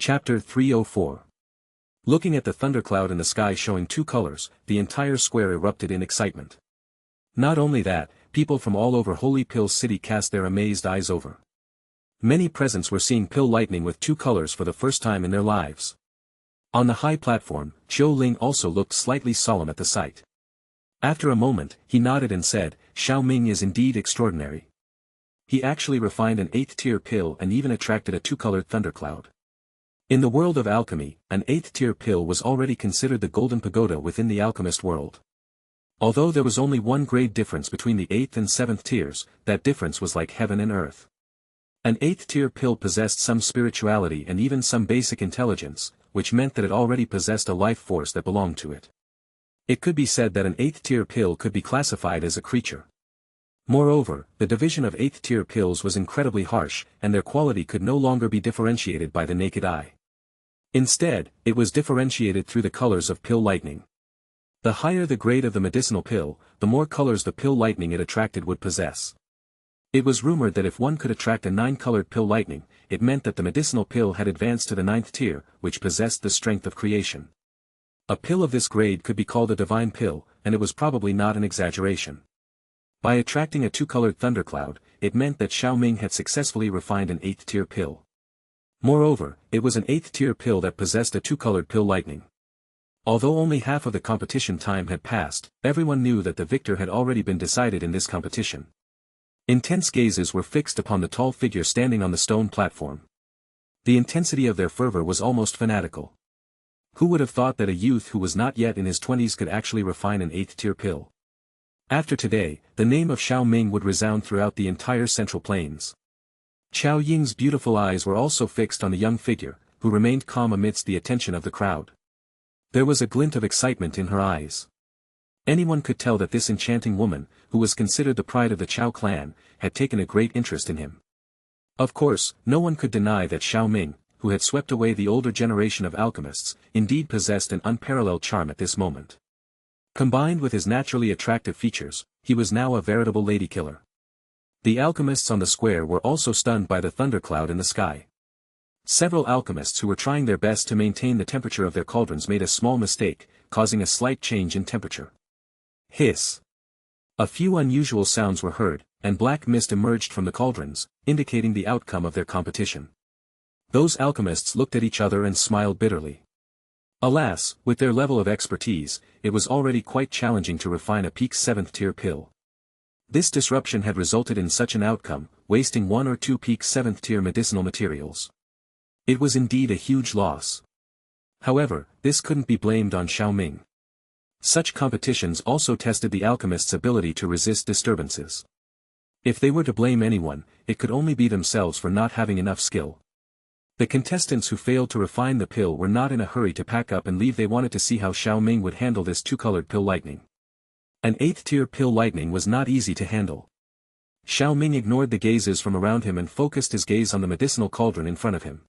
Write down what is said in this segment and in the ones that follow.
Chapter 304. Looking at the thundercloud in the sky showing two colors, the entire square erupted in excitement. Not only that, people from all over Holy Pill City cast their amazed eyes over. Many presents were seeing pill lightning with two colors for the first time in their lives. On the high platform, Xiao Ling also looked slightly solemn at the sight. After a moment, he nodded and said, "Xiao Ming is indeed extraordinary. He actually refined an 8th-tier pill and even attracted a two-colored thundercloud." In the world of alchemy, an 8th-tier pill was already considered the golden pagoda within the alchemist world. Although there was only one grade difference between the 8th and 7th tiers, that difference was like heaven and earth. An 8th-tier pill possessed some spirituality and even some basic intelligence, which meant that it already possessed a life force that belonged to it. It could be said that an 8th-tier pill could be classified as a creature. Moreover, the division of 8th-tier pills was incredibly harsh, and their quality could no longer be differentiated by the naked eye. Instead, it was differentiated through the colors of pill lightning. The higher the grade of the medicinal pill, the more colors the pill lightning it attracted would possess. It was rumored that if one could attract a 9-colored pill lightning, it meant that the medicinal pill had advanced to the 9th tier, which possessed the strength of creation. A pill of this grade could be called a divine pill, and it was probably not an exaggeration. By attracting a 2-colored thundercloud, it meant that Xiao Ming had successfully refined an 8th-tier pill. Moreover, it was an 8th-tier pill that possessed a 2-colored pill lightning. Although only half of the competition time had passed, everyone knew that the victor had already been decided in this competition. Intense gazes were fixed upon the tall figure standing on the stone platform. The intensity of their fervor was almost fanatical. Who would have thought that a youth who was not yet in his 20s could actually refine an 8th-tier pill? After today, the name of Xiao Ming would resound throughout the entire Central Plains. Qiao Ying's beautiful eyes were also fixed on the young figure, who remained calm amidst the attention of the crowd. There was a glint of excitement in her eyes. Anyone could tell that this enchanting woman, who was considered the pride of the Qiao clan, had taken a great interest in him. Of course, no one could deny that Xiao Ming, who had swept away the older generation of alchemists, indeed possessed an unparalleled charm at this moment. Combined with his naturally attractive features, he was now a veritable lady-killer. The alchemists on the square were also stunned by the thundercloud in the sky. Several alchemists who were trying their best to maintain the temperature of their cauldrons made a small mistake, causing a slight change in temperature. Hiss! A few unusual sounds were heard, and black mist emerged from the cauldrons, indicating the outcome of their competition. Those alchemists looked at each other and smiled bitterly. Alas, with their level of expertise, it was already quite challenging to refine a peak 7th-tier pill. This disruption had resulted in such an outcome, wasting 1 or 2 peak 7th-tier medicinal materials. It was indeed a huge loss. However, this couldn't be blamed on Xiao Ming. Such competitions also tested the alchemist's ability to resist disturbances. If they were to blame anyone, it could only be themselves for not having enough skill. The contestants who failed to refine the pill were not in a hurry to pack up and leave. They wanted to see how Xiao Ming would handle this 2-colored pill lightning. An 8th-tier pill lightning was not easy to handle. Xiao Ming ignored the gazes from around him and focused his gaze on the medicinal cauldron in front of him.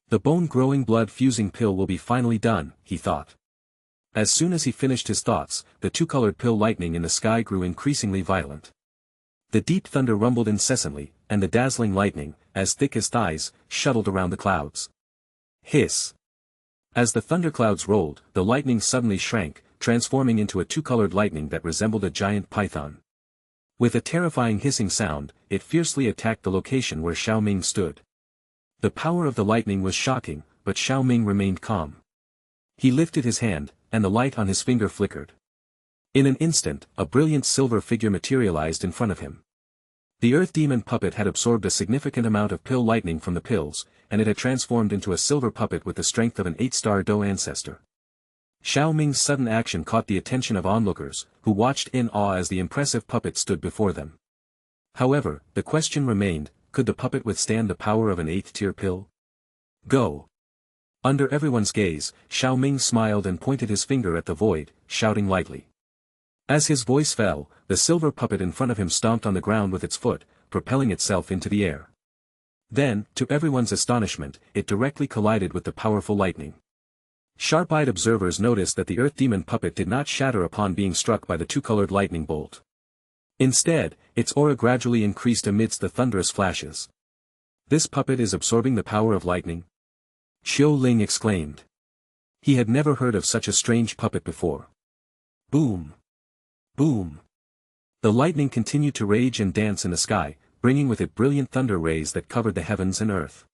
The bone-growing blood-fusing pill will be finally done, he thought. As soon as he finished his thoughts, the 2-colored pill lightning in the sky grew increasingly violent. The deep thunder rumbled incessantly, and the dazzling lightning, as thick as thighs, shuttled around the clouds. Hiss! As the thunderclouds rolled, the lightning suddenly shrank, transforming into a 2-colored lightning that resembled a giant python. With a terrifying hissing sound, it fiercely attacked the location where Xiao Ming stood. The power of the lightning was shocking, but Xiao Ming remained calm. He lifted his hand, and the light on his finger flickered. In an instant, a brilliant silver figure materialized in front of him. The earth demon puppet had absorbed a significant amount of pill lightning from the pills, and it had transformed into a silver puppet with the strength of an 8-star Do ancestor. Xiao Ming's sudden action caught the attention of onlookers, who watched in awe as the impressive puppet stood before them. However, the question remained, could the puppet withstand the power of an 8th-tier pill? Go! Under everyone's gaze, Xiao Ming smiled and pointed his finger at the void, shouting lightly. As his voice fell, the silver puppet in front of him stomped on the ground with its foot, propelling itself into the air. Then, to everyone's astonishment, it directly collided with the powerful lightning. Sharp-eyed observers noticed that the earth demon puppet did not shatter upon being struck by the 2-colored lightning bolt. Instead, its aura gradually increased amidst the thunderous flashes. This puppet is absorbing the power of lightning? Xiao Ling exclaimed. He had never heard of such a strange puppet before. Boom! Boom! The lightning continued to rage and dance in the sky, bringing with it brilliant thunder rays that covered the heavens and earth.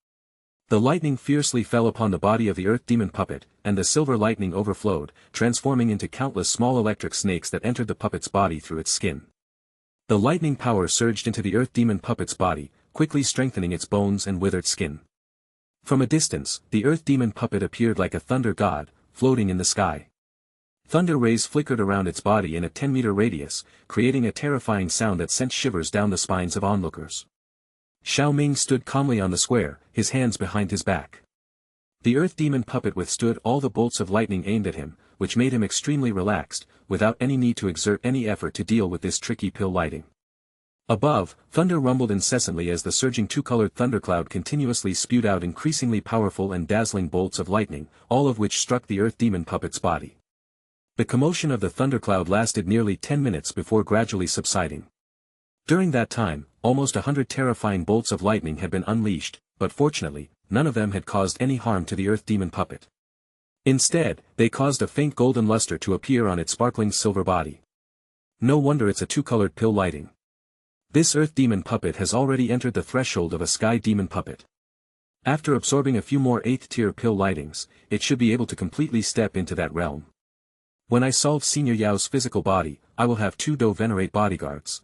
The lightning fiercely fell upon the body of the earth demon puppet, and the silver lightning overflowed, transforming into countless small electric snakes that entered the puppet's body through its skin. The lightning power surged into the earth demon puppet's body, quickly strengthening its bones and withered skin. From a distance, the earth demon puppet appeared like a thunder god, floating in the sky. Thunder rays flickered around its body in a 10-meter radius, creating a terrifying sound that sent shivers down the spines of onlookers. Xiao Ming stood calmly on the square, his hands behind his back. The earth demon puppet withstood all the bolts of lightning aimed at him, which made him extremely relaxed, without any need to exert any effort to deal with this tricky pill lighting. Above, thunder rumbled incessantly as the surging two-colored thundercloud continuously spewed out increasingly powerful and dazzling bolts of lightning, all of which struck the earth demon puppet's body. The commotion of the thundercloud lasted nearly 10 minutes before gradually subsiding. During that time, almost 100 terrifying bolts of lightning had been unleashed, but fortunately, none of them had caused any harm to the earth demon puppet. Instead, they caused a faint golden luster to appear on its sparkling silver body. No wonder it's a two-colored pill lighting. This earth demon puppet has already entered the threshold of a sky demon puppet. After absorbing a few more 8th-tier pill lightings, it should be able to completely step into that realm. When I solve Senior Yao's physical body, I will have 2 Do Venerate bodyguards.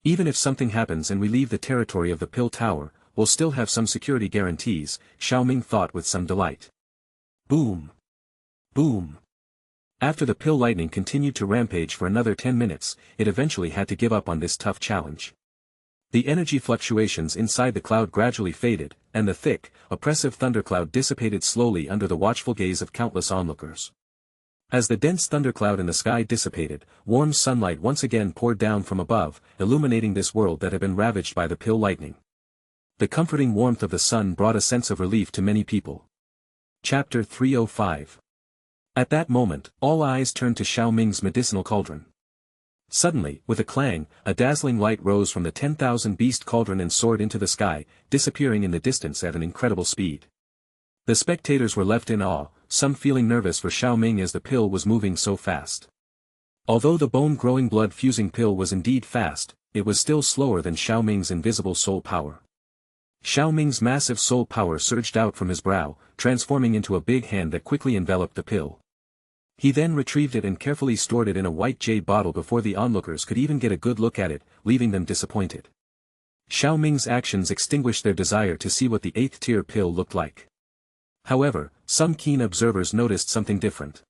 Even if something happens and we leave the territory of the pill tower, we'll still have some security guarantees, Xiao Ming thought with some delight. Boom! Boom! After the pill lightning continued to rampage for another 10 minutes, it eventually had to give up on this tough challenge. The energy fluctuations inside the cloud gradually faded, and the thick, oppressive thundercloud dissipated slowly under the watchful gaze of countless onlookers. As the dense thundercloud in the sky dissipated, warm sunlight once again poured down from above, illuminating this world that had been ravaged by the pill lightning. The comforting warmth of the sun brought a sense of relief to many people. Chapter 305. At that moment, all eyes turned to Xiao Ming's medicinal cauldron. Suddenly, with a clang, a dazzling light rose from the 10,000 beast cauldron and soared into the sky, disappearing in the distance at an incredible speed. The spectators were left in awe, some feeling nervous for Xiao Ming as the pill was moving so fast. Although the bone-growing blood-fusing pill was indeed fast, it was still slower than Xiao Ming's invisible soul power. Xiao Ming's massive soul power surged out from his brow, transforming into a big hand that quickly enveloped the pill. He then retrieved it and carefully stored it in a white jade bottle before the onlookers could even get a good look at it, leaving them disappointed. Xiao Ming's actions extinguished their desire to see what the 8th-tier pill looked like. However, some keen observers noticed something different.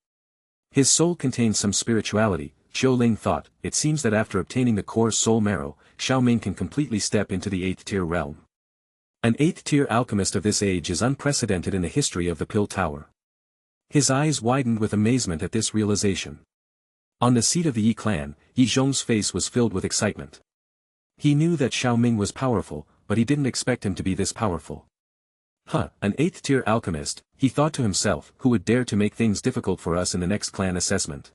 His soul contained some spirituality, Xiao Ling thought. It seems that after obtaining the core soul marrow, Xiao Ming can completely step into the 8th-tier realm. An 8th-tier alchemist of this age is unprecedented in the history of the Pill Tower. His eyes widened with amazement at this realization. On the seat of the Yi clan, Yi Zhong's face was filled with excitement. He knew that Xiao Ming was powerful, but he didn't expect him to be this powerful. An 8th-tier alchemist, he thought to himself, who would dare to make things difficult for us in the next clan assessment.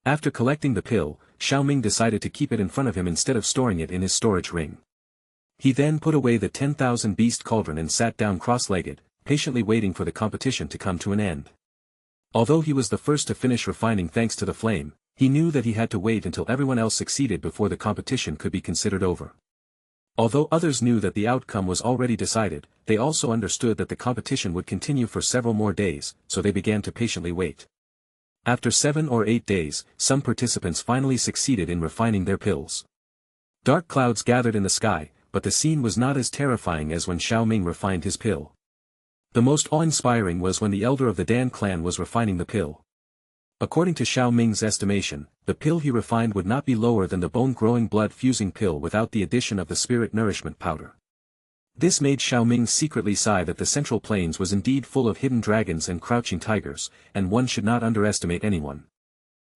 After collecting the pill, Xiao Ming decided to keep it in front of him instead of storing it in his storage ring. He then put away the 10,000 beast cauldron and sat down cross-legged, patiently waiting for the competition to come to an end. Although he was the first to finish refining thanks to the flame, he knew that he had to wait until everyone else succeeded before the competition could be considered over. Although others knew that the outcome was already decided, they also understood that the competition would continue for several more days, so they began to patiently wait. After 7 or 8 days, some participants finally succeeded in refining their pills. Dark clouds gathered in the sky, but the scene was not as terrifying as when Xiao Ming refined his pill. The most awe-inspiring was when the elder of the Dan clan was refining the pill. According to Xiao Ming's estimation, the pill he refined would not be lower than the bone-growing blood-fusing pill without the addition of the spirit nourishment powder. This made Xiao Ming secretly sigh that the Central Plains was indeed full of hidden dragons and crouching tigers, and one should not underestimate anyone.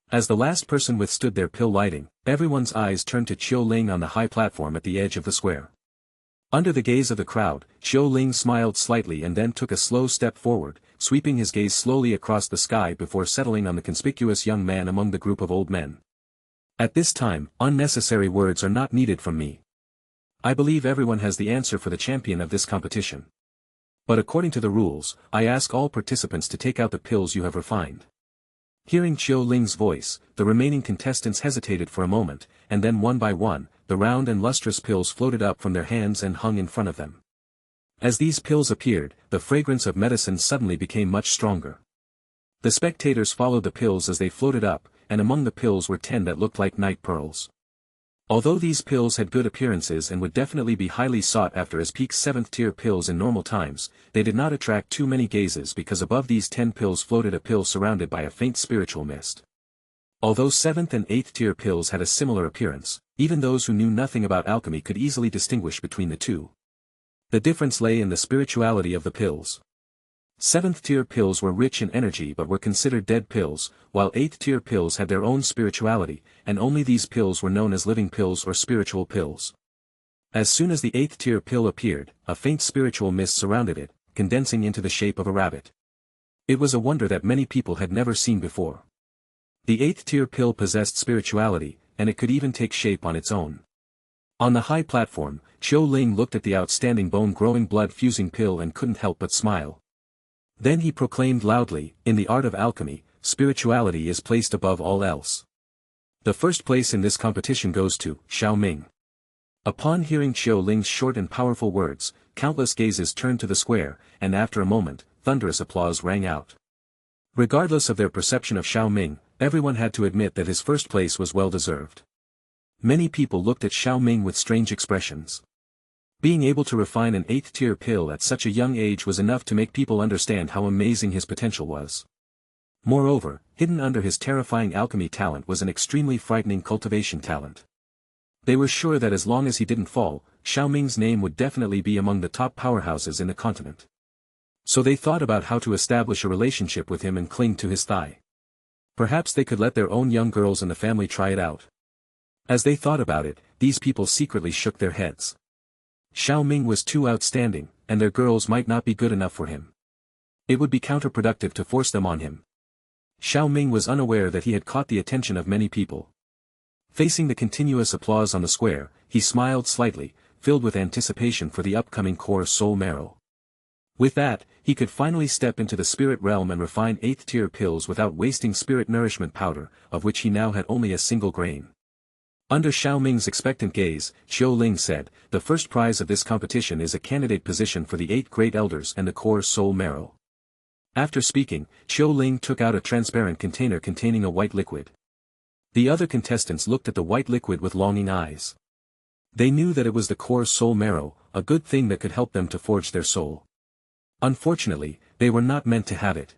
As the last person withstood their pill lighting, everyone's eyes turned to Xiao Ling on the high platform at the edge of the square. Under the gaze of the crowd, Xiao Ling smiled slightly and then took a slow step forward, sweeping his gaze slowly across the sky before settling on the conspicuous young man among the group of old men. At this time, unnecessary words are not needed from me. I believe everyone has the answer for the champion of this competition. But according to the rules, I ask all participants to take out the pills you have refined. Hearing Xiao Ling's voice, the remaining contestants hesitated for a moment, and then one by one, the round and lustrous pills floated up from their hands and hung in front of them. As these pills appeared, the fragrance of medicine suddenly became much stronger. The spectators followed the pills as they floated up, and among the pills were 10 that looked like night pearls. Although these pills had good appearances and would definitely be highly sought after as peak 7th tier pills in normal times, they did not attract too many gazes because above these 10 pills floated a pill surrounded by a faint spiritual mist. Although 7th and 8th tier pills had a similar appearance, even those who knew nothing about alchemy could easily distinguish between the two. The difference lay in the spirituality of the pills. 7th tier pills were rich in energy but were considered dead pills, while 8th tier pills had their own spirituality, and only these pills were known as living pills or spiritual pills. As soon as the 8th tier pill appeared, a faint spiritual mist surrounded it, condensing into the shape of a rabbit. It was a wonder that many people had never seen before. The 8th tier pill possessed spirituality, and it could even take shape on its own. On the high platform, Xiao Ling looked at the outstanding bone-growing blood-fusing pill and couldn't help but smile. Then he proclaimed loudly, "In the art of alchemy, spirituality is placed above all else. The first place in this competition goes to Xiao Ming." Upon hearing Xiao Ling's short and powerful words, countless gazes turned to the square, and after a moment, thunderous applause rang out. Regardless of their perception of Xiao Ming, everyone had to admit that his first place was well-deserved. Many people looked at Xiao Ming with strange expressions. Being able to refine an 8th tier pill at such a young age was enough to make people understand how amazing his potential was. Moreover, hidden under his terrifying alchemy talent was an extremely frightening cultivation talent. They were sure that as long as he didn't fall, Xiao Ming's name would definitely be among the top powerhouses in the continent. So they thought about how to establish a relationship with him and cling to his thigh. Perhaps they could let their own young girls in the family try it out. As they thought about it, these people secretly shook their heads. Xiao Ming was too outstanding, and their girls might not be good enough for him. It would be counterproductive to force them on him. Xiao Ming was unaware that he had caught the attention of many people. Facing the continuous applause on the square, he smiled slightly, filled with anticipation for the upcoming core soul marrow. With that, he could finally step into the spirit realm and refine 8th tier pills without wasting spirit nourishment powder, of which he now had only a single grain. Under Xiao Ming's expectant gaze, Xiao Ling said, "The first prize of this competition is a candidate position for the 8 Great Elders and the core soul marrow." After speaking, Xiao Ling took out a transparent container containing a white liquid. The other contestants looked at the white liquid with longing eyes. They knew that it was the core soul marrow, a good thing that could help them to forge their soul. Unfortunately, they were not meant to have it.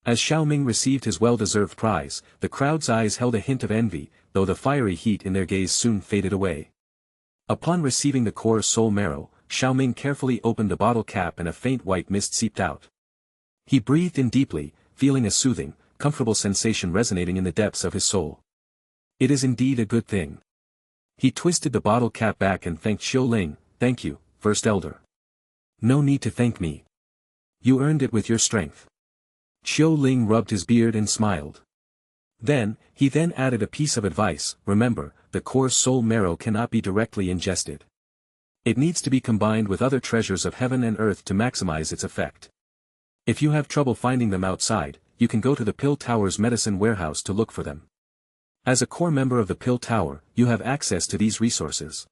As Xiao Ming received his well-deserved prize, the crowd's eyes held a hint of envy, though the fiery heat in their gaze soon faded away. Upon receiving the core soul marrow, Xiao Ming carefully opened the bottle cap and a faint white mist seeped out. He breathed in deeply, feeling a soothing, comfortable sensation resonating in the depths of his soul. It is indeed a good thing. He twisted the bottle cap back and thanked Xiao Ling. "Thank you, First Elder." "No need to thank me. You earned it with your strength." Xiao Ling rubbed his beard and smiled. He then added a piece of advice: "Remember, the core soul marrow cannot be directly ingested. It needs to be combined with other treasures of heaven and earth to maximize its effect. If you have trouble finding them outside, you can go to the Pill Tower's medicine warehouse to look for them. As a core member of the Pill Tower, you have access to these resources."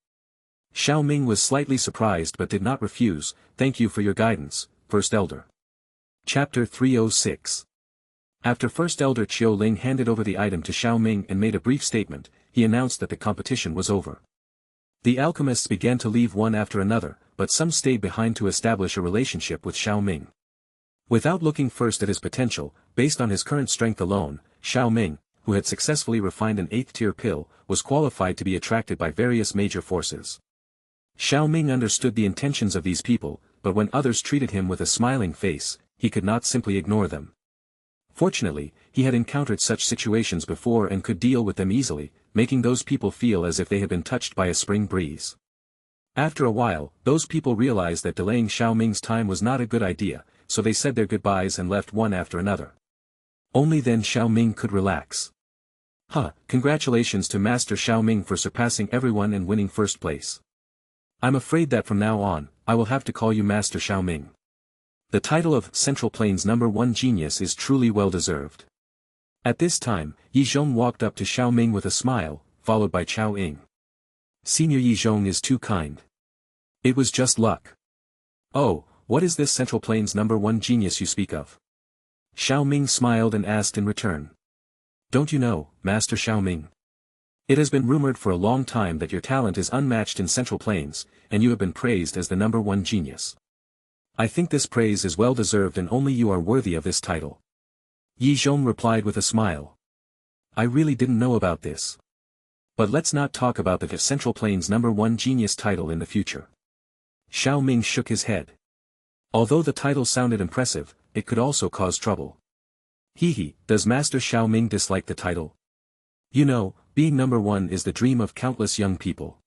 Xiao Ming was slightly surprised but did not refuse. "Thank you for your guidance, First Elder." Chapter 306. After First Elder Xiao Ling handed over the item to Xiao Ming and made a brief statement, he announced that the competition was over. The alchemists began to leave one after another, but some stayed behind to establish a relationship with Xiao Ming. Without looking first at his potential, based on his current strength alone, Xiao Ming, who had successfully refined an 8th tier pill, was qualified to be attracted by various major forces. Xiao Ming understood the intentions of these people, but when others treated him with a smiling face, he could not simply ignore them. Fortunately, he had encountered such situations before and could deal with them easily, making those people feel as if they had been touched by a spring breeze. After a while, those people realized that delaying Xiao Ming's time was not a good idea, so they said their goodbyes and left one after another. Only then Xiao Ming could relax. Congratulations to Master Xiao Ming for surpassing everyone and winning first place. I'm afraid that from now on, I will have to call you Master Xiao Ming. The title of Central Plains #1 Genius is truly well-deserved. At this time, Yi Zhong walked up to Xiao Ming with a smile, followed by Chao Ying. Senior Yi Zhong is too kind. It was just luck. Oh, what is this Central Plains #1 Genius you speak of? Xiao Ming smiled and asked in return. Don't you know, Master Xiao Ming? It has been rumored for a long time that your talent is unmatched in Central Plains, and you have been praised as the #1 genius. I think this praise is well-deserved and only you are worthy of this title. Yi Zhong replied with a smile. I really didn't know about this. But let's not talk about the Central Plains #1 genius title in the future. Xiao Ming shook his head. Although the title sounded impressive, it could also cause trouble. Does Master Xiao Ming dislike the title? You know, being #1 is the dream of countless young people.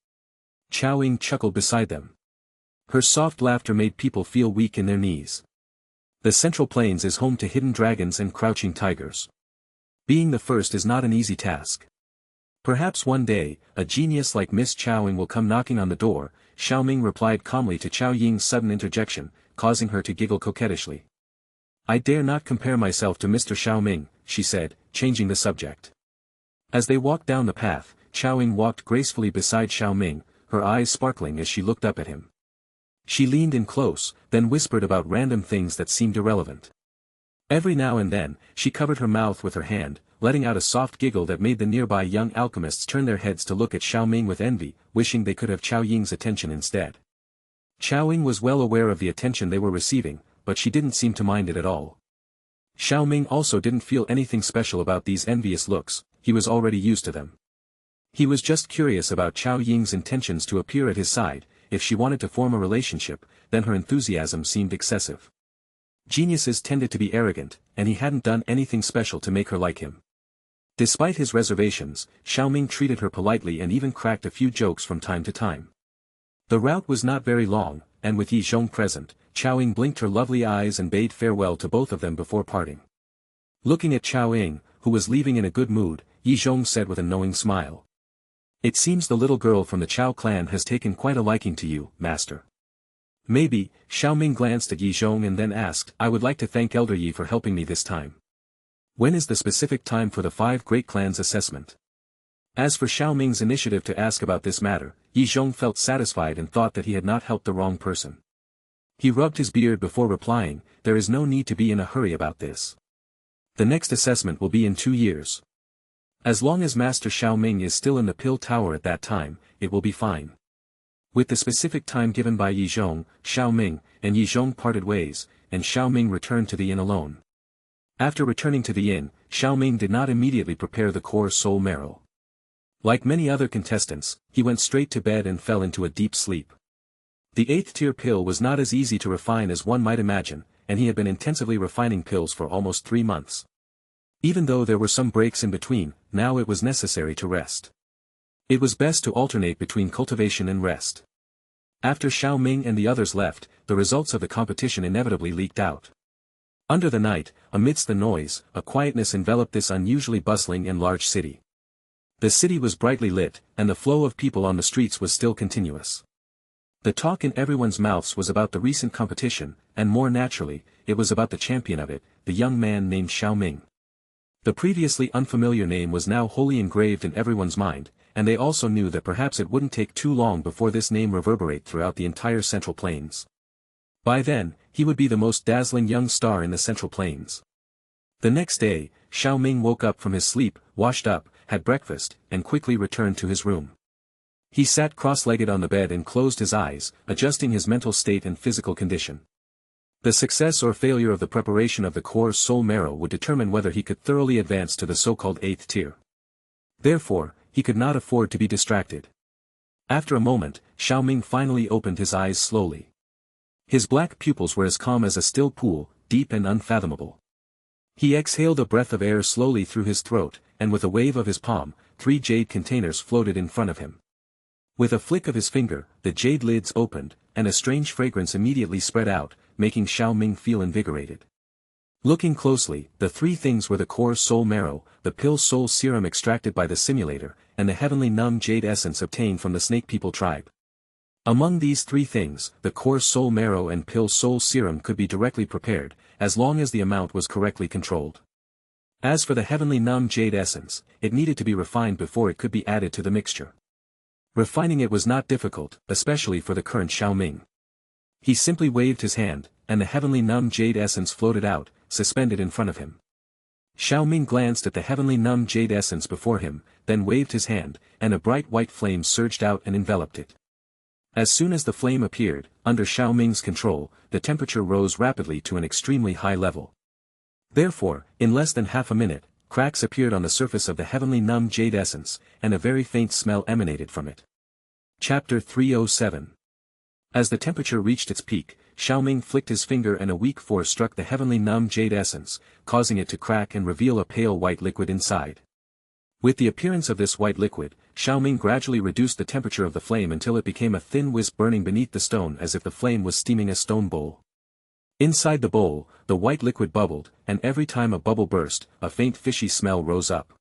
Chao Ying chuckled beside them. Her soft laughter made people feel weak in their knees. The Central Plains is home to hidden dragons and crouching tigers. Being the first is not an easy task. Perhaps one day, a genius like Miss Chao Ying will come knocking on the door, Xiao Ming replied calmly to Chao Ying's sudden interjection, causing her to giggle coquettishly. I dare not compare myself to Mr. Xiao Ming, she said, changing the subject. As they walked down the path, Chao Ying walked gracefully beside Xiao Ming, her eyes sparkling as she looked up at him. She leaned in close, then whispered about random things that seemed irrelevant. Every now and then, she covered her mouth with her hand, letting out a soft giggle that made the nearby young alchemists turn their heads to look at Xiao Ming with envy, wishing they could have Chao Ying's attention instead. Chao Ying was well aware of the attention they were receiving, but she didn't seem to mind it at all. Xiao Ming also didn't feel anything special about these envious looks, he was already used to them. He was just curious about Chao Ying's intentions to appear at his side. If she wanted to form a relationship, then her enthusiasm seemed excessive. Geniuses tended to be arrogant, and he hadn't done anything special to make her like him. Despite his reservations, Xiao Ming treated her politely and even cracked a few jokes from time to time. The route was not very long, and with Yi Zhong present, Chao Ying blinked her lovely eyes and bade farewell to both of them before parting. Looking at Chao Ying, who was leaving in a good mood, Yi Zhong said with a knowing smile. It seems the little girl from the Chao clan has taken quite a liking to you, master. Maybe. Xiao Ming glanced at Yi Zhong and then asked, I would like to thank Elder Yi for helping me this time. When is the specific time for the 5 great clans assessment? As for Xiao Ming's initiative to ask about this matter, Yi Zhong felt satisfied and thought that he had not helped the wrong person. He rubbed his beard before replying, there is no need to be in a hurry about this. The next assessment will be in 2 years. As long as Master Xiao Ming is still in the Pill Tower at that time, it will be fine. With the specific time given by Yi Zhong, Xiao Ming and Yi Zhong parted ways, and Xiao Ming returned to the inn alone. After returning to the inn, Xiao Ming did not immediately prepare the core soul marrow. Like many other contestants, he went straight to bed and fell into a deep sleep. The 8th tier pill was not as easy to refine as one might imagine, and he had been intensively refining pills for almost 3 months. Even though there were some breaks in between, now it was necessary to rest. It was best to alternate between cultivation and rest. After Xiao Ming and the others left, the results of the competition inevitably leaked out. Under the night, amidst the noise, a quietness enveloped this unusually bustling and large city. The city was brightly lit, and the flow of people on the streets was still continuous. The talk in everyone's mouths was about the recent competition, and more naturally, it was about the champion of it, the young man named Xiao Ming. The previously unfamiliar name was now wholly engraved in everyone's mind, and they also knew that perhaps it wouldn't take too long before this name reverberate throughout the entire Central Plains. By then, he would be the most dazzling young star in the Central Plains. The next day, Xiao Ming woke up from his sleep, washed up, had breakfast, and quickly returned to his room. He sat cross-legged on the bed and closed his eyes, adjusting his mental state and physical condition. The success or failure of the preparation of the core soul marrow would determine whether he could thoroughly advance to the so-called 8th tier. Therefore, he could not afford to be distracted. After a moment, Xiao Ming finally opened his eyes slowly. His black pupils were as calm as a still pool, deep and unfathomable. He exhaled a breath of air slowly through his throat, and with a wave of his palm, 3 jade containers floated in front of him. With a flick of his finger, the jade lids opened, and a strange fragrance immediately spread out, making Xiao Ming feel invigorated. Looking closely, the 3 things were the core soul marrow, the pill soul serum extracted by the simulator, and the heavenly numb jade essence obtained from the snake people tribe. Among these three things, the core soul marrow and pill soul serum could be directly prepared, as long as the amount was correctly controlled. As for the heavenly numb jade essence, it needed to be refined before it could be added to the mixture. Refining it was not difficult, especially for the current Xiao Ming. He simply waved his hand, and the heavenly numb jade essence floated out, suspended in front of him. Xiao Ming glanced at the heavenly numb jade essence before him, then waved his hand, and a bright white flame surged out and enveloped it. As soon as the flame appeared, under Xiao Ming's control, the temperature rose rapidly to an extremely high level. Therefore, in less than half a minute, cracks appeared on the surface of the heavenly numb jade essence, and a very faint smell emanated from it. Chapter 307. As the temperature reached its peak, Xiao Ming flicked his finger and a weak force struck the heavenly numb jade essence, causing it to crack and reveal a pale white liquid inside. With the appearance of this white liquid, Xiao Ming gradually reduced the temperature of the flame until it became a thin wisp burning beneath the stone as if the flame was steaming a stone bowl. Inside the bowl, the white liquid bubbled, and every time a bubble burst, a faint fishy smell rose up.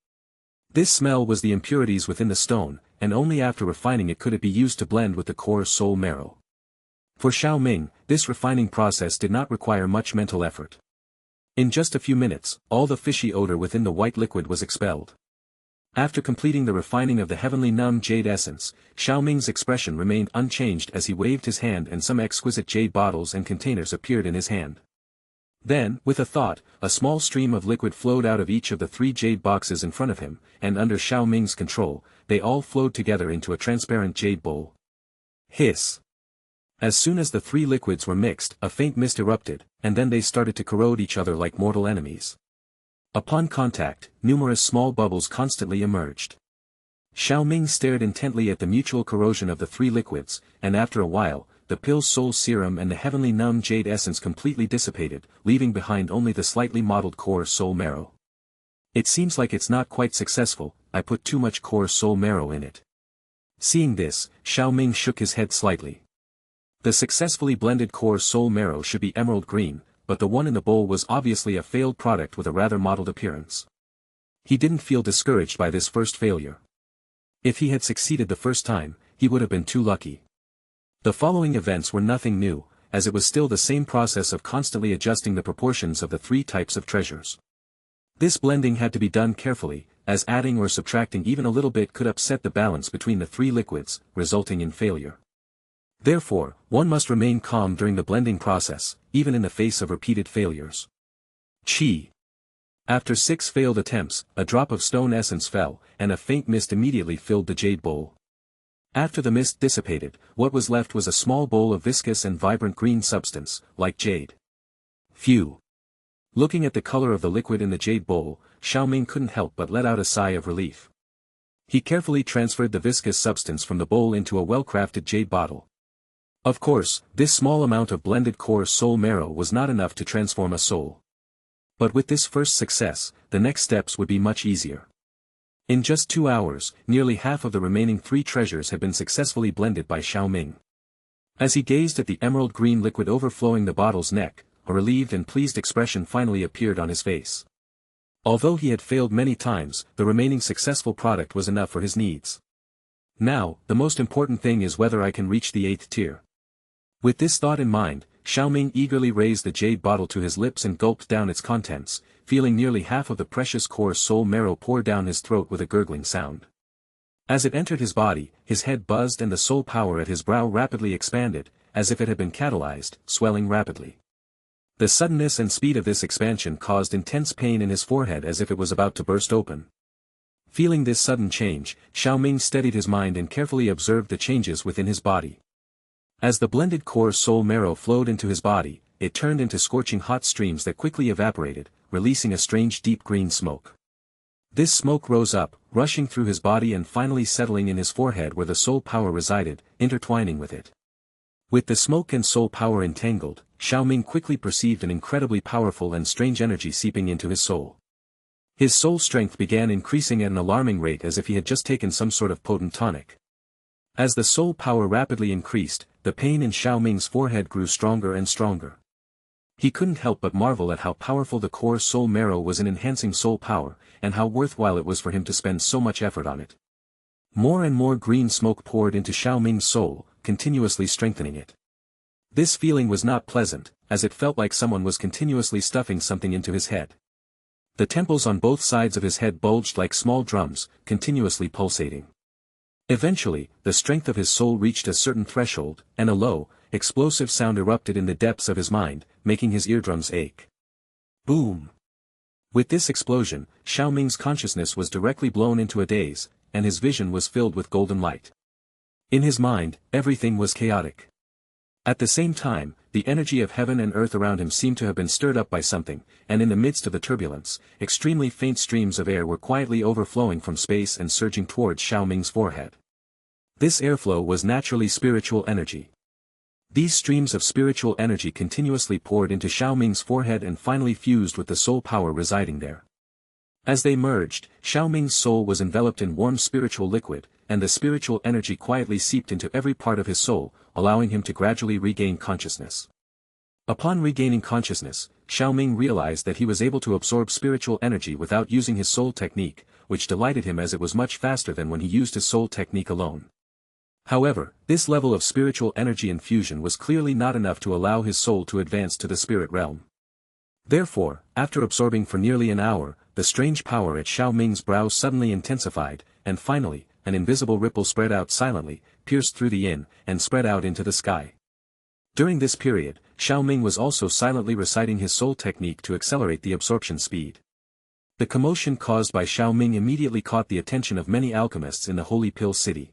This smell was the impurities within the stone, and only after refining it could it be used to blend with the core soul marrow. For Xiao Ming, this refining process did not require much mental effort. In just a few minutes, all the fishy odor within the white liquid was expelled. After completing the refining of the heavenly numb jade essence, Xiao Ming's expression remained unchanged as he waved his hand and some exquisite jade bottles and containers appeared in his hand. Then, with a thought, a small stream of liquid flowed out of each of the three jade boxes in front of him, and under Xiao Ming's control, they all flowed together into a transparent jade bowl. Hiss! As soon as the three liquids were mixed, a faint mist erupted, and then they started to corrode each other like mortal enemies. Upon contact, numerous small bubbles constantly emerged. Xiao Ming stared intently at the mutual corrosion of the three liquids, and after a while, the pill soul serum and the heavenly numb jade essence completely dissipated, leaving behind only the slightly mottled core soul marrow. It seems like it's not quite successful, I put too much core soul marrow in it. Seeing this, Xiao Ming shook his head slightly. The successfully blended core soul marrow should be emerald green, but the one in the bowl was obviously a failed product with a rather mottled appearance. He didn't feel discouraged by this first failure. If he had succeeded the first time, he would have been too lucky. The following events were nothing new, as it was still the same process of constantly adjusting the proportions of the three types of treasures. This blending had to be done carefully, as adding or subtracting even a little bit could upset the balance between the three liquids, resulting in failure. Therefore, one must remain calm during the blending process, even in the face of repeated failures. Chi. After 6 failed attempts, a drop of stone essence fell, and a faint mist immediately filled the jade bowl. After the mist dissipated, what was left was a small bowl of viscous and vibrant green substance, like jade. Phew. Looking at the color of the liquid in the jade bowl, Xiao Ming couldn't help but let out a sigh of relief. He carefully transferred the viscous substance from the bowl into a well-crafted jade bottle. Of course, this small amount of blended core soul marrow was not enough to transform a soul. But with this first success, the next steps would be much easier. In just 2 hours, nearly half of the remaining 3 treasures had been successfully blended by Xiao Ming. As he gazed at the emerald green liquid overflowing the bottle's neck, a relieved and pleased expression finally appeared on his face. Although he had failed many times, the remaining successful product was enough for his needs. Now, the most important thing is whether I can reach the 8th tier. With this thought in mind, Xiao Ming eagerly raised the jade bottle to his lips and gulped down its contents, feeling nearly half of the precious core soul marrow pour down his throat with a gurgling sound. As it entered his body, his head buzzed and the soul power at his brow rapidly expanded, as if it had been catalyzed, swelling rapidly. The suddenness and speed of this expansion caused intense pain in his forehead as if it was about to burst open. Feeling this sudden change, Xiao Ming steadied his mind and carefully observed the changes within his body. As the blended core soul marrow flowed into his body, it turned into scorching hot streams that quickly evaporated, releasing a strange deep green smoke. This smoke rose up, rushing through his body and finally settling in his forehead where the soul power resided, intertwining with it. With the smoke and soul power entangled, Xiao Ming quickly perceived an incredibly powerful and strange energy seeping into his soul. His soul strength began increasing at an alarming rate as if he had just taken some sort of potent tonic. As the soul power rapidly increased, the pain in Xiao Ming's forehead grew stronger and stronger. He couldn't help but marvel at how powerful the core soul marrow was in enhancing soul power, and how worthwhile it was for him to spend so much effort on it. More and more green smoke poured into Xiao Ming's soul, continuously strengthening it. This feeling was not pleasant, as it felt like someone was continuously stuffing something into his head. The temples on both sides of his head bulged like small drums, continuously pulsating. Eventually, the strength of his soul reached a certain threshold, and a low, explosive sound erupted in the depths of his mind, making his eardrums ache. Boom! With this explosion, Xiao Ming's consciousness was directly blown into a daze, and his vision was filled with golden light. In his mind, everything was chaotic. At the same time, the energy of heaven and earth around him seemed to have been stirred up by something, and in the midst of the turbulence, extremely faint streams of air were quietly overflowing from space and surging towards Xiao Ming's forehead. This airflow was naturally spiritual energy. These streams of spiritual energy continuously poured into Xiao Ming's forehead and finally fused with the soul power residing there. As they merged, Xiao Ming's soul was enveloped in warm spiritual liquid, and the spiritual energy quietly seeped into every part of his soul, allowing him to gradually regain consciousness. Upon regaining consciousness, Xiao Ming realized that he was able to absorb spiritual energy without using his soul technique, which delighted him as it was much faster than when he used his soul technique alone. However, this level of spiritual energy infusion was clearly not enough to allow his soul to advance to the spirit realm. Therefore, after absorbing for nearly an hour, the strange power at Xiao Ming's brow suddenly intensified, and finally, an invisible ripple spread out silently, pierced through the yin, and spread out into the sky. During this period, Xiao Ming was also silently reciting his soul technique to accelerate the absorption speed. The commotion caused by Xiao Ming immediately caught the attention of many alchemists in the Holy Pill City.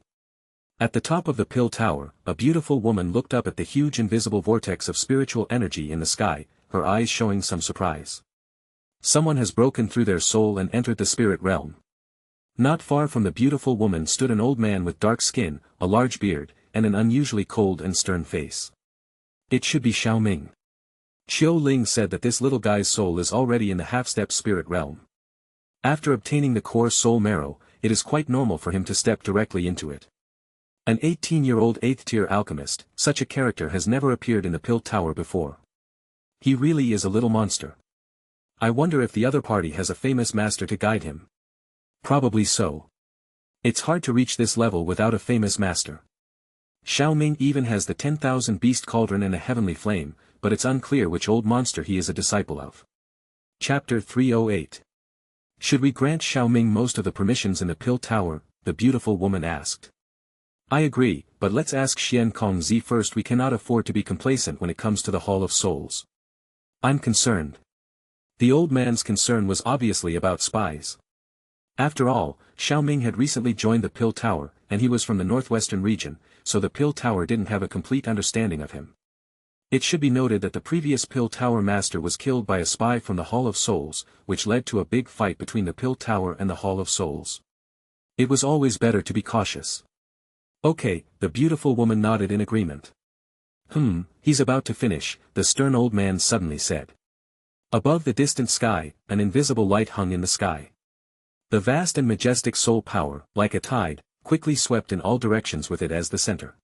At the top of the Pill Tower, a beautiful woman looked up at the huge invisible vortex of spiritual energy in the sky, her eyes showing some surprise. Someone has broken through their soul and entered the spirit realm. Not far from the beautiful woman stood an old man with dark skin, a large beard, and an unusually cold and stern face. It should be Xiao Ming. Qiu Ling said that this little guy's soul is already in the half-step spirit realm. After obtaining the core soul marrow, it is quite normal for him to step directly into it. An 18-year-old 8th-tier alchemist, such a character has never appeared in the Pill Tower before. He really is a little monster. I wonder if the other party has a famous master to guide him. Probably so. It's hard to reach this level without a famous master. Xiao Ming even has the 10,000 beast cauldron and a heavenly flame, but it's unclear which old monster he is a disciple of. Chapter 308. Should we grant Xiao Ming most of the permissions in the Pill Tower? The beautiful woman asked. I agree, but let's ask Xian Kongzi first. We cannot afford to be complacent when it comes to the Hall of Souls. I'm concerned. The old man's concern was obviously about spies. After all, Xiao Ming had recently joined the Pill Tower, and he was from the northwestern region, so the Pill Tower didn't have a complete understanding of him. It should be noted that the previous Pill Tower master was killed by a spy from the Hall of Souls, which led to a big fight between the Pill Tower and the Hall of Souls. It was always better to be cautious. Okay, the beautiful woman nodded in agreement. He's about to finish, the stern old man suddenly said. Above the distant sky, an invisible light hung in the sky. The vast and majestic soul power, like a tide, quickly swept in all directions with it as the center.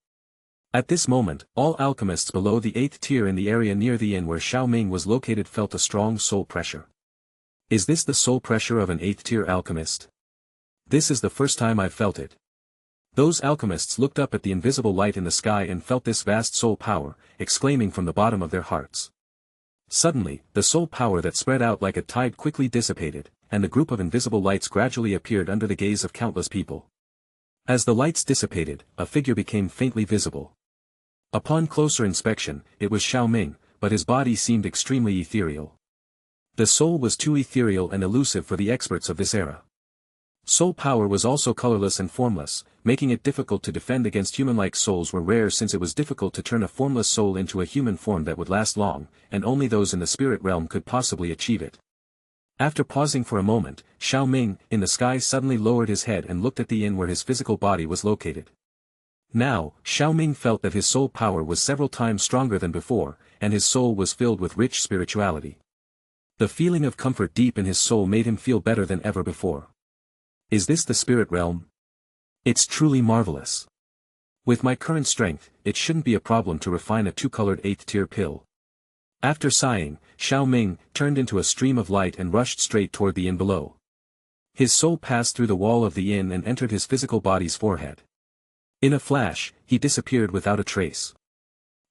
At this moment, all alchemists below the 8th tier in the area near the inn where Xiao Ming was located felt a strong soul pressure. Is this the soul pressure of an 8th tier alchemist? This is the first time I've felt it. Those alchemists looked up at the invisible light in the sky and felt this vast soul power, exclaiming from the bottom of their hearts. Suddenly, the soul power that spread out like a tide quickly dissipated, and the group of invisible lights gradually appeared under the gaze of countless people. As the lights dissipated, a figure became faintly visible. Upon closer inspection, it was Xiao Ming, but his body seemed extremely ethereal. The soul was too ethereal and elusive for the experts of this era. Soul power was also colorless and formless, making it difficult to defend against human-like souls were rare since it was difficult to turn a formless soul into a human form that would last long, and only those in the spirit realm could possibly achieve it. After pausing for a moment, Xiao Ming, in the sky suddenly lowered his head and looked at the inn where his physical body was located. Now, Xiao Ming felt that his soul power was several times stronger than before, and his soul was filled with rich spirituality. The feeling of comfort deep in his soul made him feel better than ever before. Is this the spirit realm? It's truly marvelous. With my current strength, it shouldn't be a problem to refine a two-colored 8th-tier pill. After sighing, Xiao Ming turned into a stream of light and rushed straight toward the inn below. His soul passed through the wall of the inn and entered his physical body's forehead. In a flash, he disappeared without a trace.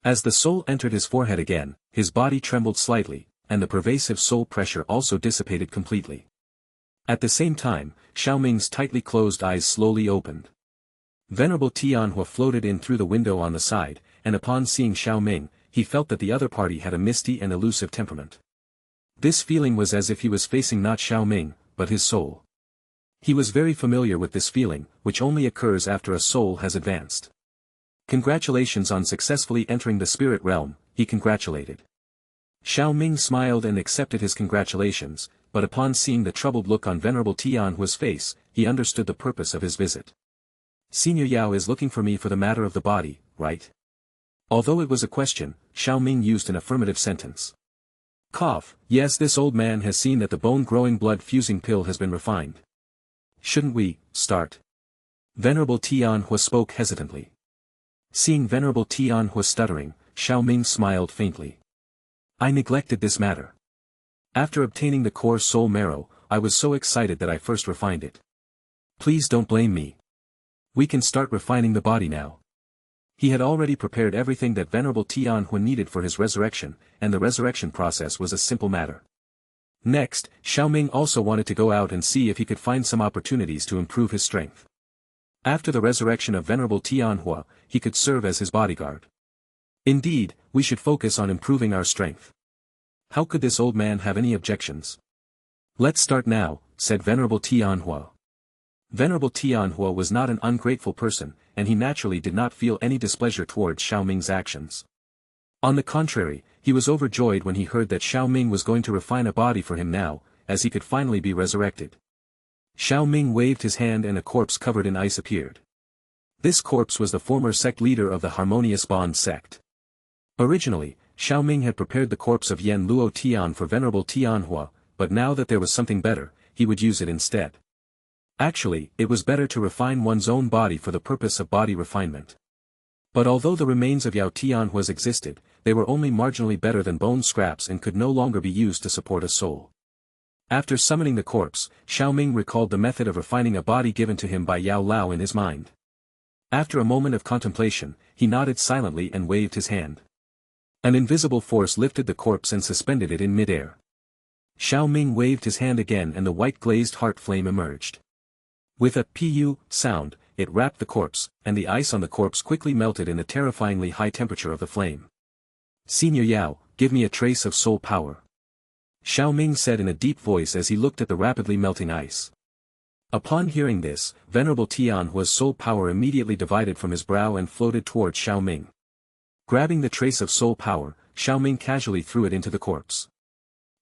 As the soul entered his forehead again, his body trembled slightly, and the pervasive soul pressure also dissipated completely. At the same time, Xiao Ming's tightly closed eyes slowly opened. Venerable Tianhua floated in through the window on the side, and upon seeing Xiao Ming, he felt that the other party had a misty and elusive temperament. This feeling was as if he was facing not Xiao Ming, but his soul. He was very familiar with this feeling, which only occurs after a soul has advanced. Congratulations on successfully entering the spirit realm, he congratulated. Xiao Ming smiled and accepted his congratulations, but upon seeing the troubled look on Venerable Tianhua's face, he understood the purpose of his visit. Senior Yao is looking for me for the matter of the body, right? Although it was a question, Xiao Ming used an affirmative sentence. Cough, yes, this old man has seen that the bone-growing blood-fusing pill has been refined. Shouldn't we start? Venerable Tianhua spoke hesitantly. Seeing Venerable Tianhua stuttering, Xiao Ming smiled faintly. I neglected this matter. After obtaining the core soul marrow, I was so excited that I first refined it. Please don't blame me. We can start refining the body now. He had already prepared everything that Venerable Tianhua needed for his resurrection, and the resurrection process was a simple matter. Next, Xiao Ming also wanted to go out and see if he could find some opportunities to improve his strength. After the resurrection of Venerable Tianhua, he could serve as his bodyguard. Indeed, we should focus on improving our strength. How could this old man have any objections? Let's start now, said Venerable Tianhua. Venerable Tianhua was not an ungrateful person, and he naturally did not feel any displeasure towards Xiao Ming's actions. On the contrary, he was overjoyed when he heard that Xiao Ming was going to refine a body for him now, as he could finally be resurrected. Xiao Ming waved his hand and a corpse covered in ice appeared. This corpse was the former sect leader of the Harmonious Bond sect. Originally, Xiao Ming had prepared the corpse of Yan Luo Tian for Venerable Tianhua, but now that there was something better, he would use it instead. Actually, it was better to refine one's own body for the purpose of body refinement. But although the remains of Yao Tianhua's existed, they were only marginally better than bone scraps and could no longer be used to support a soul. After summoning the corpse, Xiao Ming recalled the method of refining a body given to him by Yao Lao in his mind. After a moment of contemplation, he nodded silently and waved his hand. An invisible force lifted the corpse and suspended it in midair. Xiao Ming waved his hand again and the white glazed heart flame emerged. With a pu sound, it wrapped the corpse, and the ice on the corpse quickly melted in the terrifyingly high temperature of the flame. Senior Yao, give me a trace of soul power. Xiao Ming said in a deep voice as he looked at the rapidly melting ice. Upon hearing this, Venerable Tianhua's soul power immediately divided from his brow and floated towards Xiao Ming. Grabbing the trace of soul power, Xiao Ming casually threw it into the corpse.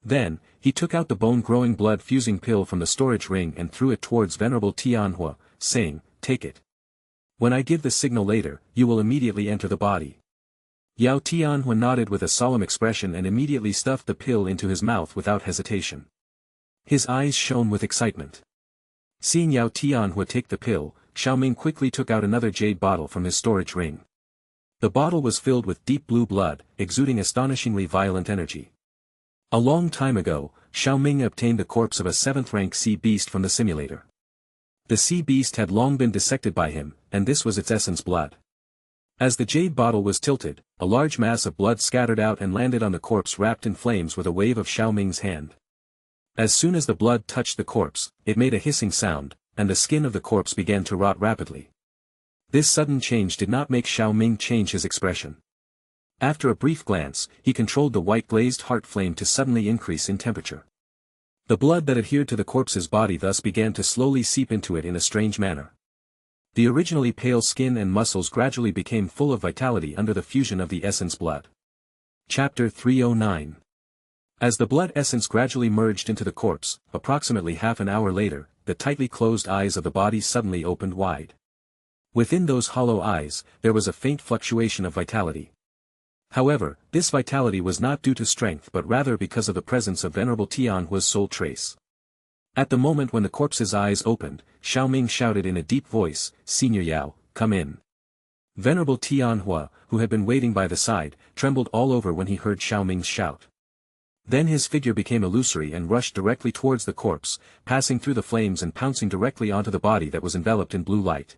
Then, he took out the bone-growing blood-fusing pill from the storage ring and threw it towards Venerable Tianhua, saying, take it. When I give the signal later, you will immediately enter the body. Yao Tianhua nodded with a solemn expression and immediately stuffed the pill into his mouth without hesitation. His eyes shone with excitement. Seeing Yao Tianhua take the pill, Xiao Ming quickly took out another jade bottle from his storage ring. The bottle was filled with deep blue blood, exuding astonishingly violent energy. A long time ago, Xiao Ming obtained the corpse of a 7th-rank sea beast from the simulator. The sea beast had long been dissected by him, and this was its essence blood. As the jade bottle was tilted, a large mass of blood scattered out and landed on the corpse wrapped in flames with a wave of Xiao Ming's hand. As soon as the blood touched the corpse, it made a hissing sound, and the skin of the corpse began to rot rapidly. This sudden change did not make Xiao Ming change his expression. After a brief glance, he controlled the white glazed heart flame to suddenly increase in temperature. The blood that adhered to the corpse's body thus began to slowly seep into it in a strange manner. The originally pale skin and muscles gradually became full of vitality under the fusion of the essence blood. Chapter 309. As the blood essence gradually merged into the corpse, approximately half an hour later, the tightly closed eyes of the body suddenly opened wide. Within those hollow eyes, there was a faint fluctuation of vitality. However, this vitality was not due to strength but rather because of the presence of Venerable Tianhua's soul trace. At the moment when the corpse's eyes opened, Xiao Ming shouted in a deep voice, Senior Yao, come in. Venerable Tianhua, who had been waiting by the side, trembled all over when he heard Xiao Ming's shout. Then his figure became illusory and rushed directly towards the corpse, passing through the flames and pouncing directly onto the body that was enveloped in blue light.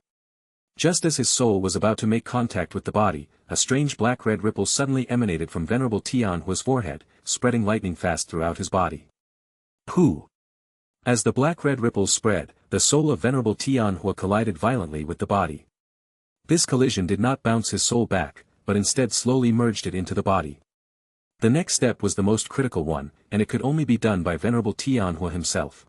Just as his soul was about to make contact with the body, a strange black-red ripple suddenly emanated from Venerable Tianhua's forehead, spreading lightning fast throughout his body. Pooh! As the black-red ripples spread, the soul of Venerable Tianhua collided violently with the body. This collision did not bounce his soul back, but instead slowly merged it into the body. The next step was the most critical one, and it could only be done by Venerable Tianhua himself.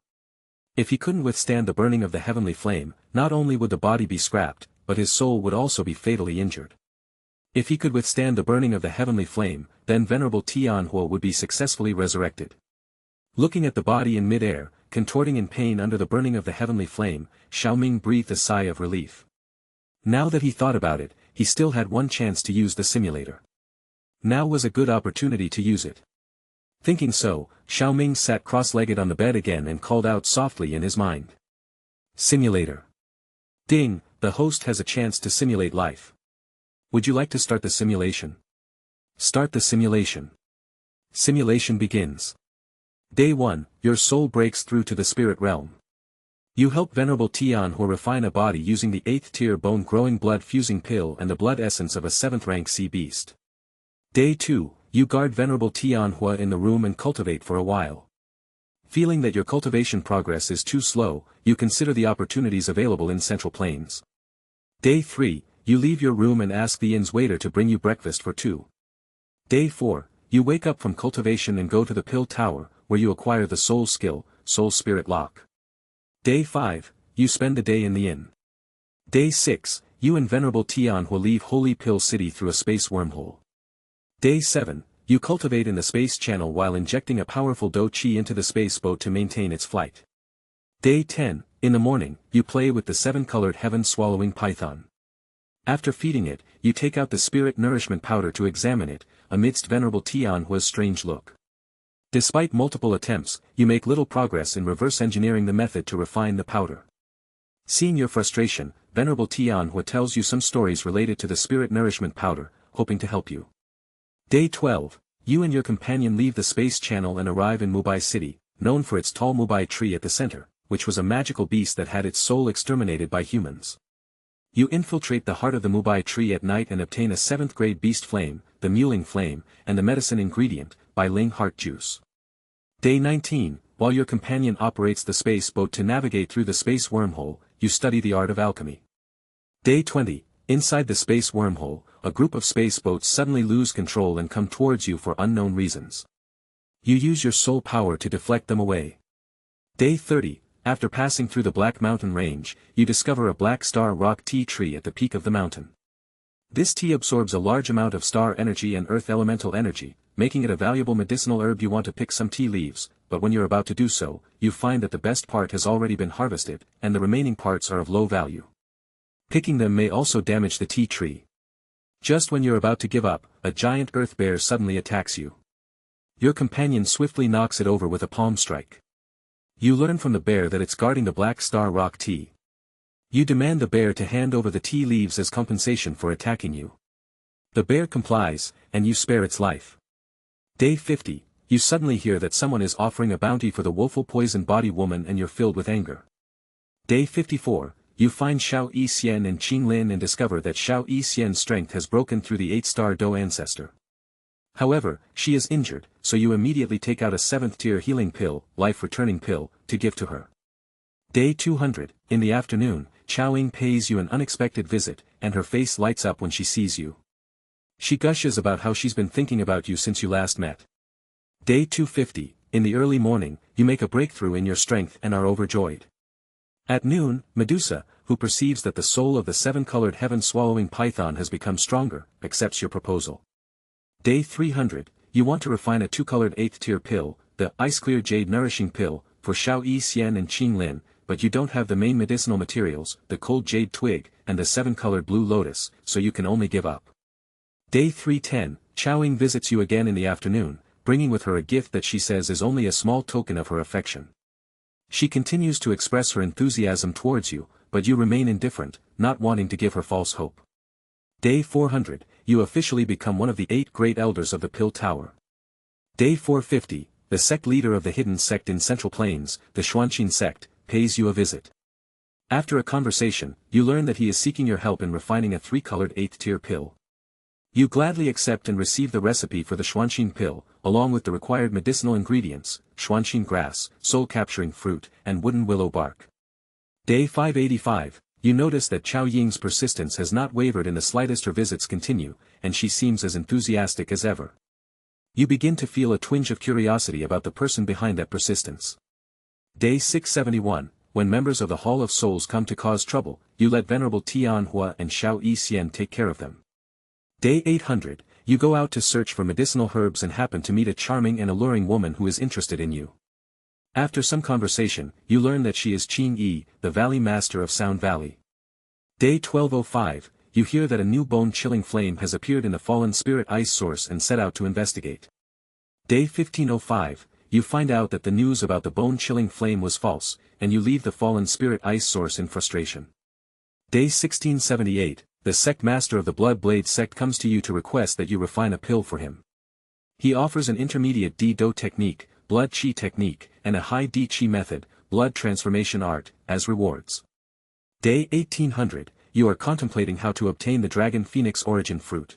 If he couldn't withstand the burning of the heavenly flame, not only would the body be scrapped, but his soul would also be fatally injured. If he could withstand the burning of the heavenly flame, then Venerable Tianhua would be successfully resurrected. Looking at the body in mid-air, contorting in pain under the burning of the heavenly flame, Xiao Ming breathed a sigh of relief. Now that he thought about it, he still had one chance to use the simulator. Now was a good opportunity to use it. Thinking so, Xiao Ming sat cross-legged on the bed again and called out softly in his mind. Simulator. Ding, the host has a chance to simulate life. Would you like to start the simulation? Start the simulation. Simulation begins. Day 1, your soul breaks through to the spirit realm. You help Venerable Tianhua refine a body using the 8th tier bone-growing blood-fusing pill and the blood essence of a 7th rank sea beast. Day 2, you guard Venerable Tianhua in the room and cultivate for a while. Feeling that your cultivation progress is too slow, you consider the opportunities available in Central Plains. Day 3, you leave your room and ask the inn's waiter to bring you breakfast for 2. Day 4, you wake up from cultivation and go to the pill tower, where you acquire the soul skill, Soul Spirit Lock. Day 5, you spend the day in the inn. Day 6, you and Venerable Tianhua leave Holy Pill City through a space wormhole. Day 7, you cultivate in the space channel while injecting a powerful Do-Chi into the space boat to maintain its flight. Day 10, in the morning, you play with the 7-colored heaven-swallowing python. After feeding it, you take out the spirit nourishment powder to examine it, amidst Venerable Tianhua's strange look. Despite multiple attempts, you make little progress in reverse engineering the method to refine the powder. Seeing your frustration, Venerable Tianhua tells you some stories related to the spirit nourishment powder, hoping to help you. Day 12, you and your companion leave the space channel and arrive in Mubai City, known for its tall Mubai tree at the center, which was a magical beast that had its soul exterminated by humans. You infiltrate the heart of the Mubai tree at night and obtain a 7th grade beast flame, the Muling flame, and the medicine ingredient, by Ling heart juice. Day 19, while your companion operates the space boat to navigate through the space wormhole, you study the art of alchemy. Day 20, inside the space wormhole, a group of space boats suddenly lose control and come towards you for unknown reasons. You use your soul power to deflect them away. Day 30, after passing through the Black Mountain Range, you discover a black star rock tea tree at the peak of the mountain. This tea absorbs a large amount of star energy and earth elemental energy, making it a valuable medicinal herb. You want to pick some tea leaves, but when you're about to do so, you find that the best part has already been harvested, and the remaining parts are of low value. Picking them may also damage the tea tree. Just when you're about to give up, a giant earth bear suddenly attacks you. Your companion swiftly knocks it over with a palm strike. You learn from the bear that it's guarding the black star rock tea. You demand the bear to hand over the tea leaves as compensation for attacking you. The bear complies, and you spare its life. Day 50, you suddenly hear that someone is offering a bounty for the woeful poison body woman and you're filled with anger. Day 54, you find Xiao Yixian and Qing Lin and discover that Xiao Yixian's strength has broken through the 8-star Do ancestor. However, she is injured, so you immediately take out a 7th tier healing pill, life-returning pill, to give to her. Day 200, in the afternoon, Qiao Ying pays you an unexpected visit, and her face lights up when she sees you. She gushes about how she's been thinking about you since you last met. Day 250, in the early morning, you make a breakthrough in your strength and are overjoyed. At noon, Medusa, who perceives that the soul of the 7-colored heaven-swallowing python has become stronger, accepts your proposal. Day 300, you want to refine a 2-colored 8th-tier pill, the Ice-Clear Jade Nourishing Pill, for Xiao Yixian and Qing Lin, but you don't have the main medicinal materials, the Cold Jade Twig, and the 7-colored Blue Lotus, so you can only give up. Day 310, Qiao Ying visits you again in the afternoon, bringing with her a gift that she says is only a small token of her affection. She continues to express her enthusiasm towards you, but you remain indifferent, not wanting to give her false hope. Day 400, you officially become one of the 8 great elders of the Pill Tower. Day 450, the sect leader of the hidden sect in Central Plains, the Xuanqin sect, pays you a visit. After a conversation, you learn that he is seeking your help in refining a 3-colored 8th-tier pill. You gladly accept and receive the recipe for the Xuanxin pill, along with the required medicinal ingredients, Xuanxin grass, soul-capturing fruit, and wooden willow bark. Day 585, you notice that Chao Ying's persistence has not wavered in the slightest. Her visits continue, and she seems as enthusiastic as ever. You begin to feel a twinge of curiosity about the person behind that persistence. Day 671, when members of the Hall of Souls come to cause trouble, you let Venerable Tianhua and Xiao Yixian take care of them. Day 800, you go out to search for medicinal herbs and happen to meet a charming and alluring woman who is interested in you. After some conversation, you learn that she is Qing Yi, the Valley Master of Sound Valley. Day 1205, you hear that a new bone-chilling flame has appeared in the fallen spirit ice source and set out to investigate. Day 1505, you find out that the news about the bone-chilling flame was false, and you leave the fallen spirit ice source in frustration. Day 1678, the sect master of the Blood Blade sect comes to you to request that you refine a pill for him. He offers an intermediate D-Do technique, Blood Qi technique, and a high D-Qi method, Blood Transformation Art, as rewards. Day 1800, you are contemplating how to obtain the Dragon Phoenix Origin Fruit.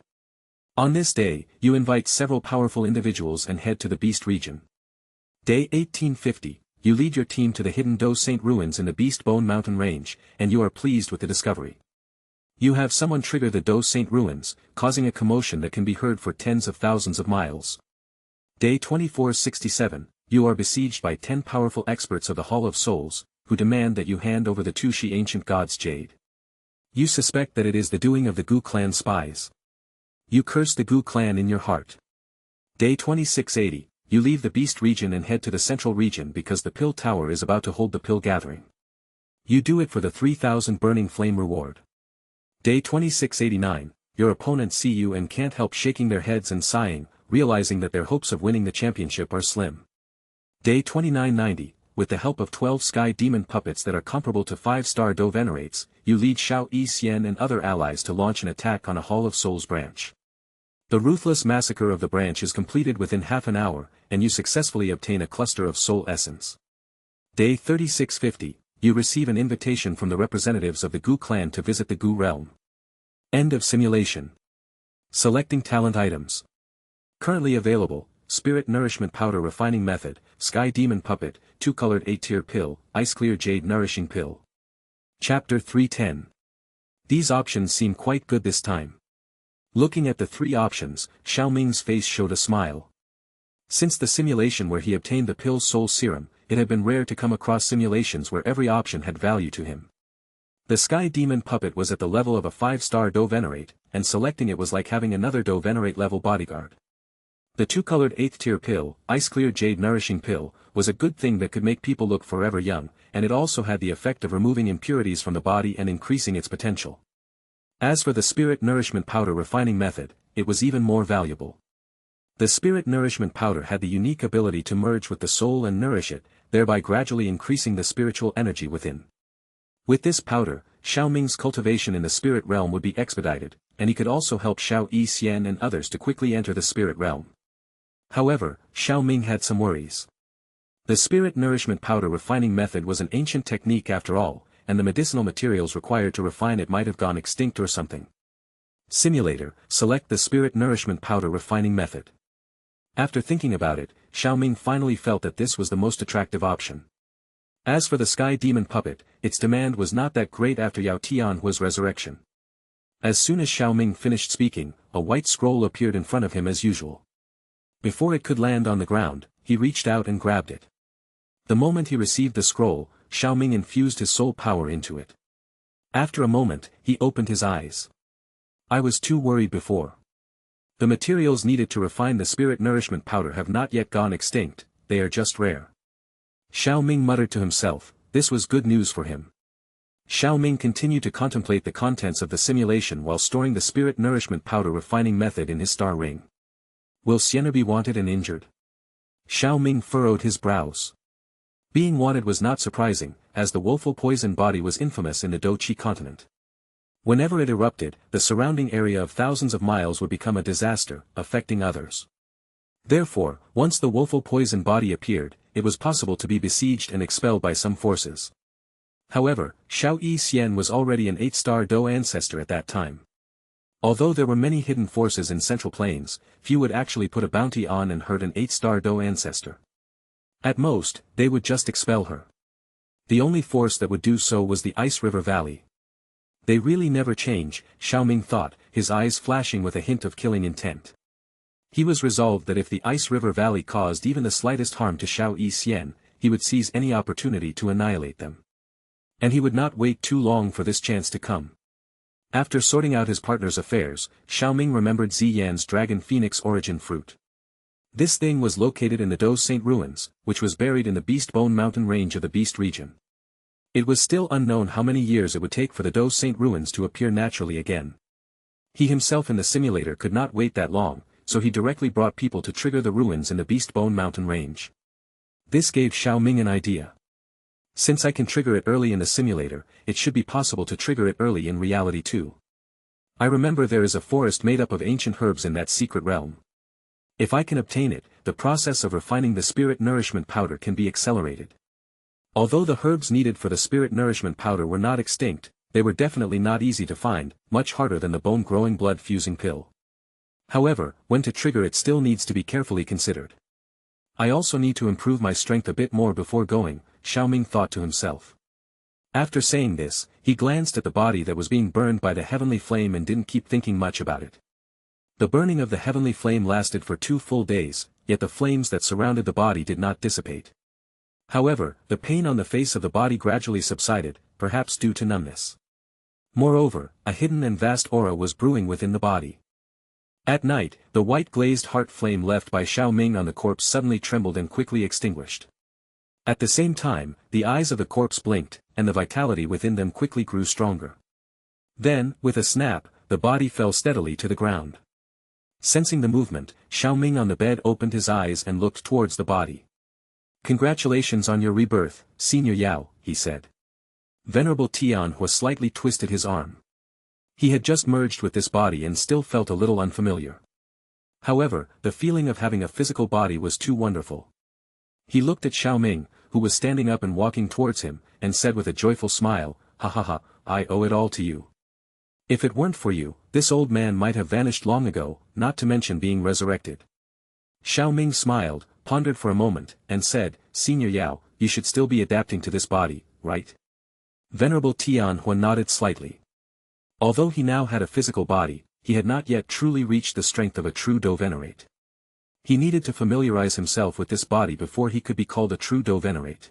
On this day, you invite several powerful individuals and head to the Beast region. Day 1850, you lead your team to the hidden Do Saint ruins in the Beast Bone Mountain Range, and you are pleased with the discovery. You have someone trigger the Do Saint ruins, causing a commotion that can be heard for tens of thousands of miles. Day 2467, you are besieged by 10 powerful experts of the Hall of Souls, who demand that you hand over the Tushi ancient god's jade. You suspect that it is the doing of the Gu clan spies. You curse the Gu clan in your heart. Day 2680, you leave the Beast region and head to the Central region because the Pill Tower is about to hold the Pill Gathering. You do it for the 3000 Burning Flame reward. Day 2689, your opponents see you and can't help shaking their heads and sighing, realizing that their hopes of winning the championship are slim. Day 2990, with the help of 12 sky demon puppets that are comparable to 5-star Do Venerates, you lead Xiao Yixian and other allies to launch an attack on a Hall of Souls branch. The ruthless massacre of the branch is completed within half an hour, and you successfully obtain a cluster of soul essence. Day 3650, you receive an invitation from the representatives of the Gu clan to visit the Gu realm. End of simulation. Selecting talent items. Currently available, Spirit Nourishment Powder Refining Method, Sky Demon Puppet, 2-colored 8-tier pill, Ice Clear Jade Nourishing Pill. Chapter 310. These options seem quite good this time. Looking at the 3 options, Xiao Ming's face showed a smile. Since the simulation where he obtained the Pill Soul Serum, it had been rare to come across simulations where every option had value to him. The Sky Demon Puppet was at the level of a 5-star Do Venerate, and selecting it was like having another Do Venerate level bodyguard. The 2-colored 8th-tier pill, Ice Clear Jade Nourishing Pill, was a good thing that could make people look forever young, and it also had the effect of removing impurities from the body and increasing its potential. As for the Spirit Nourishment Powder Refining Method, it was even more valuable. The Spirit Nourishment Powder had the unique ability to merge with the soul and nourish it, thereby gradually increasing the spiritual energy within. With this powder, Xiao Ming's cultivation in the spirit realm would be expedited, and he could also help Xiao Yixian and others to quickly enter the spirit realm. However, Xiao Ming had some worries. The Spirit Nourishment Powder Refining Method was an ancient technique after all, and the medicinal materials required to refine it might have gone extinct or something. Simulator, select the Spirit Nourishment Powder Refining Method. After thinking about it, Xiao Ming finally felt that this was the most attractive option. As for the Sky Demon Puppet, its demand was not that great after Yao Tianhua's resurrection. As soon as Xiao Ming finished speaking, a white scroll appeared in front of him as usual. Before it could land on the ground, he reached out and grabbed it. The moment he received the scroll, Xiao Ming infused his soul power into it. After a moment, he opened his eyes. I was too worried before. The materials needed to refine the Spirit Nourishment Powder have not yet gone extinct, they are just rare. Xiao Ming muttered to himself, this was good news for him. Xiao Ming continued to contemplate the contents of the simulation while storing the Spirit Nourishment Powder Refining Method in his star ring. Will Sienna be wanted and injured? Xiao Ming furrowed his brows. Being wanted was not surprising, as the woeful poison body was infamous in the Do-Chi continent. Whenever it erupted, the surrounding area of thousands of miles would become a disaster, affecting others. Therefore, once the woeful poison body appeared, it was possible to be besieged and expelled by some forces. However, Xiao Xian was already an 8-star Do ancestor at that time. Although there were many hidden forces in Central Plains, few would actually put a bounty on and hurt an 8-star Do ancestor. At most, they would just expel her. The only force that would do so was the Ice River Valley. They really never change, Xiao Ming thought, his eyes flashing with a hint of killing intent. He was resolved that if the Ice River Valley caused even the slightest harm to Xiao Xian, he would seize any opportunity to annihilate them. And he would not wait too long for this chance to come. After sorting out his partner's affairs, Xiao Ming remembered Ziyan's Dragon Phoenix origin fruit. This thing was located in the Do Saint ruins, which was buried in the Beast Bone Mountain range of the Beast region. It was still unknown how many years it would take for the Do Saint ruins to appear naturally again. He himself in the simulator could not wait that long, so he directly brought people to trigger the ruins in the Beast Bone Mountain range. This gave Xiao Ming an idea. Since I can trigger it early in the simulator, it should be possible to trigger it early in reality too. I remember there is a forest made up of ancient herbs in that secret realm. If I can obtain it, the process of refining the spirit nourishment powder can be accelerated. Although the herbs needed for the spirit nourishment powder were not extinct, they were definitely not easy to find, much harder than the bone-growing blood-fusing pill. However, when to trigger it still needs to be carefully considered. I also need to improve my strength a bit more before going, Xiao Ming thought to himself. After saying this, he glanced at the body that was being burned by the heavenly flame and didn't keep thinking much about it. The burning of the heavenly flame lasted for 2 full days, yet the flames that surrounded the body did not dissipate. However, the pain on the face of the body gradually subsided, perhaps due to numbness. Moreover, a hidden and vast aura was brewing within the body. At night, the white glazed heart flame left by Xiao Ming on the corpse suddenly trembled and quickly extinguished. At the same time, the eyes of the corpse blinked, and the vitality within them quickly grew stronger. Then, with a snap, the body fell steadily to the ground. Sensing the movement, Xiao Ming on the bed opened his eyes and looked towards the body. "Congratulations on your rebirth, Senior Yao," he said. Venerable Tianhua slightly twisted his arm. He had just merged with this body and still felt a little unfamiliar. However, the feeling of having a physical body was too wonderful. He looked at Xiao Ming, who was standing up and walking towards him, and said with a joyful smile, "Ha ha ha, I owe it all to you. If it weren't for you, this old man might have vanished long ago, not to mention being resurrected." Xiao Ming smiled, pondered for a moment, and said, "Senior Yao, you should still be adapting to this body, right?" Venerable Tianhua nodded slightly. Although he now had a physical body, he had not yet truly reached the strength of a true Do Venerate. He needed to familiarize himself with this body before he could be called a true Do Venerate.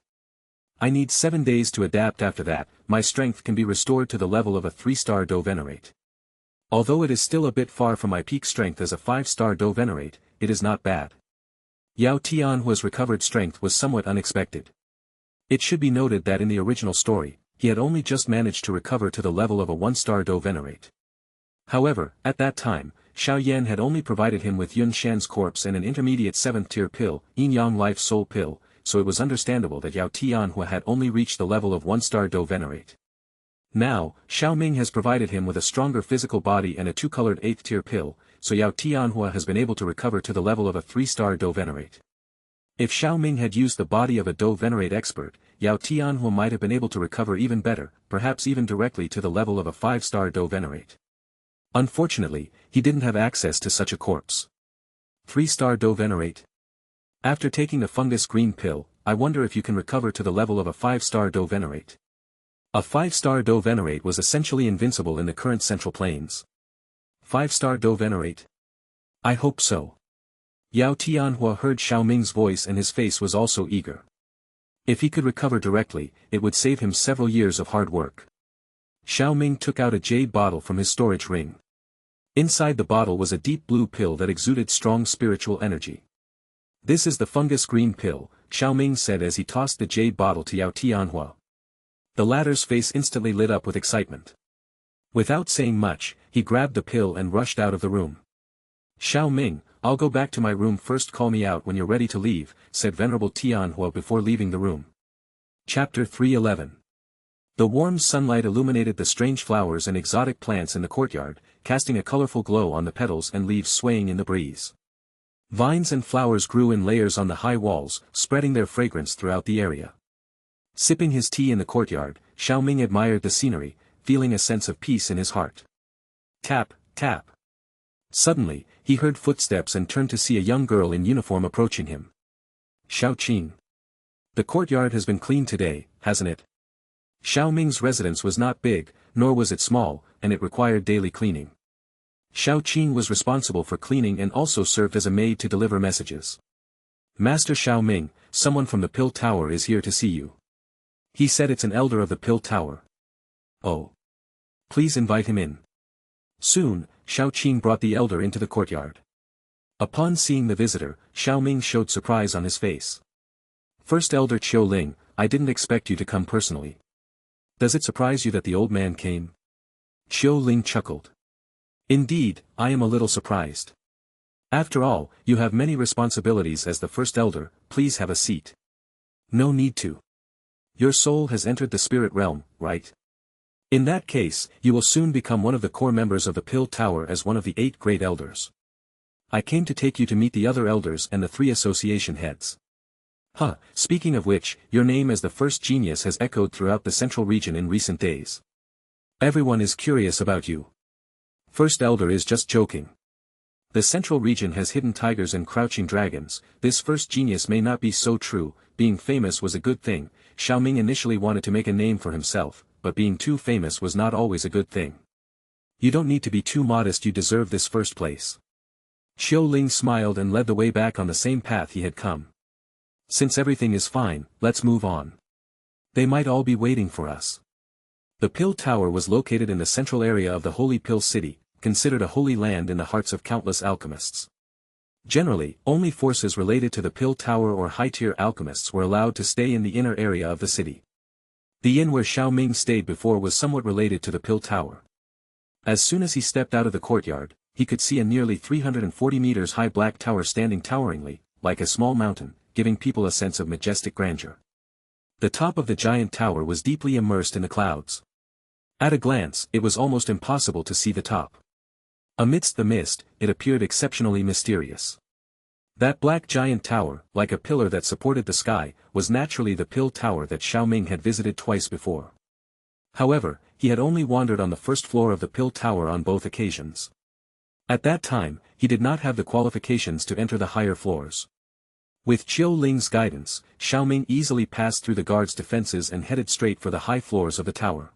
"I need 7 days to adapt. After that, my strength can be restored to the level of a 3-star Do Venerate. Although it is still a bit far from my peak strength as a 5-star Do Venerate, it is not bad." Yao Tianhua's recovered strength was somewhat unexpected. It should be noted that in the original story, he had only just managed to recover to the level of a 1-star Do Venerate. However, at that time, Xiao Yan had only provided him with Yun Shan's corpse and an intermediate 7th-tier pill, Yin Yang Life Soul pill, so it was understandable that Yao Tianhua had only reached the level of 1-star Do Venerate. Now, Xiao Ming has provided him with a stronger physical body and a 2-colored 8th-tier pill, so Yao Tianhua has been able to recover to the level of a 3-star Do Venerate. If Xiao Ming had used the body of a Do Venerate expert, Yao Tianhua might have been able to recover even better, perhaps even directly to the level of a 5-star Do Venerate. Unfortunately, he didn't have access to such a corpse. 3-star Do Venerate. After taking the fungus green pill, I wonder if you can recover to the level of a 5-star Do Venerate. A 5-star Do Venerate was essentially invincible in the current Central Plains. 5-star Do Venerate? I hope so. Yao Tianhua heard Xiao Ming's voice and his face was also eager. If he could recover directly, it would save him several years of hard work. Xiao Ming took out a jade bottle from his storage ring. Inside the bottle was a deep blue pill that exuded strong spiritual energy. "This is the fungus green pill," Xiao Ming said as he tossed the jade bottle to Yao Tianhua. The latter's face instantly lit up with excitement. Without saying much, he grabbed the pill and rushed out of the room. "Xiao Ming, I'll go back to my room first. Call me out when you're ready to leave," said Venerable Tianhua before leaving the room. Chapter 311. The warm sunlight illuminated the strange flowers and exotic plants in the courtyard, casting a colorful glow on the petals and leaves swaying in the breeze. Vines and flowers grew in layers on the high walls, spreading their fragrance throughout the area. Sipping his tea in the courtyard, Xiao Ming admired the scenery, feeling a sense of peace in his heart. Tap, tap. Suddenly, he heard footsteps and turned to see a young girl in uniform approaching him. Xiao Qing. The courtyard has been cleaned today, hasn't it? Xiao Ming's residence was not big, nor was it small, and it required daily cleaning. Xiao Qing was responsible for cleaning and also served as a maid to deliver messages. Master Xiao Ming, someone from the Pill Tower is here to see you. He said it's an elder of the Pill Tower. Oh. Please invite him in. Soon, Xiao Qing brought the elder into the courtyard. Upon seeing the visitor, Xiao Ming showed surprise on his face. First Elder Qiu Ling, I didn't expect you to come personally. Does it surprise you that the old man came? Qiu Ling chuckled. Indeed, I am a little surprised. After all, you have many responsibilities as the first elder, please have a seat. No need to. Your soul has entered the spirit realm, right? In that case, you will soon become one of the core members of the Pill Tower as one of the 8 great elders. I came to take you to meet the other elders and the 3 association heads. Speaking of which, your name as the first genius has echoed throughout the central region in recent days. Everyone is curious about you. First elder is just joking. The central region has hidden tigers and crouching dragons, this first genius may not be so true, being famous was a good thing. Xiao Ming initially wanted to make a name for himself, but being too famous was not always a good thing. You don't need to be too modest, you deserve this first place. Qiu Ling smiled and led the way back on the same path he had come. Since everything is fine, let's move on. They might all be waiting for us. The Pill Tower was located in the central area of the Holy Pill City, considered a holy land in the hearts of countless alchemists. Generally, only forces related to the Pill Tower or high-tier alchemists were allowed to stay in the inner area of the city. The inn where Xiao Ming stayed before was somewhat related to the Pill Tower. As soon as he stepped out of the courtyard, he could see a nearly 340 meters high black tower standing toweringly, like a small mountain, giving people a sense of majestic grandeur. The top of the giant tower was deeply immersed in the clouds. At a glance, it was almost impossible to see the top. Amidst the mist, it appeared exceptionally mysterious. That black giant tower, like a pillar that supported the sky, was naturally the Pill Tower that Xiao Ming had visited twice before. However, he had only wandered on the first floor of the Pill Tower on both occasions. At that time, he did not have the qualifications to enter the higher floors. With Qiu Ling's guidance, Xiao Ming easily passed through the guards' defenses and headed straight for the high floors of the tower.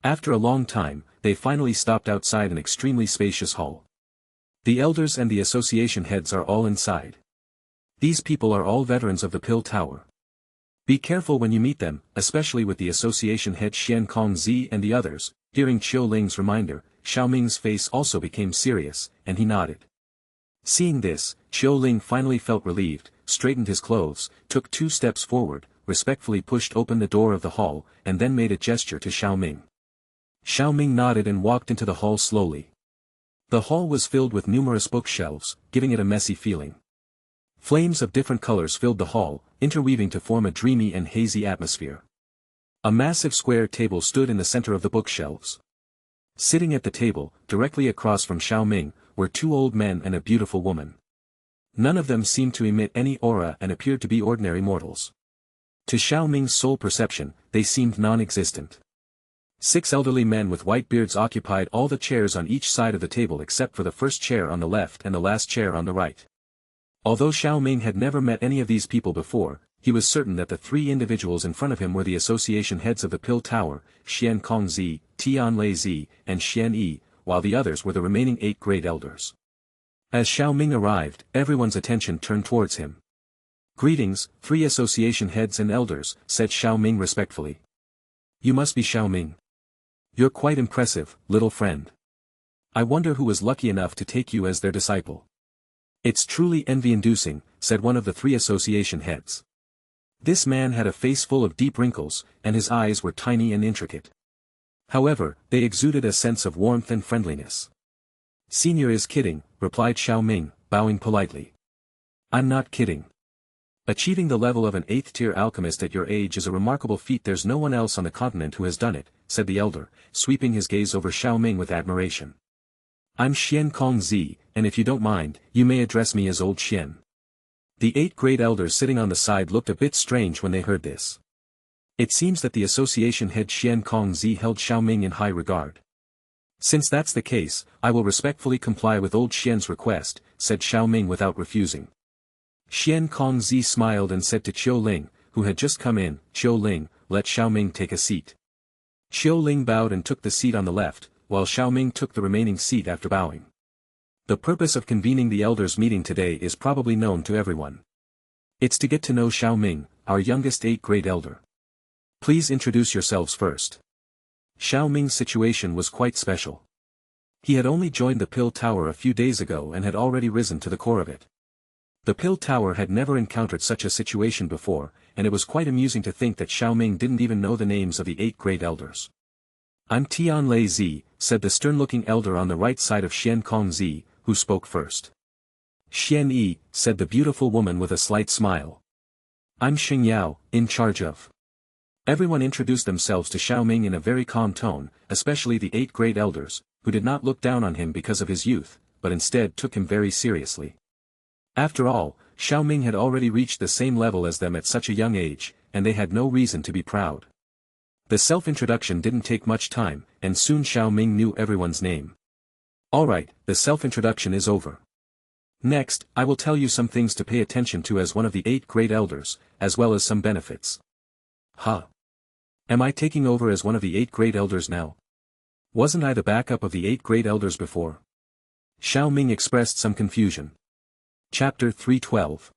After a long time, they finally stopped outside an extremely spacious hall. The elders and the association heads are all inside. These people are all veterans of the Pill Tower. Be careful when you meet them, especially with the association head Xian Kongzi and the others. Hearing Qiu Ling's reminder, Xiao Ming's face also became serious, and he nodded. Seeing this, Qiu Ling finally felt relieved, straightened his clothes, took 2 steps forward, respectfully pushed open the door of the hall, and then made a gesture to Xiao Ming. Xiao Ming nodded and walked into the hall slowly. The hall was filled with numerous bookshelves, giving it a messy feeling. Flames of different colors filled the hall, interweaving to form a dreamy and hazy atmosphere. A massive square table stood in the center of the bookshelves. Sitting at the table, directly across from Xiao Ming, were 2 old men and a beautiful woman. None of them seemed to emit any aura and appeared to be ordinary mortals. To Xiao Ming's sole perception, they seemed non-existent. 6 elderly men with white beards occupied all the chairs on each side of the table except for the first chair on the left and the last chair on the right. Although Xiao Ming had never met any of these people before, he was certain that the 3 individuals in front of him were the association heads of the Pill Tower, Xian Kongzi, Tianlei Zi, and Xian Yi, while the others were the remaining 8 great elders. As Xiao Ming arrived, everyone's attention turned towards him. Greetings, 3 association heads and elders, said Xiao Ming respectfully. You must be Xiao Ming. You're quite impressive, little friend. I wonder who was lucky enough to take you as their disciple. It's truly envy-inducing, said one of the 3 association heads. This man had a face full of deep wrinkles, and his eyes were tiny and intricate. However, they exuded a sense of warmth and friendliness. Senior is kidding, replied Xiao Ming, bowing politely. I'm not kidding. Achieving the level of an 8th-tier alchemist at your age is a remarkable feat. There's no one else on the continent who has done it, said the elder, sweeping his gaze over Xiao Ming with admiration. I'm Xian Kongzi, and if you don't mind, you may address me as Old Xian. The 8 great elders sitting on the side looked a bit strange when they heard this. It seems that the association head Xian Kongzi held Xiao Ming in high regard. Since that's the case, I will respectfully comply with old Xian's request, said Xiao Ming without refusing. Xian Kongzi smiled and said to Qiu Ling, who had just come in, Qiu Ling, let Xiao Ming take a seat. Qiu Ling bowed and took the seat on the left, while Xiao Ming took the remaining seat after bowing. The purpose of convening the elders' meeting today is probably known to everyone. It's to get to know Xiao Ming, our youngest 8th grade elder. Please introduce yourselves first. Xiao Ming's situation was quite special. He had only joined the Pill Tower a few days ago and had already risen to the core of it. The Pill Tower had never encountered such a situation before, and it was quite amusing to think that Xiao Ming didn't even know the names of the 8th grade elders. I'm Tianlei Zi, said the stern-looking elder on the right side of Xian Kongzi, who spoke first. Xian Yi, said the beautiful woman with a slight smile. I'm Xing Yao, in charge of. Everyone introduced themselves to Xiao Ming in a very calm tone, especially the 8th grade elders, who did not look down on him because of his youth, but instead took him very seriously. After all, Xiao Ming had already reached the same level as them at such a young age, and they had no reason to be proud. The self-introduction didn't take much time, and soon Xiao Ming knew everyone's name. Alright, the self-introduction is over. Next, I will tell you some things to pay attention to as one of the 8th grade elders, as well as some benefits. Huh? Am I taking over as one of the 8th grade elders now? Wasn't I the backup of the 8th grade elders before? Xiao Ming expressed some confusion. Chapter 312.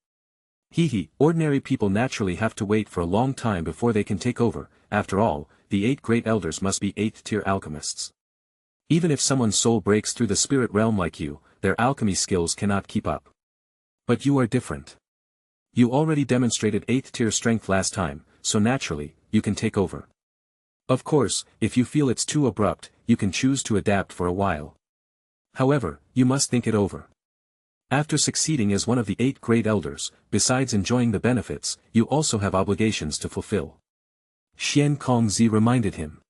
Ordinary people naturally have to wait for a long time before they can take over. After all, the 8th grade elders must be 8th tier alchemists. Even if someone's soul breaks through the spirit realm like you, their alchemy skills cannot keep up. But you are different. You already demonstrated 8th tier strength last time, so naturally, you can take over. Of course, if you feel it's too abrupt, you can choose to adapt for a while. However, you must think it over. After succeeding as one of the 8th grade elders, besides enjoying the benefits, you also have obligations to fulfill. Xian Kongzi reminded him.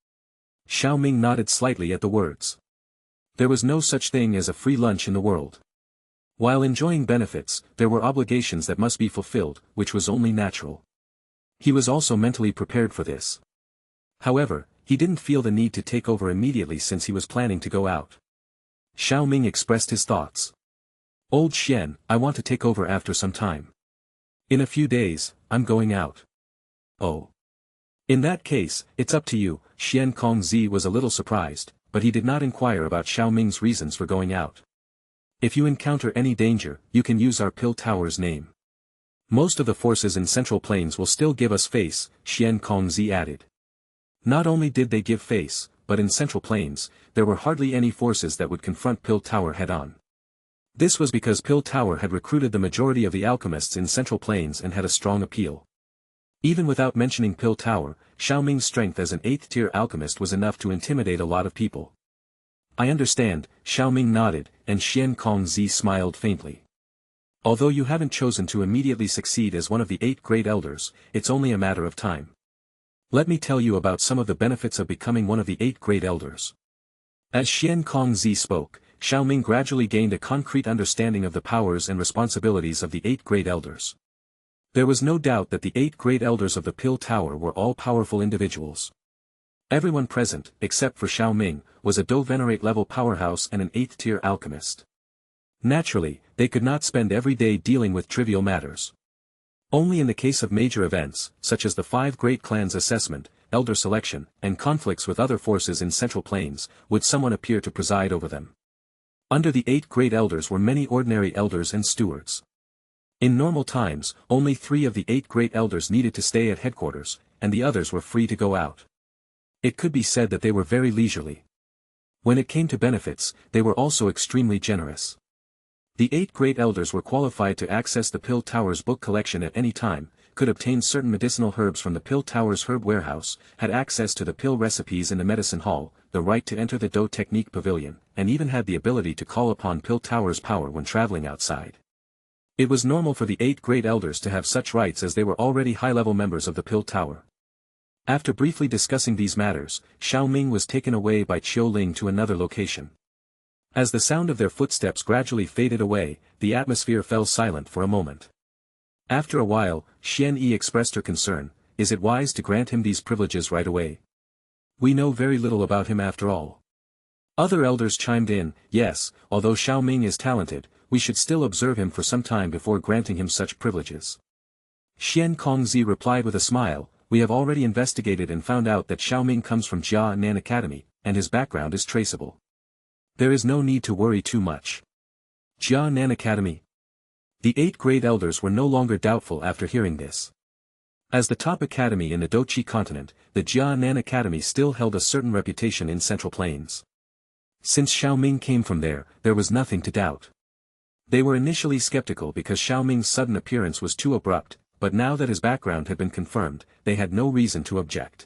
Xiao Ming nodded slightly at the words. There was no such thing as a free lunch in the world. While enjoying benefits, there were obligations that must be fulfilled, which was only natural. He was also mentally prepared for this. However, he didn't feel the need to take over immediately since he was planning to go out. Xiao Ming expressed his thoughts. Old Xian, I want to take over after some time. In a few days, I'm going out. Oh. In that case, it's up to you. Xian Kongzi was a little surprised, but he did not inquire about Xiao Ming's reasons for going out. If you encounter any danger, you can use our Pill Tower's name. Most of the forces in Central Plains will still give us face, Xian Kongzi added. Not only did they give face, but in Central Plains, there were hardly any forces that would confront Pill Tower head-on. This was because Pill Tower had recruited the majority of the alchemists in Central Plains and had a strong appeal. Even without mentioning Pill Tower, Xiao Ming's strength as an 8th tier alchemist was enough to intimidate a lot of people. I understand, Xiao Ming nodded, and Xian Kongzi smiled faintly. Although you haven't chosen to immediately succeed as one of the 8th grade elders, it's only a matter of time. Let me tell you about some of the benefits of becoming one of the 8th grade elders. As Xian Kongzi spoke, Xiao Ming gradually gained a concrete understanding of the powers and responsibilities of the 8th grade elders. There was no doubt that the 8th grade elders of the Pill Tower were all powerful individuals. Everyone present, except for Xiao Ming, was a Do Venerate level powerhouse and an 8th tier alchemist. Naturally, they could not spend every day dealing with trivial matters. Only in the case of major events, such as the 5 Great Clans assessment, elder selection, and conflicts with other forces in Central Plains, would someone appear to preside over them. Under the 8th grade elders were many ordinary elders and stewards. In normal times, only 3 of the 8th grade elders needed to stay at headquarters, and the others were free to go out. It could be said that they were very leisurely. When it came to benefits, they were also extremely generous. The 8th grade elders were qualified to access the Pill Tower's book collection at any time, could obtain certain medicinal herbs from the Pill Tower's herb warehouse, had access to the pill recipes in the medicine hall, the right to enter the Do Technique Pavilion, and even had the ability to call upon Pill Tower's power when traveling outside. It was normal for the 8th grade elders to have such rights as they were already high-level members of the Pill Tower. After briefly discussing these matters, Xiao Ming was taken away by Qiu Ling to another location. As the sound of their footsteps gradually faded away, the atmosphere fell silent for a moment. After a while, Xian Yi expressed her concern, is it wise to grant him these privileges right away? We know very little about him after all. Other elders chimed in, yes, although Xiao Ming is talented, we should still observe him for some time before granting him such privileges. Xian Kongzi replied with a smile, we have already investigated and found out that Xiao Ming comes from Jianan Academy, and his background is traceable. There is no need to worry too much. Jianan Academy. The 8 great elders were no longer doubtful after hearing this. As the top academy in the Doqi continent, the Jianan Academy still held a certain reputation in Central Plains. Since Xiao Ming came from there was nothing to doubt. They were initially skeptical because Xiao Ming's sudden appearance was too abrupt, but now that his background had been confirmed, they had no reason to object.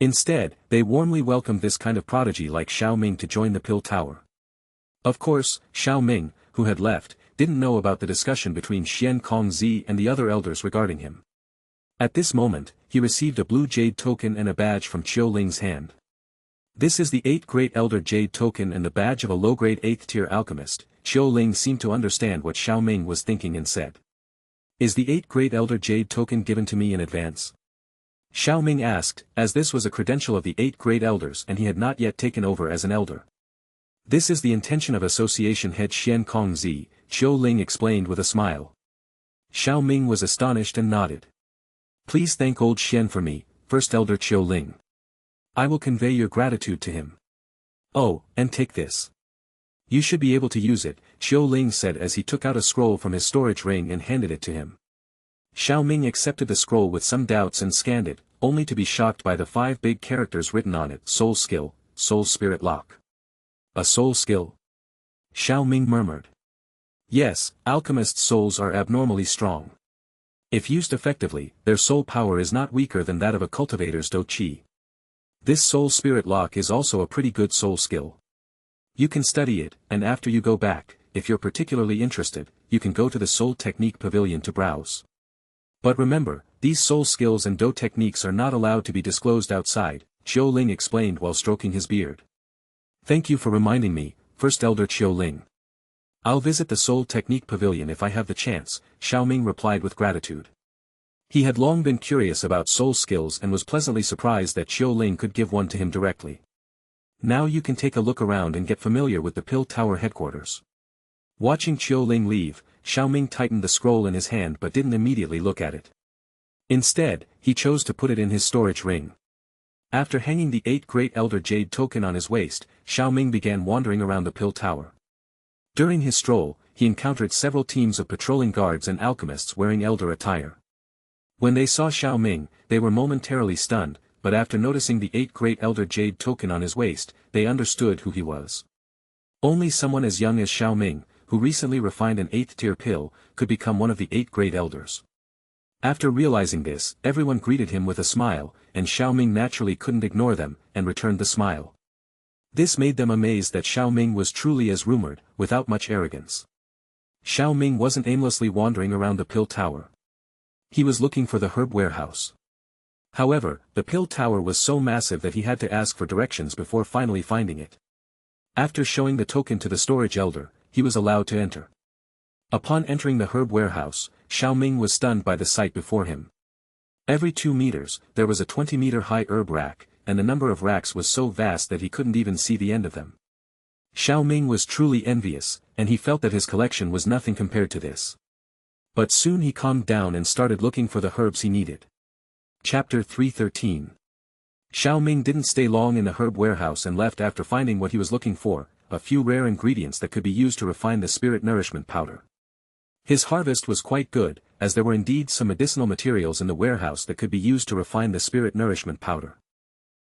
Instead, they warmly welcomed this kind of prodigy like Xiao Ming to join the Pill Tower. Of course, Xiao Ming, who had left, didn't know about the discussion between Xian Kongzi and the other elders regarding him. At this moment, he received a blue jade token and a badge from Qiu Ling's hand. This is the 8th Great Elder Jade token and the badge of a low-grade 8th-tier alchemist. Qiu Ling seemed to understand what Xiao Ming was thinking and said. Is the 8th Great Elder Jade token given to me in advance? Xiao Ming asked, as this was a credential of the 8 Great Elders and he had not yet taken over as an elder. This is the intention of Association Head Xian Kongzi, Qiu Ling explained with a smile. Xiao Ming was astonished and nodded. Please thank old Xian for me, First Elder Qiu Ling. I will convey your gratitude to him. Oh, and take this. You should be able to use it, Qiu Ling said as he took out a scroll from his storage ring and handed it to him. Xiao Ming accepted the scroll with some doubts and scanned it, only to be shocked by the 5 big characters written on it: Soul Skill, Soul Spirit Lock. A soul skill? Xiao Ming murmured. Yes, alchemists' souls are abnormally strong. If used effectively, their soul power is not weaker than that of a cultivator's do qi. This soul spirit lock is also a pretty good soul skill. You can study it, and after you go back, if you're particularly interested, you can go to the Soul Technique Pavilion to browse. But remember, these soul skills and do techniques are not allowed to be disclosed outside, Qiu Ling explained while stroking his beard. Thank you for reminding me, First Elder Qiu Ling. I'll visit the Soul Technique Pavilion if I have the chance, Xiao Ming replied with gratitude. He had long been curious about soul skills and was pleasantly surprised that Qiu Ling could give one to him directly. Now you can take a look around and get familiar with the Pill Tower headquarters. Watching Qiu Ling leave, Xiao Ming tightened the scroll in his hand but didn't immediately look at it. Instead, he chose to put it in his storage ring. After hanging the 8th Great Elder Jade token on his waist, Xiao Ming began wandering around the Pill Tower. During his stroll, he encountered several teams of patrolling guards and alchemists wearing elder attire. When they saw Xiao Ming, they were momentarily stunned, but after noticing the 8th Great Elder Jade token on his waist, they understood who he was. Only someone as young as Xiao Ming, who recently refined an 8th-tier pill, could become one of the 8 Great Elders. After realizing this, everyone greeted him with a smile, and Xiao Ming naturally couldn't ignore them, and returned the smile. This made them amazed that Xiao Ming was truly as rumored, without much arrogance. Xiao Ming wasn't aimlessly wandering around the Pill Tower. He was looking for the herb warehouse. However, the Pill Tower was so massive that he had to ask for directions before finally finding it. After showing the token to the storage elder, he was allowed to enter. Upon entering the herb warehouse, Xiao Ming was stunned by the sight before him. Every 2 meters, there was a 20-meter-high herb rack, and the number of racks was so vast that he couldn't even see the end of them. Xiao Ming was truly envious, and he felt that his collection was nothing compared to this. But soon he calmed down and started looking for the herbs he needed. Chapter 313. Xiao Ming didn't stay long in the herb warehouse and left after finding what he was looking for, a few rare ingredients that could be used to refine the spirit nourishment powder. His harvest was quite good, as there were indeed some medicinal materials in the warehouse that could be used to refine the spirit nourishment powder.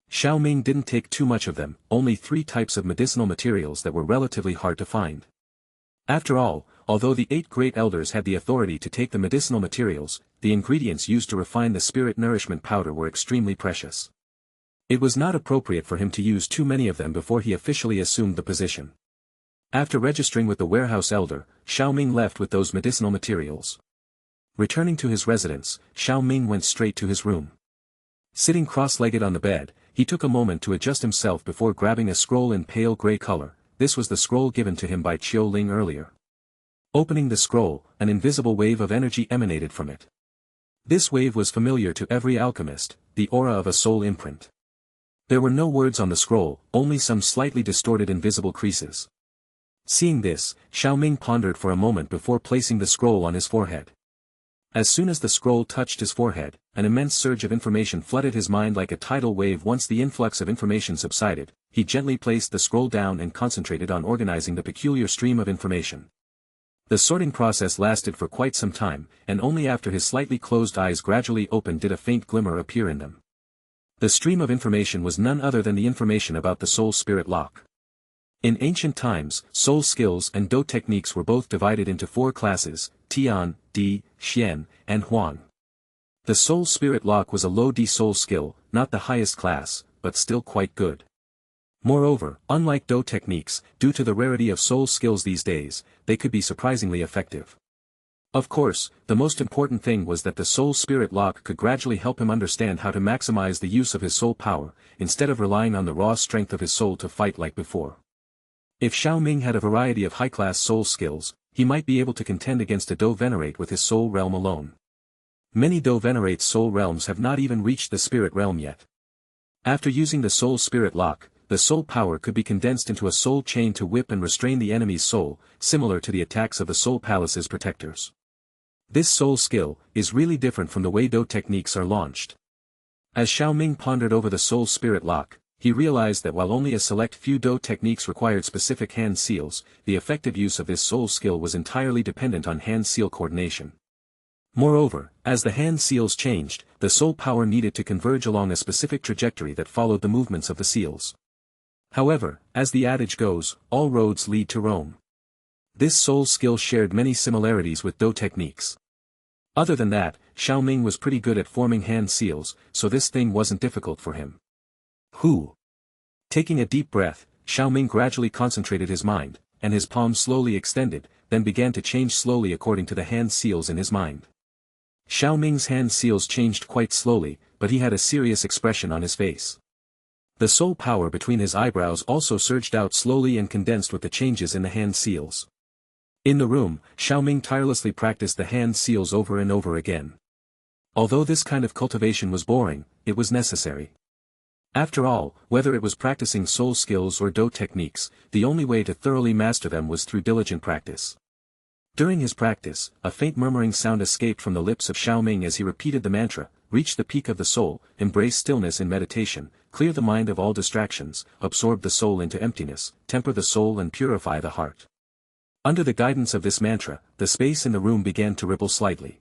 Xiao Ming didn't take too much of them, only 3 types of medicinal materials that were relatively hard to find. After all, although the 8 Great Elders had the authority to take the medicinal materials, the ingredients used to refine the spirit nourishment powder were extremely precious. It was not appropriate for him to use too many of them before he officially assumed the position. After registering with the warehouse elder, Xiao Ming left with those medicinal materials. Returning to his residence, Xiao Ming went straight to his room. Sitting cross-legged on the bed, he took a moment to adjust himself before grabbing a scroll in pale gray color. This was the scroll given to him by Qiu Ling earlier. Opening the scroll, an invisible wave of energy emanated from it. This wave was familiar to every alchemist, the aura of a soul imprint. There were no words on the scroll, only some slightly distorted invisible creases. Seeing this, Xiao Ming pondered for a moment before placing the scroll on his forehead. As soon as the scroll touched his forehead, an immense surge of information flooded his mind like a tidal wave. Once the influx of information subsided, he gently placed the scroll down and concentrated on organizing the peculiar stream of information. The sorting process lasted for quite some time, and only after his slightly closed eyes gradually opened did a faint glimmer appear in them. The stream of information was none other than the information about the soul spirit lock. In ancient times, soul skills and do techniques were both divided into 4 classes, Tian, Di, Xian, and Huang. The soul spirit lock was a low D soul skill, not the highest class, but still quite good. Moreover, unlike do techniques, due to the rarity of soul skills these days, they could be surprisingly effective. Of course, the most important thing was that the soul spirit lock could gradually help him understand how to maximize the use of his soul power, instead of relying on the raw strength of his soul to fight like before. If Xiao Ming had a variety of high-class soul skills, he might be able to contend against a Do Venerate with his soul realm alone. Many Do Venerate's soul realms have not even reached the spirit realm yet. After using the soul spirit lock, the soul power could be condensed into a soul chain to whip and restrain the enemy's soul, similar to the attacks of the soul palace's protectors. This soul skill is really different from the way Do techniques are launched. As Xiao Ming pondered over the soul spirit lock, he realized that while only a select few Do techniques required specific hand seals, the effective use of this soul skill was entirely dependent on hand seal coordination. Moreover, as the hand seals changed, the soul power needed to converge along a specific trajectory that followed the movements of the seals. However, as the adage goes, all roads lead to Rome. This soul skill shared many similarities with Do techniques. Other than that, Xiao Ming was pretty good at forming hand seals, so this thing wasn't difficult for him. Taking a deep breath, Xiao Ming gradually concentrated his mind, and his palm slowly extended, then began to change slowly according to the hand seals in his mind. Xiao Ming's hand seals changed quite slowly, but he had a serious expression on his face. The soul power between his eyebrows also surged out slowly and condensed with the changes in the hand seals. In the room, Xiao Ming tirelessly practiced the hand seals over and over again. Although this kind of cultivation was boring, it was necessary. After all, whether it was practicing soul skills or Do techniques, the only way to thoroughly master them was through diligent practice. During his practice, a faint murmuring sound escaped from the lips of Xiao Ming as he repeated the mantra, reach the peak of the soul, embrace stillness in meditation, clear the mind of all distractions, absorb the soul into emptiness, temper the soul and purify the heart. Under the guidance of this mantra, the space in the room began to ripple slightly.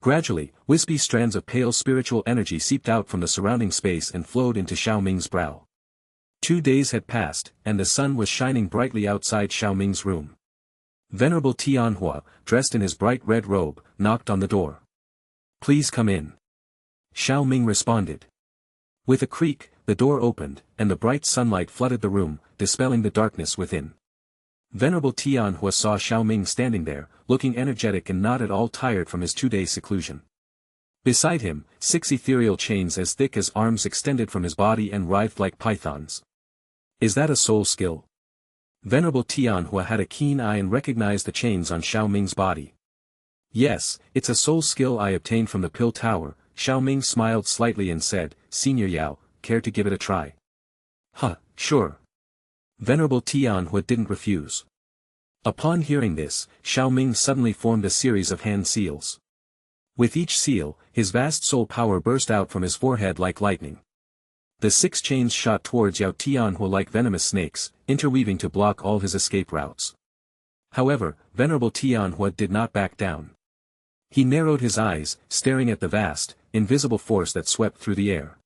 Gradually, wispy strands of pale spiritual energy seeped out from the surrounding space and flowed into Xiao Ming's brow. 2 days had passed, and the sun was shining brightly outside Xiao Ming's room. Venerable Tianhua, dressed in his bright red robe, knocked on the door. "Please come in." Xiao Ming responded. With a creak, the door opened, and the bright sunlight flooded the room, dispelling the darkness within. Venerable Tianhua saw Xiao Ming standing there, looking energetic and not at all tired from his 2-day seclusion. Beside him, 6 ethereal chains as thick as arms extended from his body and writhed like pythons. "Is that a soul skill?" Venerable Tianhua had a keen eye and recognized the chains on Xiao Ming's body. "Yes, it's a soul skill I obtained from the Pill Tower." Xiao Ming smiled slightly and said, "Senior Yao, care to give it a try?" Sure." Venerable Tianhua didn't refuse. Upon hearing this, Xiao Ming suddenly formed a series of hand seals. With each seal, his vast soul power burst out from his forehead like lightning. The 6 chains shot towards Yao Tianhua like venomous snakes, interweaving to block all his escape routes. However, Venerable Tianhua did not back down. He narrowed his eyes, staring at the vast, invisible force that swept through the air.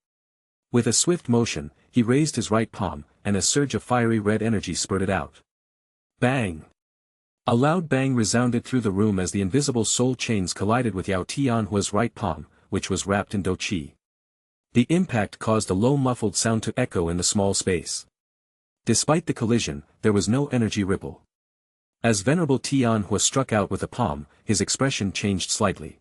With a swift motion, he raised his right palm, and a surge of fiery red energy spurted out. Bang! A loud bang resounded through the room as the invisible soul chains collided with Yao Tianhua's right palm, which was wrapped in Do Qi. The impact caused a low muffled sound to echo in the small space. Despite the collision, there was no energy ripple. As Venerable Tianhua struck out with the palm, his expression changed slightly.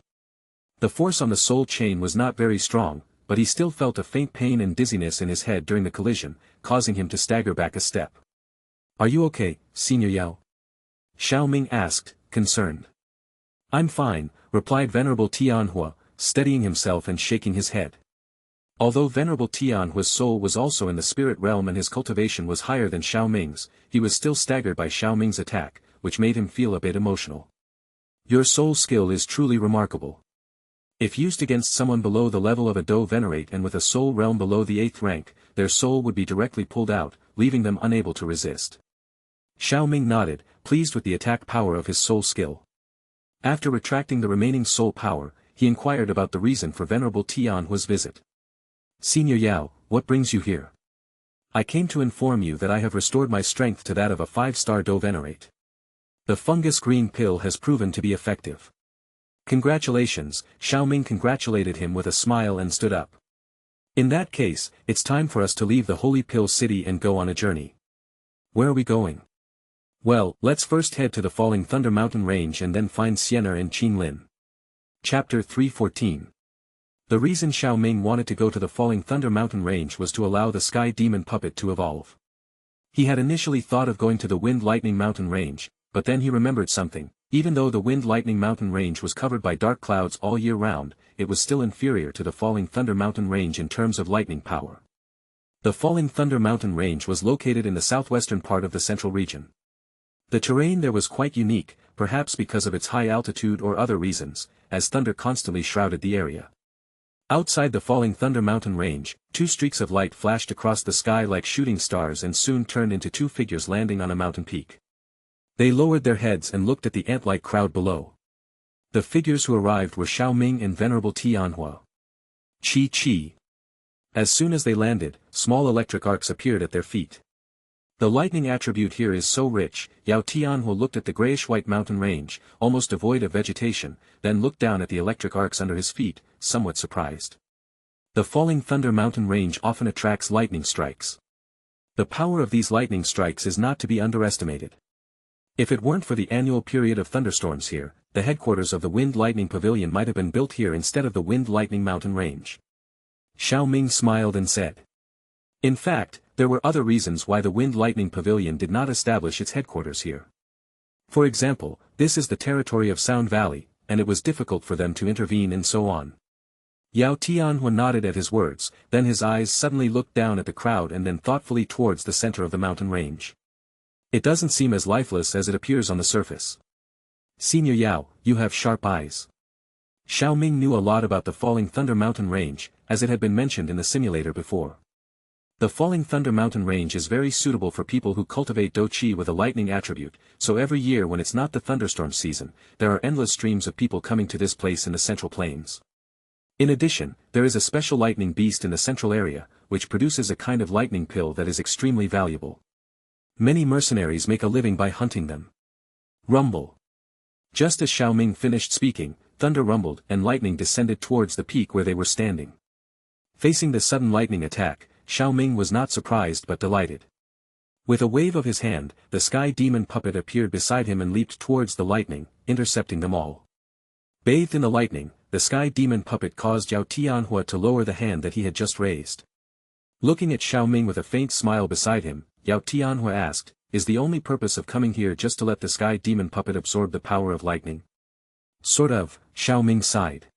The force on the soul chain was not very strong, but he still felt a faint pain and dizziness in his head during the collision, causing him to stagger back a step. "Are you okay, Senior Yao?" Xiao Ming asked, concerned. "I'm fine," replied Venerable Tianhua, steadying himself and shaking his head. Although Venerable Tianhua's soul was also in the spirit realm and his cultivation was higher than Xiao Ming's, he was still staggered by Xiao Ming's attack, which made him feel a bit emotional. Your soul skill is truly remarkable. If used against someone below the level of a Do Venerate and with a soul realm below the 8th rank, their soul would be directly pulled out, leaving them unable to resist. Xiao Ming nodded, pleased with the attack power of his soul skill. After retracting the remaining soul power, he inquired about the reason for Venerable Tianhua's visit. Senior Yao, what brings you here? I came to inform you that I have restored my strength to that of a 5-star Do Venerate. The fungus green pill has proven to be effective. Congratulations, Xiao Ming congratulated him with a smile and stood up. In that case, it's time for us to leave the Holy Pill City and go on a journey. Where are we going? Well, let's first head to the Falling Thunder Mountain Range and then find Sienna and Qinlin. Chapter 314. The reason Xiao Ming wanted to go to the Falling Thunder Mountain Range was to allow the Sky Demon puppet to evolve. He had initially thought of going to the Wind Lightning Mountain Range, but then he remembered something. Even though the Wind Lightning Mountain Range was covered by dark clouds all year round, it was still inferior to the Falling Thunder Mountain Range in terms of lightning power. The Falling Thunder Mountain Range was located in the southwestern part of the central region. The terrain there was quite unique, perhaps because of its high altitude or other reasons, as thunder constantly shrouded the area. Outside the Falling Thunder Mountain Range, 2 streaks of light flashed across the sky like shooting stars and soon turned into 2 figures landing on a mountain peak. They lowered their heads and looked at the ant-like crowd below. The figures who arrived were Xiao Ming and Venerable Tianhua. Chi. As soon as they landed, small electric arcs appeared at their feet. The lightning attribute here is so rich. Yao Tianhua looked at the grayish-white mountain range, almost devoid of vegetation, then looked down at the electric arcs under his feet, somewhat surprised. The Falling Thunder Mountain Range often attracts lightning strikes. The power of these lightning strikes is not to be underestimated. If it weren't for the annual period of thunderstorms here, the headquarters of the Wind Lightning Pavilion might have been built here instead of the Wind Lightning Mountain Range. Xiao Ming smiled and said. In fact, there were other reasons why the Wind Lightning Pavilion did not establish its headquarters here. For example, this is the territory of Sound Valley, and it was difficult for them to intervene and so on. Yao Tianhua nodded at his words, then his eyes suddenly looked down at the crowd and then thoughtfully towards the center of the mountain range. It doesn't seem as lifeless as it appears on the surface. Senior Yao, you have sharp eyes. Xiao Ming knew a lot about the Falling Thunder Mountain Range, as it had been mentioned in the simulator before. The Falling Thunder Mountain Range is very suitable for people who cultivate Do Qi with a lightning attribute, so every year when it's not the thunderstorm season, there are endless streams of people coming to this place in the Central Plains. In addition, there is a special lightning beast in the central area, which produces a kind of lightning pill that is extremely valuable. Many mercenaries make a living by hunting them. Rumble. Just as Xiao Ming finished speaking, thunder rumbled and lightning descended towards the peak where they were standing. Facing the sudden lightning attack, Xiao Ming was not surprised but delighted. With a wave of his hand, the Sky Demon puppet appeared beside him and leaped towards the lightning, intercepting them all. Bathed in the lightning, the Sky Demon puppet caused Yao Tianhua to lower the hand that he had just raised. Looking at Xiao Ming with a faint smile beside him, Yao Tianhua asked, is the only purpose of coming here just to let the Sky Demon puppet absorb the power of lightning? Sort of, Xiao Ming sighed.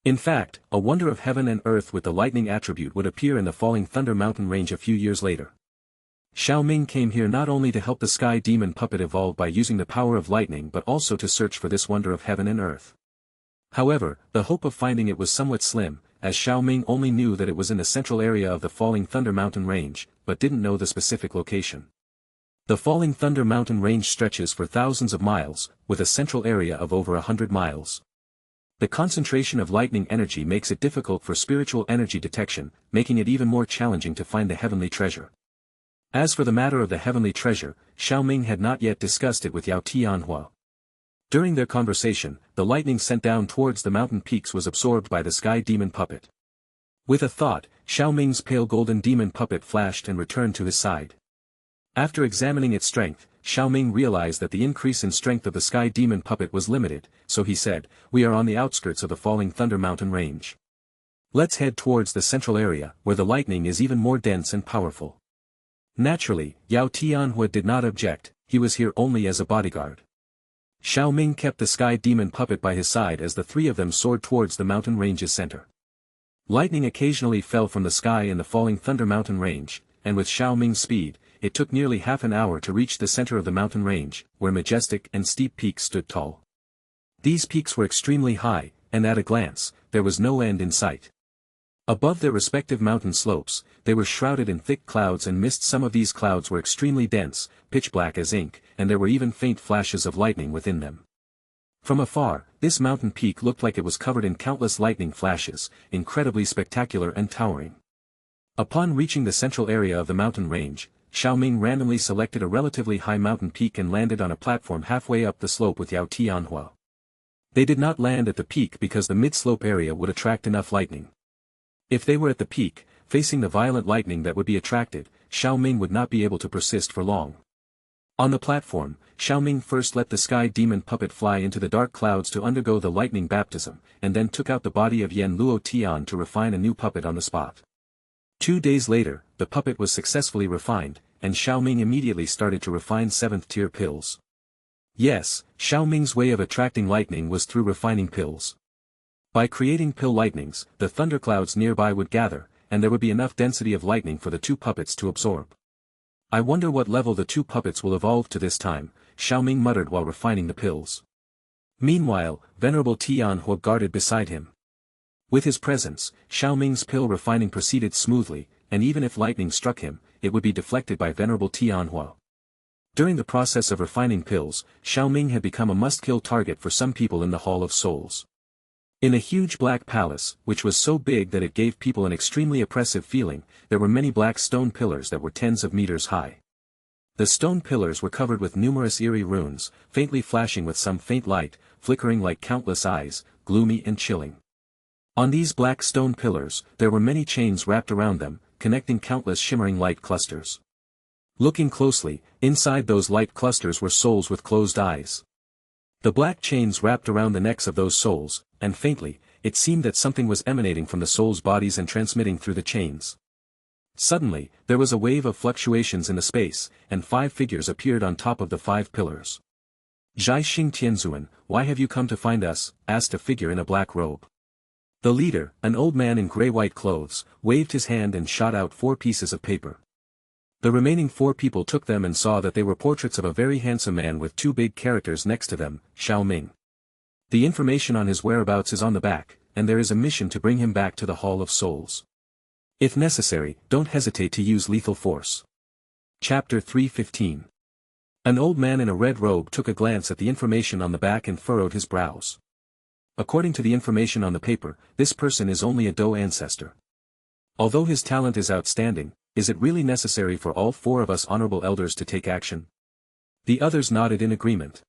In fact, a wonder of heaven and earth with the lightning attribute would appear in the Falling Thunder Mountain Range a few years later. Xiao Ming came here not only to help the Sky Demon puppet evolve by using the power of lightning but also to search for this wonder of heaven and earth. However, the hope of finding it was somewhat slim, as Xiao Ming only knew that it was in the central area of the Falling Thunder Mountain Range, but didn't know the specific location. The Falling Thunder Mountain Range stretches for thousands of miles, with a central area of over 100 miles. The concentration of lightning energy makes it difficult for spiritual energy detection, making it even more challenging to find the heavenly treasure. As for the matter of the heavenly treasure, Xiao Ming had not yet discussed it with Yao Tianhua. During their conversation, the lightning sent down towards the mountain peaks was absorbed by the Sky Demon puppet. With a thought, Xiao Ming's pale golden demon puppet flashed and returned to his side. After examining its strength, Xiao Ming realized that the increase in strength of the Sky Demon puppet was limited, so he said, we are on the outskirts of the Falling Thunder Mountain Range. Let's head towards the central area, where the lightning is even more dense and powerful. Naturally, Yao Tianhua did not object, he was here only as a bodyguard. Xiao Ming kept the sky demon puppet by his side as the three of them soared towards the mountain range's center. Lightning occasionally fell from the sky in the falling Thunder Mountain range, and with Xiao Ming's speed, it took nearly half an hour to reach the center of the mountain range, where majestic and steep peaks stood tall. These peaks were extremely high, and at a glance, there was no end in sight. Above their respective mountain slopes, they were shrouded in thick clouds and mist. Some of these clouds were extremely dense, pitch black as ink, and there were even faint flashes of lightning within them. From afar, this mountain peak looked like it was covered in countless lightning flashes, incredibly spectacular and towering. Upon reaching the central area of the mountain range, Xiao Ming randomly selected a relatively high mountain peak and landed on a platform halfway up the slope with Yao Tianhua. They did not land at the peak because the mid-slope area would attract enough lightning. If they were at the peak, facing the violent lightning that would be attracted, Xiao Ming would not be able to persist for long. On the platform, Xiao Ming first let the sky demon puppet fly into the dark clouds to undergo the lightning baptism, and then took out the body of Yan Luo Tian to refine a new puppet on the spot. 2 days later, the puppet was successfully refined, and Xiao Ming immediately started to refine 7th-tier pills. Yes, Xiao Ming's way of attracting lightning was through refining pills. By creating pill lightnings, the thunderclouds nearby would gather, and there would be enough density of lightning for the two puppets to absorb. I wonder what level the two puppets will evolve to this time, Xiao Ming muttered while refining the pills. Meanwhile, Venerable Tianhua guarded beside him. With his presence, Xiao Ming's pill refining proceeded smoothly, and even if lightning struck him, it would be deflected by Venerable Tianhua. During the process of refining pills, Xiao Ming had become a must-kill target for some people in the Hall of Souls. In a huge black palace, which was so big that it gave people an extremely oppressive feeling, there were many black stone pillars that were tens of meters high. The stone pillars were covered with numerous eerie runes, faintly flashing with some faint light, flickering like countless eyes, gloomy and chilling. On these black stone pillars, there were many chains wrapped around them, connecting countless shimmering light clusters. Looking closely, inside those light clusters were souls with closed eyes. The black chains wrapped around the necks of those souls, and faintly, it seemed that something was emanating from the souls' bodies and transmitting through the chains. Suddenly, there was a wave of fluctuations in the space, and 5 figures appeared on top of the 5 pillars. "Zhai Xing Tianzuan, why have you come to find us?" asked a figure in a black robe. The leader, an old man in gray-white clothes, waved his hand and shot out 4 pieces of paper. The remaining 4 people took them and saw that they were portraits of a very handsome man with 2 big characters next to them, Xiao Ming. The information on his whereabouts is on the back, and there is a mission to bring him back to the Hall of Souls. If necessary, don't hesitate to use lethal force. Chapter 315. An old man in a red robe took a glance at the information on the back and furrowed his brows. According to the information on the paper, this person is only a Dou ancestor. Although his talent is outstanding, is it really necessary for all 4 of us honorable elders to take action? The others nodded in agreement.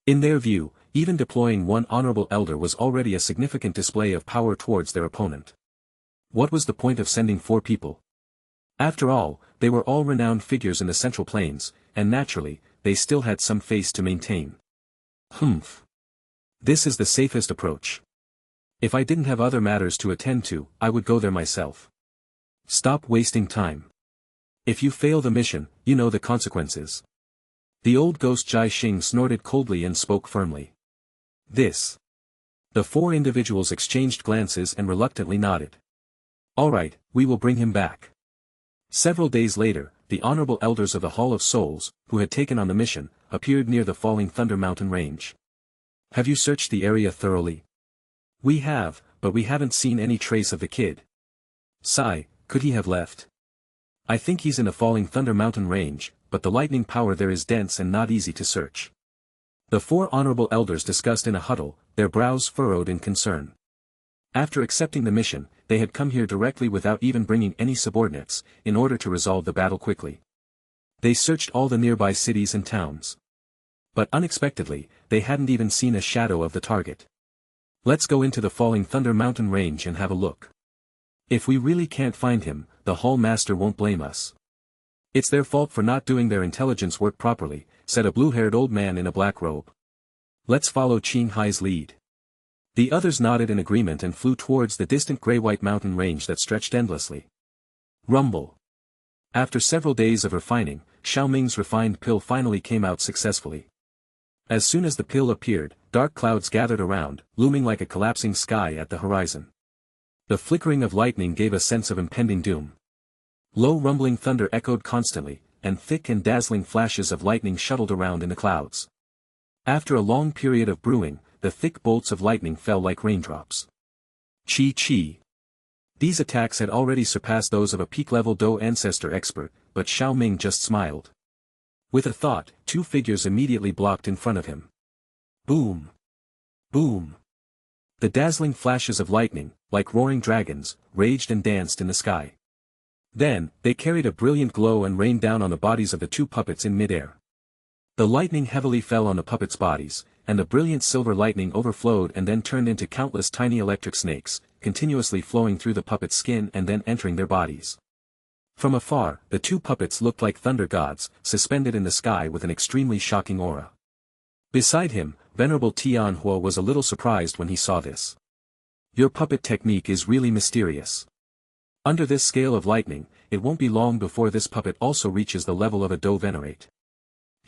In their view, even deploying 1 honorable elder was already a significant display of power towards their opponent. What was the point of sending 4 people? After all, they were all renowned figures in the Central Plains, and naturally, they still had some face to maintain. Humph. This is the safest approach. If I didn't have other matters to attend to, I would go there myself. Stop wasting time. If you fail the mission, you know the consequences. The old ghost Zhai Xing snorted coldly and spoke firmly. This. The 4 individuals exchanged glances and reluctantly nodded. All right, we will bring him back. Several days later, the honorable elders of the Hall of Souls, who had taken on the mission, appeared near the falling Thunder Mountain range. Have you searched the area thoroughly? We have, but we haven't seen any trace of the kid. Sigh, could he have left? I think he's in the falling Thunder Mountain range, but the lightning power there is dense and not easy to search. The 4 honorable elders discussed in a huddle, their brows furrowed in concern. After accepting the mission, they had come here directly without even bringing any subordinates, in order to resolve the battle quickly. They searched all the nearby cities and towns. But unexpectedly, they hadn't even seen a shadow of the target. Let's go into the falling Thunder Mountain range and have a look. If we really can't find him, the Hall Master won't blame us. It's their fault for not doing their intelligence work properly, said a blue-haired old man in a black robe. Let's follow Qing Hai's lead. The others nodded in agreement and flew towards the distant gray-white mountain range that stretched endlessly. Rumble. After several days of refining, Xiao Ming's refined pill finally came out successfully. As soon as the pill appeared, dark clouds gathered around, looming like a collapsing sky at the horizon. The flickering of lightning gave a sense of impending doom. Low rumbling thunder echoed constantly, and thick and dazzling flashes of lightning shuttled around in the clouds. After a long period of brewing, the thick bolts of lightning fell like raindrops. Chi. These attacks had already surpassed those of a peak-level Do ancestor expert, but Xiao Ming just smiled. With a thought, two figures immediately blocked in front of him. Boom! Boom! The dazzling flashes of lightning, like roaring dragons, raged and danced in the sky. Then, they carried a brilliant glow and rained down on the bodies of the two puppets in midair. The lightning heavily fell on the puppets' bodies, and the brilliant silver lightning overflowed and then turned into countless tiny electric snakes, continuously flowing through the puppets' skin and then entering their bodies. From afar, the two puppets looked like thunder gods, suspended in the sky with an extremely shocking aura. Beside him, Venerable Tianhua was a little surprised when he saw this. Your puppet technique is really mysterious. Under this scale of lightning, it won't be long before this puppet also reaches the level of a Do Venerate.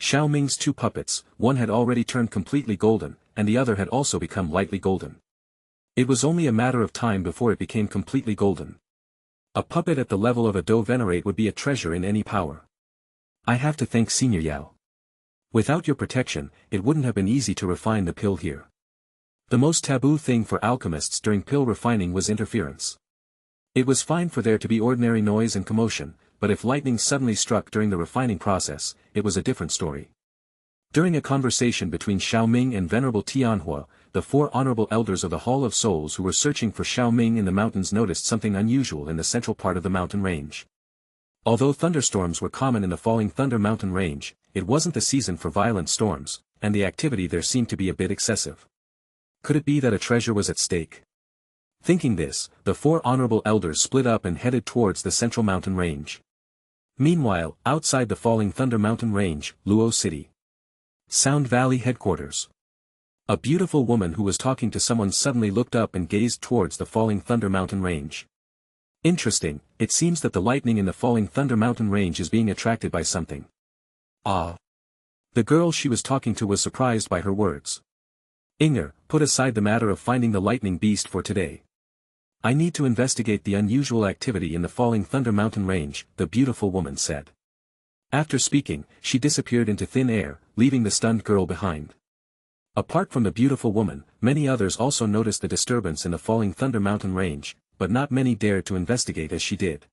Xiao Ming's two puppets, one had already turned completely golden, and the other had also become lightly golden. It was only a matter of time before it became completely golden. A puppet at the level of a Do Venerate would be a treasure in any power. I have to thank Senior Yao. Without your protection, it wouldn't have been easy to refine the pill here. The most taboo thing for alchemists during pill refining was interference. It was fine for there to be ordinary noise and commotion, but if lightning suddenly struck during the refining process, it was a different story. During a conversation between Xiao Ming and Venerable Tianhua, the four honorable elders of the Hall of Souls who were searching for Xiao Ming in the mountains noticed something unusual in the central part of the mountain range. Although thunderstorms were common in the Falling Thunder mountain range, it wasn't the season for violent storms, and the activity there seemed to be a bit excessive. Could it be that a treasure was at stake? Thinking this, the four honorable elders split up and headed towards the central mountain range. Meanwhile, outside the Falling Thunder mountain range, Luo City. Sound Valley headquarters. A beautiful woman who was talking to someone suddenly looked up and gazed towards the Falling Thunder mountain range. Interesting, it seems that the lightning in the Falling Thunder mountain range is being attracted by something. Ah. The girl she was talking to was surprised by her words. Inger, put aside the matter of finding the lightning beast for today. I need to investigate the unusual activity in the Falling Thunder mountain range, the beautiful woman said. After speaking, she disappeared into thin air, leaving the stunned girl behind. Apart from the beautiful woman, many others also noticed the disturbance in the Falling Thunder mountain range, but not many dared to investigate as she did.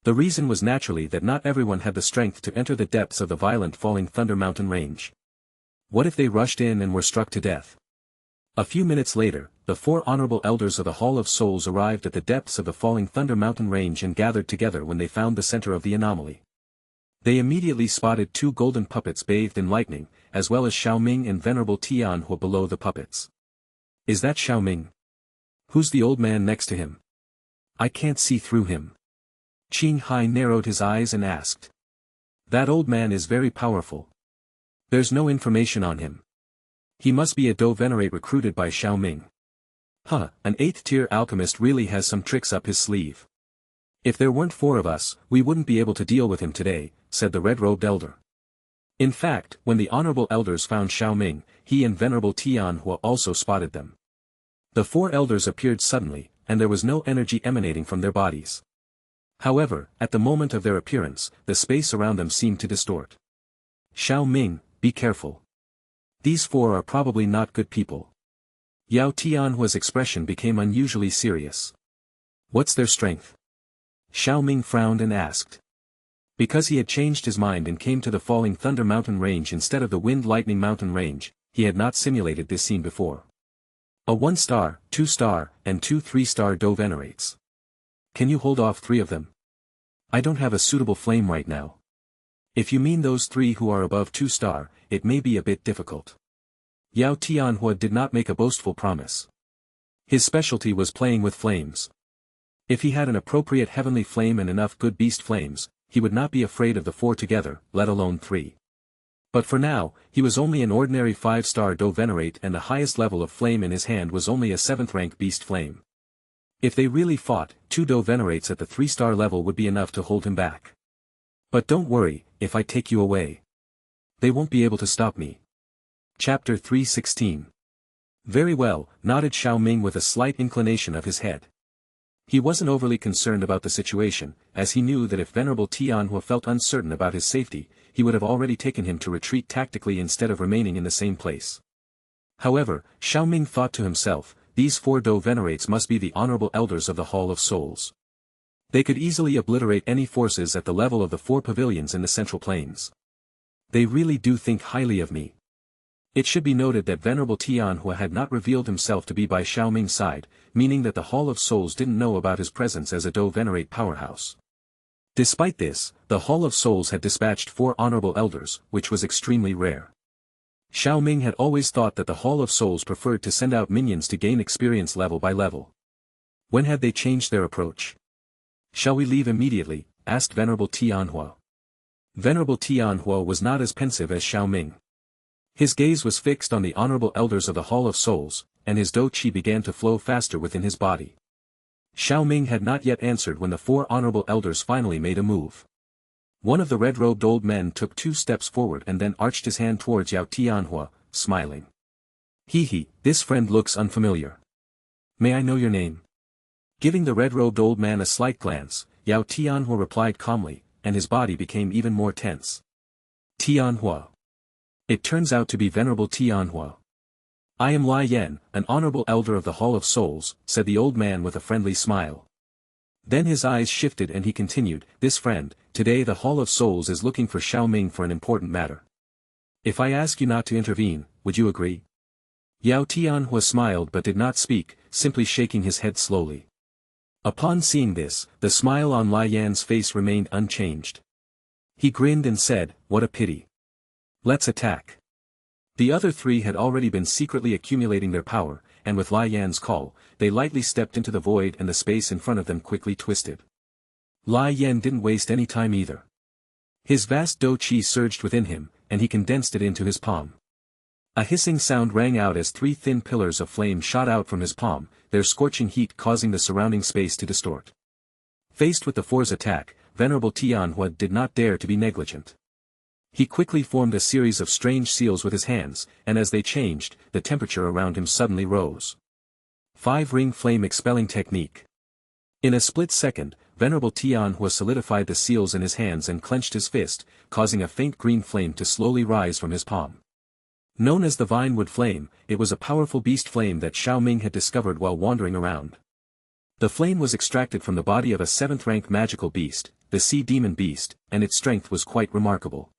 The reason was naturally that not everyone had the strength to enter the depths of the violent Falling Thunder mountain range. What if they rushed in and were struck to death? A few minutes later, the four honorable elders of the Hall of Souls arrived at the depths of the Falling Thunder mountain range and gathered together when they found the center of the anomaly. They immediately spotted two golden puppets bathed in lightning, as well as Xiao Ming and Venerable Tianhua below the puppets. Is that Xiao Ming? Who's the old man next to him? I can't see through him. Qing Hai narrowed his eyes and asked. That old man is very powerful. There's no information on him. He must be a Do Venerate recruited by Xiao Ming. Huh, an 8th-tier alchemist really has some tricks up his sleeve. If there weren't four of us, we wouldn't be able to deal with him today, said the red-robed elder. In fact, when the honorable elders found Xiao Ming, he and Venerable Tianhua also spotted them. The four elders appeared suddenly, and there was no energy emanating from their bodies. However, at the moment of their appearance, the space around them seemed to distort. Xiao Ming, be careful. These four are probably not good people. Yao Tianhua's expression became unusually serious. What's their strength? Xiao Ming frowned and asked. Because he had changed his mind and came to the Falling Thunder mountain range instead of the Wind Lightning mountain range, he had not simulated this scene before. A 1-star, 2-star, and 2 3-star Do Venerates. Can you hold off 3 of them? I don't have a suitable flame right now. If you mean those 3 who are above 2-star, it may be a bit difficult. Yao Tianhua did not make a boastful promise. His specialty was playing with flames. If he had an appropriate heavenly flame and enough good beast flames, he would not be afraid of the 4 together, let alone 3. But for now, he was only an ordinary 5-star Do Venerate and the highest level of flame in his hand was only a 7th-rank beast flame. If they really fought, 2 Do Venerates at the 3-star level would be enough to hold him back. But don't worry, if I take you away. They won't be able to stop me. Chapter 316. Very well, nodded Xiao Ming with a slight inclination of his head. He wasn't overly concerned about the situation, as he knew that if Venerable Tianhua felt uncertain about his safety, he would have already taken him to retreat tactically instead of remaining in the same place. However, Xiao Ming thought to himself, these 4 Do Venerates must be the honorable elders of the Hall of Souls. They could easily obliterate any forces at the level of the 4 pavilions in the Central Plains. They really do think highly of me. It should be noted that Venerable Tianhua had not revealed himself to be by Xiao Ming's side, meaning that the Hall of Souls didn't know about his presence as a Do Venerate powerhouse. Despite this, the Hall of Souls had dispatched 4 honorable elders, which was extremely rare. Xiao Ming had always thought that the Hall of Souls preferred to send out minions to gain experience level by level. When had they changed their approach? Shall we leave immediately? Asked Venerable Tianhua. Venerable Tianhua was not as pensive as Xiao Ming. His gaze was fixed on the honorable elders of the Hall of Souls, and his Do Qi began to flow faster within his body. Xiao Ming had not yet answered when the 4 honorable elders finally made a move. One of the red-robed old men took 2 steps forward and then arched his hand towards Yao Tianhua, smiling. Hee, this friend looks unfamiliar. May I know your name? Giving the red-robed old man a slight glance, Yao Tianhua replied calmly, and his body became even more tense. Tianhua. It turns out to be Venerable Tianhua. I am Lai Yan, an honorable elder of the Hall of Souls, said the old man with a friendly smile. Then his eyes shifted and he continued, this friend, today the Hall of Souls is looking for Xiao Ming for an important matter. If I ask you not to intervene, would you agree? Yao Tianhua smiled but did not speak, simply shaking his head slowly. Upon seeing this, the smile on Lai Yan's face remained unchanged. He grinned and said, what a pity. Let's attack. The other 3 had already been secretly accumulating their power, and with Lai Yan's call, they lightly stepped into the void and the space in front of them quickly twisted. Lai Yan didn't waste any time either. His vast Do Qi surged within him, and he condensed it into his palm. A hissing sound rang out as 3 thin pillars of flame shot out from his palm, their scorching heat causing the surrounding space to distort. Faced with the 4's attack, Venerable Tianhua did not dare to be negligent. He quickly formed a series of strange seals with his hands, and as they changed, the temperature around him suddenly rose. 5-ring flame expelling technique. In a split second, Venerable Tianhua solidified the seals in his hands and clenched his fist, causing a faint green flame to slowly rise from his palm. Known as the Vinewood Flame, it was a powerful beast flame that Xiao Ming had discovered while wandering around. The flame was extracted from the body of a 7th-rank magical beast, the Sea Demon Beast, and its strength was quite remarkable.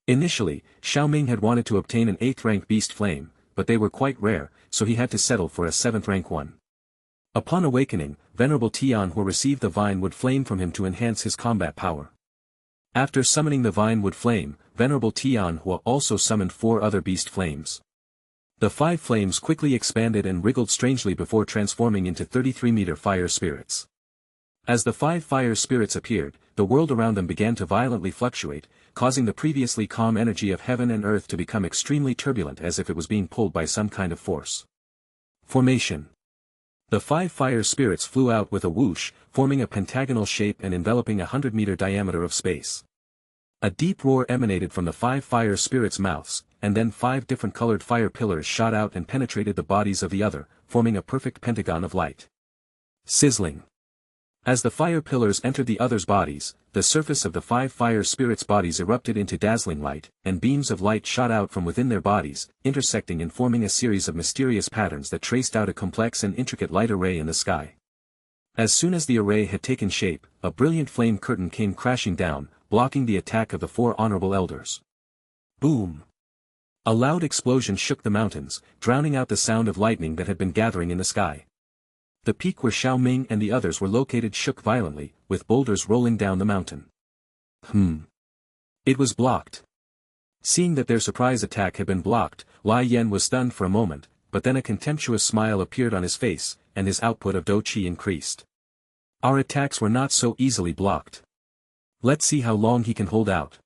Initially, Xiao Ming had wanted to obtain an 8th-rank beast flame, but they were quite rare, so he had to settle for a 7th-rank one. Upon awakening, Venerable Tianhua received the Vinewood Flame from him to enhance his combat power. After summoning the Vinewood Flame, Venerable Tianhua also summoned 4 other beast flames. The 5 flames quickly expanded and wriggled strangely before transforming into 33-meter fire spirits. As the 5 fire spirits appeared, the world around them began to violently fluctuate, causing the previously calm energy of heaven and earth to become extremely turbulent as if it was being pulled by some kind of force. Formation. The 5 fire spirits flew out with a whoosh, forming a pentagonal shape and enveloping a 100-meter diameter of space. A deep roar emanated from the 5 fire spirits' mouths, and then 5 different colored fire pillars shot out and penetrated the bodies of the other, forming a perfect pentagon of light. Sizzling. As the fire pillars entered the others' bodies, the surface of the 5 fire spirits' bodies erupted into dazzling light, and beams of light shot out from within their bodies, intersecting and forming a series of mysterious patterns that traced out a complex and intricate light array in the sky. As soon as the array had taken shape, a brilliant flame curtain came crashing down, blocking the attack of the 4 honorable elders. Boom! A loud explosion shook the mountains, drowning out the sound of lightning that had been gathering in the sky. The peak where Xiao Ming and the others were located shook violently, with boulders rolling down the mountain. It was blocked. Seeing that their surprise attack had been blocked, Lai Yan was stunned for a moment, but then a contemptuous smile appeared on his face, and his output of Do Qi increased. Our attacks were not so easily blocked. Let's see how long he can hold out.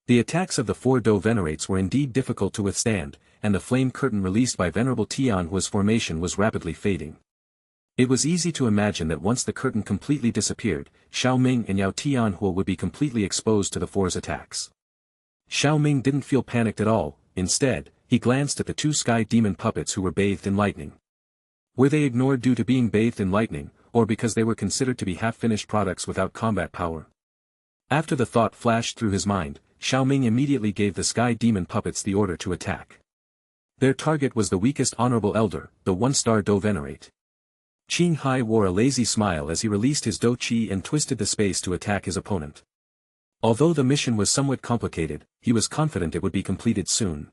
The attacks of the 4 Do Venerates were indeed difficult to withstand, and the flame curtain released by Venerable Tianhua's formation was rapidly fading. It was easy to imagine that once the curtain completely disappeared, Xiao Ming and Yao Tianhua would be completely exposed to the 4's attacks. Xiao Ming didn't feel panicked at all, instead, he glanced at the two sky demon puppets who were bathed in lightning. Were they ignored due to being bathed in lightning, or because they were considered to be half-finished products without combat power? After the thought flashed through his mind, Xiao Ming immediately gave the sky demon puppets the order to attack. Their target was the weakest honorable elder, the one-star Do Venerate. Qing Hai wore a lazy smile as he released his Do Chi and twisted the space to attack his opponent. Although the mission was somewhat complicated, he was confident it would be completed soon.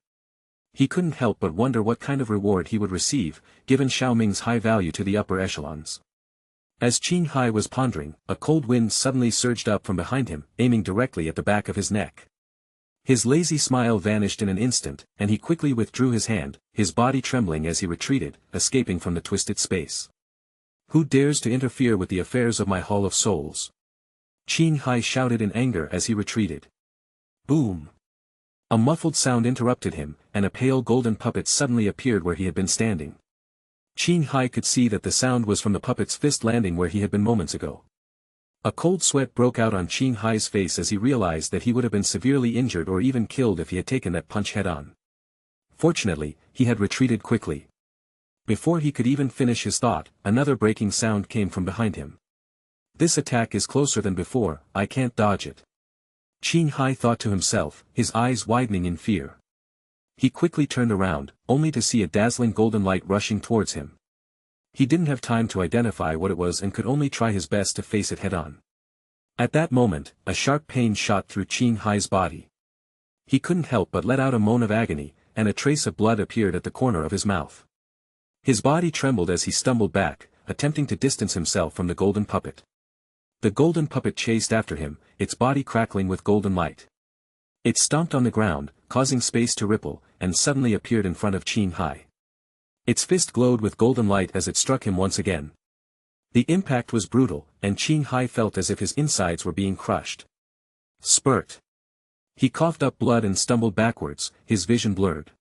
He couldn't help but wonder what kind of reward he would receive, given Xiao Ming's high value to the upper echelons. As Qing Hai was pondering, a cold wind suddenly surged up from behind him, aiming directly at the back of his neck. His lazy smile vanished in an instant, and he quickly withdrew his hand, his body trembling as he retreated, escaping from the twisted space. Who dares to interfere with the affairs of my Hall of Souls? Qing Hai shouted in anger as he retreated. Boom! A muffled sound interrupted him, and a pale golden puppet suddenly appeared where he had been standing. Qing Hai could see that the sound was from the puppet's fist landing where he had been moments ago. A cold sweat broke out on Qing Hai's face as he realized that he would have been severely injured or even killed if he had taken that punch head-on. Fortunately, he had retreated quickly. Before he could even finish his thought, another breaking sound came from behind him. This attack is closer than before, I can't dodge it. Qing Hai thought to himself, his eyes widening in fear. He quickly turned around, only to see a dazzling golden light rushing towards him. He didn't have time to identify what it was and could only try his best to face it head-on. At that moment, a sharp pain shot through Qing Hai's body. He couldn't help but let out a moan of agony, and a trace of blood appeared at the corner of his mouth. His body trembled as he stumbled back, attempting to distance himself from the golden puppet. The golden puppet chased after him, its body crackling with golden light. It stomped on the ground, causing space to ripple, and suddenly appeared in front of Qing Hai. Its fist glowed with golden light as it struck him once again. The impact was brutal, and Qing Hai felt as if his insides were being crushed. Spurt! He coughed up blood and stumbled backwards, his vision blurred.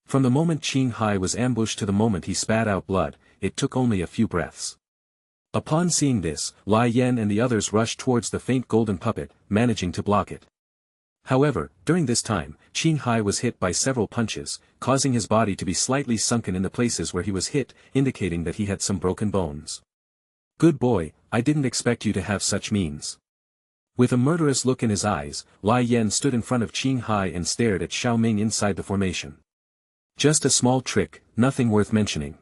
From the moment Qing Hai was ambushed to the moment he spat out blood, it took only a few breaths. Upon seeing this, Lai Yan and the others rushed towards the faint golden puppet, managing to block it. However, during this time, Qing Hai was hit by several punches, causing his body to be slightly sunken in the places where he was hit, indicating that he had some broken bones. Good boy, I didn't expect you to have such means. With a murderous look in his eyes, Lai Yan stood in front of Qing Hai and stared at Xiao Ming inside the formation. Just a small trick, nothing worth mentioning.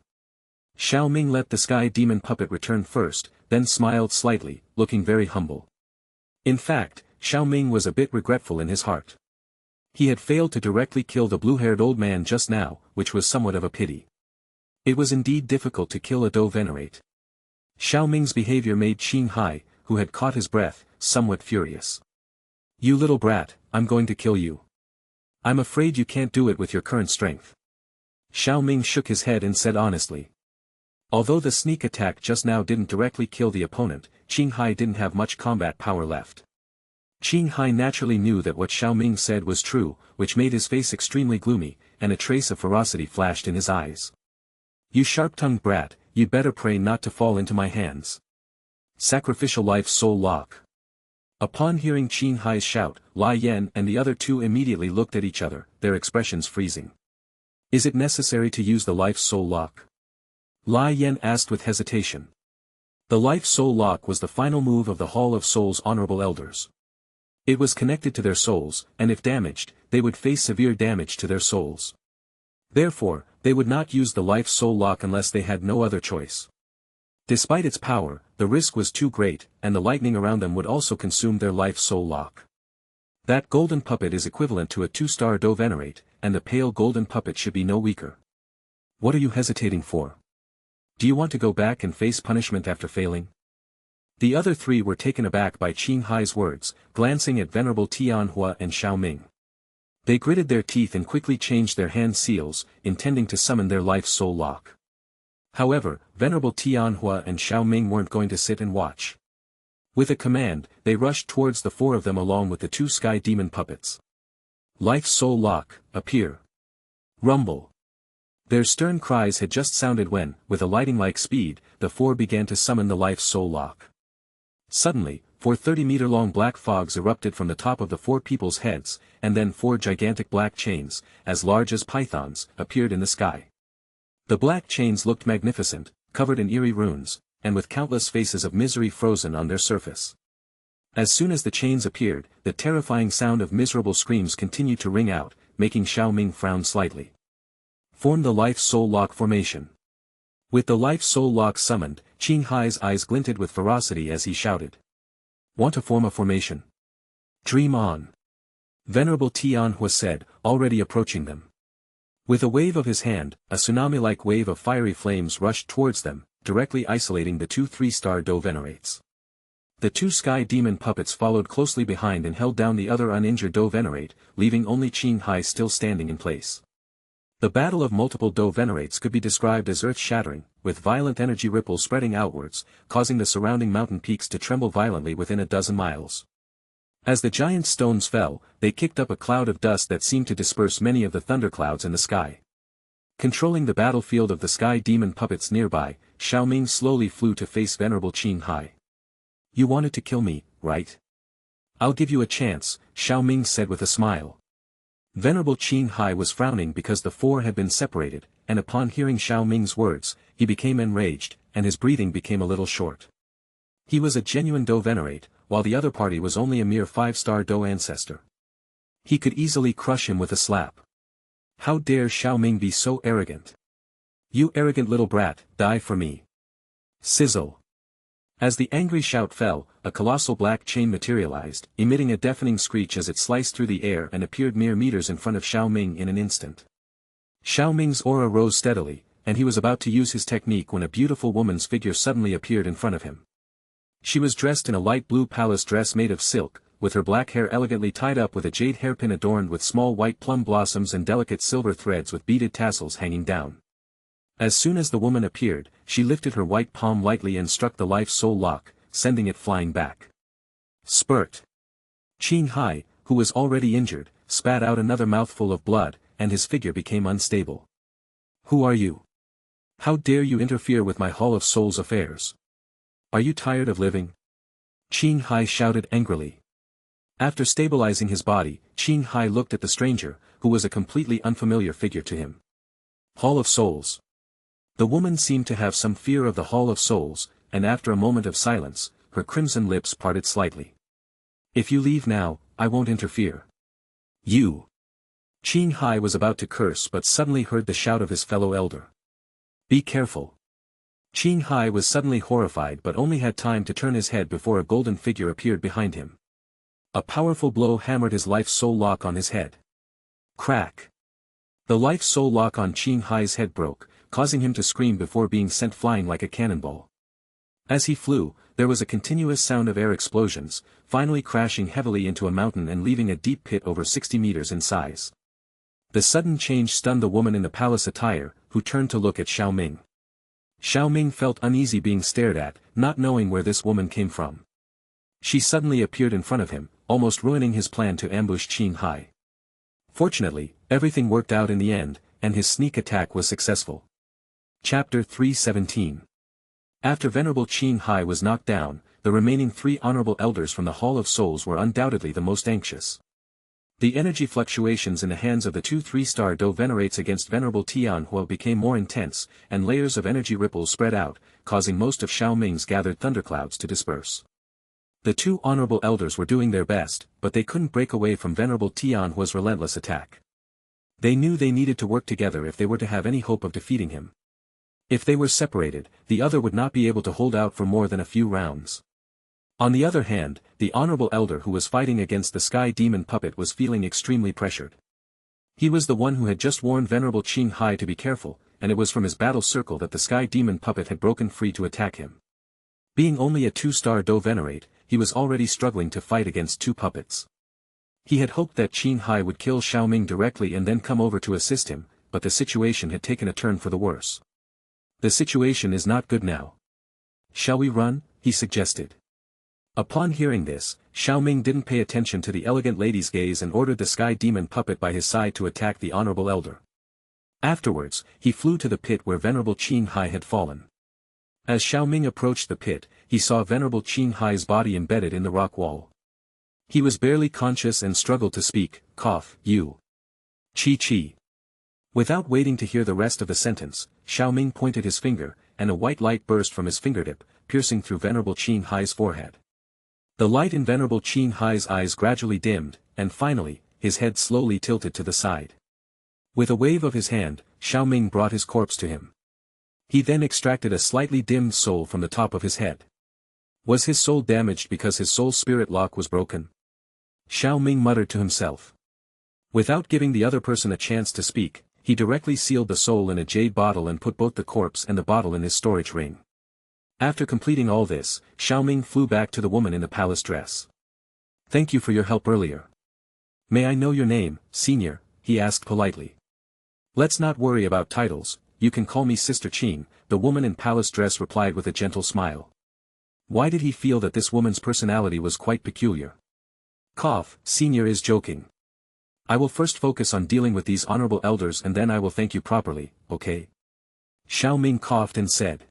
Xiao Ming let the sky demon puppet return first, then smiled slightly, looking very humble. In fact, Xiao Ming was a bit regretful in his heart. He had failed to directly kill the blue-haired old man just now, which was somewhat of a pity. It was indeed difficult to kill a Do Venerate. Xiao Ming's behavior made Qing Hai, who had caught his breath, somewhat furious. You little brat, I'm going to kill you. I'm afraid you can't do it with your current strength. Xiao Ming shook his head and said honestly. Although the sneak attack just now didn't directly kill the opponent, Qing Hai didn't have much combat power left. Qing Hai naturally knew that what Xiao Ming said was true, which made his face extremely gloomy, and a trace of ferocity flashed in his eyes. You sharp-tongued brat, you'd better pray not to fall into my hands. Sacrificial life soul lock. Upon hearing Qing Hai's shout, Lai Yan and the other two immediately looked at each other, their expressions freezing. Is it necessary to use the life soul lock? Lai Yan asked with hesitation. The life soul lock was the final move of the Hall of Souls honorable elders. It was connected to their souls, and if damaged, they would face severe damage to their souls. Therefore, they would not use the life soul lock unless they had no other choice. Despite its power, the risk was too great, and the lightning around them would also consume their life soul lock. That golden puppet is equivalent to a 2-star Do Venerate, and the pale golden puppet should be no weaker. What are you hesitating for? Do you want to go back and face punishment after failing? The other three were taken aback by Qing Hai's words, glancing at Venerable Tianhua and Xiao Ming. They gritted their teeth and quickly changed their hand seals, intending to summon their life soul lock. However, Venerable Tianhua and Xiao Ming weren't going to sit and watch. With a command, they rushed towards the four of them along with the 2 sky demon puppets. Life soul lock, appear. Rumble. Their stern cries had just sounded when, with a lightning-like speed, the four began to summon the life soul lock. Suddenly, 4 30-meter-long black fogs erupted from the top of the 4 people's heads, and then 4 gigantic black chains, as large as pythons, appeared in the sky. The black chains looked magnificent, covered in eerie runes, and with countless faces of misery frozen on their surface. As soon as the chains appeared, the terrifying sound of miserable screams continued to ring out, making Xiao Ming frown slightly. Form the Life-Soul Lock formation. With the Life-Soul Lock summoned, Qing Hai's eyes glinted with ferocity as he shouted. Want to form a formation? Dream on. Venerable Tianhua said, already approaching them. With a wave of his hand, a tsunami-like wave of fiery flames rushed towards them, directly isolating the 2 3-star Do Venerates. The 2 sky demon puppets followed closely behind and held down the other uninjured Do Venerate, leaving only Qing Hai still standing in place. The battle of multiple Do Venerates could be described as earth-shattering, with violent energy ripples spreading outwards, causing the surrounding mountain peaks to tremble violently within a dozen miles. As the giant stones fell, they kicked up a cloud of dust that seemed to disperse many of the thunderclouds in the sky. Controlling the battlefield of the sky demon puppets nearby, Xiao Ming slowly flew to face Venerable Qing Hai. You wanted to kill me, right? I'll give you a chance, Xiao Ming said with a smile. Venerable Qing Hai was frowning because the 4 had been separated, and upon hearing Xiao Ming's words, he became enraged, and his breathing became a little short. He was a genuine Do Venerate, while the other party was only a mere 5-star Do ancestor. He could easily crush him with a slap. How dare Xiao Ming be so arrogant? You arrogant little brat, die for me. Sizzle. As the angry shout fell, a colossal black chain materialized, emitting a deafening screech as it sliced through the air and appeared mere meters in front of Xiao Ming in an instant. Xiao Ming's aura rose steadily, and he was about to use his technique when a beautiful woman's figure suddenly appeared in front of him. She was dressed in a light blue palace dress made of silk, with her black hair elegantly tied up with a jade hairpin adorned with small white plum blossoms and delicate silver threads with beaded tassels hanging down. As soon as the woman appeared, she lifted her white palm lightly and struck the Life-Soul Lock, sending it flying back. Spurt. Qing Hai, who was already injured, spat out another mouthful of blood, and his figure became unstable. Who are you? How dare you interfere with my Hall of Souls affairs? Are you tired of living? Qing Hai shouted angrily. After stabilizing his body, Qing Hai looked at the stranger, who was a completely unfamiliar figure to him. Hall of Souls. The woman seemed to have some fear of the Hall of Souls, and after a moment of silence, her crimson lips parted slightly. If you leave now, I won't interfere. You. Qing Hai was about to curse but suddenly heard the shout of his fellow elder. Be careful. Qing Hai was suddenly horrified but only had time to turn his head before a golden figure appeared behind him. A powerful blow hammered his Life-Soul Lock on his head. Crack. The Life-Soul Lock on Qing Hai's head broke, causing him to scream before being sent flying like a cannonball. As he flew, there was a continuous sound of air explosions, finally crashing heavily into a mountain and leaving a deep pit over 60 meters in size. The sudden change stunned the woman in the palace attire, who turned to look at Xiao Ming. Xiao Ming felt uneasy being stared at, not knowing where this woman came from. She suddenly appeared in front of him, almost ruining his plan to ambush Qing Hai. Fortunately, everything worked out in the end, and his sneak attack was successful. Chapter 317. After Venerable Qing Hai was knocked down, the remaining 3 honorable elders from the Hall of Souls were undoubtedly the most anxious. The energy fluctuations in the hands of the 2 3-star Do Venerates against Venerable Tianhua became more intense, and layers of energy ripples spread out, causing most of Xiao Ming's gathered thunderclouds to disperse. The 2 honorable elders were doing their best, but they couldn't break away from Venerable Tianhua's relentless attack. They knew they needed to work together if they were to have any hope of defeating him. If they were separated, the other would not be able to hold out for more than a few rounds. On the other hand, the honorable elder who was fighting against the sky demon puppet was feeling extremely pressured. He was the one who had just warned Venerable Qing Hai to be careful, and it was from his battle circle that the sky demon puppet had broken free to attack him. Being only a 2-star Do Venerate, he was already struggling to fight against 2 puppets. He had hoped that Qing Hai would kill Xiao Ming directly and then come over to assist him, but the situation had taken a turn for the worse. The situation is not good now. Shall we run? He suggested. Upon hearing this, Xiao Ming didn't pay attention to the elegant lady's gaze and ordered the sky demon puppet by his side to attack the honorable elder. Afterwards, he flew to the pit where Venerable Qing Hai had fallen. As Xiao Ming approached the pit, he saw Venerable Qing Hai's body embedded in the rock wall. He was barely conscious and struggled to speak, cough, you. Chi. Without waiting to hear the rest of the sentence, Xiao Ming pointed his finger, and a white light burst from his fingertip, piercing through Venerable Qing Hai's forehead. The light in Venerable Qing Hai's eyes gradually dimmed, and finally, his head slowly tilted to the side. With a wave of his hand, Xiao Ming brought his corpse to him. He then extracted a slightly dimmed soul from the top of his head. Was his soul damaged because his soul spirit lock was broken? Xiao Ming muttered to himself. Without giving the other person a chance to speak, he directly sealed the soul in a jade bottle and put both the corpse and the bottle in his storage ring. After completing all this, Xiao Ming flew back to the woman in the palace dress. Thank you for your help earlier. May I know your name, senior? He asked politely. Let's not worry about titles, you can call me Sister Qing, the woman in palace dress replied with a gentle smile. Why did he feel that this woman's personality was quite peculiar? Cough, senior is joking. I will first focus on dealing with these honorable elders and then I will thank you properly, okay? Xiao Ming coughed and said.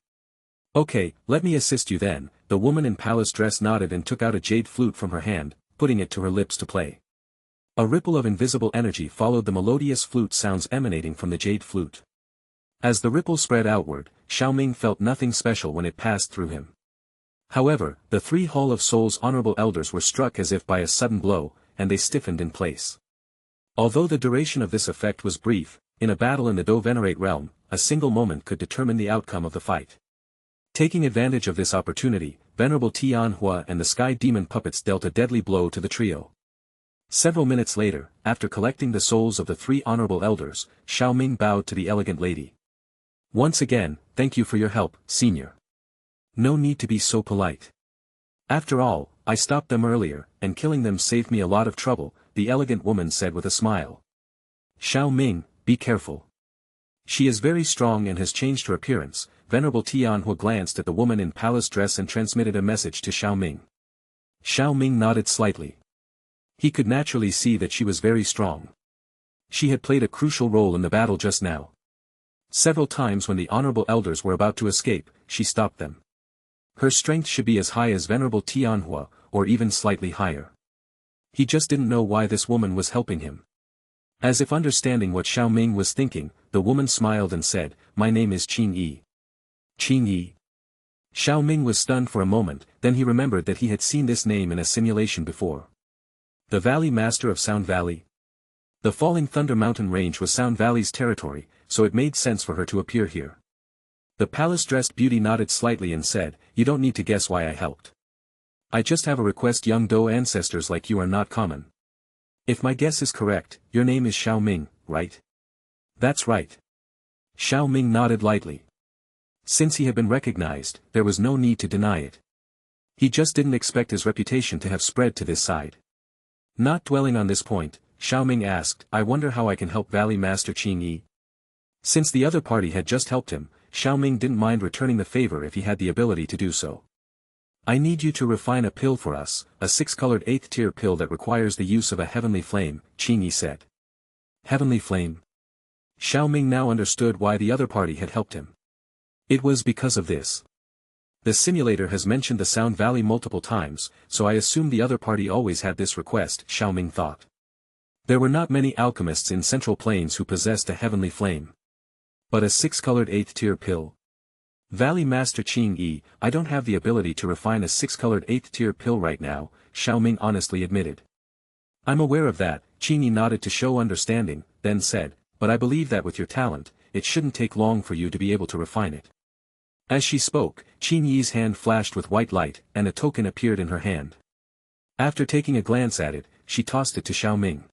Okay, let me assist you then. The woman in palace dress nodded and took out a jade flute from her hand, putting it to her lips to play. A ripple of invisible energy followed the melodious flute sounds emanating from the jade flute. As the ripple spread outward, Xiao Ming felt nothing special when it passed through him. However, the 3 Hall of Souls honorable elders were struck as if by a sudden blow, and they stiffened in place. Although the duration of this effect was brief, in a battle in the Do Venerate realm, a single moment could determine the outcome of the fight. Taking advantage of this opportunity, Venerable Tianhua and the Sky Demon puppets dealt a deadly blow to the trio. Several minutes later, after collecting the souls of the 3 honorable elders, Xiao Ming bowed to the elegant lady. Once again, thank you for your help, senior. No need to be so polite. After all, I stopped them earlier, and killing them saved me a lot of trouble, the elegant woman said with a smile. Xiao Ming, be careful. She is very strong and has changed her appearance. Venerable Tianhua glanced at the woman in palace dress and transmitted a message to Xiao Ming. Xiao Ming nodded slightly. He could naturally see that she was very strong. She had played a crucial role in the battle just now. Several times when the honorable elders were about to escape, she stopped them. Her strength should be as high as Venerable Tianhua, or even slightly higher. He just didn't know why this woman was helping him. As if understanding what Xiao Ming was thinking, the woman smiled and said, My name is Qing Yi. Qing Yi. Xiao Ming was stunned for a moment, then he remembered that he had seen this name in a simulation before. The Valley Master of Sound Valley? The Falling Thunder Mountain Range was Sound Valley's territory, so it made sense for her to appear here. The palace-dressed beauty nodded slightly and said, You don't need to guess why I helped. I just have a request. Young Do ancestors like you are not common. If my guess is correct, your name is Xiao Ming, right? That's right. Xiao Ming nodded lightly. Since he had been recognized, there was no need to deny it. He just didn't expect his reputation to have spread to this side. Not dwelling on this point, Xiao Ming asked, I wonder how I can help Valley Master Qing Yi. Since the other party had just helped him, Xiao Ming didn't mind returning the favor if he had the ability to do so. I need you to refine a pill for us, a 6-colored 8th tier pill that requires the use of a heavenly flame, Qing Yi said. Heavenly flame? Xiao Ming now understood why the other party had helped him. It was because of this. The simulator has mentioned the Sound Valley multiple times, so I assume the other party always had this request, Xiao Ming thought. There were not many alchemists in Central Plains who possessed a heavenly flame. But a 6-colored 8th tier pill? Valley Master Qing Yi, I don't have the ability to refine a 6-colored 8th tier pill right now, Xiao Ming honestly admitted. I'm aware of that, Qing Yi nodded to show understanding, then said, but I believe that with your talent, it shouldn't take long for you to be able to refine it. As she spoke, Qing Yi's hand flashed with white light, and a token appeared in her hand. After taking a glance at it, she tossed it to Xiao Ming.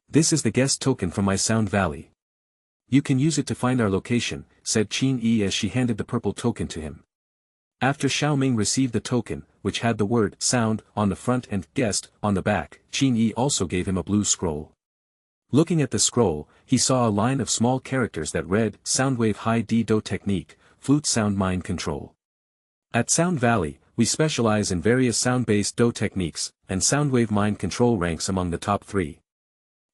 This is the guest token from my Sound Valley. You can use it to find our location, said Qing Yi as she handed the purple token to him. After Xiao Ming received the token, which had the word sound on the front and guest on the back, Qing Yi also gave him a blue scroll. Looking at the scroll, he saw a line of small characters that read, Soundwave High D Do Technique, Flute Sound Mind Control. At Sound Valley, we specialize in various sound-based Do techniques, and Soundwave Mind Control ranks among the top 3.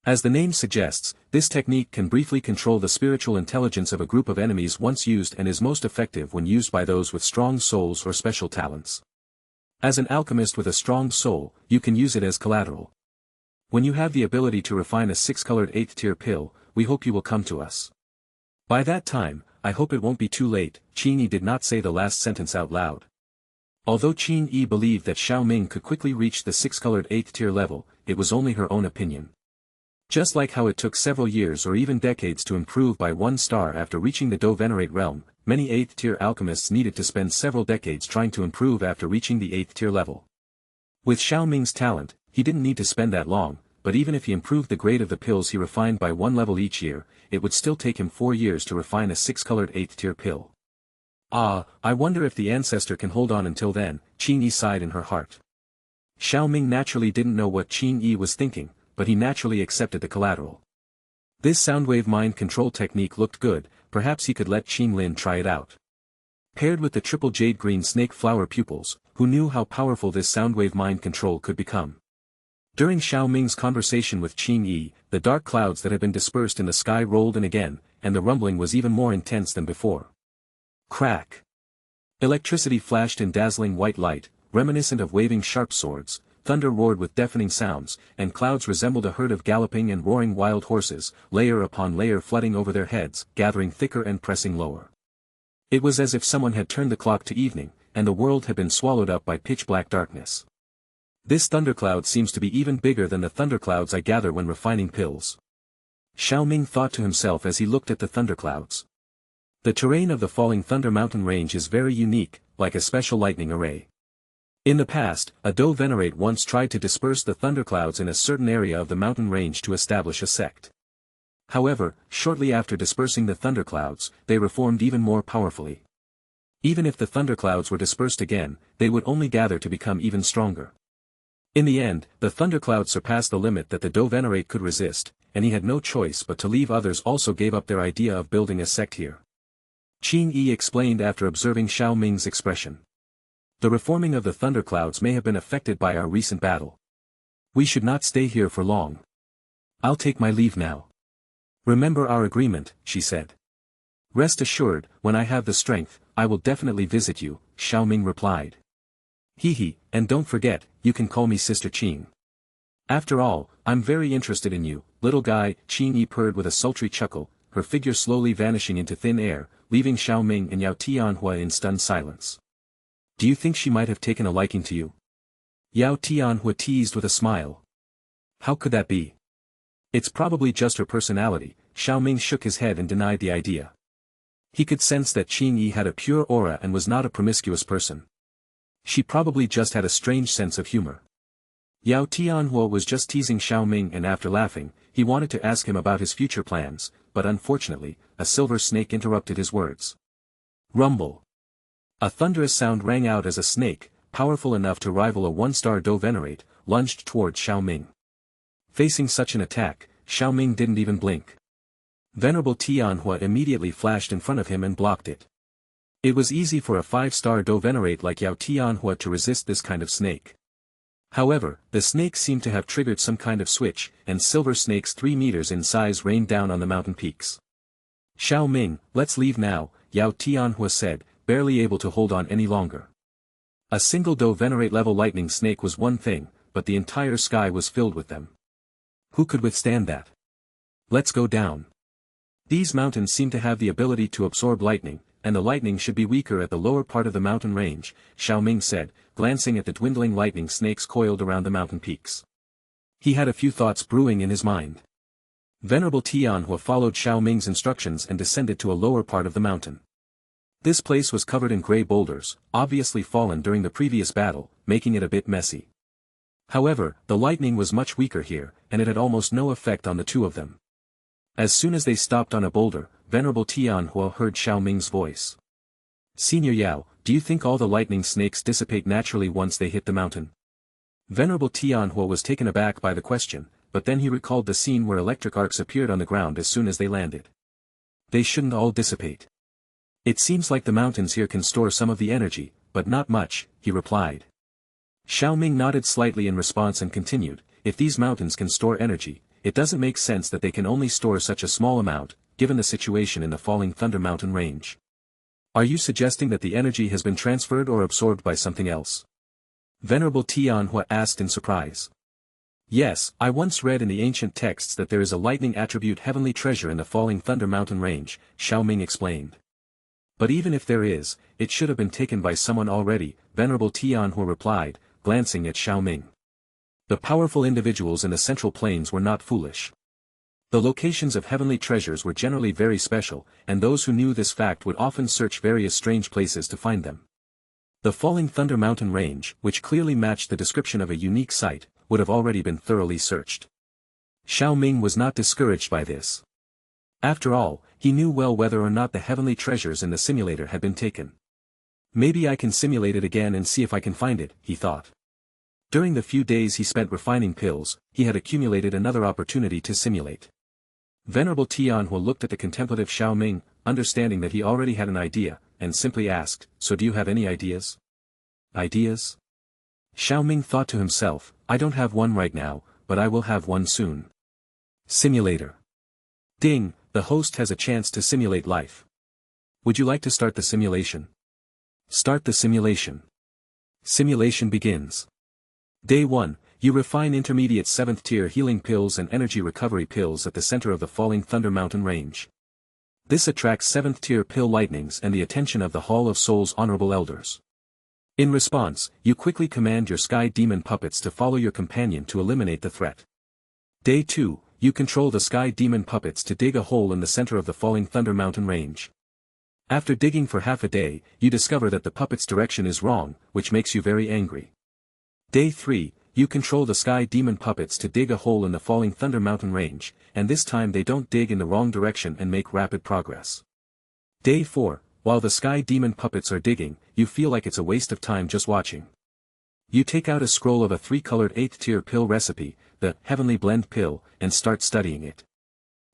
As the name suggests, this technique can briefly control the spiritual intelligence of a group of enemies once used and is most effective when used by those with strong souls or special talents. As an alchemist with a strong soul, you can use it as collateral. When you have the ability to refine a 6-colored 8th-tier pill, we hope you will come to us. By that time, I hope it won't be too late. Qin Yi did not say the last sentence out loud. Although Qin Yi believed that Xiao Ming could quickly reach the 6-colored 8th-tier level, it was only her own opinion. Just like how it took several years or even decades to improve by 1 star after reaching the Do Venerate realm, many 8th-tier alchemists needed to spend several decades trying to improve after reaching the 8th-tier level. With Xiao Ming's talent, he didn't need to spend that long, but even if he improved the grade of the pills he refined by 1 level each year, it would still take him 4 years to refine a 6-colored 8th-tier pill. Ah, I wonder if the ancestor can hold on until then, Qin Yi sighed in her heart. Xiao Ming naturally didn't know what Qin Yi was thinking, but he naturally accepted the collateral. This soundwave mind control technique looked good, perhaps he could let Qin Lin try it out. Paired with the triple jade green snake flower pupils, who knew how powerful this soundwave mind control could become. During Xiao Ming's conversation with Qin Yi, the dark clouds that had been dispersed in the sky rolled in again, and the rumbling was even more intense than before. Crack! Electricity flashed in dazzling white light, reminiscent of waving sharp swords. Thunder roared with deafening sounds, and clouds resembled a herd of galloping and roaring wild horses, layer upon layer flooding over their heads, gathering thicker and pressing lower. It was as if someone had turned the clock to evening, and the world had been swallowed up by pitch-black darkness. This thundercloud seems to be even bigger than the thunderclouds I gather when refining pills. Xiao Ming thought to himself as he looked at the thunderclouds. The terrain of the falling Thunder Mountain range is very unique, like a special lightning array. In the past, a Do Venerate once tried to disperse the thunderclouds in a certain area of the mountain range to establish a sect. However, shortly after dispersing the thunderclouds, they reformed even more powerfully. Even if the thunderclouds were dispersed again, they would only gather to become even stronger. In the end, the thundercloud surpassed the limit that the Do Venerate could resist, and he had no choice but to leave. Others also gave up their idea of building a sect here. Qin Yi explained after observing Xiao Ming's expression. The reforming of the thunderclouds may have been affected by our recent battle. We should not stay here for long. I'll take my leave now. Remember our agreement, she said. Rest assured, when I have the strength, I will definitely visit you, Xiao Ming replied. Hee, and don't forget, you can call me Sister Qin. After all, I'm very interested in you, little guy, Qin Yi purred with a sultry chuckle, her figure slowly vanishing into thin air, leaving Xiao Ming and Yao Tianhua in stunned silence. Do you think she might have taken a liking to you? Yao Tianhua teased with a smile. How could that be? It's probably just her personality. Xiao Ming shook his head and denied the idea. He could sense that Qin Yi had a pure aura and was not a promiscuous person. She probably just had a strange sense of humor. Yao Tianhua was just teasing Xiao Ming, and after laughing, he wanted to ask him about his future plans, but unfortunately, a silver snake interrupted his words. Rumble. A thunderous sound rang out as a snake, powerful enough to rival a 1-star Do Venerate, lunged toward Xiao Ming. Facing such an attack, Xiao Ming didn't even blink. Venerable Tianhua immediately flashed in front of him and blocked it. It was easy for a 5-star Do Venerate like Yao Tianhua to resist this kind of snake. However, the snake seemed to have triggered some kind of switch, and silver snakes 3 meters in size rained down on the mountain peaks. Xiao Ming, let's leave now, Yao Tianhua said, barely able to hold on any longer. A single Do Venerate level lightning snake was one thing, but the entire sky was filled with them. Who could withstand that? Let's go down. These mountains seem to have the ability to absorb lightning, and the lightning should be weaker at the lower part of the mountain range, Xiao Ming said, glancing at the dwindling lightning snakes coiled around the mountain peaks. He had a few thoughts brewing in his mind. Venerable Tianhua followed Xiao Ming's instructions and descended to a lower part of the mountain. This place was covered in gray boulders, obviously fallen during the previous battle, making it a bit messy. However, the lightning was much weaker here, and it had almost no effect on the two of them. As soon as they stopped on a boulder, Venerable Tianhua heard Xiao Ming's voice. Senior Yao, do you think all the lightning snakes dissipate naturally once they hit the mountain? Venerable Tianhua was taken aback by the question, but then he recalled the scene where electric arcs appeared on the ground as soon as they landed. They shouldn't all dissipate. It seems like the mountains here can store some of the energy, but not much, he replied. Xiao Ming nodded slightly in response and continued, if these mountains can store energy, it doesn't make sense that they can only store such a small amount, given the situation in the falling Thunder Mountain range. Are you suggesting that the energy has been transferred or absorbed by something else? Venerable Tianhua asked in surprise. Yes, I once read in the ancient texts that there is a lightning attribute heavenly treasure in the falling Thunder Mountain range, Xiao Ming explained. But even if there is, it should have been taken by someone already, Venerable Tianhua replied, glancing at Xiao Ming. The powerful individuals in the Central Plains were not foolish. The locations of heavenly treasures were generally very special, and those who knew this fact would often search various strange places to find them. The falling Thunder Mountain range, which clearly matched the description of a unique site, would have already been thoroughly searched. Xiao Ming was not discouraged by this. After all, he knew well whether or not the heavenly treasures in the simulator had been taken. Maybe I can simulate it again and see if I can find it, he thought. During the few days he spent refining pills, he had accumulated another opportunity to simulate. Venerable Tianhua looked at the contemplative Xiao Ming, understanding that he already had an idea, and simply asked, so do you have any ideas? Ideas? Xiao Ming thought to himself, I don't have one right now, but I will have one soon. Simulator. Ding, the host has a chance to simulate life. Would you like to start the simulation? Start the simulation. Simulation begins. Day 1, you refine intermediate 7th tier healing pills and energy recovery pills at the center of the falling Thunder Mountain range. This attracts 7th tier pill lightnings and the attention of the Hall of Souls honorable elders. In response, you quickly command your sky demon puppets to follow your companion to eliminate the threat. Day 2, you control the sky demon puppets to dig a hole in the center of the falling Thunder Mountain range. After digging for half a day, you discover that the puppet's direction is wrong, which makes you very angry. Day 3, you control the sky demon puppets to dig a hole in the falling Thunder Mountain range, and this time they don't dig in the wrong direction and make rapid progress. Day 4, while the sky demon puppets are digging, you feel like it's a waste of time just watching. You take out a scroll of a 3-colored 8th tier pill recipe, the Heavenly Blend pill, and start studying it.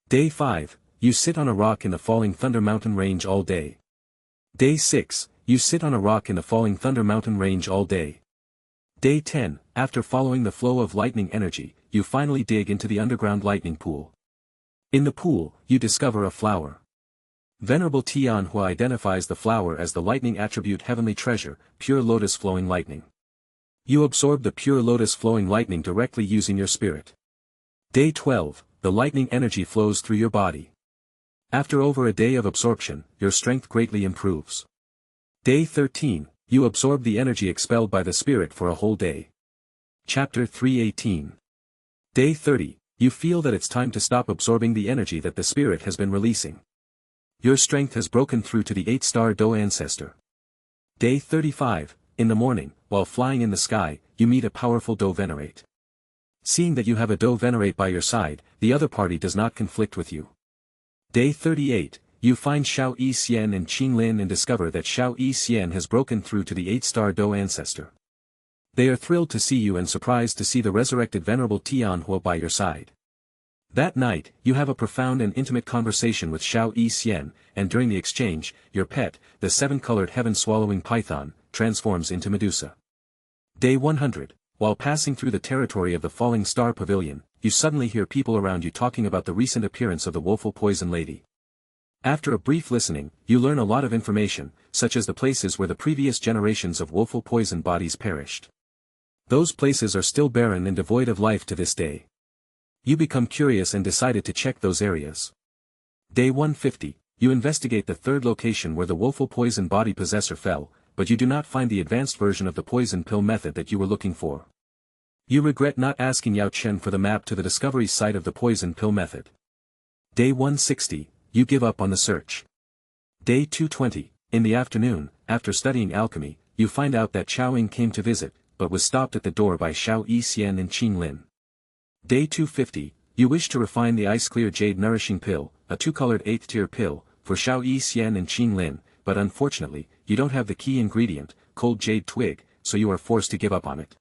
Day 5, you sit on a rock in the falling Thunder Mountain range all day. Day 6, you sit on a rock in the falling Thunder Mountain range all day. Day 10, after following the flow of lightning energy, you finally dig into the underground lightning pool. In the pool, you discover a flower. Venerable Tianhua identifies the flower as the lightning attribute heavenly treasure, pure lotus flowing lightning. You absorb the pure lotus flowing lightning directly using your spirit. Day 12, the lightning energy flows through your body. After over a day of absorption, your strength greatly improves. Day 13, you absorb the energy expelled by the spirit for a whole day. Chapter 318. Day 30, you feel that it's time to stop absorbing the energy that the spirit has been releasing. Your strength has broken through to the 8-star Do ancestor. Day 35, in the morning, while flying in the sky, you meet a powerful Do Venerate. Seeing that you have a Do Venerate by your side, the other party does not conflict with you. Day 38, you find Xiao Yixian and Qing Lin and discover that Xiao Yixian has broken through to the 8-star Do ancestor. They are thrilled to see you and surprised to see the resurrected Venerable Tianhua by your side. That night, you have a profound and intimate conversation with Xiao Yixian, and during the exchange, your pet, the 7-colored heaven-swallowing python, transforms into Medusa. Day 100, while passing through the territory of the Falling Star Pavilion, you suddenly hear people around you talking about the recent appearance of the Woeful Poison Lady. After a brief listening, you learn a lot of information, such as the places where the previous generations of Woeful Poison bodies perished. Those places are still barren and devoid of life to this day. You become curious and decided to check those areas. Day 150, you investigate the third location where the Woeful Poison body possessor fell, but you do not find the advanced version of the poison pill method that you were looking for. You regret not asking Yao Chen for the map to the discovery site of the poison pill method. Day 160, you give up on the search. Day 220, in the afternoon, after studying alchemy, you find out that Xiao Ming came to visit, but was stopped at the door by Xiao Yixian and Qing Lin. Day 250, you wish to refine the ice-clear jade nourishing pill, a 2-colored 8th tier pill, for Xiao Yixian and Qing Lin, but unfortunately, you don't have the key ingredient, cold jade twig, so you are forced to give up on it.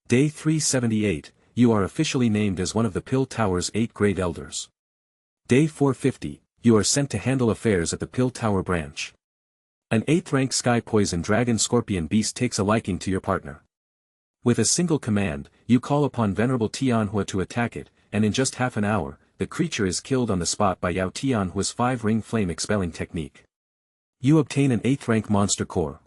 Day 378, you are officially named as one of the Pill Tower's 8 grade elders. Day 450, you are sent to handle affairs at the Pill Tower branch. An 8th rank sky poison dragon scorpion beast takes a liking to your partner. With a single command, you call upon Venerable Tianhua to attack it, and in just half an hour, the creature is killed on the spot by Yao Tianhua's 5-ring flame expelling technique. You obtain an 8th rank monster core.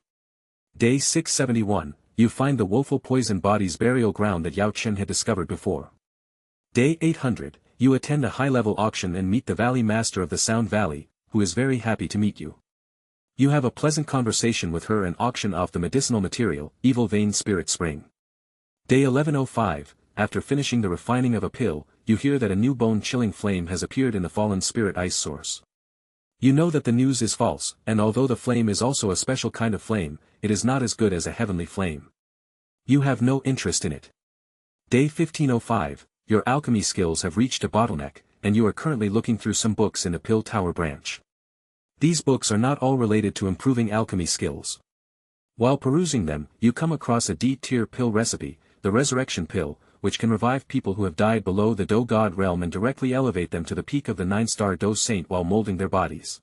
Day 671, you find the Woeful poison body's burial ground that Yao Chen had discovered before. Day 800, you attend a high-level auction and meet the Valley Master of the Sound Valley, who is very happy to meet you. You have a pleasant conversation with her and auction off the medicinal material, Evil Vein Spirit Spring. Day 1105, after finishing the refining of a pill, you hear that a new bone-chilling flame has appeared in the fallen spirit ice source. You know that the news is false, and although the flame is also a special kind of flame, it is not as good as a heavenly flame. You have no interest in it. Day 1505, your alchemy skills have reached a bottleneck, and you are currently looking through some books in the Pill Tower branch. These books are not all related to improving alchemy skills. While perusing them, you come across a D-tier pill recipe, the Resurrection Pill, which can revive people who have died below the Do God realm and directly elevate them to the peak of the 9-star Do Saint while molding their bodies.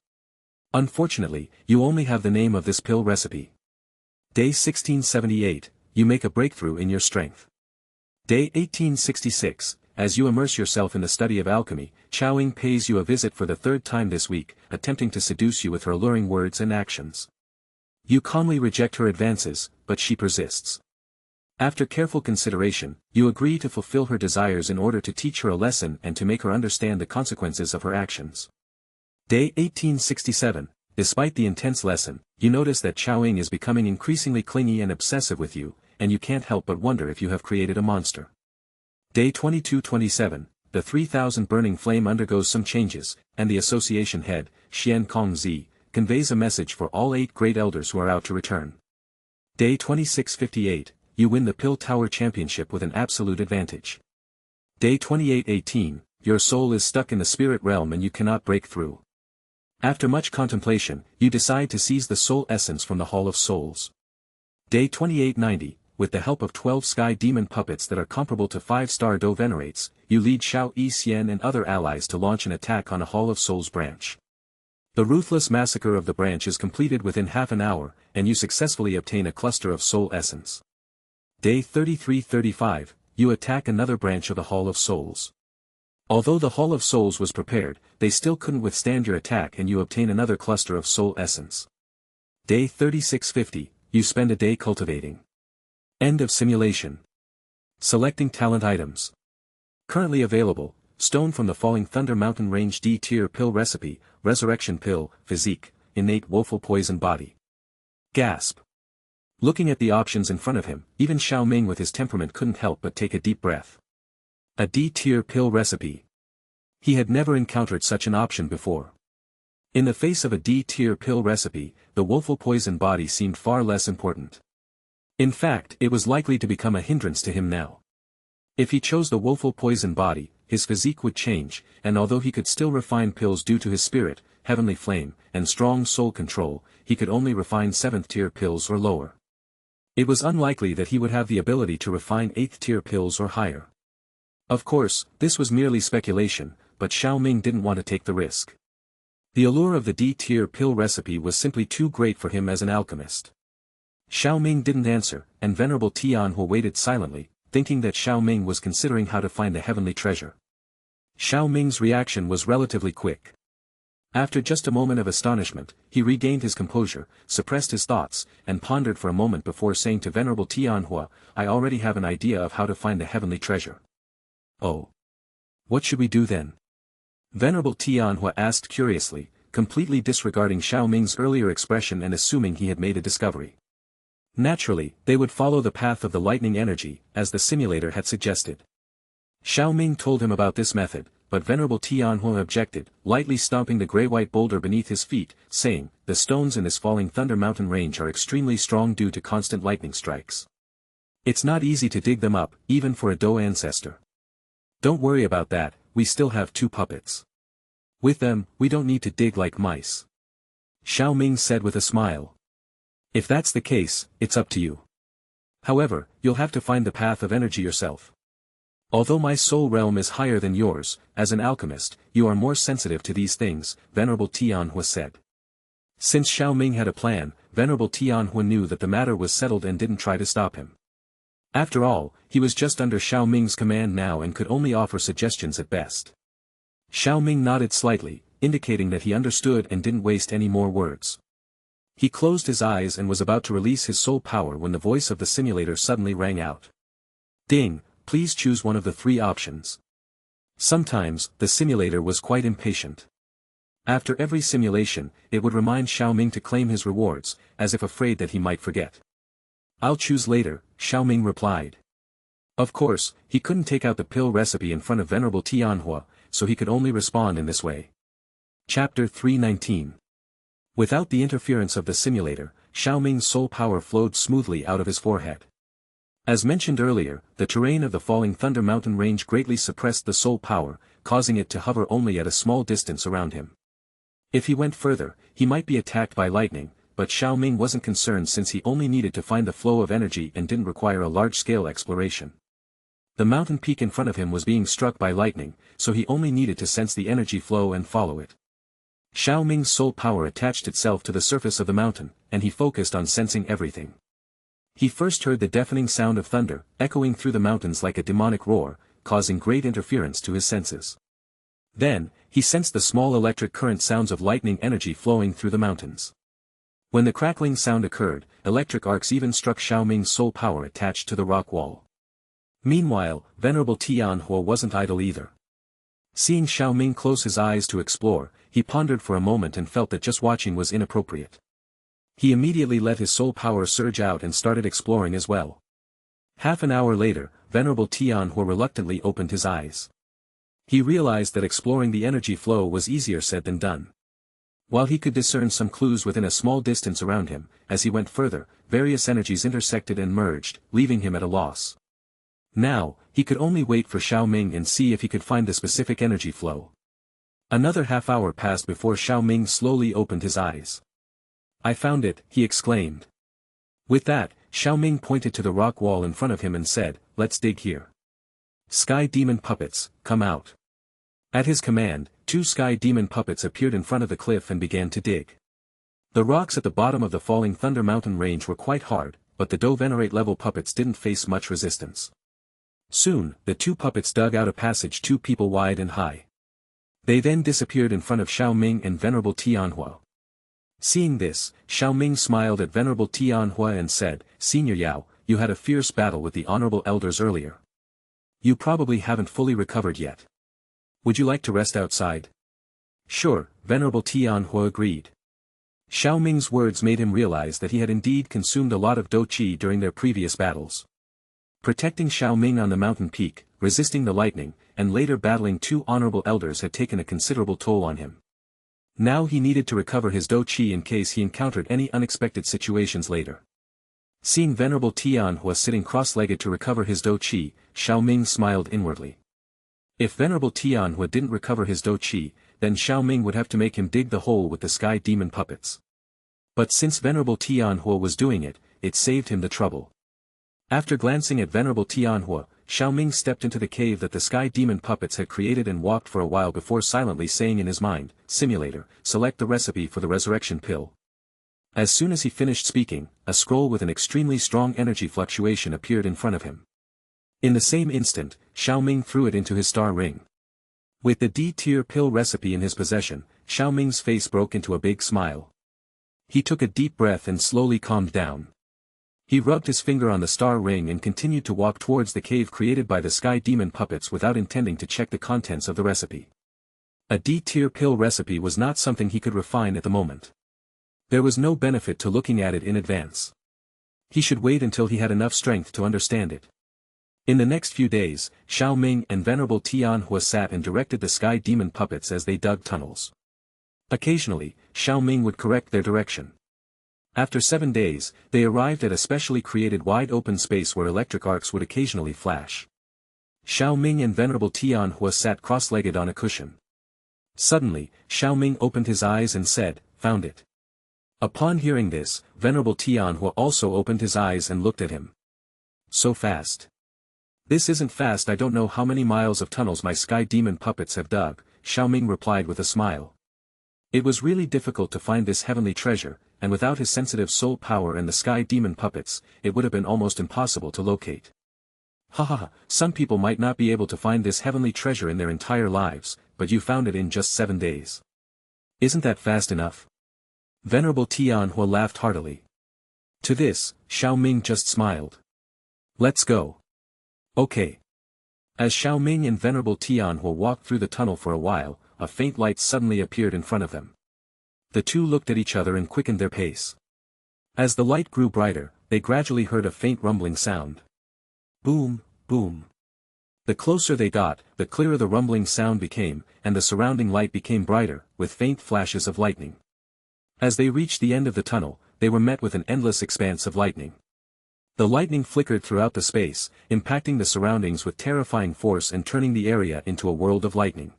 Unfortunately, you only have the name of this pill recipe. Day 1678, you make a breakthrough in your strength. Day 1866, as you immerse yourself in the study of alchemy, Xiao Ming pays you a visit for the 3rd time this week, attempting to seduce you with her alluring words and actions. You calmly reject her advances, but she persists. After careful consideration, you agree to fulfill her desires in order to teach her a lesson and to make her understand the consequences of her actions. Day 1867, despite the intense lesson, you notice that Xiao Ming is becoming increasingly clingy and obsessive with you, and you can't help but wonder if you have created a monster. Day 2227, the 3000 burning flame undergoes some changes, and the association head, Xian Kongzi, conveys a message for all 8 great elders who are out to return. Day 2658, you win the Pill Tower Championship with an absolute advantage. Day 2818, your soul is stuck in the spirit realm and you cannot break through. After much contemplation, you decide to seize the soul essence from the Hall of Souls. Day 2890, with the help of 12 sky demon puppets that are comparable to 5-star Do Venerates, you lead Xiao Yixian and other allies to launch an attack on a Hall of Souls branch. The ruthless massacre of the branch is completed within half an hour, and you successfully obtain a cluster of soul essence. Day 3335, you attack another branch of the Hall of Souls. Although the Hall of Souls was prepared, they still couldn't withstand your attack and you obtain another cluster of soul essence. Day 3650, you spend a day cultivating. End of simulation. Selecting talent items. Currently available, Stone from the Falling Thunder Mountain Range D-tier pill recipe, Resurrection Pill, Physique, Innate Woeful Poison Body. Gasp. Looking at the options in front of him, even Xiao Ming with his temperament couldn't help but take a deep breath. A D-tier pill recipe. He had never encountered such an option before. In the face of a D-tier pill recipe, the Woeful Poison Body seemed far less important. In fact, it was likely to become a hindrance to him now. If he chose the Woeful Poison Body, his physique would change, and although he could still refine pills due to his spirit, heavenly flame, and strong soul control, he could only refine 7th-tier pills or lower. It was unlikely that he would have the ability to refine 8th-tier pills or higher. Of course, this was merely speculation, but Xiao Ming didn't want to take the risk. The allure of the D-tier pill recipe was simply too great for him as an alchemist. Xiao Ming didn't answer, and Venerable Tianhua waited silently, thinking that Xiao Ming was considering how to find the heavenly treasure. Xiao Ming's reaction was relatively quick. After just a moment of astonishment, he regained his composure, suppressed his thoughts, and pondered for a moment before saying to Venerable Tianhua, "I already have an idea of how to find the heavenly treasure." "Oh. What should we do then?" Venerable Tianhua asked curiously, completely disregarding Xiao Ming's earlier expression and assuming he had made a discovery. Naturally, they would follow the path of the lightning energy, as the simulator had suggested. Xiao Ming told him about this method, but Venerable Tianhua objected, lightly stomping the gray-white boulder beneath his feet, saying, "The stones in this Falling Thunder Mountain range are extremely strong due to constant lightning strikes. It's not easy to dig them up, even for a Do ancestor. Don't worry about that, we still have 2 puppets. With them, we don't need to dig like mice." Xiao Ming said with a smile. "If that's the case, it's up to you. However, you'll have to find the path of energy yourself. Although my soul realm is higher than yours, as an alchemist, you are more sensitive to these things," Venerable Tianhua said. Since Xiao Ming had a plan, Venerable Tianhua knew that the matter was settled and didn't try to stop him. After all, he was just under Xiao Ming's command now and could only offer suggestions at best. Xiao Ming nodded slightly, indicating that he understood and didn't waste any more words. He closed his eyes and was about to release his soul power when the voice of the simulator suddenly rang out. Ding, please choose one of the 3 options. Sometimes, the simulator was quite impatient. After every simulation, it would remind Xiao Ming to claim his rewards, as if afraid that he might forget. I'll choose later, Xiao Ming replied. Of course, he couldn't take out the pill recipe in front of Venerable Tianhua, so he could only respond in this way. Chapter 319. Without the interference of the simulator, Xiao Ming's soul power flowed smoothly out of his forehead. As mentioned earlier, the terrain of the Falling Thunder Mountain range greatly suppressed the soul power, causing it to hover only at a small distance around him. If he went further, he might be attacked by lightning, but Xiao Ming wasn't concerned since he only needed to find the flow of energy and didn't require a large-scale exploration. The mountain peak in front of him was being struck by lightning, so he only needed to sense the energy flow and follow it. Xiao Ming's soul power attached itself to the surface of the mountain, and he focused on sensing everything. He first heard the deafening sound of thunder, echoing through the mountains like a demonic roar, causing great interference to his senses. Then, he sensed the small electric current sounds of lightning energy flowing through the mountains. When the crackling sound occurred, electric arcs even struck Xiao Ming's soul power attached to the rock wall. Meanwhile, Venerable Tianhua wasn't idle either. Seeing Xiao Ming close his eyes to explore, he pondered for a moment and felt that just watching was inappropriate. He immediately let his soul power surge out and started exploring as well. Half an hour later, Venerable Tianhua reluctantly opened his eyes. He realized that exploring the energy flow was easier said than done. While he could discern some clues within a small distance around him, as he went further, various energies intersected and merged, leaving him at a loss. Now, he could only wait for Xiao Ming and see if he could find the specific energy flow. Another half hour passed before Xiao Ming slowly opened his eyes. I found it, he exclaimed. With that, Xiao Ming pointed to the rock wall in front of him and said, let's dig here. Sky demon puppets, come out. At his command, 2 sky demon puppets appeared in front of the cliff and began to dig. The rocks at the bottom of the Falling Thunder Mountain range were quite hard, but the Do Venerate level puppets didn't face much resistance. Soon, the 2 puppets dug out a passage 2 people wide and high. They then disappeared in front of Xiao Ming and Venerable Tianhua. Seeing this, Xiao Ming smiled at Venerable Tianhua and said, Senior Yao, you had a fierce battle with the honorable elders earlier. You probably haven't fully recovered yet. Would you like to rest outside? Sure, Venerable Tianhua agreed. Xiao Ming's words made him realize that he had indeed consumed a lot of Do Qi during their previous battles. Protecting Xiao Ming on the mountain peak, resisting the lightning, and later battling 2 honorable elders had taken a considerable toll on him. Now he needed to recover his Do Qi in case he encountered any unexpected situations later. Seeing Venerable Tianhua sitting cross-legged to recover his Do Qi, Xiao Ming smiled inwardly. If Venerable Tianhua didn't recover his Do Qi, then Xiao Ming would have to make him dig the hole with the sky demon puppets. But since Venerable Tianhua was doing it, it saved him the trouble. After glancing at Venerable Tianhua, Xiao Ming stepped into the cave that the sky demon puppets had created and walked for a while before silently saying in his mind, Simulator, select the recipe for the resurrection pill. As soon as he finished speaking, a scroll with an extremely strong energy fluctuation appeared in front of him. In the same instant, Xiao Ming threw it into his star ring. With the D-tier pill recipe in his possession, Xiao Ming's face broke into a big smile. He took a deep breath and slowly calmed down. He rubbed his finger on the star ring and continued to walk towards the cave created by the sky demon puppets without intending to check the contents of the recipe. A D-tier pill recipe was not something he could refine at the moment. There was no benefit to looking at it in advance. He should wait until he had enough strength to understand it. In the next few days, Xiao Ming and Venerable Tianhua sat and directed the sky demon puppets as they dug tunnels. Occasionally, Xiao Ming would correct their direction. After 7 days, they arrived at a specially created wide open space where electric arcs would occasionally flash. Xiao Ming and Venerable Tianhua sat cross-legged on a cushion. Suddenly, Xiao Ming opened his eyes and said, "Found it." Upon hearing this, Venerable Tianhua also opened his eyes and looked at him. "So fast." "This isn't fast. I don't know how many miles of tunnels my sky demon puppets have dug," Xiao Ming replied with a smile. It was really difficult to find this heavenly treasure, and without his sensitive soul power and the sky demon puppets, it would have been almost impossible to locate. Ha ha ha, some people might not be able to find this heavenly treasure in their entire lives, but you found it in just 7 days. Isn't that fast enough? Venerable Tianhua laughed heartily. To this, Xiao Ming just smiled. Let's go. Okay. As Xiao Ming and Venerable Tianhua walked through the tunnel for a while, a faint light suddenly appeared in front of them. The two looked at each other and quickened their pace. As the light grew brighter, they gradually heard a faint rumbling sound. Boom, boom. The closer they got, the clearer the rumbling sound became, and the surrounding light became brighter, with faint flashes of lightning. As they reached the end of the tunnel, they were met with an endless expanse of lightning. The lightning flickered throughout the space, impacting the surroundings with terrifying force and turning the area into a world of lightning.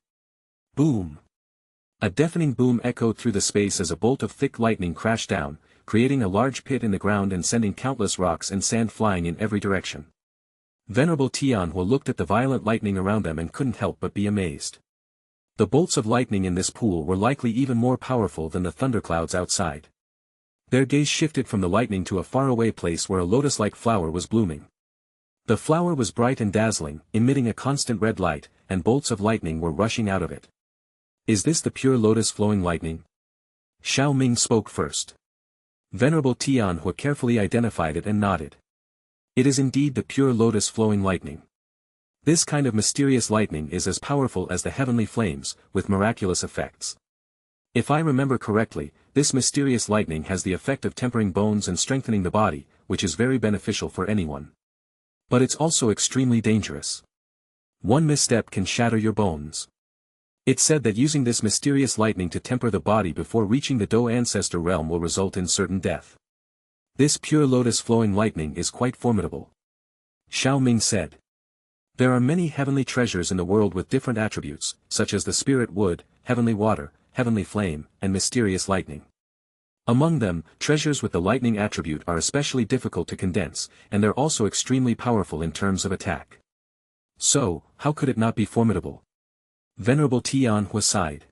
Boom! A deafening boom echoed through the space as a bolt of thick lightning crashed down, creating a large pit in the ground and sending countless rocks and sand flying in every direction. Venerable Tianhua looked at the violent lightning around them and couldn't help but be amazed. The bolts of lightning in this pool were likely even more powerful than the thunderclouds outside. Their gaze shifted from the lightning to a faraway place where a lotus-like flower was blooming. The flower was bright and dazzling, emitting a constant red light, and bolts of lightning were rushing out of it. Is this the pure lotus flowing lightning? Xiao Ming spoke first. Venerable Tianhua carefully identified it and nodded. It is indeed the pure lotus flowing lightning. This kind of mysterious lightning is as powerful as the heavenly flames, with miraculous effects. If I remember correctly, this mysterious lightning has the effect of tempering bones and strengthening the body, which is very beneficial for anyone. But it's also extremely dangerous. One misstep can shatter your bones. It's said that using this mysterious lightning to temper the body before reaching the Do ancestor realm will result in certain death. This pure lotus flowing lightning is quite formidable. Xiao Ming said. There are many heavenly treasures in the world with different attributes, such as the spirit wood, heavenly water, heavenly flame, and mysterious lightning. Among them, treasures with the lightning attribute are especially difficult to condense, and they're also extremely powerful in terms of attack. So, how could it not be formidable? Venerable Tianhua sighed.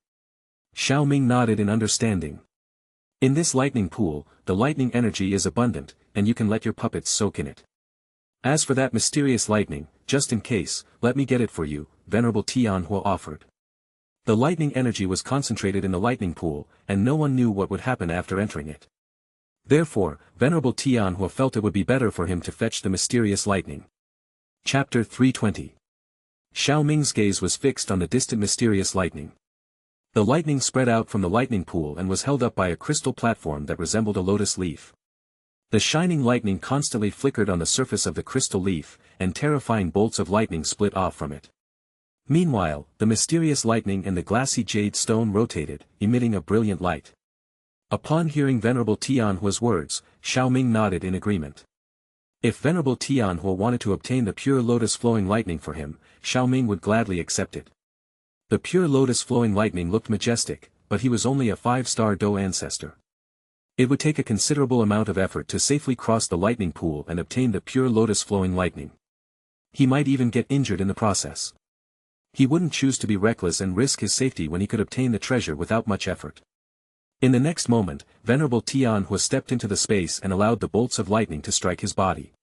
Xiao Ming nodded in understanding. In this lightning pool, the lightning energy is abundant, and you can let your puppets soak in it. As for that mysterious lightning, just in case, let me get it for you, Venerable Tianhua offered. The lightning energy was concentrated in the lightning pool, and no one knew what would happen after entering it. Therefore, Venerable Tianhua felt it would be better for him to fetch the mysterious lightning. Chapter 320. Xiao Ming's gaze was fixed on the distant mysterious lightning. The lightning spread out from the lightning pool and was held up by a crystal platform that resembled a lotus leaf. The shining lightning constantly flickered on the surface of the crystal leaf, and terrifying bolts of lightning split off from it. Meanwhile, the mysterious lightning and the glassy jade stone rotated, emitting a brilliant light. Upon hearing Venerable Tianhua's words, Xiao Ming nodded in agreement. If Venerable Tianhua wanted to obtain the pure lotus flowing lightning for him, Xiao Ming would gladly accept it. The pure lotus flowing lightning looked majestic, but he was only a 5-star Do ancestor. It would take a considerable amount of effort to safely cross the lightning pool and obtain the pure lotus flowing lightning. He might even get injured in the process. He wouldn't choose to be reckless and risk his safety when he could obtain the treasure without much effort. In the next moment, Venerable Tianhua stepped into the space and allowed the bolts of lightning to strike his body.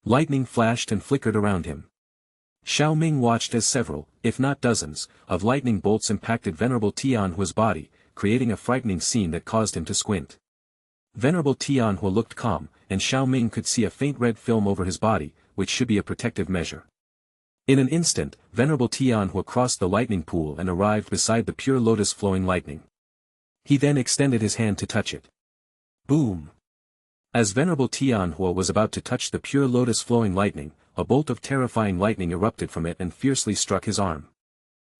Lightning flashed and flickered around him. Xiao Ming watched as several, if not dozens, of lightning bolts impacted Venerable Tianhua's body, creating a frightening scene that caused him to squint. Venerable Tianhua looked calm, and Xiao Ming could see a faint red film over his body, which should be a protective measure. In an instant, Venerable Tianhua crossed the lightning pool and arrived beside the pure lotus flowing lightning. He then extended his hand to touch it. Boom! As Venerable Tianhua was about to touch the pure lotus flowing lightning, a bolt of terrifying lightning erupted from it and fiercely struck his arm.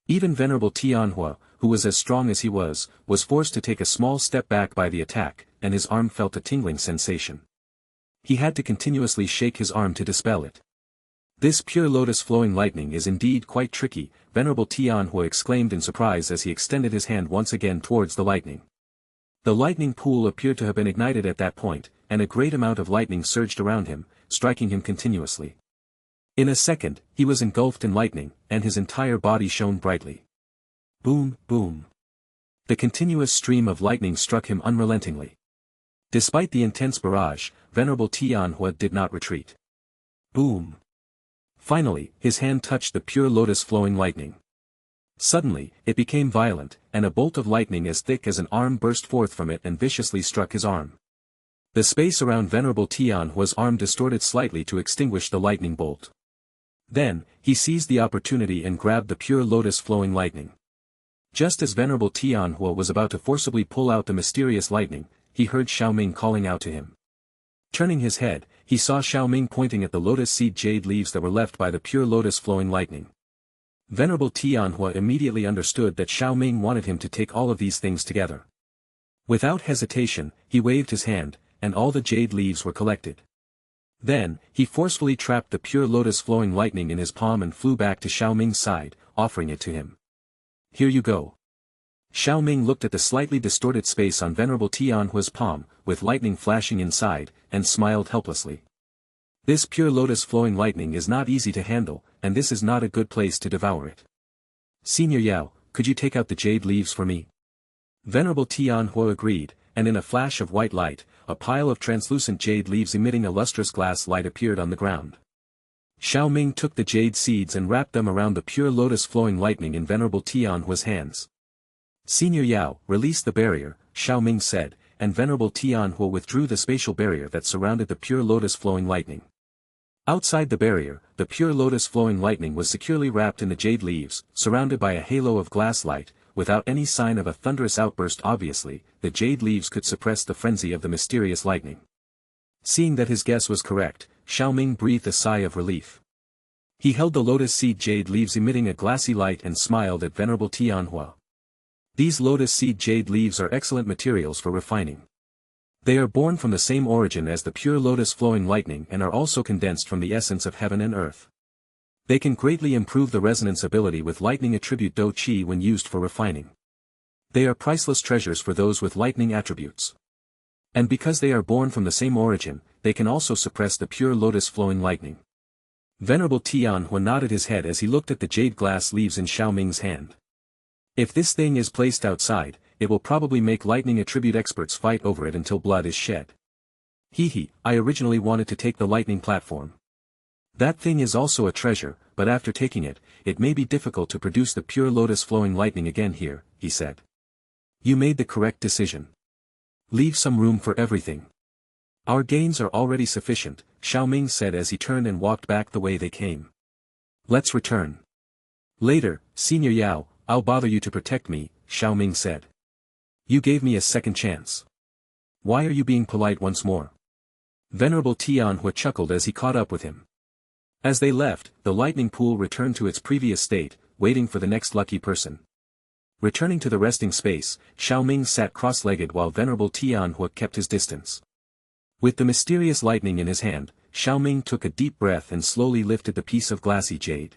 Even Venerable Tianhua, who was as strong as he was forced to take a small step back by the attack, and his arm felt a tingling sensation. He had to continuously shake his arm to dispel it. This pure lotus flowing lightning is indeed quite tricky, Venerable Tianhua exclaimed in surprise as he extended his hand once again towards the lightning. The lightning pool appeared to have been ignited at that point, and a great amount of lightning surged around him, striking him continuously. In a second, he was engulfed in lightning, and his entire body shone brightly. Boom, boom. The continuous stream of lightning struck him unrelentingly. Despite the intense barrage, Venerable Tianhua did not retreat. Boom. Finally, his hand touched the pure lotus flowing lightning. Suddenly, it became violent, and a bolt of lightning as thick as an arm burst forth from it and viciously struck his arm. The space around Venerable Tianhua's arm distorted slightly to extinguish the lightning bolt. Then, he seized the opportunity and grabbed the pure lotus flowing lightning. Just as Venerable Tianhua was about to forcibly pull out the mysterious lightning, he heard Xiao Ming calling out to him. Turning his head, he saw Xiao Ming pointing at the lotus seed jade leaves that were left by the pure lotus flowing lightning. Venerable Tianhua immediately understood that Xiao Ming wanted him to take all of these things together. Without hesitation, he waved his hand, and all the jade leaves were collected. Then, he forcefully trapped the pure lotus flowing lightning in his palm and flew back to Xiao Ming's side, offering it to him. Here you go. Xiao Ming looked at the slightly distorted space on Venerable Tianhua's palm, with lightning flashing inside, and smiled helplessly. This pure lotus flowing lightning is not easy to handle, and this is not a good place to devour it. Senior Yao, could you take out the jade leaves for me? Venerable Tianhua agreed, and in a flash of white light, a pile of translucent jade leaves emitting a lustrous glass light appeared on the ground. Xiao Ming took the jade seeds and wrapped them around the pure lotus flowing lightning in Venerable Tianhua's hands. Senior Yao, release the barrier, Xiao Ming said, and Venerable Tianhua withdrew the spatial barrier that surrounded the pure lotus flowing lightning. Outside the barrier, the pure lotus flowing lightning was securely wrapped in the jade leaves, surrounded by a halo of glass light. Without any sign of a thunderous outburst obviously, the jade leaves could suppress the frenzy of the mysterious lightning. Seeing that his guess was correct, Xiao Ming breathed a sigh of relief. He held the lotus seed jade leaves emitting a glassy light and smiled at Venerable Tianhua. These lotus seed jade leaves are excellent materials for refining. They are born from the same origin as the pure lotus flowing lightning and are also condensed from the essence of heaven and earth. They can greatly improve the resonance ability with lightning attribute Do Qi when used for refining. They are priceless treasures for those with lightning attributes. And because they are born from the same origin, they can also suppress the pure lotus flowing lightning. Venerable Tianhua nodded his head as he looked at the jade glass leaves in Xiao Ming's hand. If this thing is placed outside, it will probably make lightning attribute experts fight over it until blood is shed. I originally wanted to take the lightning platform. That thing is also a treasure, but after taking it, it may be difficult to produce the pure lotus flowing lightning again here, he said. You made the correct decision. Leave some room for everything. Our gains are already sufficient, Xiao Ming said as he turned and walked back the way they came. Let's return. Later, Senior Yao, I'll bother you to protect me, Xiao Ming said. You gave me a second chance. Why are you being polite once more? Venerable Tianhua chuckled as he caught up with him. As they left, the lightning pool returned to its previous state, waiting for the next lucky person. Returning to the resting space, Xiao Ming sat cross-legged while Venerable Tianhua kept his distance. With the mysterious lightning in his hand, Xiao Ming took a deep breath and slowly lifted the piece of glassy jade.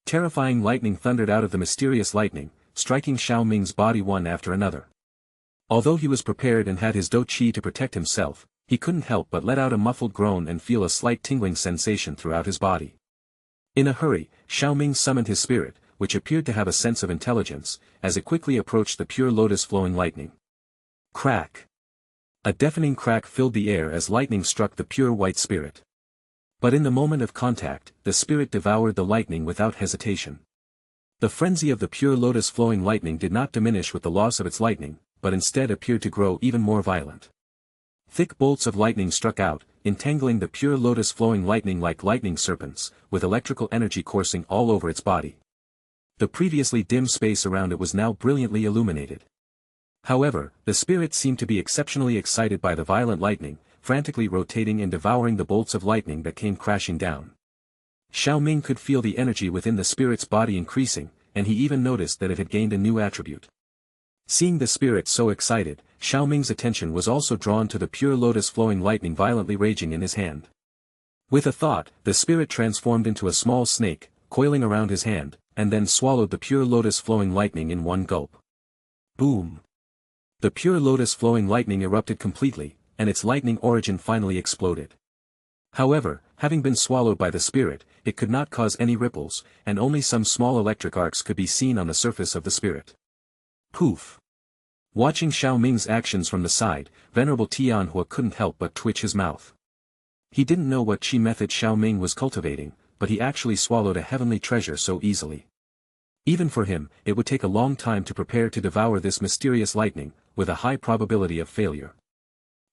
Terrifying lightning thundered out of the mysterious lightning, striking Xiao Ming's body one after another. Although he was prepared and had his Do Qi to protect himself, he couldn't help but let out a muffled groan and feel a slight tingling sensation throughout his body. In a hurry, Xiao Ming summoned his spirit, which appeared to have a sense of intelligence, as it quickly approached the pure lotus flowing lightning. Crack! A deafening crack filled the air as lightning struck the pure white spirit. But in the moment of contact, the spirit devoured the lightning without hesitation. The frenzy of the pure lotus flowing lightning did not diminish with the loss of its lightning, but instead appeared to grow even more violent. Thick bolts of lightning struck out, entangling the pure lotus flowing lightning like lightning serpents, with electrical energy coursing all over its body. The previously dim space around it was now brilliantly illuminated. However, the spirit seemed to be exceptionally excited by the violent lightning, frantically rotating and devouring the bolts of lightning that came crashing down. Xiao Ming could feel the energy within the spirit's body increasing, and he even noticed that it had gained a new attribute. Seeing the spirit so excited, Xiao Ming's attention was also drawn to the pure lotus flowing lightning violently raging in his hand. With a thought, the spirit transformed into a small snake, coiling around his hand, and then swallowed the pure lotus flowing lightning in one gulp. Boom! The pure lotus flowing lightning erupted completely, and its lightning origin finally exploded. However, having been swallowed by the spirit, it could not cause any ripples, and only some small electric arcs could be seen on the surface of the spirit. Poof! Watching Xiao Ming's actions from the side, Venerable Tianhua couldn't help but twitch his mouth. He didn't know what chi method Xiao Ming was cultivating, but he actually swallowed a heavenly treasure so easily. Even for him, it would take a long time to prepare to devour this mysterious lightning, with a high probability of failure.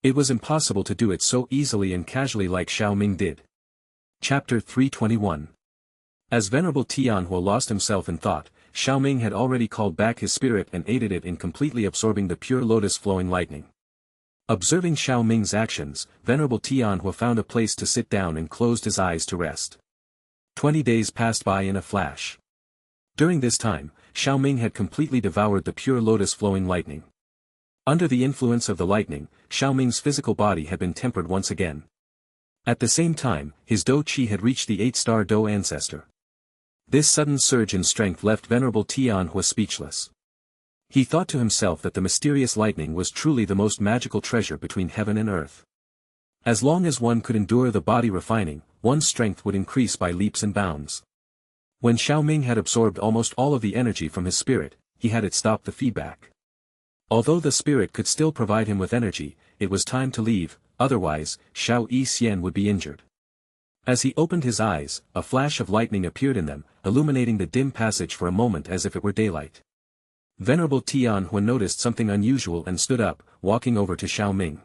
It was impossible to do it so easily and casually like Xiao Ming did. Chapter 321. As Venerable Tianhua lost himself in thought, Xiao Ming had already called back his spirit and aided it in completely absorbing the pure lotus flowing lightning. Observing Xiao Ming's actions, Venerable Tianhua found a place to sit down and closed his eyes to rest. 20 days passed by in a flash. During this time, Xiao Ming had completely devoured the pure lotus flowing lightning. Under the influence of the lightning, Xiao Ming's physical body had been tempered once again. At the same time, his Do Qi had reached the 8-star Do ancestor. This sudden surge in strength left Venerable Tianhua speechless. He thought to himself that the mysterious lightning was truly the most magical treasure between heaven and earth. As long as one could endure the body refining, one's strength would increase by leaps and bounds. When Xiao Ming had absorbed almost all of the energy from his spirit, he had it stop the feedback. Although the spirit could still provide him with energy, it was time to leave, otherwise, Xiao Yixian would be injured. As he opened his eyes, a flash of lightning appeared in them, illuminating the dim passage for a moment as if it were daylight. Venerable Tianhua noticed something unusual and stood up, walking over to Xiao Ming.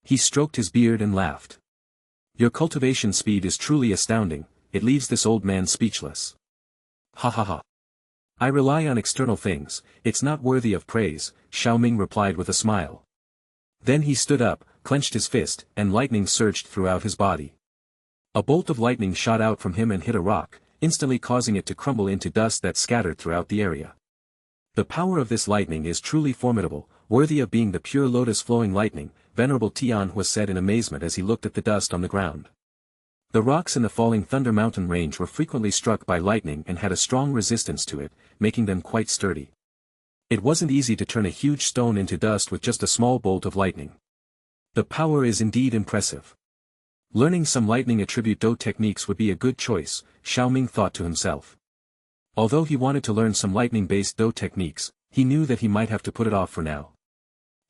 He stroked his beard and laughed. "Your cultivation speed is truly astounding, it leaves this old man speechless." "Ha ha ha. I rely on external things, it's not worthy of praise," Xiao Ming replied with a smile. Then he stood up, clenched his fist, and lightning surged throughout his body. A bolt of lightning shot out from him and hit a rock, instantly causing it to crumble into dust that scattered throughout the area. "The power of this lightning is truly formidable, worthy of being the pure lotus flowing lightning," Venerable Tianhua said in amazement as he looked at the dust on the ground. The rocks in the falling Thunder Mountain range were frequently struck by lightning and had a strong resistance to it, making them quite sturdy. It wasn't easy to turn a huge stone into dust with just a small bolt of lightning. The power is indeed impressive. Learning some lightning attribute Do techniques would be a good choice, Xiao Ming thought to himself. Although he wanted to learn some lightning-based Do techniques, he knew that he might have to put it off for now.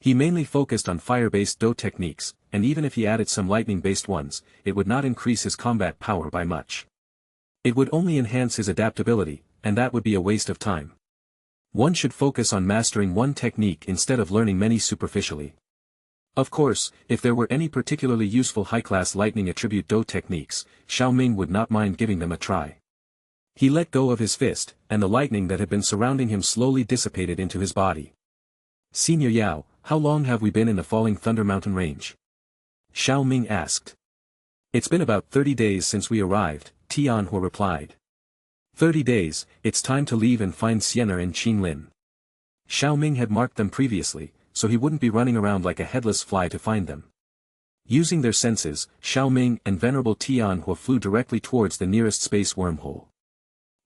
He mainly focused on fire-based Do techniques, and even if he added some lightning-based ones, it would not increase his combat power by much. It would only enhance his adaptability, and that would be a waste of time. One should focus on mastering one technique instead of learning many superficially. Of course, if there were any particularly useful high-class lightning attribute Do techniques, Xiao Ming would not mind giving them a try. He let go of his fist, and the lightning that had been surrounding him slowly dissipated into his body. "Senior Yao, how long have we been in the falling Thunder Mountain range?" Xiao Ming asked. "It's been about 30 days since we arrived," Tianhua replied. 30 days, it's time to leave and find Sienna and Qinglin." Xiao Ming had marked them previously, so he wouldn't be running around like a headless fly to find them. Using their senses, Xiao Ming and Venerable Tianhua flew directly towards the nearest space wormhole.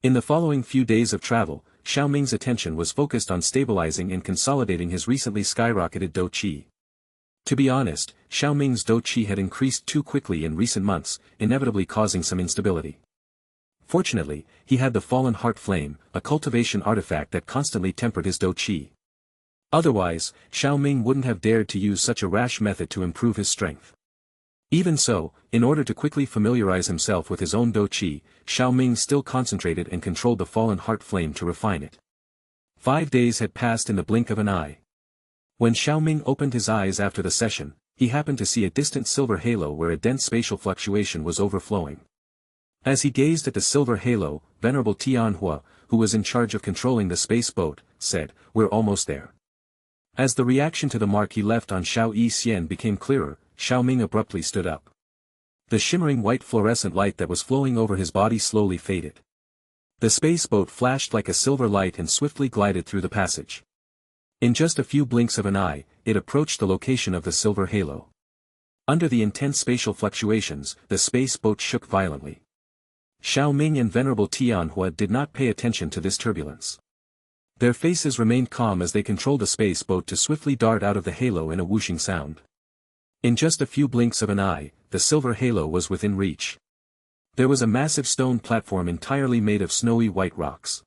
In the following few days of travel, Xiao Ming's attention was focused on stabilizing and consolidating his recently skyrocketed Do Qi. To be honest, Xiao Ming's Do Qi had increased too quickly in recent months, inevitably causing some instability. Fortunately, he had the Fallen Heart Flame, a cultivation artifact that constantly tempered his Do Qi. Otherwise, Xiao Ming wouldn't have dared to use such a rash method to improve his strength. Even so, in order to quickly familiarize himself with his own Do Qi, Xiao Ming still concentrated and controlled the Fallen Heart Flame to refine it. 5 days had passed in the blink of an eye. When Xiao Ming opened his eyes after the session, he happened to see a distant silver halo where a dense spatial fluctuation was overflowing. As he gazed at the silver halo, Venerable Tianhua, who was in charge of controlling the space boat, said, "We're almost there." As the reaction to the mark he left on Xiao Yixian became clearer, Xiao Ming abruptly stood up. The shimmering white fluorescent light that was flowing over his body slowly faded. The space boat flashed like a silver light and swiftly glided through the passage. In just a few blinks of an eye, it approached the location of the silver halo. Under the intense spatial fluctuations, the space boat shook violently. Xiao Ming and Venerable Tianhua did not pay attention to this turbulence. Their faces remained calm as they controlled the space boat to swiftly dart out of the halo in a whooshing sound. In just a few blinks of an eye, the silver halo was within reach. There was a massive stone platform entirely made of snowy white rocks.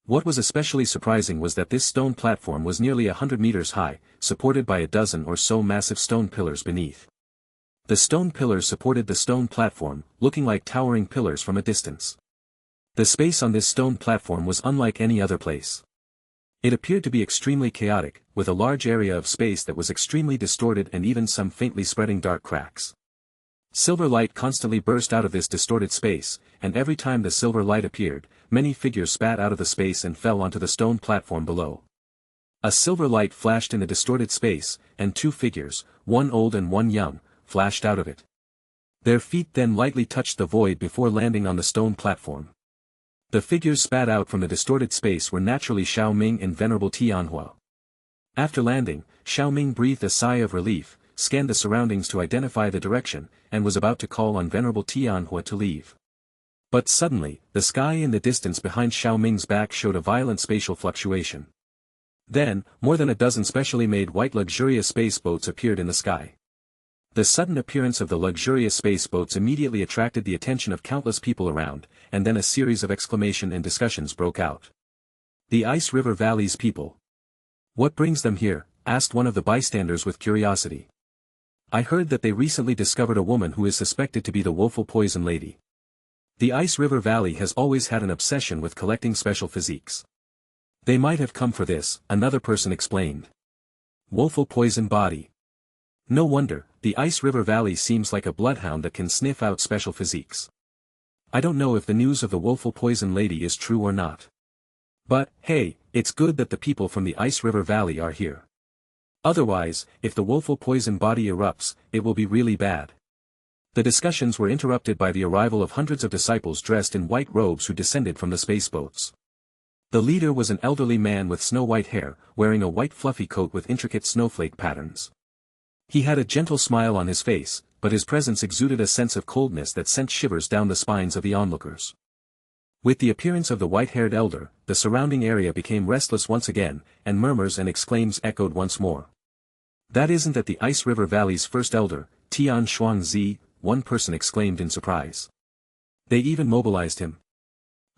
What was especially surprising was that this stone platform was nearly 100 meters high, supported by a dozen or so massive stone pillars beneath. The stone pillars supported the stone platform, looking like towering pillars from a distance. The space on this stone platform was unlike any other place. It appeared to be extremely chaotic, with a large area of space that was extremely distorted and even some faintly spreading dark cracks. Silver light constantly burst out of this distorted space, and every time the silver light appeared, many figures spat out of the space and fell onto the stone platform below. A silver light flashed in the distorted space, and two figures, one old and one young, flashed out of it. Their feet then lightly touched the void before landing on the stone platform. The figures spat out from the distorted space were naturally Xiao Ming and Venerable Tianhua. After landing, Xiao Ming breathed a sigh of relief, scanned the surroundings to identify the direction, and was about to call on Venerable Tianhua to leave. But suddenly, the sky in the distance behind Xiao Ming's back showed a violent spatial fluctuation. Then, more than a dozen specially made white luxurious space boats appeared in the sky. The sudden appearance of the luxurious space boats immediately attracted the attention of countless people around, and then a series of exclamations and discussions broke out. The Ice River Valley's people. What brings them here? Asked one of the bystanders with curiosity. I heard that they recently discovered a woman who is suspected to be the Woeful Poison Lady. The Ice River Valley has always had an obsession with collecting special physiques. They might have come for this, another person explained. Woeful Poison Body. No wonder, the Ice River Valley seems like a bloodhound that can sniff out special physiques. I don't know if the news of the Woeful Poison Lady is true or not. But, hey, it's good that the people from the Ice River Valley are here. Otherwise, if the Woeful Poison Body erupts, it will be really bad. The discussions were interrupted by the arrival of hundreds of disciples dressed in white robes who descended from the space boats. The leader was an elderly man with snow-white hair, wearing a white fluffy coat with intricate snowflake patterns. He had a gentle smile on his face, but his presence exuded a sense of coldness that sent shivers down the spines of the onlookers. With the appearance of the white-haired elder, the surrounding area became restless once again, and murmurs and exclaims echoed once more. That isn't that the Ice River Valley's first elder, Tian Shuangzi, one person exclaimed in surprise. They even mobilized him.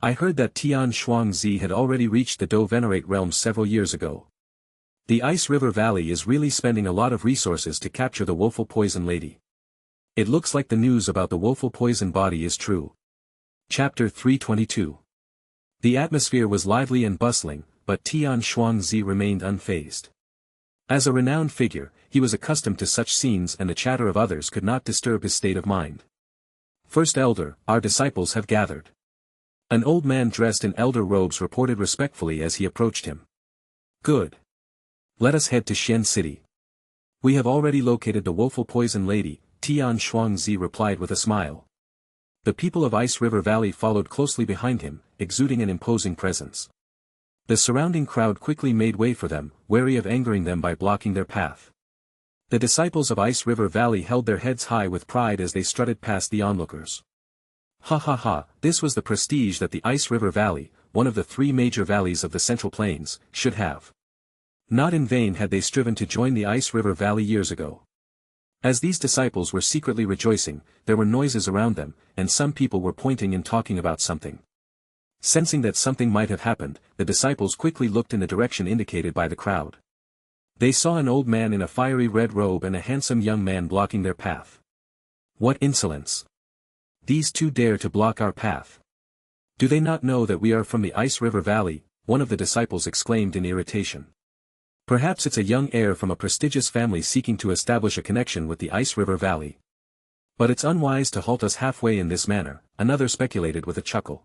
I heard that Tian Shuangzi had already reached the Do Venerate realm several years ago. The Ice River Valley is really spending a lot of resources to capture the Woeful Poison Lady. It looks like the news about the Woeful Poison Body is true. Chapter 322. The atmosphere was lively and bustling, but Tian Shuangzi remained unfazed. As a renowned figure, he was accustomed to such scenes and the chatter of others could not disturb his state of mind. First Elder, our disciples have gathered. An old man dressed in elder robes reported respectfully as he approached him. Good. Let us head to Xian City. We have already located the Woeful Poison Lady, Tian Shuangzi replied with a smile. The people of Ice River Valley followed closely behind him, exuding an imposing presence. The surrounding crowd quickly made way for them, wary of angering them by blocking their path. The disciples of Ice River Valley held their heads high with pride as they strutted past the onlookers. Ha ha ha, this was the prestige that the Ice River Valley, one of the three major valleys of the Central Plains, should have. Not in vain had they striven to join the Ice River Valley years ago. As these disciples were secretly rejoicing, there were noises around them, and some people were pointing and talking about something. Sensing that something might have happened, the disciples quickly looked in the direction indicated by the crowd. They saw an old man in a fiery red robe and a handsome young man blocking their path. What insolence! These two dare to block our path. Do they not know that we are from the Ice River Valley? One of the disciples exclaimed in irritation. Perhaps it's a young heir from a prestigious family seeking to establish a connection with the Ice River Valley. But it's unwise to halt us halfway in this manner, another speculated with a chuckle.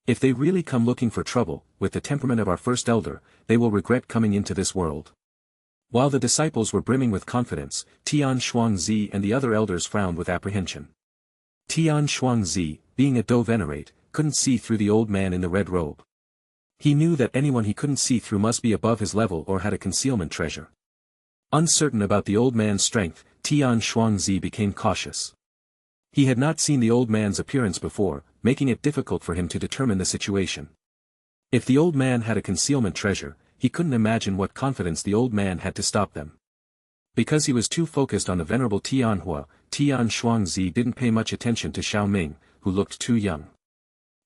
If they really come looking for trouble, with the temperament of our first elder, they will regret coming into this world. While the disciples were brimming with confidence, Tian Shuangzi and the other elders frowned with apprehension. Tian Shuangzi, being a Do Venerate, couldn't see through the old man in the red robe. He knew that anyone he couldn't see through must be above his level or had a concealment treasure. Uncertain about the old man's strength, Tian Shuangzi became cautious. He had not seen the old man's appearance before, making it difficult for him to determine the situation. If the old man had a concealment treasure, he couldn't imagine what confidence the old man had to stop them. Because he was too focused on the venerable Tianhua, Tian Shuangzi didn't pay much attention to Xiao Ming, who looked too young.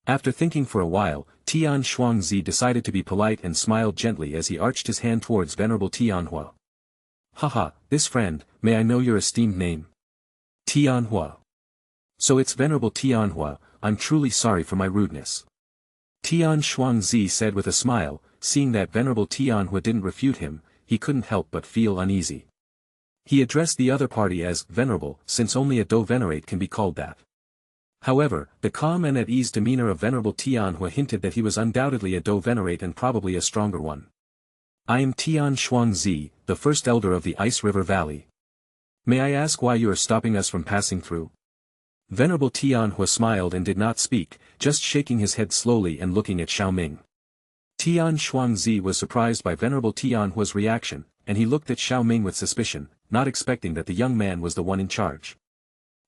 After thinking for a while, Tian Shuangzi decided to be polite and smiled gently as he arched his hand towards venerable Tianhua. Haha, this friend, may I know your esteemed name? Tianhua. So it's Venerable Tianhua, I'm truly sorry for my rudeness. Tian Shuangzi said with a smile, seeing that Venerable Tianhua didn't refute him, he couldn't help but feel uneasy. He addressed the other party as Venerable, since only a Do Venerate can be called that. However, the calm and at ease demeanor of Venerable Tianhua hinted that he was undoubtedly a Do Venerate and probably a stronger one. I am Tian Shuangzi, the first elder of the Ice River Valley. May I ask why you are stopping us from passing through? Venerable Tianhua smiled and did not speak, just shaking his head slowly and looking at Xiao Ming. Tian Shuangzi was surprised by Venerable Tianhua's reaction, and he looked at Xiao Ming with suspicion, not expecting that the young man was the one in charge.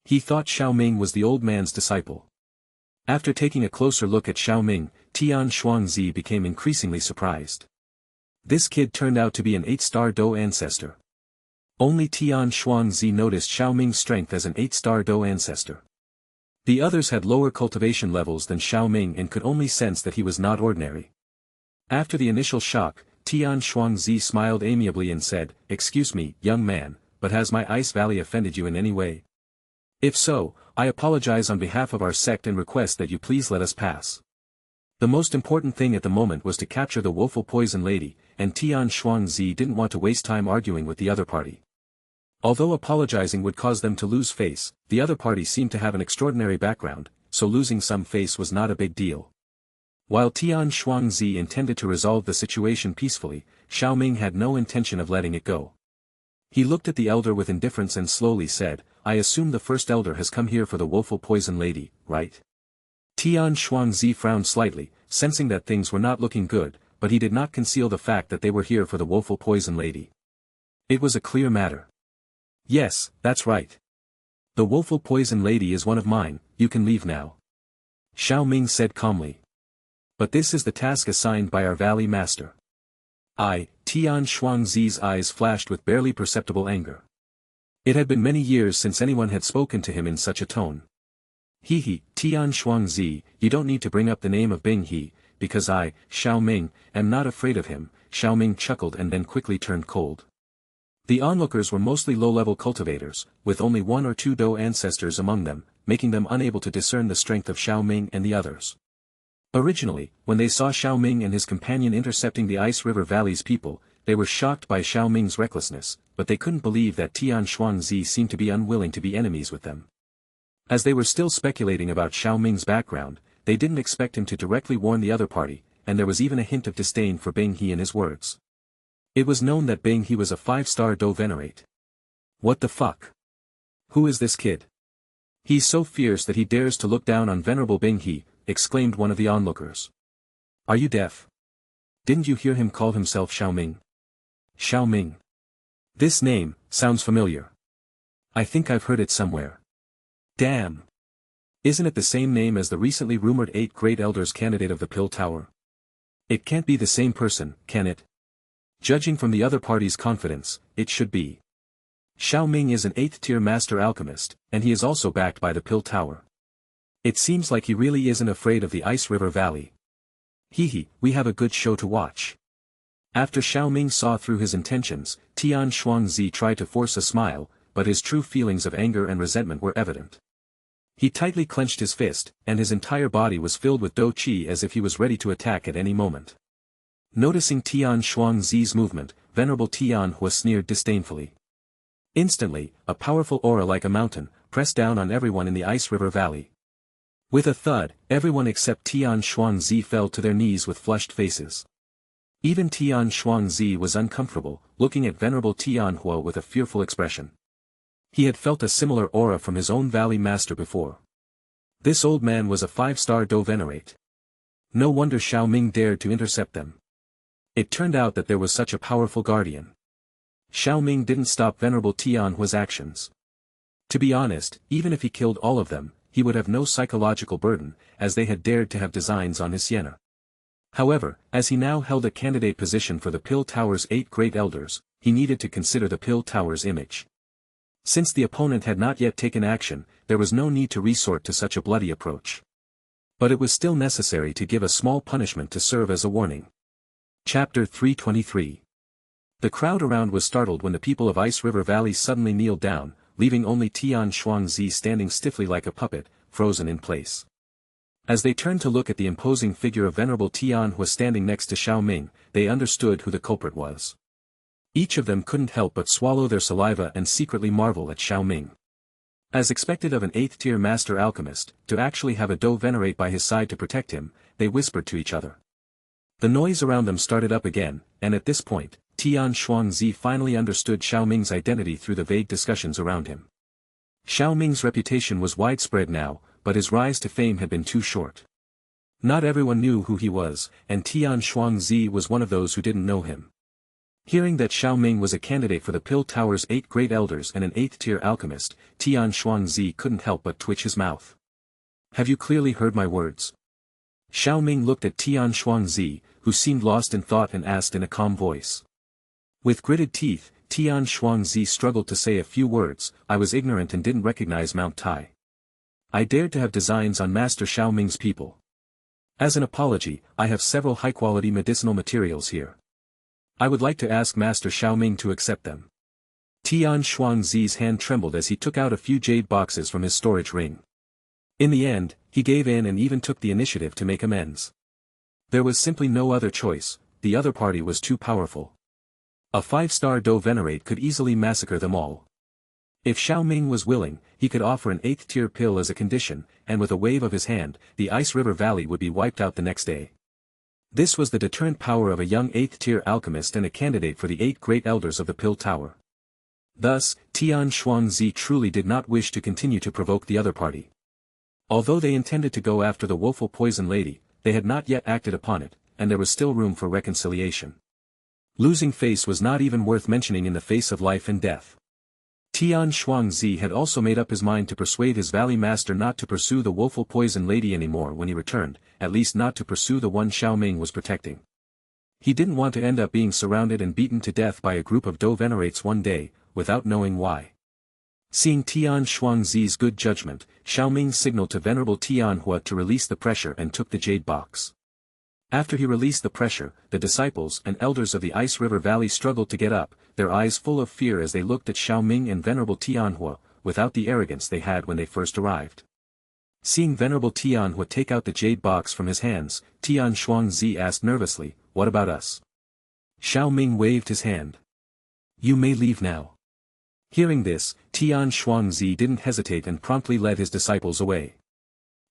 He thought Xiao Ming was the old man's disciple. After taking a closer look at Xiao Ming, Tian Shuangzi became increasingly surprised. This kid turned out to be an 8-star Do ancestor. Only Tian Shuangzi noticed Xiao Ming's strength as an 8-star Do ancestor. The others had lower cultivation levels than Xiao Ming and could only sense that he was not ordinary. After the initial shock, Tian Shuangzi smiled amiably and said, "Excuse me, young man, but has my Ice Valley offended you in any way? If so, I apologize on behalf of our sect and request that you please let us pass." The most important thing at the moment was to capture the Woeful Poison Lady, and Tian Shuangzi didn't want to waste time arguing with the other party. Although apologizing would cause them to lose face, the other party seemed to have an extraordinary background, so losing some face was not a big deal. While Tian Shuangzi intended to resolve the situation peacefully, Xiao Ming had no intention of letting it go. He looked at the elder with indifference and slowly said, "I assume the first elder has come here for the Woeful Poison Lady, right?" Tian Shuangzi frowned slightly, sensing that things were not looking good, but he did not conceal the fact that they were here for the Woeful Poison Lady. It was a clear matter. "Yes, that's right. The Woeful Poison Lady is one of mine, you can leave now," Xiao Ming said calmly. "But this is the task assigned by our Valley Master." Tian Shuangzi's eyes flashed with barely perceptible anger. It had been many years since anyone had spoken to him in such a tone. Tian Shuangzi, you don't need to bring up the name of Bing He, because I, Xiao Ming, am not afraid of him, Xiao Ming chuckled and then quickly turned cold. The onlookers were mostly low-level cultivators, with only 1 or 2 Do ancestors among them, making them unable to discern the strength of Xiao Ming and the others. Originally, when they saw Xiao Ming and his companion intercepting the Ice River Valley's people, they were shocked by Xiao Ming's recklessness, but they couldn't believe that Tian Shuangzi seemed to be unwilling to be enemies with them. As they were still speculating about Xiao Ming's background, they didn't expect him to directly warn the other party, and there was even a hint of disdain for Bing He in his words. It was known that Bing He was a 5-star Do Venerate. What the fuck? Who is this kid? He's so fierce that he dares to look down on Venerable Bing He, exclaimed one of the onlookers. Are you deaf? Didn't you hear him call himself Xiao Ming? Xiao Ming. This name sounds familiar. I think I've heard it somewhere. Damn. Isn't it the same name as the recently rumored 8 Great Elders candidate of the Pill Tower? It can't be the same person, can it? Judging from the other party's confidence, it should be. Xiao Ming is an 8th-tier master alchemist, and he is also backed by the Pill Tower. It seems like he really isn't afraid of the Ice River Valley. We have a good show to watch. After Xiao Ming saw through his intentions, Tian Shuangzi tried to force a smile, but his true feelings of anger and resentment were evident. He tightly clenched his fist, and his entire body was filled with Do Qi as if he was ready to attack at any moment. Noticing Tian Shuangzi's movement, Venerable Tianhua sneered disdainfully. Instantly, a powerful aura like a mountain, pressed down on everyone in the Ice River Valley. With a thud, everyone except Tian Shuangzi fell to their knees with flushed faces. Even Tian Shuangzi was uncomfortable, looking at Venerable Tianhua with a fearful expression. He had felt a similar aura from his own Valley Master before. This old man was a 5-star Do Venerate. No wonder Xiao Ming dared to intercept them. It turned out that there was such a powerful guardian. Xiao Ming didn't stop Venerable Tianhua's actions. To be honest, even if he killed all of them, he would have no psychological burden, as they had dared to have designs on his Sienna. However, as he now held a candidate position for the Pill Tower's 8 Great Elders, he needed to consider the Pill Tower's image. Since the opponent had not yet taken action, there was no need to resort to such a bloody approach. But it was still necessary to give a small punishment to serve as a warning. Chapter 323. The crowd around was startled when the people of Ice River Valley suddenly kneeled down, leaving only Tian Shuangzi standing stiffly like a puppet, frozen in place. As they turned to look at the imposing figure of Venerable Tianhua standing next to Xiao Ming, they understood who the culprit was. Each of them couldn't help but swallow their saliva and secretly marvel at Xiao Ming. As expected of an 8th-tier master alchemist, to actually have a Do venerate by his side to protect him, they whispered to each other. The noise around them started up again, and at this point, Tian Shuangzi finally understood Xiao Ming's identity through the vague discussions around him. Xiao Ming's reputation was widespread now, but his rise to fame had been too short. Not everyone knew who he was, and Tian Shuangzi was one of those who didn't know him. Hearing that Xiao Ming was a candidate for the Pill Tower's 8 great elders and an 8th-tier alchemist, Tian Shuangzi couldn't help but twitch his mouth. Have you clearly heard my words? Xiao Ming looked at Tian Shuangzi, who seemed lost in thought and asked in a calm voice. With gritted teeth, Tian Shuangzi struggled to say a few words. I was ignorant and didn't recognize Mount Tai. I dared to have designs on Master Xiao Ming's people. As an apology, I have several high-quality medicinal materials here. I would like to ask Master Xiao Ming to accept them. Tian Shuangzi's hand trembled as he took out a few jade boxes from his storage ring. In the end, he gave in and even took the initiative to make amends. There was simply no other choice, the other party was too powerful. A 5-star Do Venerate could easily massacre them all. If Xiao Ming was willing, he could offer an 8th-tier pill as a condition, and with a wave of his hand, the Ice River Valley would be wiped out the next day. This was the deterrent power of a young 8th-tier alchemist and a candidate for the 8 great elders of the Pill Tower. Thus, Tian Shuangzi truly did not wish to continue to provoke the other party. Although they intended to go after the Woeful Poison Lady, they had not yet acted upon it, and there was still room for reconciliation. Losing face was not even worth mentioning in the face of life and death. Tian Shuangzi had also made up his mind to persuade his valley master not to pursue the Woeful Poison Lady anymore when he returned, at least not to pursue the one Xiao Ming was protecting. He didn't want to end up being surrounded and beaten to death by a group of Do Venerates one day, without knowing why. Seeing Tian Shuangzi's good judgment, Xiao Ming signaled to Venerable Tianhua to release the pressure and took the jade box. After he released the pressure, the disciples and elders of the Ice River Valley struggled to get up, their eyes full of fear as they looked at Xiao Ming and Venerable Tianhua, without the arrogance they had when they first arrived. Seeing Venerable Tianhua take out the jade box from his hands, Tian Shuangzi asked nervously, "What about us?" Xiao Ming waved his hand. "You may leave now." Hearing this, Tian Shuangzi didn't hesitate and promptly led his disciples away.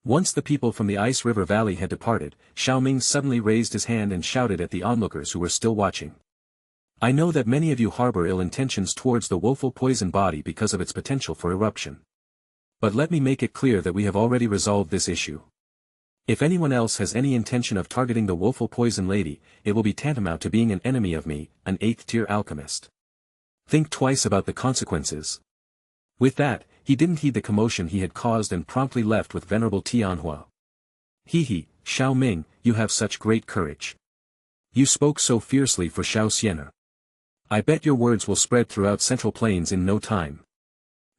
Once the people from the Ice River Valley had departed, Xiao Ming suddenly raised his hand and shouted at the onlookers who were still watching. "I know that many of you harbor ill intentions towards the Woeful Poison Body because of its potential for eruption. But let me make it clear that we have already resolved this issue. If anyone else has any intention of targeting the Woeful Poison Lady, it will be tantamount to being an enemy of me, an 8th-tier alchemist. Think twice about the consequences." With that, he didn't heed the commotion he had caused and promptly left with Venerable Tianhua. "He, Xiao Ming, you have such great courage. You spoke so fiercely for Xiao Xianer. I bet your words will spread throughout Central Plains in no time."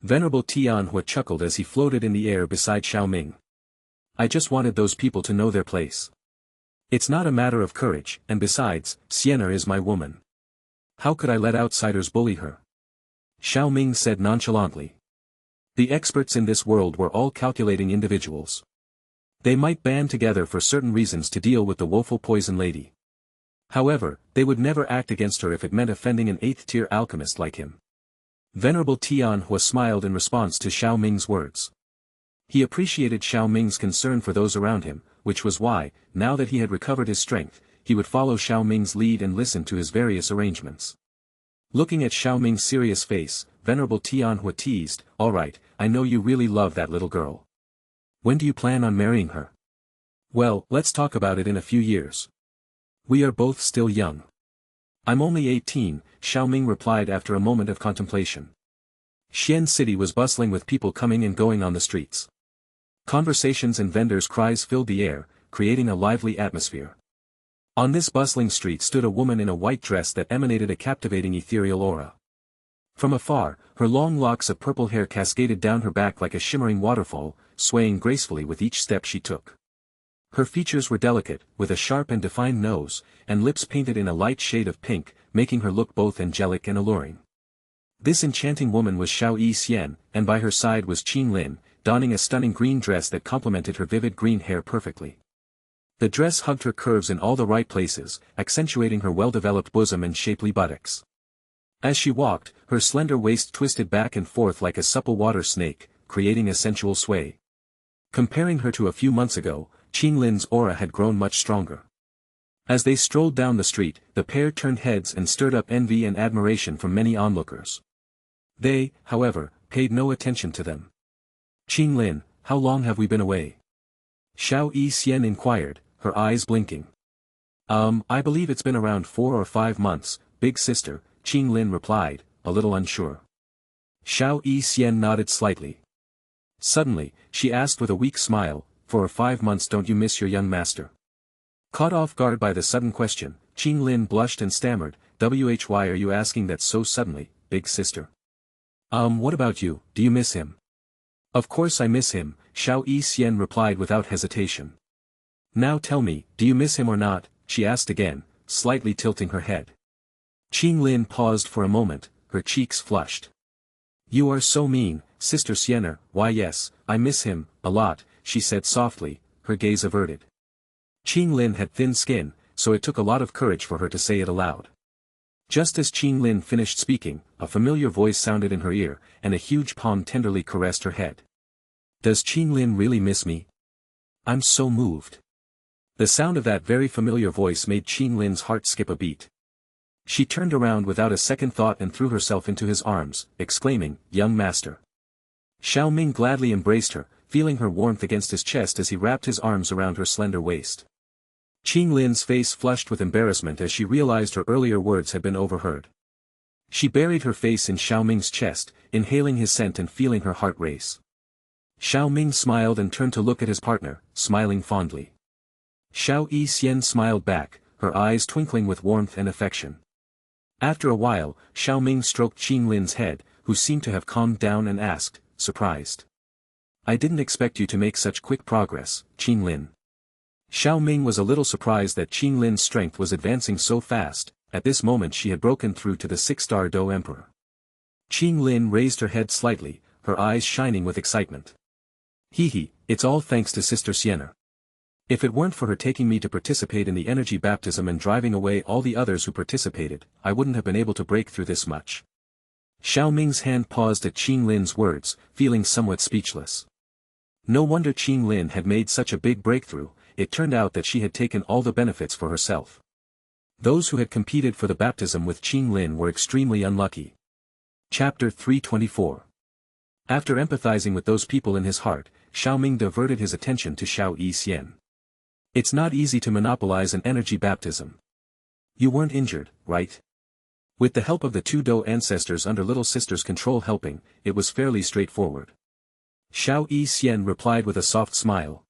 Venerable Tianhua chuckled as he floated in the air beside Xiao Ming. "I just wanted those people to know their place. It's not a matter of courage, and besides, Xianer is my woman. How could I let outsiders bully her?" Xiao Ming said nonchalantly. The experts in this world were all calculating individuals. They might band together for certain reasons to deal with the Woeful Poison Lady. However, they would never act against her if it meant offending an 8th-tier alchemist like him. Venerable Tianhua smiled in response to Xiao Ming's words. He appreciated Xiao Ming's concern for those around him, which was why, now that he had recovered his strength, he would follow Xiao Ming's lead and listen to his various arrangements. Looking at Xiao Ming's serious face, Venerable Tianhua teased, "All right, I know you really love that little girl. When do you plan on marrying her?" "Well, let's talk about it in a few years. We are both still young." "I'm only 18, Xiao Ming replied after a moment of contemplation. Xian City was bustling with people coming and going on the streets. Conversations and vendors' cries filled the air, creating a lively atmosphere. On this bustling street stood a woman in a white dress that emanated a captivating ethereal aura. From afar, her long locks of purple hair cascaded down her back like a shimmering waterfall, swaying gracefully with each step she took. Her features were delicate, with a sharp and defined nose, and lips painted in a light shade of pink, making her look both angelic and alluring. This enchanting woman was Xiao Xian, and by her side was Qin Lin, donning a stunning green dress that complemented her vivid green hair perfectly. The dress hugged her curves in all the right places, accentuating her well-developed bosom and shapely buttocks. As she walked, her slender waist twisted back and forth like a supple water snake, creating a sensual sway. Comparing her to a few months ago, Qin Lin's aura had grown much stronger. As they strolled down the street, the pair turned heads and stirred up envy and admiration from many onlookers. They, however, paid no attention to them. "Qin Lin, how long have we been away?" Xiao Xian inquired, her eyes blinking. I believe it's been around 4 or 5 months, big sister," Qin Lin replied, a little unsure. Xiao Xian nodded slightly. Suddenly, she asked with a weak smile, "For 5 months don't you miss your young master?" Caught off guard by the sudden question, Qin Lin blushed and stammered, "Why are you asking that so suddenly, big sister?" What about you, do you miss him?" "Of course I miss him," Xiao Xian replied without hesitation. "Now tell me, do you miss him or not?" she asked again, slightly tilting her head. Qin Lin paused for a moment, her cheeks flushed. "You are so mean, Sister Siener." "Why yes, I miss him, a lot," she said softly, her gaze averted. Qin Lin had thin skin, so it took a lot of courage for her to say it aloud. Just as Qin Lin finished speaking, a familiar voice sounded in her ear, and a huge palm tenderly caressed her head. "Does Qin Lin really miss me? I'm so moved." The sound of that very familiar voice made Qin Lin's heart skip a beat. She turned around without a second thought and threw herself into his arms, exclaiming, "Young master." Xiao Ming gladly embraced her, feeling her warmth against his chest as he wrapped his arms around her slender waist. Qin Lin's face flushed with embarrassment as she realized her earlier words had been overheard. She buried her face in Xiao Ming's chest, inhaling his scent and feeling her heart race. Xiao Ming smiled and turned to look at his partner, smiling fondly. Xiao Xian smiled back, her eyes twinkling with warmth and affection. After a while, Xiao Ming stroked Qin Lin's head, who seemed to have calmed down and asked, surprised, "I didn't expect you to make such quick progress, Qin Lin." Xiao Ming was a little surprised that Qin Lin's strength was advancing so fast. At this moment she had broken through to the 6-star Do Emperor. Qin Lin raised her head slightly, her eyes shining with excitement. "Hee, it's all thanks to Sister Sienna. If it weren't for her taking me to participate in the energy baptism and driving away all the others who participated, I wouldn't have been able to break through this much." Xiao Ming's hand paused at Qin Lin's words, feeling somewhat speechless. No wonder Qin Lin had made such a big breakthrough. It turned out that she had taken all the benefits for herself. Those who had competed for the baptism with Qin Lin were extremely unlucky. Chapter 324. After empathizing with those people in his heart, Xiao Ming diverted his attention to Xiao Xian. "It's not easy to monopolize an energy baptism. You weren't injured, right?" With the help of the 2 Do ancestors under little sister's control helping, it was fairly straightforward. Xiao Xian replied with a soft smile.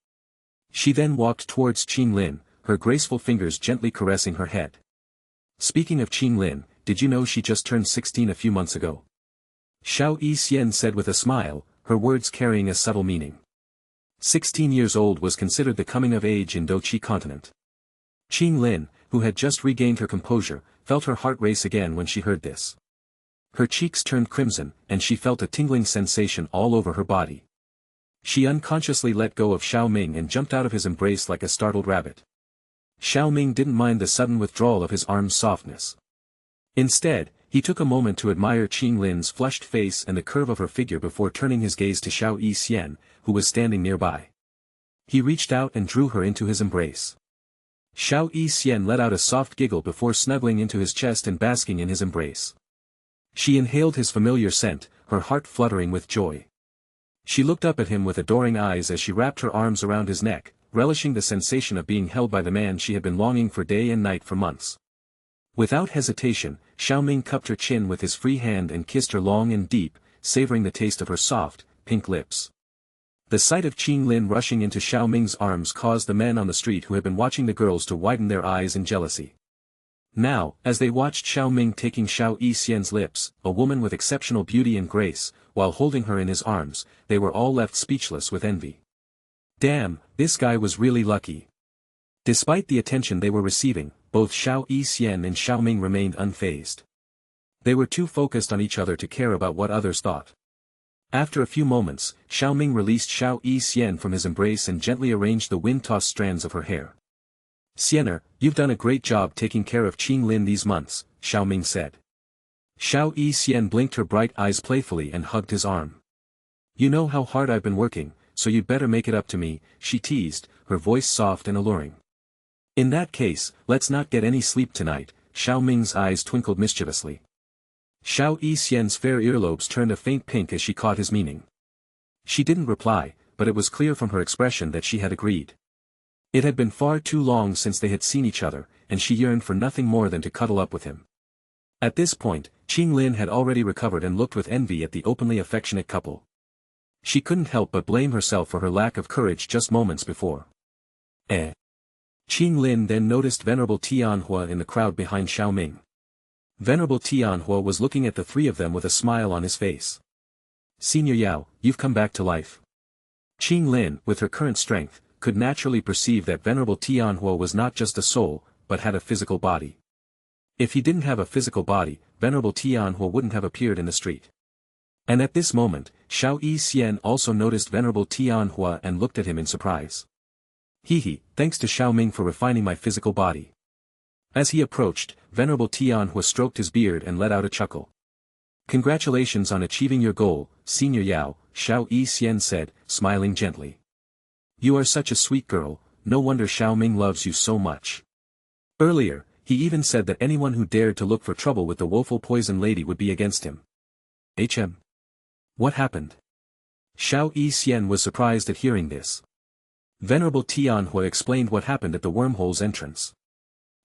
She then walked towards Qin Lin, her graceful fingers gently caressing her head. "Speaking of Qin Lin, did you know she just turned 16 a few months ago?" Xiao Xian said with a smile, her words carrying a subtle meaning. 16 years old was considered the coming of age in Do-Chi continent. Qin Lin, who had just regained her composure, felt her heart race again when she heard this. Her cheeks turned crimson, and she felt a tingling sensation all over her body. She unconsciously let go of Xiao Ming and jumped out of his embrace like a startled rabbit. Xiao Ming didn't mind the sudden withdrawal of his arm's softness. Instead, he took a moment to admire Qin Lin's flushed face and the curve of her figure before turning his gaze to Xiao Xian, who was standing nearby. He reached out and drew her into his embrace. Xiao Xian let out a soft giggle before snuggling into his chest and basking in his embrace. She inhaled his familiar scent, her heart fluttering with joy. She looked up at him with adoring eyes as she wrapped her arms around his neck, relishing the sensation of being held by the man she had been longing for day and night for months. Without hesitation, Xiao Ming cupped her chin with his free hand and kissed her long and deep, savoring the taste of her soft, pink lips. The sight of Qin Lin rushing into Xiao Ming's arms caused the men on the street who had been watching the girls to widen their eyes in jealousy. Now, as they watched Xiao Ming taking Xiao Xian's lips, a woman with exceptional beauty and grace, while holding her in his arms, they were all left speechless with envy. Damn, this guy was really lucky. Despite the attention they were receiving, both Xiao Xian and Xiao Ming remained unfazed. They were too focused on each other to care about what others thought. After a few moments, Xiao Ming released Xiao Yixian from his embrace and gently arranged the wind-tossed strands of her hair. "Xianer, you've done a great job taking care of Qing Lin these months," Xiao Ming said. Xiao Yixian blinked her bright eyes playfully and hugged his arm. "You know how hard I've been working, so you'd better make it up to me," she teased, her voice soft and alluring. "In that case, let's not get any sleep tonight," Xiao Ming's eyes twinkled mischievously. Xiao Yixian's fair earlobes turned a faint pink as she caught his meaning. She didn't reply, but it was clear from her expression that she had agreed. It had been far too long since they had seen each other, and she yearned for nothing more than to cuddle up with him. At this point, Qing Lin had already recovered and looked with envy at the openly affectionate couple. She couldn't help but blame herself for her lack of courage just moments before. Qing Lin then noticed Venerable Tianhua in the crowd behind Xiao Ming. Venerable Tianhua was looking at the three of them with a smile on his face. "Senior Yao, you've come back to life." Qing Lin, with her current strength, could naturally perceive that Venerable Tianhua was not just a soul, but had a physical body. If he didn't have a physical body, Venerable Tianhua wouldn't have appeared in the street. And at this moment, Xiao Yixian also noticed Venerable Tianhua and looked at him in surprise. Thanks to Xiao Ming for refining my physical body." As he approached, Venerable Tianhua stroked his beard and let out a chuckle. "Congratulations on achieving your goal, Senior Yao," Xiao Yixian said, smiling gently. "You are such a sweet girl, no wonder Xiao Ming loves you so much." Earlier, he even said that anyone who dared to look for trouble with the Woeful Poison Lady would be against him. What happened? Xiao Yixian was surprised at hearing this. Venerable Tianhua explained what happened at the wormhole's entrance.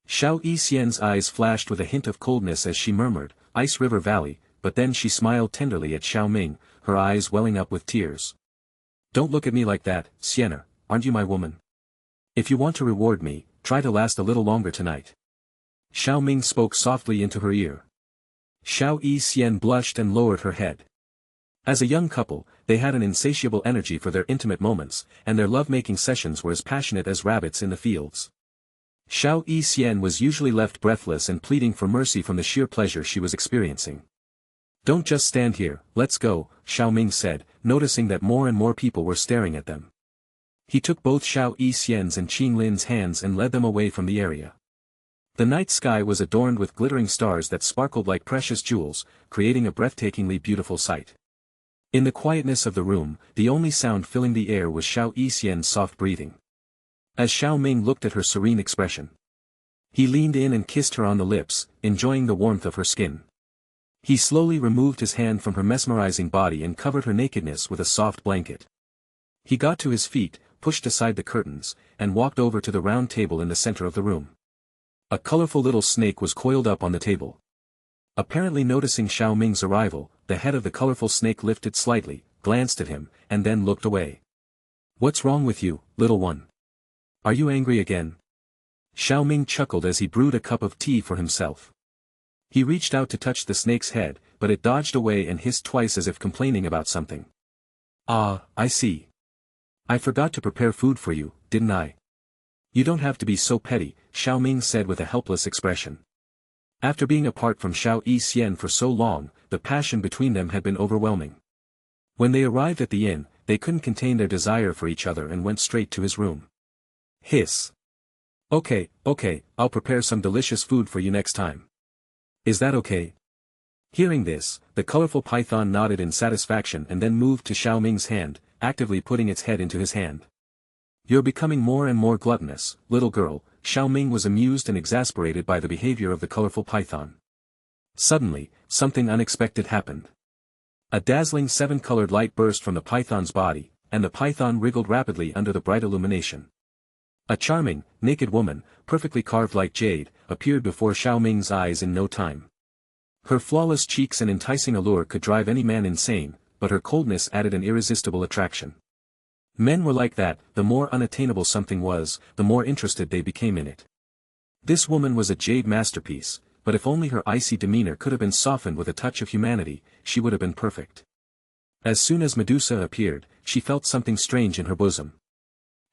Xiao Yixian's eyes flashed with a hint of coldness as she murmured, "Ice River Valley," but then she smiled tenderly at Xiao Ming, her eyes welling up with tears. "Don't look at me like that, Xianer, aren't you my woman? If you want to reward me, try to last a little longer tonight." Xiao Ming spoke softly into her ear. Xiao Yixian blushed and lowered her head. As a young couple, they had an insatiable energy for their intimate moments, and their love-making sessions were as passionate as rabbits in the fields. Xiao Yixian was usually left breathless and pleading for mercy from the sheer pleasure she was experiencing. "Don't just stand here, let's go," Xiao Ming said, noticing that more and more people were staring at them. He took both Xiao Yixian's and Qing Lin's hands and led them away from the area. The night sky was adorned with glittering stars that sparkled like precious jewels, creating a breathtakingly beautiful sight. In the quietness of the room, the only sound filling the air was Xiao Yixian's soft breathing. As Xiao Ming looked at her serene expression, he leaned in and kissed her on the lips, enjoying the warmth of her skin. He slowly removed his hand from her mesmerizing body and covered her nakedness with a soft blanket. He got to his feet, pushed aside the curtains, and walked over to the round table in the center of the room. A colorful little snake was coiled up on the table. Apparently noticing Xiao Ming's arrival, the head of the colorful snake lifted slightly, glanced at him, and then looked away. "What's wrong with you, little one? Are you angry again?" Xiao Ming chuckled as he brewed a cup of tea for himself. He reached out to touch the snake's head, but it dodged away and hissed twice as if complaining about something. "Ah, I see. I forgot to prepare food for you, didn't I?" "You don't have to be so petty," Xiao Ming said with a helpless expression. After being apart from Xiao Yixian for so long, the passion between them had been overwhelming. When they arrived at the inn, they couldn't contain their desire for each other and went straight to his room. Hiss. Okay, I'll prepare some delicious food for you next time. Is that okay?" Hearing this, the colorful python nodded in satisfaction and then moved to Xiao Ming's hand, actively putting its head into his hand. "You're becoming more and more gluttonous, little girl," Xiao Ming was amused and exasperated by the behavior of the colorful python. Suddenly, something unexpected happened. A dazzling seven-colored light burst from the python's body, and the python wriggled rapidly under the bright illumination. A charming, naked woman, perfectly carved like jade, appeared before Xiao Ming's eyes in no time. Her flawless cheeks and enticing allure could drive any man insane, but her coldness added an irresistible attraction. Men were like that, the more unattainable something was, the more interested they became in it. This woman was a jade masterpiece, but if only her icy demeanor could have been softened with a touch of humanity, she would have been perfect. As soon as Medusa appeared, she felt something strange in her bosom.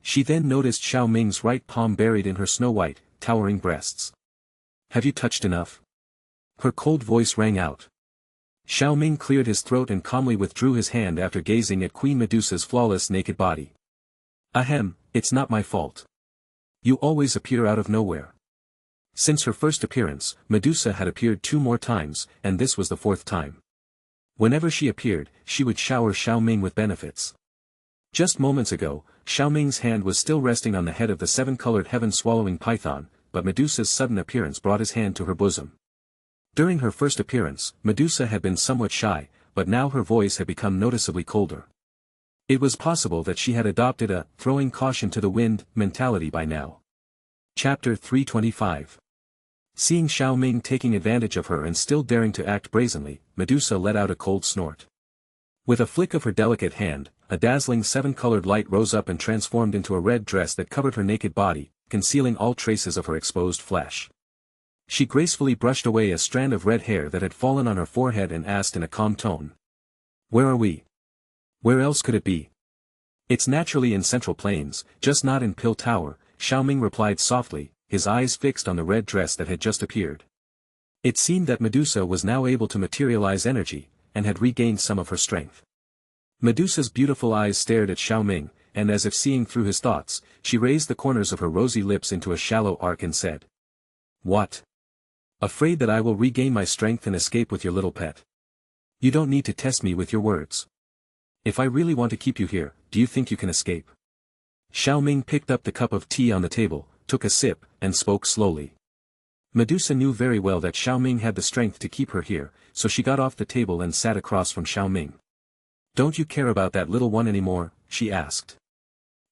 She then noticed Xiao Ming's right palm buried in her snow-white, towering breasts. "Have you touched enough?" Her cold voice rang out. Xiao Ming cleared his throat and calmly withdrew his hand after gazing at Queen Medusa's flawless naked body. Ahem, it's not my fault. You always appear out of nowhere. Since her first appearance, Medusa had appeared 2 more times, and this was the 4th time. Whenever she appeared, she would shower Xiao Ming with benefits. Just moments ago, Xiao Ming's hand was still resting on the head of the 7-colored heaven-swallowing python, but Medusa's sudden appearance brought his hand to her bosom. During her first appearance, Medusa had been somewhat shy, but now her voice had become noticeably colder. It was possible that she had adopted a throwing caution to the wind mentality by now. Chapter 325. Seeing Xiao Ming taking advantage of her and still daring to act brazenly, Medusa let out a cold snort. With a flick of her delicate hand, a dazzling 7-colored light rose up and transformed into a red dress that covered her naked body, concealing all traces of her exposed flesh. She gracefully brushed away a strand of red hair that had fallen on her forehead and asked in a calm tone. Where are we? Where else could it be? It's naturally in Central Plains, just not in Pill Tower, Xiao Ming replied softly, his eyes fixed on the red dress that had just appeared. It seemed that Medusa was now able to materialize energy, and had regained some of her strength. Medusa's beautiful eyes stared at Xiao Ming, and as if seeing through his thoughts, she raised the corners of her rosy lips into a shallow arc and said. What? Afraid that I will regain my strength and escape with your little pet? You don't need to test me with your words. If I really want to keep you here, do you think you can escape? Xiao Ming picked up the cup of tea on the table, took a sip, and spoke slowly. Medusa knew very well that Xiao Ming had the strength to keep her here, so she got off the table and sat across from Xiao Ming. Don't you care about that little one anymore? She asked.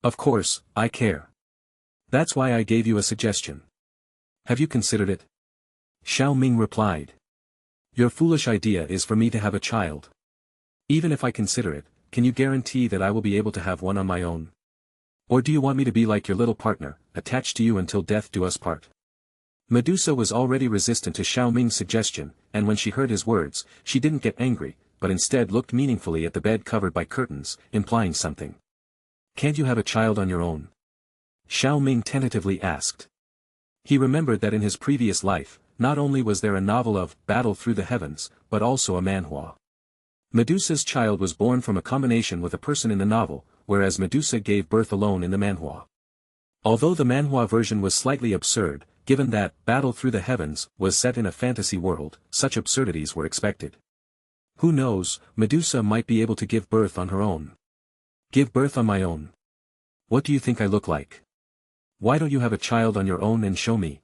Of course, I care. That's why I gave you a suggestion. Have you considered it? Xiao Ming replied. Your foolish idea is for me to have a child. Even if I consider it, can you guarantee that I will be able to have one on my own? Or do you want me to be like your little partner, attached to you until death do us part? Medusa was already resistant to Xiao Ming's suggestion, and when she heard his words, she didn't get angry, but instead looked meaningfully at the bed covered by curtains, implying something. Can't you have a child on your own? Xiao Ming tentatively asked. He remembered that in his previous life, not only was there a novel of Battle Through the Heavens, but also a manhwa. Medusa's child was born from a combination with a person in the novel, whereas Medusa gave birth alone in the manhwa. Although the manhwa version was slightly absurd, given that Battle Through the Heavens was set in a fantasy world, such absurdities were expected. Who knows, Medusa might be able to give birth on her own. Give birth on my own? What do you think I look like? Why don't you have a child on your own and show me?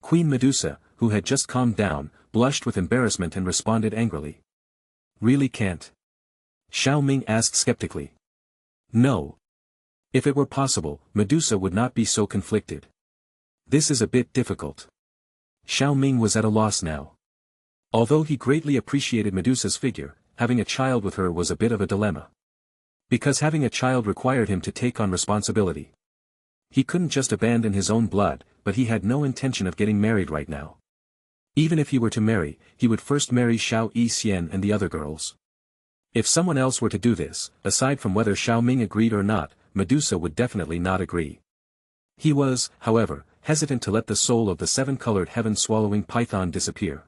Queen Medusa, who had just calmed down, blushed with embarrassment and responded angrily. Really can't? Xiao Ming asked skeptically. No. If it were possible, Medusa would not be so conflicted. This is a bit difficult. Xiao Ming was at a loss now. Although he greatly appreciated Medusa's figure, having a child with her was a bit of a dilemma. Because having a child required him to take on responsibility. He couldn't just abandon his own blood, but he had no intention of getting married right now. Even if he were to marry, he would first marry Xiao Yixian and the other girls. If someone else were to do this, aside from whether Xiao Ming agreed or not, Medusa would definitely not agree. He was, however, hesitant to let the soul of the 7-colored heaven-swallowing python disappear.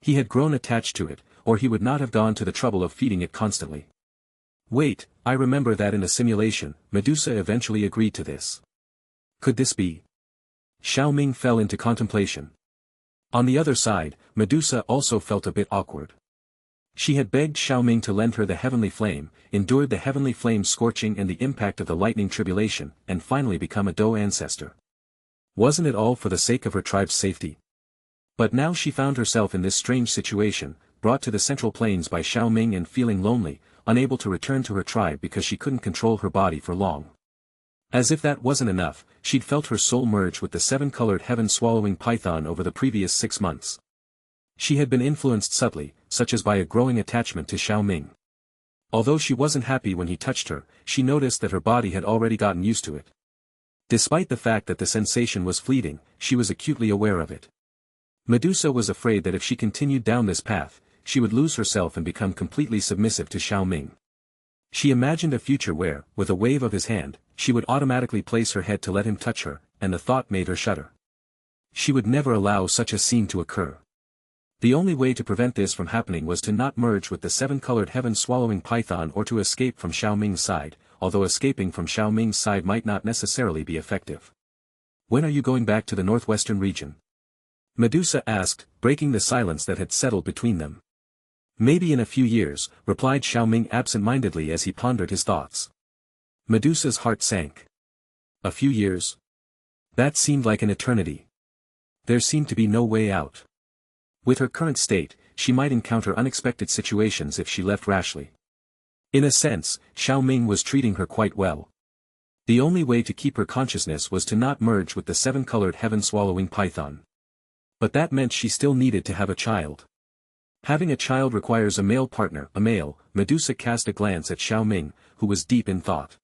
He had grown attached to it, or he would not have gone to the trouble of feeding it constantly. Wait, I remember that in a simulation, Medusa eventually agreed to this. Could this be? Xiao Ming fell into contemplation. On the other side, Medusa also felt a bit awkward. She had begged Xiao Ming to lend her the heavenly flame, endured the heavenly flame scorching and the impact of the lightning tribulation, and finally become a Dou ancestor. Wasn't it all for the sake of her tribe's safety? But now she found herself in this strange situation, brought to the Central Plains by Xiao Ming and feeling lonely, unable to return to her tribe because she couldn't control her body for long. As if that wasn't enough, she'd felt her soul merge with the 7-colored heaven-swallowing python over the previous 6 months. She had been influenced subtly, such as by a growing attachment to Xiao Ming. Although she wasn't happy when he touched her, she noticed that her body had already gotten used to it. Despite the fact that the sensation was fleeting, she was acutely aware of it. Medusa was afraid that if she continued down this path, she would lose herself and become completely submissive to Xiao Ming. She imagined a future where, with a wave of his hand, she would automatically place her head to let him touch her, and the thought made her shudder. She would never allow such a scene to occur. The only way to prevent this from happening was to not merge with the seven-colored heaven-swallowing python or to escape from Xiao Ming's side, although escaping from Xiao Ming's side might not necessarily be effective. When are you going back to the northwestern region? Medusa asked, breaking the silence that had settled between them. Maybe in a few years, replied Xiao Ming absent-mindedly as he pondered his thoughts. Medusa's heart sank. A few years? That seemed like an eternity. There seemed to be no way out. With her current state, she might encounter unexpected situations if she left rashly. In a sense, Xiao Ming was treating her quite well. The only way to keep her consciousness was to not merge with the seven-colored heaven-swallowing python. But that meant she still needed to have a child. Having a child requires a male partner, Medusa cast a glance at Xiao Ming, who was deep in thought.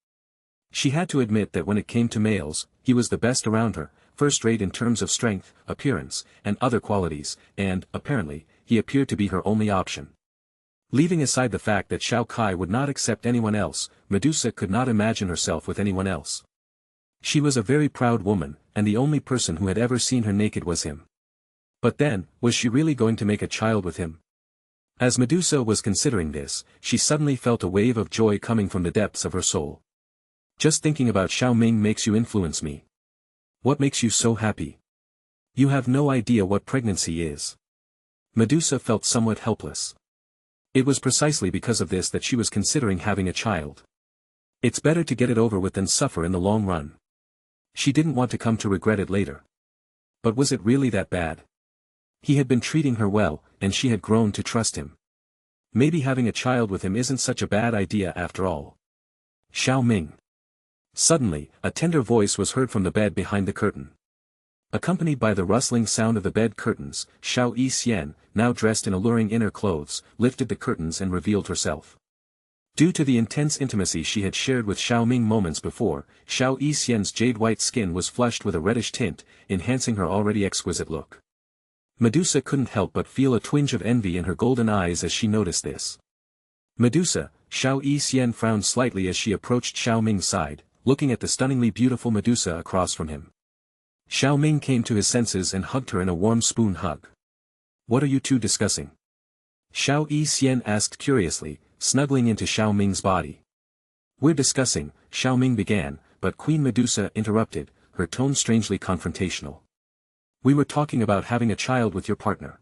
She had to admit that when it came to males, he was the best around her, first-rate in terms of strength, appearance, and other qualities, and, apparently, he appeared to be her only option. Leaving aside the fact that Xiao Kai would not accept anyone else, Medusa could not imagine herself with anyone else. She was a very proud woman, and the only person who had ever seen her naked was him. But then, was she really going to make a child with him? As Medusa was considering this, she suddenly felt a wave of joy coming from the depths of her soul. Just thinking about Xiao Ming makes you influence me. What makes you so happy? You have no idea what pregnancy is. Medusa felt somewhat helpless. It was precisely because of this that she was considering having a child. It's better to get it over with than suffer in the long run. She didn't want to come to regret it later. But was it really that bad? He had been treating her well, and she had grown to trust him. Maybe having a child with him isn't such a bad idea after all. Xiao Ming. Suddenly, a tender voice was heard from the bed behind the curtain. Accompanied by the rustling sound of the bed curtains, Xiao Yixian, now dressed in alluring inner clothes, lifted the curtains and revealed herself. Due to the intense intimacy she had shared with Xiao Ming moments before, Xiao Yixian's jade-white skin was flushed with a reddish tint, enhancing her already exquisite look. Medusa couldn't help but feel a twinge of envy in her golden eyes as she noticed this. Medusa, Xiao Yixian frowned slightly as she approached Xiao Ming's side, looking at the stunningly beautiful Medusa across from him. Xiao Ming came to his senses and hugged her in a warm spoon hug. What are you two discussing? Xiao Yixian asked curiously, snuggling into Xiao Ming's body. We're discussing, Xiao Ming began, but Queen Medusa interrupted, her tone strangely confrontational. We were talking about having a child with your partner.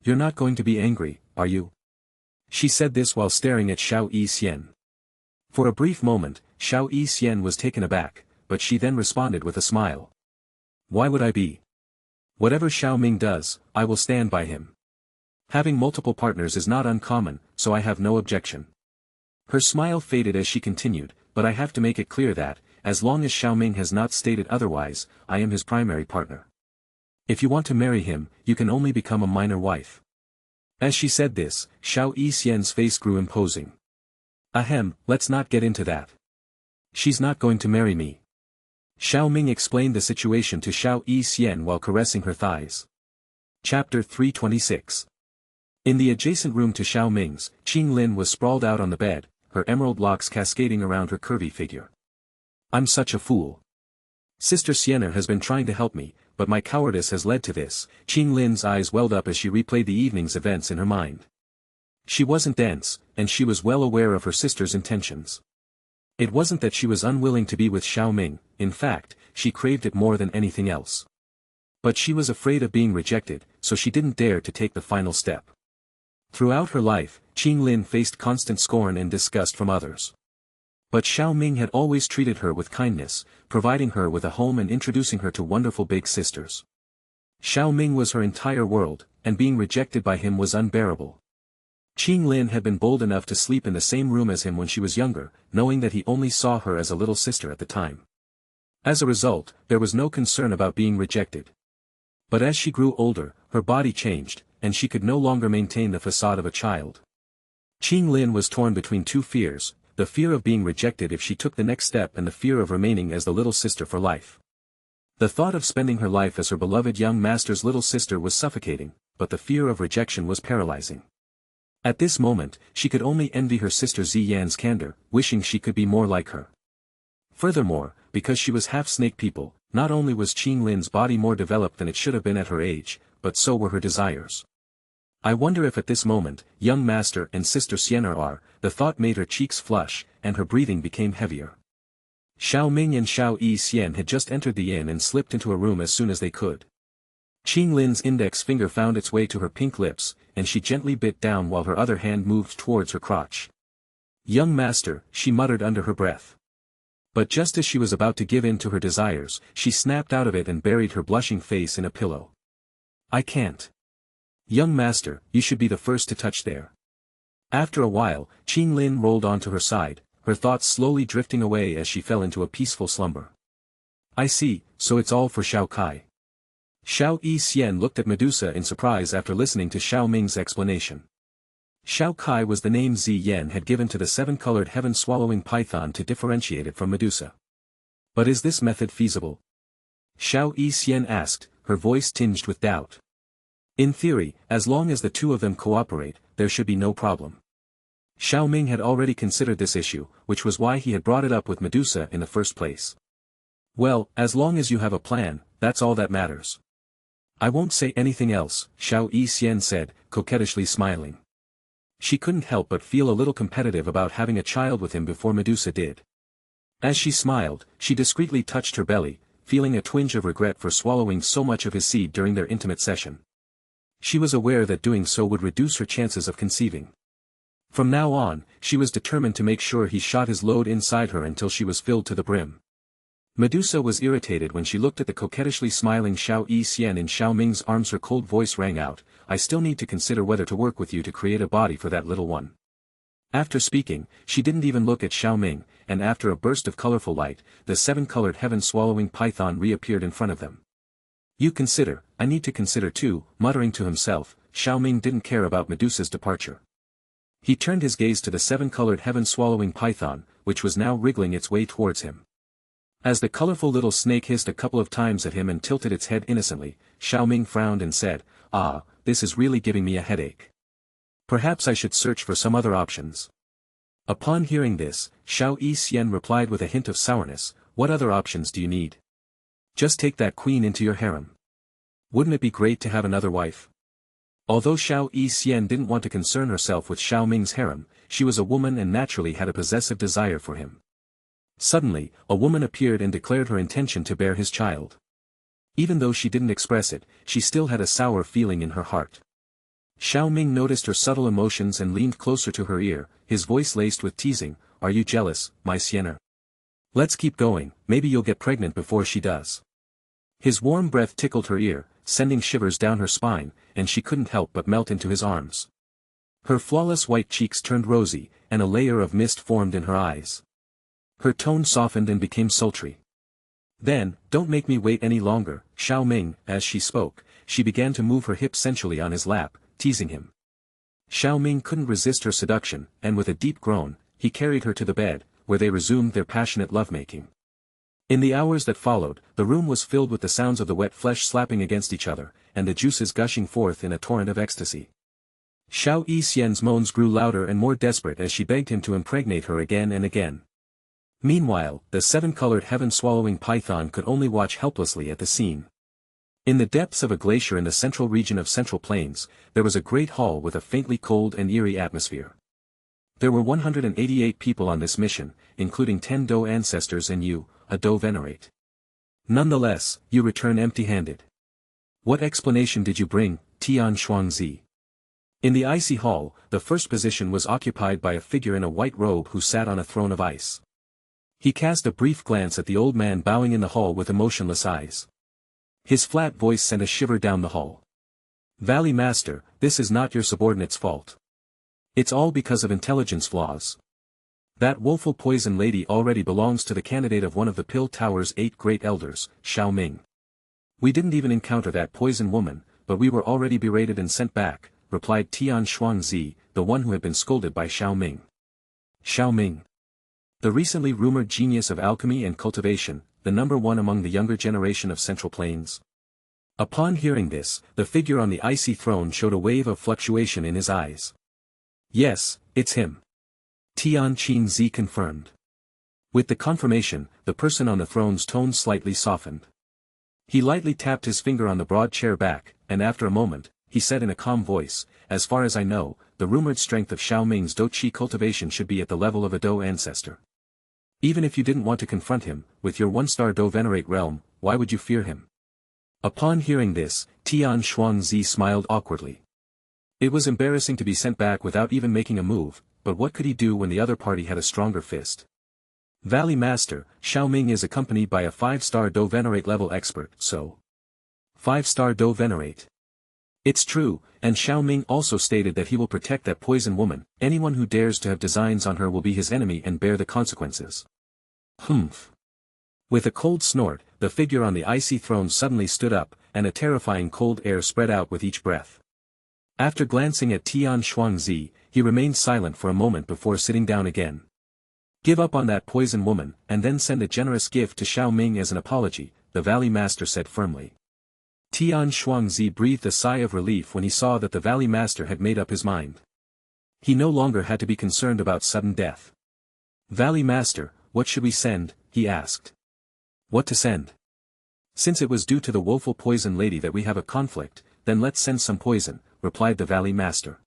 You're not going to be angry, are you? She said this while staring at Xiao Yixian. For a brief moment, Xiao Yixian was taken aback, but she then responded with a smile. Why would I be? Whatever Xiao Ming does, I will stand by him. Having multiple partners is not uncommon, so I have no objection. Her smile faded as she continued, but I have to make it clear that, as long as Xiao Ming has not stated otherwise, I am his primary partner. If you want to marry him, you can only become a minor wife. As she said this, Xiao Yixian's face grew imposing. Ahem, let's not get into that. She's not going to marry me. Xiao Ming explained the situation to Xiao Yixian while caressing her thighs. Chapter 326. In the adjacent room to Xiao Ming's, Qing Lin was sprawled out on the bed, her emerald locks cascading around her curvy figure. I'm such a fool. Sister Sienna has been trying to help me, but my cowardice has led to this. Qing Lin's eyes welled up as she replayed the evening's events in her mind. She wasn't dense, and she was well aware of her sister's intentions. It wasn't that she was unwilling to be with Xiao Ming, in fact, she craved it more than anything else. But she was afraid of being rejected, so she didn't dare to take the final step. Throughout her life, Qing Lin faced constant scorn and disgust from others. But Xiao Ming had always treated her with kindness, providing her with a home and introducing her to wonderful big sisters. Xiao Ming was her entire world, and being rejected by him was unbearable. Qing Lin had been bold enough to sleep in the same room as him when she was younger, knowing that he only saw her as a little sister at the time. As a result, there was no concern about being rejected. But as she grew older, her body changed, and she could no longer maintain the facade of a child. Qing Lin was torn between two fears, the fear of being rejected if she took the next step and the fear of remaining as the little sister for life. The thought of spending her life as her beloved young master's little sister was suffocating, but the fear of rejection was paralyzing. At this moment, she could only envy her sister Ziyan's candor, wishing she could be more like her. Furthermore, because she was half snake people, not only was Qing Lin's body more developed than it should have been at her age, but so were her desires. I wonder if at this moment, young master and sister Sienna are, the thought made her cheeks flush, and her breathing became heavier. Xiao Ming and Xiao Xian had just entered the inn and slipped into a room as soon as they could. Qing Lin's index finger found its way to her pink lips, and she gently bit down while her other hand moved towards her crotch. Young master, she muttered under her breath. But just as she was about to give in to her desires, she snapped out of it and buried her blushing face in a pillow. I can't. Young master, you should be the first to touch there. After a while, Qing Lin rolled onto her side, her thoughts slowly drifting away as she fell into a peaceful slumber. I see, so it's all for Xiao Kai. Xiao Xian looked at Medusa in surprise after listening to Xiao Ming's explanation. Xiao Kai was the name Zi Yan had given to the seven-colored heaven-swallowing python to differentiate it from Medusa. But is this method feasible? Xiao Xian asked, her voice tinged with doubt. In theory, as long as the two of them cooperate, there should be no problem. Xiao Ming had already considered this issue, which was why he had brought it up with Medusa in the first place. Well, as long as you have a plan, that's all that matters. I won't say anything else, Xiao Xian said, coquettishly smiling. She couldn't help but feel a little competitive about having a child with him before Medusa did. As she smiled, she discreetly touched her belly, feeling a twinge of regret for swallowing so much of his seed during their intimate session. She was aware that doing so would reduce her chances of conceiving. From now on, she was determined to make sure he shot his load inside her until she was filled to the brim. Medusa was irritated when she looked at the coquettishly smiling Xiao Xian in Xiao Ming's arms. Her cold voice rang out, I still need to consider whether to work with you to create a body for that little one. After speaking, she didn't even look at Xiao Ming, and after a burst of colorful light, the seven-colored heaven-swallowing python reappeared in front of them. You consider, I need to consider too, muttering to himself, Xiao Ming didn't care about Medusa's departure. He turned his gaze to the seven-colored heaven-swallowing python, which was now wriggling its way towards him. As the colorful little snake hissed a couple of times at him and tilted its head innocently, Xiao Ming frowned and said, Ah, this is really giving me a headache. Perhaps I should search for some other options. Upon hearing this, Xiao Xian replied with a hint of sourness, What other options do you need? Just take that queen into your harem. Wouldn't it be great to have another wife? Although Xiao Xian didn't want to concern herself with Xiao Ming's harem, she was a woman and naturally had a possessive desire for him. Suddenly, a woman appeared and declared her intention to bear his child. Even though she didn't express it, she still had a sour feeling in her heart. Xiao Ming noticed her subtle emotions and leaned closer to her ear, his voice laced with teasing, Are you jealous, my Sienna? Let's keep going, maybe you'll get pregnant before she does. His warm breath tickled her ear, sending shivers down her spine, and she couldn't help but melt into his arms. Her flawless white cheeks turned rosy, and a layer of mist formed in her eyes. Her tone softened and became sultry. Then, don't make me wait any longer, Xiao Ming. As she spoke, she began to move her hips sensually on his lap, teasing him. Xiao Ming couldn't resist her seduction, and with a deep groan, he carried her to the bed, where they resumed their passionate lovemaking. In the hours that followed, the room was filled with the sounds of the wet flesh slapping against each other, and the juices gushing forth in a torrent of ecstasy. Xiao Xian's moans grew louder and more desperate as she begged him to impregnate her again and again. Meanwhile, the seven-colored heaven-swallowing python could only watch helplessly at the scene. In the depths of a glacier in the central region of Central Plains, there was a great hall with a faintly cold and eerie atmosphere. There were 188 people on this mission, including 10 Dou ancestors and you, a Dou venerate. Nonetheless, you return empty-handed. What explanation did you bring, Tian Shuangzi? In the icy hall, the first position was occupied by a figure in a white robe who sat on a throne of ice. He cast a brief glance at the old man bowing in the hall with emotionless eyes. His flat voice sent a shiver down the hall. Valley Master, this is not your subordinate's fault. It's all because of intelligence flaws. That woeful poison lady already belongs to the candidate of one of the Pill Tower's 8 great elders, Xiao Ming. We didn't even encounter that poison woman, but we were already berated and sent back, replied Tian Shuangzi, the one who had been scolded by Xiao Ming. Xiao Ming. The recently rumored genius of alchemy and cultivation, the number one among the younger generation of Central Plains. Upon hearing this, the figure on the icy throne showed a wave of fluctuation in his eyes. Yes, it's him. Tian Qingzi confirmed. With the confirmation, the person on the throne's tone slightly softened. He lightly tapped his finger on the broad chair back, and after a moment, he said in a calm voice, as far as I know, the rumored strength of Xiao Ming's Do Qi cultivation should be at the level of a Do ancestor. Even if you didn't want to confront him, with your one-star Do venerate realm, why would you fear him? Upon hearing this, Tian Shuangzi smiled awkwardly. It was embarrassing to be sent back without even making a move, but what could he do when the other party had a stronger fist? Valley Master, Xiao Ming is accompanied by a 5-star Do venerate level expert, so 5-star Do venerate. It's true, and Xiao Ming also stated that he will protect that poison woman. Anyone who dares to have designs on her will be his enemy and bear the consequences. Humph. With a cold snort, the figure on the icy throne suddenly stood up, and a terrifying cold air spread out with each breath. After glancing at Tian Shuangzi, he remained silent for a moment before sitting down again. Give up on that poison woman, and then send a generous gift to Xiao Ming as an apology, the Valley Master said firmly. Tian Shuangzi breathed a sigh of relief when he saw that the Valley Master had made up his mind. He no longer had to be concerned about sudden death. Valley Master, what should we send? He asked. What to send? Since it was due to the Woeful poison lady that we have a conflict, then let's send some poison, replied the Valley Master.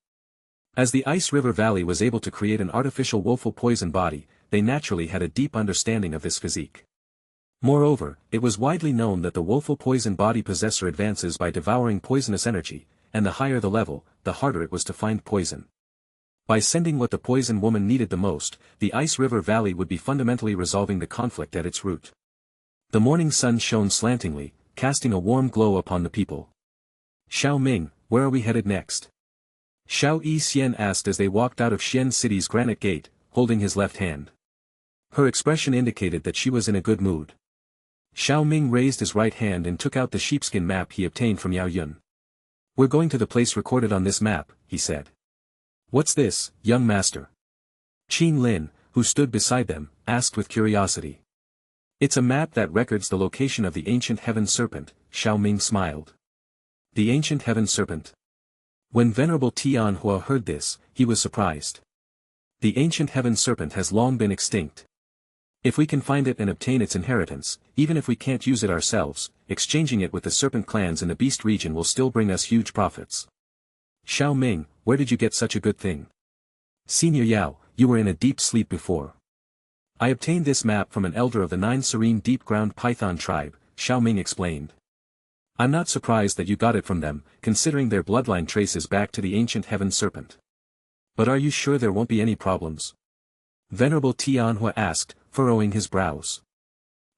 As the Ice River Valley was able to create an artificial Woeful poison body, they naturally had a deep understanding of this physique. Moreover, it was widely known that the Woeful poison body possessor advances by devouring poisonous energy, and the higher the level, the harder it was to find poison. By sending what the poison woman needed the most, the Ice River Valley would be fundamentally resolving the conflict at its root. The morning sun shone slantingly, casting a warm glow upon the people. Xiao Ming, where are we headed next? Xiao Yixian asked as they walked out of Xian City's granite gate, holding his left hand. Her expression indicated that she was in a good mood. Xiao Ming raised his right hand and took out the sheepskin map he obtained from Yao Yun. We're going to the place recorded on this map, he said. What's this, young master? Qin Lin, who stood beside them, asked with curiosity. It's a map that records the location of the ancient heaven serpent, Xiao Ming smiled. The ancient heaven serpent. When Venerable Tianhua heard this, he was surprised. The ancient heaven serpent has long been extinct. If we can find it and obtain its inheritance, even if we can't use it ourselves, exchanging it with the serpent clans in the beast region will still bring us huge profits. Xiao Ming, where did you get such a good thing? Senior Yao, you were in a deep sleep before. I obtained this map from an elder of the 9 serene deep-ground python tribe, Xiao Ming explained. I'm not surprised that you got it from them, considering their bloodline traces back to the ancient heaven serpent. But are you sure there won't be any problems? Venerable Tianhua asked, furrowing his brows.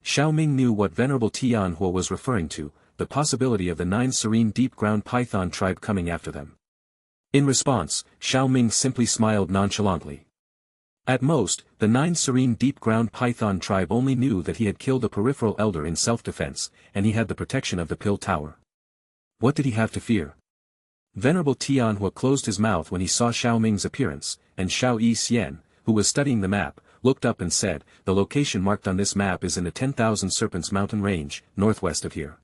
Xiao Ming knew what Venerable Tianhua was referring to, the possibility of the 9 serene deep-ground python tribe coming after them. In response, Xiao Ming simply smiled nonchalantly. At most, the 9 serene deep-ground python tribe only knew that he had killed a peripheral elder in self-defense, and he had the protection of the Pill Tower. What did he have to fear? Venerable Tianhua closed his mouth when he saw Xiao Ming's appearance, and Xiao Yixian, who was studying the map, looked up and said, the location marked on this map is in the 10,000 Serpents mountain range, northwest of here.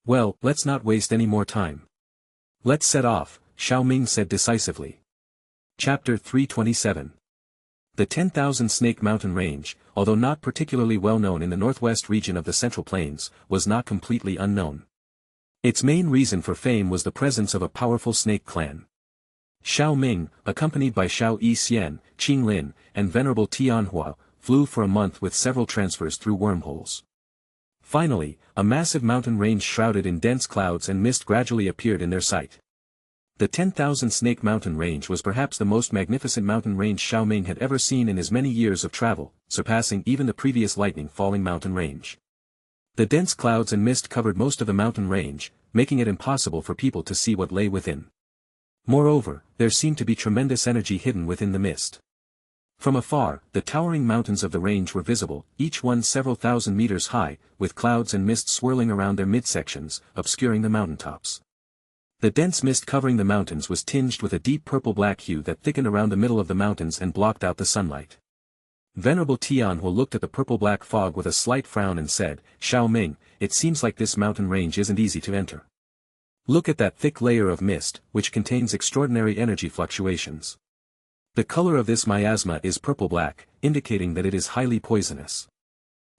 Well, let's not waste any more time. Let's set off, Xiao Ming said decisively. Chapter 327. The 10,000 Snake Mountain Range, although not particularly well known in the northwest region of the Central Plains, was not completely unknown. Its main reason for fame was the presence of a powerful snake clan. Xiao Ming, accompanied by Xiao Yixian, Qin Lin, and Venerable Tianhua, flew for a month with several transfers through wormholes. Finally, a massive mountain range shrouded in dense clouds and mist gradually appeared in their sight. The 10,000 Snake Mountain Range was perhaps the most magnificent mountain range Xiao Ming had ever seen in his many years of travel, surpassing even the previous lightning-falling mountain range. The dense clouds and mist covered most of the mountain range, making it impossible for people to see what lay within. Moreover, there seemed to be tremendous energy hidden within the mist. From afar, the towering mountains of the range were visible, each one several thousand meters high, with clouds and mist swirling around their midsections, obscuring the mountaintops. The dense mist covering the mountains was tinged with a deep purple-black hue that thickened around the middle of the mountains and blocked out the sunlight. Venerable Tianhua looked at the purple-black fog with a slight frown and said, Xiao Ming, it seems like this mountain range isn't easy to enter. Look at that thick layer of mist, which contains extraordinary energy fluctuations. The color of this miasma is purple-black, indicating that it is highly poisonous.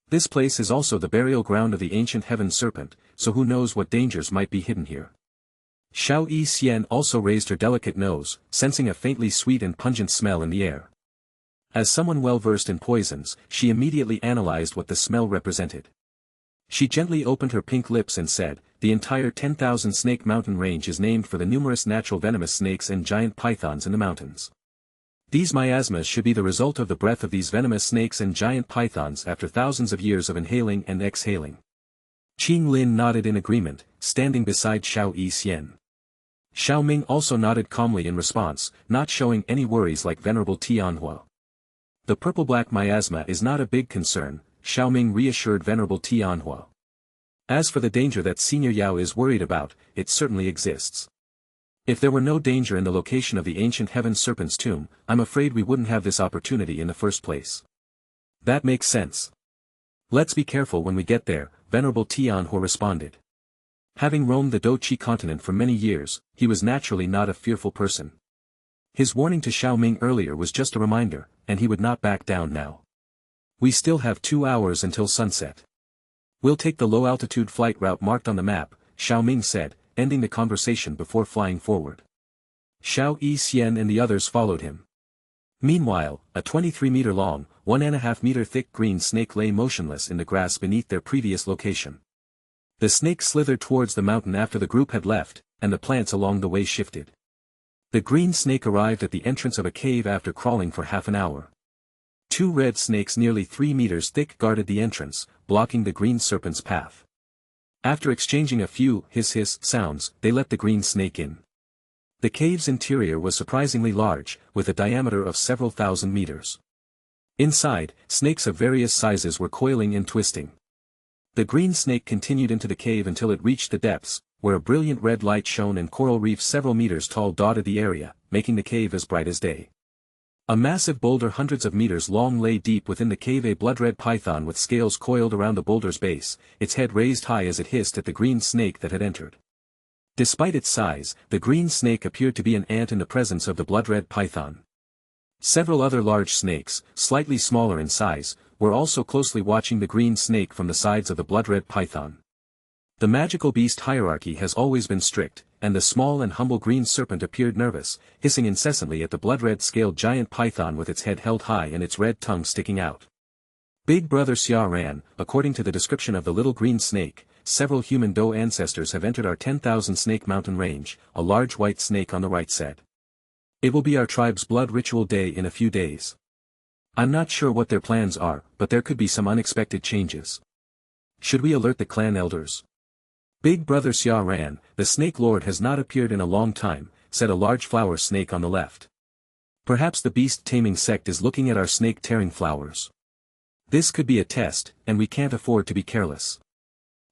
This place is also the burial ground of the ancient heaven serpent, so who knows what dangers might be hidden here. Xiao Xian also raised her delicate nose, sensing a faintly sweet and pungent smell in the air. As someone well versed in poisons, she immediately analyzed what the smell represented. She gently opened her pink lips and said, "The entire 10,000 Snake Mountain range is named for the numerous natural venomous snakes and giant pythons in the mountains. These miasmas should be the result of the breath of these venomous snakes and giant pythons after thousands of years of inhaling and exhaling." Qing Lin nodded in agreement, standing beside Xiao Xian. Xiao Ming also nodded calmly in response, not showing any worries like Venerable Tianhua. "The purple-black miasma is not a big concern," Xiao Ming reassured Venerable Tianhua. "As for the danger that Senior Yao is worried about, it certainly exists. If there were no danger in the location of the ancient Heaven Serpent's tomb, I'm afraid we wouldn't have this opportunity in the first place." "That makes sense. Let's be careful when we get there," Venerable Tianhua responded. Having roamed the Doqi continent for many years, he was naturally not a fearful person. His warning to Xiao Ming earlier was just a reminder, and he would not back down now. "We still have 2 hours until sunset. We'll take the low-altitude flight route marked on the map," Xiao Ming said, ending the conversation before flying forward. Xiao Xian and the others followed him. Meanwhile, a 23-meter-long, 1.5-meter-thick green snake lay motionless in the grass beneath their previous location. The snake slithered towards the mountain after the group had left, and the plants along the way shifted. The green snake arrived at the entrance of a cave after crawling for half an hour. 2 red snakes nearly 3 meters thick guarded the entrance, blocking the green serpent's path. After exchanging a few hiss sounds, they let the green snake in. The cave's interior was surprisingly large, with a diameter of several thousand meters. Inside, snakes of various sizes were coiling and twisting. The green snake continued into the cave until it reached the depths, where a brilliant red light shone and coral reef several meters tall dotted the area, making the cave as bright as day. A massive boulder hundreds of meters long lay deep within the cave, a blood-red python with scales coiled around the boulder's base, its head raised high as it hissed at the green snake that had entered. Despite its size, the green snake appeared to be an ant in the presence of the blood-red python. Several other large snakes, slightly smaller in size, were also closely watching the green snake from the sides of the blood-red python. The magical beast hierarchy has always been strict, and the small and humble green serpent appeared nervous, hissing incessantly at the blood-red scaled giant python with its head held high and its red tongue sticking out. Big Brother Xia ran, according to the description of the little green snake, "Several human Do ancestors have entered our 10,000 Snake Mountain range," a large white snake on the right said. "It will be our tribe's blood ritual day in a few days. I'm not sure what their plans are, but there could be some unexpected changes. Should we alert the clan elders?" Big Brother Xia ran, "The Snake Lord has not appeared in a long time," said a large flower snake on the left. "Perhaps the beast-taming sect is looking at our snake-tearing flowers. This could be a test, and we can't afford to be careless."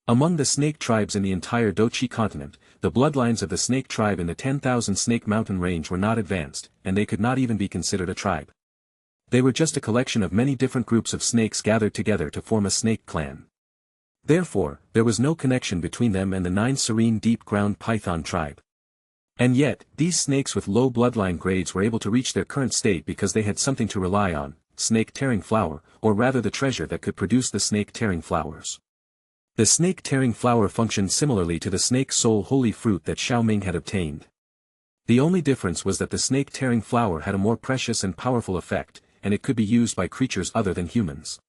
Among the snake tribes in the entire Doqi continent, the bloodlines of the snake tribe in the 10,000 Snake Mountain range were not advanced, and they could not even be considered a tribe. They were just a collection of many different groups of snakes gathered together to form a snake clan. Therefore, there was no connection between them and the 9 serene deep-ground python tribe. And yet, these snakes with low bloodline grades were able to reach their current state because they had something to rely on, snake-tearing flower, or rather the treasure that could produce the snake-tearing flowers. The snake-tearing flower functioned similarly to the snake soul holy fruit that Xiao Ming had obtained. The only difference was that the snake-tearing flower had a more precious and powerful effect, and it could be used by creatures other than humans.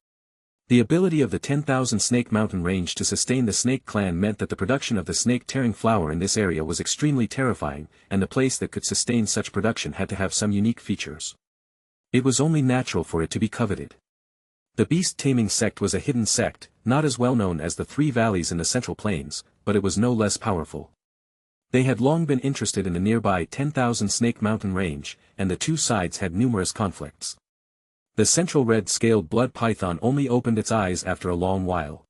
The ability of the 10,000 Snake Mountain range to sustain the snake clan meant that the production of the snake-tearing flower in this area was extremely terrifying, and the place that could sustain such production had to have some unique features. It was only natural for it to be coveted. The beast-taming sect was a hidden sect, not as well known as the 3 valleys in the Central Plains, but it was no less powerful. They had long been interested in the nearby 10,000 Snake Mountain range, and the 2 sides had numerous conflicts. The central red-scaled blood python only opened its eyes after a long while.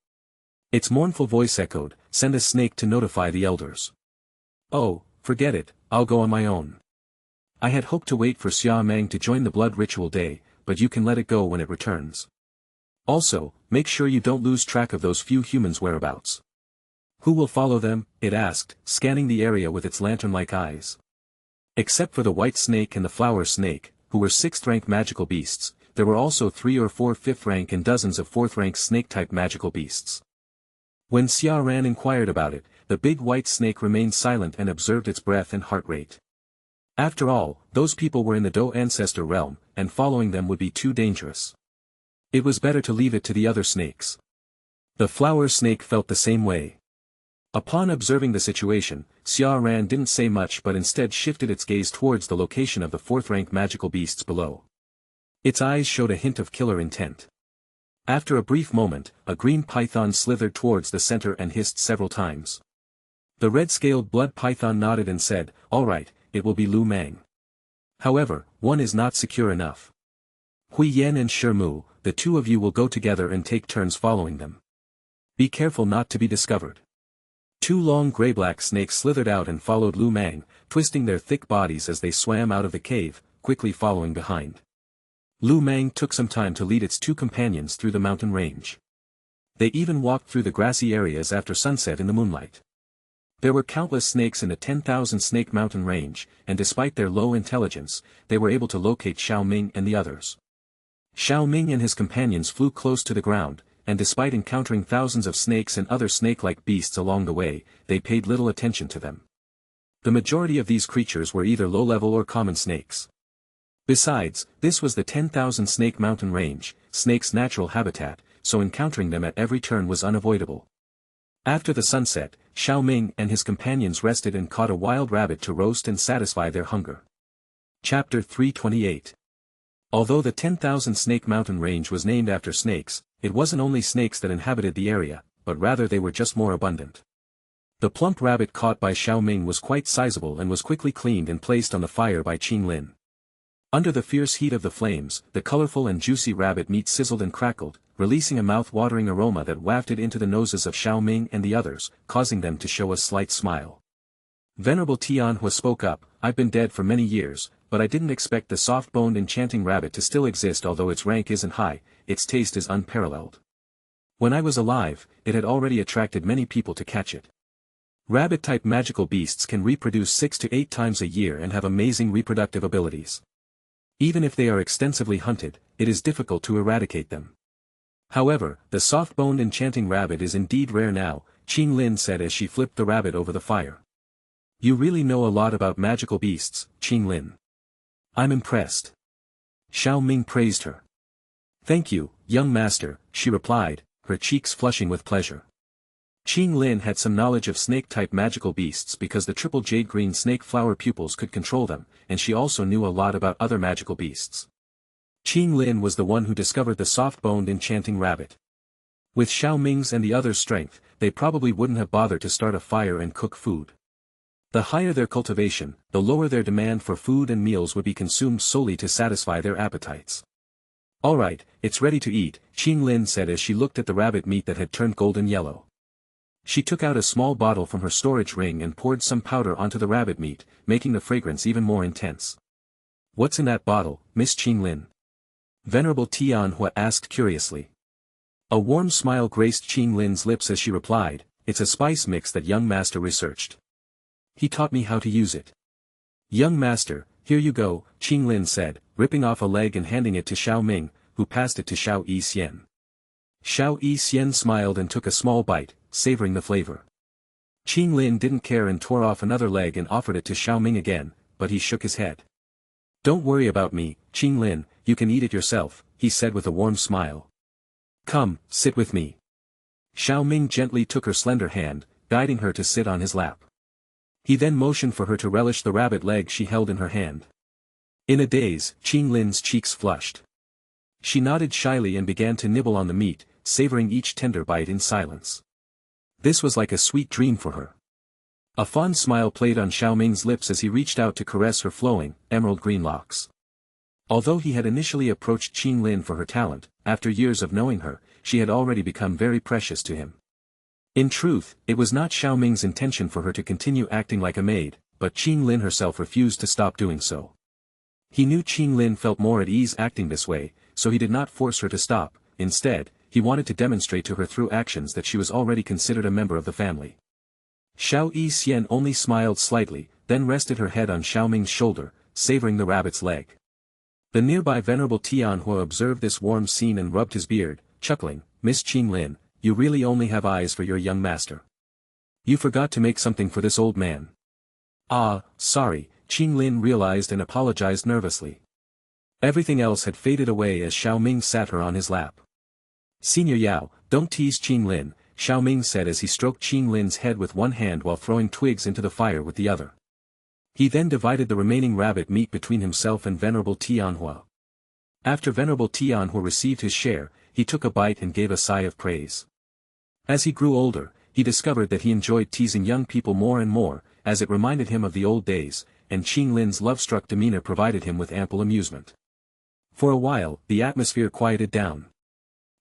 Its mournful voice echoed, "Send a snake to notify the elders." "Oh, forget it, I'll go on my own. I had hoped to wait for Xia Ming to join the blood ritual day, but you can let it go when it returns. Also, make sure you don't lose track of those few humans' whereabouts." "Who will follow them?" it asked, scanning the area with its lantern-like eyes. Except for the white snake and the flower snake, who were 6th-rank magical beasts, there were also 3 or 4 5th-rank and dozens of 4th-rank snake-type magical beasts. When Xia Ran inquired about it, the big white snake remained silent and observed its breath and heart rate. After all, those people were in the Do ancestor realm, and following them would be too dangerous. It was better to leave it to the other snakes. The flower snake felt the same way. Upon observing the situation, Xia Ran didn't say much but instead shifted its gaze towards the location of the fourth-rank magical beasts below. Its eyes showed a hint of killer intent. After a brief moment, a green python slithered towards the center and hissed several times. The red-scaled blood python nodded and said, "All right, it will be Lu Mang. However, one is not secure enough. Hui Yan and Shi Mu, the two of you will go together and take turns following them. Be careful not to be discovered." Two long gray-black snakes slithered out and followed Lu Mang, twisting their thick bodies as they swam out of the cave, quickly following behind. Lu Mang took some time to lead its two companions through the mountain range. They even walked through the grassy areas after sunset in the moonlight. There were countless snakes in the 10,000 snake mountain range, and despite their low intelligence, they were able to locate Xiao Ming and the others. Xiao Ming and his companions flew close to the ground, and despite encountering thousands of snakes and other snake-like beasts along the way, they paid little attention to them. The majority of these creatures were either low-level or common snakes. Besides, this was the 10,000 snake mountain range, snakes' natural habitat, so encountering them at every turn was unavoidable. After the sunset, Xiao Ming and his companions rested and caught a wild rabbit to roast and satisfy their hunger. Chapter 328. Although the 10,000 snake mountain range was named after snakes, it wasn't only snakes that inhabited the area, but rather they were just more abundant. The plump rabbit caught by Xiao Ming was quite sizable and was quickly cleaned and placed on the fire by Qing Lin. Under the fierce heat of the flames, the colorful and juicy rabbit meat sizzled and crackled, releasing a mouth-watering aroma that wafted into the noses of Xiao Ming and the others, causing them to show a slight smile. Venerable Tianhua spoke up, "I've been dead for many years, but I didn't expect the soft-boned enchanting rabbit to still exist. Although its rank isn't high, its taste is unparalleled. When I was alive, it had already attracted many people to catch it." Rabbit-type magical beasts can reproduce 6 to 8 times a year and have amazing reproductive abilities. Even if they are extensively hunted, it is difficult to eradicate them. However, the soft-boned enchanting rabbit is indeed rare now, Qing Lin said as she flipped the rabbit over the fire. "You really know a lot about magical beasts, Qing Lin. I'm impressed." Xiao Ming praised her. "Thank you, young master," she replied, her cheeks flushing with pleasure. Qing Lin had some knowledge of snake-type magical beasts because the triple jade-green snake flower pupils could control them, and she also knew a lot about other magical beasts. Qing Lin was the one who discovered the soft-boned enchanting rabbit. With Xiao Ming's and the others' strength, they probably wouldn't have bothered to start a fire and cook food. The higher their cultivation, the lower their demand for food, and meals would be consumed solely to satisfy their appetites. "All right, it's ready to eat," Qing Lin said as she looked at the rabbit meat that had turned golden yellow. She took out a small bottle from her storage ring and poured some powder onto the rabbit meat, making the fragrance even more intense. "What's in that bottle, Miss Qing Lin?" Venerable Tianhua asked curiously. A warm smile graced Qing Lin's lips as she replied, "It's a spice mix that young master researched. He taught me how to use it." "Young master, here you go," Qing Lin said, ripping off a leg and handing it to Xiao Ming, who passed it to Xiao Yixian. Xiao Yixian smiled and took a small bite, savoring the flavor. Qing Lin didn't care and tore off another leg and offered it to Xiao Ming again, but he shook his head. "Don't worry about me, Qing Lin, you can eat it yourself," he said with a warm smile. "Come, sit with me." Xiao Ming gently took her slender hand, guiding her to sit on his lap. He then motioned for her to relish the rabbit leg she held in her hand. In a daze, Qing Lin's cheeks flushed. She nodded shyly and began to nibble on the meat, savoring each tender bite in silence. This was like a sweet dream for her. A fond smile played on Xiao Ming's lips as he reached out to caress her flowing, emerald-green locks. Although he had initially approached Qing Lin for her talent, after years of knowing her, she had already become very precious to him. In truth, it was not Xiao Ming's intention for her to continue acting like a maid, but Qing Lin herself refused to stop doing so. He knew Qing Lin felt more at ease acting this way, so he did not force her to stop. Instead, he wanted to demonstrate to her through actions that she was already considered a member of the family. Xiao Yixian only smiled slightly, then rested her head on Xiao Ming's shoulder, savoring the rabbit's leg. The nearby Venerable Tianhua observed this warm scene and rubbed his beard, chuckling, "Miss Qing Lin, you really only have eyes for your young master." You forgot to make something for this old man. Ah, sorry, Qing Lin realized and apologized nervously. Everything else had faded away as Xiao Ming sat her on his lap. Senior Yao, don't tease Qing Lin, Xiao Ming said as he stroked Qing Lin's head with one hand while throwing twigs into the fire with the other. He then divided the remaining rabbit meat between himself and Venerable Tianhua. After Venerable Tianhua received his share, he took a bite and gave a sigh of praise. As he grew older, he discovered that he enjoyed teasing young people more and more, as it reminded him of the old days, and Qing Lin's love-struck demeanor provided him with ample amusement. For a while, the atmosphere quieted down.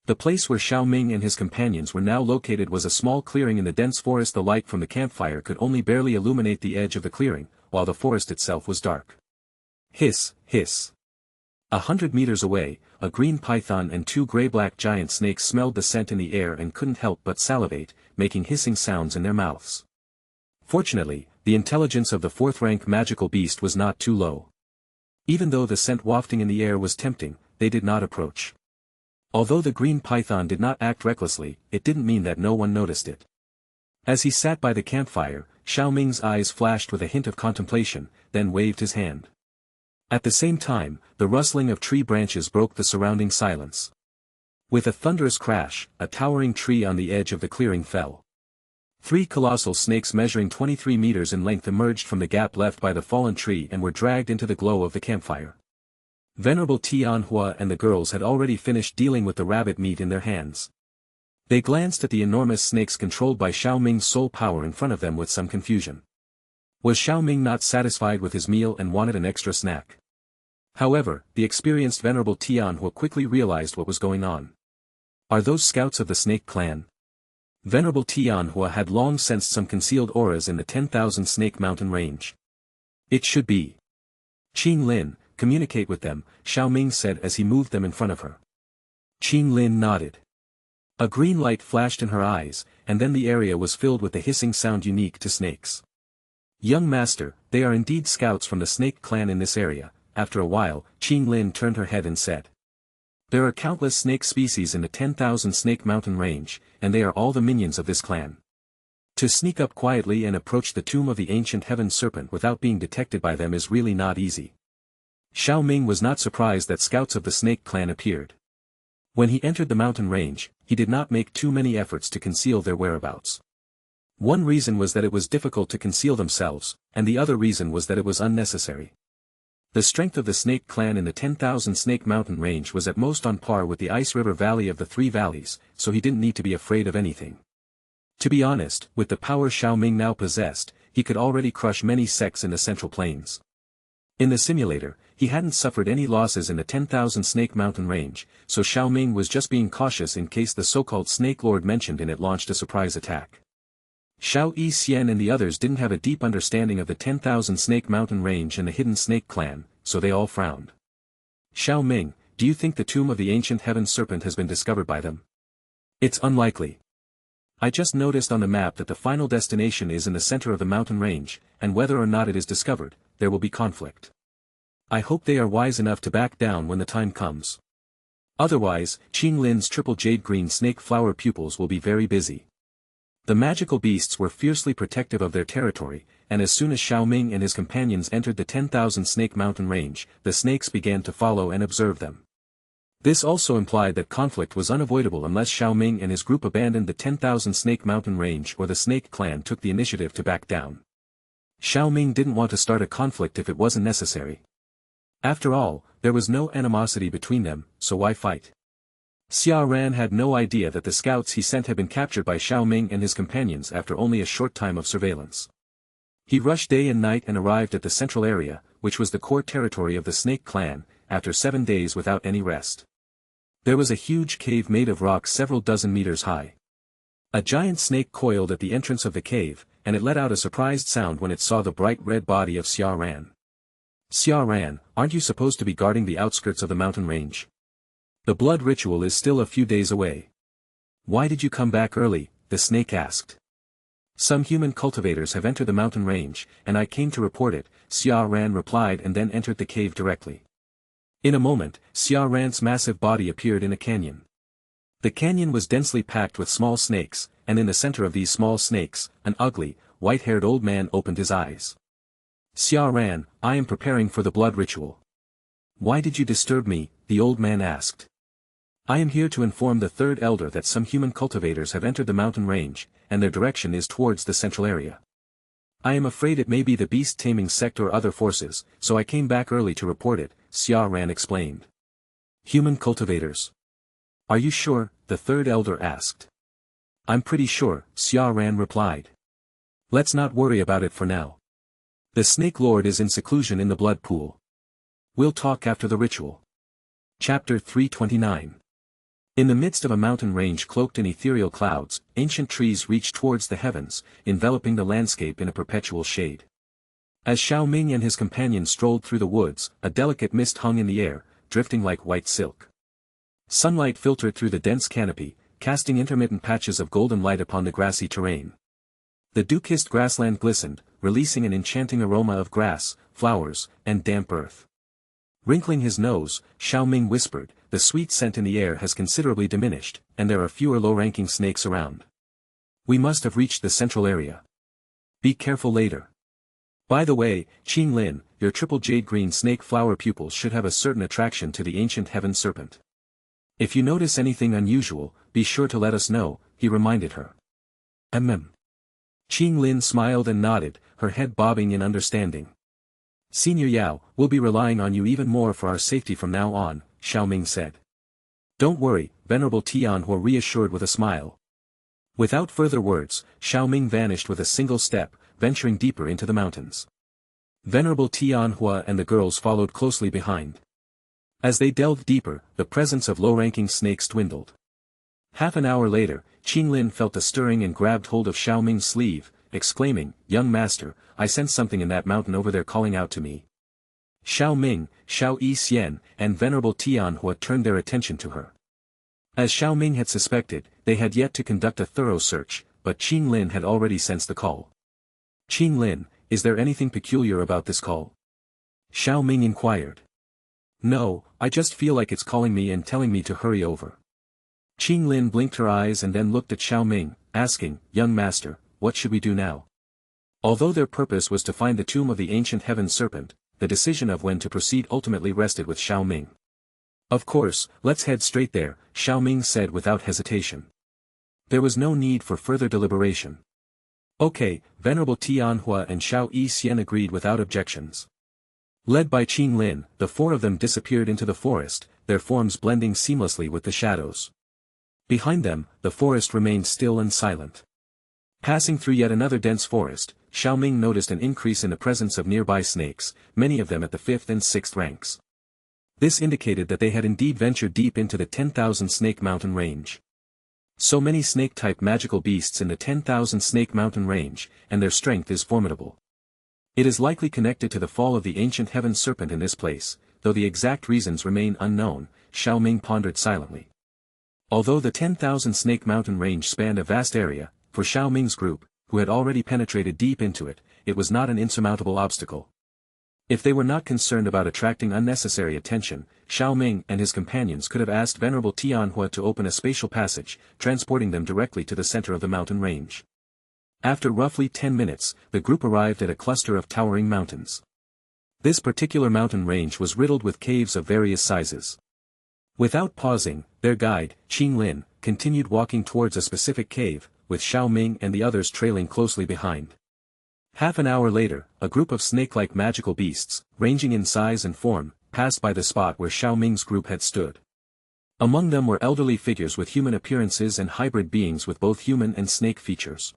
The place where Xiao Ming and his companions were now located was a small clearing in the dense forest. The light from the campfire could only barely illuminate the edge of the clearing, while the forest itself was dark. Hiss, hiss. 100 meters away, a green python and 2 gray-black giant snakes smelled the scent in the air and couldn't help but salivate, making hissing sounds in their mouths. Fortunately, the intelligence of the 4th-rank magical beast was not too low. Even though the scent wafting in the air was tempting, they did not approach. Although the green python did not act recklessly, it didn't mean that no one noticed it. As he sat by the campfire, Xiao Ming's eyes flashed with a hint of contemplation, then waved his hand. At the same time, the rustling of tree branches broke the surrounding silence. With a thunderous crash, a towering tree on the edge of the clearing fell. 3 colossal snakes measuring 23 meters in length emerged from the gap left by the fallen tree and were dragged into the glow of the campfire. Venerable Tianhua and the girls had already finished dealing with the rabbit meat in their hands. They glanced at the enormous snakes controlled by Xiao Ming's soul power in front of them with some confusion. Was Xiao Ming not satisfied with his meal and wanted an extra snack? However, the experienced Venerable Tianhua quickly realized what was going on. Are those scouts of the snake clan? Venerable Tianhua had long sensed some concealed auras in the 10,000 Snake Mountain range. It should be. Qing Lin, communicate with them, Xiao Ming said as he moved them in front of her. Qing Lin nodded. A green light flashed in her eyes, and then the area was filled with the hissing sound unique to snakes. Young master, they are indeed scouts from the snake clan in this area. After a while, Qing Lin turned her head and said. There are countless snake species in the 10,000 Snake Mountain range, and they are all the minions of this clan. To sneak up quietly and approach the tomb of the ancient heaven serpent without being detected by them is really not easy. Xiao Ming was not surprised that scouts of the snake clan appeared. When he entered the mountain range, he did not make too many efforts to conceal their whereabouts. One reason was that it was difficult to conceal themselves, and the other reason was that it was unnecessary. The strength of the snake clan in the 10,000 Snake Mountain range was at most on par with the Ice River Valley of the 3 valleys, so he didn't need to be afraid of anything. To be honest, with the power Xiao Ming now possessed, he could already crush many sects in the Central Plains. In the simulator, he hadn't suffered any losses in the 10,000 Snake Mountain range, so Xiao Ming was just being cautious in case the so-called Snake Lord mentioned in it launched a surprise attack. Xiao Yixian and the others didn't have a deep understanding of the 10,000 Snake Mountain range and the hidden snake clan, so they all frowned. Xiao Ming, do you think the tomb of the ancient heaven serpent has been discovered by them? It's unlikely. I just noticed on the map that the final destination is in the center of the mountain range, and whether or not it is discovered, there will be conflict. I hope they are wise enough to back down when the time comes. Otherwise, Qing Lin's triple jade green snake flower pupils will be very busy. The magical beasts were fiercely protective of their territory, and as soon as Xiao Ming and his companions entered the 10,000 Snake Mountain range, the snakes began to follow and observe them. This also implied that conflict was unavoidable unless Xiao Ming and his group abandoned the 10,000 Snake Mountain range or the Snake clan took the initiative to back down. Xiao Ming didn't want to start a conflict if it wasn't necessary. After all, there was no animosity between them, so why fight? Xia Ran had no idea that the scouts he sent had been captured by Xiao Ming and his companions after only a short time of surveillance. He rushed day and night and arrived at the central area, which was the core territory of the Snake clan, after 7 days without any rest. There was a huge cave made of rock several dozen meters high. A giant snake coiled at the entrance of the cave, and it let out a surprised sound when it saw the bright red body of Xia Ran. Xia Ran, aren't you supposed to be guarding the outskirts of the mountain range? The blood ritual is still a few days away. Why did you come back early? The snake asked. Some human cultivators have entered the mountain range, and I came to report it, Xia Ran replied and then entered the cave directly. In a moment, Xia Ran's massive body appeared in a canyon. The canyon was densely packed with small snakes, and in the center of these small snakes, an ugly, white-haired old man opened his eyes. "Xiao Ran, I am preparing for the blood ritual." "Why did you disturb me?" the old man asked. "I am here to inform the third elder that some human cultivators have entered the mountain range, and their direction is towards the central area. I am afraid it may be the beast-taming sect or other forces, so I came back early to report it," Xiao Ran explained. "Human cultivators? Are you sure?" the third elder asked. "I'm pretty sure," Xiao Ran replied. "Let's not worry about it for now. The Snake Lord is in seclusion in the blood pool. We'll talk after the ritual." Chapter 329. In the midst of a mountain range cloaked in ethereal clouds, ancient trees reached towards the heavens, enveloping the landscape in a perpetual shade. As Xiao Ming and his companions strolled through the woods, a delicate mist hung in the air, drifting like white silk. Sunlight filtered through the dense canopy, casting intermittent patches of golden light upon the grassy terrain. The dew-kissed grassland glistened, releasing an enchanting aroma of grass, flowers, and damp earth. Wrinkling his nose, Xiao Ming whispered, "The sweet scent in the air has considerably diminished, and there are fewer low-ranking snakes around. We must have reached the central area. Be careful later. By the way, Qing Lin, your triple jade-green snake flower pupils should have a certain attraction to the ancient heaven serpent. If you notice anything unusual, be sure to let us know," he reminded her. Qing Lin smiled and nodded, her head bobbing in understanding. "Senior Yao, we'll be relying on you even more for our safety from now on," Xiao Ming said. "Don't worry," Venerable Tianhua reassured with a smile. Without further words, Xiao Ming vanished with a single step, venturing deeper into the mountains. Venerable Tianhua and the girls followed closely behind. As they delved deeper, the presence of low-ranking snakes dwindled. Half an hour later, Qing Lin felt a stirring and grabbed hold of Xiao Ming's sleeve, exclaiming, "Young master, I sense something in that mountain over there calling out to me." Xiao Ming, Xiao Yixian, and Venerable Tianhua turned their attention to her. As Xiao Ming had suspected, they had yet to conduct a thorough search, but Qing Lin had already sensed the call. "Qing Lin, is there anything peculiar about this call?" Xiao Ming inquired. "No, I just feel like it's calling me and telling me to hurry over." Qing Lin blinked her eyes and then looked at Xiao Ming, asking, "Young master, what should we do now?" Although their purpose was to find the tomb of the ancient heaven serpent, the decision of when to proceed ultimately rested with Xiao Ming. "Of course, let's head straight there," Xiao Ming said without hesitation. There was no need for further deliberation. "Okay," Venerable Tianhua and Xiao Yixian agreed without objections. Led by Qing Lin, the four of them disappeared into the forest, their forms blending seamlessly with the shadows. Behind them, the forest remained still and silent. Passing through yet another dense forest, Xiao Ming noticed an increase in the presence of nearby snakes, many of them at the 5th and 6th ranks. This indicated that they had indeed ventured deep into the 10,000 snake mountain range. So many snake-type magical beasts in the 10,000 snake mountain range, and their strength is formidable. It is likely connected to the fall of the ancient heaven serpent in this place, though the exact reasons remain unknown, Xiao Ming pondered silently. Although the 10,000 snake mountain range spanned a vast area, for Xiao Ming's group, who had already penetrated deep into it, it was not an insurmountable obstacle. If they were not concerned about attracting unnecessary attention, Xiao Ming and his companions could have asked Venerable Tianhua to open a spatial passage, transporting them directly to the center of the mountain range. After roughly 10 minutes, the group arrived at a cluster of towering mountains. This particular mountain range was riddled with caves of various sizes. Without pausing, their guide, Qing Lin, continued walking towards a specific cave, with Xiao Ming and the others trailing closely behind. Half an hour later, a group of snake-like magical beasts, ranging in size and form, passed by the spot where Xiao Ming's group had stood. Among them were elderly figures with human appearances and hybrid beings with both human and snake features.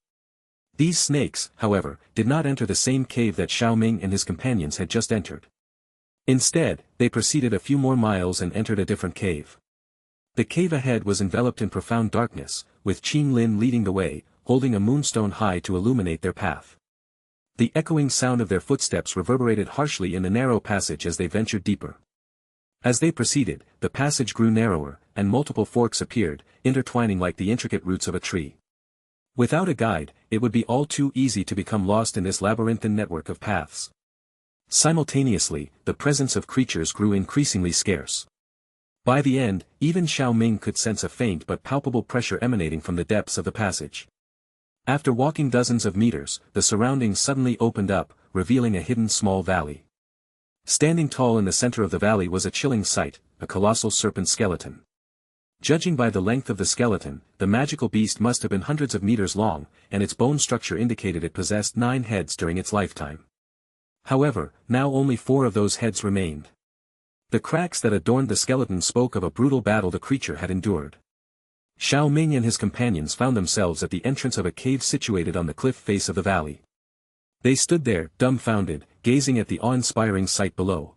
These snakes, however, did not enter the same cave that Xiao Ming and his companions had just entered. Instead, they proceeded a few more miles and entered a different cave. The cave ahead was enveloped in profound darkness, with Qing Lin leading the way, holding a moonstone high to illuminate their path. The echoing sound of their footsteps reverberated harshly in the narrow passage as they ventured deeper. As they proceeded, the passage grew narrower, and multiple forks appeared, intertwining like the intricate roots of a tree. Without a guide, it would be all too easy to become lost in this labyrinthine network of paths. Simultaneously, the presence of creatures grew increasingly scarce. By the end, even Xiao Ming could sense a faint but palpable pressure emanating from the depths of the passage. After walking dozens of meters, the surroundings suddenly opened up, revealing a hidden small valley. Standing tall in the center of the valley was a chilling sight, a colossal serpent skeleton. Judging by the length of the skeleton, the magical beast must have been hundreds of meters long, and its bone structure indicated it possessed 9 heads during its lifetime. However, now only 4 of those heads remained. The cracks that adorned the skeleton spoke of a brutal battle the creature had endured. Xiao Ming and his companions found themselves at the entrance of a cave situated on the cliff face of the valley. They stood there, dumbfounded, gazing at the awe-inspiring sight below.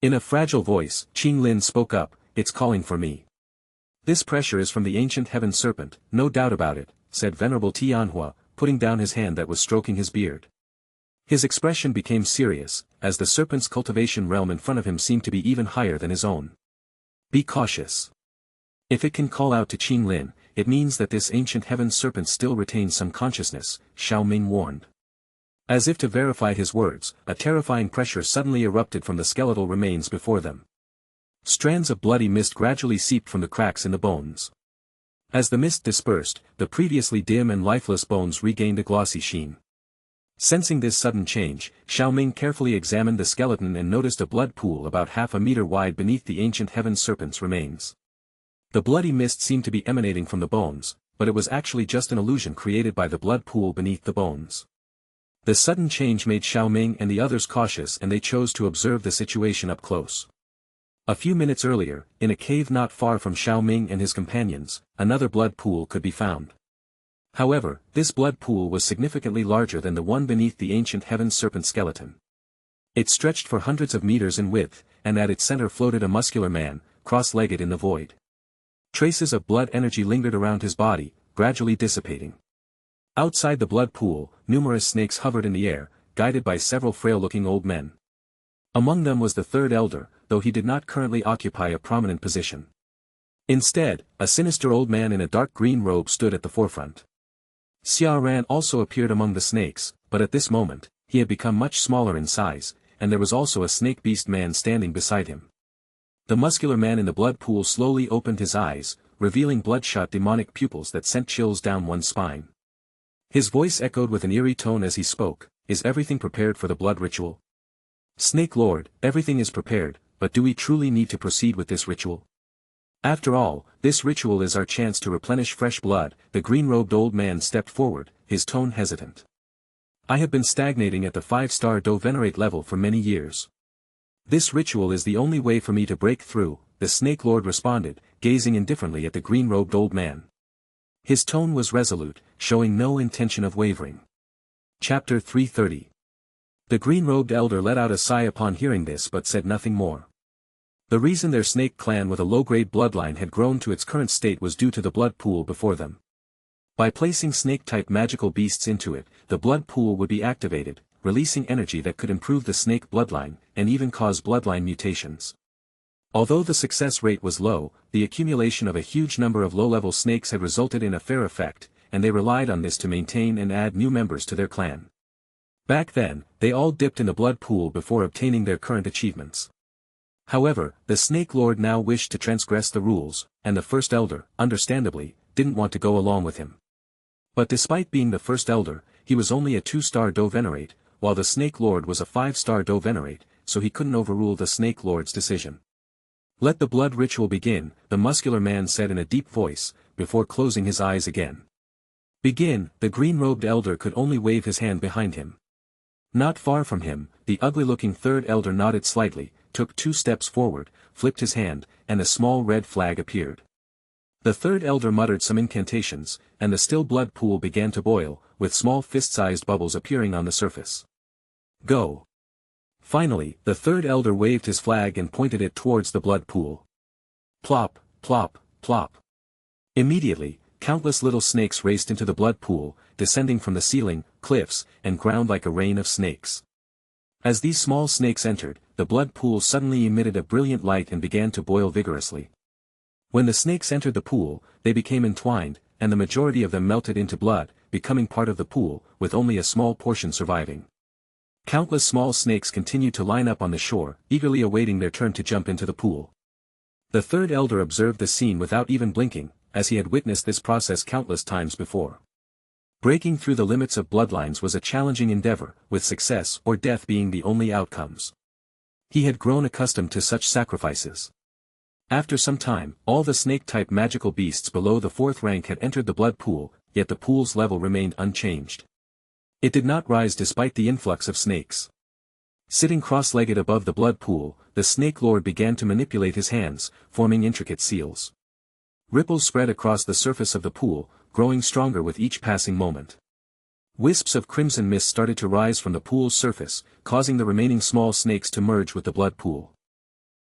In a fragile voice, Qing Lin spoke up, "It's calling for me." "This pressure is from the ancient heaven serpent, no doubt about it," said Venerable Tianhua, putting down his hand that was stroking his beard. His expression became serious, as the serpent's cultivation realm in front of him seemed to be even higher than his own. "Be cautious. If it can call out to Qing Lin, it means that this ancient heaven serpent still retains some consciousness," Xiao Ming warned. As if to verify his words, a terrifying pressure suddenly erupted from the skeletal remains before them. Strands of bloody mist gradually seeped from the cracks in the bones. As the mist dispersed, the previously dim and lifeless bones regained a glossy sheen. Sensing this sudden change, Xiao Ming carefully examined the skeleton and noticed a blood pool about half a meter wide beneath the ancient heaven serpent's remains. The bloody mist seemed to be emanating from the bones, but it was actually just an illusion created by the blood pool beneath the bones. The sudden change made Xiao Ming and the others cautious, and they chose to observe the situation up close. A few minutes earlier, in a cave not far from Xiao Ming and his companions, another blood pool could be found. However, this blood pool was significantly larger than the one beneath the ancient heaven serpent skeleton. It stretched for hundreds of meters in width, and at its center floated a muscular man, cross-legged in the void. Traces of blood energy lingered around his body, gradually dissipating. Outside the blood pool, numerous snakes hovered in the air, guided by several frail-looking old men. Among them was the third elder, though he did not currently occupy a prominent position. Instead, a sinister old man in a dark green robe stood at the forefront. Xia Ran also appeared among the snakes, but at this moment, he had become much smaller in size, and there was also a snake beast man standing beside him. The muscular man in the blood pool slowly opened his eyes, revealing bloodshot demonic pupils that sent chills down one's spine. His voice echoed with an eerie tone as he spoke, "Is everything prepared for the blood ritual?" "Snake Lord, everything is prepared, but do we truly need to proceed with this ritual? After all, this ritual is our chance to replenish fresh blood." The green-robed old man stepped forward, his tone hesitant. "I have been stagnating at the 5-star Do Venerate level for many years. This ritual is the only way for me to break through," the Snake Lord responded, gazing indifferently at the green-robed old man. His tone was resolute, showing no intention of wavering. Chapter 330. The green-robed elder let out a sigh upon hearing this but said nothing more. The reason their snake clan with a low-grade bloodline had grown to its current state was due to the blood pool before them. By placing snake-type magical beasts into it, the blood pool would be activated, releasing energy that could improve the snake bloodline, and even cause bloodline mutations. Although the success rate was low, the accumulation of a huge number of low-level snakes had resulted in a fair effect, and they relied on this to maintain and add new members to their clan. Back then, they all dipped in the blood pool before obtaining their current achievements. However, the Snake Lord now wished to transgress the rules, and the first elder, understandably, didn't want to go along with him. But despite being the first elder, he was only a 2-star Do Venerate, while the Snake Lord was a 5-star Do Venerate, so he couldn't overrule the Snake Lord's decision. "Let the blood ritual begin," the muscular man said in a deep voice, before closing his eyes again. "Begin." The green-robed elder could only wave his hand behind him. Not far from him, the ugly-looking third elder nodded slightly, took 2 steps forward, flipped his hand, and a small red flag appeared. The third elder muttered some incantations, and the still blood pool began to boil, with small fist-sized bubbles appearing on the surface. "Go." Finally, the third elder waved his flag and pointed it towards the blood pool. Plop, plop, plop. Immediately, countless little snakes raced into the blood pool, descending from the ceiling, cliffs, and ground like a rain of snakes. As these small snakes entered, the blood pool suddenly emitted a brilliant light and began to boil vigorously. When the snakes entered the pool, they became entwined, and the majority of them melted into blood, becoming part of the pool, with only a small portion surviving. Countless small snakes continued to line up on the shore, eagerly awaiting their turn to jump into the pool. The third elder observed the scene without even blinking, as he had witnessed this process countless times before. Breaking through the limits of bloodlines was a challenging endeavor, with success or death being the only outcomes. He had grown accustomed to such sacrifices. After some time, all the snake-type magical beasts below the fourth rank had entered the blood pool, yet the pool's level remained unchanged. It did not rise despite the influx of snakes. Sitting cross-legged above the blood pool, the snake lord began to manipulate his hands, forming intricate seals. Ripples spread across the surface of the pool, growing stronger with each passing moment. Wisps of crimson mist started to rise from the pool's surface, causing the remaining small snakes to merge with the blood pool.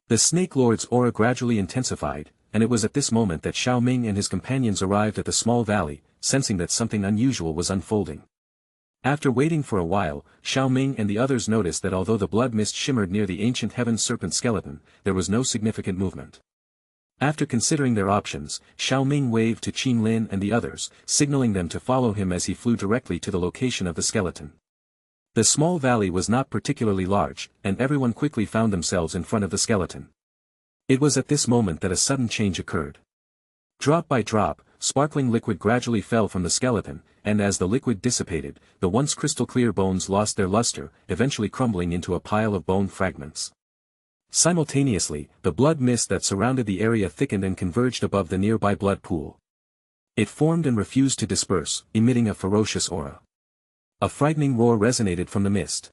The Snake Lord's aura gradually intensified, and it was at this moment that Xiao Ming and his companions arrived at the small valley, sensing that something unusual was unfolding. After waiting for a while, Xiao Ming and the others noticed that although the blood mist shimmered near the ancient heaven serpent skeleton, there was no significant movement. After considering their options, Xiao Ming waved to Qin Lin and the others, signaling them to follow him as he flew directly to the location of the skeleton. The small valley was not particularly large, and everyone quickly found themselves in front of the skeleton. It was at this moment that a sudden change occurred. Drop by drop, sparkling liquid gradually fell from the skeleton, and as the liquid dissipated, the once crystal-clear bones lost their luster, eventually crumbling into a pile of bone fragments. Simultaneously, the blood mist that surrounded the area thickened and converged above the nearby blood pool. It formed and refused to disperse, emitting a ferocious aura. A frightening roar resonated from the mist.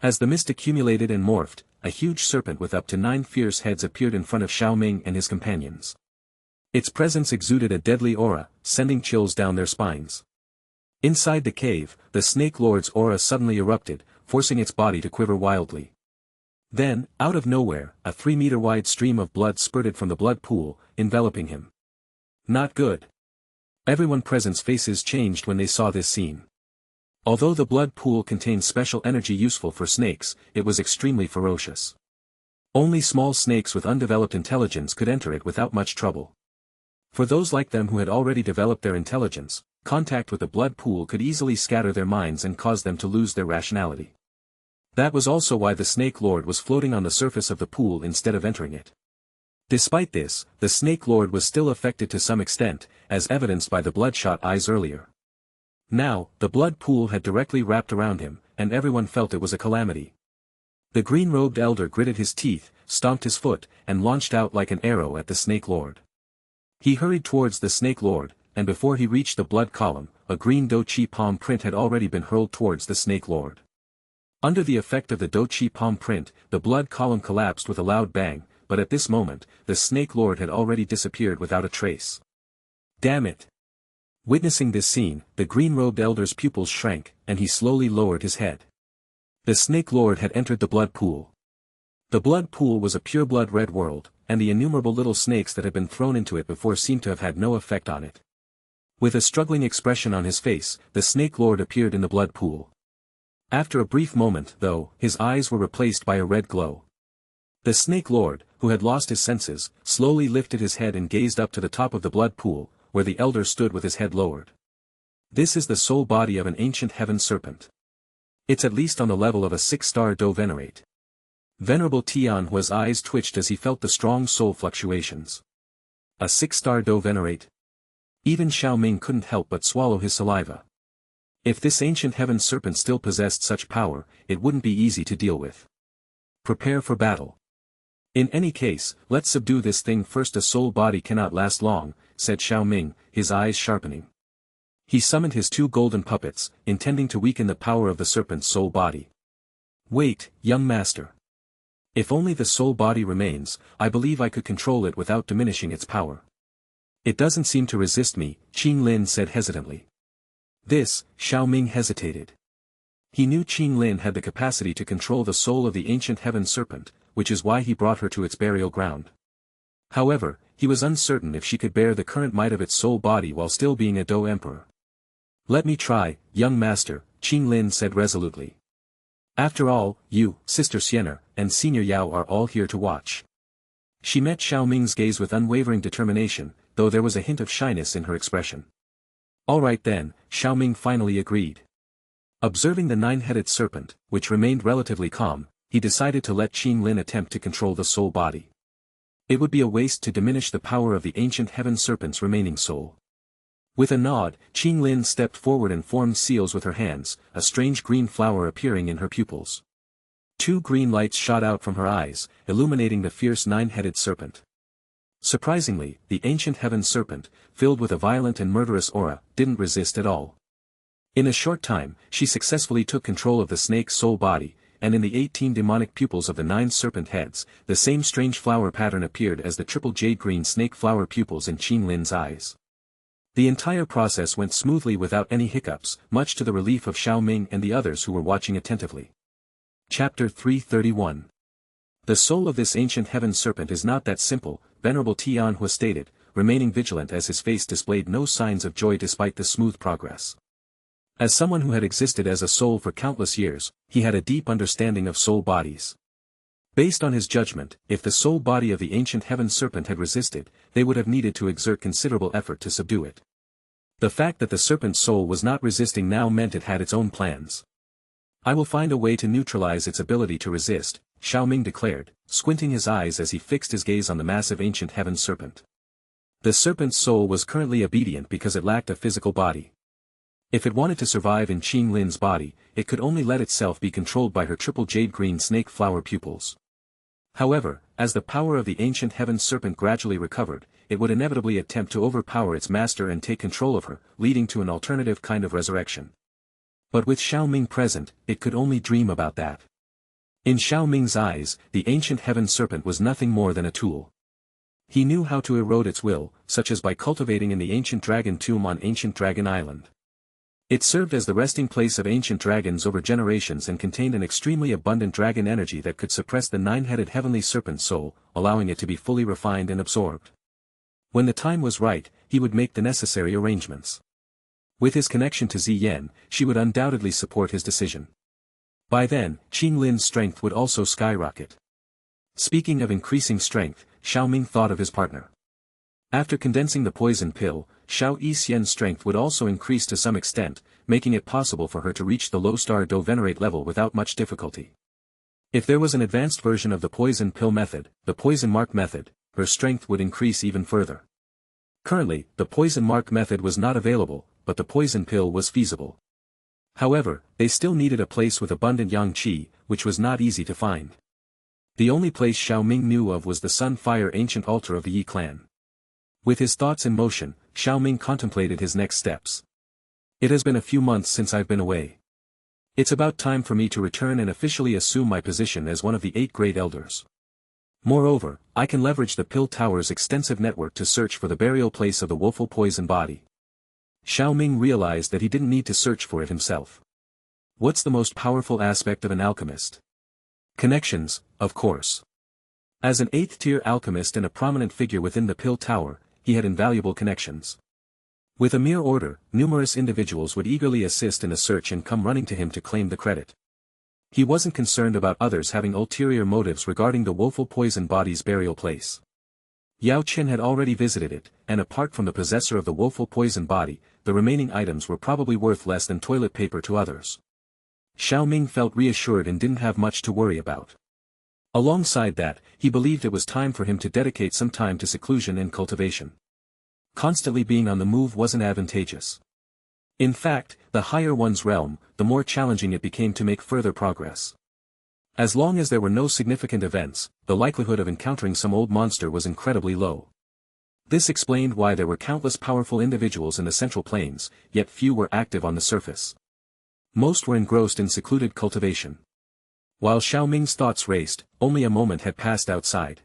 As the mist accumulated and morphed, a huge serpent with up to 9 fierce heads appeared in front of Xiao Ming and his companions. Its presence exuded a deadly aura, sending chills down their spines. Inside the cave, the Snake Lord's aura suddenly erupted, forcing its body to quiver wildly. Then, out of nowhere, a 3-meter-wide stream of blood spurted from the blood pool, enveloping him. Not good. Everyone present's faces changed when they saw this scene. Although the blood pool contained special energy useful for snakes, it was extremely ferocious. Only small snakes with undeveloped intelligence could enter it without much trouble. For those like them who had already developed their intelligence, contact with the blood pool could easily scatter their minds and cause them to lose their rationality. That was also why the Snake Lord was floating on the surface of the pool instead of entering it. Despite this, the Snake Lord was still affected to some extent, as evidenced by the bloodshot eyes earlier. Now, the blood pool had directly wrapped around him, and everyone felt it was a calamity. The green-robed elder gritted his teeth, stomped his foot, and launched out like an arrow at the Snake Lord. He hurried towards the Snake Lord, and before he reached the blood column, a green Do-Chi palm print had already been hurled towards the Snake Lord. Under the effect of the Do-Chi palm print, the blood column collapsed with a loud bang, but at this moment, the Snake Lord had already disappeared without a trace. Damn it! Witnessing this scene, the green-robed elder's pupils shrank, and he slowly lowered his head. The Snake Lord had entered the blood pool. The blood pool was a pure-blood red world, and the innumerable little snakes that had been thrown into it before seemed to have had no effect on it. With a struggling expression on his face, the Snake Lord appeared in the blood pool. After a brief moment, though, his eyes were replaced by a red glow. The Snake Lord, who had lost his senses, slowly lifted his head and gazed up to the top of the blood pool, where the elder stood with his head lowered. This is the soul body of an ancient heaven serpent. It's at least on the level of a 6-star Do Venerate. Venerable Tianhua's eyes twitched as he felt the strong soul fluctuations. A 6-star Do Venerate? Even Xiao Ming couldn't help but swallow his saliva. If this ancient heaven serpent still possessed such power, it wouldn't be easy to deal with. Prepare for battle. In any case, let's subdue this thing first. A soul body cannot last long, said Xiao Ming, his eyes sharpening. He summoned his 2 golden puppets, intending to weaken the power of the serpent's soul body. Wait, young master. If only the soul body remains, I believe I could control it without diminishing its power. It doesn't seem to resist me, Qin Lin said hesitantly. This, Xiao Ming hesitated. He knew Qin Lin had the capacity to control the soul of the ancient heaven serpent, which is why he brought her to its burial ground. However, he was uncertain if she could bear the current might of its soul body while still being a Do Emperor. Let me try, young master, Qin Lin said resolutely. After all, you, Sister Xiener, and Senior Yao are all here to watch. She met Xiao Ming's gaze with unwavering determination, though there was a hint of shyness in her expression. All right then, Xiao Ming finally agreed. Observing the 9-headed serpent, which remained relatively calm, he decided to let Qin Lin attempt to control the soul body. It would be a waste to diminish the power of the ancient heaven serpent's remaining soul. With a nod, Qing Lin stepped forward and formed seals with her hands, a strange green flower appearing in her pupils. 2 green lights shot out from her eyes, illuminating the fierce 9-headed serpent. Surprisingly, the ancient heaven serpent, filled with a violent and murderous aura, didn't resist at all. In a short time, she successfully took control of the snake's soul body, and in the 18 demonic pupils of the 9 serpent heads, the same strange flower pattern appeared as the triple jade-green snake flower pupils in Qing Lin's eyes. The entire process went smoothly without any hiccups, much to the relief of Xiao Ming and the others who were watching attentively. Chapter 331. The soul of this ancient heaven serpent is not that simple, Venerable Tianhua stated, remaining vigilant as his face displayed no signs of joy despite the smooth progress. As someone who had existed as a soul for countless years, he had a deep understanding of soul bodies. Based on his judgment, if the soul body of the ancient heaven serpent had resisted, they would have needed to exert considerable effort to subdue it. The fact that the serpent's soul was not resisting now meant it had its own plans. I will find a way to neutralize its ability to resist, Xiao Ming declared, squinting his eyes as he fixed his gaze on the massive ancient heaven serpent. The serpent's soul was currently obedient because it lacked a physical body. If it wanted to survive in Qing Lin's body, it could only let itself be controlled by her triple jade-green snake flower pupils. However, as the power of the ancient heaven serpent gradually recovered, it would inevitably attempt to overpower its master and take control of her, leading to an alternative kind of resurrection. But with Xiao Ming present, it could only dream about that. In Xiao Ming's eyes, the ancient heaven serpent was nothing more than a tool. He knew how to erode its will, such as by cultivating in the ancient dragon tomb on ancient Dragon Island. It served as the resting place of ancient dragons over generations and contained an extremely abundant dragon energy that could suppress the 9-headed heavenly serpent soul, allowing it to be fully refined and absorbed. When the time was right, he would make the necessary arrangements. With his connection to Ziyan, she would undoubtedly support his decision. By then, Qing Lin's strength would also skyrocket. Speaking of increasing strength, Xiao Ming thought of his partner. After condensing the poison pill, Xiao Yixian's strength would also increase to some extent, making it possible for her to reach the low star do venerate level without much difficulty. If there was an advanced version of the poison pill method, the poison mark method, her strength would increase even further. Currently, the poison mark method was not available, but the poison pill was feasible. However, they still needed a place with abundant yang qi, which was not easy to find. The only place Xiao Ming knew of was the Sun-Fire ancient altar of the Yi clan. With his thoughts in motion, Xiao Ming contemplated his next steps. It has been a few months since I've been away. It's about time for me to return and officially assume my position as one of the 8 great elders. Moreover, I can leverage the Pill Tower's extensive network to search for the burial place of the Woeful poison body. Xiao Ming realized that he didn't need to search for it himself. What's the most powerful aspect of an alchemist? Connections, of course. As an 8th-tier alchemist and a prominent figure within the Pill Tower, he had invaluable connections. With a mere order, numerous individuals would eagerly assist in a search and come running to him to claim the credit. He wasn't concerned about others having ulterior motives regarding the Woeful poison body's burial place. Yao Qin had already visited it, and apart from the possessor of the Woeful poison body, the remaining items were probably worth less than toilet paper to others. Xiao Ming felt reassured and didn't have much to worry about. Alongside that, he believed it was time for him to dedicate some time to seclusion and cultivation. Constantly being on the move wasn't advantageous. In fact, the higher one's realm, the more challenging it became to make further progress. As long as there were no significant events, the likelihood of encountering some old monster was incredibly low. This explained why there were countless powerful individuals in the Central Plains, yet few were active on the surface. Most were engrossed in secluded cultivation. While Xiao Ming's thoughts raced, only a moment had passed outside.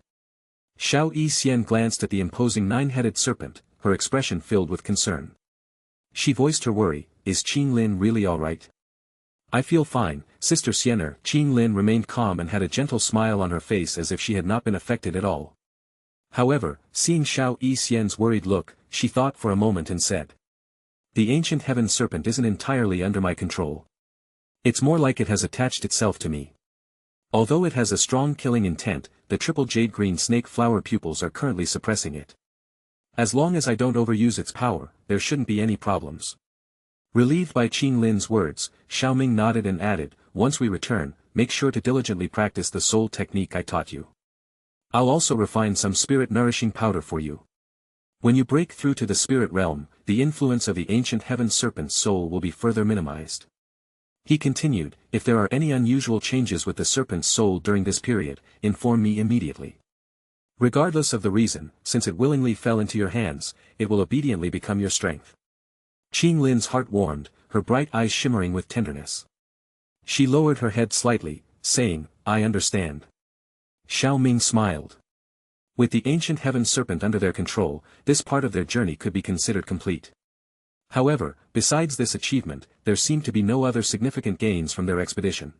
Xiao Yixian glanced at the imposing 9-headed serpent, her expression filled with concern. She voiced her worry, "Is Qing Lin really alright?" "I feel fine, Sister Xiener." Qing Lin remained calm and had a gentle smile on her face as if she had not been affected at all. However, seeing Xiao Yixian's worried look, she thought for a moment and said, "The ancient heaven serpent isn't entirely under my control. It's more like it has attached itself to me. Although it has a strong killing intent, the triple jade-green snake flower pupils are currently suppressing it. As long as I don't overuse its power, there shouldn't be any problems." Relieved by Qing Lin's words, Xiao Ming nodded and added, "Once we return, make sure to diligently practice the soul technique I taught you. I'll also refine some spirit-nourishing powder for you. When you break through to the spirit realm, the influence of the ancient heaven serpent's soul will be further minimized. He continued, if there are any unusual changes with the serpent's soul during this period, inform me immediately. Regardless of the reason, since it willingly fell into your hands, it will obediently become your strength. Qing Lin's heart warmed, her bright eyes shimmering with tenderness. She lowered her head slightly, saying, I understand. Xiao Ming smiled. With the ancient heaven serpent under their control, this part of their journey could be considered complete. However, besides this achievement, there seemed to be no other significant gains from their expedition.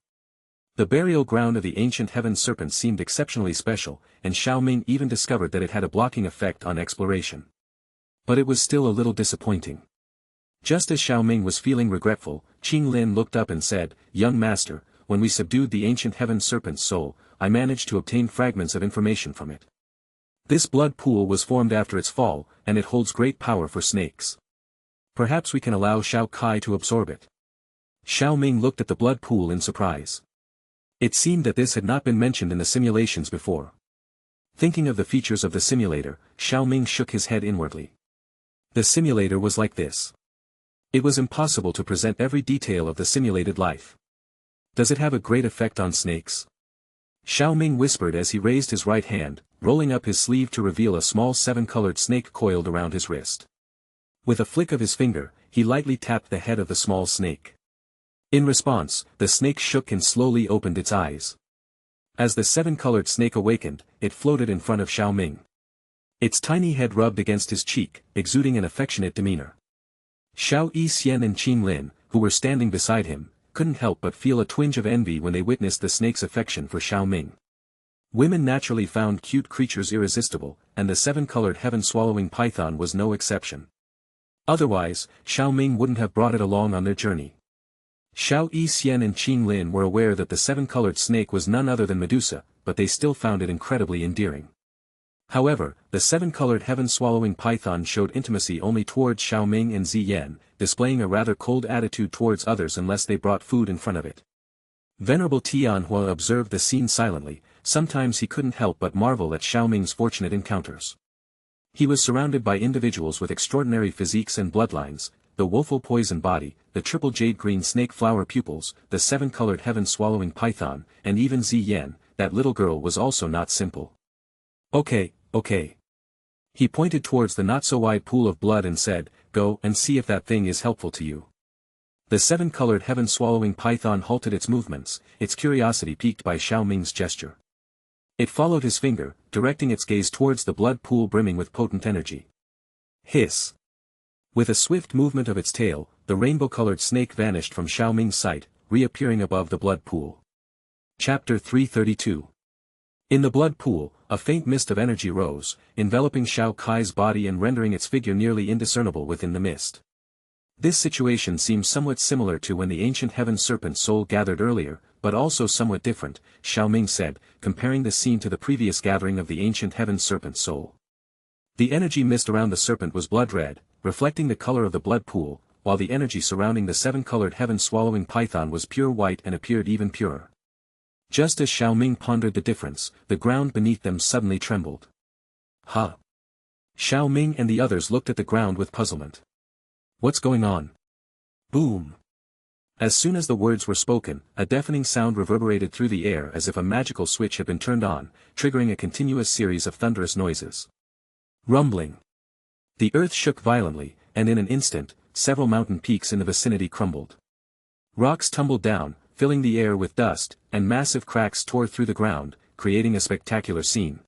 The burial ground of the ancient heaven serpent seemed exceptionally special, and Xiao Ming even discovered that it had a blocking effect on exploration. But it was still a little disappointing. Just as Xiao Ming was feeling regretful, Qing Lin looked up and said, Young master, when we subdued the ancient heaven serpent's soul, I managed to obtain fragments of information from it. This blood pool was formed after its fall, and it holds great power for snakes. Perhaps we can allow Xiao Kai to absorb it. Xiao Ming looked at the blood pool in surprise. It seemed that this had not been mentioned in the simulations before. Thinking of the features of the simulator, Xiao Ming shook his head inwardly. The simulator was like this. It was impossible to present every detail of the simulated life. Does it have a great effect on snakes? Xiao Ming whispered as he raised his right hand, rolling up his sleeve to reveal a small seven-colored snake coiled around his wrist. With a flick of his finger, he lightly tapped the head of the small snake. In response, the snake shook and slowly opened its eyes. As the seven-colored snake awakened, it floated in front of Xiao Ming. Its tiny head rubbed against his cheek, exuding an affectionate demeanor. Xiao Yixian and Qing Lin, who were standing beside him, couldn't help but feel a twinge of envy when they witnessed the snake's affection for Xiao Ming. Women naturally found cute creatures irresistible, and the seven-colored heaven-swallowing python was no exception. Otherwise, Xiao Ming wouldn't have brought it along on their journey. Xiao Yixian and Qing Lin were aware that the seven-colored snake was none other than Medusa, but they still found it incredibly endearing. However, the seven-colored heaven-swallowing python showed intimacy only towards Xiao Ming and Ziyan, displaying a rather cold attitude towards others unless they brought food in front of it. Venerable Tianhua observed the scene silently. Sometimes he couldn't help but marvel at Xiao Ming's fortunate encounters. He was surrounded by individuals with extraordinary physiques and bloodlines, the woeful poison body, the triple jade-green snake flower pupils, the seven-colored heaven-swallowing python, and even Ziyan, that little girl was also not simple. Okay. He pointed towards the not-so-wide pool of blood and said, go and see if that thing is helpful to you. The seven-colored heaven-swallowing python halted its movements, its curiosity piqued by Xiao Ming's gesture. It followed his finger, directing its gaze towards the blood pool brimming with potent energy. Hiss! With a swift movement of its tail, the rainbow-colored snake vanished from Xiao Ming's sight, reappearing above the blood pool. Chapter 332. In the blood pool, a faint mist of energy rose, enveloping Xiao Kai's body and rendering its figure nearly indiscernible within the mist. This situation seems somewhat similar to when the ancient heaven serpent soul gathered earlier, but also somewhat different, Xiao Ming said, comparing the scene to the previous gathering of the ancient heaven serpent soul. The energy mist around the serpent was blood red, reflecting the color of the blood pool, while the energy surrounding the seven-colored heaven-swallowing python was pure white and appeared even purer. Just as Xiao Ming pondered the difference, the ground beneath them suddenly trembled. Huh? Xiao Ming and the others looked at the ground with puzzlement. What's going on? Boom! As soon as the words were spoken, a deafening sound reverberated through the air as if a magical switch had been turned on, triggering a continuous series of thunderous noises. Rumbling. The earth shook violently, and in an instant, several mountain peaks in the vicinity crumbled. Rocks tumbled down, filling the air with dust, and massive cracks tore through the ground, creating a spectacular scene.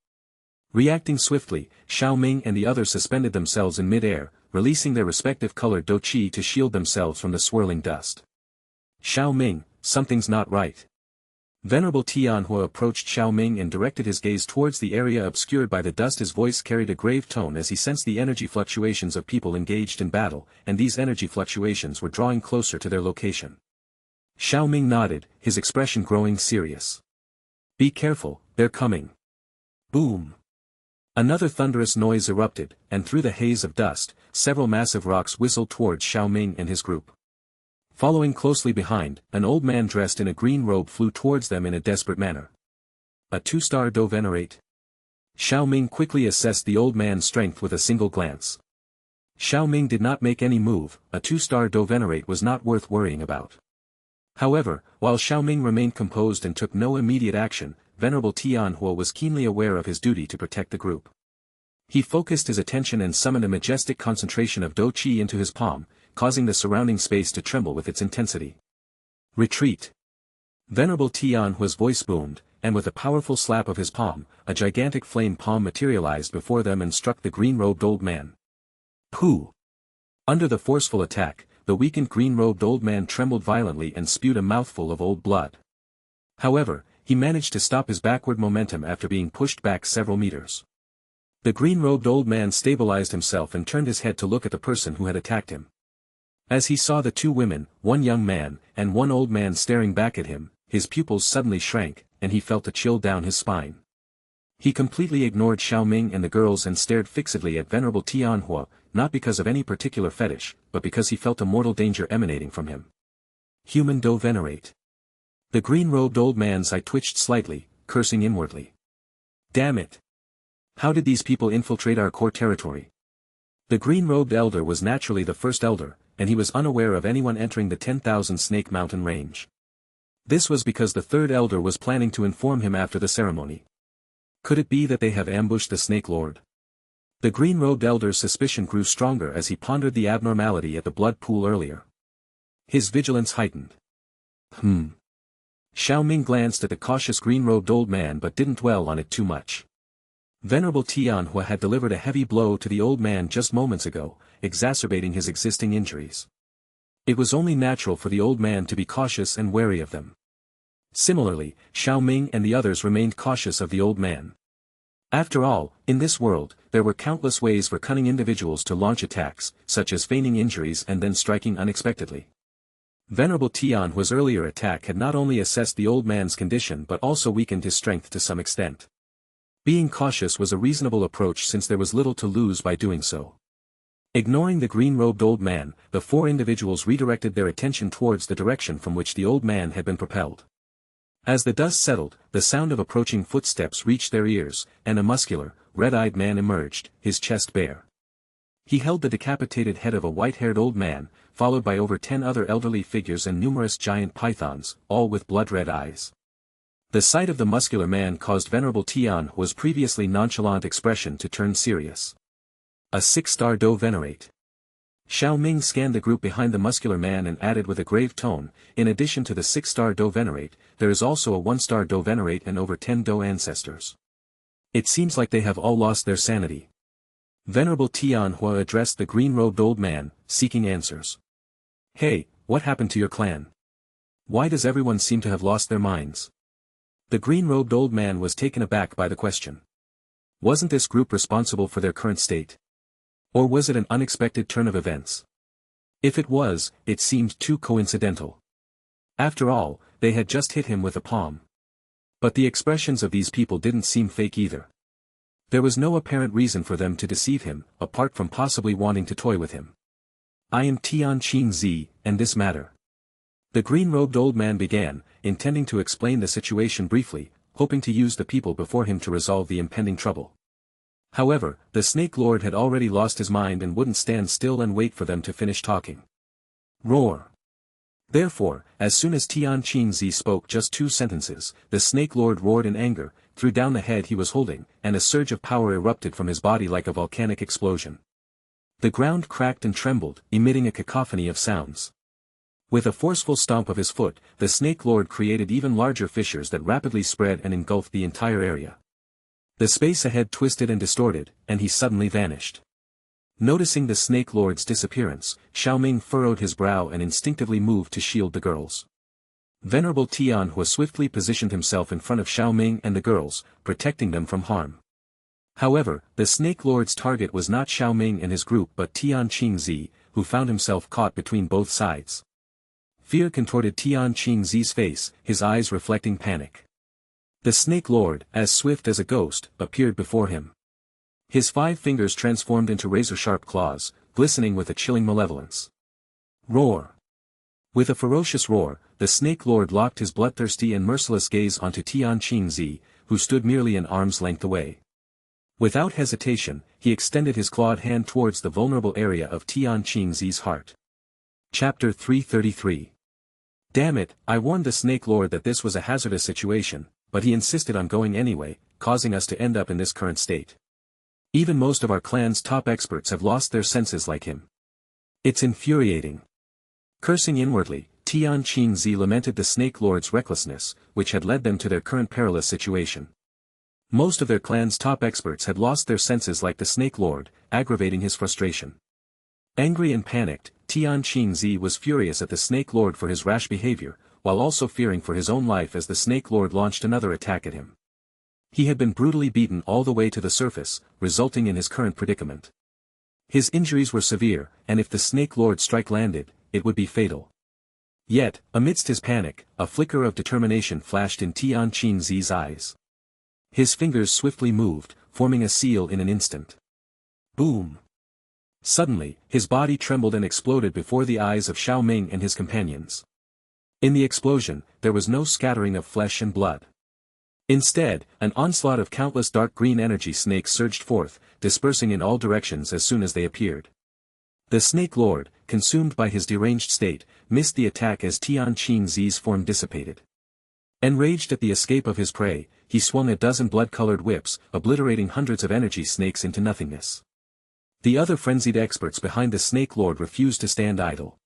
Reacting swiftly, Xiao Ming and the others suspended themselves in mid-air, releasing their respective colored douqi to shield themselves from the swirling dust. Xiao Ming, something's not right. Venerable Tianhua approached Xiao Ming and directed his gaze towards the area obscured by the dust. His voice carried a grave tone as he sensed the energy fluctuations of people engaged in battle, and these energy fluctuations were drawing closer to their location. Xiao Ming nodded, his expression growing serious. Be careful, they're coming. Boom! Another thunderous noise erupted, and through the haze of dust, several massive rocks whistled towards Xiao Ming and his group. Following closely behind, an old man dressed in a green robe flew towards them in a desperate manner. A two-star do venerate. Xiao Ming quickly assessed the old man's strength with a single glance. Xiao Ming did not make any move, a 2-star Dovenerate was not worth worrying about. However, while Xiao Ming remained composed and took no immediate action, Venerable Tianhua was keenly aware of his duty to protect the group. He focused his attention and summoned a majestic concentration of Do Qi into his palm, causing the surrounding space to tremble with its intensity. Retreat! Venerable Tianhua's voice boomed, and with a powerful slap of his palm, a gigantic flame palm materialized before them and struck the green-robed old man. Pooh! Under the forceful attack, the weakened green-robed old man trembled violently and spewed a mouthful of old blood. However, he managed to stop his backward momentum after being pushed back several meters. The green-robed old man stabilized himself and turned his head to look at the person who had attacked him. As he saw the 2 women, 1 young man, and 1 old man staring back at him, his pupils suddenly shrank, and he felt a chill down his spine. He completely ignored Xiao Ming and the girls and stared fixedly at Venerable Tianhua, not because of any particular fetish, but because he felt a mortal danger emanating from him. Human Dovenerate. The green-robed old man's eye twitched slightly, cursing inwardly. Damn it! How did these people infiltrate our core territory? The green-robed elder was naturally the first elder, and he was unaware of anyone entering the 10,000 Snake Mountain range. This was because the 3rd elder was planning to inform him after the ceremony. Could it be that they have ambushed the Snake Lord? The green-robed elder's suspicion grew stronger as he pondered the abnormality at the blood pool earlier. His vigilance heightened. Xiao Ming glanced at the cautious green-robed old man but didn't dwell on it too much. Venerable Tianhua had delivered a heavy blow to the old man just moments ago, exacerbating his existing injuries. It was only natural for the old man to be cautious and wary of them. Similarly, Xiao Ming and the others remained cautious of the old man. After all, in this world, there were countless ways for cunning individuals to launch attacks, such as feigning injuries and then striking unexpectedly. Venerable Tianhua's earlier attack had not only assessed the old man's condition but also weakened his strength to some extent. Being cautious was a reasonable approach since there was little to lose by doing so. Ignoring the green-robed old man, the 4 individuals redirected their attention towards the direction from which the old man had been propelled. As the dust settled, the sound of approaching footsteps reached their ears, and a muscular, red-eyed man emerged, his chest bare. He held the decapitated head of a white-haired old man, followed by over 10 other elderly figures and numerous giant pythons, all with blood-red eyes. The sight of the muscular man caused Venerable Tianhua's previously nonchalant expression to turn serious. A 6-star Dovenerate. Xiao Ming scanned the group behind the muscular man and added with a grave tone, in addition to the 6-star Dovenerate, there is also a 1-star Dovenerate and over 10 Do ancestors. It seems like they have all lost their sanity. Venerable Tianhua addressed the green-robed old man, seeking answers. Hey, what happened to your clan? Why does everyone seem to have lost their minds? The green-robed old man was taken aback by the question. Wasn't this group responsible for their current state? Or was it an unexpected turn of events? If it was, it seemed too coincidental. After all, they had just hit him with a palm. But the expressions of these people didn't seem fake either. There was no apparent reason for them to deceive him, apart from possibly wanting to toy with him. I am Tianqingzi, and this matter. The green-robed old man began, intending to explain the situation briefly, hoping to use the people before him to resolve the impending trouble. However, the Snake Lord had already lost his mind and wouldn't stand still and wait for them to finish talking. Roar! Therefore, as soon as Tianqingzi spoke just 2 sentences, the Snake Lord roared in anger, threw down the head he was holding, and a surge of power erupted from his body like a volcanic explosion. The ground cracked and trembled, emitting a cacophony of sounds. With a forceful stomp of his foot, the Snake Lord created even larger fissures that rapidly spread and engulfed the entire area. The space ahead twisted and distorted, and he suddenly vanished. Noticing the Snake Lord's disappearance, Xiao Ming furrowed his brow and instinctively moved to shield the girls. Venerable Tianhua swiftly positioned himself in front of Xiao Ming and the girls, protecting them from harm. However, the Snake Lord's target was not Xiao Ming and his group but Tianqingzi, who found himself caught between both sides. Fear contorted Tianqingzi's face, his eyes reflecting panic. The Snake Lord, as swift as a ghost, appeared before him. His 5 fingers transformed into razor-sharp claws, glistening with a chilling malevolence. Roar! With a ferocious roar, the Snake Lord locked his bloodthirsty and merciless gaze onto Tianqingzi, who stood merely an arm's length away. Without hesitation, he extended his clawed hand towards the vulnerable area of Tianqingzi's heart. Chapter 333. Damn it, I warned the Snake Lord that this was a hazardous situation, but he insisted on going anyway, causing us to end up in this current state. Even most of our clan's top experts have lost their senses like him. It's infuriating. Cursing inwardly, Tianqingzi lamented the Snake Lord's recklessness, which had led them to their current perilous situation. Most of their clan's top experts had lost their senses like the Snake Lord, aggravating his frustration. Angry and panicked, Tianqingzi was furious at the Snake Lord for his rash behavior, while also fearing for his own life as the Snake Lord launched another attack at him. He had been brutally beaten all the way to the surface, resulting in his current predicament. His injuries were severe, and if the Snake Lord's strike landed, it would be fatal. Yet, amidst his panic, a flicker of determination flashed in Tianqingzi's eyes. His fingers swiftly moved, forming a seal in an instant. Boom! Suddenly, his body trembled and exploded before the eyes of Xiao Ming and his companions. In the explosion, there was no scattering of flesh and blood. Instead, an onslaught of countless dark green energy snakes surged forth, dispersing in all directions as soon as they appeared. The Snake Lord, consumed by his deranged state, missed the attack as Tianqingzi's form dissipated. Enraged at the escape of his prey, he swung a dozen blood-colored whips, obliterating hundreds of energy snakes into nothingness. The other frenzied experts behind the Snake Lord refused to stand idle.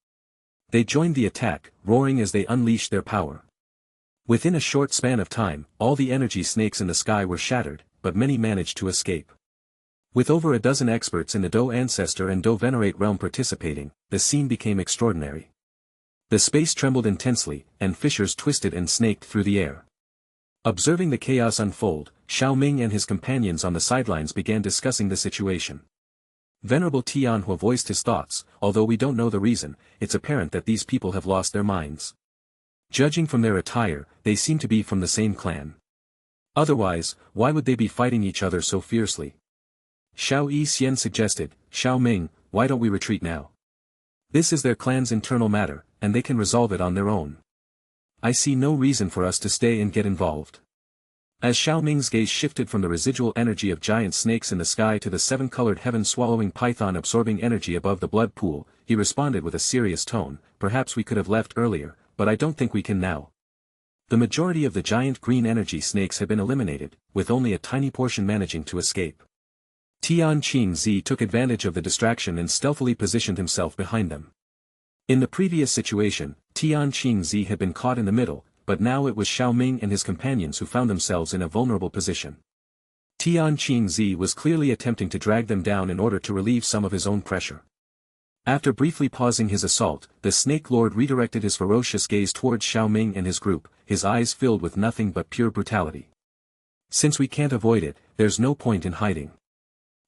They joined the attack, roaring as they unleashed their power. Within a short span of time, all the energy snakes in the sky were shattered, but many managed to escape. With over a dozen experts in the Do Ancestor and Do Venerate realm participating, the scene became extraordinary. The space trembled intensely, and fissures twisted and snaked through the air. Observing the chaos unfold, Xiao Ming and his companions on the sidelines began discussing the situation. Venerable Tianhua voiced his thoughts. Although we don't know the reason, it's apparent that these people have lost their minds. Judging from their attire, they seem to be from the same clan. Otherwise, why would they be fighting each other so fiercely? Xiao Yixian suggested, Xiao Ming, why don't we retreat now? This is their clan's internal matter, and they can resolve it on their own. I see no reason for us to stay and get involved. As Xiao Ming's gaze shifted from the residual energy of giant snakes in the sky to the seven-colored heaven-swallowing python absorbing energy above the blood pool, he responded with a serious tone, perhaps we could have left earlier, but I don't think we can now. The majority of the giant green energy snakes had been eliminated, with only a tiny portion managing to escape. Tianqingzi took advantage of the distraction and stealthily positioned himself behind them. In the previous situation, Tianqingzi had been caught in the middle, but now it was Xiao Ming and his companions who found themselves in a vulnerable position. Tianqingzi was clearly attempting to drag them down in order to relieve some of his own pressure. After briefly pausing his assault, the Snake Lord redirected his ferocious gaze towards Xiao Ming and his group, his eyes filled with nothing but pure brutality. Since we can't avoid it, there's no point in hiding.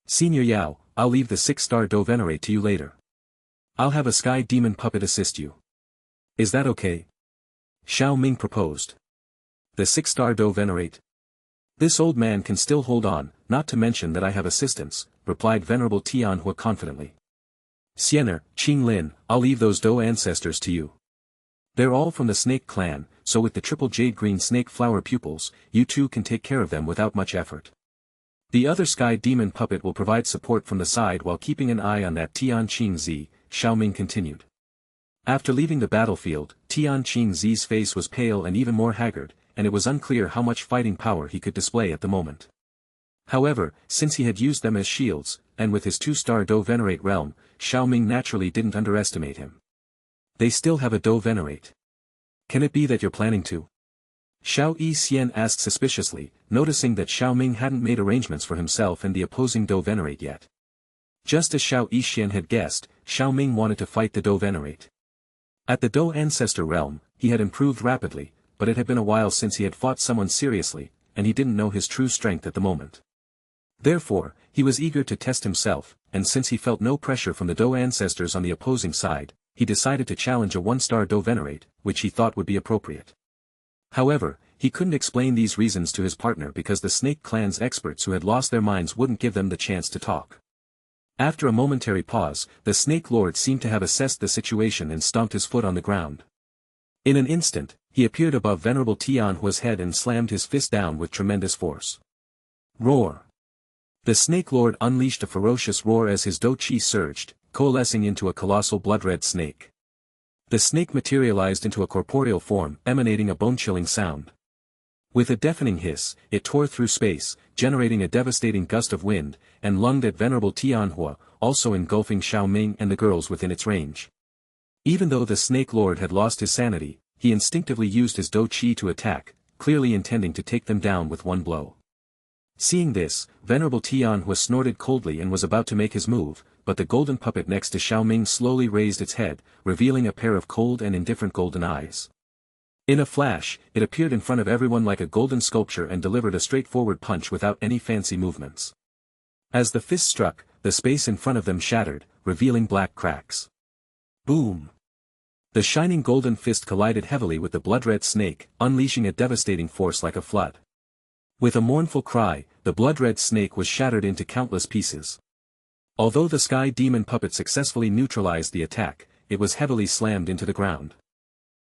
Senior Yao, I'll leave the 6-star Do Venerate to you later. I'll have a sky demon puppet assist you. Is that okay? Xiao Ming proposed. The 6-star Do Venerate? This old man can still hold on, not to mention that I have assistants, replied Venerable Tianhua confidently. Xiener, Qing Lin, I'll leave those Do ancestors to you. They're all from the Snake clan, so with the triple jade green snake flower pupils, you two can take care of them without much effort. The other sky demon puppet will provide support from the side while keeping an eye on that Tianqingzi, Xiao Ming continued. After leaving the battlefield, Tianqingzi's face was pale and even more haggard, and it was unclear how much fighting power he could display at the moment. However, since he had used them as shields, and with his 2-star Do Venerate realm, Xiao Ming naturally didn't underestimate him. They still have a Do Venerate. Can it be that you're planning to? Xiao Yixian asked suspiciously, noticing that Xiao Ming hadn't made arrangements for himself and the opposing Do Venerate yet. Just as Xiao Yixian had guessed, Xiao Ming wanted to fight the Do Venerate. At the Do Ancestor realm, he had improved rapidly, but it had been a while since he had fought someone seriously, and he didn't know his true strength at the moment. Therefore, he was eager to test himself, and since he felt no pressure from the Do Ancestors on the opposing side, he decided to challenge a 1-star Do Venerate, which he thought would be appropriate. However, he couldn't explain these reasons to his partner because the Snake Clan's experts who had lost their minds wouldn't give them the chance to talk. After a momentary pause, the Snake Lord seemed to have assessed the situation and stomped his foot on the ground. In an instant, he appeared above Venerable Tianhua's head and slammed his fist down with tremendous force. Roar! The Snake Lord unleashed a ferocious roar as his Do Chi surged, coalescing into a colossal blood-red snake. The snake materialized into a corporeal form, emanating a bone-chilling sound. With a deafening hiss, it tore through space, generating a devastating gust of wind, and lunged at Venerable Tianhua, also engulfing Xiao Ming and the girls within its range. Even though the Snake Lord had lost his sanity, he instinctively used his Do Chi to attack, clearly intending to take them down with one blow. Seeing this, Venerable Tianhua snorted coldly and was about to make his move, but the golden puppet next to Xiao Ming slowly raised its head, revealing a pair of cold and indifferent golden eyes. In a flash, it appeared in front of everyone like a golden sculpture and delivered a straightforward punch without any fancy movements. As the fist struck, the space in front of them shattered, revealing black cracks. Boom! The shining golden fist collided heavily with the blood-red snake, unleashing a devastating force like a flood. With a mournful cry, the blood-red snake was shattered into countless pieces. Although the sky demon puppet successfully neutralized the attack, it was heavily slammed into the ground.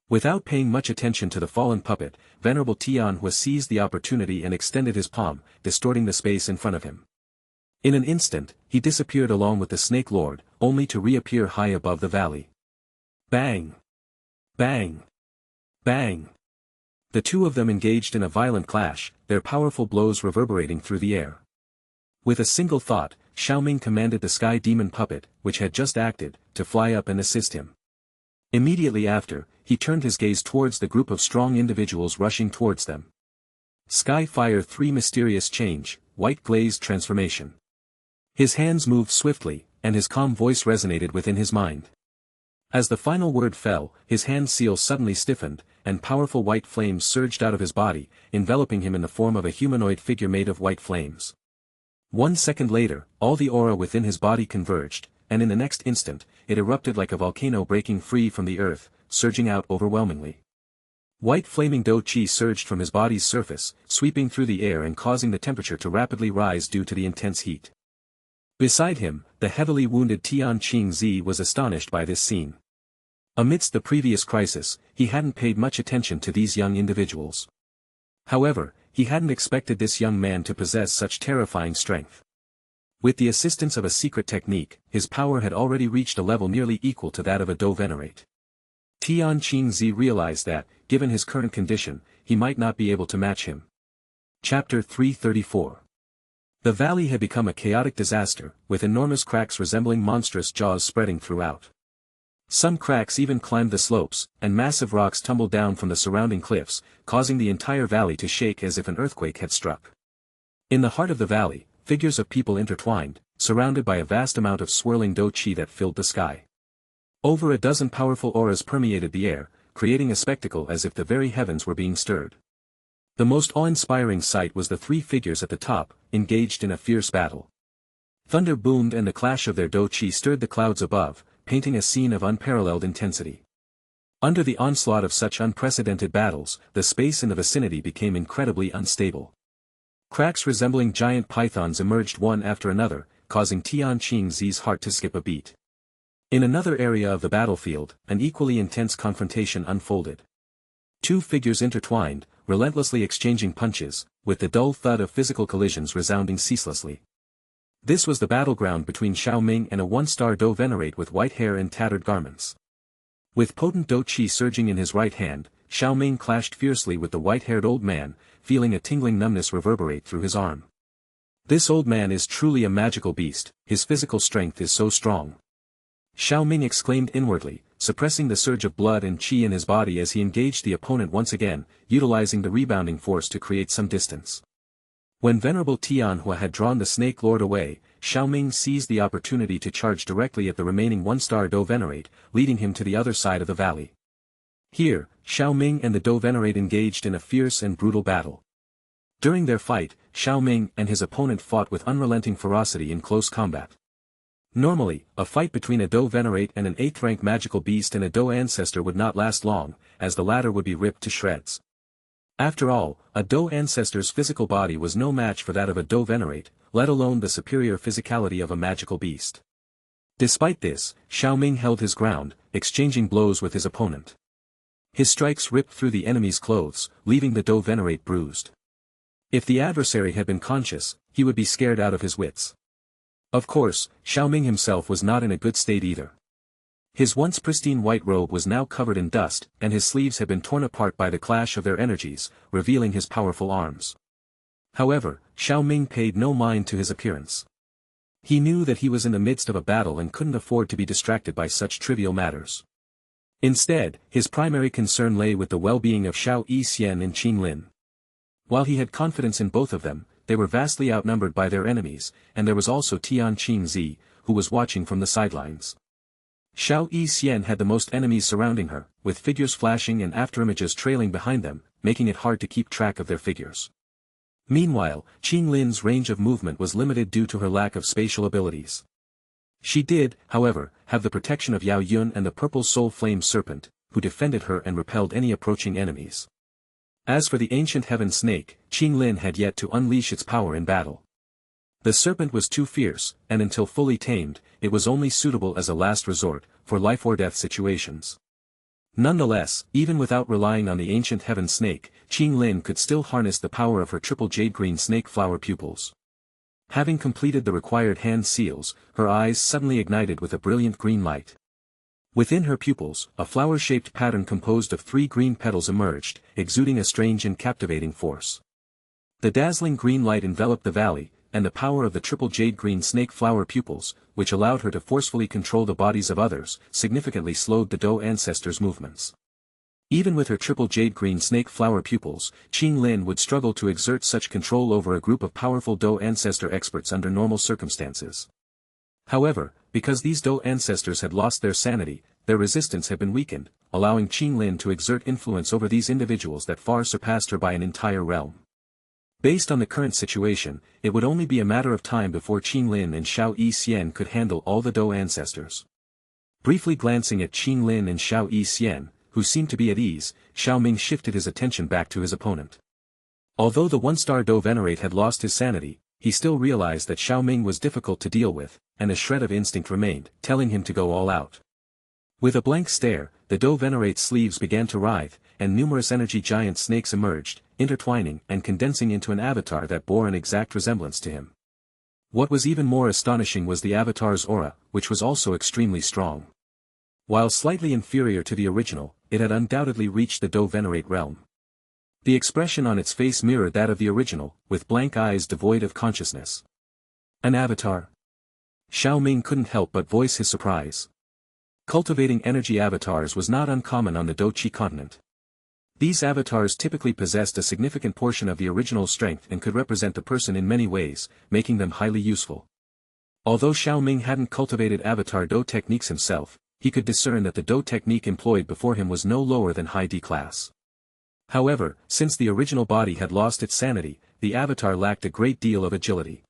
Without paying much attention to the fallen puppet, Venerable Tianhua seized the opportunity and extended his palm, distorting the space in front of him. In an instant, he disappeared along with the Snake Lord, only to reappear high above the valley. Bang! Bang! Bang! The two of them engaged in a violent clash, their powerful blows reverberating through the air. With a single thought, Xiao Ming commanded the sky demon puppet, which had just acted, to fly up and assist him. Immediately after, he turned his gaze towards the group of strong individuals rushing towards them. Sky Fire 3 Mysterious Change, White Glazed Transformation. His hands moved swiftly, and his calm voice resonated within his mind. As the final word fell, his hand seal suddenly stiffened, and powerful white flames surged out of his body, enveloping him in the form of a humanoid figure made of white flames. 1 second later, all the aura within his body converged, and in the next instant, it erupted like a volcano breaking free from the earth, surging out overwhelmingly. White flaming Do Chi surged from his body's surface, sweeping through the air and causing the temperature to rapidly rise due to the intense heat. Beside him, the heavily wounded Tian Qingzi was astonished by this scene. Amidst the previous crisis, he hadn't paid much attention to these young individuals. However, he hadn't expected this young man to possess such terrifying strength. With the assistance of a secret technique, his power had already reached a level nearly equal to that of a Do Venerate. Tian Qingzi realized that, given his current condition, he might not be able to match him. Chapter 334. The valley had become a chaotic disaster, with enormous cracks resembling monstrous jaws spreading throughout. Some cracks even climbed the slopes, and massive rocks tumbled down from the surrounding cliffs, causing the entire valley to shake as if an earthquake had struck. In the heart of the valley, figures of people intertwined, surrounded by a vast amount of swirling Do Chi that filled the sky. Over a dozen powerful auras permeated the air, creating a spectacle as if the very heavens were being stirred. The most awe-inspiring sight was the three figures at the top, engaged in a fierce battle. Thunder boomed and the clash of their Do Chi stirred the clouds above, painting a scene of unparalleled intensity. Under the onslaught of such unprecedented battles, the space in the vicinity became incredibly unstable. Cracks resembling giant pythons emerged one after another, causing Tian Qingzi's heart to skip a beat. In another area of the battlefield, an equally intense confrontation unfolded. Two figures intertwined, relentlessly exchanging punches, with the dull thud of physical collisions resounding ceaselessly. This was the battleground between Xiao Ming and a one-star Do Venerate with white hair and tattered garments. With potent Do Chi surging in his right hand, Xiao Ming clashed fiercely with the white-haired old man, feeling a tingling numbness reverberate through his arm. This old man is truly a magical beast, his physical strength is so strong. Xiao Ming exclaimed inwardly, suppressing the surge of blood and qi in his body as he engaged the opponent once again, utilizing the rebounding force to create some distance. When Venerable Tianhua had drawn the Snake Lord away, Xiao Ming seized the opportunity to charge directly at the remaining one-star Do Venerate, leading him to the other side of the valley. Here, Xiao Ming and the Do Venerate engaged in a fierce and brutal battle. During their fight, Xiao Ming and his opponent fought with unrelenting ferocity in close combat. Normally, a fight between a Do Venerate and an 8th-rank magical beast and a Do Ancestor would not last long, as the latter would be ripped to shreds. After all, a Do Ancestor's physical body was no match for that of a Do Venerate, let alone the superior physicality of a magical beast. Despite this, Xiao Ming held his ground, exchanging blows with his opponent. His strikes ripped through the enemy's clothes, leaving the Do Venerate bruised. If the adversary had been conscious, he would be scared out of his wits. Of course, Xiao Ming himself was not in a good state either. His once pristine white robe was now covered in dust, and his sleeves had been torn apart by the clash of their energies, revealing his powerful arms. However, Xiao Ming paid no mind to his appearance. He knew that he was in the midst of a battle and couldn't afford to be distracted by such trivial matters. Instead, his primary concern lay with the well-being of Xiao Yixian and Qin Lin. While he had confidence in both of them, they were vastly outnumbered by their enemies, and there was also Tian Qingzi, who was watching from the sidelines. Xiao Yixian had the most enemies surrounding her, with figures flashing and afterimages trailing behind them, making it hard to keep track of their figures. Meanwhile, Qin Lin's range of movement was limited due to her lack of spatial abilities. She did, however, have the protection of Yao Yun and the purple soul flame serpent, who defended her and repelled any approaching enemies. As for the ancient heaven snake, Qin Lin had yet to unleash its power in battle. The serpent was too fierce, and until fully tamed, it was only suitable as a last resort, for life or death situations. Nonetheless, even without relying on the ancient heaven snake, Qin Lin could still harness the power of her triple jade-green snake flower pupils. Having completed the required hand seals, her eyes suddenly ignited with a brilliant green light. Within her pupils, a flower-shaped pattern composed of 3 green petals emerged, exuding a strange and captivating force. The dazzling green light enveloped the valley, and the power of the triple jade-green snake flower pupils, which allowed her to forcefully control the bodies of others, significantly slowed the Dou ancestors' movements. Even with her triple jade-green snake flower pupils, Qin Lin would struggle to exert such control over a group of powerful Dou ancestor experts under normal circumstances. However, because these Dou ancestors had lost their sanity, their resistance had been weakened, allowing Qin Lin to exert influence over these individuals that far surpassed her by an entire realm. Based on the current situation, it would only be a matter of time before Qin Lin and Xiao Yixian could handle all the Dou ancestors. Briefly glancing at Qin Lin and Xiao Yixian, who seemed to be at ease, Xiao Ming shifted his attention back to his opponent. Although the one-star Dou Venerate had lost his sanity, he still realized that Xiao Ming was difficult to deal with, and a shred of instinct remained, telling him to go all out. With a blank stare, the Dou Venerate's sleeves began to writhe, and numerous energy giant snakes emerged, intertwining and condensing into an avatar that bore an exact resemblance to him. What was even more astonishing was the avatar's aura, which was also extremely strong. While slightly inferior to the original, it had undoubtedly reached the Dou Venerate realm. The expression on its face mirrored that of the original, with blank eyes devoid of consciousness. An avatar? Xiao Ming couldn't help but voice his surprise. Cultivating energy avatars was not uncommon on the Dou-Chi continent. These avatars typically possessed a significant portion of the original strength and could represent the person in many ways, making them highly useful. Although Xiao Ming hadn't cultivated avatar Dou techniques himself, he could discern that the Dou technique employed before him was no lower than high D class. However, since the original body had lost its sanity, the avatar lacked a great deal of agility.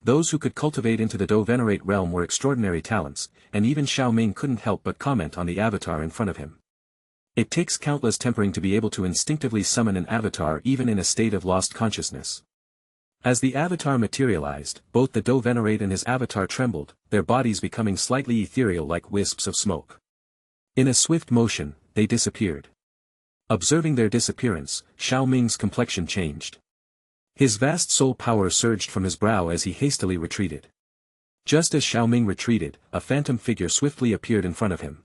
Those who could cultivate into the Dou Venerate realm were extraordinary talents, and even Xiao Ming couldn't help but comment on the avatar in front of him. It takes countless tempering to be able to instinctively summon an avatar even in a state of lost consciousness. As the avatar materialized, both the Dou Venerate and his avatar trembled, their bodies becoming slightly ethereal like wisps of smoke. In a swift motion, they disappeared. Observing their disappearance, Xiao Ming's complexion changed. His vast soul power surged from his brow as he hastily retreated. Just as Xiao Ming retreated, a phantom figure swiftly appeared in front of him.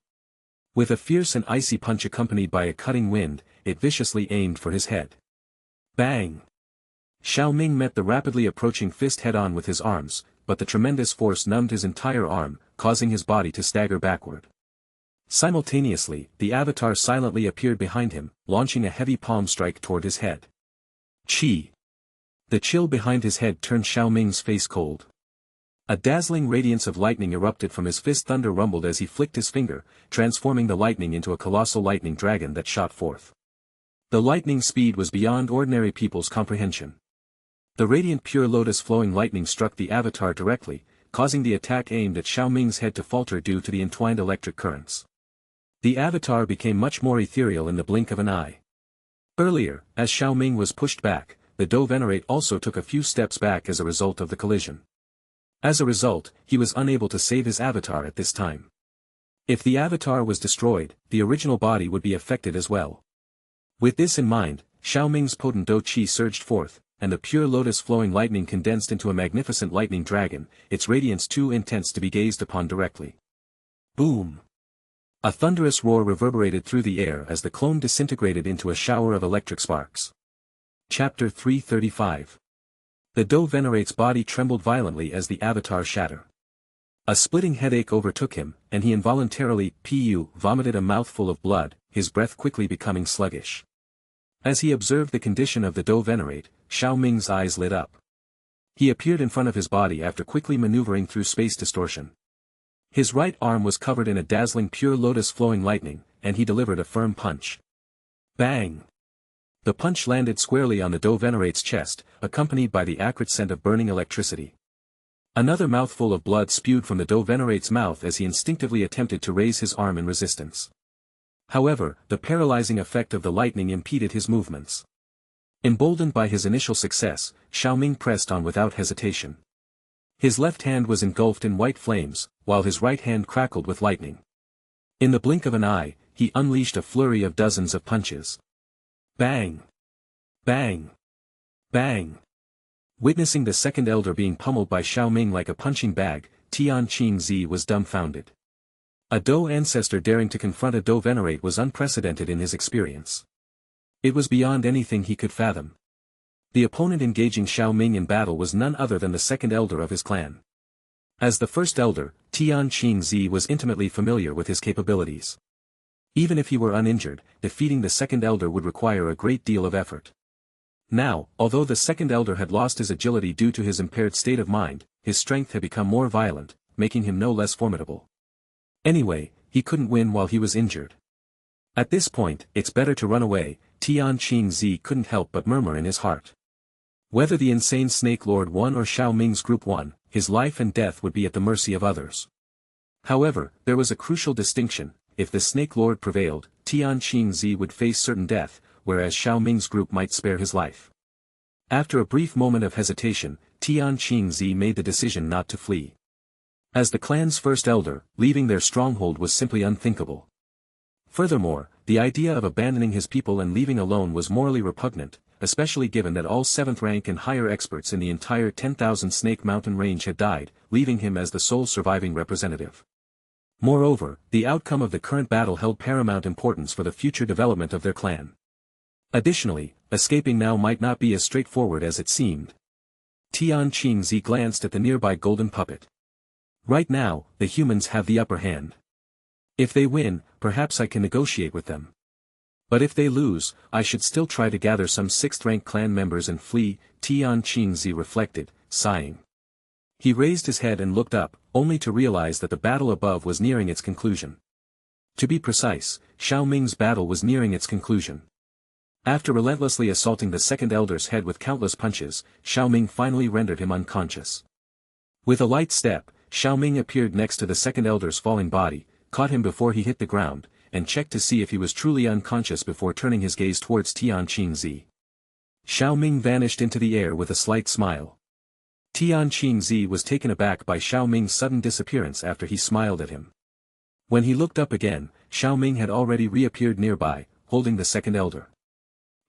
With a fierce and icy punch accompanied by a cutting wind, it viciously aimed for his head. Bang! Xiao Ming met the rapidly approaching fist head-on with his arms, but the tremendous force numbed his entire arm, causing his body to stagger backward. Simultaneously, the avatar silently appeared behind him, launching a heavy palm strike toward his head. Chi! The chill behind his head turned Xiao Ming's face cold. A dazzling radiance of lightning erupted from his fist. Thunder rumbled as he flicked his finger, transforming the lightning into a colossal lightning dragon that shot forth. The lightning speed was beyond ordinary people's comprehension. The radiant pure lotus flowing lightning struck the avatar directly, causing the attack aimed at Xiao Ming's head to falter due to the entwined electric currents. The avatar became much more ethereal in the blink of an eye. Earlier, as Xiao Ming was pushed back, the Dou Venerate also took a few steps back as a result of the collision. As a result, he was unable to save his avatar at this time. If the avatar was destroyed, the original body would be affected as well. With this in mind, Xiao Ming's potent Dou Qi surged forth, and the pure lotus flowing lightning condensed into a magnificent lightning dragon, its radiance too intense to be gazed upon directly. Boom! A thunderous roar reverberated through the air as the clone disintegrated into a shower of electric sparks. Chapter 335. The doe venerate's body trembled violently as the avatar shattered. A splitting headache overtook him, and he involuntarily vomited a mouthful of blood, his breath quickly becoming sluggish. As he observed the condition of the doe venerate, Xiao Ming's eyes lit up. He appeared in front of his body after quickly maneuvering through space distortion. His right arm was covered in a dazzling pure lotus flowing lightning, and he delivered a firm punch. Bang! The punch landed squarely on the doe venerate's chest, accompanied by the acrid scent of burning electricity. Another mouthful of blood spewed from the doe venerate's mouth as he instinctively attempted to raise his arm in resistance. However, the paralyzing effect of the lightning impeded his movements. Emboldened by his initial success, Xiao Ming pressed on without hesitation. His left hand was engulfed in white flames, while his right hand crackled with lightning. In the blink of an eye, he unleashed a flurry of dozens of punches. Bang! Bang! Bang! Witnessing the second elder being pummeled by Xiao Ming like a punching bag, Tgthegood was dumbfounded. A doe ancestor daring to confront a doe venerate was unprecedented in his experience. It was beyond anything he could fathom. The opponent engaging Xiao Ming in battle was none other than the second elder of his clan. As the first elder, Tgthegood was intimately familiar with his capabilities. Even if he were uninjured, defeating the second elder would require a great deal of effort. Now, although the second elder had lost his agility due to his impaired state of mind, his strength had become more violent, making him no less formidable. Anyway, he couldn't win while he was injured. At this point, it's better to run away, Tgthegood couldn't help but murmur in his heart. Whether the insane Snake Lord won or Xiao Ming's group won, his life and death would be at the mercy of others. However, there was a crucial distinction: if the Snake Lord prevailed, Tgthegood would face certain death, whereas Xiao Ming's group might spare his life. After a brief moment of hesitation, Tgthegood made the decision not to flee. As the clan's first elder, leaving their stronghold was simply unthinkable. Furthermore, the idea of abandoning his people and leaving alone was morally repugnant, especially given that all 7th rank and higher experts in the entire 10,000 Snake Mountain range had died, leaving him as the sole surviving representative. Moreover, the outcome of the current battle held paramount importance for the future development of their clan. Additionally, escaping now might not be as straightforward as it seemed. Tgthegood glanced at the nearby golden puppet. Right now, the humans have the upper hand. If they win, perhaps I can negotiate with them. But if they lose, I should still try to gather some 6th-rank clan members and flee, Tgthegood reflected, sighing. He raised his head and looked up, only to realize that the battle above was nearing its conclusion. To be precise, Xiao Ming's battle was nearing its conclusion. After relentlessly assaulting the second elder's head with countless punches, Xiao Ming finally rendered him unconscious. With a light step, Xiao Ming appeared next to the second elder's falling body, caught him before he hit the ground, and checked to see if he was truly unconscious before turning his gaze towards Tgthegood. Xiao Ming vanished into the air with a slight smile. Tgthegood was taken aback by Xiao Ming's sudden disappearance after he smiled at him. When he looked up again, Xiao Ming had already reappeared nearby, holding the second elder.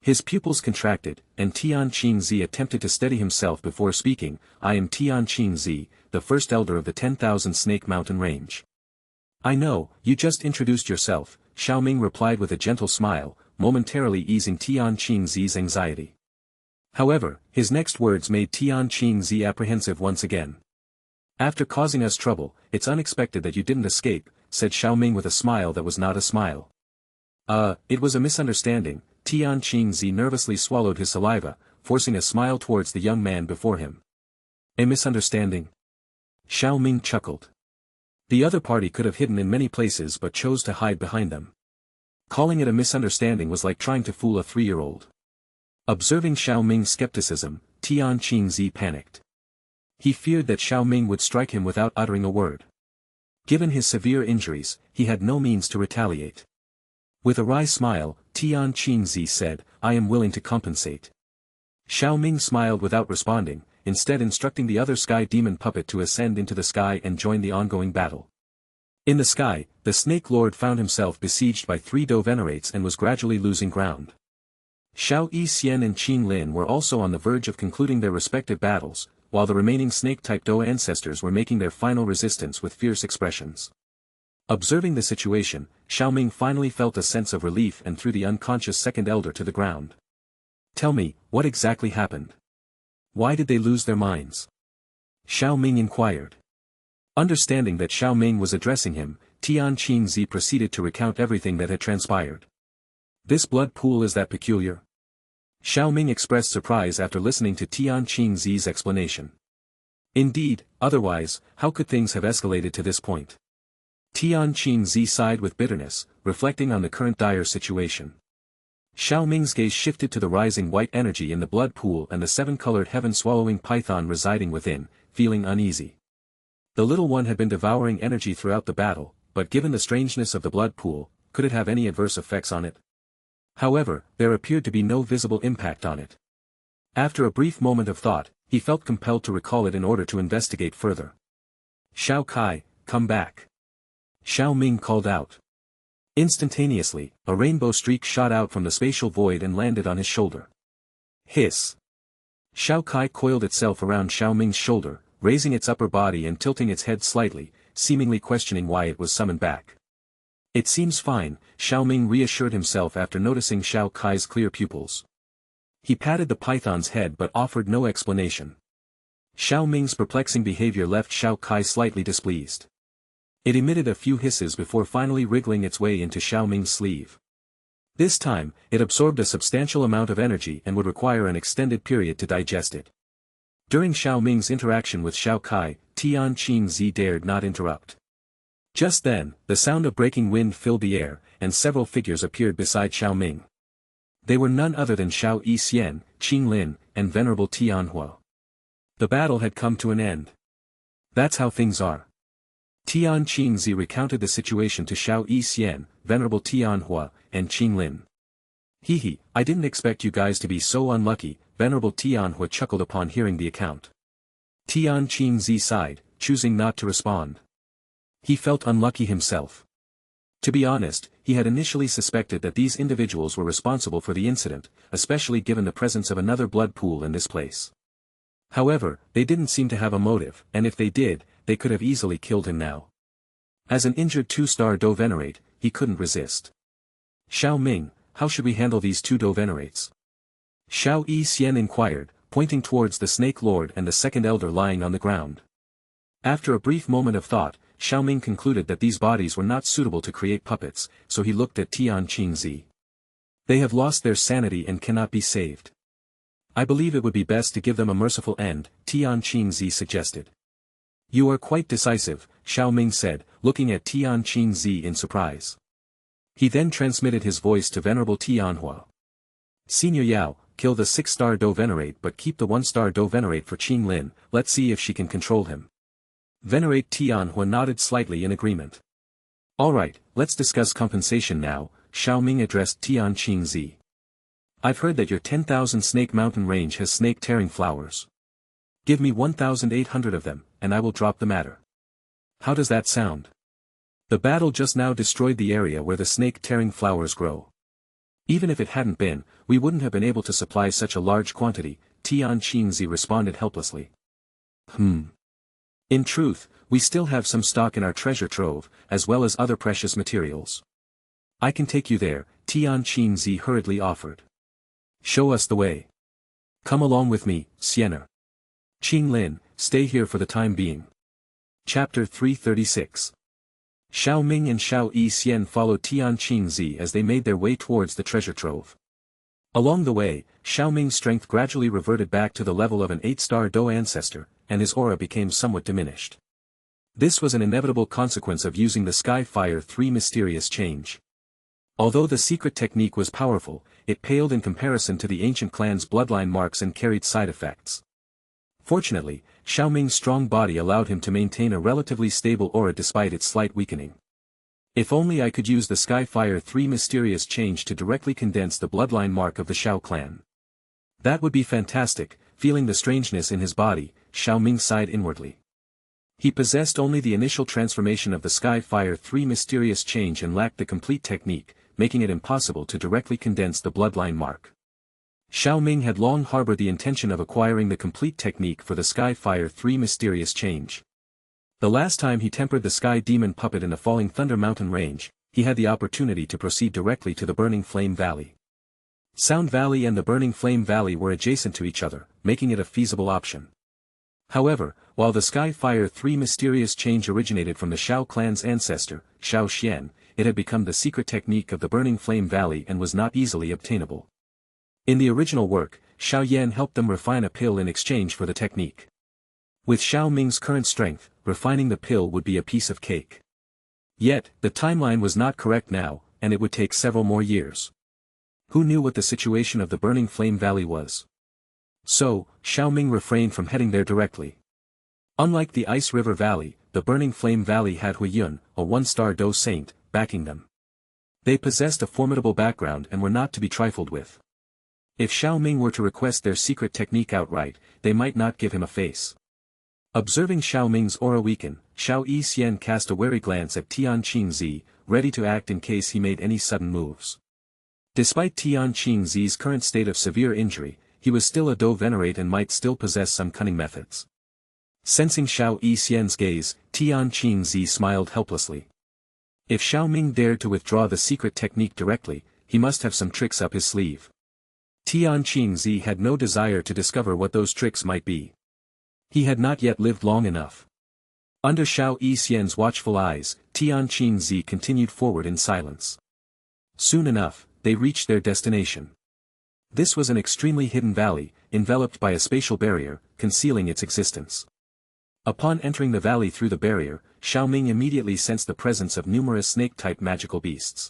His pupils contracted, and Tgthegood attempted to steady himself before speaking. I am Tgthegood, the first elder of the 10,000 Snake Mountain range. I know, you just introduced yourself, Xiao Ming replied with a gentle smile, momentarily easing Tgthegood's anxiety. However, his next words made Tgthegood apprehensive once again. After causing us trouble, it's unexpected that you didn't escape, said Xiao Ming with a smile that was not a smile. It was a misunderstanding. Tgthegood nervously swallowed his saliva, forcing a smile towards the young man before him. A misunderstanding? Xiao Ming chuckled. The other party could have hidden in many places but chose to hide behind them. Calling it a misunderstanding was like trying to fool a 3-year-old. Observing Xiao Ming's skepticism, Tgthegood panicked. He feared that Xiao Ming would strike him without uttering a word. Given his severe injuries, he had no means to retaliate. With a wry smile, Tgthegood said, I am willing to compensate. Xiao Ming smiled without responding, instead instructing the other sky demon puppet to ascend into the sky and join the ongoing battle. In the sky, the Snake Lord found himself besieged by 3 doe venerates and was gradually losing ground. Xiao Xian and Qin Lin were also on the verge of concluding their respective battles, while the remaining snake-type Do ancestors were making their final resistance with fierce expressions. Observing the situation, Xiao Ming finally felt a sense of relief and threw the unconscious second elder to the ground. "Tell me, what exactly happened? Why did they lose their minds?" Xiao Ming inquired. Understanding that Xiao Ming was addressing him, Tgthegood proceeded to recount everything that had transpired. "This blood pool is that peculiar?" Xiao Ming expressed surprise after listening to Tgthegud's explanation. "Indeed, otherwise, how could things have escalated to this point?" Tgthegood sighed with bitterness, reflecting on the current dire situation. Xiao Ming's gaze shifted to the rising white energy in the blood pool and the seven-colored heaven-swallowing python residing within, feeling uneasy. The little one had been devouring energy throughout the battle, but given the strangeness of the blood pool, could it have any adverse effects on it? However, there appeared to be no visible impact on it. After a brief moment of thought, he felt compelled to recall it in order to investigate further. "Xiao Kai, come back!" Xiao Ming called out. Instantaneously, a rainbow streak shot out from the spatial void and landed on his shoulder. Hiss! Xiao Kai coiled itself around Xiao Ming's shoulder, raising its upper body and tilting its head slightly, seemingly questioning why it was summoned back. "It seems fine," Xiao Ming reassured himself after noticing Xiao Kai's clear pupils. He patted the python's head but offered no explanation. Xiao Ming's perplexing behavior left Xiao Kai slightly displeased. It emitted a few hisses before finally wriggling its way into Xiao Ming's sleeve. This time, it absorbed a substantial amount of energy and would require an extended period to digest it. During Xiao Ming's interaction with Xiao Kai, Tgthegood dared not interrupt. Just then, the sound of breaking wind filled the air, and several figures appeared beside Xiao Ming. They were none other than Xiao Xian, Qin Lin, and Venerable Tianhua. The battle had come to an end. "That's how things are." Tgthegood recounted the situation to Xiao Xian, Venerable Tianhua, and Qin Lin. "Hee, I didn't expect you guys to be so unlucky," Venerable Tianhua chuckled upon hearing the account. Tgthegood sighed, choosing not to respond. He felt unlucky himself. To be honest, he had initially suspected that these individuals were responsible for the incident, especially given the presence of another blood pool in this place. However, they didn't seem to have a motive, and if they did, they could have easily killed him now. As an injured 2-star Do Venerate, he couldn't resist. "Xiao Ming, how should we handle these 2 Do Venerates?" Xiao Xian inquired, pointing towards the Snake Lord and the second elder lying on the ground. After a brief moment of thought, Xiao Ming concluded that these bodies were not suitable to create puppets, so he looked at Tgthegood. "They have lost their sanity and cannot be saved. I believe it would be best to give them a merciful end," Tgthegood suggested. "You are quite decisive," Xiao Ming said, looking at Tgthegood in surprise. He then transmitted his voice to Venerable Tianhua. "Senior Yao, kill the 6-star Do Venerate but keep the 1-star Do Venerate for Qin Lin, let's see if she can control him." Venerate Tianhua nodded slightly in agreement. "Alright, let's discuss compensation now," Xiao Ming addressed Tgthegood. "I've heard that your 10,000 Snake Mountain range has snake-tearing flowers. Give me 1,800 of them, and I will drop the matter. How does that sound? The battle just now destroyed the area where the snake-tearing flowers grow. Even if it hadn't been, we wouldn't have been able to supply such a large quantity," Tgthegood responded helplessly. "In truth, we still have some stock in our treasure trove, as well as other precious materials. I can take you there," Tgthegood hurriedly offered. "Show us the way. Come along with me, Xianer. Qin Lin, stay here for the time being." Chapter 336. Xiao Ming and Xiao Xian followed Tgthegood as they made their way towards the treasure trove. Along the way, Xiao Ming's strength gradually reverted back to the level of an 8-star Do ancestor, and his aura became somewhat diminished. This was an inevitable consequence of using the Sky-Fire 3 mysterious change. Although the secret technique was powerful, it paled in comparison to the ancient clan's bloodline marks and carried side effects. Fortunately, Xiao Ming's strong body allowed him to maintain a relatively stable aura despite its slight weakening. "If only I could use the Sky-Fire 3 mysterious change to directly condense the bloodline mark of the Xiao clan. That would be fantastic." Feeling the strangeness in his body, Xiao Ming sighed inwardly. He possessed only the initial transformation of the Sky-Fire 3 mysterious change and lacked the complete technique, making it impossible to directly condense the bloodline mark. Xiao Ming had long harbored the intention of acquiring the complete technique for the Sky Fire 3 mysterious change. The last time he tempered the Sky Demon puppet in the Falling Thunder Mountain range, he had the opportunity to proceed directly to the Burning Flame Valley. Sound Valley and the Burning Flame Valley were adjacent to each other, making it a feasible option. However, while the Sky Fire 3 mysterious change originated from the Xiao clan's ancestor, Xiao Xian, it had become the secret technique of the Burning Flame Valley and was not easily obtainable. In the original work, Xiao Yan helped them refine a pill in exchange for the technique. With Xiao Ming's current strength, refining the pill would be a piece of cake. Yet, the timeline was not correct now, and it would take several more years. Who knew what the situation of the Burning Flame Valley was? So, Xiao Ming refrained from heading there directly. Unlike the Ice River Valley, the Burning Flame Valley had Hui Yun, a one-star Do Saint, backing them. They possessed a formidable background and were not to be trifled with. If Xiao Ming were to request their secret technique outright, they might not give him a face. Observing Xiao Ming's aura weaken, Xiao Yixian cast a wary glance at Tianqingzi, ready to act in case he made any sudden moves. Despite Tianqingzi's current state of severe injury, he was still a Do Venerate and might still possess some cunning methods. Sensing Xiao Yixian's gaze, Tianqingzi smiled helplessly. If Xiao Ming dared to withdraw the secret technique directly, he must have some tricks up his sleeve. Tianqingzi had no desire to discover what those tricks might be. He had not yet lived long enough. Under Xiao Yixian's watchful eyes, Tianqingzi continued forward in silence. Soon enough, they reached their destination. This was an extremely hidden valley, enveloped by a spatial barrier, concealing its existence. Upon entering the valley through the barrier, Xiao Ming immediately sensed the presence of numerous snake-type magical beasts.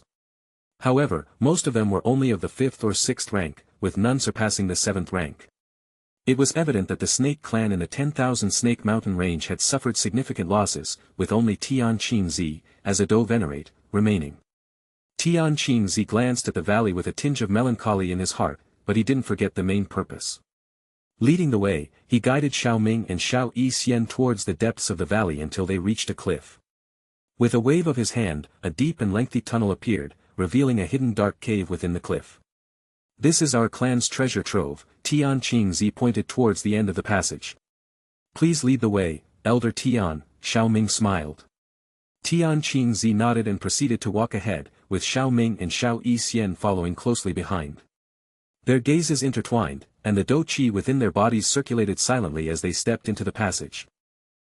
However, most of them were only of the 5th or 6th rank, with none surpassing the 7th rank. It was evident that the snake clan in the 10,000 Snake Mountain range had suffered significant losses, with only Tianqingzi, as a Do Venerate, remaining. Tianqingzi glanced at the valley with a tinge of melancholy in his heart, but he didn't forget the main purpose. Leading the way, he guided Xiao Ming and Xiao Yixian towards the depths of the valley until they reached a cliff. With a wave of his hand, a deep and lengthy tunnel appeared, revealing a hidden dark cave within the cliff. "This is our clan's treasure trove," Tianqingzi pointed towards the end of the passage. "Please lead the way, Elder Tian," Xiao Ming smiled. Tianqingzi nodded and proceeded to walk ahead, with Xiao Ming and Xiao Yixian following closely behind. Their gazes intertwined, and the Do Qi within their bodies circulated silently as they stepped into the passage.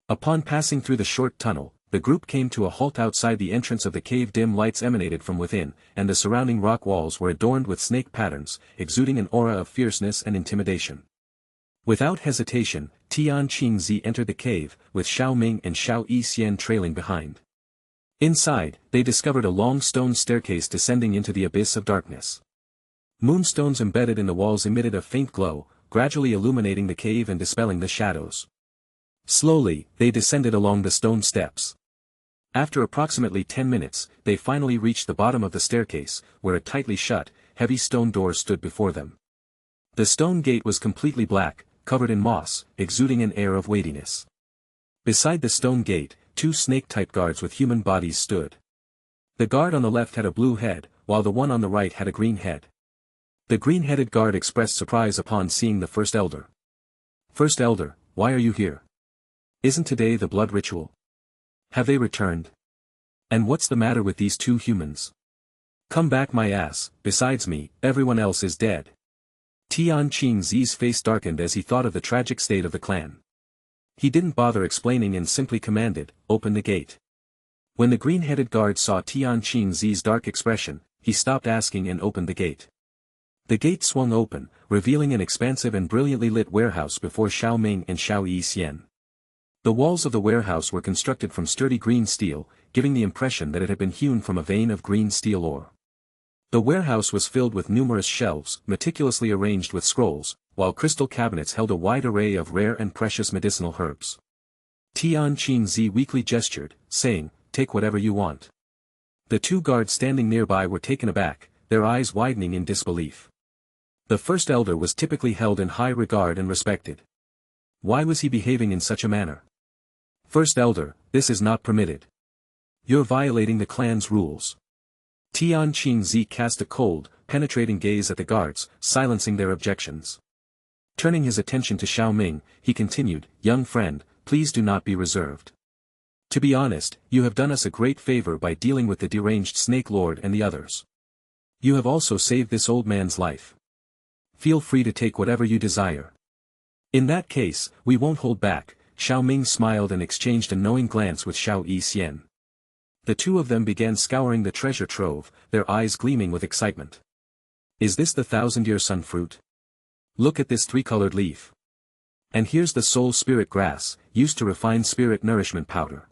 Upon passing through the short tunnel, the group came to a halt outside the entrance of the cave. Dim lights emanated from within, and the surrounding rock walls were adorned with snake patterns, exuding an aura of fierceness and intimidation. Without hesitation, Tianqingzi entered the cave, with Xiao Ming and Xiao Yixian trailing behind. Inside, they discovered a long stone staircase descending into the abyss of darkness. Moonstones embedded in the walls emitted a faint glow, gradually illuminating the cave and dispelling the shadows. Slowly, they descended along the stone steps. After approximately 10 minutes, they finally reached the bottom of the staircase, where a tightly shut, heavy stone door stood before them. The stone gate was completely black, covered in moss, exuding an air of weightiness. Beside the stone gate, 2 snake-type guards with human bodies stood. The guard on the left had a blue head, while the one on the right had a green head. The green-headed guard expressed surprise upon seeing the First Elder. "First Elder, why are you here? Isn't today the blood ritual? Have they returned? And what's the matter with these 2 humans? Come back my ass, besides me, everyone else is dead." Tianqingzi's face darkened as he thought of the tragic state of the clan. He didn't bother explaining and simply commanded, "Open the gate." When the green-headed guard saw Tianqingzi's dark expression, he stopped asking and opened the gate. The gate swung open, revealing an expansive and brilliantly lit warehouse before Xiao Ming and Xiao Yixian. The walls of the warehouse were constructed from sturdy green steel, giving the impression that it had been hewn from a vein of green steel ore. The warehouse was filled with numerous shelves, meticulously arranged with scrolls, while crystal cabinets held a wide array of rare and precious medicinal herbs. Tianqingzi weakly gestured, saying, "Take whatever you want." The 2 guards standing nearby were taken aback, their eyes widening in disbelief. The First Elder was typically held in high regard and respected. Why was he behaving in such a manner? "First Elder, this is not permitted. You're violating the clan's rules." Tianqingzi cast a cold, penetrating gaze at the guards, silencing their objections. Turning his attention to Xiao Ming, he continued, "Young friend, please do not be reserved. To be honest, you have done us a great favor by dealing with the deranged Snake Lord and the others. You have also saved this old man's life. Feel free to take whatever you desire." "In that case, we won't hold back." Xiao Ming smiled and exchanged a knowing glance with Xiao Yixian. The two of them began scouring the treasure trove, their eyes gleaming with excitement. "Is this the 1,000-year sun fruit? Look at this 3-colored leaf. And here's the soul spirit grass, used to refine spirit nourishment powder.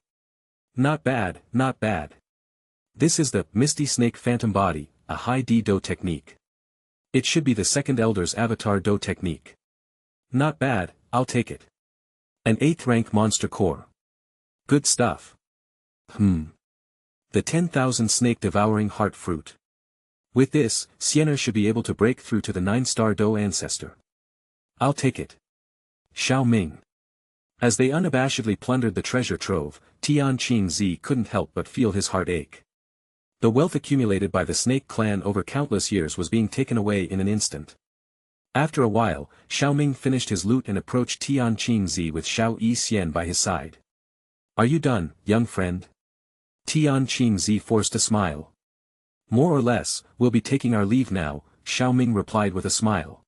Not bad, not bad. This is the Misty Snake Phantom Body, a high D-Do technique. It should be the second Elder's Avatar Do technique. Not bad, I'll take it. An 8th rank monster core. Good stuff. The 10,000 snake devouring heart fruit. With this, Sienna should be able to break through to the 9-star Do ancestor. I'll take it. Xiao Ming." As they unabashedly plundered the treasure trove, Tianqing couldn't help but feel his heart ache. The wealth accumulated by the Snake clan over countless years was being taken away in an instant. After a while, Xiao Ming finished his loot and approached Tianqing with Xiao Yixian by his side. "Are you done, young friend?" Tianqing forced a smile. "More or less, we'll be taking our leave now," Xiao Ming replied with a smile.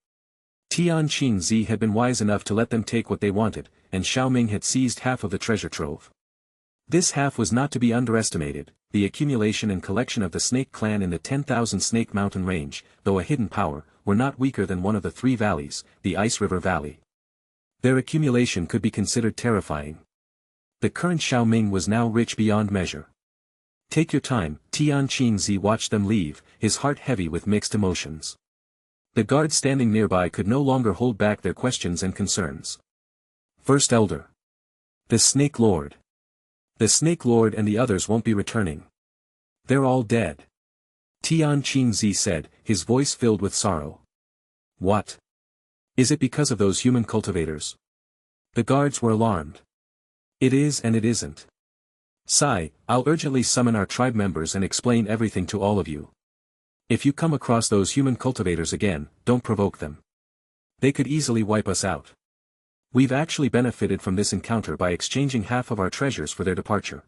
Tianqing had been wise enough to let them take what they wanted, and Xiao Ming had seized half of the treasure trove. This half was not to be underestimated. The accumulation and collection of the Snake clan in the 10,000 Snake Mountain range, though a hidden power, were not weaker than one of the 3 valleys, the Ice River Valley. Their accumulation could be considered terrifying. The current Xiao Ming was now rich beyond measure. "Take your time." Tianqing watched them leave, his heart heavy with mixed emotions. The guards standing nearby could no longer hold back their questions and concerns. "First Elder. The Snake Lord. The Snake Lord and the others won't be returning. They're all dead." Tianqing said, his voice filled with sorrow. "What? Is it because of those human cultivators?" The guards were alarmed. "It is and it isn't. Sai, I'll urgently summon our tribe members and explain everything to all of you. If you come across those human cultivators again, don't provoke them. They could easily wipe us out. We've actually benefited from this encounter by exchanging half of our treasures for their departure."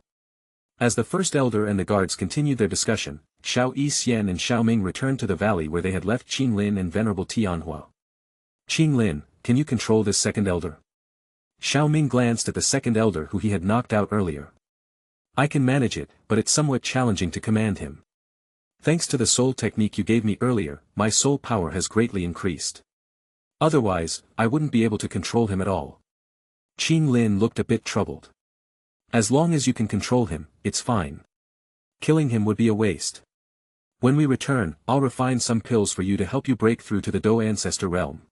As the First Elder and the guards continued their discussion, Xiao Yixian and Xiao Ming returned to the valley where they had left Qing Lin and Venerable Tianhua. "Qing Lin, can you control this Second Elder?" Xiao Ming glanced at the Second Elder who he had knocked out earlier. "I can manage it, but it's somewhat challenging to command him. Thanks to the soul technique you gave me earlier, my soul power has greatly increased. Otherwise, I wouldn't be able to control him at all." Qing Lin looked a bit troubled. "As long as you can control him, it's fine. Killing him would be a waste. When we return, I'll refine some pills for you to help you break through to the Do ancestor realm.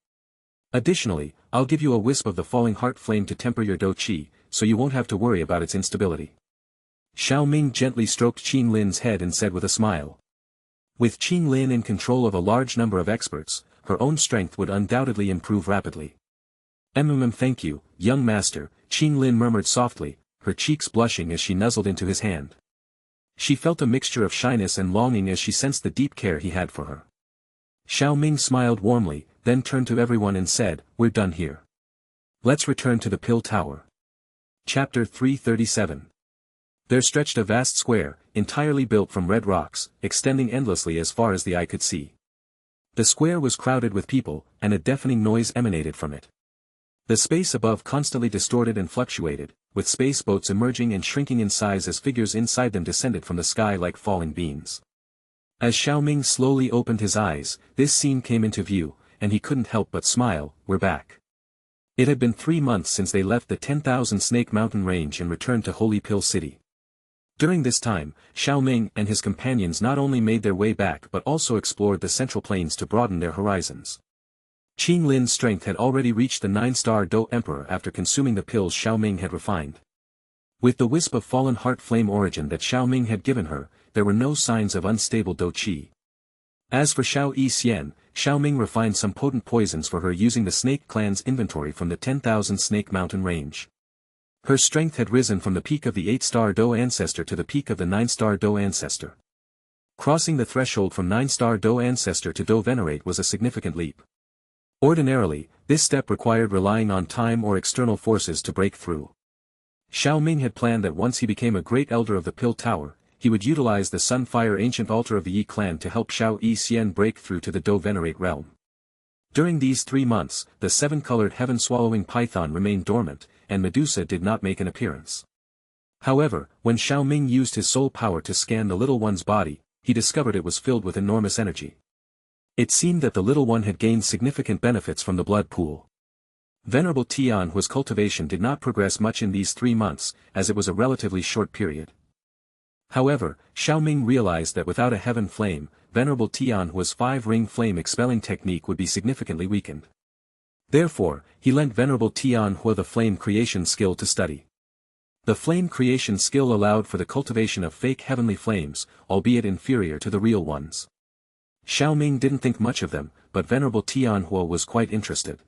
Additionally, I'll give you a wisp of the falling heart flame to temper your Do Qi, so you won't have to worry about its instability." Xiao Ming gently stroked Qing Lin's head and said with a smile. With Qing Lin in control of a large number of experts, her own strength would undoubtedly improve rapidly. Thank you, young master," Qing Lin murmured softly, her cheeks blushing as she nuzzled into his hand. She felt a mixture of shyness and longing as she sensed the deep care he had for her. Xiao Ming smiled warmly, then turned to everyone and said, "We're done here. Let's return to the Pill Tower." Chapter 337. There stretched a vast square, entirely built from red rocks, extending endlessly as far as the eye could see. The square was crowded with people, and a deafening noise emanated from it. The space above constantly distorted and fluctuated, with space boats emerging and shrinking in size as figures inside them descended from the sky like falling beams. As Xiao Ming slowly opened his eyes, this scene came into view, and he couldn't help but smile. "We're back." It had been 3 months since they left the 10,000 Snake Mountain range and returned to Holy Pill City. During this time, Xiao Ming and his companions not only made their way back but also explored the Central Plains to broaden their horizons. Qing Lin's strength had already reached the 9-star Do Emperor after consuming the pills Xiao Ming had refined. With the wisp of fallen heart flame origin that Xiao Ming had given her, there were no signs of unstable Do Qi. As for Xiao Yixian, Xiao Ming refined some potent poisons for her using the Snake clan's inventory from the 10,000 Snake Mountain range. Her strength had risen from the peak of the 8-star Do ancestor to the peak of the 9-star Do ancestor. Crossing the threshold from 9-star Do Ancestor to Do Venerate was a significant leap. Ordinarily, this step required relying on time or external forces to break through. Xiao Ming had planned that once he became a great elder of the Pill Tower, he would utilize the Sunfire Ancient Altar of the Yi clan to help Xiao Yixian break through to the Do Venerate realm. During these 3 months, the 7-colored heaven-swallowing python remained dormant, and Medusa did not make an appearance. However, when Xiao Ming used his soul power to scan the little one's body, he discovered it was filled with enormous energy. It seemed that the little one had gained significant benefits from the blood pool. Venerable Tianhua's cultivation did not progress much in these 3 months, as it was a relatively short period. However, Xiao Ming realized that without a heaven flame, Venerable Tianhua's 5-ring flame expelling technique would be significantly weakened. Therefore, he lent Venerable Tianhua the flame creation skill to study. The flame creation skill allowed for the cultivation of fake heavenly flames, albeit inferior to the real ones. Xiao Ming didn't think much of them, but Venerable Tianhua was quite interested.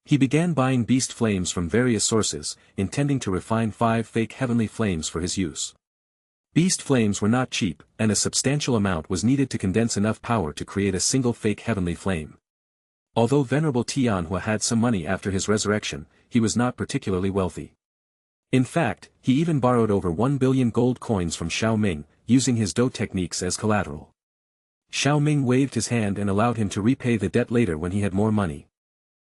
He began buying beast flames from various sources, intending to refine 5 fake heavenly flames for his use. Beast flames were not cheap, and a substantial amount was needed to condense enough power to create a single fake heavenly flame. Although Venerable Tianhua had some money after his resurrection, he was not particularly wealthy. In fact, he even borrowed over 1 billion gold coins from Xiao Ming, using his Do techniques as collateral. Xiao Ming waved his hand and allowed him to repay the debt later when he had more money.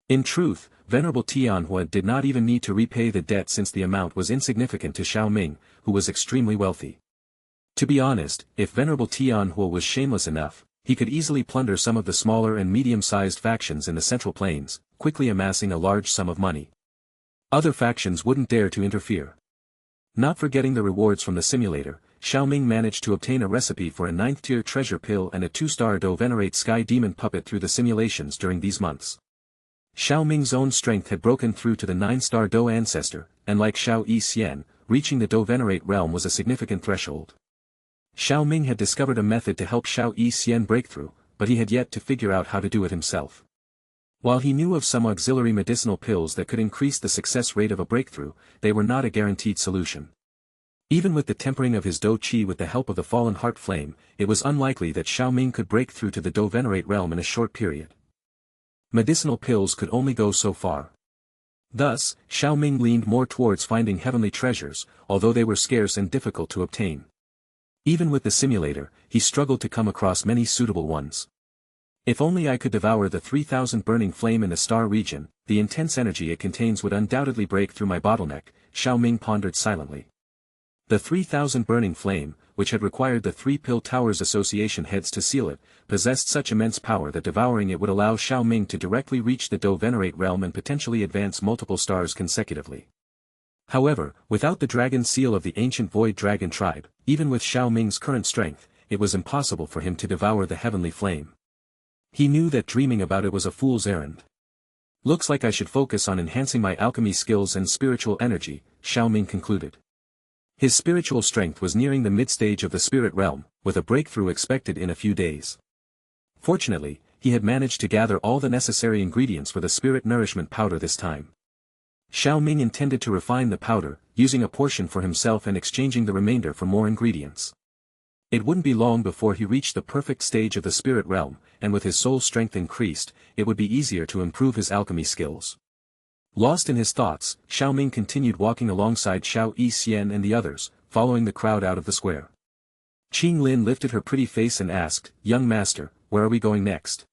In truth, Venerable Tianhua did not even need to repay the debt since the amount was insignificant to Xiao Ming, who was extremely wealthy. To be honest, if Venerable Tianhua was shameless enough, he could easily plunder some of the smaller and medium-sized factions in the Central Plains, quickly amassing a large sum of money. Other factions wouldn't dare to interfere. Not forgetting the rewards from the simulator, Xiao Ming managed to obtain a recipe for a 9th-tier treasure pill and a 2-star Do Venerate Sky Demon puppet through the simulations during these months. Xiao Ming's own strength had broken through to the 9-star Do Ancestor, and like Xiao Yixian, reaching the Do Venerate realm was a significant threshold. Xiao Ming had discovered a method to help Xiao Yixian break through, but he had yet to figure out how to do it himself. While he knew of some auxiliary medicinal pills that could increase the success rate of a breakthrough, they were not a guaranteed solution. Even with the tempering of his Do Qi with the help of the Fallen Heart Flame, it was unlikely that Xiao Ming could break through to the Do Venerate realm in a short period. Medicinal pills could only go so far. Thus, Xiao Ming leaned more towards finding heavenly treasures, although they were scarce and difficult to obtain. Even with the simulator, he struggled to come across many suitable ones. If only I could devour the 3000 burning flame in the star region, the intense energy it contains would undoubtedly break through my bottleneck, Xiao Ming pondered silently. The 3000 burning flame, which had required the 3 Pill Towers Association heads to seal it, possessed such immense power that devouring it would allow Xiao Ming to directly reach the Do Venerate realm and potentially advance multiple stars consecutively. However, without the dragon seal of the ancient Void Dragon tribe, even with Xiao Ming's current strength, it was impossible for him to devour the heavenly flame. He knew that dreaming about it was a fool's errand. Looks like I should focus on enhancing my alchemy skills and spiritual energy, Xiao Ming concluded. His spiritual strength was nearing the mid-stage of the spirit realm, with a breakthrough expected in a few days. Fortunately, he had managed to gather all the necessary ingredients for the spirit nourishment powder this time. Xiao Ming intended to refine the powder, using a portion for himself and exchanging the remainder for more ingredients. It wouldn't be long before he reached the perfect stage of the spirit realm, and with his soul strength increased, it would be easier to improve his alchemy skills. Lost in his thoughts, Xiao Ming continued walking alongside Xiao Yixian and the others, following the crowd out of the square. Qing Lin lifted her pretty face and asked, "Young master, where are we going next?"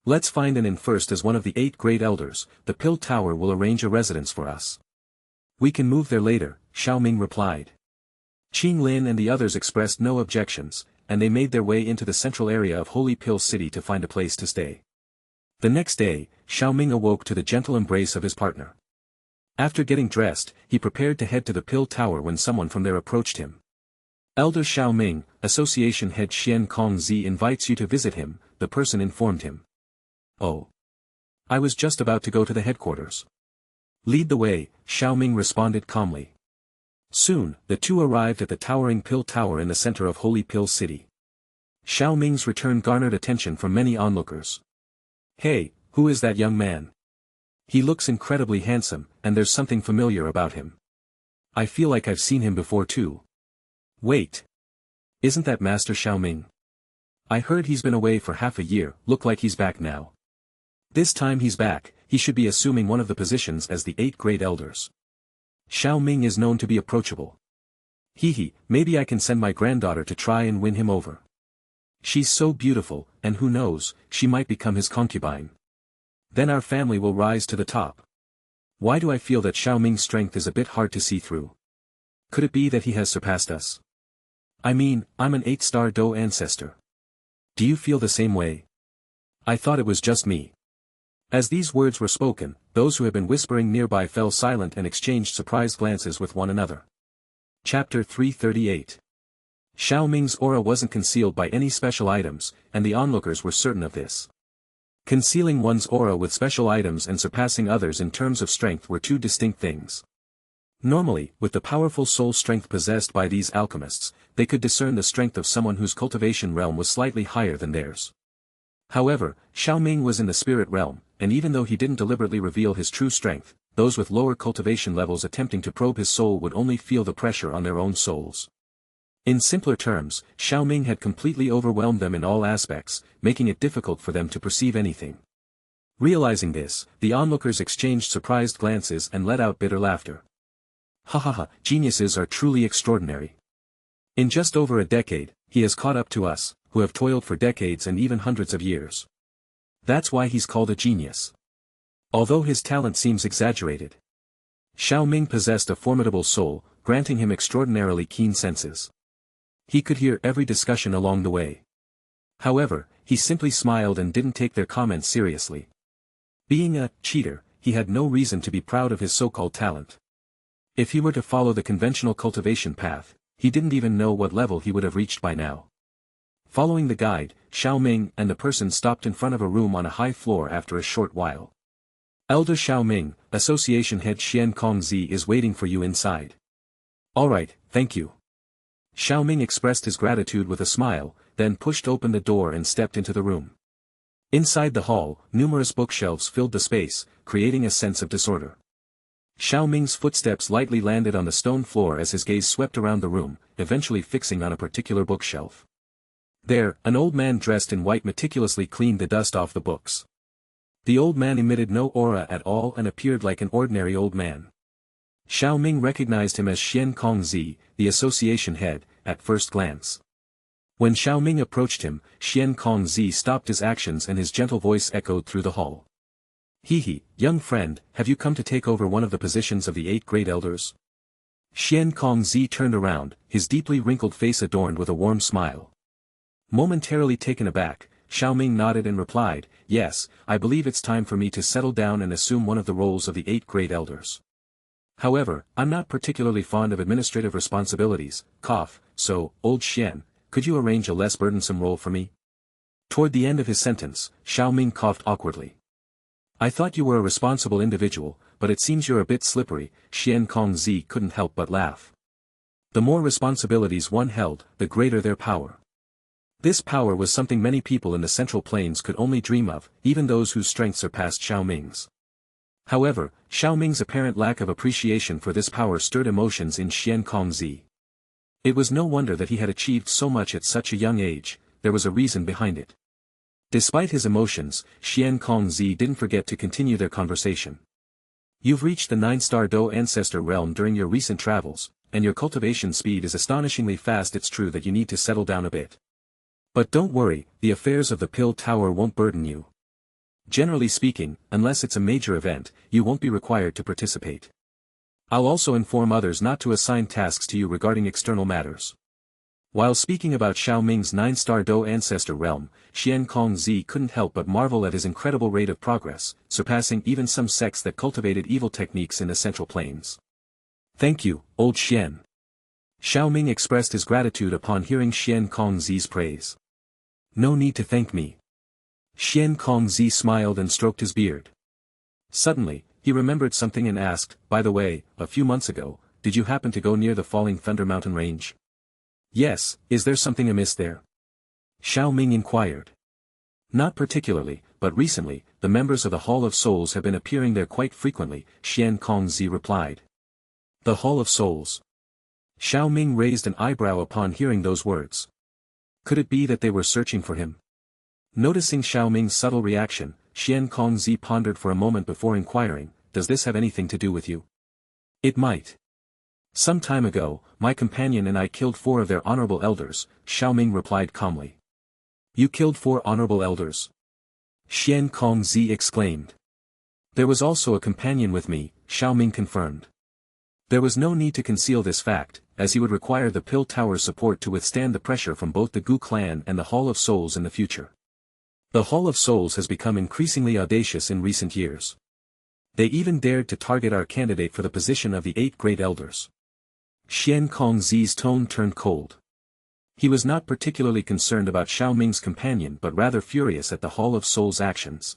"Let's find an inn first. As one of the 8 great elders, the Pill Tower will arrange a residence for us. We can move there later," Xiao Ming replied. Qing Lin and the others expressed no objections, and they made their way into the central area of Holy Pill City to find a place to stay. The next day, Xiao Ming awoke to the gentle embrace of his partner. After getting dressed, he prepared to head to the Pill Tower when someone from there approached him. "Elder Xiao Ming, Association Head Xian Kongzi invites you to visit him," the person informed him. "Oh. I was just about to go to the headquarters." "Lead the way," Xiao Ming responded calmly. Soon, the two arrived at the towering Pill Tower in the center of Holy Pill City. Xiao Ming's return garnered attention from many onlookers. "Hey, who is that young man? He looks incredibly handsome, and there's something familiar about him. I feel like I've seen him before too. Wait. Isn't that Master Xiao Ming?" I heard he's been away for half a year, look like he's back now. This time he's back, he should be assuming one of the positions as the 8 great elders. Xiao Ming is known to be approachable. Maybe I can send my granddaughter to try and win him over. She's so beautiful, and who knows, she might become his concubine. Then our family will rise to the top. Why do I feel that Xiao Ming's strength is a bit hard to see through? Could it be that he has surpassed us? I mean, I'm an 8-star Do ancestor. Do you feel the same way? I thought it was just me. As these words were spoken, those who had been whispering nearby fell silent and exchanged surprised glances with one another. Chapter 338. Xiao Ming's aura wasn't concealed by any special items, and the onlookers were certain of this. Concealing one's aura with special items and surpassing others in terms of strength were two distinct things. Normally, with the powerful soul strength possessed by these alchemists, they could discern the strength of someone whose cultivation realm was slightly higher than theirs. However, Xiao Ming was in the spirit realm, and even though he didn't deliberately reveal his true strength, those with lower cultivation levels attempting to probe his soul would only feel the pressure on their own souls. In simpler terms, Xiao Ming had completely overwhelmed them in all aspects, making it difficult for them to perceive anything. Realizing this, the onlookers exchanged surprised glances and let out bitter laughter. Geniuses are truly extraordinary. In just over a decade, he has caught up to us, who have toiled for decades and even hundreds of years. That's why he's called a genius. Although his talent seems exaggerated. Xiao Ming possessed a formidable soul, granting him extraordinarily keen senses. He could hear every discussion along the way. However, he simply smiled and didn't take their comments seriously. Being a cheater, he had no reason to be proud of his so-called talent. If he were to follow the conventional cultivation path, he didn't even know what level he would have reached by now. Following the guide, Xiao Ming and the person stopped in front of a room on a high floor after a short while. Elder Xiao Ming, Association Head Xian Kongzi is waiting for you inside. Alright, thank you. Xiao Ming expressed his gratitude with a smile, then pushed open the door and stepped into the room. Inside the hall, numerous bookshelves filled the space, creating a sense of disorder. Xiao Ming's footsteps lightly landed on the stone floor as his gaze swept around the room, eventually fixing on a particular bookshelf. There, an old man dressed in white meticulously cleaned the dust off the books. The old man emitted no aura at all and appeared like an ordinary old man. Xiao Ming recognized him as Xian Kongzi, the association head, at first glance. When Xiao Ming approached him, Xian Kongzi stopped his actions and his gentle voice echoed through the hall. Young friend, have you come to take over one of the positions of the 8 great elders? Xian Kongzi turned around, his deeply wrinkled face adorned with a warm smile. Momentarily taken aback, Xiao Ming nodded and replied, yes, I believe it's time for me to settle down and assume one of the roles of the 8 great elders. However, I'm not particularly fond of administrative responsibilities, so, old Xian, could you arrange a less burdensome role for me? Toward the end of his sentence, Xiao Ming coughed awkwardly. I thought you were a responsible individual, but it seems you're a bit slippery. Xian Kongzi couldn't help but laugh. The more responsibilities one held, the greater their power. This power was something many people in the Central Plains could only dream of, even those whose strength surpassed Xiao Ming's. However, Xiao Ming's apparent lack of appreciation for this power stirred emotions in Xian Kongzi. It was no wonder that he had achieved so much at such a young age, there was a reason behind it. Despite his emotions, Xian Kongzi didn't forget to continue their conversation. You've reached the 9-star Do ancestor realm during your recent travels, and your cultivation speed is astonishingly fast. It's true that you need to settle down a bit. But don't worry, the affairs of the Pill Tower won't burden you. Generally speaking, unless it's a major event, you won't be required to participate. I'll also inform others not to assign tasks to you regarding external matters. While speaking about Xiao Ming's 9-star Do ancestor realm, Xian Kongzi couldn't help but marvel at his incredible rate of progress, surpassing even some sects that cultivated evil techniques in the Central Plains. Thank you, old Xian. Xiao Ming expressed his gratitude upon hearing Xian Kongzi's praise. No need to thank me. Xian Kongzi smiled and stroked his beard. Suddenly, he remembered something and asked, by the way, a few months ago, did you happen to go near the Falling Thunder Mountain range? Yes, is there something amiss there? Xiao Ming inquired. Not particularly, but recently, the members of the Hall of Souls have been appearing there quite frequently, Xian Kongzi replied. The Hall of Souls. Xiao Ming raised an eyebrow upon hearing those words. Could it be that they were searching for him? Noticing Xiao Ming's subtle reaction, Xian Kongzi pondered for a moment before inquiring, "Does this have anything to do with you?" "It might. Some time ago, my companion and I killed 4 of their honorable elders," Xiao Ming replied calmly. "You killed 4 honorable elders?" Xian Kongzi exclaimed. "There was also a companion with me," Xiao Ming confirmed. There was no need to conceal this fact, as he would require the Pill Tower's support to withstand the pressure from both the Gu clan and the Hall of Souls in the future. The Hall of Souls has become increasingly audacious in recent years. They even dared to target our candidate for the position of the 8 Great Elders. Xian Kongzi's tone turned cold. He was not particularly concerned about Xiao Ming's companion but rather furious at the Hall of Souls' actions.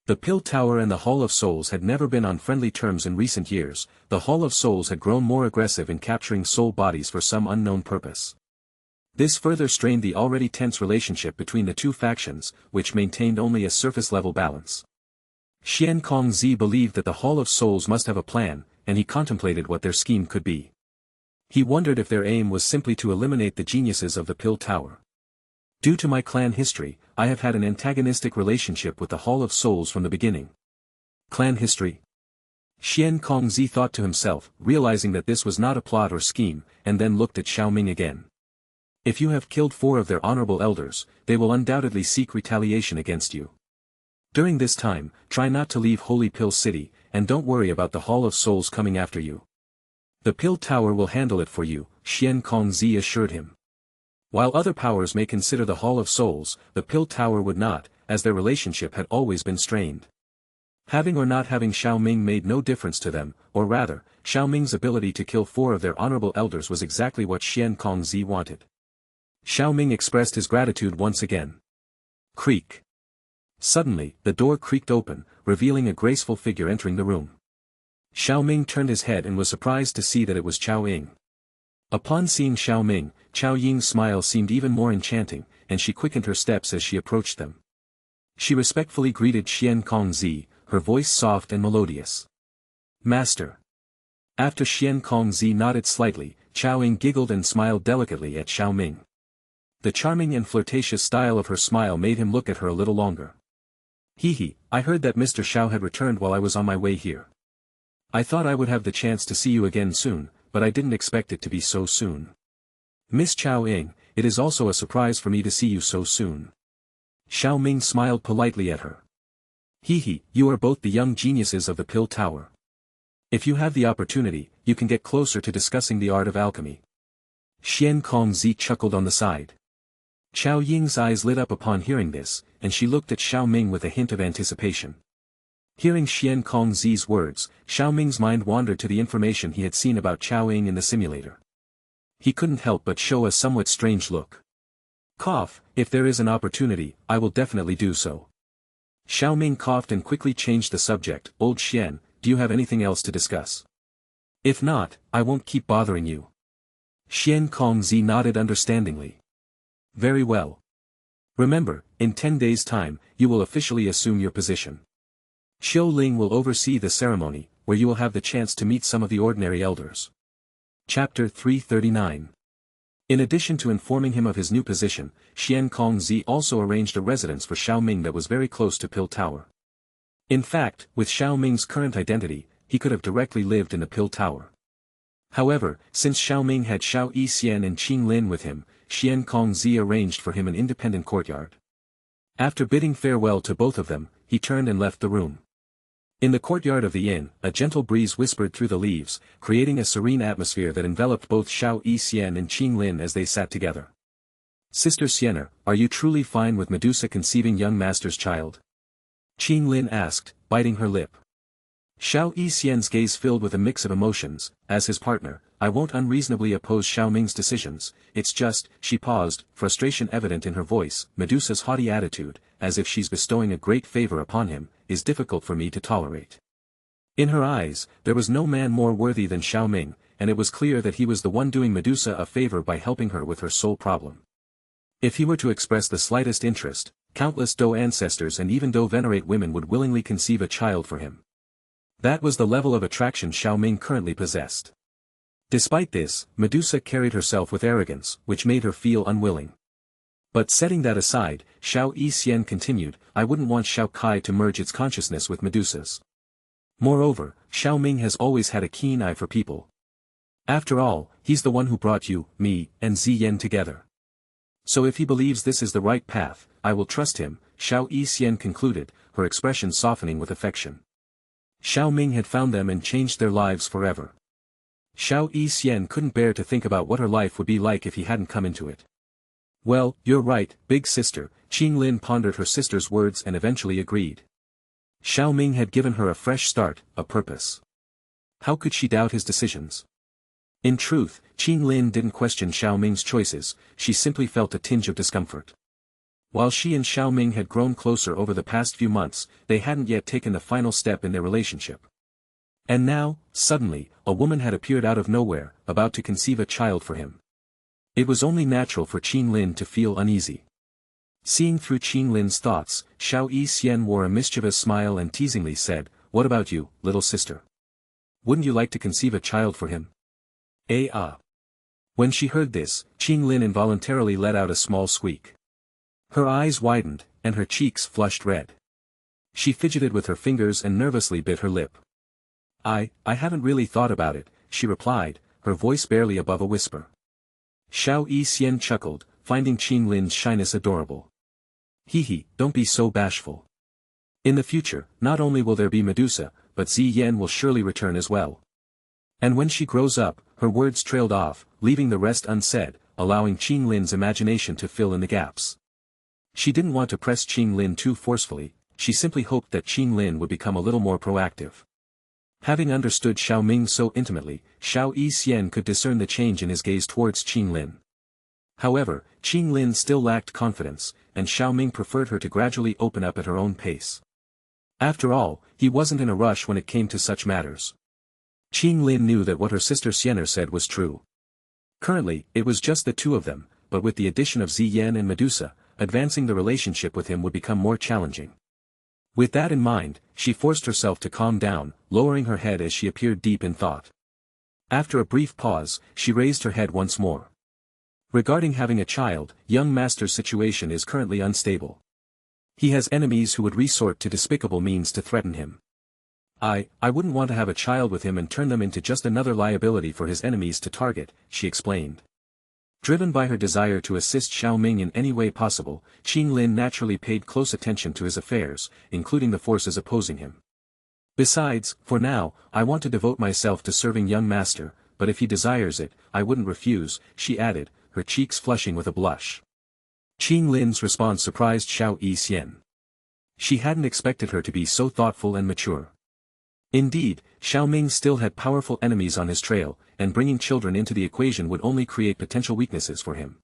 The Pill Tower and the Hall of Souls had never been on friendly terms in recent years. The Hall of Souls had grown more aggressive in capturing soul bodies for some unknown purpose. This further strained the already tense relationship between the two factions, which maintained only a surface-level balance. Xian Kongzi believed that the Hall of Souls must have a plan, and he contemplated what their scheme could be. He wondered if their aim was simply to eliminate the geniuses of the Pill Tower. Due to my clan history, I have had an antagonistic relationship with the Hall of Souls from the beginning. Clan history? Xian Kongzi thought to himself, realizing that this was not a plot or scheme, and then looked at Xiao Ming again. If you have killed 4 of their honorable elders, they will undoubtedly seek retaliation against you. During this time, try not to leave Holy Pill City, and don't worry about the Hall of Souls coming after you. The Pill Tower will handle it for you, Xian Kongzi assured him. While other powers may consider the Hall of Souls, the Pill Tower would not, as their relationship had always been strained. Having or not having Xiao Ming made no difference to them, or rather, Xiao Ming's ability to kill 4 of their honorable elders was exactly what Xian Kongzi wanted. Xiao Ming expressed his gratitude once again. Creak. Suddenly, the door creaked open, revealing a graceful figure entering the room. Xiao Ming turned his head and was surprised to see that it was Chao Ying. Upon seeing Xiao Ming, Chao Ying's smile seemed even more enchanting, and she quickened her steps as she approached them. She respectfully greeted Xian Kongzi, her voice soft and melodious. "Master." After Xian Kongzi nodded slightly, Chao Ying giggled and smiled delicately at Xiao Ming. The charming and flirtatious style of her smile made him look at her a little longer. "Hee, I heard that Mr. Xiao had returned while I was on my way here. I thought I would have the chance to see you again soon, but I didn't expect it to be so soon. Miss Chao Ying, it is also a surprise for me to see you so soon." Xiao Ming smiled politely at her. "Hee, you are both the young geniuses of the Pill Tower. If you have the opportunity, you can get closer to discussing the art of alchemy." Xian Kongzi chuckled on the side. Chao Ying's eyes lit up upon hearing this, and she looked at Xiao Ming with a hint of anticipation. Hearing Xian Kongzi's words, Xiao Ming's mind wandered to the information he had seen about Chao Ying in the simulator. He couldn't help but show a somewhat strange look. "Cough, if there is an opportunity, I will definitely do so." Xiao Ming coughed and quickly changed the subject. "Old Xian, do you have anything else to discuss? If not, I won't keep bothering you." Xian Kongzi nodded understandingly. "Very well. Remember, in 10 days' time, you will officially assume your position. Xiao Ling will oversee the ceremony, where you will have the chance to meet some of the ordinary elders." Chapter 339. In addition to informing him of his new position, Xian Kongzi also arranged a residence for Xiao Ming that was very close to Pill Tower. In fact, with Xiao Ming's current identity, he could have directly lived in the Pill Tower. However, since Xiao Ming had Xiao Yixian and Qing Lin with him, Xian Kongzi arranged for him an independent courtyard. After bidding farewell to both of them, he turned and left the room. In the courtyard of the inn, a gentle breeze whispered through the leaves, creating a serene atmosphere that enveloped both Xiao Yixian and Qing Lin as they sat together. "Sister Sienna, are you truly fine with Medusa conceiving young master's child?" Qing Lin asked, biting her lip. Xiao Yixian's gaze filled with a mix of emotions. As his partner, I won't unreasonably oppose Xiao Ming's decisions, it's just, she paused, frustration evident in her voice. Medusa's haughty attitude, as if she's bestowing a great favor upon him, is difficult for me to tolerate. In her eyes, there was no man more worthy than Xiao Ming, and it was clear that he was the one doing Medusa a favor by helping her with her soul problem. If he were to express the slightest interest, countless Dou ancestors and even Dou venerate women would willingly conceive a child for him. That was the level of attraction Xiao Ming currently possessed. Despite this, Medusa carried herself with arrogance, which made her feel unwilling. But setting that aside, Xiao Yixian continued, I wouldn't want Xiao Kai to merge its consciousness with Medusa's. Moreover, Xiao Ming has always had a keen eye for people. After all, he's the one who brought you, me, and Ziyan together. So if he believes this is the right path, I will trust him, Xiao Yixian concluded, her expression softening with affection. Xiao Ming had found them and changed their lives forever. Xiao Yixian couldn't bear to think about what her life would be like if he hadn't come into it. Well, you're right, big sister, Qing Lin pondered her sister's words and eventually agreed. Xiao Ming had given her a fresh start, a purpose. How could she doubt his decisions? In truth, Qing Lin didn't question Xiao Ming's choices, she simply felt a tinge of discomfort. While she and Xiao Ming had grown closer over the past few months, they hadn't yet taken the final step in their relationship. And now, suddenly, a woman had appeared out of nowhere, about to conceive a child for him. It was only natural for Qing Lin to feel uneasy. Seeing through Qing Lin's thoughts, Xiao Yixian wore a mischievous smile and teasingly said, What about you, little sister? Wouldn't you like to conceive a child for him? When she heard this, Qing Lin involuntarily let out a small squeak. Her eyes widened, and her cheeks flushed red. She fidgeted with her fingers and nervously bit her lip. I haven't really thought about it, she replied, her voice barely above a whisper. Xiao Yixian chuckled, finding Qing Lin's shyness adorable. Hee, don't be so bashful. In the future, not only will there be Medusa, but Ziyan will surely return as well. And when she grows up, her words trailed off, leaving the rest unsaid, allowing Qing Lin's imagination to fill in the gaps. She didn't want to press Qing Lin too forcefully, she simply hoped that Qing Lin would become a little more proactive. Having understood Xiao Ming so intimately, Xiao Yixian could discern the change in his gaze towards Qing Lin. However, Qing Lin still lacked confidence, and Xiao Ming preferred her to gradually open up at her own pace. After all, he wasn't in a rush when it came to such matters. Qing Lin knew that what her sister Xianer said was true. Currently, it was just the two of them, but with the addition of Ziyan and Medusa, advancing the relationship with him would become more challenging. With that in mind, she forced herself to calm down, lowering her head as she appeared deep in thought. After a brief pause, she raised her head once more. Regarding having a child, young master's situation is currently unstable. He has enemies who would resort to despicable means to threaten him. I wouldn't want to have a child with him and turn them into just another liability for his enemies to target, she explained. Driven by her desire to assist Xiao Ming in any way possible, Qing Lin naturally paid close attention to his affairs, including the forces opposing him. Besides, for now, I want to devote myself to serving young master, but if he desires it, I wouldn't refuse, she added, her cheeks flushing with a blush. Qing Lin's response surprised Xiao Yixian. She hadn't expected her to be so thoughtful and mature. Indeed, Xiao Ming still had powerful enemies on his trail, and bringing children into the equation would only create potential weaknesses for him.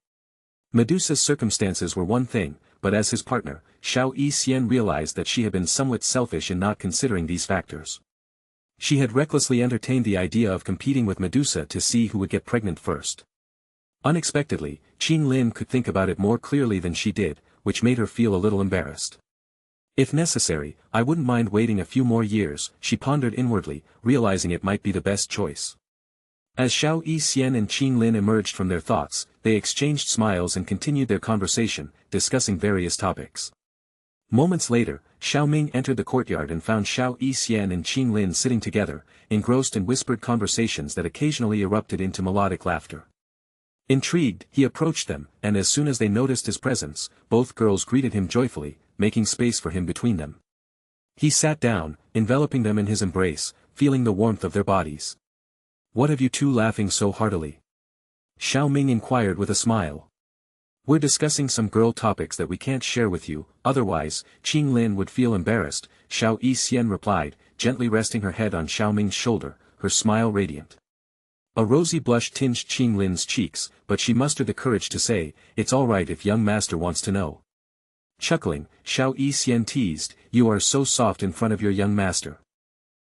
Medusa's circumstances were one thing, but as his partner, Xiao Yixian realized that she had been somewhat selfish in not considering these factors. She had recklessly entertained the idea of competing with Medusa to see who would get pregnant first. Unexpectedly, Qing Lin could think about it more clearly than she did, which made her feel a little embarrassed. If necessary, I wouldn't mind waiting a few more years, she pondered inwardly, realizing it might be the best choice. As Xiao Yixian and Qing Lin emerged from their thoughts, they exchanged smiles and continued their conversation, discussing various topics. Moments later, Xiao Ming entered the courtyard and found Xiao Yixian and Qing Lin sitting together, engrossed in whispered conversations that occasionally erupted into melodic laughter. Intrigued, he approached them, and as soon as they noticed his presence, both girls greeted him joyfully, making space for him between them. He sat down, enveloping them in his embrace, feeling the warmth of their bodies. What have you two laughing so heartily? Xiao Ming inquired with a smile. We're discussing some girl topics that we can't share with you, otherwise, Qing Lin would feel embarrassed, Xiao Yixian replied, gently resting her head on Xiao Ming's shoulder, her smile radiant. A rosy blush tinged Qing Lin's cheeks, but she mustered the courage to say, It's all right if young master wants to know. Chuckling, Xiao Yixian teased, You are so soft in front of your young master.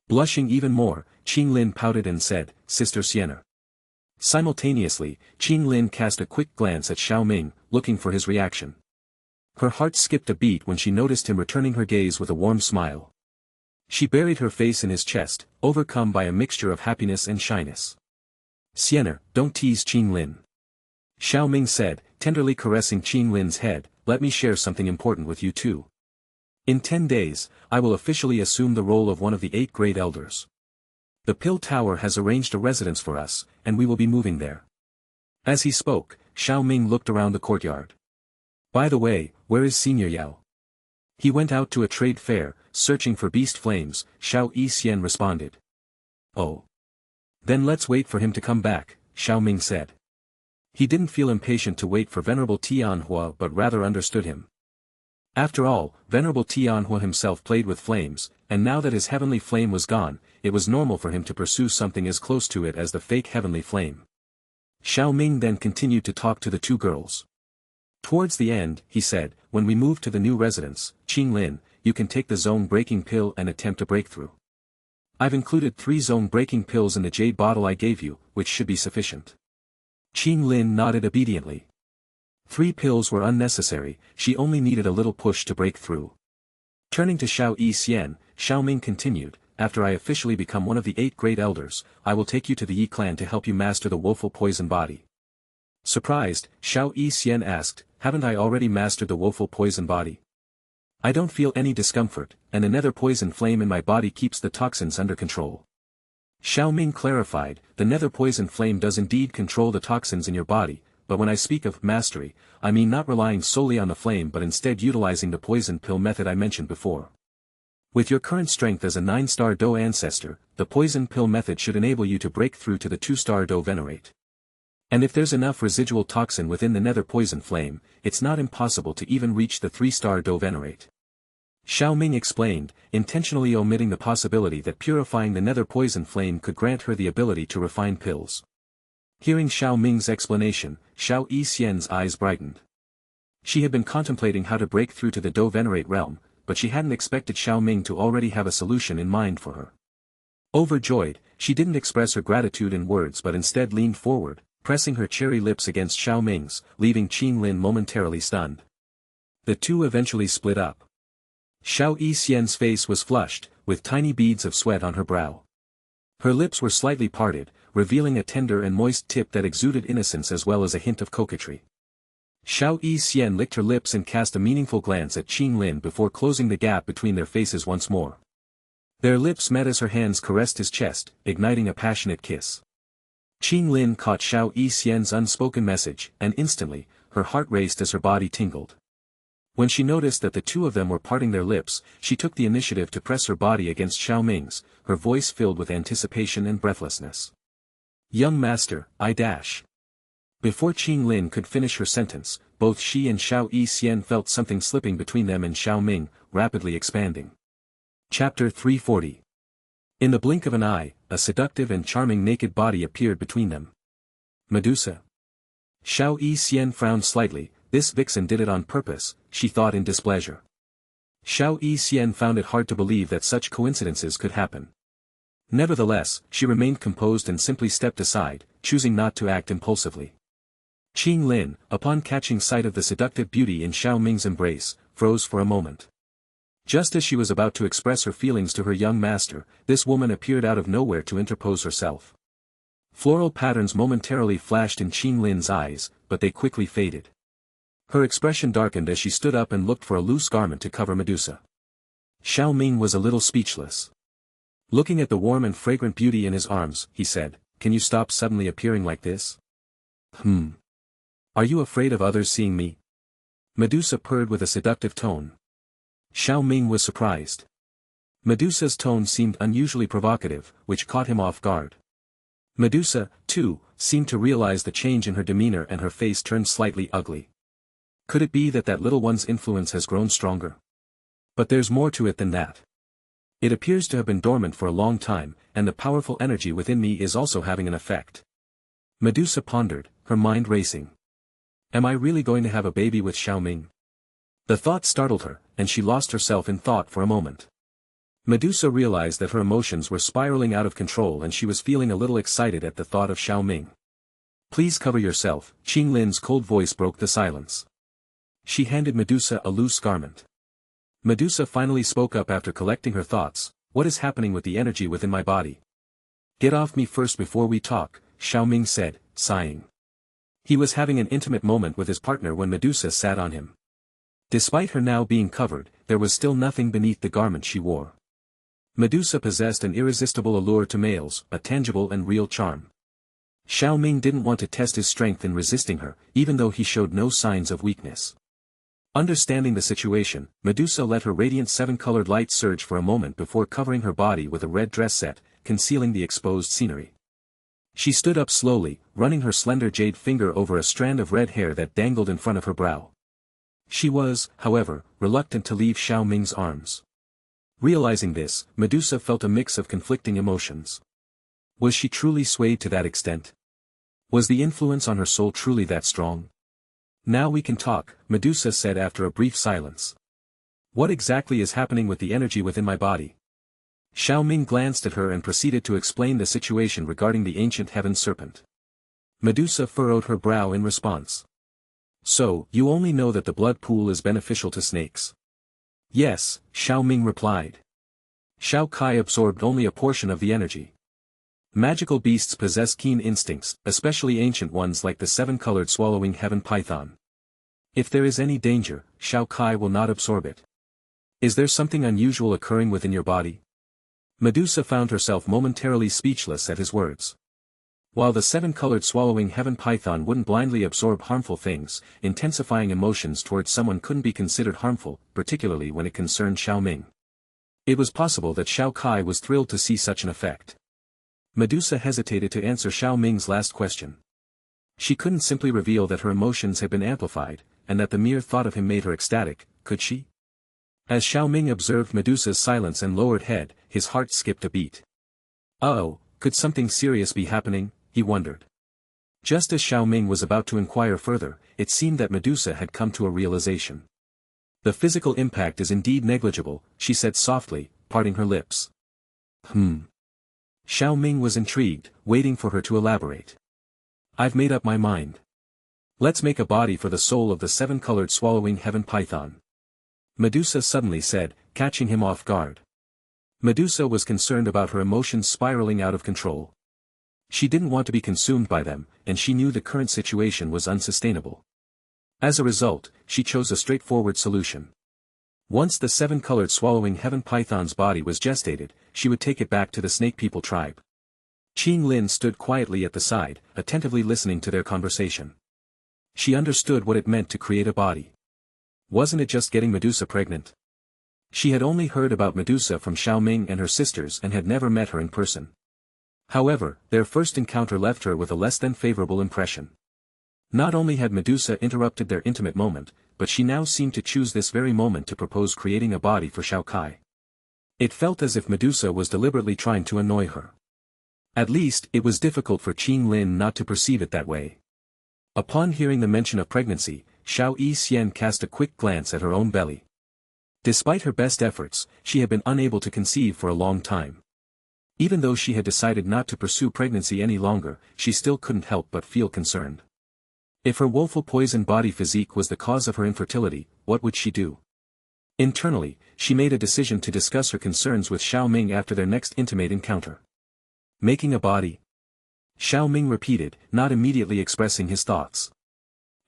Blushing even more, Qing Lin pouted and said, Sister Sienna. Simultaneously, Qing Lin cast a quick glance at Xiao Ming, looking for his reaction. Her heart skipped a beat when she noticed him returning her gaze with a warm smile. She buried her face in his chest, overcome by a mixture of happiness and shyness. Sienna, don't tease Qing Lin. Xiao Ming said, tenderly caressing Qin Lin's head, let me share something important with you too. In 10 days, I will officially assume the role of one of the 8 great elders. The Pill Tower has arranged a residence for us, and we will be moving there. As he spoke, Xiao Ming looked around the courtyard. By the way, where is Senior Yao? He went out to a trade fair, searching for beast flames, Xiao Yixian responded. Oh. Then let's wait for him to come back, Xiao Ming said. He didn't feel impatient to wait for Venerable Tianhua but rather understood him. After all, Venerable Tianhua himself played with flames, and now that his heavenly flame was gone, it was normal for him to pursue something as close to it as the fake heavenly flame. Xiao Ming then continued to talk to the 2 girls. Towards the end, he said, when we move to the new residence, Qin Lin, you can take the zone-breaking pill and attempt a breakthrough. I've included 3 zone-breaking pills in the jade bottle I gave you, which should be sufficient. Qin Lin nodded obediently. 3 pills were unnecessary, she only needed a little push to break through. Turning to Xiao Yixian, Xiao Ming continued, after I officially become one of the 8 great elders, I will take you to the Yi clan to help you master the woeful poison body. Surprised, Xiao Yixian asked, haven't I already mastered the woeful poison body? I don't feel any discomfort, and the nether poison flame in my body keeps the toxins under control. Xiao Ming clarified, the nether poison flame does indeed control the toxins in your body, but when I speak of mastery, I mean not relying solely on the flame but instead utilizing the poison pill method I mentioned before. With your current strength as a 9-star Do ancestor, the poison pill method should enable you to break through to the 2-star Do venerate. And if there's enough residual toxin within the nether poison flame, it's not impossible to even reach the 3-star Do venerate. Xiao Ming explained, intentionally omitting the possibility that purifying the nether poison flame could grant her the ability to refine pills. Hearing Xiao Ming's explanation, Xiao Yixian's eyes brightened. She had been contemplating how to break through to the Do venerate realm, but she hadn't expected Xiao Ming to already have a solution in mind for her. Overjoyed, she didn't express her gratitude in words but instead leaned forward, pressing her cherry lips against Xiao Ming's, leaving Qin Lin momentarily stunned. The 2 eventually split up. Xiao Yixian's face was flushed, with tiny beads of sweat on her brow. Her lips were slightly parted, revealing a tender and moist tip that exuded innocence as well as a hint of coquetry. Xiao Yixian licked her lips and cast a meaningful glance at Qin Lin before closing the gap between their faces once more. Their lips met as her hands caressed his chest, igniting a passionate kiss. Qin Lin caught Xiao Yixian's unspoken message, and instantly, her heart raced as her body tingled. When she noticed that the 2 of them were parting their lips, she took the initiative to press her body against Xiao Ming's, her voice filled with anticipation and breathlessness. Young master, I dash. Before Qin Lin could finish her sentence, both she and Xiao Yixian felt something slipping between them and Xiao Ming, rapidly expanding. Chapter 340. In the blink of an eye, a seductive and charming naked body appeared between them. Medusa. Xiao Yixian frowned slightly. This vixen did it on purpose, she thought in displeasure. Xiao Yixian found it hard to believe that such coincidences could happen. Nevertheless, she remained composed and simply stepped aside, choosing not to act impulsively. Qin Lin, upon catching sight of the seductive beauty in Xiao Ming's embrace, froze for a moment. Just as she was about to express her feelings to her young master, this woman appeared out of nowhere to interpose herself. Floral patterns momentarily flashed in Qin Lin's eyes, but they quickly faded. Her expression darkened as she stood up and looked for a loose garment to cover Medusa. Xiao Ming was a little speechless. Looking at the warm and fragrant beauty in his arms, he said, "Can you stop suddenly appearing like this?" Are you afraid of others seeing me?" Medusa purred with a seductive tone. Xiao Ming was surprised. Medusa's tone seemed unusually provocative, which caught him off guard. Medusa, too, seemed to realize the change in her demeanor and her face turned slightly ugly. Could it be that little one's influence has grown stronger? But there's more to it than that. It appears to have been dormant for a long time, and the powerful energy within me is also having an effect. Medusa pondered, her mind racing. Am I really going to have a baby with Xiao Ming? The thought startled her, and she lost herself in thought for a moment. Medusa realized that her emotions were spiraling out of control and she was feeling a little excited at the thought of Xiao Ming. "Please cover yourself," Qin Lin's cold voice broke the silence. She handed Medusa a loose garment. Medusa finally spoke up after collecting her thoughts. "What is happening with the energy within my body?" "Get off me first before we talk," Xiao Ming said, sighing. He was having an intimate moment with his partner when Medusa sat on him. Despite her now being covered, there was still nothing beneath the garment she wore. Medusa possessed an irresistible allure to males, a tangible and real charm. Xiao Ming didn't want to test his strength in resisting her, even though he showed no signs of weakness. Understanding the situation, Medusa let her radiant seven-colored light surge for a moment before covering her body with a red dress set, concealing the exposed scenery. She stood up slowly, running her slender jade finger over a strand of red hair that dangled in front of her brow. She was, however, reluctant to leave Xiao Ming's arms. Realizing this, Medusa felt a mix of conflicting emotions. Was she truly swayed to that extent? Was the influence on her soul truly that strong? Now we can talk, Medusa said after a brief silence. What exactly is happening with the energy within my body? Xiao Ming glanced at her and proceeded to explain the situation regarding the ancient heaven serpent. Medusa furrowed her brow in response. So, you only know that the blood pool is beneficial to snakes? Yes, Xiao Ming replied. Xiao Kai absorbed only a portion of the energy. Magical beasts possess keen instincts, especially ancient ones like the seven-colored swallowing heaven python. If there is any danger, Xiao Kai will not absorb it. Is there something unusual occurring within your body? Medusa found herself momentarily speechless at his words. While the seven-colored swallowing heaven python wouldn't blindly absorb harmful things, intensifying emotions towards someone couldn't be considered harmful, particularly when it concerned Xiao Ming. It was possible that Xiao Kai was thrilled to see such an effect. Medusa hesitated to answer Xiao Ming's last question. She couldn't simply reveal that her emotions had been amplified, and that the mere thought of him made her ecstatic, could she? As Xiao Ming observed Medusa's silence and lowered head, his heart skipped a beat. Uh-oh, could something serious be happening, he wondered. Just as Xiao Ming was about to inquire further, it seemed that Medusa had come to a realization. The physical impact is indeed negligible, she said softly, parting her lips. Xiao Ming was intrigued, waiting for her to elaborate. I've made up my mind. Let's make a body for the soul of the seven-colored swallowing heaven python. Medusa suddenly said, catching him off guard. Medusa was concerned about her emotions spiraling out of control. She didn't want to be consumed by them, and she knew the current situation was unsustainable. As a result, she chose a straightforward solution. Once the seven-colored swallowing heaven python's body was gestated, she would take it back to the snake people tribe. Qing Lin stood quietly at the side, attentively listening to their conversation. She understood what it meant to create a body. Wasn't it just getting Medusa pregnant? She had only heard about Medusa from Xiao Ming and her sisters and had never met her in person. However, their first encounter left her with a less than favorable impression. Not only had Medusa interrupted their intimate moment, but she now seemed to choose this very moment to propose creating a body for Xiao Kai. It felt as if Medusa was deliberately trying to annoy her. At least, it was difficult for Qing Lin not to perceive it that way. Upon hearing the mention of pregnancy, Xiao Yixian cast a quick glance at her own belly. Despite her best efforts, she had been unable to conceive for a long time. Even though she had decided not to pursue pregnancy any longer, she still couldn't help but feel concerned. If her woeful poison body physique was the cause of her infertility, what would she do? Internally, she made a decision to discuss her concerns with Xiao Ming after their next intimate encounter. Making a body? Xiao Ming repeated, not immediately expressing his thoughts.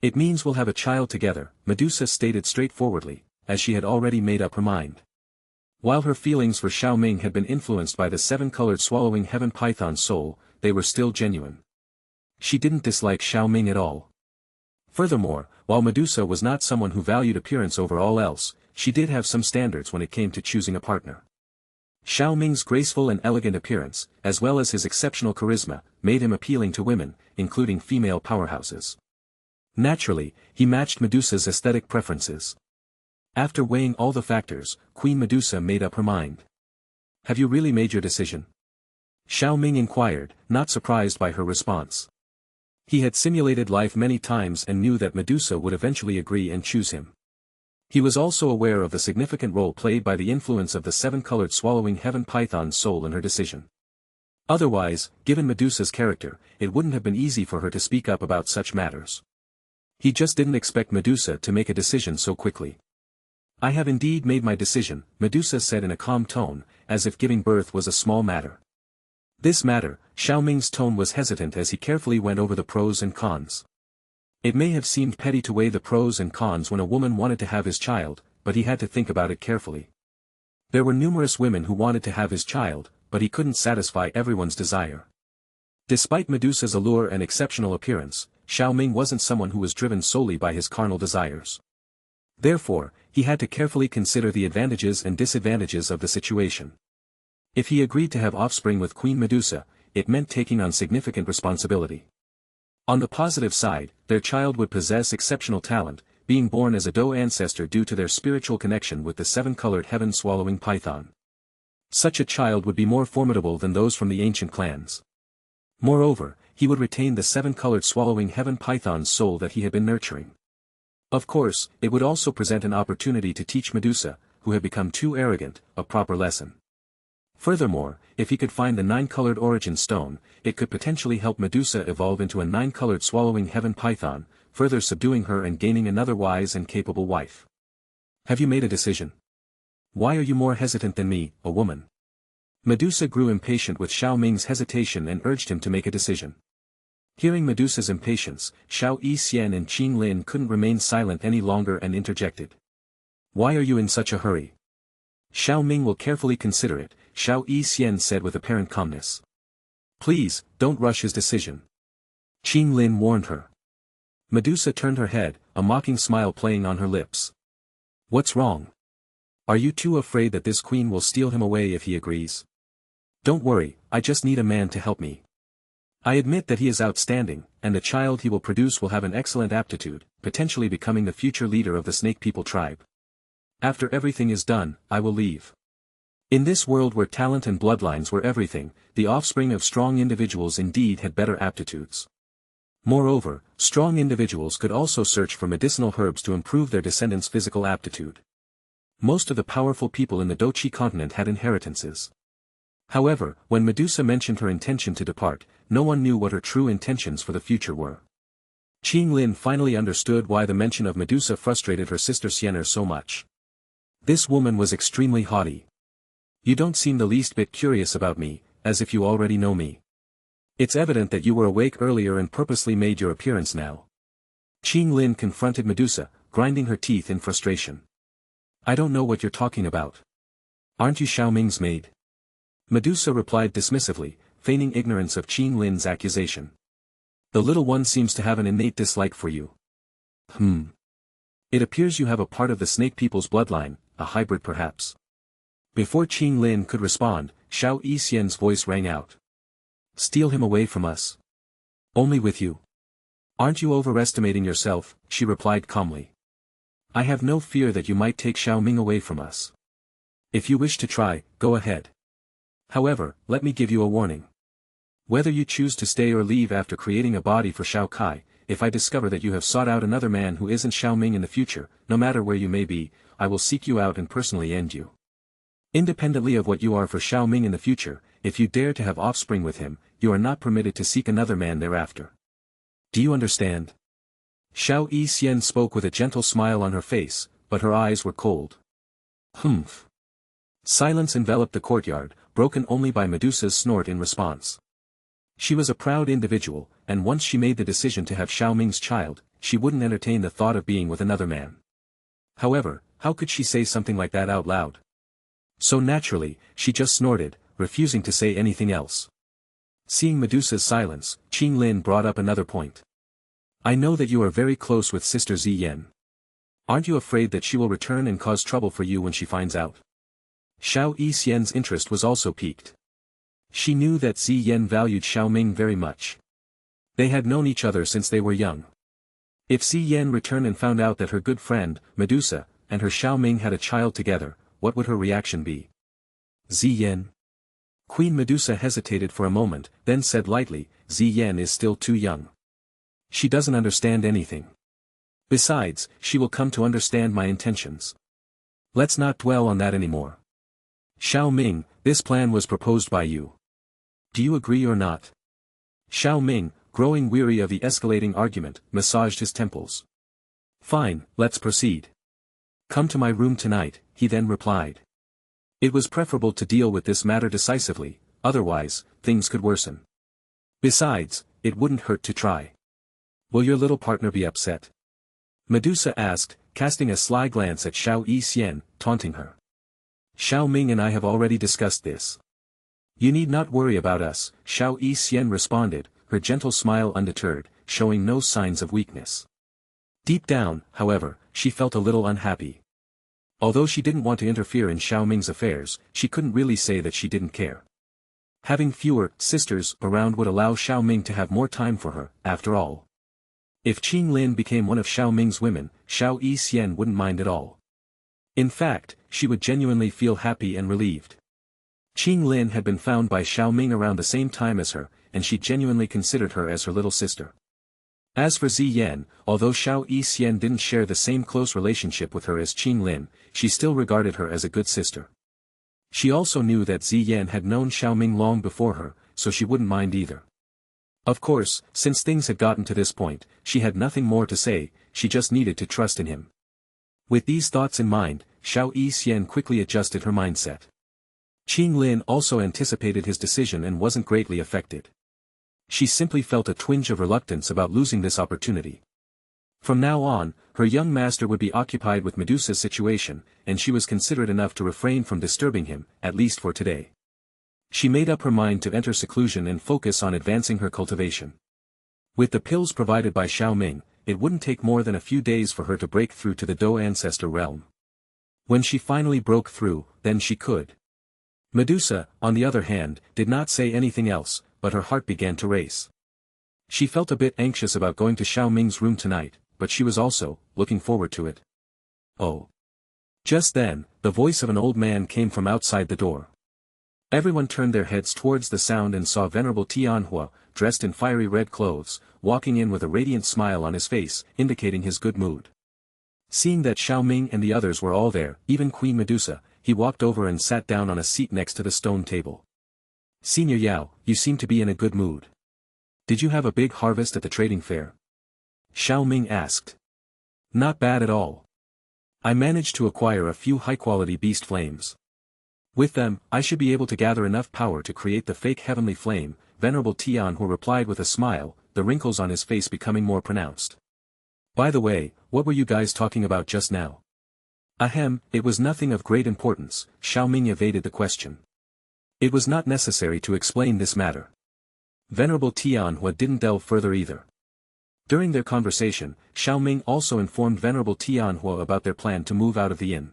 It means we'll have a child together, Medusa stated straightforwardly, as she had already made up her mind. While her feelings for Xiao Ming had been influenced by the seven-colored swallowing heaven python's soul, they were still genuine. She didn't dislike Xiao Ming at all. Furthermore, while Medusa was not someone who valued appearance over all else, she did have some standards when it came to choosing a partner. Xiao Ming's graceful and elegant appearance, as well as his exceptional charisma, made him appealing to women, including female powerhouses. Naturally, he matched Medusa's aesthetic preferences. After weighing all the factors, Queen Medusa made up her mind. Have you really made your decision? Xiao Ming inquired, not surprised by her response. He had simulated life many times and knew that Medusa would eventually agree and choose him. He was also aware of the significant role played by the influence of the seven-colored swallowing heaven python's soul in her decision. Otherwise, given Medusa's character, it wouldn't have been easy for her to speak up about such matters. He just didn't expect Medusa to make a decision so quickly. I have indeed made my decision, Medusa said in a calm tone, as if giving birth was a small matter. This matter, Xiao Ming's tone was hesitant as he carefully went over the pros and cons. It may have seemed petty to weigh the pros and cons when a woman wanted to have his child, but he had to think about it carefully. There were numerous women who wanted to have his child, but he couldn't satisfy everyone's desire. Despite Medusa's allure and exceptional appearance, Xiao Ming wasn't someone who was driven solely by his carnal desires. Therefore, he had to carefully consider the advantages and disadvantages of the situation. If he agreed to have offspring with Queen Medusa, it meant taking on significant responsibility. On the positive side, their child would possess exceptional talent, being born as a Dou ancestor due to their spiritual connection with the seven-colored heaven-swallowing python. Such a child would be more formidable than those from the ancient clans. Moreover, he would retain the seven-colored swallowing heaven python's soul that he had been nurturing. Of course, it would also present an opportunity to teach Medusa, who had become too arrogant, a proper lesson. Furthermore, if he could find the nine-colored origin stone, it could potentially help Medusa evolve into a nine-colored swallowing heaven python, further subduing her and gaining another wise and capable wife. Have you made a decision? Why are you more hesitant than me, a woman? Medusa grew impatient with Xiao Ming's hesitation and urged him to make a decision. Hearing Medusa's impatience, Xiao Yixian and Qing Lin couldn't remain silent any longer and interjected. Why are you in such a hurry? Xiao Ming will carefully consider it, Xiao Yixian said with apparent calmness. Please, don't rush his decision. Qing Lin warned her. Medusa turned her head, a mocking smile playing on her lips. What's wrong? Are you too afraid that this queen will steal him away if he agrees? Don't worry, I just need a man to help me. I admit that he is outstanding, and the child he will produce will have an excellent aptitude, potentially becoming the future leader of the Snake People tribe. After everything is done, I will leave. In this world where talent and bloodlines were everything, the offspring of strong individuals indeed had better aptitudes. Moreover, strong individuals could also search for medicinal herbs to improve their descendants' physical aptitude. Most of the powerful people in the Dochi continent had inheritances. However, when Medusa mentioned her intention to depart, no one knew what her true intentions for the future were. Qing Lin finally understood why the mention of Medusa frustrated her sister Xianer so much. This woman was extremely haughty. You don't seem the least bit curious about me, as if you already know me. It's evident that you were awake earlier and purposely made your appearance now. Qing Lin confronted Medusa, grinding her teeth in frustration. I don't know what you're talking about. Aren't you Xiao Ming's maid? Medusa replied dismissively, feigning ignorance of Qing Lin's accusation. The little one seems to have an innate dislike for you. It appears you have a part of the Snake People's bloodline, a hybrid perhaps. Before Qing Lin could respond, Xiao Yixian's voice rang out. Steal him away from us. Only with you. Aren't you overestimating yourself? She replied calmly. I have no fear that you might take Xiao Ming away from us. If you wish to try, go ahead. However, let me give you a warning. Whether you choose to stay or leave after creating a body for Xiao Kai, if I discover that you have sought out another man who isn't Xiao Ming in the future, no matter where you may be, I will seek you out and personally end you. Independently of what you are for Xiao Ming in the future, if you dare to have offspring with him, you are not permitted to seek another man thereafter. Do you understand? Xiao Yixian spoke with a gentle smile on her face, but her eyes were cold. Humph. Silence enveloped the courtyard, broken only by Medusa's snort in response. She was a proud individual, and once she made the decision to have Xiao Ming's child, she wouldn't entertain the thought of being with another man. However, how could she say something like that out loud? So naturally, she just snorted, refusing to say anything else. Seeing Medusa's silence, Qing Lin brought up another point. I know that you are very close with Sister Ziyan. Aren't you afraid that she will return and cause trouble for you when she finds out? Xiao Yixian's interest was also piqued. She knew that Ziyan valued Xiao Ming very much. They had known each other since they were young. If Ziyan returned and found out that her good friend, Medusa, and her Xiao Ming had a child together, what would her reaction be? Ziyan. Queen Medusa hesitated for a moment, then said lightly, Ziyan is still too young. She doesn't understand anything. Besides, she will come to understand my intentions. Let's not dwell on that anymore. Xiao Ming, this plan was proposed by you. Do you agree or not? Xiao Ming, growing weary of the escalating argument, massaged his temples. Fine, let's proceed. Come to my room tonight, he then replied. It was preferable to deal with this matter decisively, otherwise, things could worsen. Besides, it wouldn't hurt to try. Will your little partner be upset? Medusa asked, casting a sly glance at Xiao Yixian, taunting her. Xiao Ming and I have already discussed this. You need not worry about us, Xiao Yixian responded, her gentle smile undeterred, showing no signs of weakness. Deep down, however, she felt a little unhappy. Although she didn't want to interfere in Xiao Ming's affairs, she couldn't really say that she didn't care. Having fewer sisters around would allow Xiao Ming to have more time for her, after all. If Qing Lin became one of Xiao Ming's women, Xiao Yixian wouldn't mind at all. In fact, she would genuinely feel happy and relieved. Qing Lin had been found by Xiao Ming around the same time as her, and she genuinely considered her as her little sister. As for Ziyan, although Xiao Yixian didn't share the same close relationship with her as Qing Lin, she still regarded her as a good sister. She also knew that Ziyan had known Xiao Ming long before her, so she wouldn't mind either. Of course, since things had gotten to this point, she had nothing more to say, she just needed to trust in him. With these thoughts in mind, Xiao Yixian quickly adjusted her mindset. Qing Lin also anticipated his decision and wasn't greatly affected. She simply felt a twinge of reluctance about losing this opportunity. From now on, her young master would be occupied with Medusa's situation, and she was considerate enough to refrain from disturbing him, at least for today. She made up her mind to enter seclusion and focus on advancing her cultivation. With the pills provided by Xiao Ming, it wouldn't take more than a few days for her to break through to the Dou ancestor realm. When she finally broke through, then she could. Medusa, on the other hand, did not say anything else, but her heart began to race. She felt a bit anxious about going to Xiao Ming's room tonight, but she was also looking forward to it. Oh. Just then, the voice of an old man came from outside the door. Everyone turned their heads towards the sound and saw Venerable Tianhua, dressed in fiery red clothes, walking in with a radiant smile on his face, indicating his good mood. Seeing that Xiao Ming and the others were all there, even Queen Medusa, he walked over and sat down on a seat next to the stone table. Senior Yao, you seem to be in a good mood. Did you have a big harvest at the trading fair? Xiao Ming asked. Not bad at all. I managed to acquire a few high-quality beast flames. With them, I should be able to gather enough power to create the fake heavenly flame, Venerable Tianhua replied with a smile, the wrinkles on his face becoming more pronounced. By the way, what were you guys talking about just now? Ahem, it was nothing of great importance, Xiao Ming evaded the question. It was not necessary to explain this matter. Venerable Tianhua didn't delve further either. During their conversation, Xiao Ming also informed Venerable Tianhua about their plan to move out of the inn.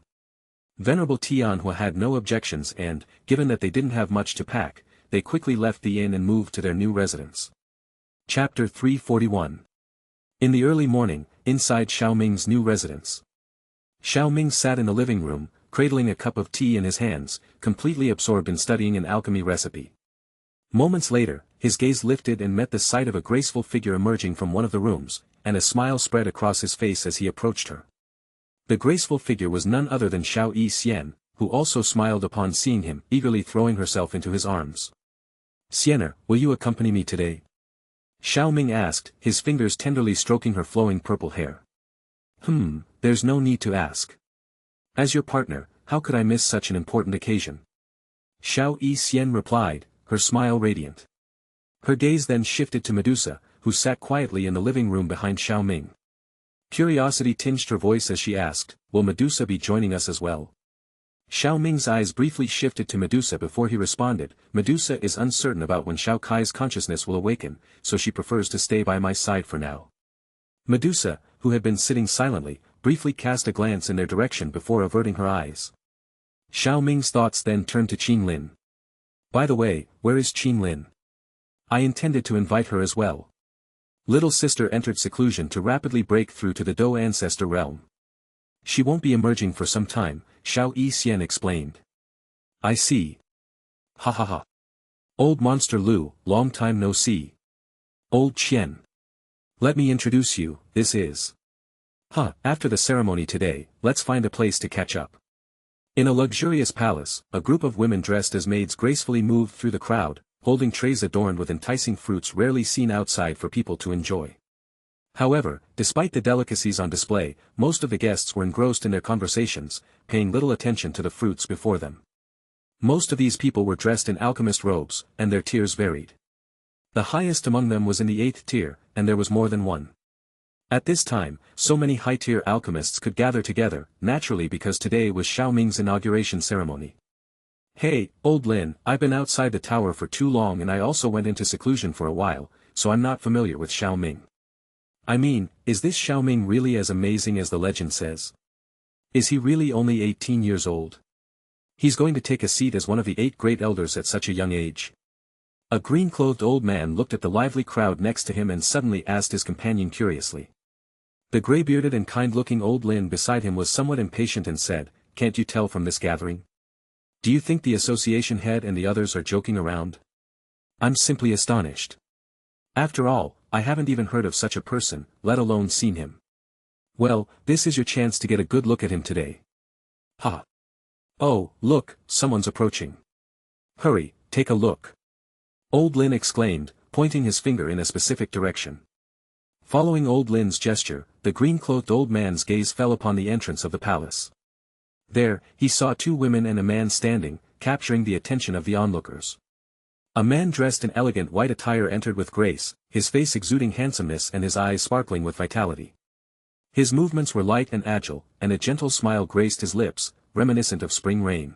Venerable Tianhua had no objections and, given that they didn't have much to pack, they quickly left the inn and moved to their new residence. Chapter 341. In the early morning, inside Xiao Ming's new residence. Xiao Ming sat in the living room, cradling a cup of tea in his hands, completely absorbed in studying an alchemy recipe. Moments later, his gaze lifted and met the sight of a graceful figure emerging from one of the rooms, and a smile spread across his face as he approached her. The graceful figure was none other than Xiao Yixian, who also smiled upon seeing him, eagerly throwing herself into his arms. Sienna, will you accompany me today? Xiao Ming asked, his fingers tenderly stroking her flowing purple hair. There's no need to ask. As your partner, how could I miss such an important occasion? Xiao Yixian replied, her smile radiant. Her gaze then shifted to Medusa, who sat quietly in the living room behind Xiao Ming. Curiosity tinged her voice as she asked, will Medusa be joining us as well? Xiao Ming's eyes briefly shifted to Medusa before he responded, Medusa is uncertain about when Xiao Kai's consciousness will awaken, so she prefers to stay by my side for now. Medusa, who had been sitting silently, briefly cast a glance in their direction before averting her eyes. Xiao Ming's thoughts then turned to Qing Lin. By the way, where is Qing Lin? I intended to invite her as well. Little sister entered seclusion to rapidly break through to the Dou ancestor realm. She won't be emerging for some time, Xiao Yixian explained. I see. Ha ha ha. Old monster Lu, long time no see. Old Qian. Let me introduce you, this is. After the ceremony today, let's find a place to catch up. In a luxurious palace, a group of women dressed as maids gracefully moved through the crowd, holding trays adorned with enticing fruits rarely seen outside for people to enjoy. However, despite the delicacies on display, most of the guests were engrossed in their conversations, paying little attention to the fruits before them. Most of these people were dressed in alchemist robes, and their tiers varied. The highest among them was in the 8th tier, and there was more than one. At this time, so many high-tier alchemists could gather together, naturally because today was Xiao Ming's inauguration ceremony. Hey, old Lin, I've been outside the tower for too long and I also went into seclusion for a while, so I'm not familiar with Xiao Ming. I mean, is this Xiao Ming really as amazing as the legend says? Is he really only 18 years old? He's going to take a seat as one of the 8 great elders at such a young age. A green-clothed old man looked at the lively crowd next to him and suddenly asked his companion curiously. The gray-bearded and kind-looking old Lin beside him was somewhat impatient and said, "Can't you tell from this gathering? Do you think the association head and the others are joking around? I'm simply astonished. After all, I haven't even heard of such a person, let alone seen him. Well, this is your chance to get a good look at him today." Ha! Oh, look, someone's approaching. Hurry, take a look. Old Lin exclaimed, pointing his finger in a specific direction. Following old Lin's gesture, the green-clothed old man's gaze fell upon the entrance of the palace. There, he saw 2 women and a man standing, capturing the attention of the onlookers. A man dressed in elegant white attire entered with grace, his face exuding handsomeness and his eyes sparkling with vitality. His movements were light and agile, and a gentle smile graced his lips, reminiscent of spring rain.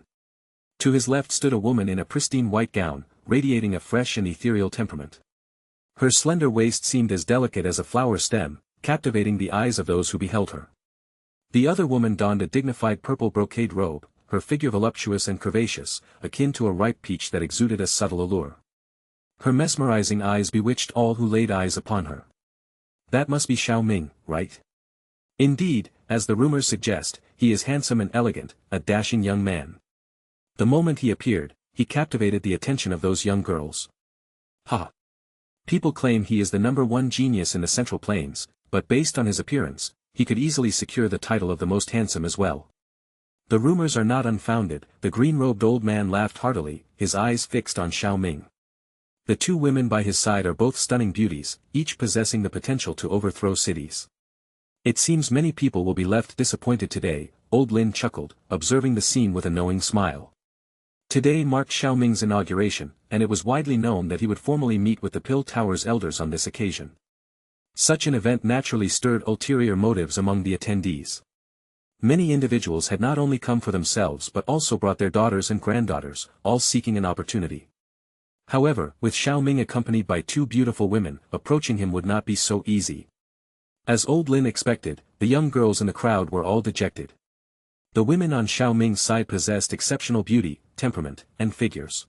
To his left stood a woman in a pristine white gown, radiating a fresh and ethereal temperament. Her slender waist seemed as delicate as a flower stem, captivating the eyes of those who beheld her. The other woman donned a dignified purple brocade robe, her figure voluptuous and curvaceous, akin to a ripe peach that exuded a subtle allure. Her mesmerizing eyes bewitched all who laid eyes upon her. That must be Xiao Ming, right? Indeed, as the rumors suggest, he is handsome and elegant, a dashing young man. The moment he appeared, he captivated the attention of those young girls. Ha! People claim he is the #1 genius in the Central Plains, but based on his appearance, he could easily secure the title of the most handsome as well. The rumors are not unfounded, the green-robed old man laughed heartily, his eyes fixed on Xiao Ming. The 2 women by his side are both stunning beauties, each possessing the potential to overthrow cities. It seems many people will be left disappointed today, old Lin chuckled, observing the scene with a knowing smile. Today marked Xiao Ming's inauguration, and it was widely known that he would formally meet with the Pill Tower's elders on this occasion. Such an event naturally stirred ulterior motives among the attendees. Many individuals had not only come for themselves but also brought their daughters and granddaughters, all seeking an opportunity. However, with Xiao Ming accompanied by 2 beautiful women, approaching him would not be so easy. As old Lin expected, the young girls in the crowd were all dejected. The women on Xiao Ming's side possessed exceptional beauty, temperament, and figures.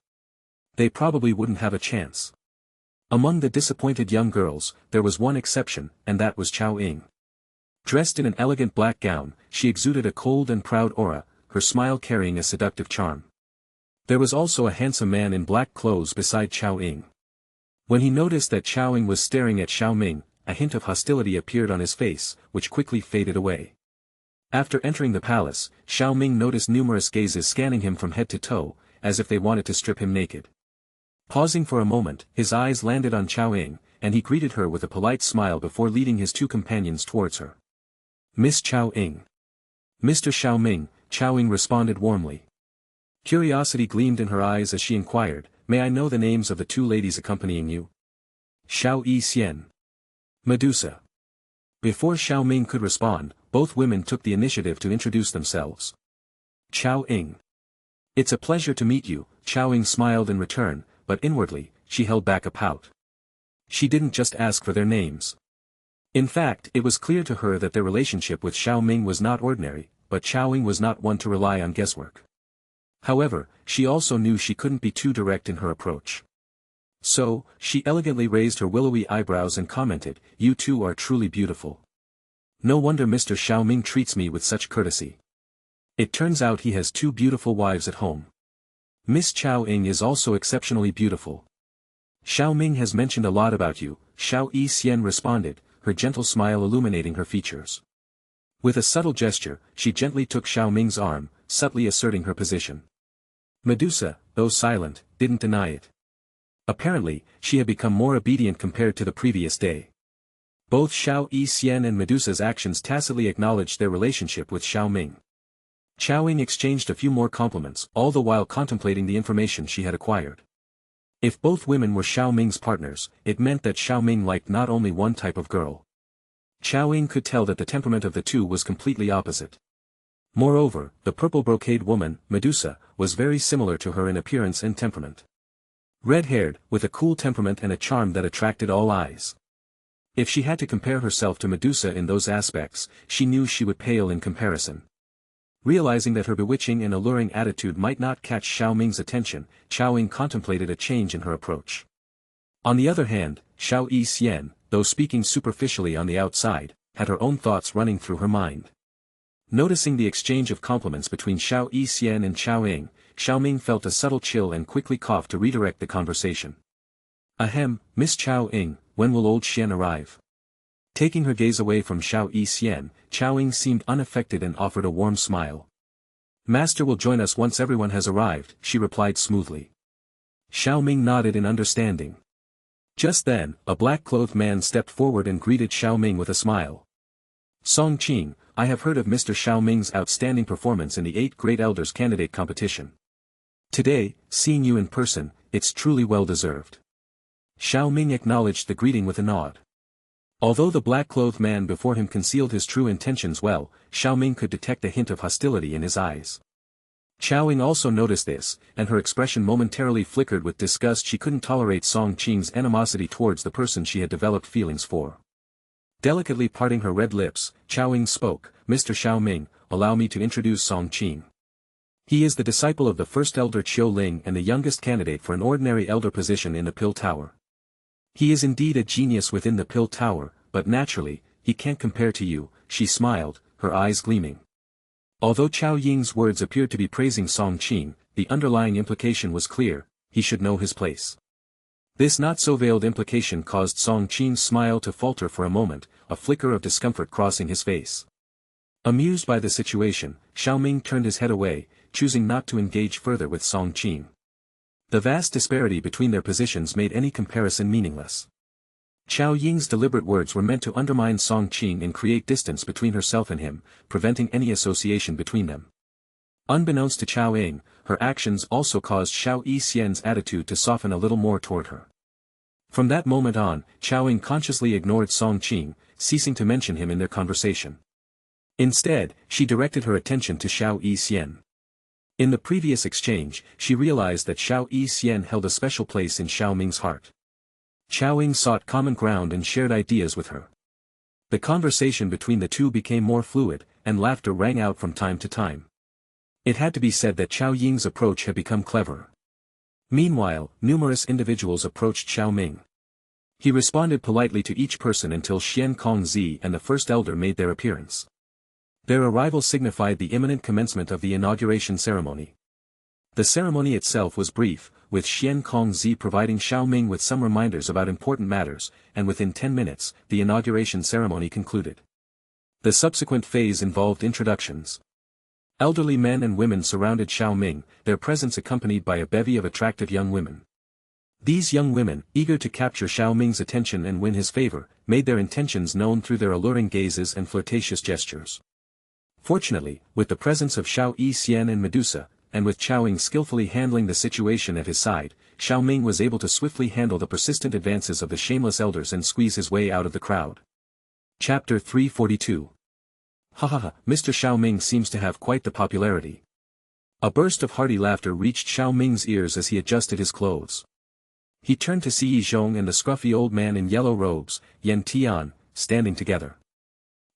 They probably wouldn't have a chance. Among the disappointed young girls, there was one exception, and that was Xiao Ying. Dressed in an elegant black gown, she exuded a cold and proud aura, her smile carrying a seductive charm. There was also a handsome man in black clothes beside Xiao Ying. When he noticed that Xiao Ying was staring at Xiao Ming, a hint of hostility appeared on his face, which quickly faded away. After entering the palace, Xiao Ming noticed numerous gazes scanning him from head to toe, as if they wanted to strip him naked. Pausing for a moment, his eyes landed on Xiao Ying, and he greeted her with a polite smile before leading his 2 companions towards her. "Miss Xiao Ying." "Mr. Xiao Ming," Xiao Ying responded warmly. Curiosity gleamed in her eyes as she inquired, "May I know the names of the 2 ladies accompanying you?" "Xiao Yi Xian. Medusa." Before Xiao Ming could respond, both women took the initiative to introduce themselves. "Xiao Ying. It's a pleasure to meet you," Xiao Ying smiled in return, but inwardly, she held back a pout. She didn't just ask for their names. In fact, it was clear to her that their relationship with Xiao Ming was not ordinary, but Xiao Ying was not one to rely on guesswork. However, she also knew she couldn't be too direct in her approach. So, she elegantly raised her willowy eyebrows and commented, "You 2 are truly beautiful. No wonder Mr. Xiao Ming treats me with such courtesy. It turns out he has 2 beautiful wives at home. Miss Xiao Ying is also exceptionally beautiful. Xiao Ming has mentioned a lot about you," Xiao Yi Xian responded, her gentle smile illuminating her features. With a subtle gesture, she gently took Xiao Ming's arm, subtly asserting her position. Medusa, though silent, didn't deny it. Apparently, she had become more obedient compared to the previous day. Both Xiao Yi Xian and Medusa's actions tacitly acknowledged their relationship with Xiao Ming. Xiao Ying exchanged a few more compliments, all the while contemplating the information she had acquired. If both women were Xiao Ming's partners, it meant that Xiao Ming liked not only one type of girl. Xiao Ming could tell that the temperament of the two was completely opposite. Moreover, the purple brocade woman, Medusa, was very similar to her in appearance and temperament. Red-haired, with a cool temperament and a charm that attracted all eyes. If she had to compare herself to Medusa in those aspects, she knew she would pale in comparison. Realizing that her bewitching and alluring attitude might not catch Xiao Ming's attention, Xiao Ming contemplated a change in her approach. On the other hand, Xiao Yixian, though speaking superficially on the outside, had her own thoughts running through her mind. Noticing the exchange of compliments between Xiao Yixian and Xiao Ming, Xiao Ming felt a subtle chill and quickly coughed to redirect the conversation. Ahem, Miss Xiao Ying, when will old Xian arrive? Taking her gaze away from Xiao Yixian, Xiao Ying seemed unaffected and offered a warm smile. Master will join us once everyone has arrived, she replied smoothly. Xiao Ming nodded in understanding. Just then, a black-clothed man stepped forward and greeted Xiao Ming with a smile. Song Qing, I have heard of Mr. Xiao Ming's outstanding performance in the 8 Great Elders candidate competition. Today, seeing you in person, it's truly well-deserved. Xiao Ming acknowledged the greeting with a nod. Although the black-clothed man before him concealed his true intentions well, Xiao Ming could detect a hint of hostility in his eyes. Xiao Ming also noticed this, and her expression momentarily flickered with disgust. She couldn't tolerate Song Qing's animosity towards the person she had developed feelings for. Delicately parting her red lips, Xiao Ming spoke, Mr. Xiao Ming, allow me to introduce Song Qing. He is the disciple of the first elder Qiu Ling and the youngest candidate for an ordinary elder position in the Pill Tower. He is indeed a genius within the Pill Tower, but naturally, he can't compare to you, she smiled, her eyes gleaming. Although Xiao Ying's words appeared to be praising Song Qing, the underlying implication was clear, he should know his place. This not-so-veiled implication caused Song Qing's smile to falter for a moment, a flicker of discomfort crossing his face. Amused by the situation, Xiao Ming turned his head away, choosing not to engage further with Song Qing. The vast disparity between their positions made any comparison meaningless. Xiao Ying's deliberate words were meant to undermine Song Qing and create distance between herself and him, preventing any association between them. Unbeknownst to Xiao Ying, her actions also caused Xiao Yixian's attitude to soften a little more toward her. From that moment on, Xiao Ying consciously ignored Song Qing, ceasing to mention him in their conversation. Instead, she directed her attention to Xiao Yixian. In the previous exchange, she realized that Xiao Yixian held a special place in Xiao Ming's heart. Xiao Ying sought common ground and shared ideas with her. The conversation between the two became more fluid, and laughter rang out from time to time. It had to be said that Xiao Ying's approach had become cleverer. Meanwhile, numerous individuals approached Xiao Ming. He responded politely to each person until Xian Kongzi and the first elder made their appearance. Their arrival signified the imminent commencement of the inauguration ceremony. The ceremony itself was brief, with Xian Kongzi providing Xiao Ming with some reminders about important matters, and within 10 minutes, the inauguration ceremony concluded. The subsequent phase involved introductions. Elderly men and women surrounded Xiao Ming, their presence accompanied by a bevy of attractive young women. These young women, eager to capture Xiao Ming's attention and win his favor, made their intentions known through their alluring gazes and flirtatious gestures. Fortunately, with the presence of Xiao Yixian and Medusa, and with Xiao Ming skillfully handling the situation at his side, Xiao Ming was able to swiftly handle the persistent advances of the shameless elders and squeeze his way out of the crowd. Chapter 342. Mr. Xiao Ming seems to have quite the popularity. A burst of hearty laughter reached Xiao Ming's ears as he adjusted his clothes. He turned to see Yi Zhong and the scruffy old man in yellow robes, Yan Tian, standing together.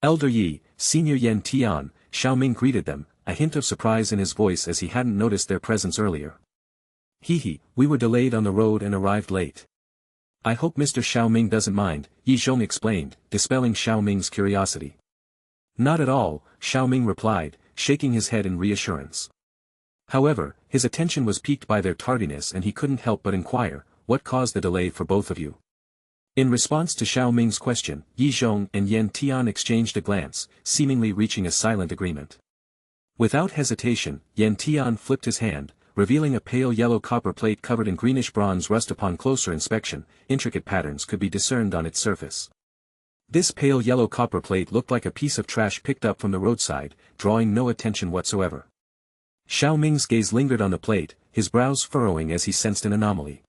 Elder Yi, Senior Yan Tian, Xiao Ming greeted them, a hint of surprise in his voice as he hadn't noticed their presence earlier. We were delayed on the road and arrived late. I hope Mr. Xiao Ming doesn't mind, Yi Zhong explained, dispelling Xiao Ming's curiosity. Not at all, Xiao Ming replied, shaking his head in reassurance. However, his attention was piqued by their tardiness and he couldn't help but inquire, what caused the delay for both of you? In response to Xiao Ming's question, Yi Zhong and Yan Tian exchanged a glance, seemingly reaching a silent agreement. Without hesitation, Yan Tian flipped his hand, revealing a pale yellow copper plate covered in greenish bronze rust. Upon closer inspection, intricate patterns could be discerned on its surface. This pale yellow copper plate looked like a piece of trash picked up from the roadside, drawing no attention whatsoever. Xiao Ming's gaze lingered on the plate, his brows furrowing as he sensed an anomaly.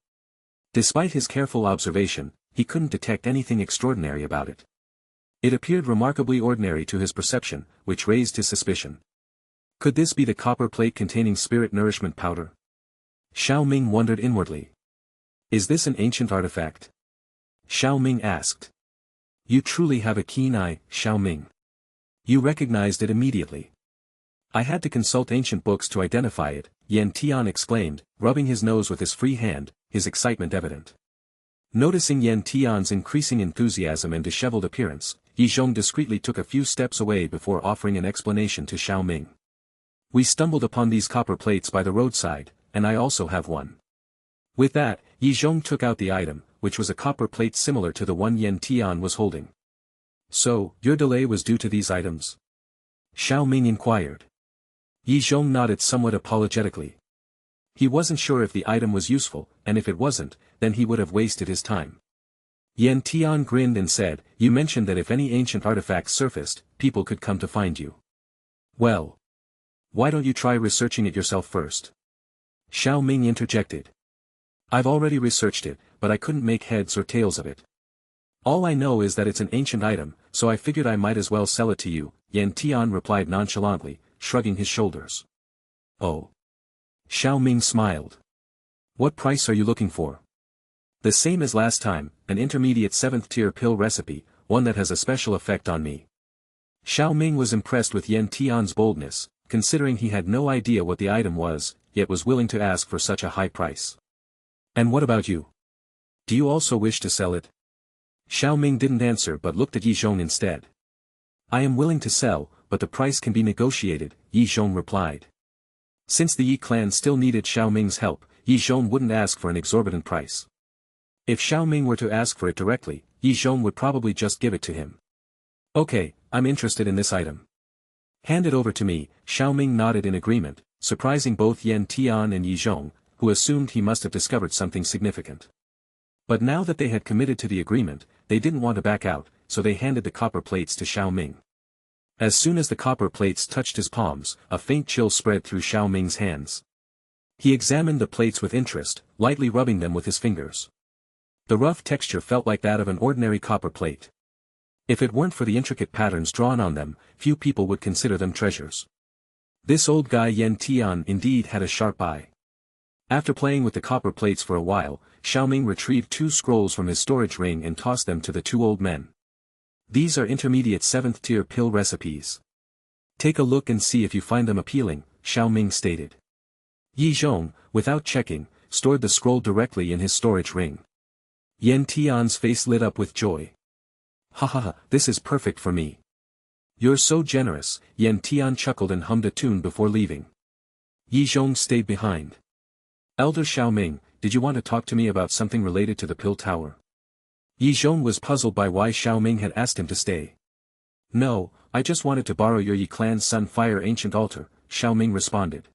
Despite his careful observation, he couldn't detect anything extraordinary about it. It appeared remarkably ordinary to his perception, which raised his suspicion. Could this be the copper plate containing spirit nourishment powder? Xiao Ming wondered inwardly. Is this an ancient artifact? Xiao Ming asked. You truly have a keen eye, Xiao Ming. You recognized it immediately. I had to consult ancient books to identify it, Yan Tian exclaimed, rubbing his nose with his free hand, his excitement evident. Noticing Yan Tian's increasing enthusiasm and disheveled appearance, Yi Zhong discreetly took a few steps away before offering an explanation to Xiao Ming. We stumbled upon these copper plates by the roadside, and I also have one. With that, Yi Zhong took out the item, which was a copper plate similar to the one Yan Tian was holding. So, your delay was due to these items? Xiao Ming inquired. Yi Zhong nodded somewhat apologetically. He wasn't sure if the item was useful, and if it wasn't, then he would have wasted his time. Yan Tian grinned and said, You mentioned that if any ancient artifacts surfaced, people could come to find you. Well, why don't you try researching it yourself first? Xiao Ming interjected. I've already researched it, but I couldn't make heads or tails of it. All I know is that it's an ancient item, so I figured I might as well sell it to you, Yan Tian replied nonchalantly, shrugging his shoulders. Oh. Xiao Ming smiled. What price are you looking for? The same as last time, an intermediate 7th tier pill recipe, one that has a special effect on me. Xiao Ming was impressed with Yan Tian's boldness, considering he had no idea what the item was, yet was willing to ask for such a high price. And what about you? Do you also wish to sell it? Xiao Ming didn't answer but looked at Yi Zhong instead. I am willing to sell, but the price can be negotiated, Yi Zhong replied. Since the Yi clan still needed Xiao Ming's help, Yi Zhong wouldn't ask for an exorbitant price. If Xiao Ming were to ask for it directly, Yi Zhong would probably just give it to him. Okay, I'm interested in this item. Hand it over to me, Xiao Ming nodded in agreement, surprising both Yan Tian and Yi Zhong, who assumed he must have discovered something significant. But now that they had committed to the agreement, they didn't want to back out, so they handed the copper plates to Xiao Ming. As soon as the copper plates touched his palms, a faint chill spread through Xiao Ming's hands. He examined the plates with interest, lightly rubbing them with his fingers. The rough texture felt like that of an ordinary copper plate. If it weren't for the intricate patterns drawn on them, few people would consider them treasures. This old guy Yan Tian indeed had a sharp eye. After playing with the copper plates for a while, Xiao Ming retrieved 2 scrolls from his storage ring and tossed them to the 2 old men. These are intermediate 7th tier pill recipes. Take a look and see if you find them appealing, Xiao Ming stated. Yi Zhong, without checking, stored the scroll directly in his storage ring. Yan Tian's face lit up with joy. Ha ha ha, this is perfect for me. You're so generous, Yan Tian chuckled and hummed a tune before leaving. Yi Zhong stayed behind. Elder Xiao Ming, did you want to talk to me about something related to the pill tower? Yi Zhong was puzzled by why Xiao Ming had asked him to stay. No, I just wanted to borrow your Yi clan's Sunfire Ancient Altar, Xiao Ming responded.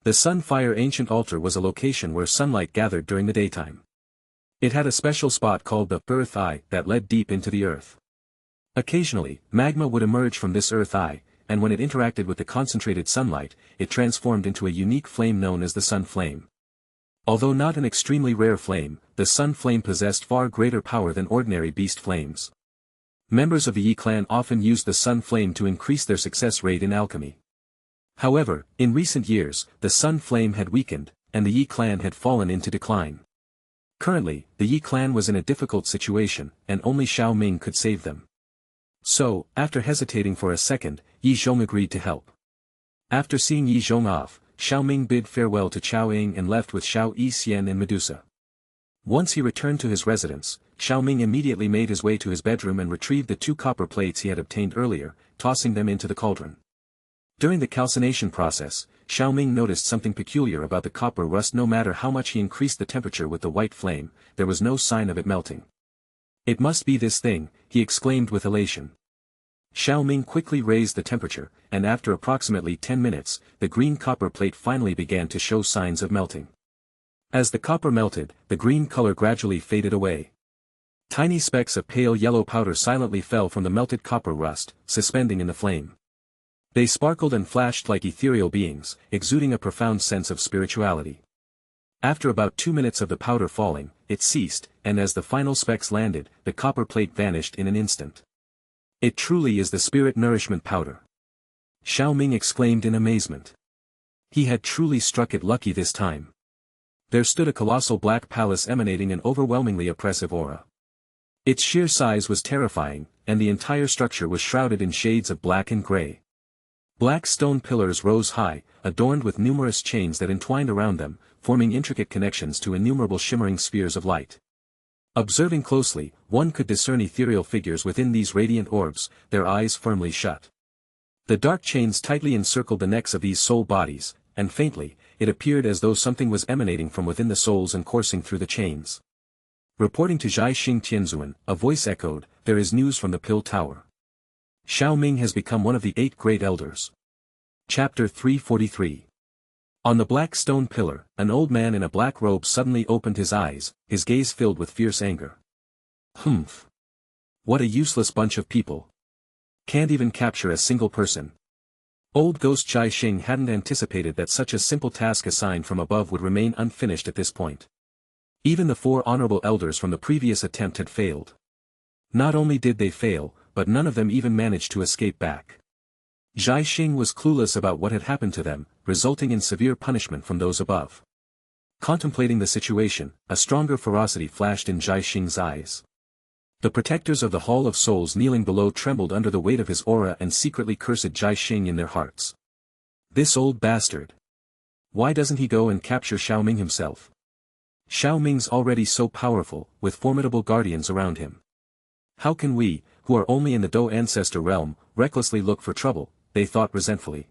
The Sunfire Ancient Altar was a location where sunlight gathered during the daytime. It had a special spot called the Earth Eye that led deep into the earth. Occasionally, magma would emerge from this Earth Eye, and when it interacted with the concentrated sunlight, it transformed into a unique flame known as the Sun Flame. Although not an extremely rare flame, the Sun Flame possessed far greater power than ordinary beast flames. Members of the Yi clan often used the Sun Flame to increase their success rate in alchemy. However, in recent years, the Sun Flame had weakened, and the Yi clan had fallen into decline. Currently, the Yi clan was in a difficult situation, and only Xiao Ming could save them. So, after hesitating for a second, Yi Zhong agreed to help. After seeing Yi Zhong off, Xiao Ming bid farewell to Chao Ying and left with Xiao Yixian and Medusa. Once he returned to his residence, Xiao Ming immediately made his way to his bedroom and retrieved the 2 copper plates he had obtained earlier, tossing them into the cauldron. During the calcination process, Xiao Ming noticed something peculiar about the copper rust. No matter how much he increased the temperature with the white flame, there was no sign of it melting. It must be this thing, he exclaimed with elation. Xiao Ming quickly raised the temperature, and after approximately 10 minutes, the green copper plate finally began to show signs of melting. As the copper melted, the green color gradually faded away. Tiny specks of pale yellow powder silently fell from the melted copper rust, suspending in the flame. They sparkled and flashed like ethereal beings, exuding a profound sense of spirituality. After about 2 minutes of the powder falling, it ceased, and as the final specks landed, the copper plate vanished in an instant. It truly is the spirit nourishment powder. Xiao Ming exclaimed in amazement. He had truly struck it lucky this time. There stood a colossal black palace emanating an overwhelmingly oppressive aura. Its sheer size was terrifying, and the entire structure was shrouded in shades of black and gray. Black stone pillars rose high, adorned with numerous chains that entwined around them, forming intricate connections to innumerable shimmering spheres of light. Observing closely, one could discern ethereal figures within these radiant orbs, their eyes firmly shut. The dark chains tightly encircled the necks of these soul bodies, and faintly, it appeared as though something was emanating from within the souls and coursing through the chains. Reporting to Jiaxing Tianzuan, a voice echoed, "There is news from the Pill Tower. Xiao Ming has become one of the 8 great elders." Chapter 343. On the black stone pillar, an old man in a black robe suddenly opened his eyes, his gaze filled with fierce anger. Humph. What a useless bunch of people. Can't even capture a single person. Old Ghost Jiaxing hadn't anticipated that such a simple task assigned from above would remain unfinished at this point. Even the 4 honorable elders from the previous attempt had failed. Not only did they fail, but none of them even managed to escape back. Jiaxing was clueless about what had happened to them, resulting in severe punishment from those above. Contemplating the situation, a stronger ferocity flashed in Jiaxing's eyes. The protectors of the Hall of Souls kneeling below trembled under the weight of his aura and secretly cursed Jiaxing in their hearts. This old bastard. Why doesn't he go and capture Xiao Ming himself? Xiao Ming's already so powerful, with formidable guardians around him. How can we, who are only in the Dou ancestor realm, recklessly look for trouble, they thought resentfully.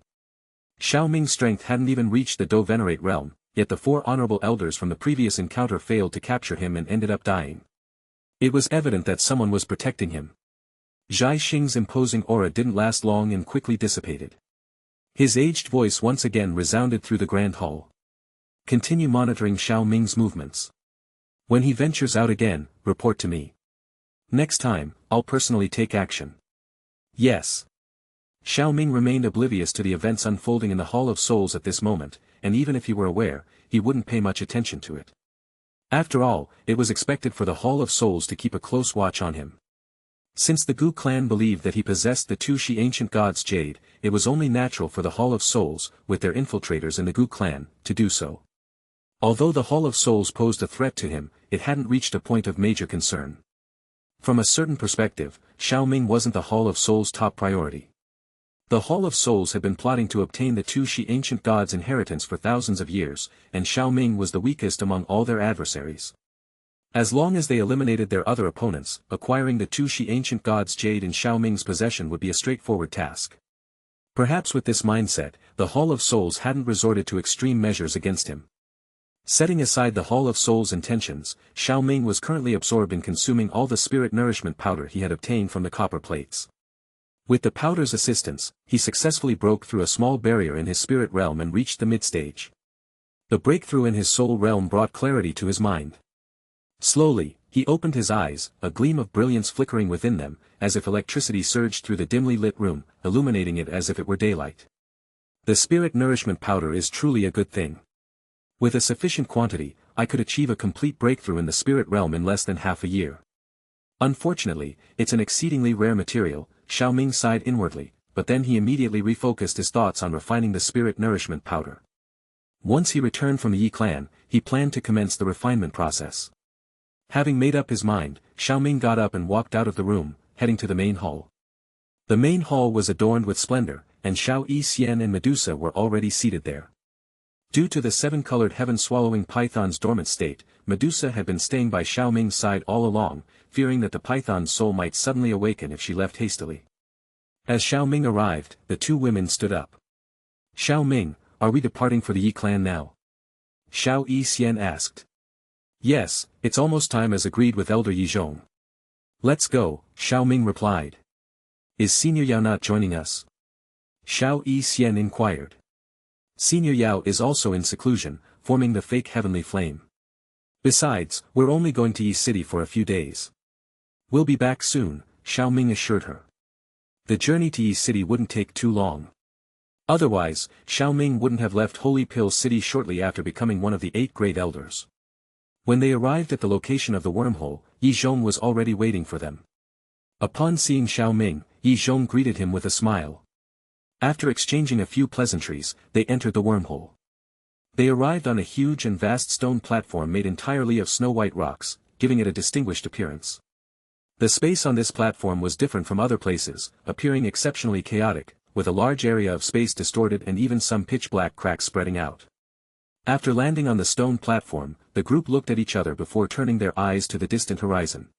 Xiao Ming's strength hadn't even reached the Dou venerate realm, yet the 4 honorable elders from the previous encounter failed to capture him and ended up dying. It was evident that someone was protecting him. Jiaxing's imposing aura didn't last long and quickly dissipated. His aged voice once again resounded through the grand hall. Continue monitoring Xiao Ming's movements. When he ventures out again, report to me. Next time, I'll personally take action. Yes. Xiao Ming remained oblivious to the events unfolding in the Hall of Souls at this moment, and even if he were aware, he wouldn't pay much attention to it. After all, it was expected for the Hall of Souls to keep a close watch on him. Since the Gu clan believed that he possessed the 2 Shi ancient gods' jade, it was only natural for the Hall of Souls, with their infiltrators in the Gu clan, to do so. Although the Hall of Souls posed a threat to him, it hadn't reached a point of major concern. From a certain perspective, Xiao Ming wasn't the Hall of Souls' top priority. The Hall of Souls had been plotting to obtain the 2 Shi ancient gods' inheritance for thousands of years, and Xiao Ming was the weakest among all their adversaries. As long as they eliminated their other opponents, acquiring the 2 Shi ancient gods' jade in Xiao Ming's possession would be a straightforward task. Perhaps with this mindset, the Hall of Souls hadn't resorted to extreme measures against him. Setting aside the Hall of Souls' intentions, Xiao Ming was currently absorbed in consuming all the spirit nourishment powder he had obtained from the copper plates. With the powder's assistance, he successfully broke through a small barrier in his spirit realm and reached the mid-stage. The breakthrough in his soul realm brought clarity to his mind. Slowly, he opened his eyes, a gleam of brilliance flickering within them, as if electricity surged through the dimly lit room, illuminating it as if it were daylight. The spirit nourishment powder is truly a good thing. With a sufficient quantity, I could achieve a complete breakthrough in the spirit realm in less than half a year. Unfortunately, it's an exceedingly rare material. Xiao Ming sighed inwardly, but then he immediately refocused his thoughts on refining the spirit nourishment powder. Once he returned from the Yi clan, he planned to commence the refinement process. Having made up his mind, Xiao Ming got up and walked out of the room, heading to the main hall. The main hall was adorned with splendor, and Xiao Yixian and Medusa were already seated there. Due to the 7-colored heaven-swallowing python's dormant state, Medusa had been staying by Xiao Ming's side all along, fearing that the python's soul might suddenly awaken if she left hastily. As Xiao Ming arrived, the 2 women stood up. Xiao Ming, are we departing for the Yi clan now? Xiao Yixian asked. Yes, it's almost time as agreed with Elder Yizhong. Let's go, Xiao Ming replied. Is Senior Yao not joining us? Xiao Yixian inquired. Senior Yao is also in seclusion, forming the fake heavenly flame. Besides, we're only going to Yi City for a few days. We'll be back soon, Xiao Ming assured her. The journey to Yi City wouldn't take too long. Otherwise, Xiao Ming wouldn't have left Holy Pill City shortly after becoming one of the 8 great elders. When they arrived at the location of the wormhole, Yizhong was already waiting for them. Upon seeing Xiao Ming, Yi Zhong greeted him with a smile. After exchanging a few pleasantries, they entered the wormhole. They arrived on a huge and vast stone platform made entirely of snow-white rocks, giving it a distinguished appearance. The space on this platform was different from other places, appearing exceptionally chaotic, with a large area of space distorted and even some pitch-black cracks spreading out. After landing on the stone platform, the group looked at each other before turning their eyes to the distant horizon.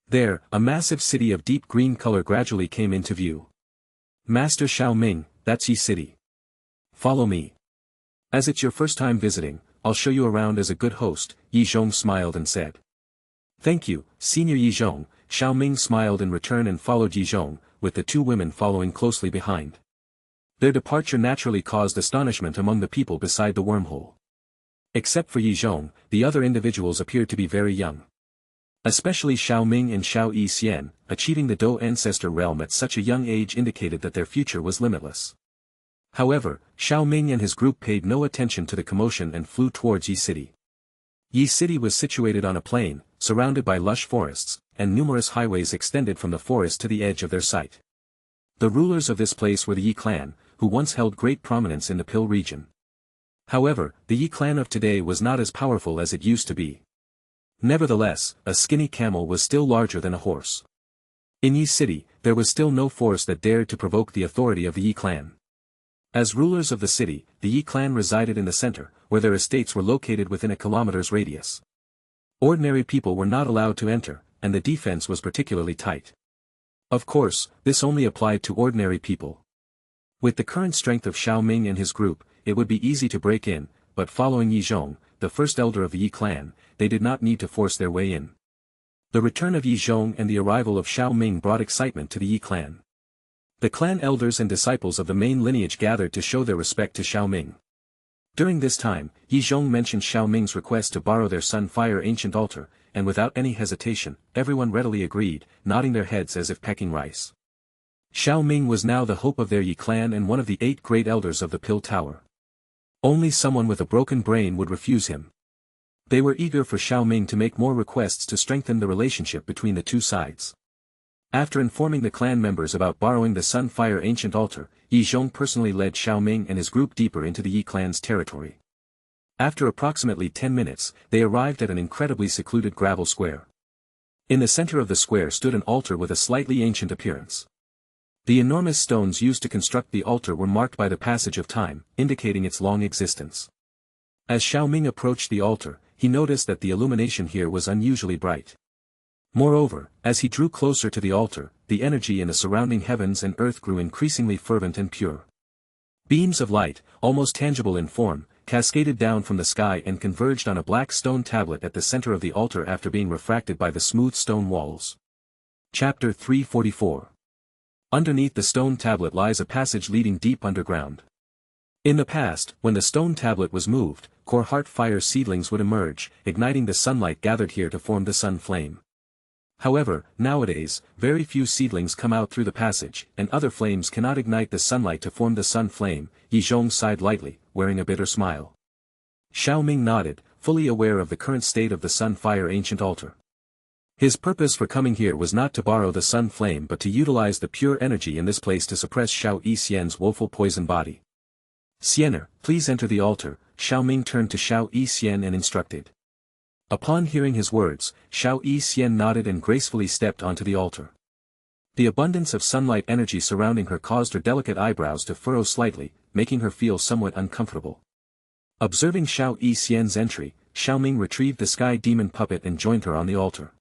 There, a massive city of deep green color gradually came into view. Master Xiao Ming, that's Yi City. Follow me. As it's your first time visiting, I'll show you around as a good host, Yi Zhong smiled and said. Thank you, Senior Yi Zhong. Xiao Ming smiled in return and followed Yi Zhong, with the two women following closely behind. Their departure naturally caused astonishment among the people beside the wormhole. Except for Yi Zhong, the other individuals appeared to be very young. Especially Xiao Ming and Xiao Yixian, achieving the Dou ancestor realm at such a young age indicated that their future was limitless. However, Xiao Ming and his group paid no attention to the commotion and flew towards Yi City. Yi City was situated on a plain, surrounded by lush forests, and numerous highways extended from the forest to the edge of their site. The rulers of this place were the Yi clan, who once held great prominence in the Pill region. However, the Yi clan of today was not as powerful as it used to be. Nevertheless, a skinny camel was still larger than a horse. In Yi City, there was still no force that dared to provoke the authority of the Yi clan. As rulers of the city, the Yi clan resided in the center, where their estates were located within a kilometer's radius. Ordinary people were not allowed to enter, and the defense was particularly tight. Of course, this only applied to ordinary people. With the current strength of Xiao Ming and his group, it would be easy to break in, but following Yi Zhong, the first elder of the Yi clan, they did not need to force their way in. The return of Yi Zhong and the arrival of Xiao Ming brought excitement to the Yi clan. The clan elders and disciples of the main lineage gathered to show their respect to Xiao Ming. During this time, Yi Zhong mentioned Xiao Ming's request to borrow their Sunfire ancient altar, and without any hesitation, everyone readily agreed, nodding their heads as if pecking rice. Xiao Ming was now the hope of their Yi clan and one of the 8 great elders of the Pill Tower. Only someone with a broken brain would refuse him. They were eager for Xiao Ming to make more requests to strengthen the relationship between the two sides. After informing the clan members about borrowing the Sunfire ancient altar, Yi Zhong personally led Xiao Ming and his group deeper into the Yi clan's territory. After approximately 10 minutes, they arrived at an incredibly secluded gravel square. In the center of the square stood an altar with a slightly ancient appearance. The enormous stones used to construct the altar were marked by the passage of time, indicating its long existence. As Xiao Ming approached the altar, he noticed that the illumination here was unusually bright. Moreover, as he drew closer to the altar, the energy in the surrounding heavens and earth grew increasingly fervent and pure. Beams of light, almost tangible in form, cascaded down from the sky and converged on a black stone tablet at the center of the altar after being refracted by the smooth stone walls. Chapter 344. Underneath the stone tablet lies a passage leading deep underground. In the past, when the stone tablet was moved, core heart fire seedlings would emerge, igniting the sunlight gathered here to form the sun flame. However, nowadays, very few seedlings come out through the passage, and other flames cannot ignite the sunlight to form the sun flame. Yi Zhong sighed lightly, wearing a bitter smile. Xiao Ming nodded, fully aware of the current state of the Sunfire ancient altar. His purpose for coming here was not to borrow the sun flame but to utilize the pure energy in this place to suppress Xiao Yixian's woeful poison body. Xiener, please enter the altar. Xiao Ming turned to Xiao Yixian and instructed. Upon hearing his words, Xiao Yixian nodded and gracefully stepped onto the altar. The abundance of sunlight energy surrounding her caused her delicate eyebrows to furrow slightly, making her feel somewhat uncomfortable. Observing Xiao Yixian's entry, Xiao Ming retrieved the sky demon puppet and joined her on the altar.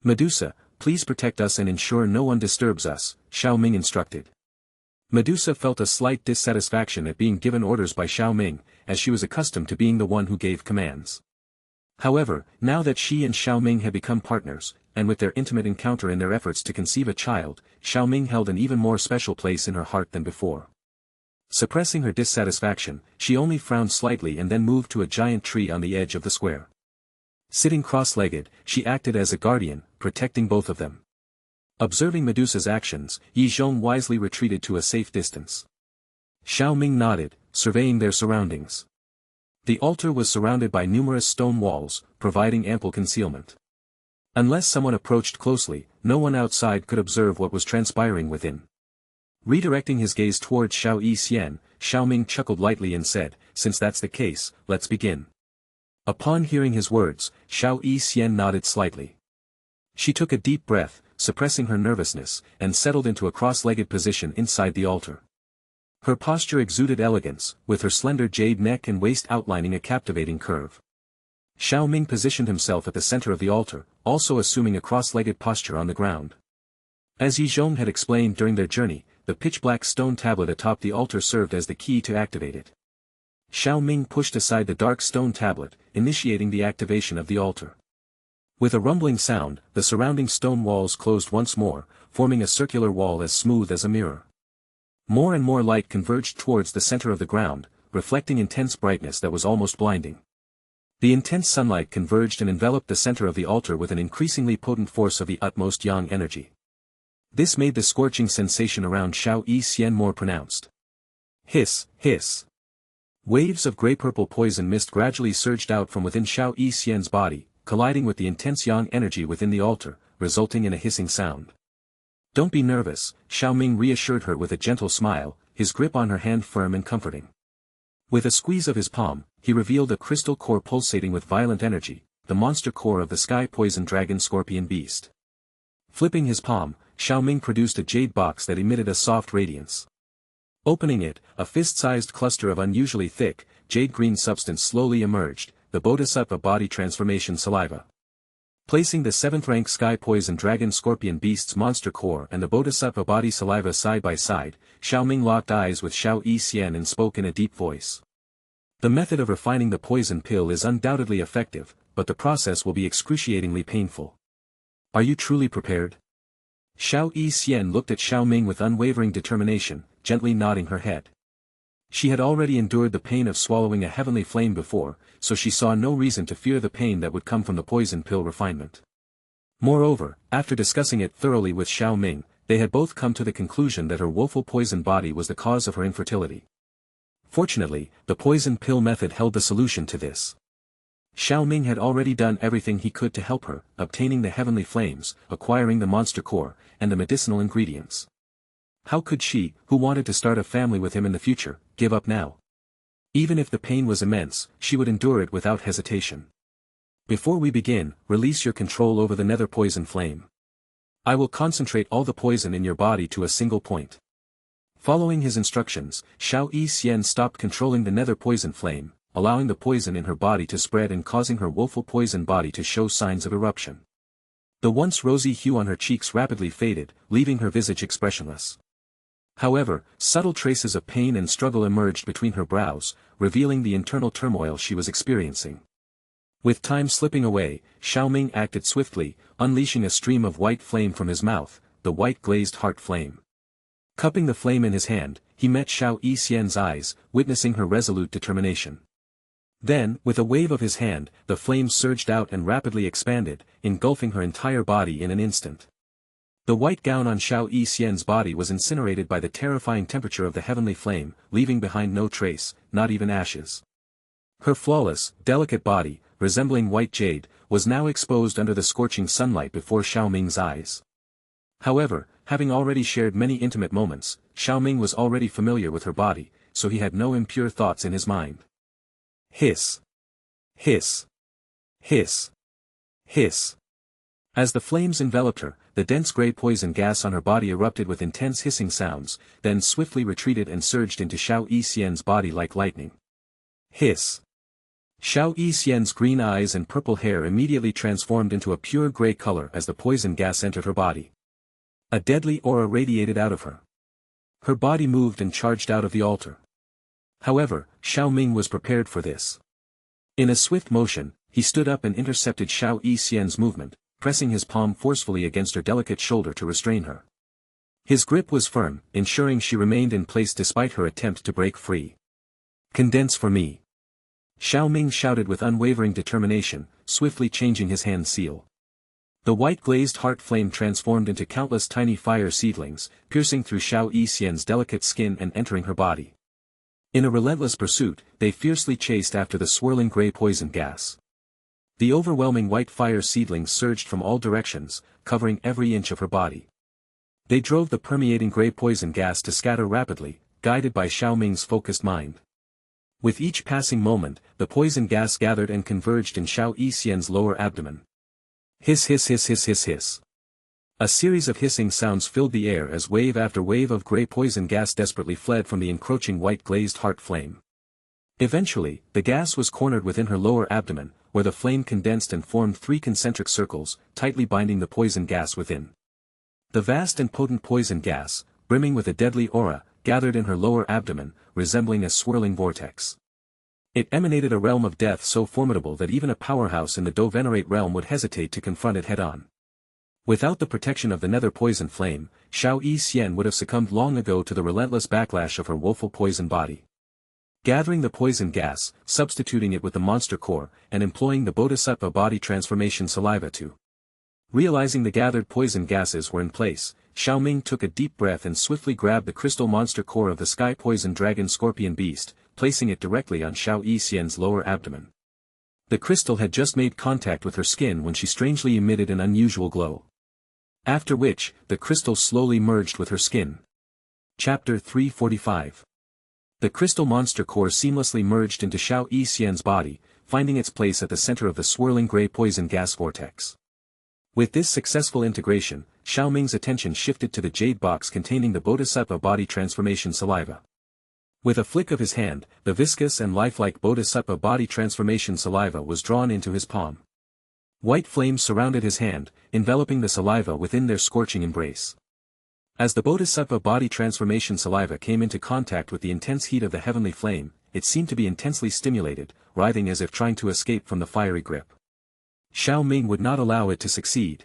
Medusa, please protect us and ensure no one disturbs us, Xiao Ming instructed. Medusa felt a slight dissatisfaction at being given orders by Xiao Ming, as she was accustomed to being the one who gave commands. However, now that she and Xiao Ming had become partners, and with their intimate encounter in their efforts to conceive a child, Xiao Ming held an even more special place in her heart than before. Suppressing her dissatisfaction, she only frowned slightly and then moved to a giant tree on the edge of the square. Sitting cross-legged, she acted as a guardian, protecting both of them. Observing Medusa's actions, Yi Zhong wisely retreated to a safe distance. Xiao Ming nodded, surveying their surroundings. The altar was surrounded by numerous stone walls, providing ample concealment. Unless someone approached closely, no one outside could observe what was transpiring within. Redirecting his gaze towards Xiao Yixian, Xiao Ming chuckled lightly and said, "Since that's the case, let's begin." Upon hearing his words, Xiao Yixian nodded slightly. She took a deep breath, suppressing her nervousness, and settled into a cross-legged position inside the altar. Her posture exuded elegance, with her slender jade neck and waist outlining a captivating curve. Xiao Ming positioned himself at the center of the altar, also assuming a cross-legged posture on the ground. As Yizhong had explained during their journey, the pitch-black stone tablet atop the altar served as the key to activate it. Xiao Ming pushed aside the dark stone tablet, initiating the activation of the altar. With a rumbling sound, the surrounding stone walls closed once more, forming a circular wall as smooth as a mirror. More and more light converged towards the center of the ground, reflecting intense brightness that was almost blinding. The intense sunlight converged and enveloped the center of the altar with an increasingly potent force of the utmost yang energy. This made the scorching sensation around Xiao Yixian more pronounced. Hiss, hiss. Waves of gray-purple poison mist gradually surged out from within Xiao Yixian's body, colliding with the intense yang energy within the altar, resulting in a hissing sound. "Don't be nervous," Xiao Ming reassured her with a gentle smile, his grip on her hand firm and comforting. With a squeeze of his palm, he revealed a crystal core pulsating with violent energy, the monster core of the sky poison dragon scorpion beast. Flipping his palm, Xiao Ming produced a jade box that emitted a soft radiance. Opening it, a fist-sized cluster of unusually thick, jade-green substance slowly emerged, the Bodhisattva body transformation saliva. Placing the 7th-rank sky poison dragon scorpion beast's monster core and the Bodhisattva body saliva side by side, Xiao Ming locked eyes with Xiao Yixian and spoke in a deep voice. "The method of refining the poison pill is undoubtedly effective, but the process will be excruciatingly painful. Are you truly prepared?" Xiao Yixian looked at Xiao Ming with unwavering determination, gently nodding her head. She had already endured the pain of swallowing a heavenly flame before, so she saw no reason to fear the pain that would come from the poison pill refinement. Moreover, after discussing it thoroughly with Xiao Ming, they had both come to the conclusion that her woeful poison body was the cause of her infertility. Fortunately, the poison pill method held the solution to this. Xiao Ming had already done everything he could to help her, obtaining the heavenly flames, acquiring the monster core, and the medicinal ingredients. How could she, who wanted to start a family with him in the future, give up now? Even if the pain was immense, she would endure it without hesitation. "Before we begin, release your control over the nether poison flame. I will concentrate all the poison in your body to a single point." Following his instructions, Xiao Yixian stopped controlling the nether poison flame, allowing the poison in her body to spread and causing her woeful poison body to show signs of eruption. The once rosy hue on her cheeks rapidly faded, leaving her visage expressionless. However, subtle traces of pain and struggle emerged between her brows, revealing the internal turmoil she was experiencing. With time slipping away, Xiao Ming acted swiftly, unleashing a stream of white flame from his mouth, the white glazed heart flame. Cupping the flame in his hand, he met Xiao Yixian's eyes, witnessing her resolute determination. Then, with a wave of his hand, the flame surged out and rapidly expanded, engulfing her entire body in an instant. The white gown on Xiao Yixian's body was incinerated by the terrifying temperature of the heavenly flame, leaving behind no trace, not even ashes. Her flawless, delicate body, resembling white jade, was now exposed under the scorching sunlight before Xiao Ming's eyes. However, having already shared many intimate moments, Xiao Ming was already familiar with her body, so he had no impure thoughts in his mind. Hiss. Hiss. Hiss. Hiss. As the flames enveloped her, the dense gray poison gas on her body erupted with intense hissing sounds, then swiftly retreated and surged into Xiao Yixian's body like lightning. Hiss. Xiao Yixian's green eyes and purple hair immediately transformed into a pure gray color as the poison gas entered her body. A deadly aura radiated out of her. Her body moved and charged out of the altar. However, Xiao Ming was prepared for this. In a swift motion, he stood up and intercepted Xiao Yixian's movement, pressing his palm forcefully against her delicate shoulder to restrain her. His grip was firm, ensuring she remained in place despite her attempt to break free. "Condense for me." Xiao Ming shouted with unwavering determination, swiftly changing his hand seal. The white glazed heart flame transformed into countless tiny fire seedlings, piercing through Xiao Yixian's delicate skin and entering her body. In a relentless pursuit, they fiercely chased after the swirling gray poison gas. The overwhelming white fire seedlings surged from all directions, covering every inch of her body. They drove the permeating gray poison gas to scatter rapidly, guided by Xiao Ming's focused mind. With each passing moment, the poison gas gathered and converged in Xiao Yixian's lower abdomen. Hiss hiss hiss hiss hiss hiss. A series of hissing sounds filled the air as wave after wave of gray poison gas desperately fled from the encroaching white glazed heart flame. Eventually, the gas was cornered within her lower abdomen, where the flame condensed and formed 3 concentric circles, tightly binding the poison gas within. The vast and potent poison gas, brimming with a deadly aura, gathered in her lower abdomen, resembling a swirling vortex. It emanated a realm of death so formidable that even a powerhouse in the Do Venerate realm would hesitate to confront it head-on. Without the protection of the nether poison flame, Xiao Yixian would have succumbed long ago to the relentless backlash of her woeful poison body. Gathering the poison gas, substituting it with the monster core, and employing the Bodhisattva body transformation saliva to. Realizing the gathered poison gases were in place, Xiao Ming took a deep breath and swiftly grabbed the crystal monster core of the sky poison dragon scorpion beast, placing it directly on Xiao Yixian's lower abdomen. The crystal had just made contact with her skin when she strangely emitted an unusual glow. After which, the crystal slowly merged with her skin. Chapter 345. The crystal monster core seamlessly merged into Xiao Yixian's body, finding its place at the center of the swirling gray poison gas vortex. With this successful integration, Xiao Ming's attention shifted to the jade box containing the Bodhisattva body transformation saliva. With a flick of his hand, the viscous and lifelike Bodhisattva body transformation saliva was drawn into his palm. White flames surrounded his hand, enveloping the saliva within their scorching embrace. As the Bodhisattva body transformation saliva came into contact with the intense heat of the heavenly flame, it seemed to be intensely stimulated, writhing as if trying to escape from the fiery grip. Xiao Ming would not allow it to succeed.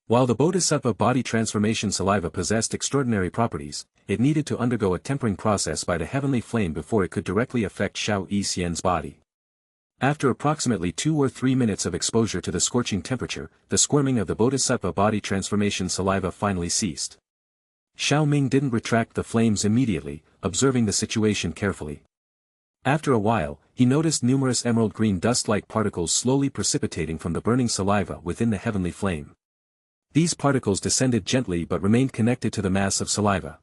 While the Bodhisattva body transformation saliva possessed extraordinary properties, it needed to undergo a tempering process by the heavenly flame before it could directly affect Xiao Yixian's body. After approximately 2 or 3 minutes of exposure to the scorching temperature, the squirming of the Bodhisattva body transformation saliva finally ceased. Xiao Ming didn't retract the flames immediately, observing the situation carefully. After a while, he noticed numerous emerald green dust-like particles slowly precipitating from the burning saliva within the heavenly flame. These particles descended gently but remained connected to the mass of saliva.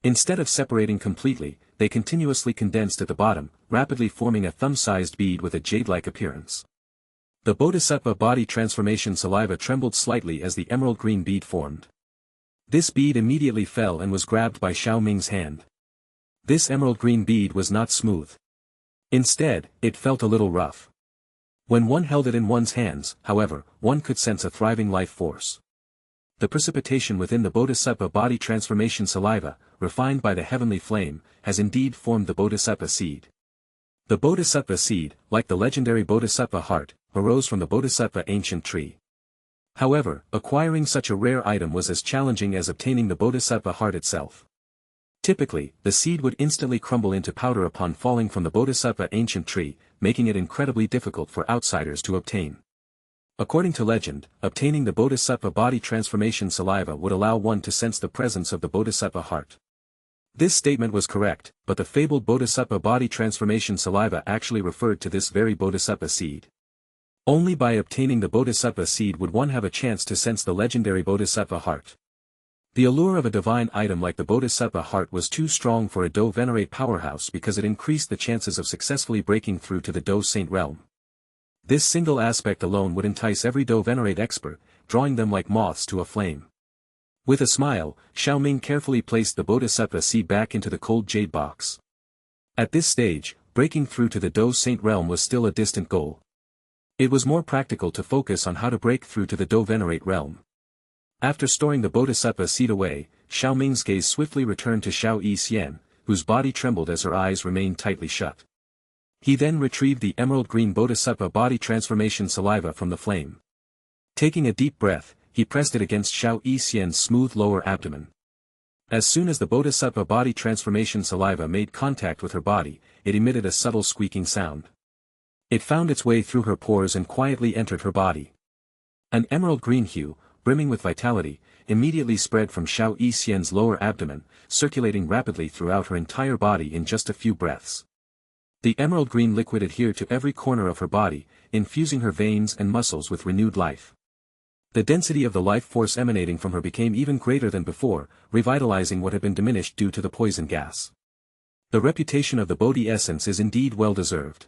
Instead of separating completely, they continuously condensed at the bottom, rapidly forming a thumb-sized bead with a jade-like appearance. The Bodhisattva body transformation saliva trembled slightly as the emerald green bead formed. This bead immediately fell and was grabbed by Xiao Ming's hand. This emerald green bead was not smooth. Instead, it felt a little rough. When one held it in one's hands, however, one could sense a thriving life force. The precipitation within the Bodhisattva body transformation saliva, refined by the heavenly flame, has indeed formed the Bodhisattva seed. The Bodhisattva seed, like the legendary Bodhisattva heart, arose from the Bodhisattva ancient tree. However, acquiring such a rare item was as challenging as obtaining the Bodhisattva heart itself. Typically, the seed would instantly crumble into powder upon falling from the Bodhisattva ancient tree, making it incredibly difficult for outsiders to obtain. According to legend, obtaining the Bodhisattva body transformation saliva would allow one to sense the presence of the Bodhisattva heart. This statement was correct, but the fabled Bodhisattva body transformation saliva actually referred to this very Bodhisattva seed. Only by obtaining the Bodhisattva seed would one have a chance to sense the legendary Bodhisattva heart. The allure of a divine item like the Bodhisattva heart was too strong for a Do Venerate powerhouse because it increased the chances of successfully breaking through to the Do Saint realm. This single aspect alone would entice every Do Venerate expert, drawing them like moths to a flame. With a smile, Xiao Ming carefully placed the Bodhisattva seed back into the cold jade box. At this stage, breaking through to the Do Saint realm was still a distant goal. It was more practical to focus on how to break through to the Do Venerate realm. After storing the Bodhisattva seed away, Xiao Ming's gaze swiftly returned to Xiao Yixian, whose body trembled as her eyes remained tightly shut. He then retrieved the emerald green Bodhisattva body transformation saliva from the flame. Taking a deep breath, he pressed it against Xiao Yixian's smooth lower abdomen. As soon as the Bodhisattva body transformation saliva made contact with her body, it emitted a subtle squeaking sound. It found its way through her pores and quietly entered her body. An emerald green hue, brimming with vitality, immediately spread from Xiao Yixian's lower abdomen, circulating rapidly throughout her entire body in just a few breaths. The emerald green liquid adhered to every corner of her body, infusing her veins and muscles with renewed life. The density of the life force emanating from her became even greater than before, revitalizing what had been diminished due to the poison gas. The reputation of the Bodhi essence is indeed well deserved.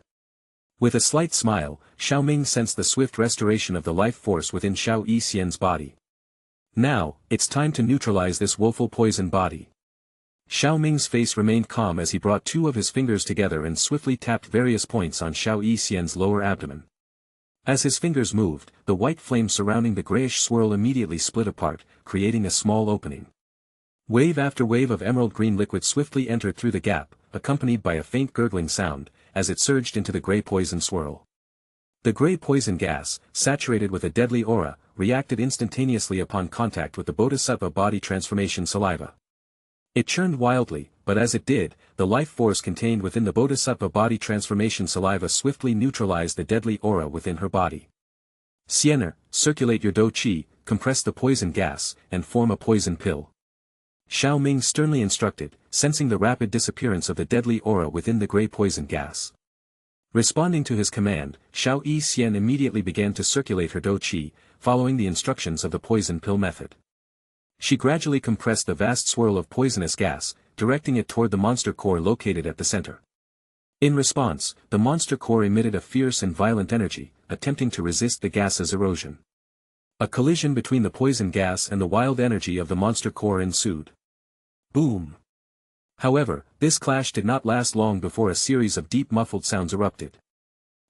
With a slight smile, Xiao Ming sensed the swift restoration of the life force within Xiao Yixian's body. Now, it's time to neutralize this woeful poison body. Xiao Ming's face remained calm as he brought two of his fingers together and swiftly tapped various points on Xiao Yixian's lower abdomen. As his fingers moved, the white flame surrounding the grayish swirl immediately split apart, creating a small opening. Wave after wave of emerald green liquid swiftly entered through the gap, accompanied by a faint gurgling sound, as it surged into the gray poison swirl. The gray poison gas, saturated with a deadly aura, reacted instantaneously upon contact with the Bodhisattva body transformation saliva. It churned wildly, but as it did, the life force contained within the Bodhisattva body transformation saliva swiftly neutralized the deadly aura within her body. Xianer, circulate your dou qi, compress the poison gas, and form a poison pill. Xiao Ming sternly instructed, sensing the rapid disappearance of the deadly aura within the gray poison gas. Responding to his command, Xiao Yixian immediately began to circulate her dou qi, following the instructions of the poison pill method. She gradually compressed the vast swirl of poisonous gas, directing it toward the monster core located at the center. In response, the monster core emitted a fierce and violent energy, attempting to resist the gas's erosion. A collision between the poison gas and the wild energy of the monster core ensued. Boom! However, this clash did not last long before a series of deep muffled sounds erupted.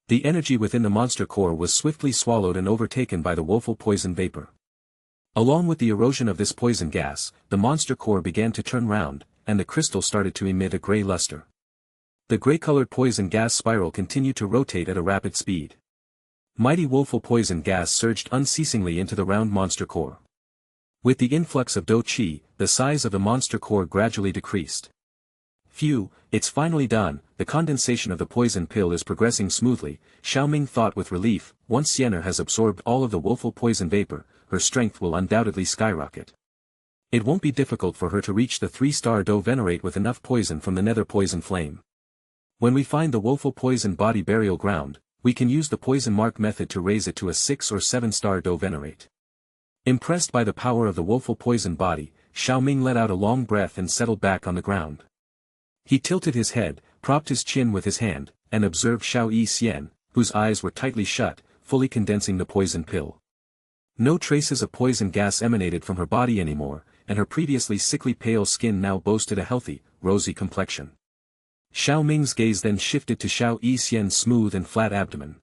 The energy within the monster core was swiftly swallowed and overtaken by the woeful poison vapor. Along with the erosion of this poison gas, the monster core began to turn round, and the crystal started to emit a gray luster. The gray-colored poison gas spiral continued to rotate at a rapid speed. Mighty woeful poison gas surged unceasingly into the round monster core. With the influx of dou qi, the size of the monster core gradually decreased. Phew, it's finally done, the condensation of the poison pill is progressing smoothly, Xiao Ming thought with relief. Once Xianer has absorbed all of the woeful poison vapor, her strength will undoubtedly skyrocket. It won't be difficult for her to reach the 3-star dou venerate with enough poison from the nether poison flame. When we find the woeful poison body burial ground, we can use the poison mark method to raise it to a 6 or 7-star dou venerate. Impressed by the power of the woeful poison body, Xiao Ming let out a long breath and settled back on the ground. He tilted his head, propped his chin with his hand, and observed Xiao Yixian, whose eyes were tightly shut, fully condensing the poison pill. No traces of poison gas emanated from her body anymore, and her previously sickly pale skin now boasted a healthy, rosy complexion. Xiao Ming's gaze then shifted to Xiao Yixian's smooth and flat abdomen.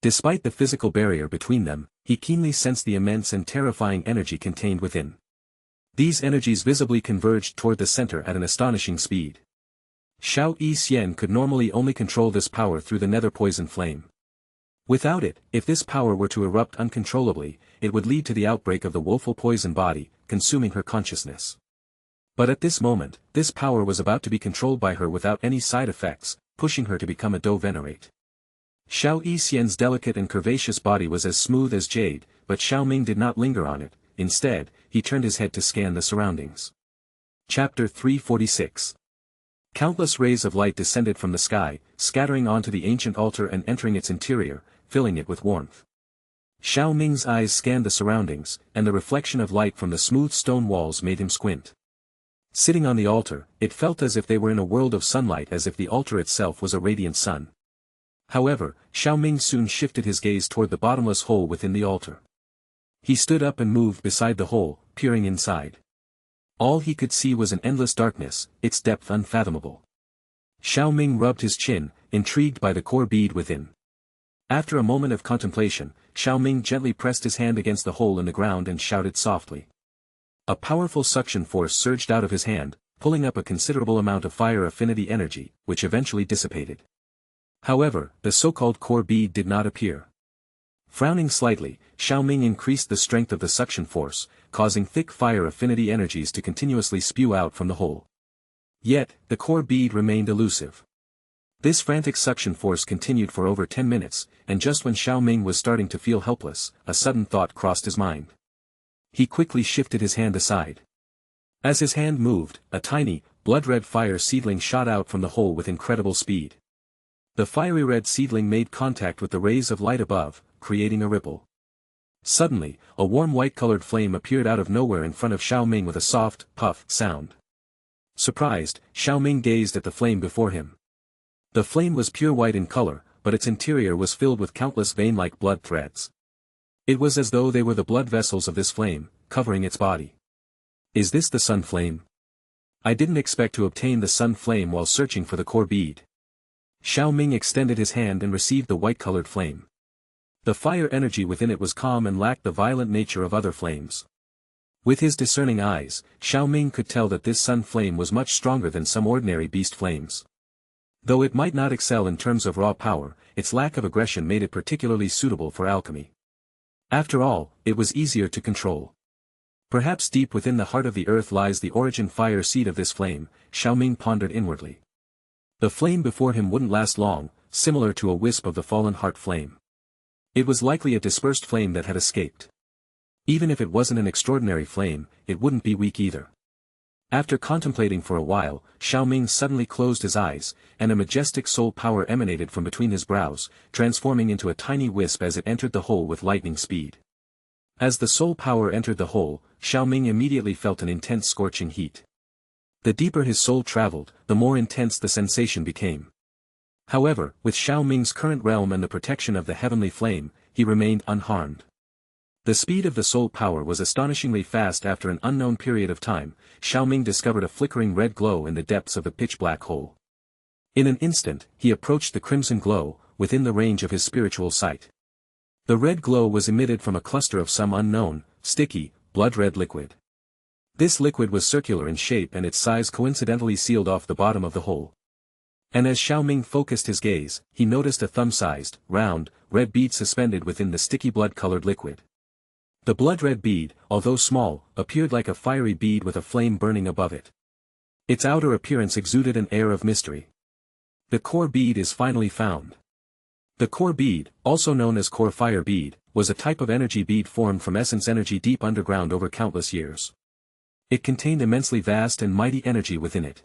Despite the physical barrier between them, he keenly sensed the immense and terrifying energy contained within. These energies visibly converged toward the center at an astonishing speed. Xiao Yixian could normally only control this power through the nether poison flame. Without it, if this power were to erupt uncontrollably, it would lead to the outbreak of the woeful poison body, consuming her consciousness. But at this moment, this power was about to be controlled by her without any side effects, pushing her to become a dou venerate. Xiao Yixian's delicate and curvaceous body was as smooth as jade, but Xiao Ming did not linger on it. Instead, he turned his head to scan the surroundings. Chapter 346. Countless rays of light descended from the sky, scattering onto the ancient altar and entering its interior, filling it with warmth. Xiao Ming's eyes scanned the surroundings, and the reflection of light from the smooth stone walls made him squint. Sitting on the altar, it felt as if they were in a world of sunlight, as if the altar itself was a radiant sun. However, Xiao Ming soon shifted his gaze toward the bottomless hole within the altar. He stood up and moved beside the hole, peering inside. All he could see was an endless darkness, its depth unfathomable. Xiao Ming rubbed his chin, intrigued by the core bead within. After a moment of contemplation, Xiao Ming gently pressed his hand against the hole in the ground and shouted softly. A powerful suction force surged out of his hand, pulling up a considerable amount of fire affinity energy, which eventually dissipated. However, the so-called core bead did not appear. Frowning slightly, Xiao Ming increased the strength of the suction force, causing thick fire affinity energies to continuously spew out from the hole. Yet, the core bead remained elusive. This frantic suction force continued for over 10 minutes, and just when Xiao Ming was starting to feel helpless, a sudden thought crossed his mind. He quickly shifted his hand aside. As his hand moved, a tiny, blood-red fire seedling shot out from the hole with incredible speed. The fiery red seedling made contact with the rays of light above, creating a ripple. Suddenly, a warm white-colored flame appeared out of nowhere in front of Xiao Ming with a soft, puff sound. Surprised, Xiao Ming gazed at the flame before him. The flame was pure white in color, but its interior was filled with countless vein-like blood threads. It was as though they were the blood vessels of this flame, covering its body. Is this the sun flame? I didn't expect to obtain the sun flame while searching for the core bead. Xiao Ming extended his hand and received the white-colored flame. The fire energy within it was calm and lacked the violent nature of other flames. With his discerning eyes, Xiao Ming could tell that this sun flame was much stronger than some ordinary beast flames. Though it might not excel in terms of raw power, its lack of aggression made it particularly suitable for alchemy. After all, it was easier to control. Perhaps deep within the heart of the earth lies the origin fire seed of this flame, Xiao Ming pondered inwardly. The flame before him wouldn't last long, similar to a wisp of the fallen heart flame. It was likely a dispersed flame that had escaped. Even if it wasn't an extraordinary flame, it wouldn't be weak either. After contemplating for a while, Xiao Ming suddenly closed his eyes, and a majestic soul power emanated from between his brows, transforming into a tiny wisp as it entered the hole with lightning speed. As the soul power entered the hole, Xiao Ming immediately felt an intense scorching heat. The deeper his soul traveled, the more intense the sensation became. However, with Xiao Ming's current realm and the protection of the heavenly flame, he remained unharmed. The speed of the soul power was astonishingly fast. After an unknown period of time, Xiao Ming discovered a flickering red glow in the depths of the pitch-black hole. In an instant, he approached the crimson glow, within the range of his spiritual sight. The red glow was emitted from a cluster of some unknown, sticky, blood-red liquid. This liquid was circular in shape and its size coincidentally sealed off the bottom of the hole. And as Xiao Ming focused his gaze, he noticed a thumb-sized, round, red bead suspended within the sticky blood-colored liquid. The blood-red bead, although small, appeared like a fiery bead with a flame burning above it. Its outer appearance exuded an air of mystery. The core bead is finally found. The core bead, also known as core fire bead, was a type of energy bead formed from essence energy deep underground over countless years. It contained immensely vast and mighty energy within it.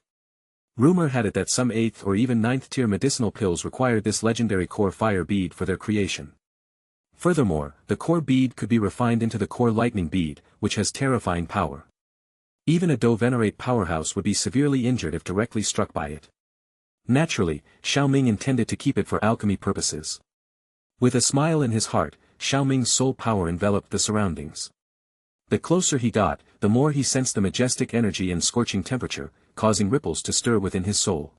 Rumor had it that some 8th or even 9th tier medicinal pills required this legendary core fire bead for their creation. Furthermore, the core bead could be refined into the core lightning bead, which has terrifying power. Even a Do-Venerate powerhouse would be severely injured if directly struck by it. Naturally, Xiao Ming intended to keep it for alchemy purposes. With a smile in his heart, Xiao Ming's soul power enveloped the surroundings. The closer he got, the more he sensed the majestic energy and scorching temperature, causing ripples to stir within his soul.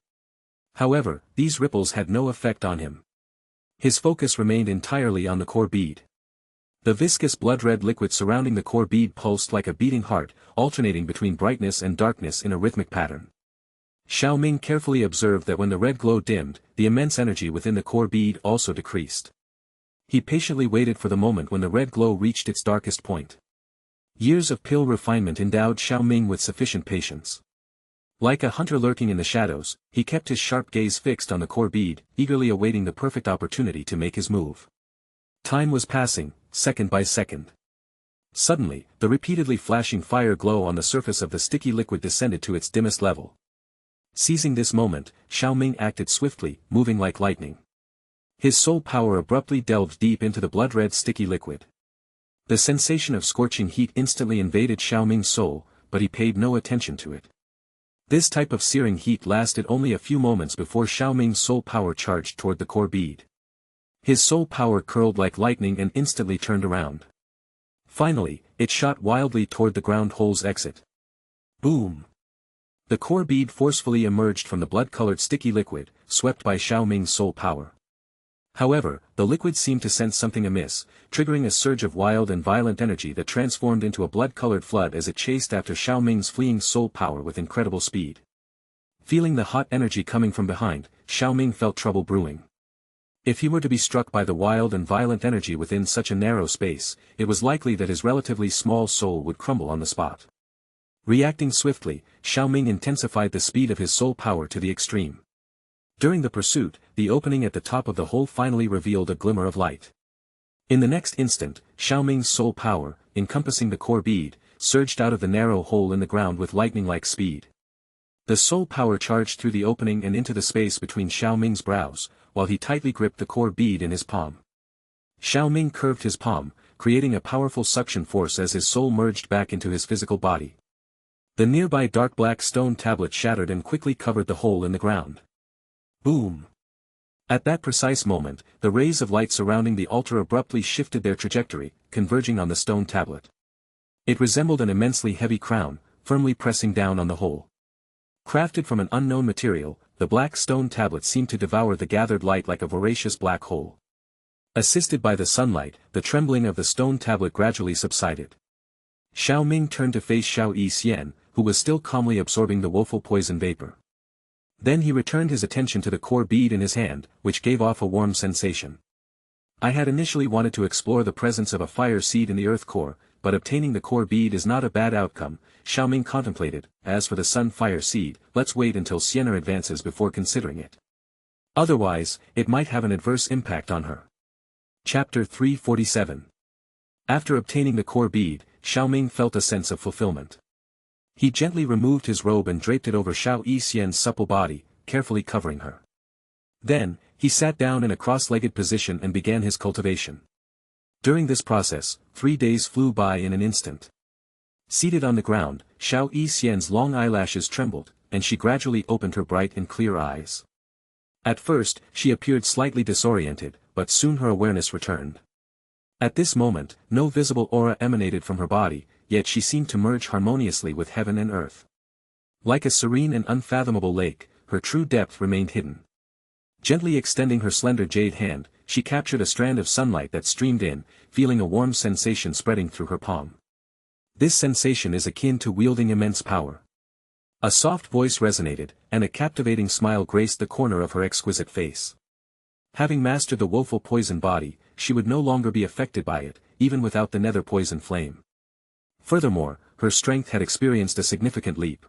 However, these ripples had no effect on him. His focus remained entirely on the core bead. The viscous blood-red liquid surrounding the core bead pulsed like a beating heart, alternating between brightness and darkness in a rhythmic pattern. Xiao Ming carefully observed that when the red glow dimmed, the immense energy within the core bead also decreased. He patiently waited for the moment when the red glow reached its darkest point. Years of pill refinement endowed Xiao Ming with sufficient patience. Like a hunter lurking in the shadows, he kept his sharp gaze fixed on the core bead, eagerly awaiting the perfect opportunity to make his move. Time was passing, second by second. Suddenly, the repeatedly flashing fire glow on the surface of the sticky liquid descended to its dimmest level. Seizing this moment, Xiao Ming acted swiftly, moving like lightning. His soul power abruptly delved deep into the blood-red sticky liquid. The sensation of scorching heat instantly invaded Xiao Ming's soul, but he paid no attention to it. This type of searing heat lasted only a few moments before Xiao Ming's soul power charged toward the core bead. His soul power curled like lightning and instantly turned around. Finally, it shot wildly toward the ground hole's exit. Boom! The core bead forcefully emerged from the blood-colored sticky liquid, swept by Xiao Ming's soul power. However, the liquid seemed to sense something amiss, triggering a surge of wild and violent energy that transformed into a blood-colored flood as it chased after Xiao Ming's fleeing soul power with incredible speed. Feeling the hot energy coming from behind, Xiao Ming felt trouble brewing. If he were to be struck by the wild and violent energy within such a narrow space, it was likely that his relatively small soul would crumble on the spot. Reacting swiftly, Xiao Ming intensified the speed of his soul power to the extreme. During the pursuit, the opening at the top of the hole finally revealed a glimmer of light. In the next instant, Xiao Ming's soul power, encompassing the core bead, surged out of the narrow hole in the ground with lightning-like speed. The soul power charged through the opening and into the space between Xiao Ming's brows, while he tightly gripped the core bead in his palm. Xiao Ming curved his palm, creating a powerful suction force as his soul merged back into his physical body. The nearby dark black stone tablet shattered and quickly covered the hole in the ground. Boom! At that precise moment, the rays of light surrounding the altar abruptly shifted their trajectory, converging on the stone tablet. It resembled an immensely heavy crown, firmly pressing down on the hole. Crafted from an unknown material, the black stone tablet seemed to devour the gathered light like a voracious black hole. Assisted by the sunlight, the trembling of the stone tablet gradually subsided. Xiao Ming turned to face Xiao Yixian, who was still calmly absorbing the woeful poison vapor. Then he returned his attention to the core bead in his hand, which gave off a warm sensation. I had initially wanted to explore the presence of a fire seed in the earth core, but obtaining the core bead is not a bad outcome, Xiao Ming contemplated. As for the sun fire seed, let's wait until Sienna advances before considering it. Otherwise, it might have an adverse impact on her. Chapter 347. After obtaining the core bead, Xiao Ming felt a sense of fulfillment. He gently removed his robe and draped it over Xiao Yixian's supple body, carefully covering her. Then, he sat down in a cross-legged position and began his cultivation. During this process, 3 days flew by in an instant. Seated on the ground, Xiao Yixian's long eyelashes trembled, and she gradually opened her bright and clear eyes. At first, she appeared slightly disoriented, but soon her awareness returned. At this moment, no visible aura emanated from her body, yet she seemed to merge harmoniously with heaven and earth. Like a serene and unfathomable lake, her true depth remained hidden. Gently extending her slender jade hand, she captured a strand of sunlight that streamed in, feeling a warm sensation spreading through her palm. This sensation is akin to wielding immense power. A soft voice resonated, and a captivating smile graced the corner of her exquisite face. Having mastered the woeful poison body, she would no longer be affected by it, even without the nether poison flame. Furthermore, her strength had experienced a significant leap.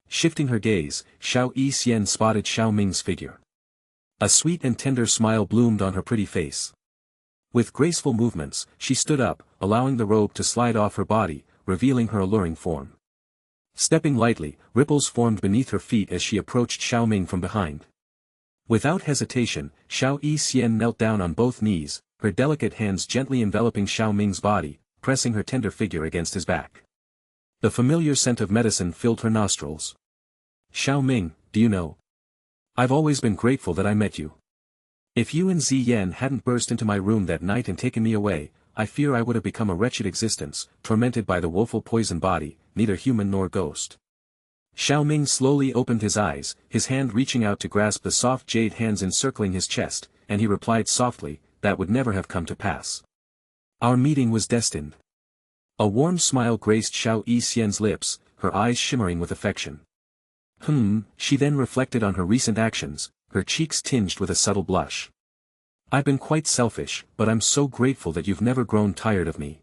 Shifting her gaze, Xiao Yixian spotted Xiao Ming's figure. A sweet and tender smile bloomed on her pretty face. With graceful movements, she stood up, allowing the robe to slide off her body, revealing her alluring form. Stepping lightly, ripples formed beneath her feet as she approached Xiao Ming from behind. Without hesitation, Xiao Yixian knelt down on both knees, her delicate hands gently enveloping Xiao Ming's body, pressing her tender figure against his back. The familiar scent of medicine filled her nostrils. "Xiao Ming, do you know? I've always been grateful that I met you. If you and Ziyan hadn't burst into my room that night and taken me away, I fear I would have become a wretched existence, tormented by the woeful poison body, neither human nor ghost." Xiao Ming slowly opened his eyes, his hand reaching out to grasp the soft jade hands encircling his chest, and he replied softly, "That would never have come to pass. Our meeting was destined." A warm smile graced Xiao Yixian's lips, her eyes shimmering with affection. She then reflected on her recent actions, her cheeks tinged with a subtle blush. "I've been quite selfish, but I'm so grateful that you've never grown tired of me."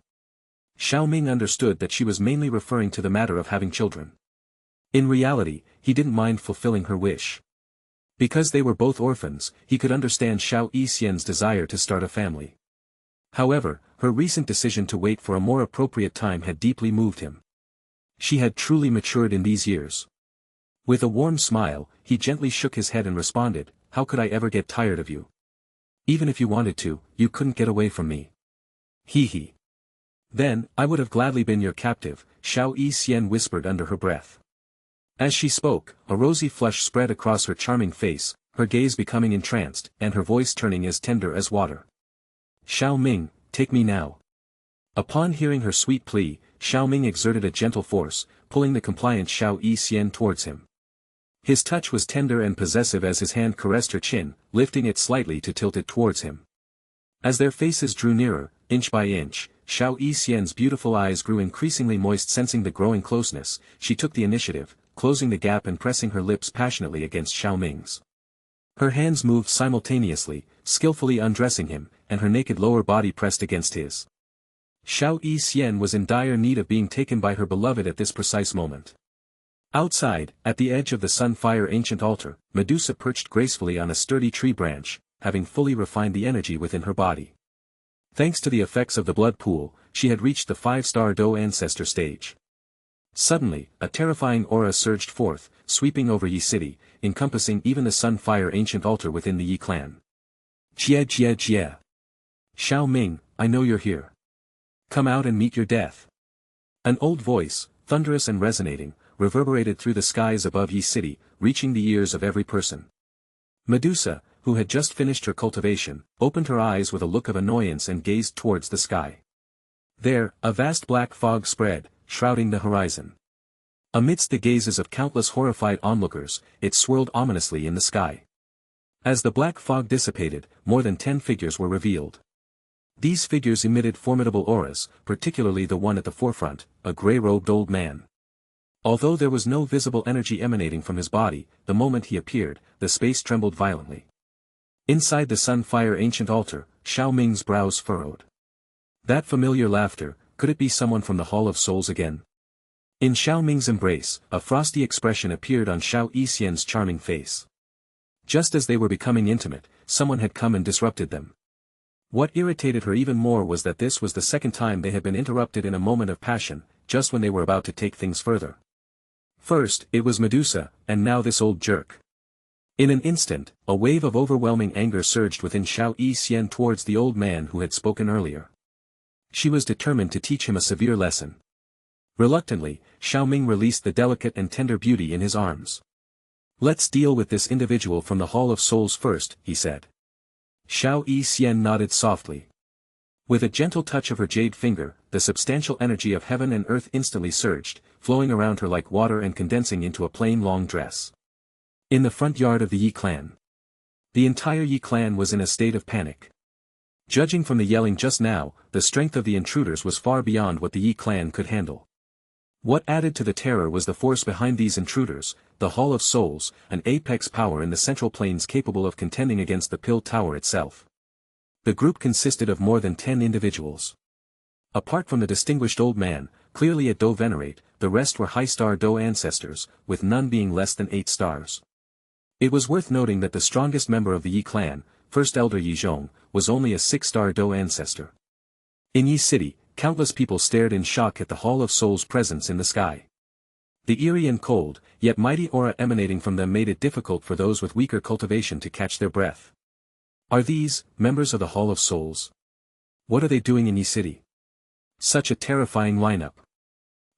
Xiao Ming understood that she was mainly referring to the matter of having children. In reality, he didn't mind fulfilling her wish. Because they were both orphans, he could understand Xiao Yixian's desire to start a family. However, her recent decision to wait for a more appropriate time had deeply moved him. She had truly matured in these years. With a warm smile, he gently shook his head and responded, "How could I ever get tired of you? Even if you wanted to, you couldn't get away from me." He. "Then, I would have gladly been your captive," Xiao Yixian whispered under her breath. As she spoke, a rosy flush spread across her charming face, her gaze becoming entranced, and her voice turning as tender as water. "Xiao Ming, take me now." Upon hearing her sweet plea, Xiao Ming exerted a gentle force, pulling the compliant Xiao Yixian towards him. His touch was tender and possessive as his hand caressed her chin, lifting it slightly to tilt it towards him. As their faces drew nearer, inch by inch, Xiao Yixian's beautiful eyes grew increasingly moist. Sensing the growing closeness, she took the initiative, closing the gap and pressing her lips passionately against Xiao Ming's. Her hands moved simultaneously, skillfully undressing him, and her naked lower body pressed against his. Xiao Yixian was in dire need of being taken by her beloved at this precise moment. Outside, at the edge of the Sunfire ancient altar, Medusa perched gracefully on a sturdy tree branch, having fully refined the energy within her body. Thanks to the effects of the blood pool, she had reached the 5-star Do ancestor stage. Suddenly, a terrifying aura surged forth, sweeping over Yi City, encompassing even the Sunfire ancient altar within the Yi clan. Jie Jie Jie. Xiao Ming, I know you're here. Come out and meet your death. An old voice, thunderous and resonating, reverberated through the skies above Yi City, reaching the ears of every person. Medusa, who had just finished her cultivation, opened her eyes with a look of annoyance and gazed towards the sky. There, a vast black fog spread, shrouding the horizon. Amidst the gazes of countless horrified onlookers, it swirled ominously in the sky. As the black fog dissipated, more than 10 figures were revealed. These figures emitted formidable auras, particularly the one at the forefront, a grey-robed old man. Although there was no visible energy emanating from his body, the moment he appeared, the space trembled violently. Inside the Sunfire ancient altar, Xiao Ming's brows furrowed. That familiar laughter, could it be someone from the Hall of Souls again? In Xiao Ming's embrace, a frosty expression appeared on Xiao Yixian's charming face. Just as they were becoming intimate, someone had come and disrupted them. What irritated her even more was that this was the second time they had been interrupted in a moment of passion, just when they were about to take things further. First, it was Medusa, and now this old jerk. In an instant, a wave of overwhelming anger surged within Xiao Yixian towards the old man who had spoken earlier. She was determined to teach him a severe lesson. Reluctantly, Xiao Ming released the delicate and tender beauty in his arms. Let's deal with this individual from the Hall of Souls first, he said. Xiao Yixian nodded softly. With a gentle touch of her jade finger, the substantial energy of heaven and earth instantly surged, flowing around her like water and condensing into a plain long dress. In the front yard of the Yi clan. The entire Yi clan was in a state of panic. Judging from the yelling just now, the strength of the intruders was far beyond what the Yi clan could handle. What added to the terror was the force behind these intruders, the Hall of Souls, an apex power in the Central Plains capable of contending against the Pill Tower itself. The group consisted of more than 10 individuals. Apart from the distinguished old man, clearly a Do Venerate, the rest were high-star Do ancestors, with none being less than 8 stars. It was worth noting that the strongest member of the Yi clan, First Elder Yi Zhong, was only a 6-star Do ancestor. In Yi City, countless people stared in shock at the Hall of Souls' presence in the sky. The eerie and cold, yet mighty aura emanating from them made it difficult for those with weaker cultivation to catch their breath. Are these, members of the Hall of Souls? What are they doing in Yi City? Such a terrifying lineup.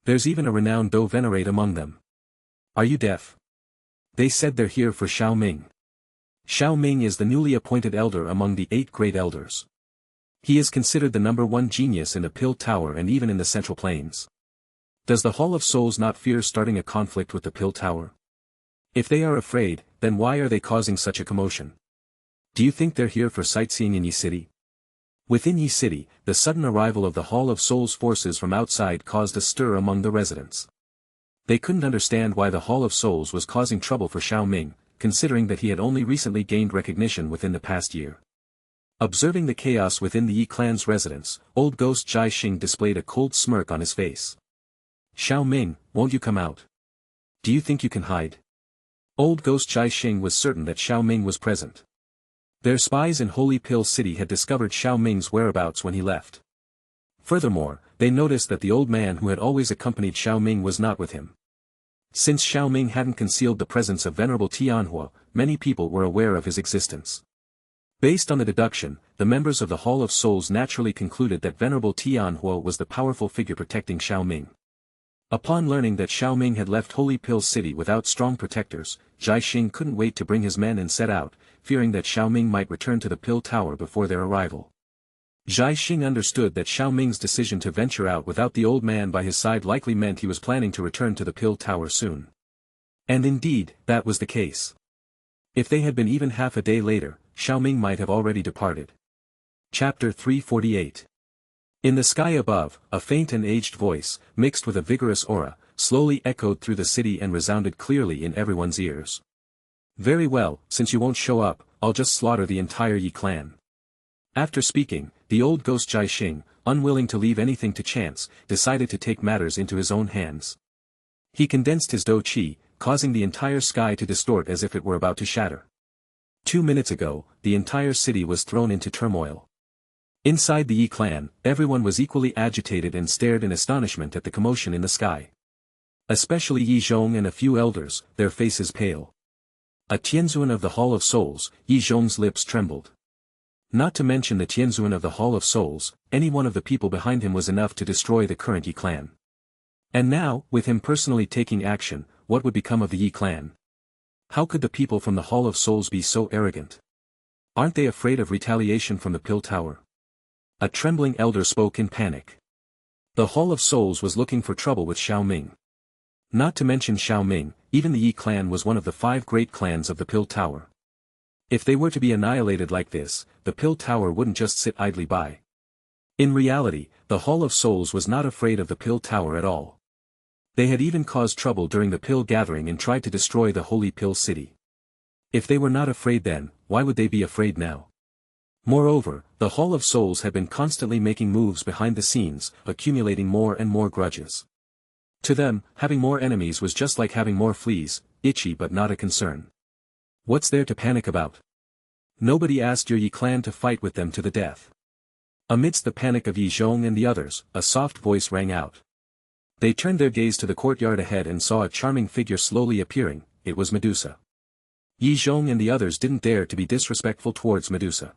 There's even a renowned Do Venerate among them. Are you deaf? They said they're here for Xiao Ming. Xiao Ming is the newly appointed elder among the 8 great elders. He is considered the #1 genius in the Pill Tower and even in the Central Plains. Does the Hall of Souls not fear starting a conflict with the Pill Tower? If they are afraid, then why are they causing such a commotion? Do you think they're here for sightseeing in Yi City? Within Yi City, the sudden arrival of the Hall of Souls forces from outside caused a stir among the residents. They couldn't understand why the Hall of Souls was causing trouble for Xiao Ming, considering that he had only recently gained recognition within the past year. Observing the chaos within the Yi clan's residence, old ghost Jai Xing displayed a cold smirk on his face. Xiao Ming, won't you come out? Do you think you can hide? Old ghost Jai Xing was certain that Xiao Ming was present. Their spies in Holy Pill City had discovered Xiao Ming's whereabouts when he left. Furthermore, they noticed that the old man who had always accompanied Xiao Ming was not with him. Since Xiao Ming hadn't concealed the presence of Venerable Tianhua, many people were aware of his existence. Based on the deduction, the members of the Hall of Souls naturally concluded that Venerable Tianhua was the powerful figure protecting Xiao Ming. Upon learning that Xiao Ming had left Holy Pill City without strong protectors, Jai Xing couldn't wait to bring his men and set out, fearing that Xiao Ming might return to the Pill Tower before their arrival. Jai Xing understood that Xiao Ming's decision to venture out without the old man by his side likely meant he was planning to return to the Pill Tower soon. And indeed, that was the case. If they had been even half a day later, Xiao Ming might have already departed. Chapter 348. In the sky above, a faint and aged voice, mixed with a vigorous aura, slowly echoed through the city and resounded clearly in everyone's ears. Very well, since you won't show up, I'll just slaughter the entire Yi clan. After speaking, the old ghost Jai Xing, unwilling to leave anything to chance, decided to take matters into his own hands. He condensed his Do Qi, causing the entire sky to distort as if it were about to shatter. 2 minutes ago, the entire city was thrown into turmoil. Inside the Yi clan, everyone was equally agitated and stared in astonishment at the commotion in the sky. Especially Yi Zhong and a few elders, their faces pale. A Tianzuan of the Hall of Souls, Yi Zhong's lips trembled. Not to mention the Tianzuan of the Hall of Souls, any one of the people behind him was enough to destroy the current Yi clan. And now, with him personally taking action, what would become of the Yi clan? How could the people from the Hall of Souls be so arrogant? Aren't they afraid of retaliation from the Pill Tower? A trembling elder spoke in panic. The Hall of Souls was looking for trouble with Xiao Ming. Not to mention Xiao Ming, even the Yi clan was one of the 5 great clans of the Pill Tower. If they were to be annihilated like this, the Pill Tower wouldn't just sit idly by. In reality, the Hall of Souls was not afraid of the Pill Tower at all. They had even caused trouble during the Pill Gathering and tried to destroy the Holy Pill City. If they were not afraid then, why would they be afraid now? Moreover, the Hall of Souls had been constantly making moves behind the scenes, accumulating more and more grudges. To them, having more enemies was just like having more fleas, itchy but not a concern. What's there to panic about? Nobody asked your Yi clan to fight with them to the death. Amidst the panic of Yi Zhong and the others, a soft voice rang out. They turned their gaze to the courtyard ahead and saw a charming figure slowly appearing. It was Medusa. Yi Zhong and the others didn't dare to be disrespectful towards Medusa.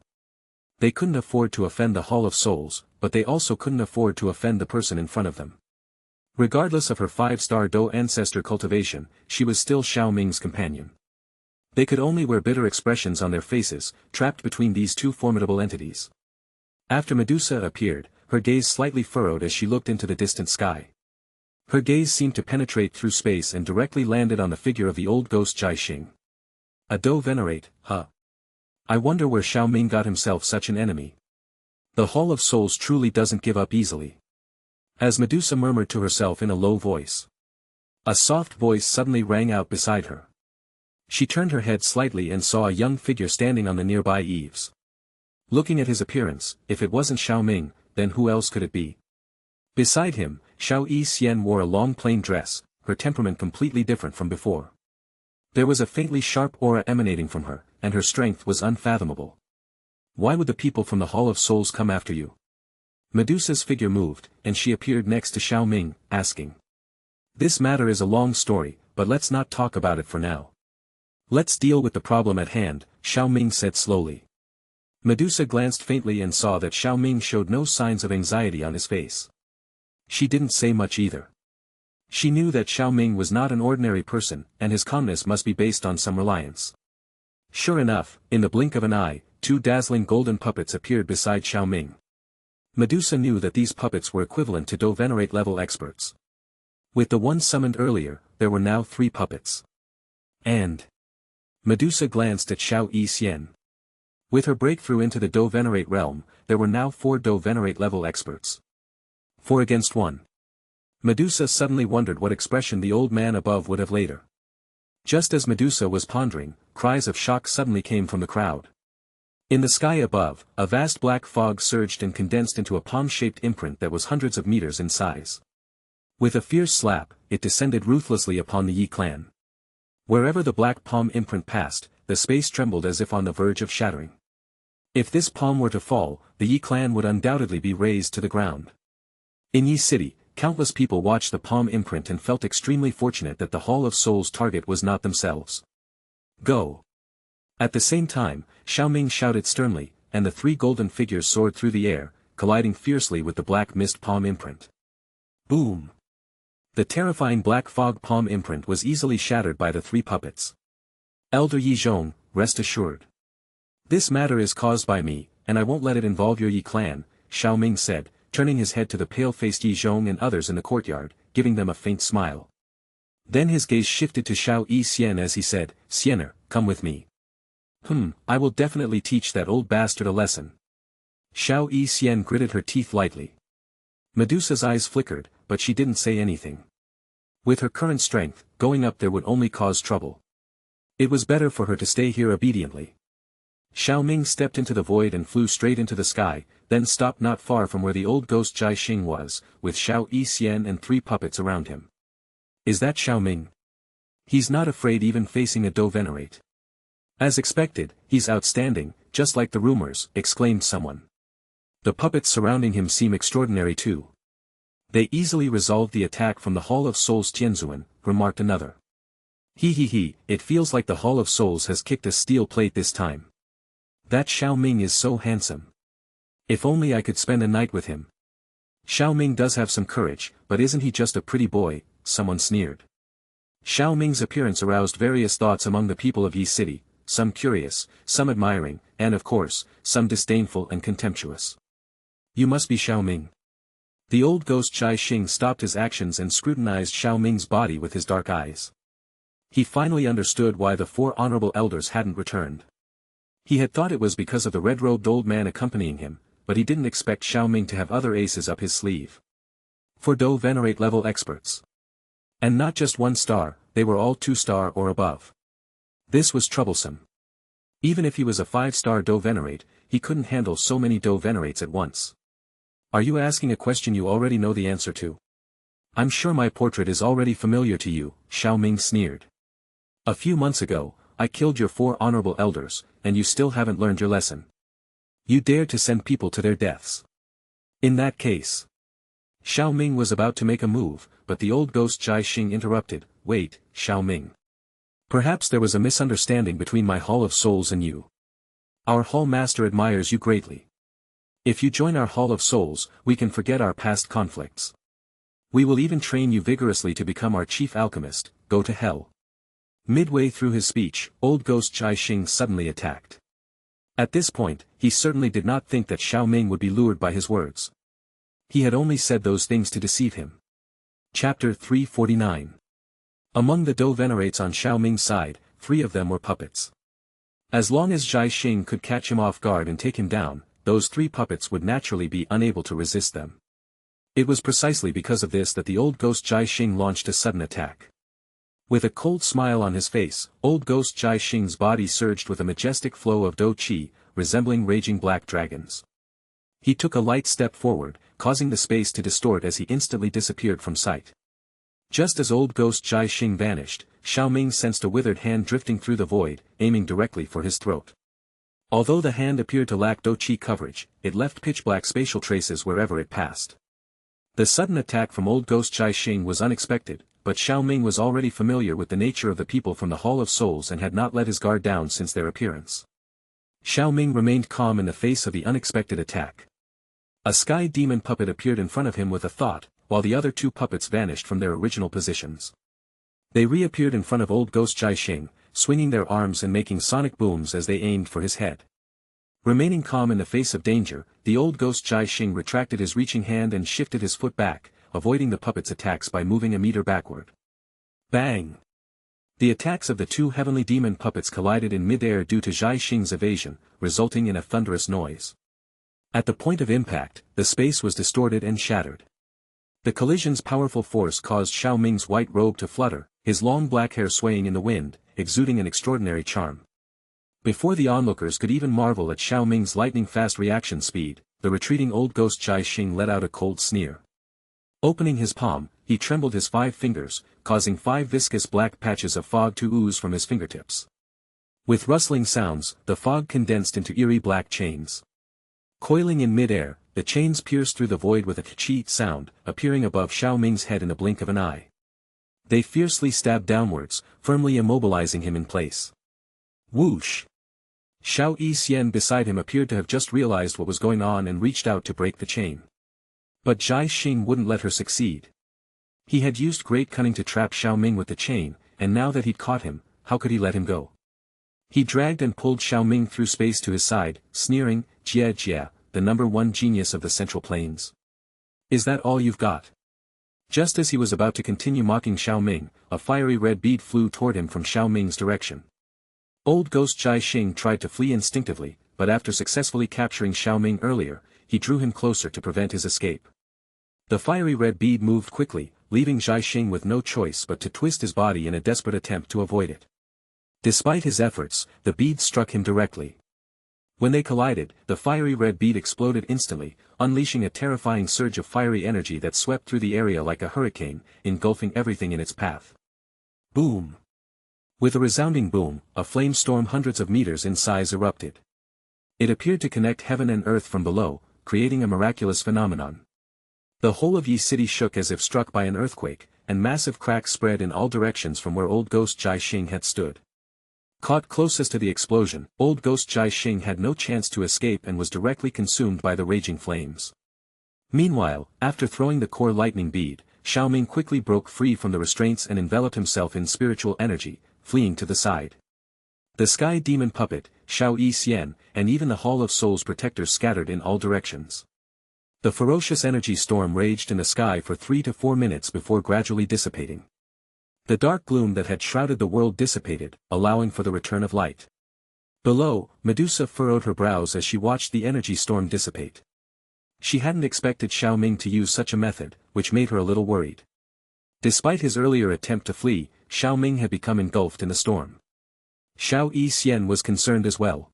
They couldn't afford to offend the Hall of Souls, but they also couldn't afford to offend the person in front of them. Regardless of her 5-star Do ancestor cultivation, she was still Xiao Ming's companion. They could only wear bitter expressions on their faces, trapped between these two formidable entities. After Medusa appeared, her gaze slightly furrowed as she looked into the distant sky. Her gaze seemed to penetrate through space and directly landed on the figure of the old ghost Jai Xing. A Do venerate, huh? I wonder where Xiao Ming got himself such an enemy. The Hall of Souls truly doesn't give up easily. As Medusa murmured to herself in a low voice. A soft voice suddenly rang out beside her. She turned her head slightly and saw a young figure standing on the nearby eaves. Looking at his appearance, if it wasn't Xiao Ming, then who else could it be? Beside him, Xiao Yixian wore a long plain dress, her temperament completely different from before. There was a faintly sharp aura emanating from her, and her strength was unfathomable. Why would the people from the Hall of Souls come after you? Medusa's figure moved, and she appeared next to Xiao Ming, asking. This matter is a long story, but let's not talk about it for now. Let's deal with the problem at hand, Xiao Ming said slowly. Medusa glanced faintly and saw that Xiao Ming showed no signs of anxiety on his face. She didn't say much either. She knew that Xiao Ming was not an ordinary person, and his calmness must be based on some reliance. Sure enough, in the blink of an eye, 2 dazzling golden puppets appeared beside Xiao Ming. Medusa knew that these puppets were equivalent to Do Venerate level experts. With the one summoned earlier, there were now 3 puppets. And Medusa glanced at Xiao Yixian. With her breakthrough into the Do Venerate realm, there were now 4 Do Venerate level experts. 4 against 1. Medusa suddenly wondered what expression the old man above would have later. Just as Medusa was pondering, cries of shock suddenly came from the crowd. In the sky above, a vast black fog surged and condensed into a palm-shaped imprint that was hundreds of meters in size. With a fierce slap, it descended ruthlessly upon the Yi clan. Wherever the black palm imprint passed, the space trembled as if on the verge of shattering. If this palm were to fall, the Yi clan would undoubtedly be razed to the ground. In Yi City, countless people watched the palm imprint and felt extremely fortunate that the Hall of Souls' target was not themselves. Go! At the same time, Xiao Ming shouted sternly, and the 3 golden figures soared through the air, colliding fiercely with the black mist palm imprint. Boom! The terrifying black fog palm imprint was easily shattered by the 3 puppets. Elder Yi Zhong, rest assured. This matter is caused by me, and I won't let it involve your Yi clan, Xiao Ming said, turning his head to the pale-faced Yi Zhong and others in the courtyard, giving them a faint smile. Then his gaze shifted to Xiao Yixian as he said, Xiener, come with me. I will definitely teach that old bastard a lesson. Xiao Yixian gritted her teeth lightly. Medusa's eyes flickered, but she didn't say anything. With her current strength, going up there would only cause trouble. It was better for her to stay here obediently. Xiao Ming stepped into the void and flew straight into the sky, then stopped not far from where the old ghost Jai Xing was, with Xiao Yixian and 3 puppets around him. Is that Xiao Ming? He's not afraid even facing a Do Venerate. As expected, he's outstanding, just like the rumors, exclaimed someone. The puppets surrounding him seem extraordinary too. They easily resolved the attack from the Hall of Souls. Tianzuan, remarked another. He, it feels like the Hall of Souls has kicked a steel plate this time. That Xiao Ming is so handsome. If only I could spend a night with him. Xiao Ming does have some courage, but isn't he just a pretty boy, someone sneered. Xiao Ming's appearance aroused various thoughts among the people of Yi City, some curious, some admiring, and of course, some disdainful and contemptuous. You must be Xiao Ming. The old ghost Jai Xing stopped his actions and scrutinized Xiao Ming's body with his dark eyes. He finally understood why the 4 honorable elders hadn't returned. He had thought it was because of the red-robed old man accompanying him, but he didn't expect Xiao Ming to have other aces up his sleeve. 4 Do Venerate level experts. And not just 1 star, they were all 2-star or above. This was troublesome. Even if he was a 5-star Do Venerate, he couldn't handle so many Do Venerates at once. Are you asking a question you already know the answer to? I'm sure my portrait is already familiar to you, Xiao Ming sneered. A few months ago, I killed your 4 honorable elders, and you still haven't learned your lesson. You dare to send people to their deaths. In that case. Xiao Ming was about to make a move, but the old ghost Jai Xing interrupted. Wait, Xiao Ming. Perhaps there was a misunderstanding between my Hall of Souls and you. Our Hall Master admires you greatly. If you join our Hall of Souls, we can forget our past conflicts. We will even train you vigorously to become our chief alchemist. Go to hell. Midway through his speech, old ghost Jai Xing suddenly attacked. At this point, he certainly did not think that Xiao Ming would be lured by his words. He had only said those things to deceive him. Chapter 349. Among the Do Venerates on Xiao Ming's side, 3 of them were puppets. As long as Jai Xing could catch him off guard and take him down, those 3 puppets would naturally be unable to resist them. It was precisely because of this that the old ghost Jai Xing launched a sudden attack. With a cold smile on his face, old ghost Jai Xing's body surged with a majestic flow of Do Qi, resembling raging black dragons. He took a light step forward, causing the space to distort as he instantly disappeared from sight. Just as old ghost Jai Xing vanished, Xiao Ming sensed a withered hand drifting through the void, aiming directly for his throat. Although the hand appeared to lack Do Qi coverage, it left pitch-black spatial traces wherever it passed. The sudden attack from old ghost Jai Xing was unexpected, but Xiao Ming was already familiar with the nature of the people from the Hall of Souls and had not let his guard down since their appearance. Xiao Ming remained calm in the face of the unexpected attack. A sky demon puppet appeared in front of him with a thought, while the other 2 puppets vanished from their original positions. They reappeared in front of old ghost Jai Xing, swinging their arms and making sonic booms as they aimed for his head. Remaining calm in the face of danger, the old ghost Jai Xing retracted his reaching hand and shifted his foot back, avoiding the puppets' attacks by moving a meter backward. Bang! The attacks of the 2 heavenly demon puppets collided in mid-air due to Jai Xing's evasion, resulting in a thunderous noise. At the point of impact, the space was distorted and shattered. The collision's powerful force caused Xiao Ming's white robe to flutter, his long black hair swaying in the wind, exuding an extraordinary charm. Before the onlookers could even marvel at Xiao Ming's lightning-fast reaction speed, the retreating old ghost Jai Xing let out a cold sneer. Opening his palm, he trembled his 5 fingers, causing 5 viscous black patches of fog to ooze from his fingertips. With rustling sounds, the fog condensed into eerie black chains. Coiling in mid-air, the chains pierced through the void with a chi sound, appearing above Xiao Ming's head in a blink of an eye. They fiercely stabbed downwards, firmly immobilizing him in place. Whoosh! Xiao Yixian beside him appeared to have just realized what was going on and reached out to break the chain. But Jai Xing wouldn't let her succeed. He had used great cunning to trap Xiao Ming with the chain, and now that he'd caught him, how could he let him go? He dragged and pulled Xiao Ming through space to his side, sneering, Jia, the #1 genius of the Central Plains. Is that all you've got? Just as he was about to continue mocking Xiao Ming, a fiery red bead flew toward him from Xiao Ming's direction. Old ghost Jai Xing tried to flee instinctively, but after successfully capturing Xiao Ming earlier, he drew him closer to prevent his escape. The fiery red bead moved quickly, leaving Jai Xing with no choice but to twist his body in a desperate attempt to avoid it. Despite his efforts, the bead struck him directly. When they collided, the fiery red bead exploded instantly, unleashing a terrifying surge of fiery energy that swept through the area like a hurricane, engulfing everything in its path. Boom! With a resounding boom, a flame storm hundreds of meters in size erupted. It appeared to connect heaven and earth from below, creating a miraculous phenomenon. The whole of Yi City shook as if struck by an earthquake, and massive cracks spread in all directions from where old ghost Jai Xing had stood. Caught closest to the explosion, old ghost Jai Xing had no chance to escape and was directly consumed by the raging flames. Meanwhile, after throwing the core lightning bead, Xiao Ming quickly broke free from the restraints and enveloped himself in spiritual energy, fleeing to the side. The sky demon puppet, Xiao Yixian, and even the Hall of Souls protectors scattered in all directions. The ferocious energy storm raged in the sky for 3 to 4 minutes before gradually dissipating. The dark gloom that had shrouded the world dissipated, allowing for the return of light. Below, Medusa furrowed her brows as she watched the energy storm dissipate. She hadn't expected Xiao Ming to use such a method, which made her a little worried. Despite his earlier attempt to flee, Xiao Ming had become engulfed in the storm. Xiao Yixian was concerned as well.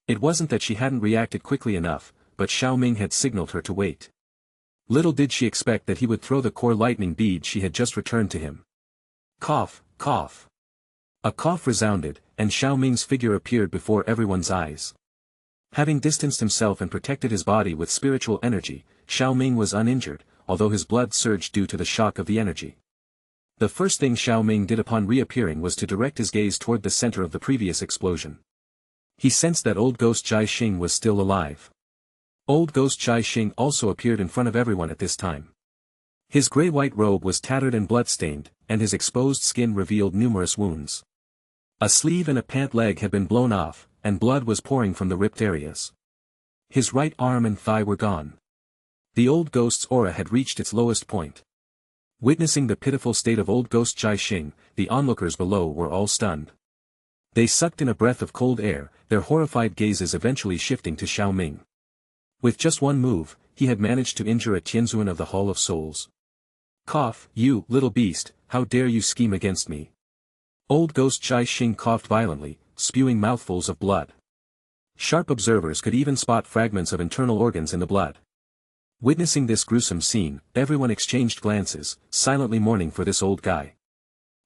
It wasn't that she hadn't reacted quickly enough, but Xiao Ming had signaled her to wait. Little did she expect that he would throw the core lightning bead she had just returned to him. Cough, cough. A cough resounded, and Xiao Ming's figure appeared before everyone's eyes. Having distanced himself and protected his body with spiritual energy, Xiao Ming was uninjured, although his blood surged due to the shock of the energy. The first thing Xiao Ming did upon reappearing was to direct his gaze toward the center of the previous explosion. He sensed that old ghost Jai Xing was still alive. Old ghost Jai Xing also appeared in front of everyone at this time. His gray-white robe was tattered and blood-stained, and his exposed skin revealed numerous wounds. A sleeve and a pant leg had been blown off, and blood was pouring from the ripped areas. His right arm and thigh were gone. The old ghost's aura had reached its lowest point. Witnessing the pitiful state of old ghost Jai Xing, the onlookers below were all stunned. They sucked in a breath of cold air, their horrified gazes eventually shifting to Xiao Ming. With just one move, he had managed to injure a Tianzuan of the Hall of Souls. Cough, you little beast, how dare you scheme against me? Old ghost Jai Xing coughed violently, spewing mouthfuls of blood. Sharp observers could even spot fragments of internal organs in the blood. Witnessing this gruesome scene, everyone exchanged glances, silently mourning for this old guy.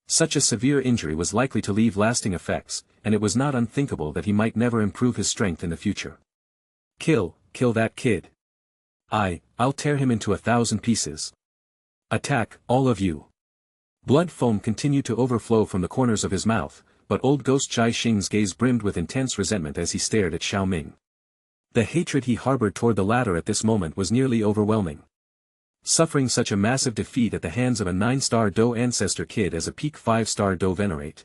Such a severe injury was likely to leave lasting effects, and it was not unthinkable that he might never improve his strength in the future. Kill that kid. I'll tear him into 1,000 pieces. Attack, all of you. Blood foam continued to overflow from the corners of his mouth, but old ghost Jai Xing's gaze brimmed with intense resentment as he stared at Xiao Ming. The hatred he harbored toward the latter at this moment was nearly overwhelming. Suffering such a massive defeat at the hands of a 9-star Do ancestor kid as a peak 5-star Do venerate.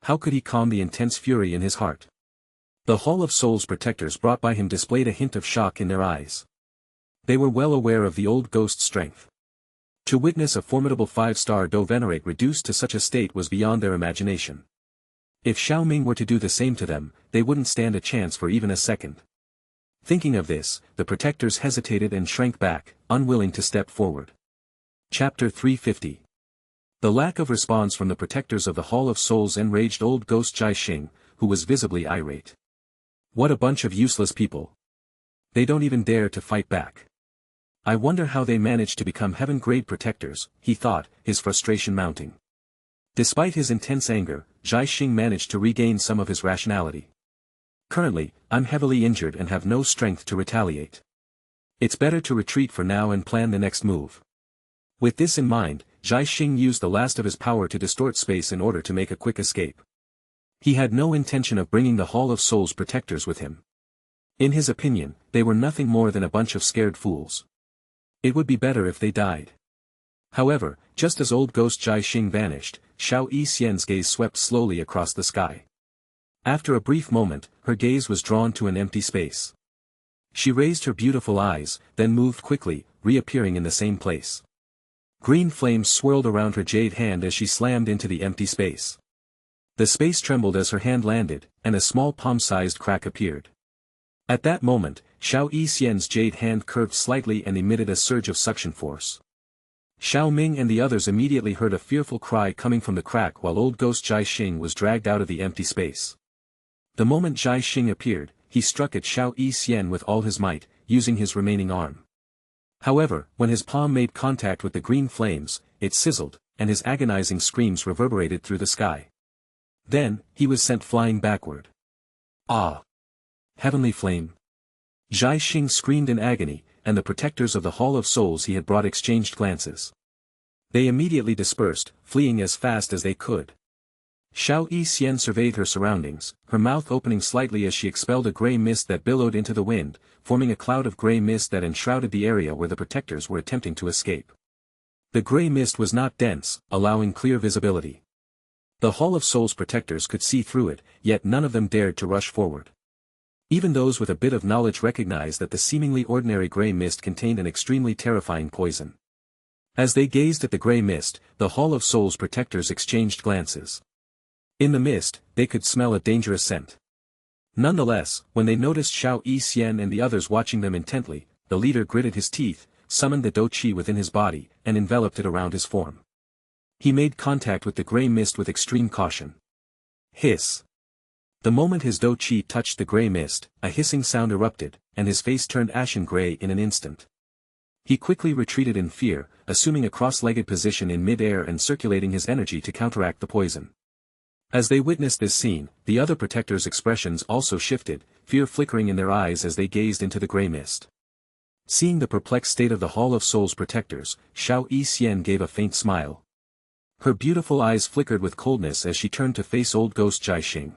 How could he calm the intense fury in his heart? The Hall of Souls protectors brought by him displayed a hint of shock in their eyes. They were well aware of the old ghost's strength. To witness a formidable 5-star Do venerate reduced to such a state was beyond their imagination. If Xiao Ming were to do the same to them, they wouldn't stand a chance for even a second. Thinking of this, the protectors hesitated and shrank back, unwilling to step forward. Chapter 350. The lack of response from the protectors of the Hall of Souls enraged old ghost Jai Xing, who was visibly irate. What a bunch of useless people. They don't even dare to fight back. I wonder how they managed to become heaven-grade protectors, he thought, his frustration mounting. Despite his intense anger, Jai Xing managed to regain some of his rationality. Currently, I'm heavily injured and have no strength to retaliate. It's better to retreat for now and plan the next move. With this in mind, Jai Xing used the last of his power to distort space in order to make a quick escape. He had no intention of bringing the Hall of Souls protectors with him. In his opinion, they were nothing more than a bunch of scared fools. It would be better if they died. However, just as old ghost Jai Xing vanished, Xiao Yixian's gaze swept slowly across the sky. After a brief moment, her gaze was drawn to an empty space. She raised her beautiful eyes, then moved quickly, reappearing in the same place. Green flames swirled around her jade hand as she slammed into the empty space. The space trembled as her hand landed, and a small palm-sized crack appeared. At that moment, Xiao Yixian's jade hand curved slightly and emitted a surge of suction force. Xiao Ming and the others immediately heard a fearful cry coming from the crack while old ghost Jai Xing was dragged out of the empty space. The moment Jai Xing appeared, he struck at Xiao Yixian with all his might, using his remaining arm. However, when his palm made contact with the green flames, it sizzled, and his agonizing screams reverberated through the sky. Then, he was sent flying backward. Ah! Heavenly flame! Jai Xing screamed in agony, and the protectors of the Hall of Souls he had brought exchanged glances. They immediately dispersed, fleeing as fast as they could. Xiao Xian surveyed her surroundings, her mouth opening slightly as she expelled a grey mist that billowed into the wind, forming a cloud of grey mist that enshrouded the area where the protectors were attempting to escape. The grey mist was not dense, allowing clear visibility. The Hall of Souls protectors could see through it, yet none of them dared to rush forward. Even those with a bit of knowledge recognized that the seemingly ordinary grey mist contained an extremely terrifying poison. As they gazed at the grey mist, the Hall of Souls protectors exchanged glances. In the mist, they could smell a dangerous scent. Nonetheless, when they noticed Xiao Xian and the others watching them intently, the leader gritted his teeth, summoned the Dou-Qi within his body, and enveloped it around his form. He made contact with the grey mist with extreme caution. Hiss. The moment his Dou-Qi touched the grey mist, a hissing sound erupted, and his face turned ashen grey in an instant. He quickly retreated in fear, assuming a cross-legged position in mid-air and circulating his energy to counteract the poison. As they witnessed this scene, the other protectors' expressions also shifted, fear flickering in their eyes as they gazed into the grey mist. Seeing the perplexed state of the Hall of Souls protectors, Xiao Xian gave a faint smile. Her beautiful eyes flickered with coldness as she turned to face old ghost Jiaxing.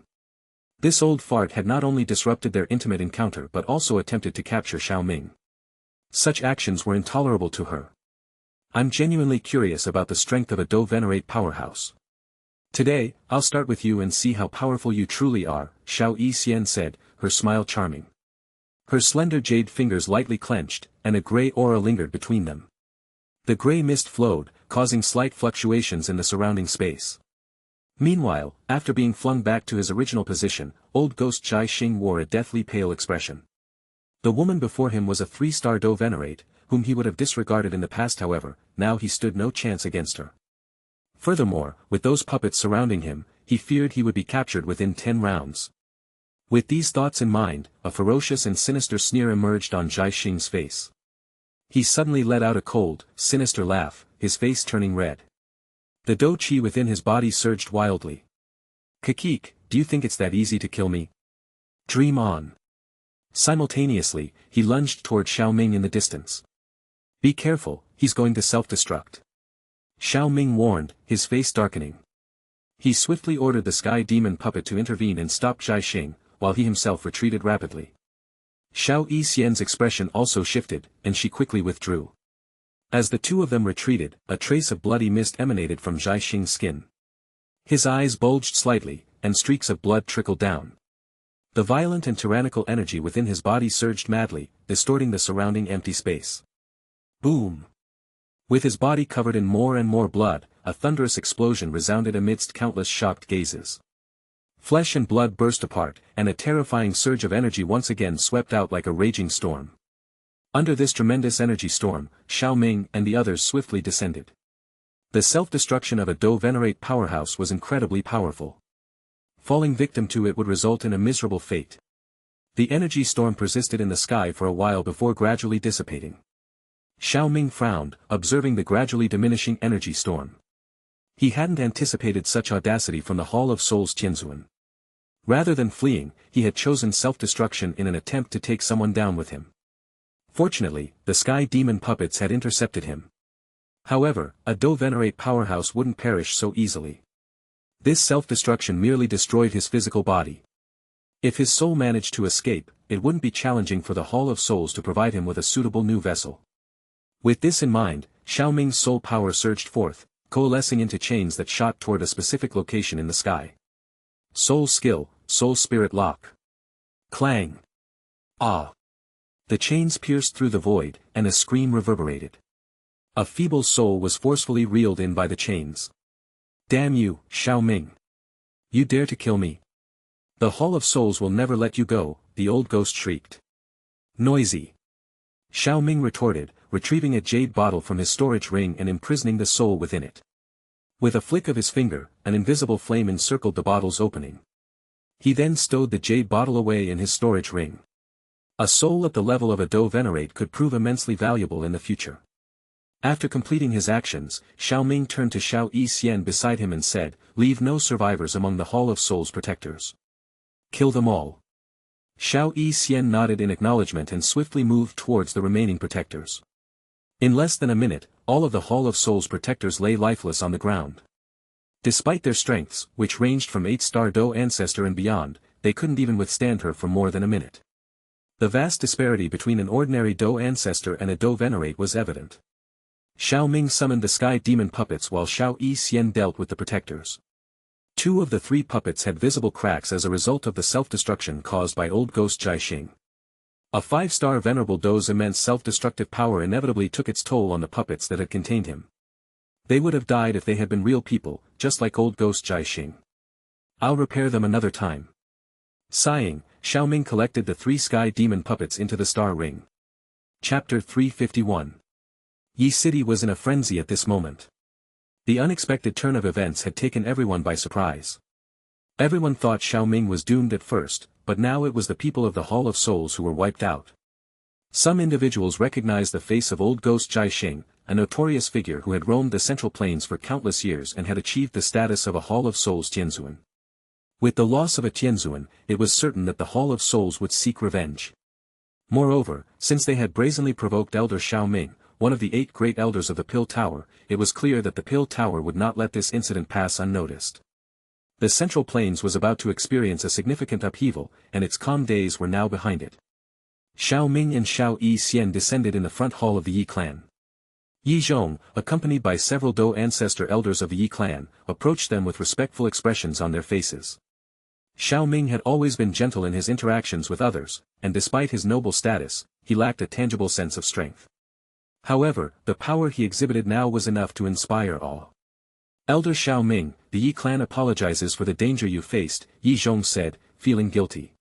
This old fart had not only disrupted their intimate encounter but also attempted to capture Xiao Ming. Such actions were intolerable to her. I'm genuinely curious about the strength of a Dou Venerate powerhouse. Today, I'll start with you and see how powerful you truly are, Xiao Xian said, her smile charming. Her slender jade fingers lightly clenched, and a grey aura lingered between them. The grey mist flowed, causing slight fluctuations in the surrounding space. Meanwhile, after being flung back to his original position, old ghost Jiaxing wore a deathly pale expression. The woman before him was a 3-star Dou Venerate, whom he would have disregarded in the past. However, now he stood no chance against her. Furthermore, with those puppets surrounding him, he feared he would be captured within 10 rounds. With these thoughts in mind, a ferocious and sinister sneer emerged on Jiaxing's face. He suddenly let out a cold, sinister laugh, his face turning red. The Dou-Qi within his body surged wildly. Kakik, do you think it's that easy to kill me? Dream on. Simultaneously, he lunged toward Xiao Ming in the distance. Be careful, he's going to self-destruct. Xiao Ming warned, his face darkening. He swiftly ordered the sky demon puppet to intervene and stop Jiaxing, while he himself retreated rapidly. Xiao Xian's expression also shifted, and she quickly withdrew. As the two of them retreated, a trace of bloody mist emanated from Jiaxing's skin. His eyes bulged slightly, and streaks of blood trickled down. The violent and tyrannical energy within his body surged madly, distorting the surrounding empty space. Boom! With his body covered in more and more blood, a thunderous explosion resounded amidst countless shocked gazes. Flesh and blood burst apart, and a terrifying surge of energy once again swept out like a raging storm. Under this tremendous energy storm, Xiao Ming and the others swiftly descended. The self-destruction of a Dou Venerate powerhouse was incredibly powerful. Falling victim to it would result in a miserable fate. The energy storm persisted in the sky for a while before gradually dissipating. Xiao Ming frowned, observing the gradually diminishing energy storm. He hadn't anticipated such audacity from the Hall of Souls Tianzuan. Rather than fleeing, he had chosen self-destruction in an attempt to take someone down with him. Fortunately, the sky demon puppets had intercepted him. However, a Dou Venerate powerhouse wouldn't perish so easily. This self-destruction merely destroyed his physical body. If his soul managed to escape, it wouldn't be challenging for the Hall of Souls to provide him with a suitable new vessel. With this in mind, Xiao Ming's soul power surged forth, coalescing into chains that shot toward a specific location in the sky. Soul Skill, Soul Spirit Lock. Clang. Ah! The chains pierced through the void, and a scream reverberated. A feeble soul was forcefully reeled in by the chains. Damn you, Xiao Ming! You dare to kill me? The Hall of Souls will never let you go, the old ghost shrieked. Noisy! Xiao Ming retorted, retrieving a jade bottle from his storage ring and imprisoning the soul within it. With a flick of his finger, an invisible flame encircled the bottle's opening. He then stowed the jade bottle away in his storage ring. A soul at the level of a Dou Venerate could prove immensely valuable in the future. After completing his actions, Xiao Ming turned to Xiao Xian beside him and said, "Leave no survivors among the Hall of Souls protectors. Kill them all." Xiao Xian nodded in acknowledgement and swiftly moved towards the remaining protectors. In less than a minute, all of the Hall of Souls protectors lay lifeless on the ground. Despite their strengths, which ranged from 8-star Do Ancestor and beyond, they couldn't even withstand her for more than a minute. The vast disparity between an ordinary Do Ancestor and a Do Venerate was evident. Xiao Ming summoned the Sky Demon puppets while Xiao Xian dealt with the protectors. 2 of the 3 puppets had visible cracks as a result of the self-destruction caused by Old Ghost Jiaxing. A 5-star Venerable Do's immense self-destructive power inevitably took its toll on the puppets that had contained him. They would have died if they had been real people, just like Old Ghost Jiaxing. I'll repair them another time. Sighing, Xiao Ming collected the 3 Sky Demon puppets into the Star Ring. Chapter 351. Yi City was in a frenzy at this moment. The unexpected turn of events had taken everyone by surprise. Everyone thought Xiao Ming was doomed at first, but now it was the people of the Hall of Souls who were wiped out. Some individuals recognized the face of Old Ghost Jiaxing, a notorious figure who had roamed the Central Plains for countless years and had achieved the status of a Hall of Souls Tianzuan. With the loss of a Tianzuan, it was certain that the Hall of Souls would seek revenge. Moreover, since they had brazenly provoked Elder Xiao Ming, one of the 8 great elders of the Pill Tower, it was clear that the Pill Tower would not let this incident pass unnoticed. The Central Plains was about to experience a significant upheaval, and its calm days were now behind it. Xiao Ming and Xiao Xian descended in the front hall of the Yi clan. Yi Zhong, accompanied by several Do Ancestor elders of the Yi clan, approached them with respectful expressions on their faces. Xiao Ming had always been gentle in his interactions with others, and despite his noble status, he lacked a tangible sense of strength. However, the power he exhibited now was enough to inspire awe. Elder Xiao Ming, the Yi clan apologizes for the danger you faced, Yi Zhong said, feeling guilty.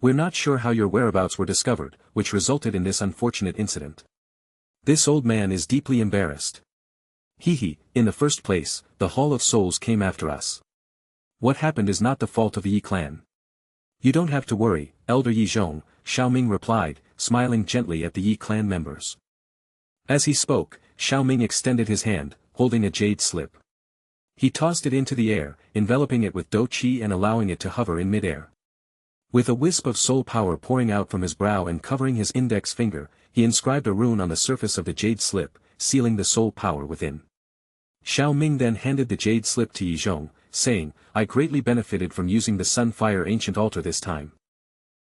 We're not sure how your whereabouts were discovered, which resulted in this unfortunate incident. This old man is deeply embarrassed. In the first place, the Hall of Souls came after us. What happened is not the fault of the Yi clan. You don't have to worry, Elder Yi Zhong, Xiao Ming replied, smiling gently at the Yi clan members. As he spoke, Xiao Ming extended his hand, holding a jade slip. He tossed it into the air, enveloping it with Do Qi and allowing it to hover in midair. With a wisp of soul power pouring out from his brow and covering his index finger, he inscribed a rune on the surface of the jade slip, sealing the soul power within. Xiao Ming then handed the jade slip to Yi Zhong, saying, I greatly benefited from using the Sunfire Ancient Altar this time.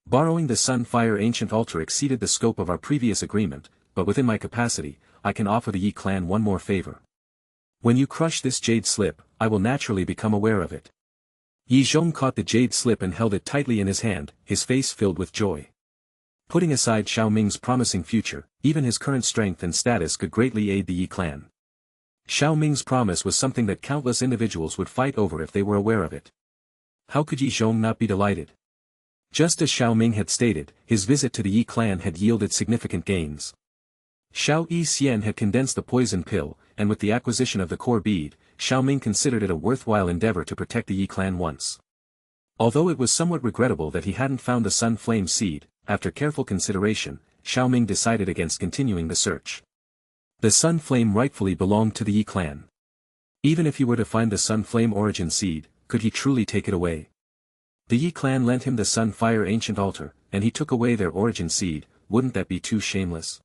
Borrowing the Sunfire Ancient Altar exceeded the scope of our previous agreement, but within my capacity, I can offer the Yi clan one more favor. When you crush this jade slip, I will naturally become aware of it. Yi Zhong caught the jade slip and held it tightly in his hand, his face filled with joy. Putting aside Xiao Ming's promising future, even his current strength and status could greatly aid the Yi clan. Xiao Ming's promise was something that countless individuals would fight over if they were aware of it. How could Yi Zhong not be delighted? Just as Xiao Ming had stated, his visit to the Yi clan had yielded significant gains. Xiao Xian had condensed the poison pill, and with the acquisition of the core bead, Xiao Ming considered it a worthwhile endeavor to protect the Yi clan once. Although it was somewhat regrettable that he hadn't found the Sun Flame seed, after careful consideration, Xiao Ming decided against continuing the search. The Sun Flame rightfully belonged to the Yi clan. Even if he were to find the Sun Flame origin seed, could he truly take it away? The Yi clan lent him the Sunfire Ancient Altar, and he took away their origin seed, wouldn't that be too shameless?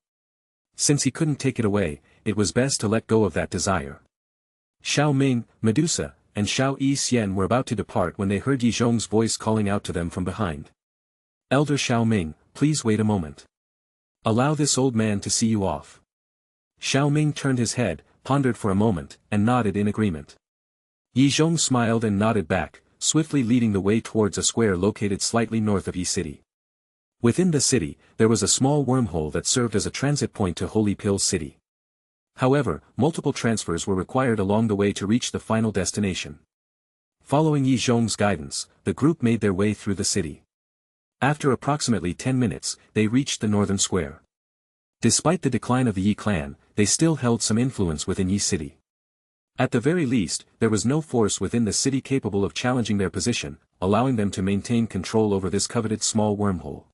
Since he couldn't take it away, it was best to let go of that desire. Xiao Ming, Medusa, and Xiao Xian were about to depart when they heard Yi Zhong's voice calling out to them from behind. Elder Xiao Ming, please wait a moment. Allow this old man to see you off. Xiao Ming turned his head, pondered for a moment, and nodded in agreement. Yi Zhong smiled and nodded back, swiftly leading the way towards a square located slightly north of Yi City. Within the city, there was a small wormhole that served as a transit point to Holy Pill City. However, multiple transfers were required along the way to reach the final destination. Following Yi Zhong's guidance, the group made their way through the city. After approximately 10 minutes, they reached the northern square. Despite the decline of the Yi clan, they still held some influence within Yi City. At the very least, there was no force within the city capable of challenging their position, allowing them to maintain control over this coveted small wormhole.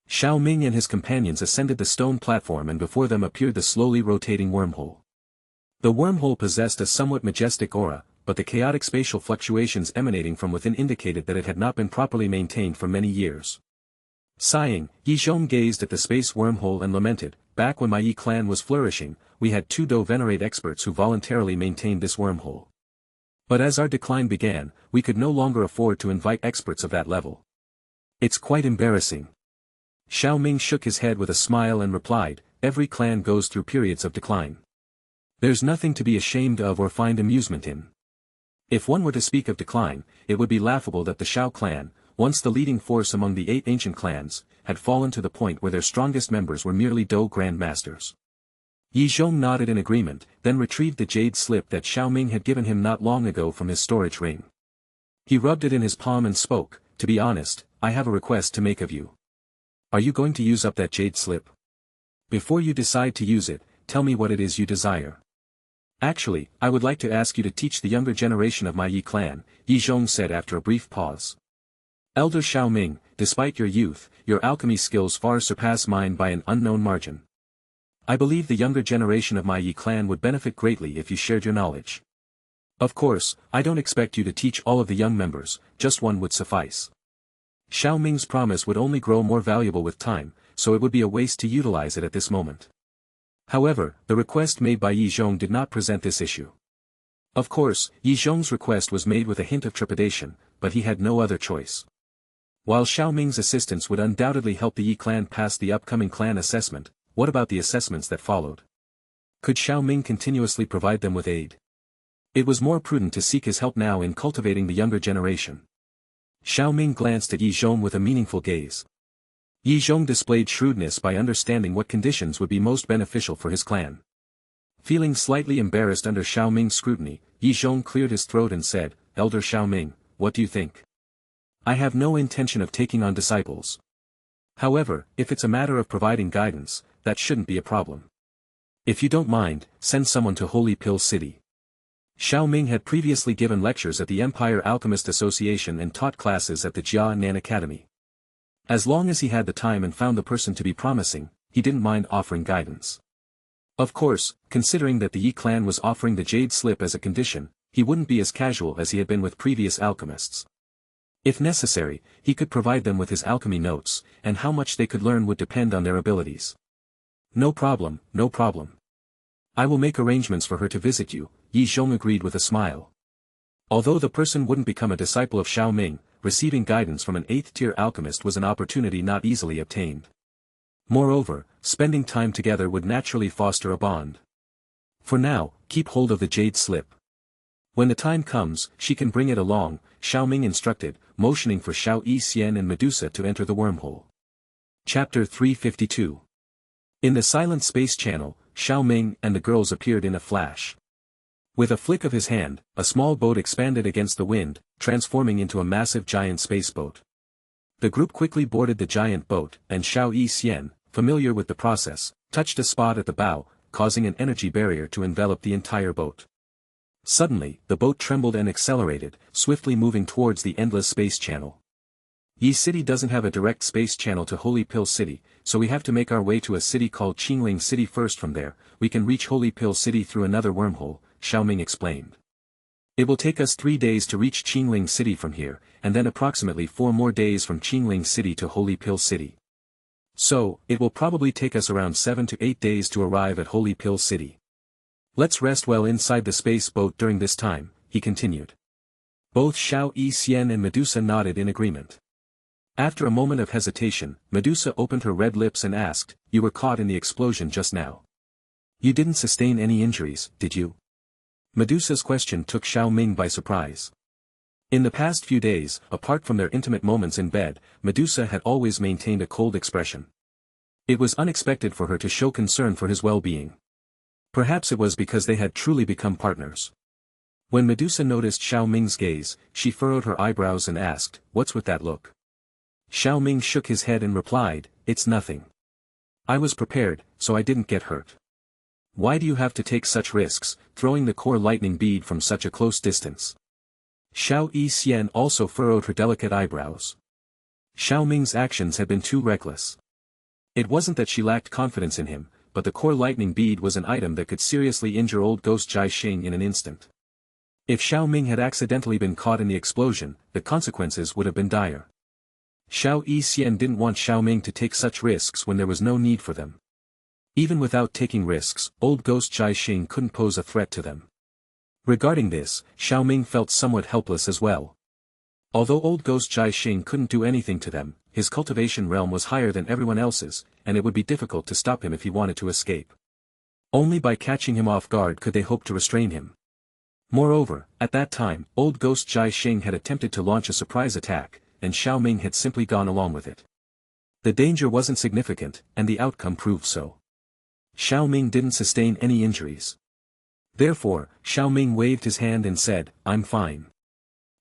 Xiao Ming and his companions ascended the stone platform and before them appeared the slowly rotating wormhole. The wormhole possessed a somewhat majestic aura, but the chaotic spatial fluctuations emanating from within indicated that it had not been properly maintained for many years. Sighing, Yi Zhong gazed at the space wormhole and lamented, back when my Yi clan was flourishing, we had 2 Do-venerate experts who voluntarily maintained this wormhole. But as our decline began, we could no longer afford to invite experts of that level. It's quite embarrassing. Xiao Ming shook his head with a smile and replied, every clan goes through periods of decline. There's nothing to be ashamed of or find amusement in. If one were to speak of decline, it would be laughable that the Xiao clan, once the leading force among the 8 ancient clans, had fallen to the point where their strongest members were merely Do grandmasters. Yi Zhong nodded in agreement, then retrieved the jade slip that Xiao Ming had given him not long ago from his storage ring. He rubbed it in his palm and spoke, to be honest, I have a request to make of you. Are you going to use up that jade slip? Before you decide to use it, tell me what it is you desire. Actually, I would like to ask you to teach the younger generation of my Yi clan, Yi Zhong said after a brief pause. Elder Xiao Ming, despite your youth, your alchemy skills far surpass mine by an unknown margin. I believe the younger generation of my Yi clan would benefit greatly if you shared your knowledge. Of course, I don't expect you to teach all of the young members, just one would suffice. Xiao Ming's promise would only grow more valuable with time, so it would be a waste to utilize it at this moment. However, the request made by Yi Zhong did not present this issue. Of course, Yi Zhong's request was made with a hint of trepidation, but he had no other choice. While Xiao Ming's assistance would undoubtedly help the Yi clan pass the upcoming clan assessment, what about the assessments that followed? Could Xiao Ming continuously provide them with aid? It was more prudent to seek his help now in cultivating the younger generation. Xiao Ming glanced at Yi Zhong with a meaningful gaze. Yi Zhong displayed shrewdness by understanding what conditions would be most beneficial for his clan. Feeling slightly embarrassed under Xiao Ming's scrutiny, Yi Zhong cleared his throat and said, Elder Xiao Ming, what do you think? I have no intention of taking on disciples. However, if it's a matter of providing guidance, that shouldn't be a problem. If you don't mind, send someone to Holy Pill City. Xiao Ming had previously given lectures at the Empire Alchemist Association and taught classes at the Jia Nan Academy. As long as he had the time and found the person to be promising, he didn't mind offering guidance. Of course, considering that the Yi clan was offering the jade slip as a condition, he wouldn't be as casual as he had been with previous alchemists. If necessary, he could provide them with his alchemy notes, and how much they could learn would depend on their abilities. No problem, no problem. I will make arrangements for her to visit you, Yi Zhong agreed with a smile. Although the person wouldn't become a disciple of Xiao Ming, receiving guidance from an 8th-tier alchemist was an opportunity not easily obtained. Moreover, spending time together would naturally foster a bond. For now, keep hold of the jade slip. When the time comes, she can bring it along, Xiao Ming instructed, motioning for Xiao Yixian and Medusa to enter the wormhole. Chapter 352. In the silent space channel, Xiao Ming and the girls appeared in a flash. With a flick of his hand, a small boat expanded against the wind, transforming into a massive giant space boat. The group quickly boarded the giant boat, and Xiao Yixian, familiar with the process, touched a spot at the bow, causing an energy barrier to envelop the entire boat. Suddenly, the boat trembled and accelerated, swiftly moving towards the endless space channel. Yi City doesn't have a direct space channel to Holy Pill City, so we have to make our way to a city called Qingling City first. From there, we can reach Holy Pill City through another wormhole, Xiao Ming explained. It will take us 3 days to reach Qingling City from here, and then approximately 4 more days from Qingling City to Holy Pill City. So, it will probably take us around 7 to 8 days to arrive at Holy Pill City. Let's rest well inside the space boat during this time, he continued. Both Xiao Yixian and Medusa nodded in agreement. After a moment of hesitation, Medusa opened her red lips and asked, You were caught in the explosion just now. You didn't sustain any injuries, did you? Medusa's question took Xiao Ming by surprise. In the past few days, apart from their intimate moments in bed, Medusa had always maintained a cold expression. It was unexpected for her to show concern for his well-being. Perhaps it was because they had truly become partners. When Medusa noticed Xiao Ming's gaze, she furrowed her eyebrows and asked, What's with that look? Xiao Ming shook his head and replied, It's nothing. I was prepared, so I didn't get hurt. Why do you have to take such risks, throwing the core lightning bead from such a close distance? Xiao Yixian also furrowed her delicate eyebrows. Xiao Ming's actions had been too reckless. It wasn't that she lacked confidence in him, but the core lightning bead was an item that could seriously injure old ghost Jai Xing in an instant. If Xiao Ming had accidentally been caught in the explosion, the consequences would have been dire. Xiao Yixian didn't want Xiao Ming to take such risks when there was no need for them. Even without taking risks, old ghost Jai Xing couldn't pose a threat to them. Regarding this, Xiao Ming felt somewhat helpless as well. Although old ghost Jai Xing couldn't do anything to them, his cultivation realm was higher than everyone else's, and it would be difficult to stop him if he wanted to escape. Only by catching him off guard could they hope to restrain him. Moreover, at that time, old ghost Jai Xing had attempted to launch a surprise attack, and Xiao Ming had simply gone along with it. The danger wasn't significant, and the outcome proved so. Xiao Ming didn't sustain any injuries. Therefore, Xiao Ming waved his hand and said, "I'm fine.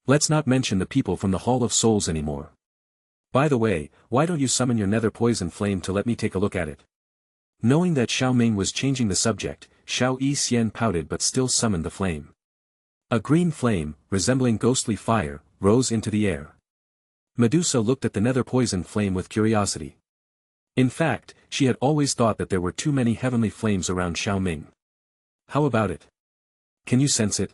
Let's not mention the people from the Hall of Souls anymore. By the way, why don't you summon your nether poison flame to let me take a look at it?" Knowing that Xiao Ming was changing the subject, Xiao Yixian pouted but still summoned the flame. A green flame, resembling ghostly fire, rose into the air. Medusa looked at the nether poison flame with curiosity. In fact, she had always thought that there were too many heavenly flames around Xiao Ming. "How about it? Can you sense it?"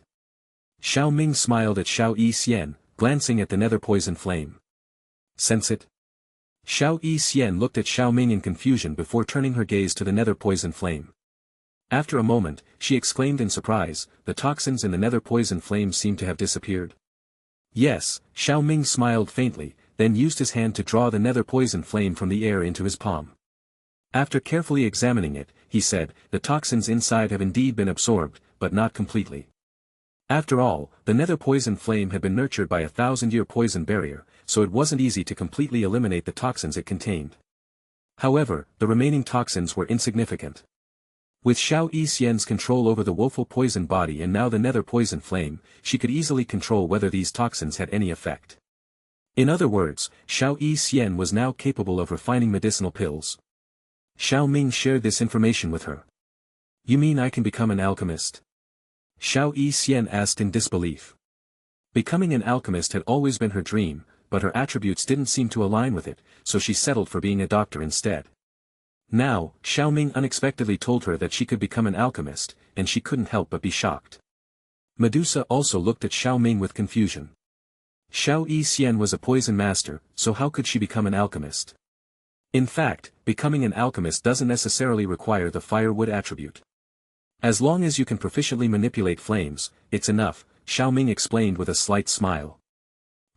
Xiao Ming smiled at Xiao Yixian, glancing at the nether poison flame. "Sense it?" Xiao Yixian looked at Xiao Ming in confusion before turning her gaze to the nether poison flame. After a moment, she exclaimed in surprise, "The toxins in the nether poison flame seem to have disappeared." "Yes," Xiao Ming smiled faintly, then used his hand to draw the nether poison flame from the air into his palm. After carefully examining it, he said, "The toxins inside have indeed been absorbed, but not completely." After all, the nether poison flame had been nurtured by a 1,000-year poison barrier, so it wasn't easy to completely eliminate the toxins it contained. However, the remaining toxins were insignificant. With Xiao Yixian's control over the woeful poison body and now the nether poison flame, she could easily control whether these toxins had any effect. In other words, Xiao Yixian was now capable of refining medicinal pills. Xiao Ming shared this information with her. "You mean I can become an alchemist?" Xiao Yixian asked in disbelief. Becoming an alchemist had always been her dream, but her attributes didn't seem to align with it, so she settled for being a doctor instead. Now, Xiao Ming unexpectedly told her that she could become an alchemist, and she couldn't help but be shocked. Medusa also looked at Xiao Ming with confusion. Xiao Yixian was a poison master, so how could she become an alchemist? In fact, becoming an alchemist doesn't necessarily require the firewood attribute. As long as you can proficiently manipulate flames, it's enough, Xiao Ming explained with a slight smile.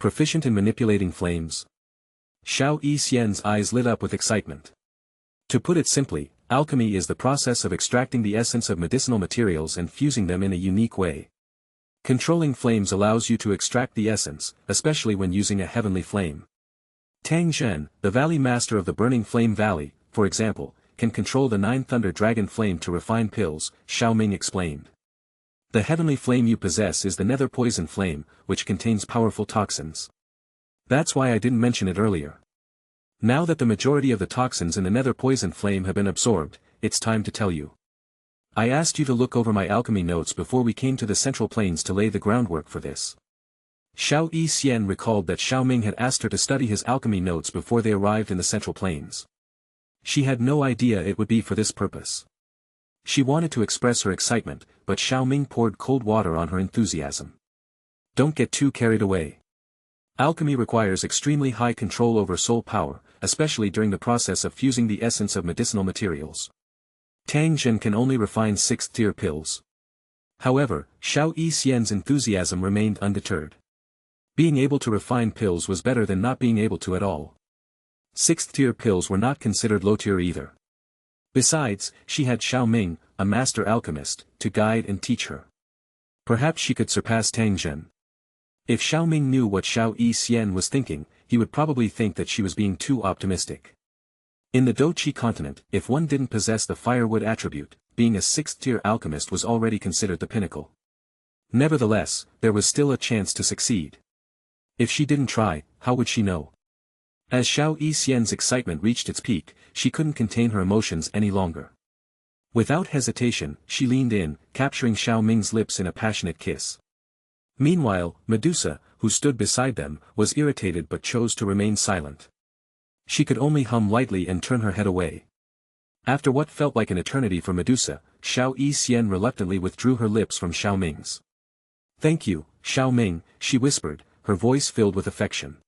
Proficient in manipulating flames? Xiao Yixian's eyes lit up with excitement. To put it simply, alchemy is the process of extracting the essence of medicinal materials and fusing them in a unique way. Controlling flames allows you to extract the essence, especially when using a heavenly flame. Tang Zhen, the valley master of the Burning Flame Valley, for example, can control the 9 Thunder Dragon Flame to refine pills, Xiao Ming explained. The heavenly flame you possess is the nether poison flame, which contains powerful toxins. That's why I didn't mention it earlier. Now that the majority of the toxins in the nether poison flame have been absorbed, it's time to tell you. I asked you to look over my alchemy notes before we came to the Central Plains to lay the groundwork for this. Xiao Yixian recalled that Xiao Ming had asked her to study his alchemy notes before they arrived in the Central Plains. She had no idea it would be for this purpose. She wanted to express her excitement, but Xiao Ming poured cold water on her enthusiasm. Don't get too carried away. Alchemy requires extremely high control over soul power, especially during the process of fusing the essence of medicinal materials. Tang Zhen can only refine 6th-tier pills. However, Xiao Yixian's enthusiasm remained undeterred. Being able to refine pills was better than not being able to at all. 6th-tier pills were not considered low-tier either. Besides, she had Xiao Ming, a master alchemist, to guide and teach her. Perhaps she could surpass Tang Zhen. If Xiao Ming knew what Xiao Yixian was thinking, he would probably think that she was being too optimistic. In the Doqi continent, if one didn't possess the firewood attribute, being a 6th-tier alchemist was already considered the pinnacle. Nevertheless, there was still a chance to succeed. If she didn't try, how would she know? As Xiao Yixian's excitement reached its peak, she couldn't contain her emotions any longer. Without hesitation, she leaned in, capturing Xiao Ming's lips in a passionate kiss. Meanwhile, Medusa, who stood beside them, was irritated but chose to remain silent. She could only hum lightly and turn her head away. After what felt like an eternity for Medusa, Xiao Yixian reluctantly withdrew her lips from Xiao Ming's. "Thank you, Xiao Ming," she whispered, her voice filled with affection.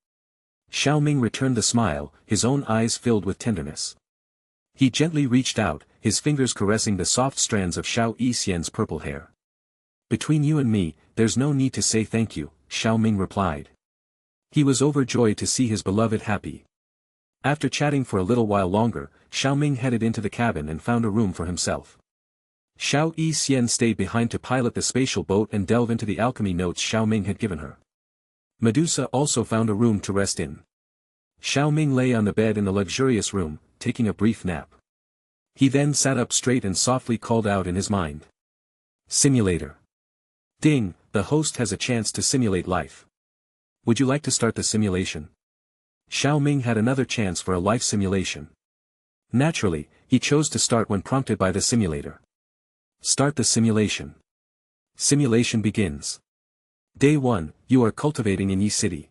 Xiao Ming returned the smile, his own eyes filled with tenderness. He gently reached out, his fingers caressing the soft strands of Xiao Yixian's purple hair. Between you and me, there's no need to say thank you, Xiao Ming replied. He was overjoyed to see his beloved happy. After chatting for a little while longer, Xiao Ming headed into the cabin and found a room for himself. Xiao Yixian stayed behind to pilot the spatial boat and delve into the alchemy notes Xiao Ming had given her. Medusa also found a room to rest in. Xiao Ming lay on the bed in the luxurious room, taking a brief nap. He then sat up straight and softly called out in his mind. Simulator. Ding, the host has a chance to simulate life. Would you like to start the simulation? Xiao Ming had another chance for a life simulation. Naturally, he chose to start when prompted by the simulator. Start the simulation. Simulation begins. Day 1, you are cultivating in Yi City.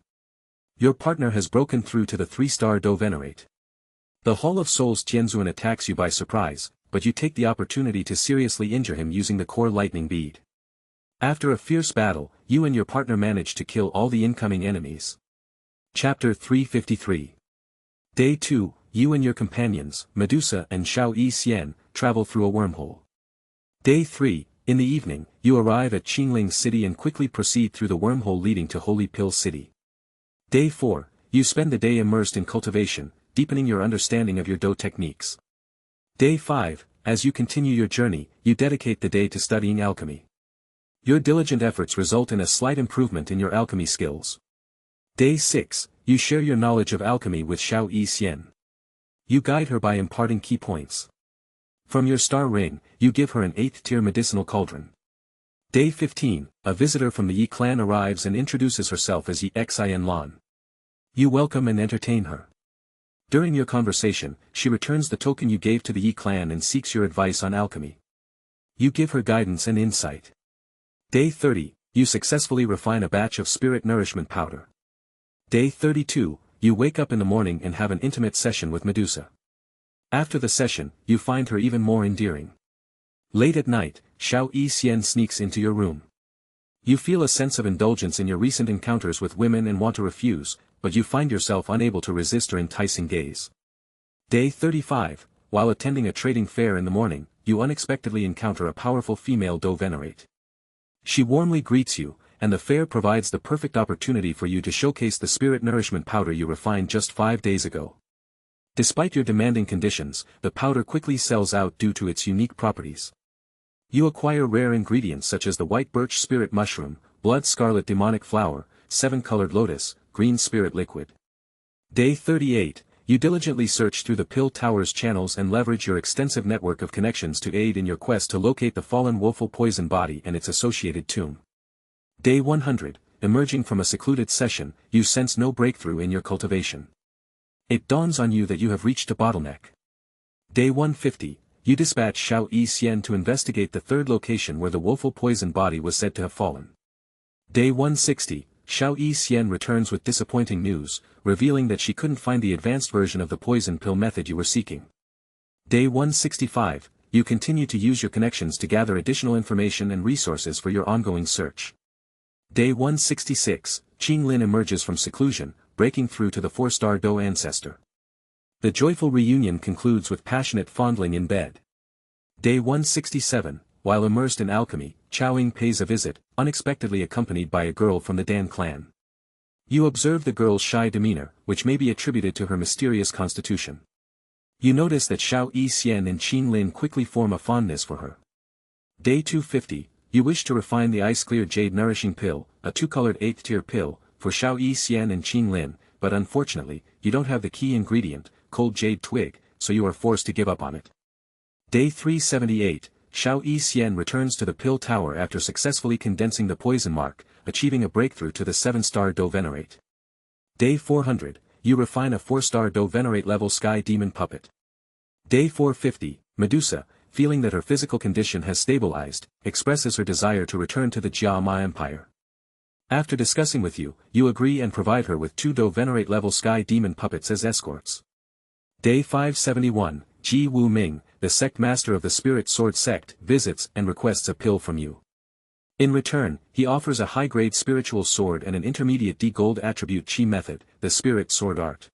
Your partner has broken through to the 3-star Do Venerate. The Hall of Souls Tianzuan attacks you by surprise, but you take the opportunity to seriously injure him using the core lightning bead. After a fierce battle, you and your partner manage to kill all the incoming enemies. Chapter 353. Day 2, you and your companions, Medusa and Xiao Yixian, travel through a wormhole. Day 3, in the evening, you arrive at Qingling City and quickly proceed through the wormhole leading to Holy Pill City. Day 4, you spend the day immersed in cultivation, deepening your understanding of your Do techniques. Day 5, as you continue your journey, you dedicate the day to studying alchemy. Your diligent efforts result in a slight improvement in your alchemy skills. Day 6, you share your knowledge of alchemy with Xiao Yixian. You guide her by imparting key points. From your star ring, you give her an 8th-tier medicinal cauldron. Day 15, a visitor from the Yi clan arrives and introduces herself as Yi Xian Lan. You welcome and entertain her. During your conversation, she returns the token you gave to the Yi clan and seeks your advice on alchemy. You give her guidance and insight. Day 30, you successfully refine a batch of spirit nourishment powder. Day 32, you wake up in the morning and have an intimate session with Medusa. After the session, you find her even more endearing. Late at night, Xiao Yixian sneaks into your room. You feel a sense of indulgence in your recent encounters with women and want to refuse, but you find yourself unable to resist her enticing gaze. Day 35, while attending a trading fair in the morning, you unexpectedly encounter a powerful female Do Venerate. She warmly greets you, and the fair provides the perfect opportunity for you to showcase the spirit nourishment powder you refined just 5 days ago. Despite your demanding conditions, the powder quickly sells out due to its unique properties. You acquire rare ingredients such as the white birch spirit mushroom, blood scarlet demonic flower, 7-colored lotus, green spirit liquid. Day 38, you diligently search through the Pill Tower's channels and leverage your extensive network of connections to aid in your quest to locate the fallen Woeful poison body and its associated tomb. Day 100, emerging from a secluded session, you sense no breakthrough in your cultivation. It dawns on you that you have reached a bottleneck. Day 150, you dispatch Xiao Yixian to investigate the third location where the Woeful poison body was said to have fallen. Day 160, Xiao Yixian returns with disappointing news, revealing that she couldn't find the advanced version of the poison pill method you were seeking. Day 165, you continue to use your connections to gather additional information and resources for your ongoing search. Day 166, Qinglin emerges from seclusion, breaking through to the 4-star Do ancestor. The joyful reunion concludes with passionate fondling in bed. Day 167, while immersed in alchemy, Xiao Ming pays a visit, unexpectedly accompanied by a girl from the Dan clan. You observe the girl's shy demeanor, which may be attributed to her mysterious constitution. You notice that Xiao Yixian and Qinglin quickly form a fondness for her. Day 250, you wish to refine the ice-clear jade nourishing pill, a 2-colored 8th-tier pill, for Xiao Yixian and Qinglin, but unfortunately, you don't have the key ingredient, cold jade twig, so you are forced to give up on it. Day 378, Xiao Yixian returns to the Pill Tower after successfully condensing the poison mark, achieving a breakthrough to the 7-star Do Venerate. Day 400, you refine a 4-star Do Venerate level Sky Demon Puppet. Day 450, Medusa, feeling that her physical condition has stabilized, expresses her desire to return to the Jiama Empire. After discussing with you, you agree and provide her with 2 Do Venerate level Sky Demon Puppets as escorts. Day 571, Ji Wu Ming, the sect master of the Spirit Sword sect, visits and requests a pill from you. In return, he offers a high-grade spiritual sword and an intermediate D-gold attribute Chi method, the spirit sword art.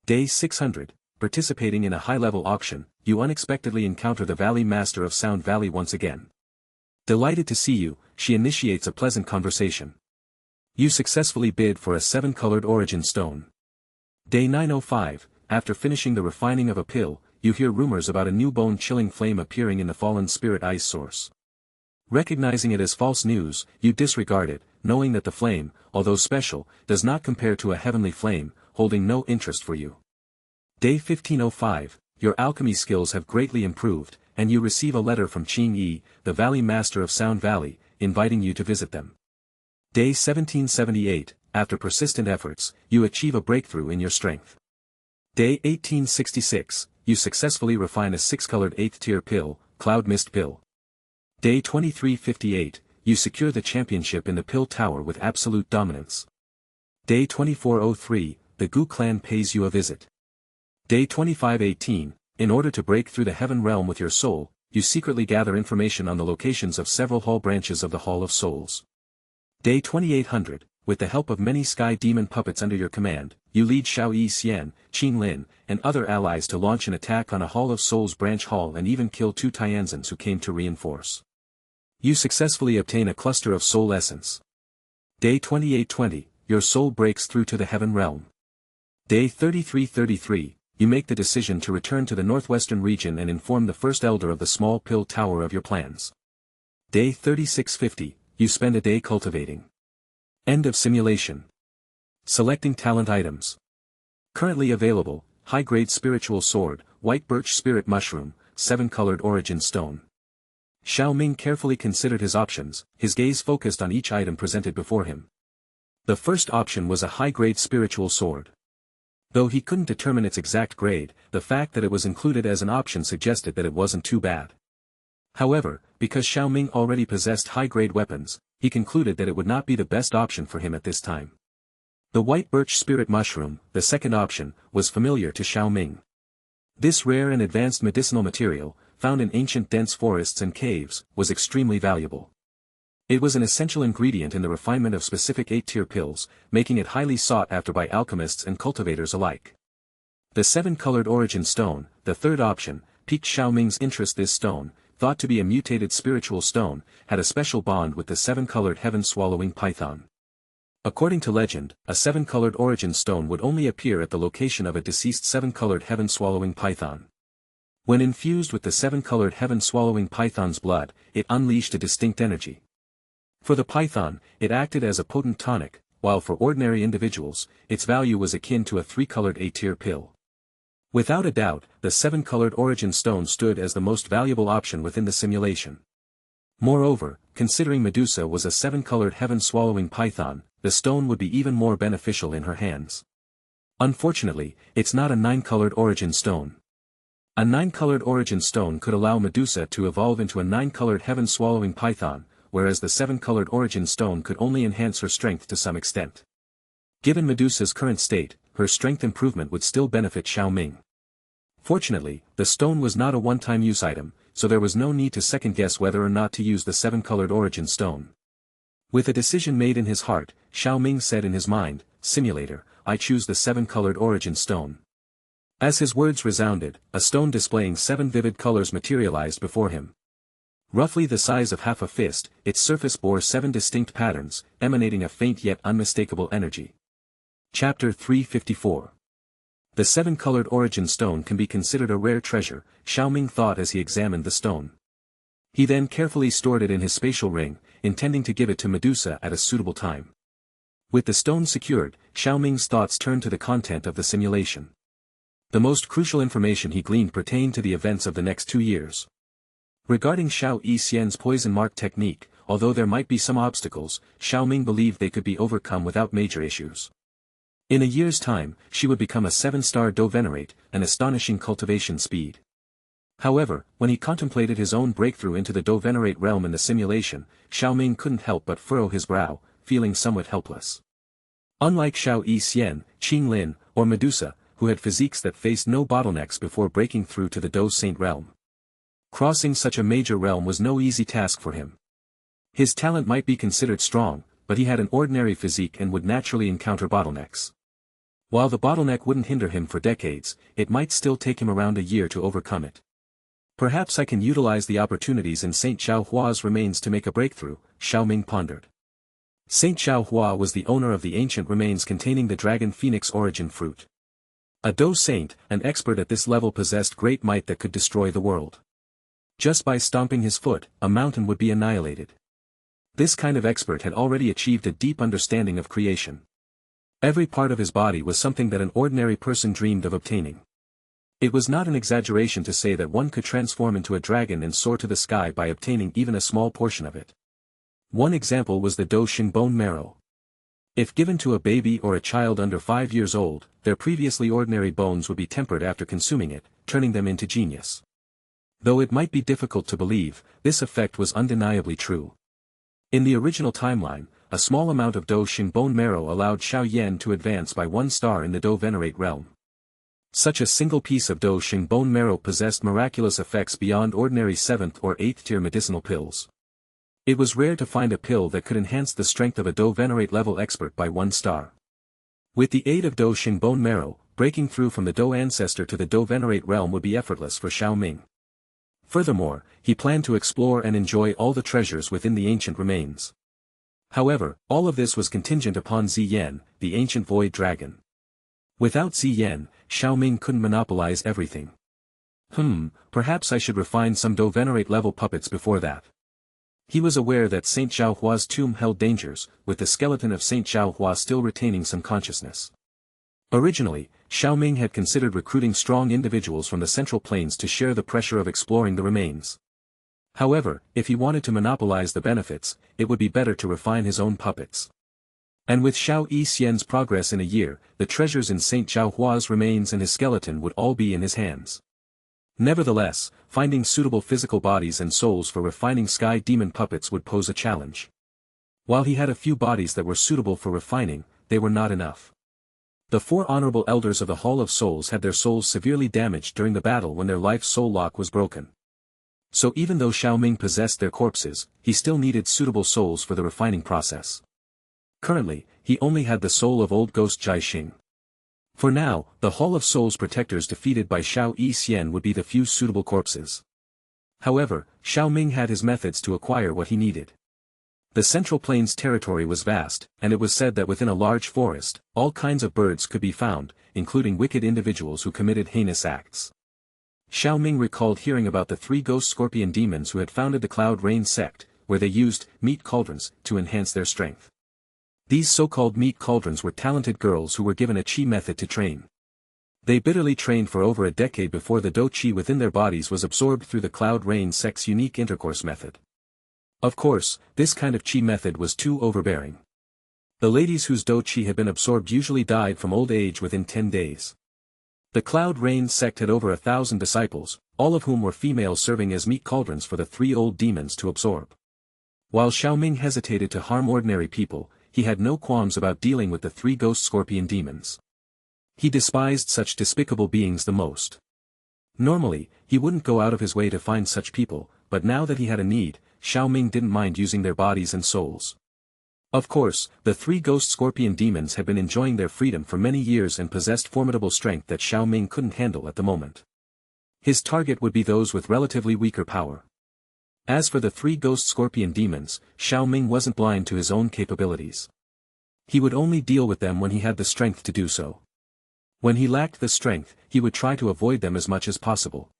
Day 600, participating in a high-level auction, you unexpectedly encounter the Valley Master of Sound Valley once again. Delighted to see you, she initiates a pleasant conversation. You successfully bid for a 7-colored origin stone. Day 905, after finishing the refining of a pill, you hear rumors about a new bone-chilling flame appearing in the fallen spirit ice source. Recognizing it as false news, you disregard it, knowing that the flame, although special, does not compare to a heavenly flame, holding no interest for you. Day 1505, your alchemy skills have greatly improved, and you receive a letter from Ching Yi, the Valley Master of Sound Valley, inviting you to visit them. Day 1778, after persistent efforts, you achieve a breakthrough in your strength. Day 1866, you successfully refine a 6-colored 8th-tier pill, Cloud Mist Pill. Day 2358, you secure the championship in the Pill Tower with absolute dominance. Day 2403, the Gu clan pays you a visit. Day 2518, in order to break through the Heaven Realm with your soul, you secretly gather information on the locations of several hall branches of the Hall of Souls. Day 2800, with the help of many sky demon puppets under your command, you lead Xiao Yi Xian, Qin Lin, and other allies to launch an attack on a Hall of Souls branch hall and even kill 2 Tianzans who came to reinforce. You successfully obtain a cluster of soul essence. Day 2820, your soul breaks through to the Heaven Realm. Day 3333, you make the decision to return to the northwestern region and inform the first elder of the small pill tower of your plans. Day 3650, you spend a day cultivating. End of simulation. Selecting talent items. Currently available, high-grade spiritual sword, white birch spirit mushroom, 7-colored origin stone. Xiao Ming carefully considered his options, his gaze focused on each item presented before him. The first option was a high-grade spiritual sword. Though he couldn't determine its exact grade, the fact that it was included as an option suggested that it wasn't too bad. However, because Xiao Ming already possessed high-grade weapons, he concluded that it would not be the best option for him at this time. The white birch spirit mushroom, the second option, was familiar to Xiao Ming. This rare and advanced medicinal material, found in ancient dense forests and caves, was extremely valuable. It was an essential ingredient in the refinement of specific 8-tier pills, making it highly sought after by alchemists and cultivators alike. The 7-colored origin stone, the third option, piqued Xiao Ming's interest. This stone, thought to be a mutated spiritual stone, had a special bond with the 7-colored heaven-swallowing python. According to legend, a 7-colored origin stone would only appear at the location of a deceased 7-colored heaven-swallowing python. When infused with the 7-colored heaven-swallowing python's blood, it unleashed a distinct energy. For the python, it acted as a potent tonic, while for ordinary individuals, its value was akin to a 3-colored 8-tier pill. Without a doubt, the 7-colored origin stone stood as the most valuable option within the simulation. Moreover, considering Medusa was a 7-colored heaven-swallowing python, the stone would be even more beneficial in her hands. Unfortunately, it's not a 9-colored origin stone. A 9-colored origin stone could allow Medusa to evolve into a 9-colored heaven-swallowing python, whereas the 7-colored origin stone could only enhance her strength to some extent. Given Medusa's current state, her strength improvement would still benefit Xiao Ming. Fortunately, the stone was not a one-time use item, so there was no need to second-guess whether or not to use the 7-colored origin stone. With a decision made in his heart, Xiao Ming said in his mind, "Simulator, I choose the 7-colored origin stone." As his words resounded, a stone displaying 7 vivid colors materialized before him. Roughly the size of half a fist, its surface bore 7 distinct patterns, emanating a faint yet unmistakable energy. Chapter 354. The 7-colored origin stone can be considered a rare treasure, Xiao Ming thought as he examined the stone. He then carefully stored it in his spatial ring, intending to give it to Medusa at a suitable time. With the stone secured, Xiao Ming's thoughts turned to the content of the simulation. The most crucial information he gleaned pertained to the events of the next 2 years. Regarding Xiao Yi Xian's poison mark technique, although there might be some obstacles, Xiao Ming believed they could be overcome without major issues. In a year's time, she would become a 7-star Do Venerate, an astonishing cultivation speed. However, when he contemplated his own breakthrough into the Do Venerate realm in the simulation, Xiao Ming couldn't help but furrow his brow, feeling somewhat helpless. Unlike Xiao Yi Xian, Qin Lin, or Medusa, who had physiques that faced no bottlenecks before breaking through to the Do Saint realm. Crossing such a major realm was no easy task for him. His talent might be considered strong, but he had an ordinary physique and would naturally encounter bottlenecks. While the bottleneck wouldn't hinder him for decades, it might still take him around a year to overcome it. Perhaps I can utilize the opportunities in Saint Xiao Hua's remains to make a breakthrough, Xiao Ming pondered. Saint Xiao Hua was the owner of the ancient remains containing the dragon phoenix origin fruit. A Dou saint, an expert at this level, possessed great might that could destroy the world. Just by stomping his foot, a mountain would be annihilated. This kind of expert had already achieved a deep understanding of creation. Every part of his body was something that an ordinary person dreamed of obtaining. It was not an exaggeration to say that one could transform into a dragon and soar to the sky by obtaining even a small portion of it. One example was the Dou Xing bone marrow. If given to a baby or a child under 5 years old, their previously ordinary bones would be tempered after consuming it, turning them into genius. Though it might be difficult to believe, this effect was undeniably true. In the original timeline, a small amount of Dou Xing bone marrow allowed Xiao Yan to advance by 1 star in the Dou Venerate realm. Such a single piece of Dou Xing bone marrow possessed miraculous effects beyond ordinary 7th or 8th tier medicinal pills. It was rare to find a pill that could enhance the strength of a Dou Venerate level expert by 1 star. With the aid of Dou Xing bone marrow, breaking through from the Dou ancestor to the Dou Venerate realm would be effortless for Xiao Ming. Furthermore, he planned to explore and enjoy all the treasures within the ancient remains. However, all of this was contingent upon Ziyan, the ancient void dragon. Without Ziyan, Xiao Ming couldn't monopolize everything. Perhaps I should refine some Dou Venerate level puppets before that. He was aware that Saint Xiao Hua's tomb held dangers, with the skeleton of Saint Xiao Hua still retaining some consciousness. Originally, Xiao Ming had considered recruiting strong individuals from the Central Plains to share the pressure of exploring the remains. However, if he wanted to monopolize the benefits, it would be better to refine his own puppets. And with Xiao Yixian's progress in a year, the treasures in Saint Xiao Hua's remains and his skeleton would all be in his hands. Nevertheless, finding suitable physical bodies and souls for refining sky demon puppets would pose a challenge. While he had a few bodies that were suitable for refining, they were not enough. The 4 honorable elders of the Hall of Souls had their souls severely damaged during the battle when their life soul lock was broken. So even though Xiao Ming possessed their corpses, he still needed suitable souls for the refining process. Currently, he only had the soul of old ghost Jai Xing. For now, the Hall of Souls protectors defeated by Xiao Yixian would be the few suitable corpses. However, Xiao Ming had his methods to acquire what he needed. The Central Plains territory was vast, and it was said that within a large forest, all kinds of birds could be found, including wicked individuals who committed heinous acts. Xiao Ming recalled hearing about the 3 ghost scorpion demons who had founded the Cloud Rain sect, where they used meat cauldrons to enhance their strength. These so-called meat cauldrons were talented girls who were given a qi method to train. They bitterly trained for over a decade before the Dou qi within their bodies was absorbed through the Cloud Rain sect's unique intercourse method. Of course, this kind of qi method was too overbearing. The ladies whose Dou qi had been absorbed usually died from old age within 10 days. The Cloud Rain sect had over 1,000 disciples, all of whom were females serving as meat cauldrons for the 3 old demons to absorb. While Xiao Ming hesitated to harm ordinary people, he had no qualms about dealing with the 3 ghost scorpion demons. He despised such despicable beings the most. Normally, he wouldn't go out of his way to find such people, but now that he had a need, Xiao Ming didn't mind using their bodies and souls. Of course, the 3 ghost scorpion demons had been enjoying their freedom for many years and possessed formidable strength that Xiao Ming couldn't handle at the moment. His target would be those with relatively weaker power. As for the 3 ghost scorpion demons, Xiao Ming wasn't blind to his own capabilities. He would only deal with them when he had the strength to do so. When he lacked the strength, he would try to avoid them as much as possible.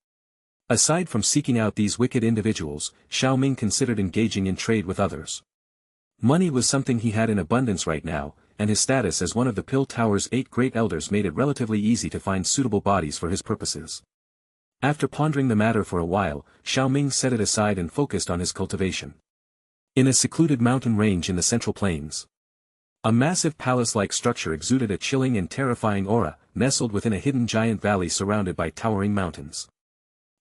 Aside from seeking out these wicked individuals, Xiao Ming considered engaging in trade with others. Money was something he had in abundance right now, and his status as one of the Pill Tower's 8 great elders made it relatively easy to find suitable bodies for his purposes. After pondering the matter for a while, Xiao Ming set it aside and focused on his cultivation. In a secluded mountain range in the Central Plains, a massive palace-like structure exuded a chilling and terrifying aura, nestled within a hidden giant valley surrounded by towering mountains.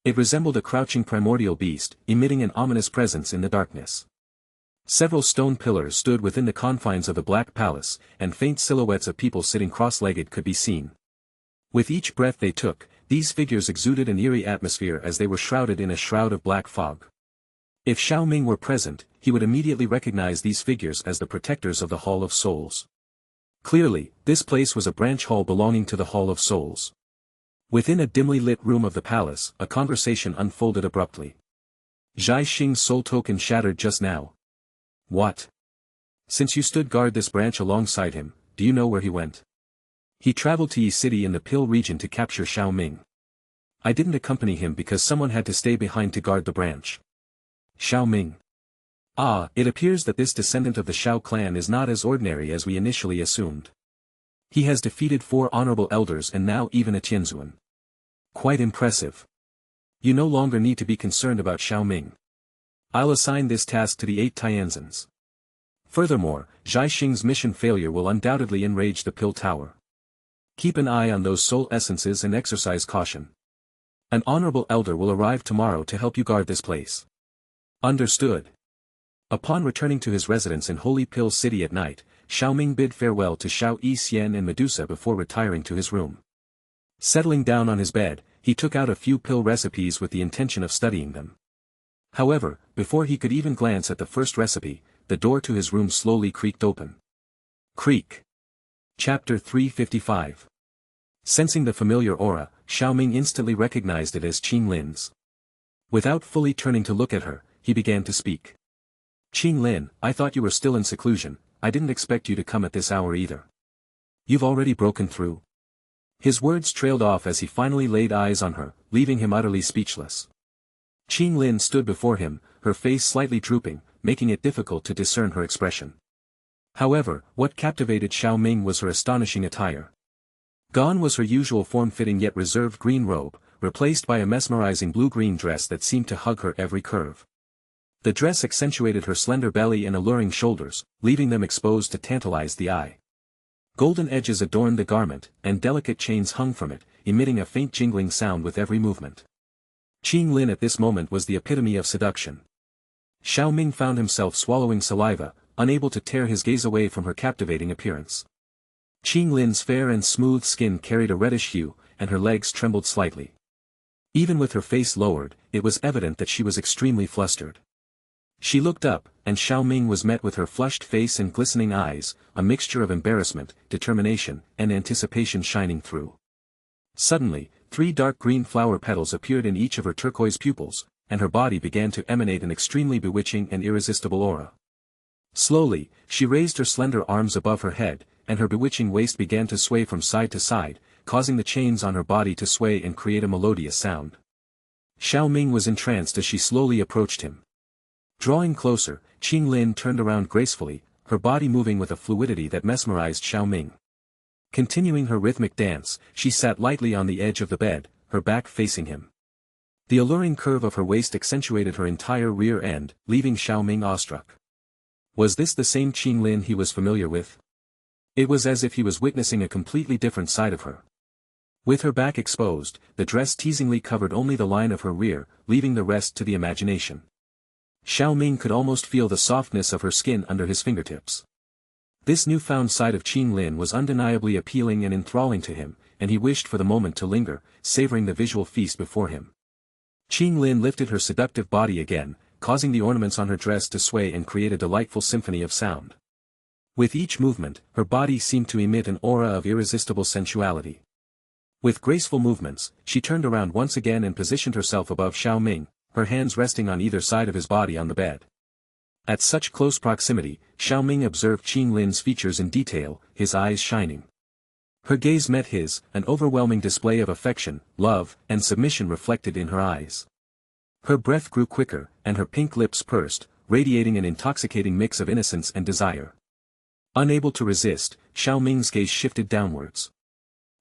It resembled a crouching primordial beast, emitting an ominous presence in the darkness. Several stone pillars stood within the confines of the Black Palace, and faint silhouettes of people sitting cross-legged could be seen. With each breath they took, these figures exuded an eerie atmosphere as they were shrouded in a shroud of black fog. If Xiao Ming were present, he would immediately recognize these figures as the protectors of the Hall of Souls. Clearly, this place was a branch hall belonging to the Hall of Souls. Within a dimly lit room of the palace, a conversation unfolded abruptly. Zhai Xing's soul token shattered just now. What? Since you stood guard this branch alongside him, do you know where he went? He traveled to Yi City in the Pill region to capture Xiao Ming. I didn't accompany him because someone had to stay behind to guard the branch. Xiao Ming. Ah, it appears that this descendant of the Xiao clan is not as ordinary as we initially assumed. He has defeated 4 honorable elders and now even a Tianzuan. Quite impressive. You no longer need to be concerned about Xiao Ming. I'll assign this task to the 8 Tianzans. Furthermore, Zhai Xing's mission failure will undoubtedly enrage the Pill Tower. Keep an eye on those soul essences and exercise caution. An honorable elder will arrive tomorrow to help you guard this place. Understood. Upon returning to his residence in Holy Pill City at night, Xiao Ming bid farewell to Xiao Yixian and Medusa before retiring to his room. Settling down on his bed, he took out a few pill recipes with the intention of studying them. However, before he could even glance at the first recipe, the door to his room slowly creaked open. Creak. Chapter 355. Sensing the familiar aura, Xiao Ming instantly recognized it as Qing Lin's. Without fully turning to look at her, he began to speak. Qing Lin, I thought you were still in seclusion, I didn't expect you to come at this hour either. You've already broken through. His words trailed off as he finally laid eyes on her, leaving him utterly speechless. Qing Lin stood before him, her face slightly drooping, making it difficult to discern her expression. However, what captivated Xiao Ming was her astonishing attire. Gone was her usual form-fitting yet reserved green robe, replaced by a mesmerizing blue-green dress that seemed to hug her every curve. The dress accentuated her slender belly and alluring shoulders, leaving them exposed to tantalize the eye. Golden edges adorned the garment, and delicate chains hung from it, emitting a faint jingling sound with every movement. Qing Lin at this moment was the epitome of seduction. Xiao Ming found himself swallowing saliva, unable to tear his gaze away from her captivating appearance. Qing Lin's fair and smooth skin carried a reddish hue, and her legs trembled slightly. Even with her face lowered, it was evident that she was extremely flustered. She looked up, and Xiao Ming was met with her flushed face and glistening eyes, a mixture of embarrassment, determination, and anticipation shining through. Suddenly, 3 dark green flower petals appeared in each of her turquoise pupils, and her body began to emanate an extremely bewitching and irresistible aura. Slowly, she raised her slender arms above her head, and her bewitching waist began to sway from side to side, causing the chains on her body to sway and create a melodious sound. Xiao Ming was entranced as she slowly approached him. Drawing closer, Qing Lin turned around gracefully, her body moving with a fluidity that mesmerized Xiao Ming. Continuing her rhythmic dance, she sat lightly on the edge of the bed, her back facing him. The alluring curve of her waist accentuated her entire rear end, leaving Xiao Ming awestruck. Was this the same Qing Lin he was familiar with? It was as if he was witnessing a completely different side of her. With her back exposed, the dress teasingly covered only the line of her rear, leaving the rest to the imagination. Xiao Ming could almost feel the softness of her skin under his fingertips. This newfound side of Qing Lin was undeniably appealing and enthralling to him, and he wished for the moment to linger, savoring the visual feast before him. Qing Lin lifted her seductive body again, causing the ornaments on her dress to sway and create a delightful symphony of sound. With each movement, her body seemed to emit an aura of irresistible sensuality. With graceful movements, she turned around once again and positioned herself above Xiao Ming, her hands resting on either side of his body on the bed. At such close proximity, Xiao Ming observed Qing Lin's features in detail, his eyes shining. Her gaze met his, an overwhelming display of affection, love, and submission reflected in her eyes. Her breath grew quicker, and her pink lips pursed, radiating an intoxicating mix of innocence and desire. Unable to resist, Xiao Ming's gaze shifted downwards.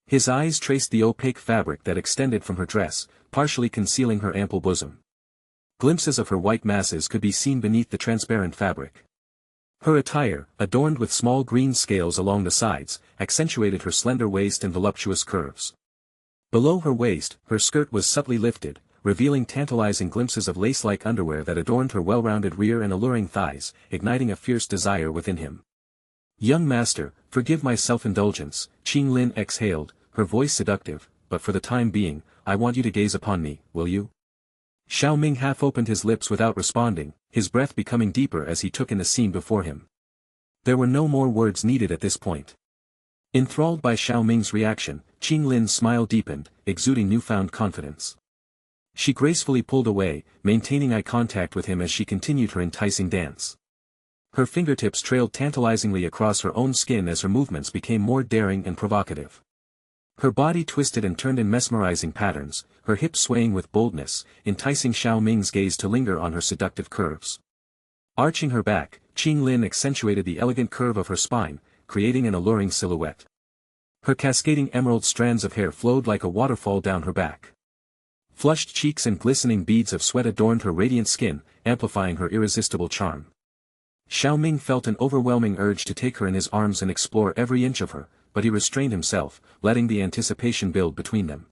His eyes traced the opaque fabric that extended from her dress, partially concealing her ample bosom. Glimpses of her white masses could be seen beneath the transparent fabric. Her attire, adorned with small green scales along the sides, accentuated her slender waist and voluptuous curves. Below her waist, her skirt was subtly lifted, revealing tantalizing glimpses of lace-like underwear that adorned her well-rounded rear and alluring thighs, igniting a fierce desire within him. "Young master, forgive my self-indulgence," Qing Lin exhaled, her voice seductive, "but for the time being, I want you to gaze upon me, will you?" Xiao Ming half opened his lips without responding, his breath becoming deeper as he took in the scene before him. There were no more words needed at this point. Enthralled by Xiao Ming's reaction, Qing Lin's smile deepened, exuding newfound confidence. She gracefully pulled away, maintaining eye contact with him as she continued her enticing dance. Her fingertips trailed tantalizingly across her own skin as her movements became more daring and provocative. Her body twisted and turned in mesmerizing patterns, her hips swaying with boldness, enticing Xiao Ming's gaze to linger on her seductive curves. Arching her back, Qing Lin accentuated the elegant curve of her spine, creating an alluring silhouette. Her cascading emerald strands of hair flowed like a waterfall down her back. Flushed cheeks and glistening beads of sweat adorned her radiant skin, amplifying her irresistible charm. Xiao Ming felt an overwhelming urge to take her in his arms and explore every inch of her, but he restrained himself, letting the anticipation build between them.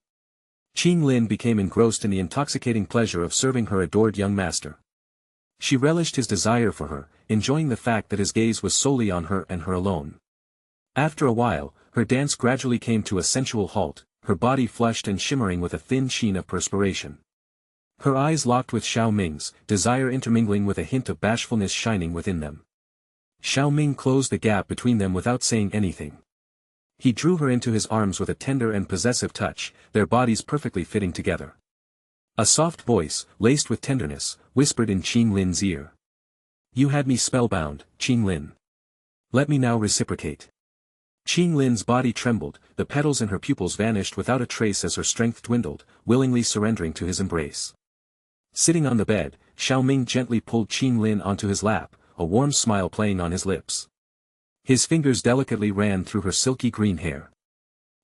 Qing Lin became engrossed in the intoxicating pleasure of serving her adored young master. She relished his desire for her, enjoying the fact that his gaze was solely on her and her alone. After a while, her dance gradually came to a sensual halt, her body flushed and shimmering with a thin sheen of perspiration. Her eyes locked with Xiao Ming's, desire intermingling with a hint of bashfulness shining within them. Xiao Ming closed the gap between them without saying anything. He drew her into his arms with a tender and possessive touch, their bodies perfectly fitting together. A soft voice, laced with tenderness, whispered in Qing Lin's ear. "You had me spellbound, Qing Lin. Let me now reciprocate." Qing Lin's body trembled, the petals in her pupils vanished without a trace as her strength dwindled, willingly surrendering to his embrace. Sitting on the bed, Xiao Ming gently pulled Qing Lin onto his lap, a warm smile playing on his lips. His fingers delicately ran through her silky green hair.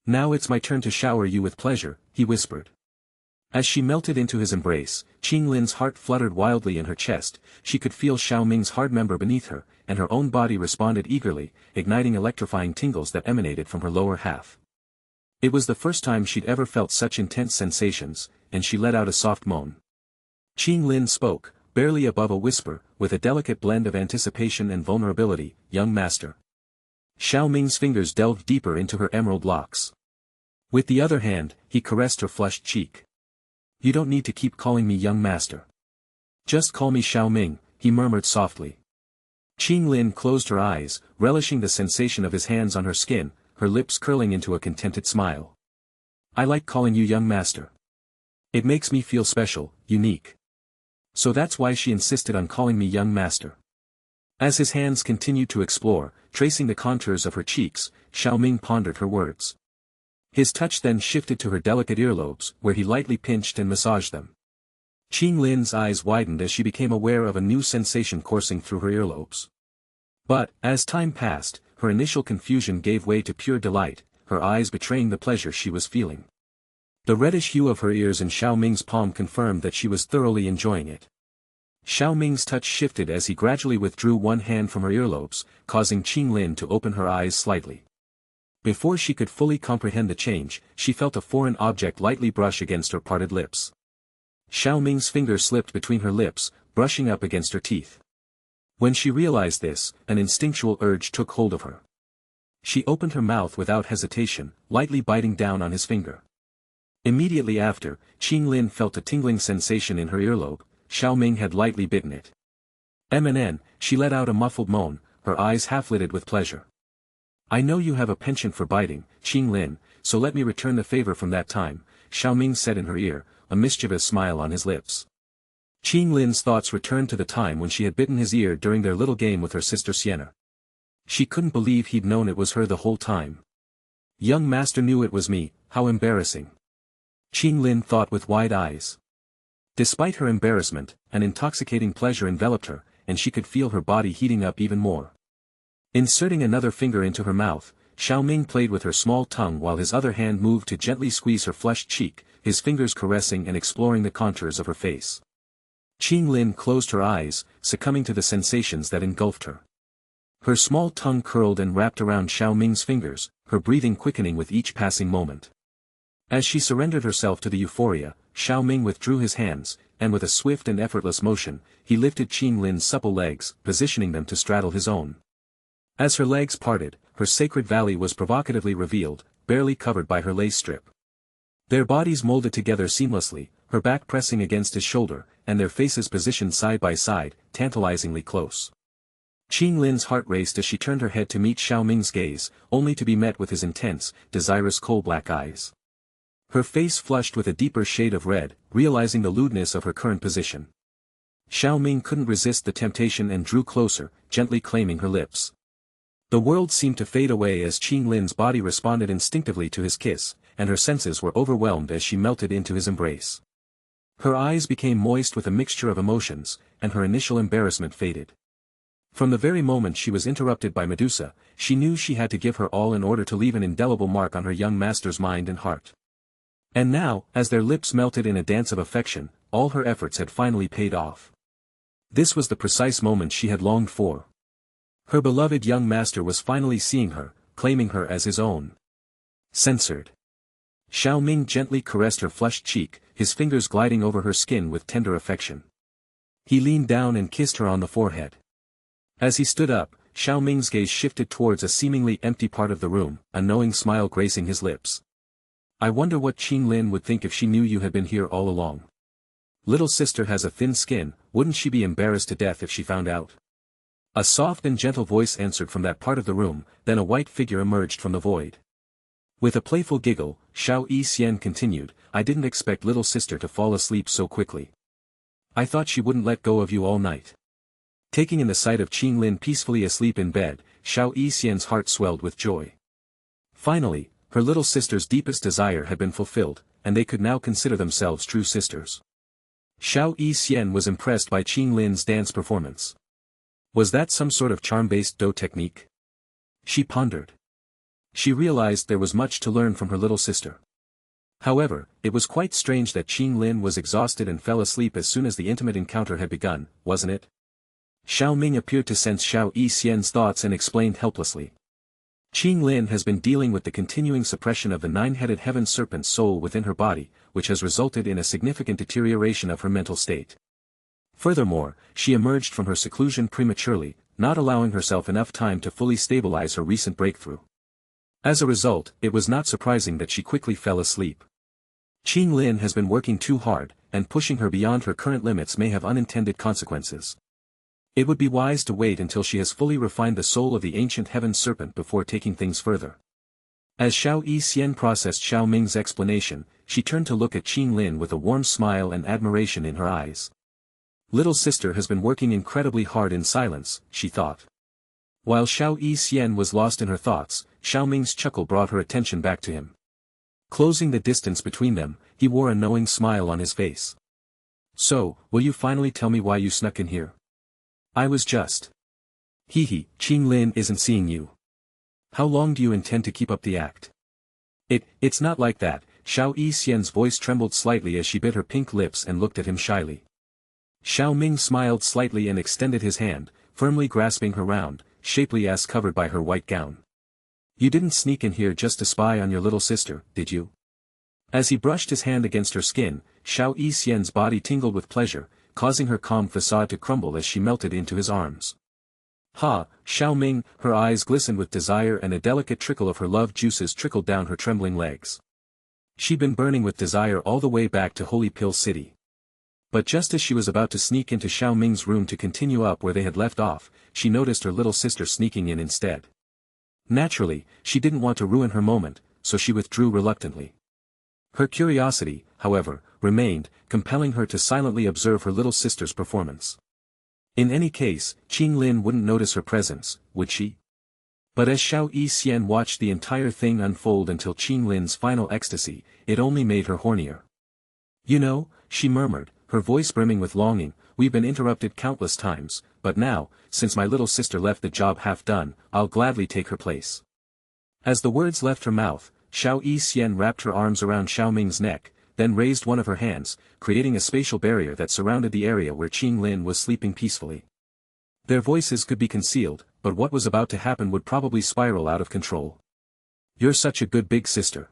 "Now it's my turn to shower you with pleasure," he whispered. As she melted into his embrace, Qing Lin's heart fluttered wildly in her chest, she could feel Xiao Ming's hard member beneath her, and her own body responded eagerly, igniting electrifying tingles that emanated from her lower half. It was the first time she'd ever felt such intense sensations, and she let out a soft moan. Qing Lin spoke, barely above a whisper, with a delicate blend of anticipation and vulnerability, "Young master." Xiao Ming's fingers delved deeper into her emerald locks. With the other hand, he caressed her flushed cheek. "You don't need to keep calling me young master. Just call me Xiao Ming," he murmured softly. Qing Lin closed her eyes, relishing the sensation of his hands on her skin, her lips curling into a contented smile. "I like calling you young master. It makes me feel special, unique. So that's why she insisted on calling me young master." As his hands continued to explore, tracing the contours of her cheeks, Xiao Ming pondered her words. His touch then shifted to her delicate earlobes, where he lightly pinched and massaged them. Qing Lin's eyes widened as she became aware of a new sensation coursing through her earlobes. But, as time passed, her initial confusion gave way to pure delight, her eyes betraying the pleasure she was feeling. The reddish hue of her ears in Xiao Ming's palm confirmed that she was thoroughly enjoying it. Xiao Ming's touch shifted as he gradually withdrew one hand from her earlobes, causing Qing Lin to open her eyes slightly. Before she could fully comprehend the change, she felt a foreign object lightly brush against her parted lips. Xiao Ming's fingers slipped between her lips, brushing up against her teeth. When she realized this, an instinctual urge took hold of her. She opened her mouth without hesitation, lightly biting down on his finger. Immediately after, Qing Lin felt a tingling sensation in her earlobe. Xiao Ming had lightly bitten it. She let out a muffled moan, her eyes half-lidded with pleasure. "I know you have a penchant for biting, Qing Lin, so let me return the favor from that time," Xiao Ming said in her ear, a mischievous smile on his lips. Qing Lin's thoughts returned to the time when she had bitten his ear during their little game with her sister Sienna. She couldn't believe he'd known it was her the whole time. Young master knew it was me, how embarrassing. Qing Lin thought with wide eyes. Despite her embarrassment, an intoxicating pleasure enveloped her, and she could feel her body heating up even more. Inserting another finger into her mouth, Xiao Ming played with her small tongue while his other hand moved to gently squeeze her flushed cheek, his fingers caressing and exploring the contours of her face. Qing Lin closed her eyes, succumbing to the sensations that engulfed her. Her small tongue curled and wrapped around Xiao Ming's fingers, her breathing quickening with each passing moment. As she surrendered herself to the euphoria, Xiao Ming withdrew his hands, and with a swift and effortless motion, he lifted Qing Lin's supple legs, positioning them to straddle his own. As her legs parted, her sacred valley was provocatively revealed, barely covered by her lace strip. Their bodies molded together seamlessly, her back pressing against his shoulder, and their faces positioned side by side, tantalizingly close. Qing Lin's heart raced as she turned her head to meet Xiao Ming's gaze, only to be met with his intense, desirous coal-black eyes. Her face flushed with a deeper shade of red, realizing the lewdness of her current position. Xiao Ming couldn't resist the temptation and drew closer, gently claiming her lips. The world seemed to fade away as Qing Lin's body responded instinctively to his kiss, and her senses were overwhelmed as she melted into his embrace. Her eyes became moist with a mixture of emotions, and her initial embarrassment faded. From the very moment she was interrupted by Medusa, she knew she had to give her all in order to leave an indelible mark on her young master's mind and heart. And now, as their lips melted in a dance of affection, all her efforts had finally paid off. This was the precise moment she had longed for. Her beloved young master was finally seeing her, claiming her as his own. Censored. Xiao Ming gently caressed her flushed cheek, his fingers gliding over her skin with tender affection. He leaned down and kissed her on the forehead. As he stood up, Xiao Ming's gaze shifted towards a seemingly empty part of the room, a knowing smile gracing his lips. I wonder what Qing Lin would think if she knew you had been here all along. Little sister has a thin skin, wouldn't she be embarrassed to death if she found out? A soft and gentle voice answered from that part of the room, then a white figure emerged from the void. With a playful giggle, Xiao Yixian continued, I didn't expect little sister to fall asleep so quickly. I thought she wouldn't let go of you all night. Taking in the sight of Qing Lin peacefully asleep in bed, Xiao Yixian's heart swelled with joy. Finally, her little sister's deepest desire had been fulfilled, and they could now consider themselves true sisters. Xiao Yixian was impressed by Qing Lin's dance performance. Was that some sort of charm-based do technique? She pondered. She realized there was much to learn from her little sister. However, it was quite strange that Qing Lin was exhausted and fell asleep as soon as the intimate encounter had begun, wasn't it? Xiao Ming appeared to sense Xiao Yixian's thoughts and explained helplessly. Qing Lin has been dealing with the continuing suppression of the nine-headed heaven serpent's soul within her body, which has resulted in a significant deterioration of her mental state. Furthermore, she emerged from her seclusion prematurely, not allowing herself enough time to fully stabilize her recent breakthrough. As a result, it was not surprising that she quickly fell asleep. Qing Lin has been working too hard, and pushing her beyond her current limits may have unintended consequences. It would be wise to wait until she has fully refined the soul of the ancient heaven serpent before taking things further. As Xiao Yixian processed Xiao Ming's explanation, she turned to look at Qing Lin with a warm smile and admiration in her eyes. Little sister has been working incredibly hard in silence, she thought. While Xiao Yixian was lost in her thoughts, Xiao Ming's chuckle brought her attention back to him. Closing the distance between them, he wore a knowing smile on his face. So, will you finally tell me why you snuck in here? I was just. Hee, Qing Lin isn't seeing you. How long do you intend to keep up the act? It's not like that. Xiao Yixian's voice trembled slightly as she bit her pink lips and looked at him shyly. Xiao Ming smiled slightly and extended his hand, firmly grasping her round, shapely ass covered by her white gown. You didn't sneak in here just to spy on your little sister, did you? As he brushed his hand against her skin, Xiao Yixian's body tingled with pleasure, causing her calm facade to crumble as she melted into his arms. Ha, Xiao Ming, her eyes glistened with desire and a delicate trickle of her love juices trickled down her trembling legs. She'd been burning with desire all the way back to Holy Pill City. But just as she was about to sneak into Xiao Ming's room to continue up where they had left off, she noticed her little sister sneaking in instead. Naturally, she didn't want to ruin her moment, so she withdrew reluctantly. Her curiosity, however, remained, compelling her to silently observe her little sister's performance. In any case, Qing Lin wouldn't notice her presence, would she? But as Xiao Yixian watched the entire thing unfold until Qing Lin's final ecstasy, it only made her hornier. You know, she murmured, her voice brimming with longing, we've been interrupted countless times, but now, since my little sister left the job half done, I'll gladly take her place. As the words left her mouth, Xiao Yixian wrapped her arms around Xiao Ming's neck, then raised one of her hands, creating a spatial barrier that surrounded the area where Qing Lin was sleeping peacefully. Their voices could be concealed, but what was about to happen would probably spiral out of control. You're such a good big sister.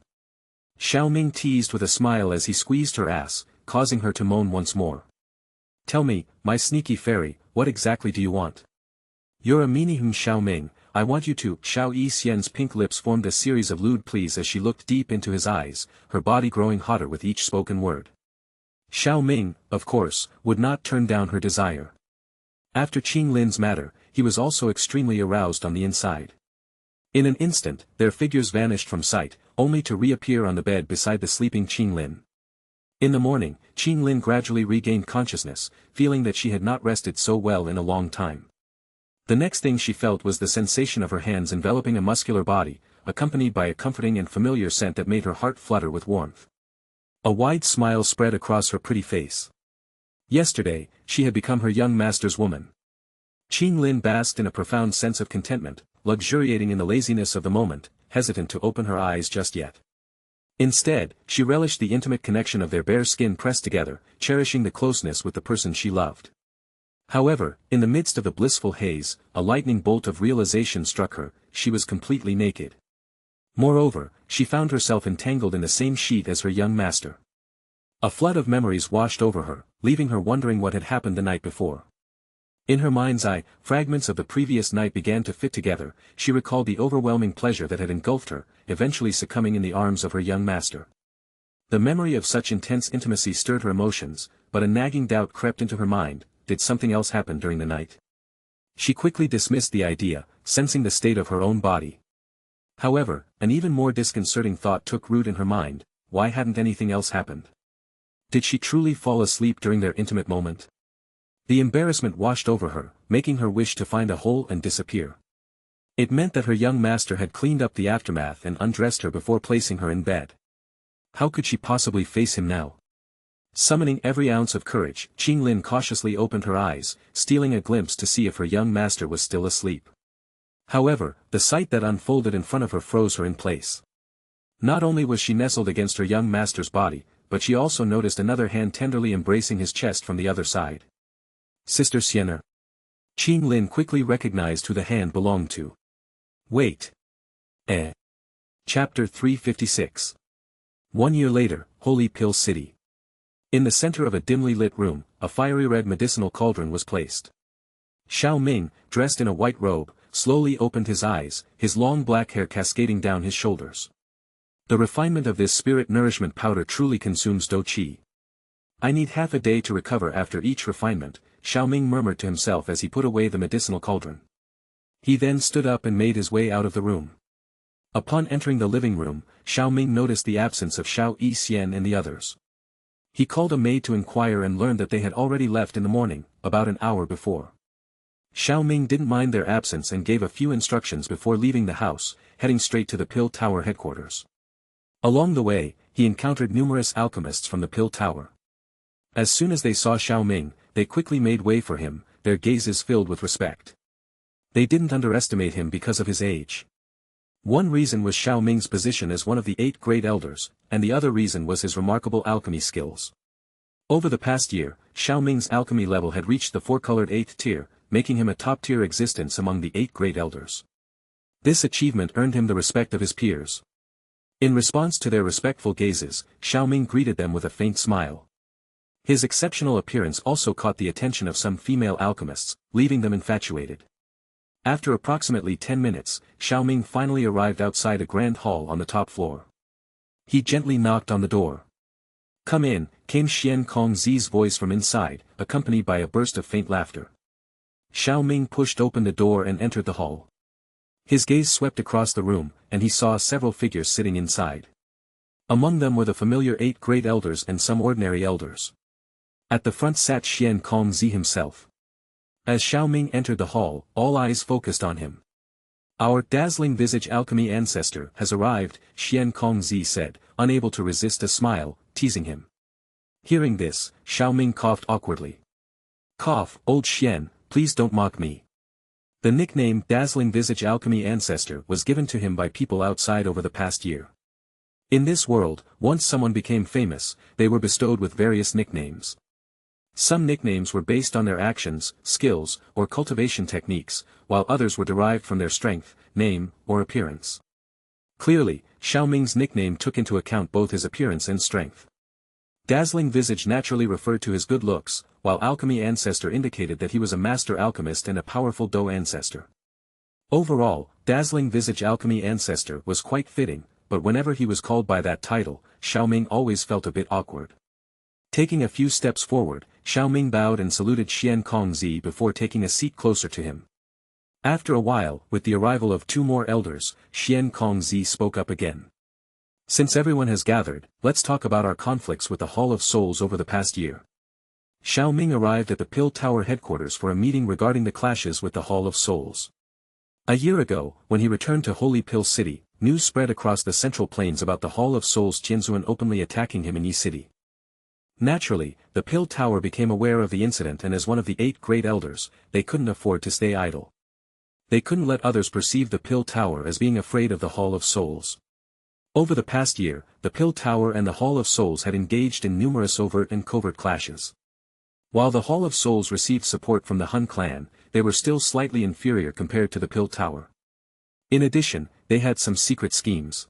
Xiao Ming teased with a smile as he squeezed her ass, causing her to moan once more. Tell me, my sneaky fairy, what exactly do you want? You're a meanie Xiao Ming, I want you to. Xiao Yixian's pink lips formed a series of lewd pleas as she looked deep into his eyes, her body growing hotter with each spoken word. Xiao Ming, of course, would not turn down her desire. After Qing Lin's matter, he was also extremely aroused on the inside. In an instant, their figures vanished from sight, only to reappear on the bed beside the sleeping Qing Lin. In the morning, Qing Lin gradually regained consciousness, feeling that she had not rested so well in a long time. The next thing she felt was the sensation of her hands enveloping a muscular body, accompanied by a comforting and familiar scent that made her heart flutter with warmth. A wide smile spread across her pretty face. Yesterday, she had become her young master's woman. Qing Lin basked in a profound sense of contentment, luxuriating in the laziness of the moment, hesitant to open her eyes just yet. Instead, she relished the intimate connection of their bare skin pressed together, cherishing the closeness with the person she loved. However, in the midst of the blissful haze, a lightning bolt of realization struck her: she was completely naked. Moreover, she found herself entangled in the same sheet as her young master. A flood of memories washed over her, leaving her wondering what had happened the night before. In her mind's eye, fragments of the previous night began to fit together. She recalled the overwhelming pleasure that had engulfed her, eventually succumbing in the arms of her young master. The memory of such intense intimacy stirred her emotions, but a nagging doubt crept into her mind: did something else happen during the night? She quickly dismissed the idea, sensing the state of her own body. However, an even more disconcerting thought took root in her mind: why hadn't anything else happened? Did she truly fall asleep during their intimate moment? The embarrassment washed over her, making her wish to find a hole and disappear. It meant that her young master had cleaned up the aftermath and undressed her before placing her in bed. How could she possibly face him now? Summoning every ounce of courage, Qing Lin cautiously opened her eyes, stealing a glimpse to see if her young master was still asleep. However, the sight that unfolded in front of her froze her in place. Not only was she nestled against her young master's body, but she also noticed another hand tenderly embracing his chest from the other side. Sister Xianer. Qing Lin quickly recognized who the hand belonged to. Wait. Chapter 356. 1 year later, Holy Pill City. In the center of a dimly lit room, a fiery red medicinal cauldron was placed. Xiao Ming, dressed in a white robe, slowly opened his eyes, his long black hair cascading down his shoulders. The refinement of this spirit nourishment powder truly consumes Do Qi. I need half a day to recover after each refinement, Xiao Ming murmured to himself as he put away the medicinal cauldron. He then stood up and made his way out of the room. Upon entering the living room, Xiao Ming noticed the absence of Xiao Yixian and the others. He called a maid to inquire and learned that they had already left in the morning, about an hour before. Xiao Ming didn't mind their absence and gave a few instructions before leaving the house, heading straight to the Pill Tower headquarters. Along the way, he encountered numerous alchemists from the Pill Tower. As soon as they saw Xiao Ming, they quickly made way for him, their gazes filled with respect. They didn't underestimate him because of his age. One reason was Xiao Ming's position as one of the 8 great elders, and the other reason was his remarkable alchemy skills. Over the past year, Xiao Ming's alchemy level had reached the 4-colored 8th tier, making him a top-tier existence among the 8 great elders. This achievement earned him the respect of his peers. In response to their respectful gazes, Xiao Ming greeted them with a faint smile. His exceptional appearance also caught the attention of some female alchemists, leaving them infatuated. After approximately 10 minutes, Xiao Ming finally arrived outside a grand hall on the top floor. He gently knocked on the door. "Come in," came Xian Kongzi's voice from inside, accompanied by a burst of faint laughter. Xiao Ming pushed open the door and entered the hall. His gaze swept across the room, and he saw several figures sitting inside. Among them were the familiar 8 great elders and some ordinary elders. At the front sat Xian Kongzi himself. As Xiao Ming entered the hall, all eyes focused on him. "Our dazzling visage alchemy ancestor has arrived," Xian Kongzi said, unable to resist a smile, teasing him. Hearing this, Xiao Ming coughed awkwardly. "Cough, old Xian, please don't mock me." The nickname Dazzling Visage Alchemy Ancestor was given to him by people outside over the past year. In this world, once someone became famous, they were bestowed with various nicknames. Some nicknames were based on their actions, skills, or cultivation techniques, while others were derived from their strength, name, or appearance. Clearly, Xiao Ming's nickname took into account both his appearance and strength. Dazzling Visage naturally referred to his good looks, while Alchemy Ancestor indicated that he was a master alchemist and a powerful Do ancestor. Overall, Dazzling Visage Alchemy Ancestor was quite fitting, but whenever he was called by that title, Xiao Ming always felt a bit awkward. Taking a few steps forward, Xiao Ming bowed and saluted Xian Kongzi before taking a seat closer to him. After a while, with the arrival of 2 more elders, Xian Kongzi spoke up again. Since everyone has gathered, let's talk about our conflicts with the Hall of Souls over the past year. Xiao Ming arrived at the Pill Tower headquarters for a meeting regarding the clashes with the Hall of Souls. A year ago, when he returned to Holy Pill City, news spread across the Central Plains about the Hall of Souls Tianzuan openly attacking him in Yi City. Naturally, the Pill Tower became aware of the incident, and as one of the 8 great elders, they couldn't afford to stay idle. They couldn't let others perceive the Pill Tower as being afraid of the Hall of Souls. Over the past year, the Pill Tower and the Hall of Souls had engaged in numerous overt and covert clashes. While the Hall of Souls received support from the Hun clan, they were still slightly inferior compared to the Pill Tower. In addition, they had some secret schemes.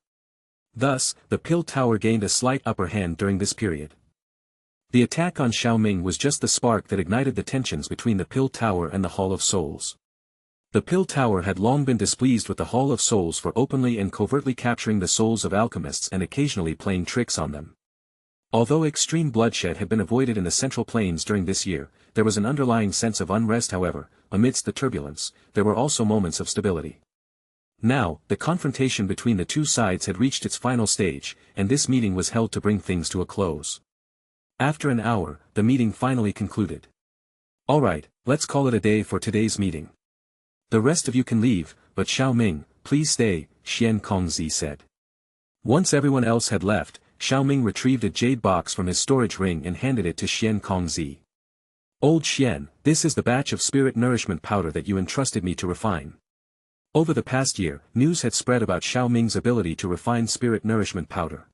Thus, the Pill Tower gained a slight upper hand during this period. The attack on Xiao Ming was just the spark that ignited the tensions between the Pill Tower and the Hall of Souls. The Pill Tower had long been displeased with the Hall of Souls for openly and covertly capturing the souls of alchemists and occasionally playing tricks on them. Although extreme bloodshed had been avoided in the Central Plains during this year, there was an underlying sense of unrest. However, amidst the turbulence, there were also moments of stability. Now, the confrontation between the two sides had reached its final stage, and this meeting was held to bring things to a close. After an hour, the meeting finally concluded. Alright, let's call it a day for today's meeting. The rest of you can leave, but Xiao Ming, please stay, Xian Kongzi said. Once everyone else had left, Xiao Ming retrieved a jade box from his storage ring and handed it to Xian Kongzi. Old Xian, this is the batch of spirit nourishment powder that you entrusted me to refine. Over the past year, news had spread about Xiao Ming's ability to refine spirit nourishment powder.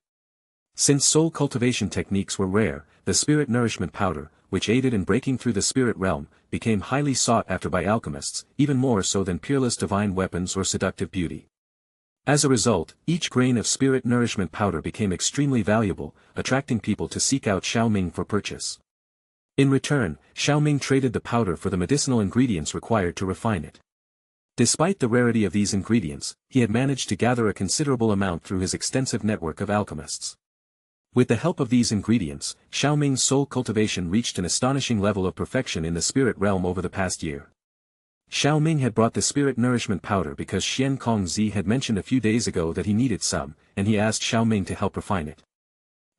Since soul cultivation techniques were rare, the spirit nourishment powder, which aided in breaking through the spirit realm, became highly sought after by alchemists, even more so than peerless divine weapons or seductive beauty. As a result, each grain of spirit nourishment powder became extremely valuable, attracting people to seek out Xiao Ming for purchase. In return, Xiao Ming traded the powder for the medicinal ingredients required to refine it. Despite the rarity of these ingredients, he had managed to gather a considerable amount through his extensive network of alchemists. With the help of these ingredients, Xiao Ming's soul cultivation reached an astonishing level of perfection in the spirit realm over the past year. Xiao Ming had brought the spirit nourishment powder because Xian Kongzi had mentioned a few days ago that he needed some, and he asked Xiao Ming to help refine it.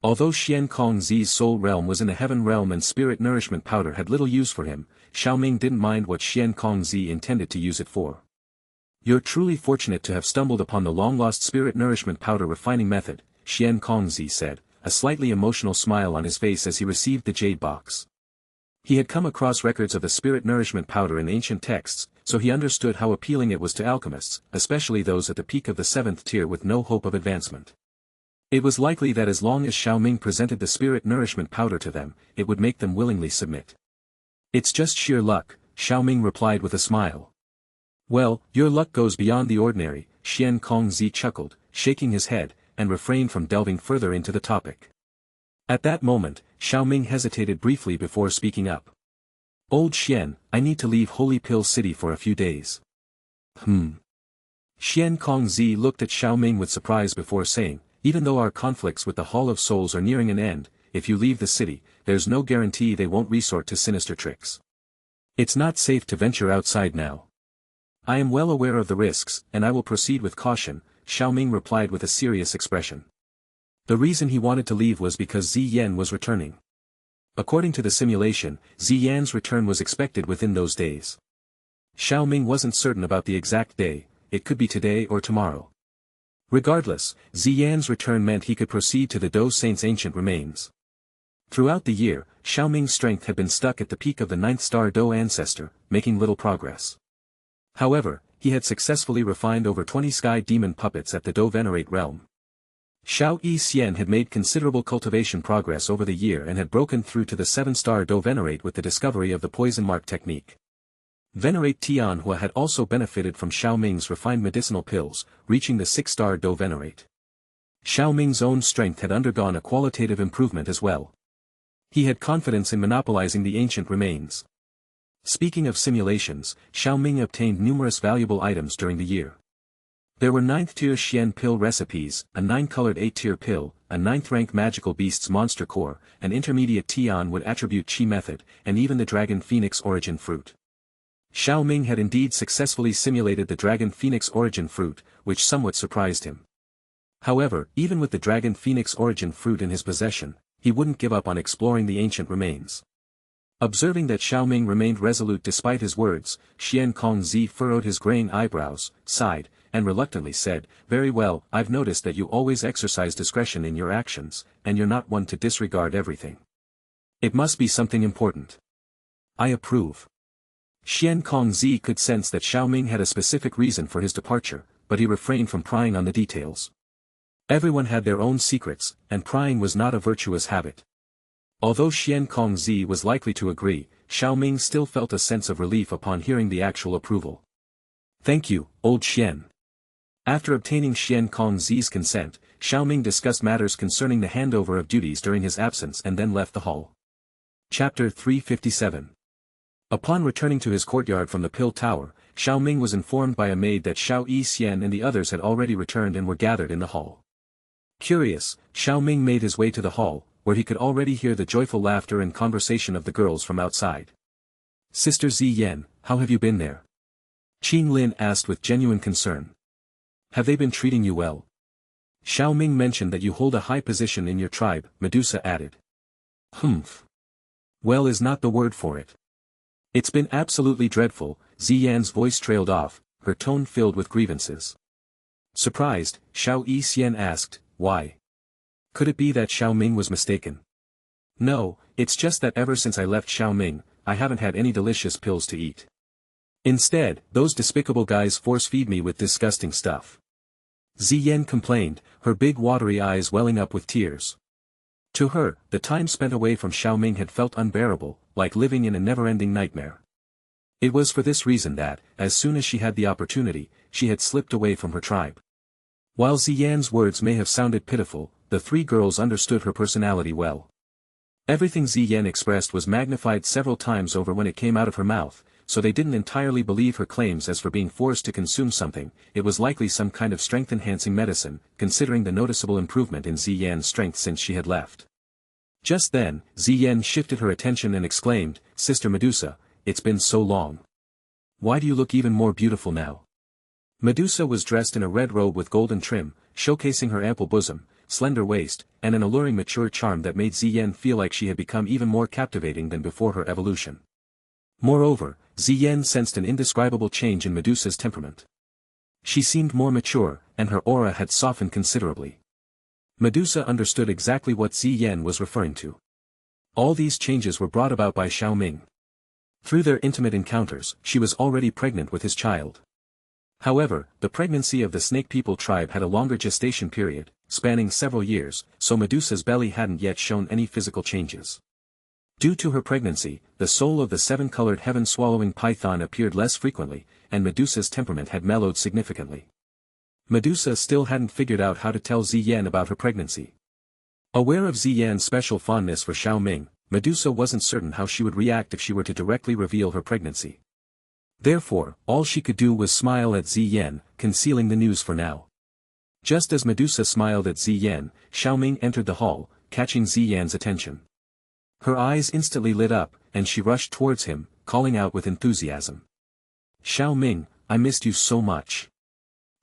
Although Xian Kongzi's soul realm was in the heaven realm and spirit nourishment powder had little use for him, Xiao Ming didn't mind what Xian Kongzi intended to use it for. You're truly fortunate to have stumbled upon the long-lost spirit nourishment powder refining method, Xian Kongzi said, a slightly emotional smile on his face as he received the jade box. He had come across records of the spirit nourishment powder in ancient texts, so he understood how appealing it was to alchemists, especially those at the peak of the 7th tier with no hope of advancement. It was likely that as long as Xiao Ming presented the spirit nourishment powder to them, it would make them willingly submit. It's just sheer luck, Xiao Ming replied with a smile. Well, your luck goes beyond the ordinary, Xian Kongzi chuckled, shaking his head, and refrained from delving further into the topic. At that moment, Xiao Ming hesitated briefly before speaking up. Old Xian, I need to leave Holy Pill City for a few days. Xian Kongzi looked at Xiao Ming with surprise before saying, even though our conflicts with the Hall of Souls are nearing an end, if you leave the city, there's no guarantee they won't resort to sinister tricks. It's not safe to venture outside now. I am well aware of the risks, and I will proceed with caution, Xiao Ming replied with a serious expression. The reason he wanted to leave was because Zi Yan was returning. According to the simulation, Zi Yan's return was expected within those days. Xiao Ming wasn't certain about the exact day, it could be today or tomorrow. Regardless, Zi Yan's return meant he could proceed to the Do Saint's ancient remains. Throughout the year, Xiao Ming's strength had been stuck at the peak of the 9th star Do ancestor, making little progress. However, he had successfully refined over 20 sky demon puppets at the Do Venerate realm. Xiao Yixian had made considerable cultivation progress over the year and had broken through to the 7-star Do Venerate with the discovery of the poison mark technique. Venerate Tianhua had also benefited from Xiao Ming's refined medicinal pills, reaching the 6-star Do Venerate. Xiao Ming's own strength had undergone a qualitative improvement as well. He had confidence in monopolizing the ancient remains. Speaking of simulations, Xiao Ming obtained numerous valuable items during the year. There were 9th-tier Xian pill recipes, a 9-colored 8-tier pill, a 9th-rank magical beast's monster core, an intermediate Tian would attribute chi method, and even the dragon phoenix origin fruit. Xiao Ming had indeed successfully simulated the dragon phoenix origin fruit, which somewhat surprised him. However, even with the dragon phoenix origin fruit in his possession, he wouldn't give up on exploring the ancient remains. Observing that Xiao Ming remained resolute despite his words, Xian Kongzi furrowed his graying eyebrows, sighed, and reluctantly said, "Very well, I've noticed that you always exercise discretion in your actions, and you're not one to disregard everything. It must be something important. I approve." Xian Kongzi could sense that Xiao Ming had a specific reason for his departure, but he refrained from prying on the details. Everyone had their own secrets, and prying was not a virtuous habit. Although Xian Kongzi was likely to agree, Xiao Ming still felt a sense of relief upon hearing the actual approval. "Thank you, old Xian." After obtaining Xian Kongzi's consent, Xiao Ming discussed matters concerning the handover of duties during his absence and then left the hall. Chapter 357. Upon returning to his courtyard from the Pill Tower, Xiao Ming was informed by a maid that Xiao Yixian and the others had already returned and were gathered in the hall. Curious, Xiao Ming made his way to the hall, where he could already hear the joyful laughter and conversation of the girls from outside. "Sister Ziyan, how have you been there?" Qin Lin asked with genuine concern. "Have they been treating you well?" "Xiao Ming mentioned that you hold a high position in your tribe," Medusa added. "Humph. Well is not the word for it. It's been absolutely dreadful." Ziyan's voice trailed off, her tone filled with grievances. Surprised, Xiao Yixian asked, "Why? Could it be that Xiao Ming was mistaken?" "No, it's just that ever since I left Xiao Ming, I haven't had any delicious pills to eat. Instead, those despicable guys force-feed me with disgusting stuff." Ziyan complained, her big watery eyes welling up with tears. To her, the time spent away from Xiao Ming had felt unbearable, like living in a never-ending nightmare. It was for this reason that, as soon as she had the opportunity, she had slipped away from her tribe. While Ziyan's words may have sounded pitiful, the three girls understood her personality well. Everything Ziyan expressed was magnified several times over when it came out of her mouth, so they didn't entirely believe her claims. As for being forced to consume something, it was likely some kind of strength-enhancing medicine, considering the noticeable improvement in Ziyan's strength since she had left. Just then, Ziyan shifted her attention and exclaimed, "Sister Medusa, it's been so long. Why do you look even more beautiful now?" Medusa was dressed in a red robe with golden trim, showcasing her ample bosom, slender waist, and an alluring mature charm that made Ziyan feel like she had become even more captivating than before her evolution. Moreover, Ziyan sensed an indescribable change in Medusa's temperament. She seemed more mature, and her aura had softened considerably. Medusa understood exactly what Ziyan was referring to. All these changes were brought about by Xiao Ming. Through their intimate encounters, she was already pregnant with his child. However, the pregnancy of the Snake People tribe had a longer gestation period, spanning several years, so Medusa's belly hadn't yet shown any physical changes. Due to her pregnancy, the soul of the seven-colored heaven-swallowing python appeared less frequently, and Medusa's temperament had mellowed significantly. Medusa still hadn't figured out how to tell Ziyan about her pregnancy. Aware of Ziyan's special fondness for Xiao Ming, Medusa wasn't certain how she would react if she were to directly reveal her pregnancy. Therefore, all she could do was smile at Ziyan, concealing the news for now. Just as Medusa smiled at Ziyan, Xiao Ming entered the hall, catching Ziyan's attention. Her eyes instantly lit up, and she rushed towards him, calling out with enthusiasm. "Xiao Ming, I missed you so much."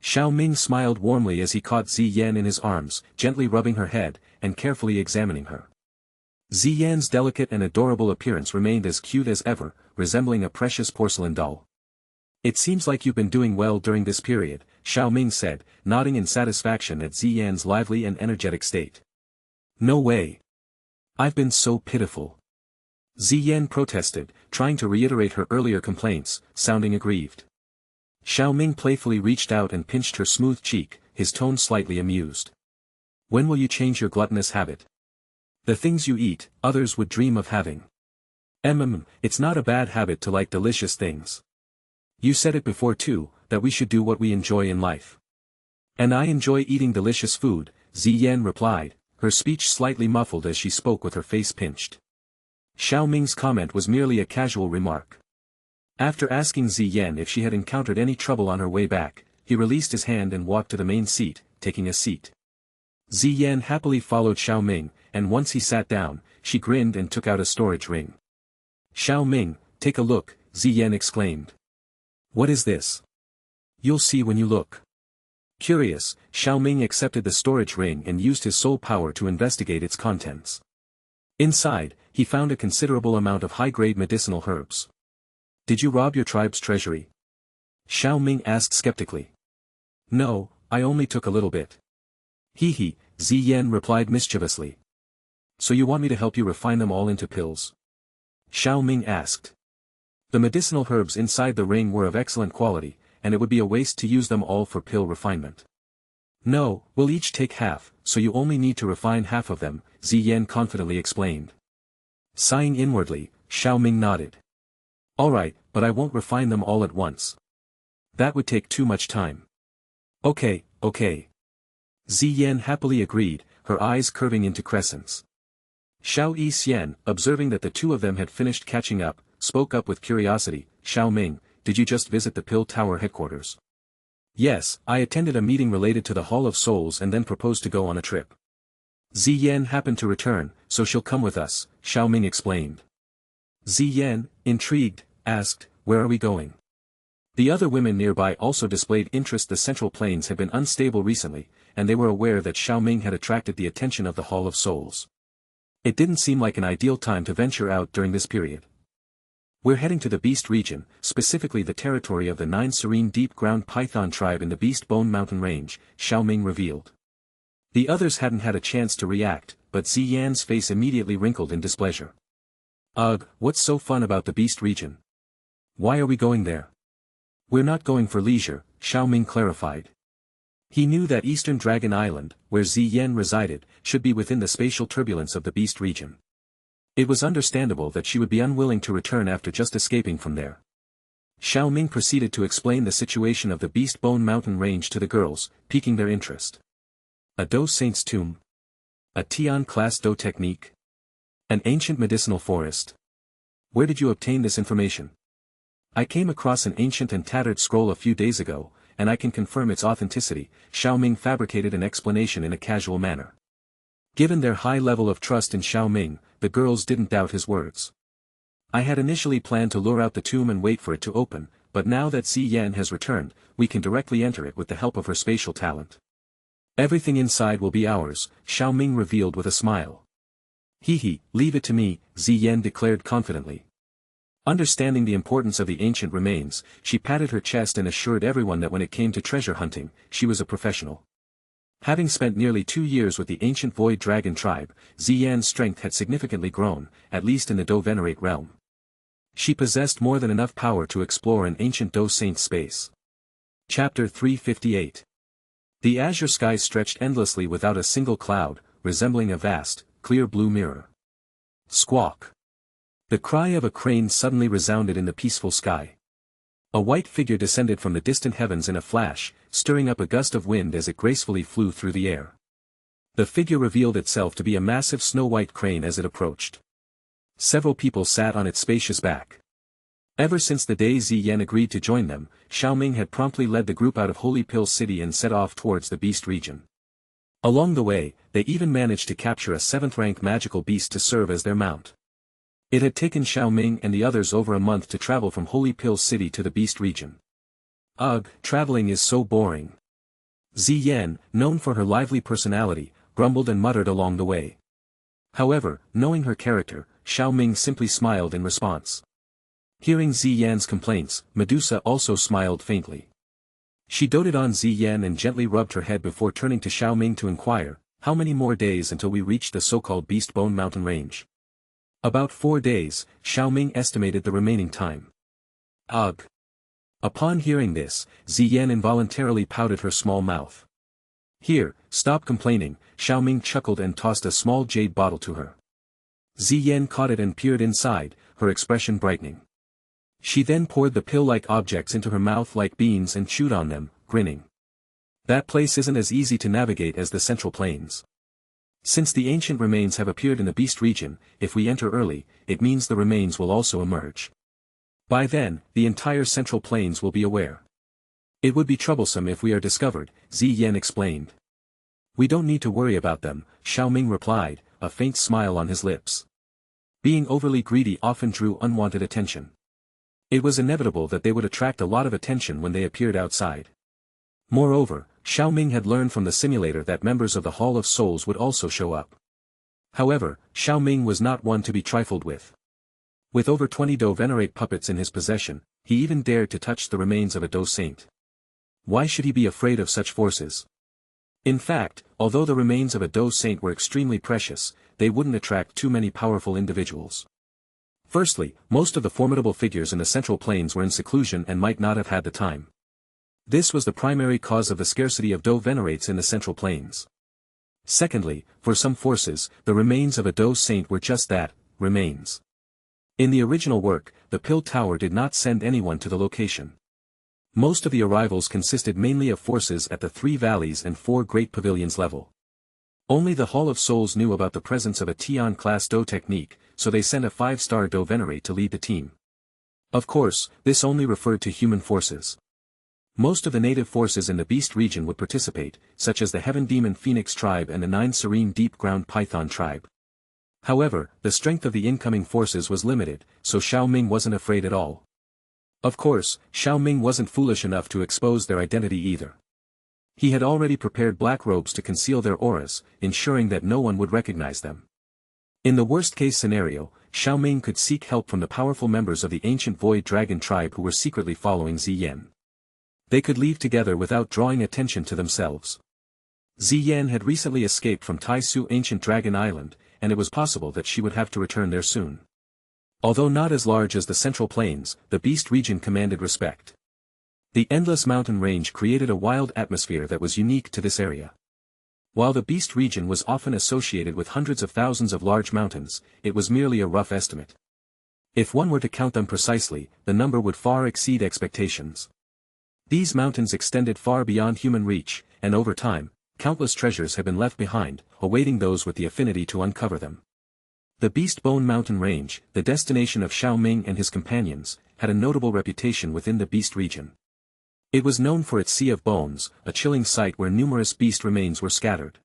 Xiao Ming smiled warmly as he caught Ziyan in his arms, gently rubbing her head, and carefully examining her. Ziyan's delicate and adorable appearance remained as cute as ever, resembling a precious porcelain doll. "It seems like you've been doing well during this period," Xiao Ming said, nodding in satisfaction at Ziyan's lively and energetic state. "No way. I've been so pitiful." Ziyan protested, trying to reiterate her earlier complaints, sounding aggrieved. Xiao Ming playfully reached out and pinched her smooth cheek, his tone slightly amused. "When will you change your gluttonous habit? The things you eat, others would dream of having. It's not a bad habit to like delicious things. You said it before too, that we should do what we enjoy in life." "And I enjoy eating delicious food," Ziyan replied, her speech slightly muffled as she spoke with her face pinched. Xiao Ming's comment was merely a casual remark. After asking Ziyan if she had encountered any trouble on her way back, he he released his hand and walked to the main seat, taking a seat. Ziyan happily followed Xiao Ming, and once he sat down, she grinned and took out a storage ring. "Xiao Ming, take a look," Ziyan exclaimed. "What is this?" "You'll see when you look." Curious, Xiao Ming accepted the storage ring and used his soul power to investigate its contents. Inside, he found a considerable amount of high-grade medicinal herbs. "Did you rob your tribe's treasury?" Xiao Ming asked skeptically. "No, I only took a little bit." "Hee," Ziyan replied mischievously. "So you want me to help you refine them all into pills?" Xiao Ming asked. The medicinal herbs inside the ring were of excellent quality, and it would be a waste to use them all for pill refinement. "No, we'll each take half, so you only need to refine half of them," Ziyan confidently explained. Sighing inwardly, Xiao Ming nodded. "Alright, but I won't refine them all at once. That would take too much time." Okay. Ziyan happily agreed, her eyes curving into crescents. Xiao Yixian, observing that the two of them had finished catching up, spoke up with curiosity, "Xiao Ming, did you just visit the Pill Tower headquarters?" "Yes, I attended a meeting related to the Hall of Souls and then proposed to go on a trip. Ziyan happened to return, so she'll come with us," Xiao Ming explained. Ziyan, intrigued, asked, "Where are we going?" The other women nearby also displayed interest. The Central Plains had been unstable recently, and they were aware that Xiao Ming had attracted the attention of the Hall of Souls. It didn't seem like an ideal time to venture out during this period. "We're heading to the Beast region, specifically the territory of the 9 Serene Deep Ground Python tribe in the Beast Bone Mountain Range," Xiao Ming revealed. The others hadn't had a chance to react, but Ziyan's face immediately wrinkled in displeasure. "Ugh, what's so fun about the Beast region? Why are we going there?" "We're not going for leisure," Xiao Ming clarified. He knew that Eastern Dragon Island, where Ziyan resided, should be within the spatial turbulence of the Beast region. It was understandable that she would be unwilling to return after just escaping from there. Xiao Ming proceeded to explain the situation of the Beast Bone Mountain Range to the girls, piquing their interest. A Do Saint's tomb? A Tian-class Do technique? An ancient medicinal forest? Where did you obtain this information? "I came across an ancient and tattered scroll a few days ago, and I can confirm its authenticity," Xiao Ming fabricated an explanation in a casual manner. Given their high level of trust in Xiao Ming, the girls didn't doubt his words. "I had initially planned to lure out the tomb and wait for it to open, but now that Ziyan has returned, we can directly enter it with the help of her spatial talent. Everything inside will be ours," Xiao Ming revealed with a smile. Leave it to me," Ziyan declared confidently. Understanding the importance of the ancient remains, she patted her chest and assured everyone that when it came to treasure hunting, she was a professional. Having spent nearly 2 years with the ancient Void Dragon tribe, Ziyan's strength had significantly grown, at least in the Do Venerate realm. She possessed more than enough power to explore an ancient Do Saint space. Chapter 358. The azure sky stretched endlessly without a single cloud, resembling a vast, clear blue mirror. Squawk! The cry of a crane suddenly resounded in the peaceful sky. A white figure descended from the distant heavens in a flash, stirring up a gust of wind as it gracefully flew through the air. The figure revealed itself to be a massive snow-white crane as it approached. Several people sat on its spacious back. Ever since the day Ziyan agreed to join them, Xiao Ming had promptly led the group out of Holy Pill City and set off towards the Beast region. Along the way, they even managed to capture a 7th-rank magical beast to serve as their mount. It had taken Xiao Ming and the others over a month to travel from Holy Pill City to the Beast region. "Ugh, traveling is so boring." Ziyan, known for her lively personality, grumbled and muttered along the way. However, knowing her character, Xiao Ming simply smiled in response. Hearing Ziyan's complaints, Medusa also smiled faintly. She doted on Ziyan and gently rubbed her head before turning to Xiao Ming to inquire, "How many more days until we reach the so-called Beast Bone Mountain Range?" "About 4 days, Xiao Ming estimated the remaining time. "Ugh." Upon hearing this, Ziyan involuntarily pouted her small mouth. "Here, stop complaining," Xiao Ming chuckled and tossed a small jade bottle to her. Ziyan caught it and peered inside, her expression brightening. She then poured the pill-like objects into her mouth like beans and chewed on them, grinning. "That place isn't as easy to navigate as the Central Plains. Since the ancient remains have appeared in the Beast region, if we enter early, it means the remains will also emerge. By then, the entire Central Plains will be aware." It would be troublesome if we are discovered, Ziyan explained. We don't need to worry about them, Xiao Ming replied, a faint smile on his lips. Being overly greedy often drew unwanted attention. It was inevitable that they would attract a lot of attention when they appeared outside. Moreover, Xiao Ming had learned from the simulator that members of the Hall of Souls would also show up. However, Xiao Ming was not one to be trifled with. With over 20 Do Venerate puppets in his possession, he even dared to touch the remains of a Do Saint. Why should he be afraid of such forces? In fact, although the remains of a Do Saint were extremely precious, they wouldn't attract too many powerful individuals. Firstly, most of the formidable figures in the Central Plains were in seclusion and might not have had the time. This was the primary cause of the scarcity of Do Venerates in the Central Plains. Secondly, for some forces, the remains of a Do Saint were just that, remains. In the original work, the Pill Tower did not send anyone to the location. Most of the arrivals consisted mainly of forces at the 3 valleys and 4 great pavilions level. Only the Hall of Souls knew about the presence of a Tian-class Do technique, so they sent a 5-star Do Venerate to lead the team. Of course, this only referred to human forces. Most of the native forces in the Beast region would participate, such as the Heaven Demon Phoenix tribe and the 9 Serene Deep Ground Python tribe. However, the strength of the incoming forces was limited, so Xiao Ming wasn't afraid at all. Of course, Xiao Ming wasn't foolish enough to expose their identity either. He had already prepared black robes to conceal their auras, ensuring that no one would recognize them. In the worst-case scenario, Xiao Ming could seek help from the powerful members of the ancient Void Dragon tribe who were secretly following Ziyan. They could leave together without drawing attention to themselves. Ziyan had recently escaped from Taisu Ancient Dragon Island, and it was possible that she would have to return there soon. Although not as large as the Central Plains, the Beast region commanded respect. The endless mountain range created a wild atmosphere that was unique to this area. While the Beast region was often associated with hundreds of thousands of large mountains, it was merely a rough estimate. If one were to count them precisely, the number would far exceed expectations. These mountains extended far beyond human reach, and over time, countless treasures had been left behind, awaiting those with the affinity to uncover them. The Beast Bone Mountain Range, the destination of Xiao Ming and his companions, had a notable reputation within the Beast region. It was known for its sea of bones, a chilling sight where numerous beast remains were scattered.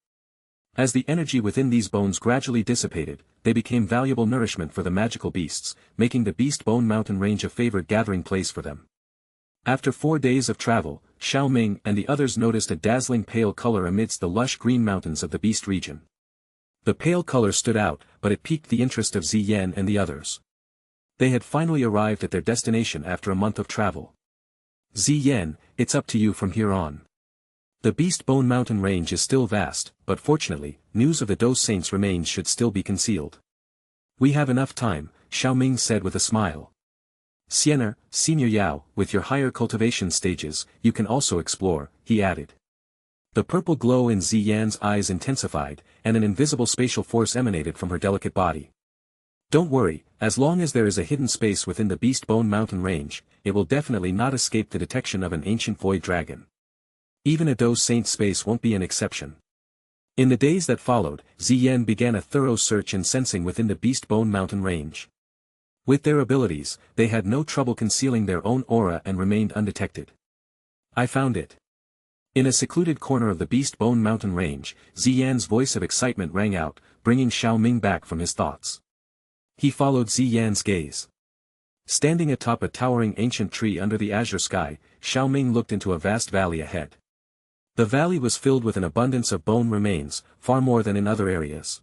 As the energy within these bones gradually dissipated, they became valuable nourishment for the magical beasts, making the Beast Bone Mountain Range a favored gathering place for them. After 4 days of travel, Xiao Ming and the others noticed a dazzling pale color amidst the lush green mountains of the Beast region. The pale color stood out, but it piqued the interest of Ziyan and the others. They had finally arrived at their destination after a month of travel. Ziyan, it's up to you from here on. The Beast Bone Mountain Range is still vast, but fortunately, news of the Do Saints' remains should still be concealed. We have enough time, Xiao Ming said with a smile. Siener, Senior Yao, with your higher cultivation stages, you can also explore, he added. The purple glow in Ziyan's eyes intensified, and an invisible spatial force emanated from her delicate body. Don't worry, as long as there is a hidden space within the Beast Bone Mountain Range, it will definitely not escape the detection of an ancient void dragon. Even a Do Saint space won't be an exception. In the days that followed, Ziyan began a thorough search and sensing within the Beast Bone Mountain Range. With their abilities, they had no trouble concealing their own aura and remained undetected. I found it. In a secluded corner of the Beast Bone Mountain Range, Ziyan's voice of excitement rang out, bringing Xiao Ming back from his thoughts. He followed Ziyan's gaze. Standing atop a towering ancient tree under the azure sky, Xiao Ming looked into a vast valley ahead. The valley was filled with an abundance of bone remains, far more than in other areas.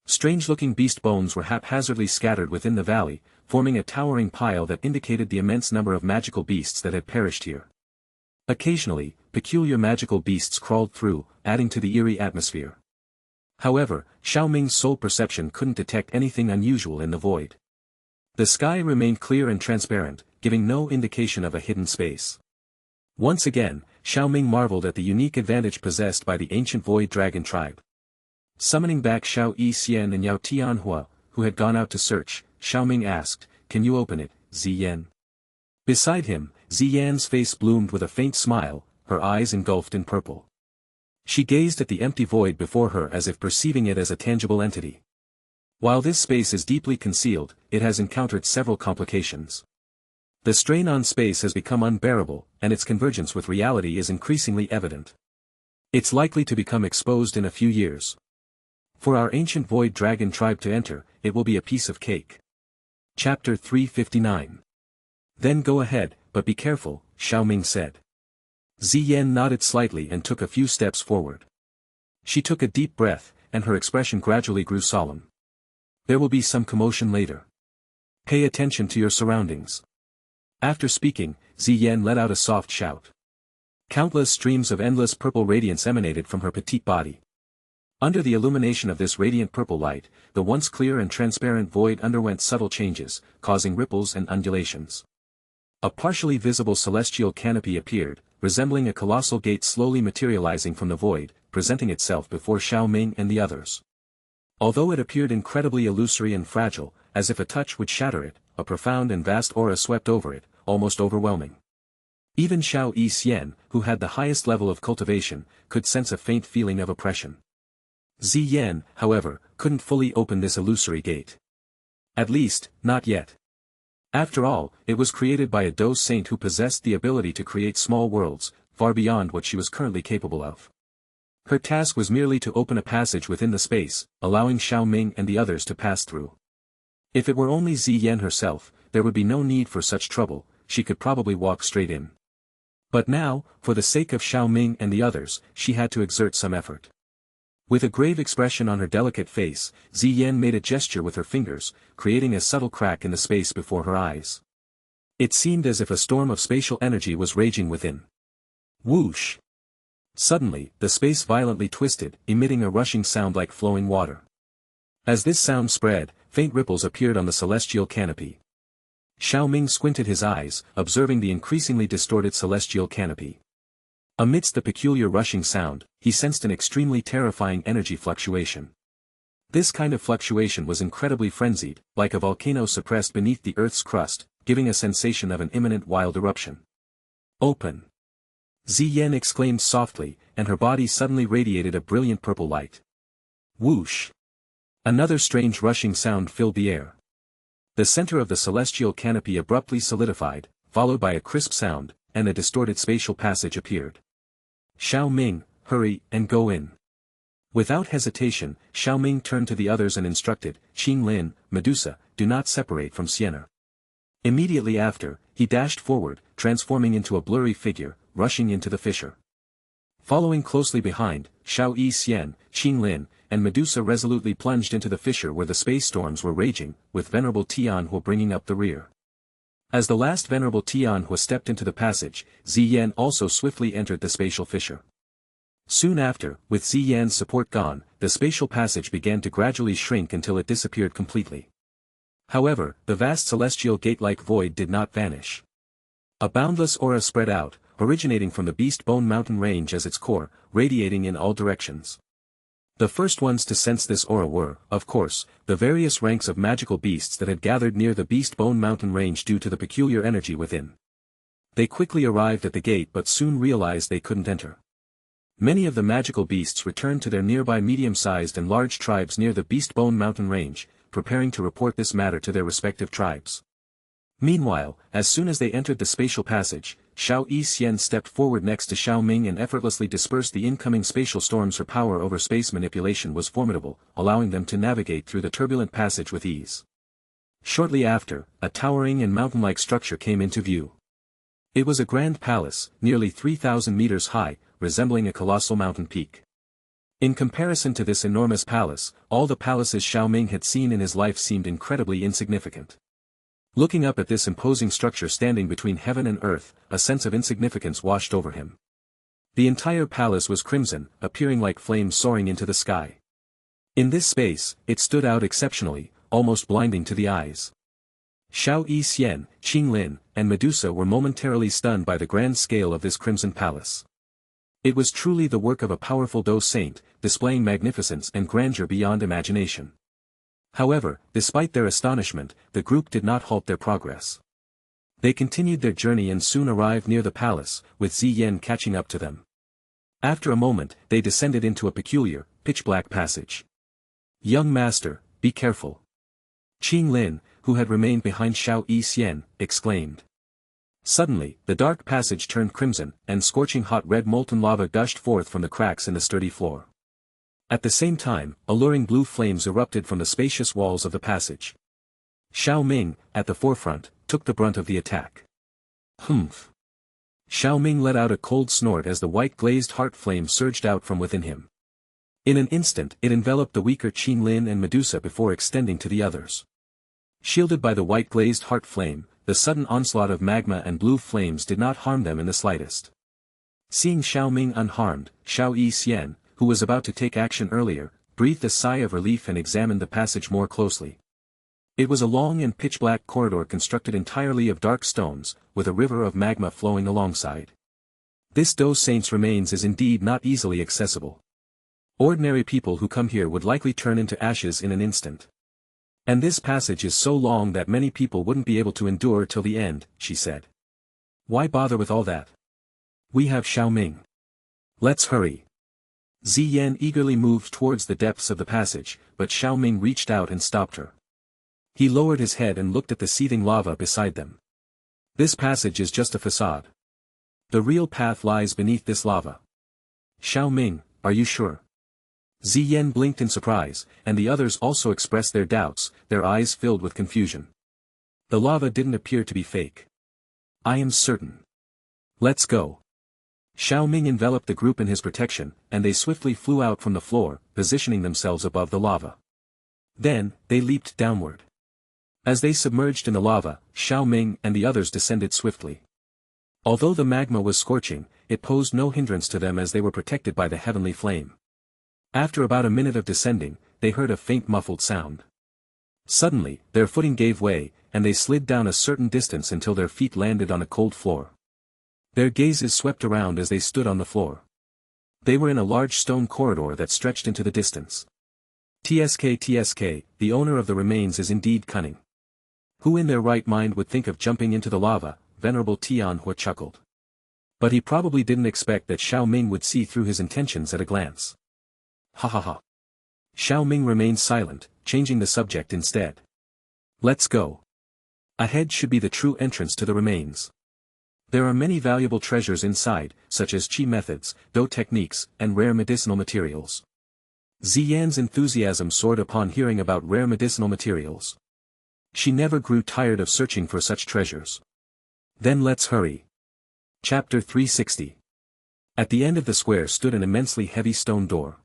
Strange-looking beast bones were haphazardly scattered within the valley, forming a towering pile that indicated the immense number of magical beasts that had perished here. Occasionally, peculiar magical beasts crawled through, adding to the eerie atmosphere. However, Xiao Ming's sole perception couldn't detect anything unusual in the void. The sky remained clear and transparent, giving no indication of a hidden space. Once again, Xiao Ming marveled at the unique advantage possessed by the ancient Void Dragon tribe. Summoning back Xiao Yixian and Yao Tianhua, who had gone out to search, Xiao Ming asked, "Can you open it, Ziyan?" Beside him, Ziyan's face bloomed with a faint smile, her eyes engulfed in purple. She gazed at the empty void before her as if perceiving it as a tangible entity. While this space is deeply concealed, it has encountered several complications. The strain on space has become unbearable, and its convergence with reality is increasingly evident. It's likely to become exposed in a few years. For our ancient void dragon tribe to enter, it will be a piece of cake. Chapter 359. Then go ahead, but be careful, Xiao Ming said. Ziyan nodded slightly and took a few steps forward. She took a deep breath, and her expression gradually grew solemn. There will be some commotion later. Pay attention to your surroundings. After speaking, Ziyan let out a soft shout. Countless streams of endless purple radiance emanated from her petite body. Under the illumination of this radiant purple light, the once clear and transparent void underwent subtle changes, causing ripples and undulations. A partially visible celestial canopy appeared, resembling a colossal gate slowly materializing from the void, presenting itself before Xiao Ming and the others. Although it appeared incredibly illusory and fragile, as if a touch would shatter it, a profound and vast aura swept over it, almost overwhelming. Even Xiao Yixian, who had the highest level of cultivation, could sense a faint feeling of oppression. Ziyan, however, couldn't fully open this illusory gate. At least, not yet. After all, it was created by a Dou saint who possessed the ability to create small worlds, far beyond what she was currently capable of. Her task was merely to open a passage within the space, allowing Xiao Ming and the others to pass through. If it were only Ziyan herself, there would be no need for such trouble, she could probably walk straight in. But now, for the sake of Xiao Ming and the others, she had to exert some effort. With a grave expression on her delicate face, Ziyan made a gesture with her fingers, creating a subtle crack in the space before her eyes. It seemed as if a storm of spatial energy was raging within. Whoosh! Suddenly, the space violently twisted, emitting a rushing sound like flowing water. As this sound spread, faint ripples appeared on the celestial canopy. Xiao Ming squinted his eyes, observing the increasingly distorted celestial canopy. Amidst the peculiar rushing sound, he sensed an extremely terrifying energy fluctuation. This kind of fluctuation was incredibly frenzied, like a volcano suppressed beneath the Earth's crust, giving a sensation of an imminent wild eruption. Open! Ziyan exclaimed softly, and her body suddenly radiated a brilliant purple light. Whoosh! Another strange rushing sound filled the air. The center of the celestial canopy abruptly solidified, followed by a crisp sound, and a distorted spatial passage appeared. Xiao Ming, hurry, and go in. Without hesitation, Xiao Ming turned to the others and instructed, Qing Lin, Medusa, do not separate from Sienna. Immediately after, he dashed forward, transforming into a blurry figure, rushing into the fissure. Following closely behind, Xiao Yixian, Qing Lin, and Medusa resolutely plunged into the fissure where the space storms were raging, with Venerable Tianhua bringing up the rear. As the last Venerable Tianhua stepped into the passage, Ziyan also swiftly entered the spatial fissure. Soon after, with Ziyan's support gone, the spatial passage began to gradually shrink until it disappeared completely. However, the vast celestial gate-like void did not vanish. A boundless aura spread out, originating from the Beast Bone Mountain range as its core, radiating in all directions. The first ones to sense this aura were, of course, the various ranks of magical beasts that had gathered near the Beast Bone Mountain range due to the peculiar energy within. They quickly arrived at the gate but soon realized they couldn't enter. Many of the magical beasts returned to their nearby medium-sized and large tribes near the Beast Bone Mountain range, preparing to report this matter to their respective tribes. Meanwhile, as soon as they entered the spatial passage, Xiao Yixian stepped forward next to Xiao Ming and effortlessly dispersed the incoming spatial storms. Her power over space manipulation was formidable, allowing them to navigate through the turbulent passage with ease. Shortly after, a towering and mountain-like structure came into view. It was a grand palace, nearly 3,000 meters high, resembling a colossal mountain peak. In comparison to this enormous palace, all the palaces Xiao Ming had seen in his life seemed incredibly insignificant. Looking up at this imposing structure standing between heaven and earth, a sense of insignificance washed over him. The entire palace was crimson, appearing like flames soaring into the sky. In this space, it stood out exceptionally, almost blinding to the eyes. Xiao Yixian, Qing Lin, and Medusa were momentarily stunned by the grand scale of this crimson palace. It was truly the work of a powerful Dou saint, displaying magnificence and grandeur beyond imagination. However, despite their astonishment, the group did not halt their progress. They continued their journey and soon arrived near the palace, with Ziyan catching up to them. After a moment, they descended into a peculiar, pitch-black passage. Young master, be careful. Qing Lin, who had remained behind Xiao Yixian, exclaimed. Suddenly, the dark passage turned crimson, and scorching hot red molten lava gushed forth from the cracks in the sturdy floor. At the same time, alluring blue flames erupted from the spacious walls of the passage. Xiao Ming, at the forefront, took the brunt of the attack. Humph! Xiao Ming let out a cold snort as the white glazed heart flame surged out from within him. In an instant it enveloped the weaker Qin Lin and Medusa before extending to the others. Shielded by the white glazed heart flame, the sudden onslaught of magma and blue flames did not harm them in the slightest. Seeing Xiao Ming unharmed, Xiao Yixian, who was about to take action earlier, breathed a sigh of relief and examined the passage more closely. It was a long and pitch-black corridor constructed entirely of dark stones, with a river of magma flowing alongside. This Dos Saints remains is indeed not easily accessible. Ordinary people who come here would likely turn into ashes in an instant. And this passage is so long that many people wouldn't be able to endure till the end, she said. Why bother with all that? We have Xiao Ming. Let's hurry. Ziyan eagerly moved towards the depths of the passage, but Xiao Ming reached out and stopped her. He lowered his head and looked at the seething lava beside them. This passage is just a facade. The real path lies beneath this lava. Xiao Ming, are you sure? Ziyan blinked in surprise, and the others also expressed their doubts, their eyes filled with confusion. The lava didn't appear to be fake. I am certain. Let's go. Xiao Ming enveloped the group in his protection, and they swiftly flew out from the floor, positioning themselves above the lava. Then, they leaped downward. As they submerged in the lava, Xiao Ming and the others descended swiftly. Although the magma was scorching, it posed no hindrance to them as they were protected by the heavenly flame. After about a minute of descending, they heard a faint muffled sound. Suddenly, their footing gave way, and they slid down a certain distance until their feet landed on a cold floor. Their gazes swept around as they stood on the floor. They were in a large stone corridor that stretched into the distance. Tsk, the owner of the remains is indeed cunning. Who in their right mind would think of jumping into the lava? Venerable Tianhua chuckled. But he probably didn't expect that Xiao Ming would see through his intentions at a glance. Ha ha ha. Xiao Ming remained silent, changing the subject instead. Let's go. Ahead should be the true entrance to the remains. There are many valuable treasures inside, such as qi methods, do techniques, and rare medicinal materials. Ziyan's enthusiasm soared upon hearing about rare medicinal materials. She never grew tired of searching for such treasures. Then let's hurry. Chapter 360. At the end of the square stood an immensely heavy stone door.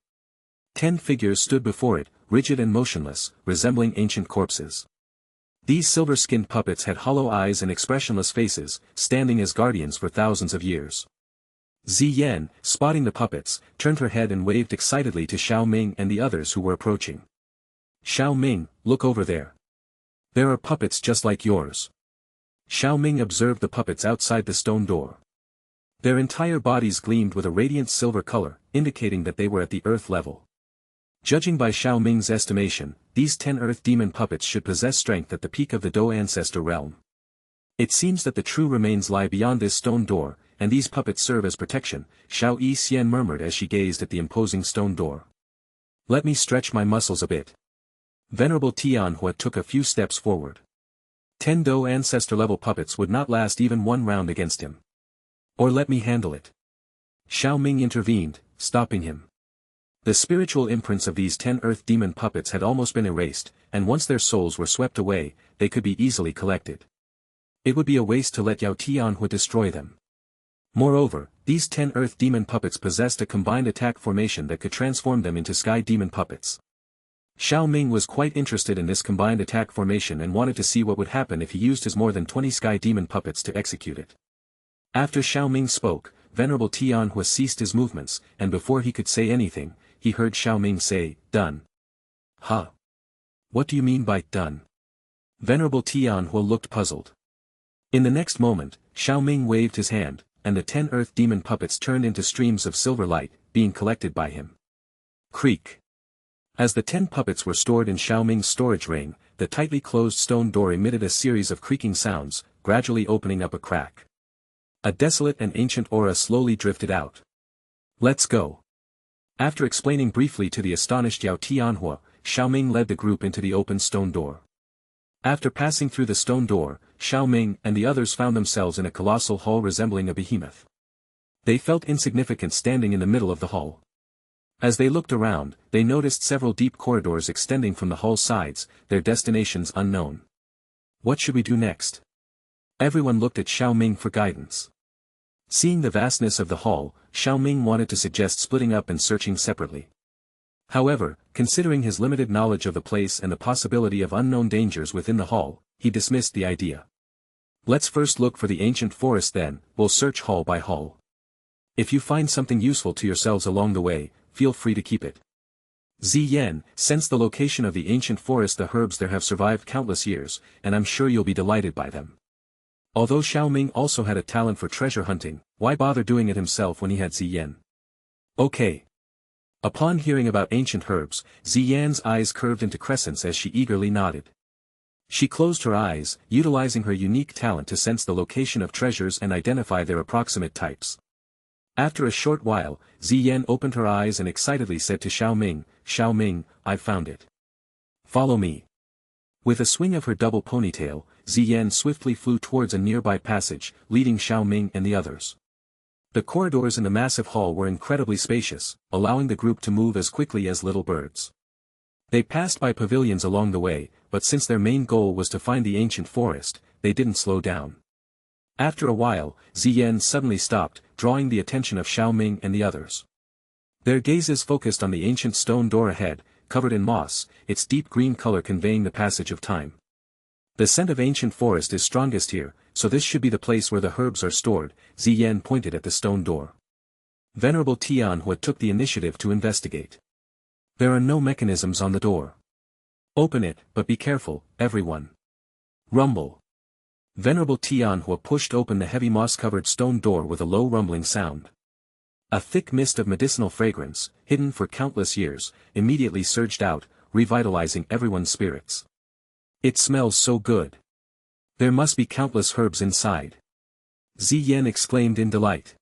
10 figures stood before it, rigid and motionless, resembling ancient corpses. These silver-skinned puppets had hollow eyes and expressionless faces, standing as guardians for thousands of years. Ziyan, spotting the puppets, turned her head and waved excitedly to Xiao Ming and the others who were approaching. Xiao Ming, look over there. There are puppets just like yours. Xiao Ming observed the puppets outside the stone door. Their entire bodies gleamed with a radiant silver color, indicating that they were at the earth level. Judging by Xiao Ming's estimation, these 10 earth demon puppets should possess strength at the peak of the Do ancestor realm. It seems that the true remains lie beyond this stone door, and these puppets serve as protection, Xiao Yixian murmured as she gazed at the imposing stone door. Let me stretch my muscles a bit. Venerable Tianhua took a few steps forward. 10 Do ancestor-level puppets would not last even one round against him. Or let me handle it. Xiao Ming intervened, stopping him. The spiritual imprints of these 10 earth demon puppets had almost been erased, and once their souls were swept away, they could be easily collected. It would be a waste to let Yao Tianhua destroy them. Moreover, these 10 earth demon puppets possessed a combined attack formation that could transform them into sky demon puppets. Xiao Ming was quite interested in this combined attack formation and wanted to see what would happen if he used his more than 20 sky demon puppets to execute it. After Xiao Ming spoke, Venerable Tianhua ceased his movements, and before he could say anything, he heard Xiao Ming say, "Done." Huh? What do you mean by done? Venerable Tianhua looked puzzled. In the next moment, Xiao Ming waved his hand, and the 10 earth demon puppets turned into streams of silver light, being collected by him. Creak. As the 10 puppets were stored in Xiao Ming's storage ring, the tightly closed stone door emitted a series of creaking sounds, gradually opening up a crack. A desolate and ancient aura slowly drifted out. Let's go. After explaining briefly to the astonished Yao Tianhua, Xiao Ming led the group into the open stone door. After passing through the stone door, Xiao Ming and the others found themselves in a colossal hall resembling a behemoth. They felt insignificant standing in the middle of the hall. As they looked around, they noticed several deep corridors extending from the hall's sides, their destinations unknown. What should we do next? Everyone looked at Xiao Ming for guidance. Seeing the vastness of the hall, Xiao Ming wanted to suggest splitting up and searching separately. However, considering his limited knowledge of the place and the possibility of unknown dangers within the hall, he dismissed the idea. Let's first look for the ancient forest, then we'll search hall by hall. If you find something useful to yourselves along the way, feel free to keep it. Ziyan, since the location of the ancient forest, the herbs there have survived countless years, and I'm sure you'll be delighted by them. Although Xiao Ming also had a talent for treasure hunting, why bother doing it himself when he had Ziyan? Okay. Upon hearing about ancient herbs, Ziyan's eyes curved into crescents as she eagerly nodded. She closed her eyes, utilizing her unique talent to sense the location of treasures and identify their approximate types. After a short while, Ziyan opened her eyes and excitedly said to Xiao Ming, I've found it. Follow me. With a swing of her double ponytail, Ziyan swiftly flew towards a nearby passage, leading Xiao Ming and the others. The corridors in the massive hall were incredibly spacious, allowing the group to move as quickly as little birds. They passed by pavilions along the way, but since their main goal was to find the ancient forest, they didn't slow down. After a while, Ziyan suddenly stopped, drawing the attention of Xiao Ming and the others. Their gazes focused on the ancient stone door ahead, covered in moss, its deep green color conveying the passage of time. The scent of ancient forest is strongest here, so this should be the place where the herbs are stored, Ziyan pointed at the stone door. Venerable Tianhua took the initiative to investigate. There are no mechanisms on the door. Open it, but be careful, everyone. Rumble. Venerable Tianhua pushed open the heavy moss-covered stone door with a low rumbling sound. A thick mist of medicinal fragrance, hidden for countless years, immediately surged out, revitalizing everyone's spirits. It smells so good. There must be countless herbs inside. Ziyan exclaimed in delight.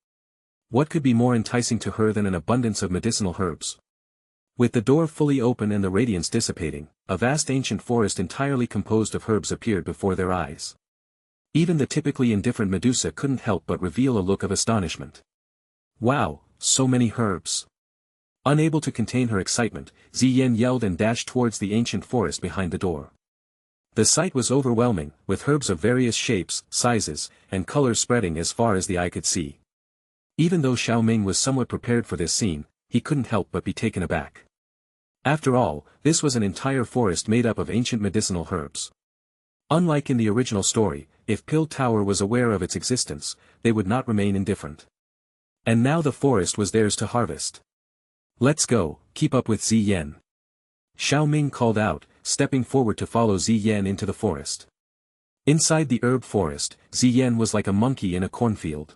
What could be more enticing to her than an abundance of medicinal herbs? With the door fully open and the radiance dissipating, a vast ancient forest entirely composed of herbs appeared before their eyes. Even the typically indifferent Medusa couldn't help but reveal a look of astonishment. Wow, so many herbs! Unable to contain her excitement, Ziyan yelled and dashed towards the ancient forest behind the door. The sight was overwhelming, with herbs of various shapes, sizes, and colors spreading as far as the eye could see. Even though Xiao Ming was somewhat prepared for this scene, he couldn't help but be taken aback. After all, this was an entire forest made up of ancient medicinal herbs. Unlike in the original story, if Pill Tower was aware of its existence, they would not remain indifferent. And now the forest was theirs to harvest. Let's go, keep up with Ziyan. Xiao Ming called out, stepping forward to follow Ziyan into the forest. Inside the herb forest, Ziyan was like a monkey in a cornfield.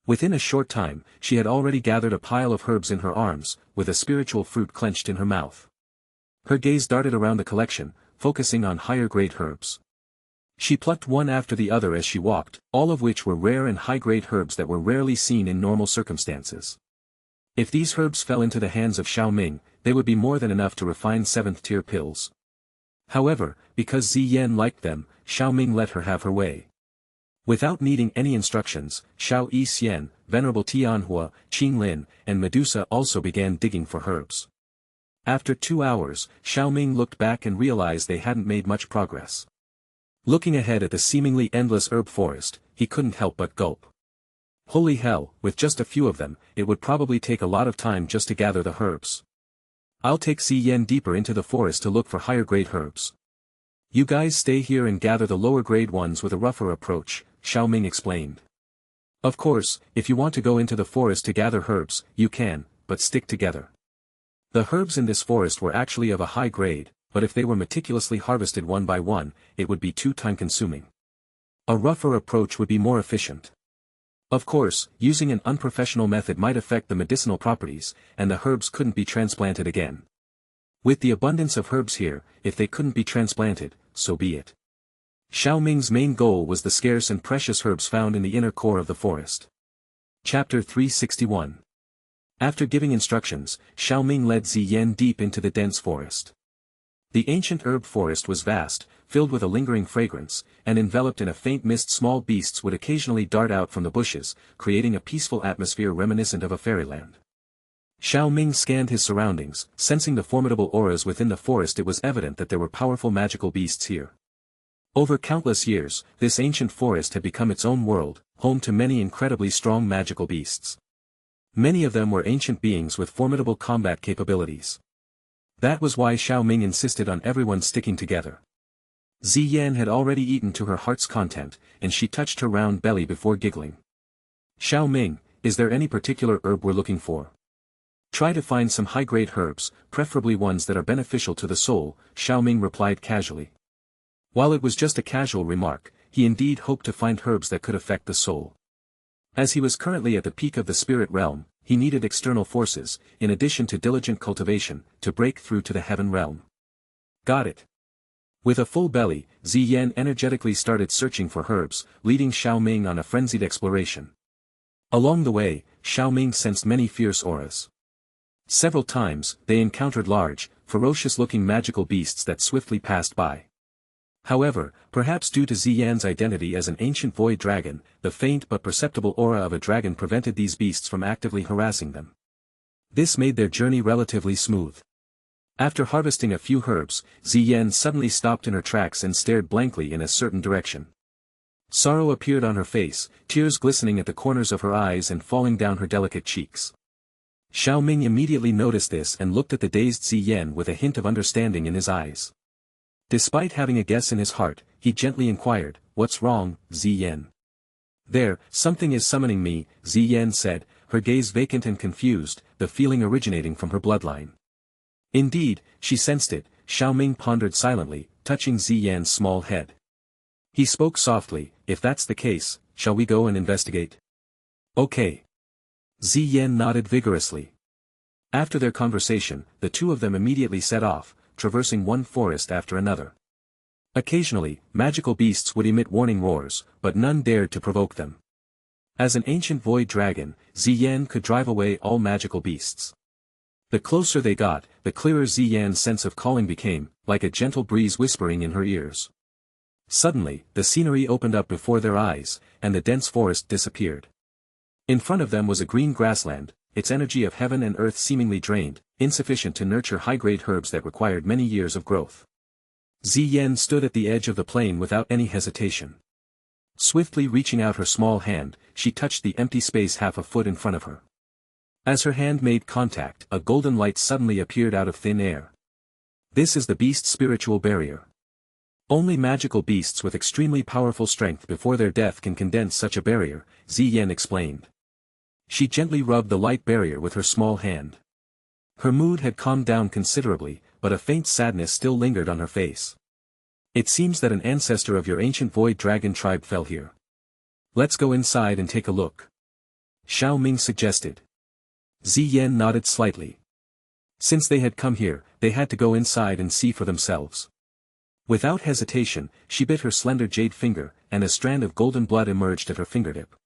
Within a short time, she had already gathered a pile of herbs in her arms, with a spiritual fruit clenched in her mouth. Her gaze darted around the collection, focusing on higher-grade herbs. She plucked one after the other as she walked, all of which were rare and high-grade herbs that were rarely seen in normal circumstances. If these herbs fell into the hands of Xiao Ming, they would be more than enough to refine 7th-tier pills. However, because Ziyan liked them, Xiao Ming let her have her way. Without needing any instructions, Xiao Yixian, Venerable Tianhua, Qing Lin, and Medusa also began digging for herbs. After 2 hours, Xiao Ming looked back and realized they hadn't made much progress. Looking ahead at the seemingly endless herb forest, he couldn't help but gulp. Holy hell, with just a few of them, it would probably take a lot of time just to gather the herbs. I'll take Ziyan deeper into the forest to look for higher-grade herbs. You guys stay here and gather the lower-grade ones with a rougher approach, Xiao Ming explained. Of course, if you want to go into the forest to gather herbs, you can, but stick together. The herbs in this forest were actually of a high grade, but if they were meticulously harvested one by one, it would be too time-consuming. A rougher approach would be more efficient. Of course, using an unprofessional method might affect the medicinal properties, and the herbs couldn't be transplanted again. With the abundance of herbs here, if they couldn't be transplanted, so be it. Xiao Ming's main goal was the scarce and precious herbs found in the inner core of the forest. Chapter 361. After giving instructions, Xiao Ming led Ziyan deep into the dense forest. The ancient herb forest was vast, filled with a lingering fragrance, and enveloped in a faint mist. Small beasts would occasionally dart out from the bushes, creating a peaceful atmosphere reminiscent of a fairyland. Xiao Ming scanned his surroundings, sensing the formidable auras within the forest. It was evident that there were powerful magical beasts here. Over countless years, this ancient forest had become its own world, home to many incredibly strong magical beasts. Many of them were ancient beings with formidable combat capabilities. That was why Xiao Ming insisted on everyone sticking together. Ziyan had already eaten to her heart's content, and she touched her round belly before giggling. Xiao Ming, is there any particular herb we're looking for? Try to find some high-grade herbs, preferably ones that are beneficial to the soul, Xiao Ming replied casually. While it was just a casual remark, he indeed hoped to find herbs that could affect the soul. As he was currently at the peak of the spirit realm, he needed external forces, in addition to diligent cultivation, to break through to the heaven realm. Got it. With a full belly, Ziyan energetically started searching for herbs, leading Xiao Ming on a frenzied exploration. Along the way, Xiao Ming sensed many fierce auras. Several times, they encountered large, ferocious-looking magical beasts that swiftly passed by. However, perhaps due to Ziyan's identity as an ancient void dragon, the faint but perceptible aura of a dragon prevented these beasts from actively harassing them. This made their journey relatively smooth. After harvesting a few herbs, Ziyan suddenly stopped in her tracks and stared blankly in a certain direction. Sorrow appeared on her face, tears glistening at the corners of her eyes and falling down her delicate cheeks. Xiao Ming immediately noticed this and looked at the dazed Ziyan with a hint of understanding in his eyes. Despite having a guess in his heart, he gently inquired, "What's wrong, Ziyan?" "There, something is summoning me," Ziyan said, her gaze vacant and confused, the feeling originating from her bloodline. Indeed, she sensed it. Xiao Ming pondered silently, touching Ziyan's small head. He spoke softly, "If that's the case, shall we go and investigate?" "Okay." Ziyan nodded vigorously. After their conversation, the two of them immediately set off, traversing one forest after another. Occasionally, magical beasts would emit warning roars, but none dared to provoke them. As an ancient void dragon, Ziyan could drive away all magical beasts. The closer they got, the clearer Ziyan's sense of calling became, like a gentle breeze whispering in her ears. Suddenly, the scenery opened up before their eyes, and the dense forest disappeared. In front of them was a green grassland, its energy of heaven and earth seemingly drained, insufficient to nurture high-grade herbs that required many years of growth. Ziyan stood at the edge of the plain without any hesitation. Swiftly reaching out her small hand, she touched the empty space half a foot in front of her. As her hand made contact, a golden light suddenly appeared out of thin air. This is the beast's spiritual barrier. Only magical beasts with extremely powerful strength before their death can condense such a barrier, Ziyan explained. She gently rubbed the light barrier with her small hand. Her mood had calmed down considerably, but a faint sadness still lingered on her face. "It seems that an ancestor of your ancient void dragon tribe fell here. Let's go inside and take a look," Xiao Ming suggested. Ziyan nodded slightly. Since they had come here, they had to go inside and see for themselves. Without hesitation, she bit her slender jade finger, and a strand of golden blood emerged at her fingertip.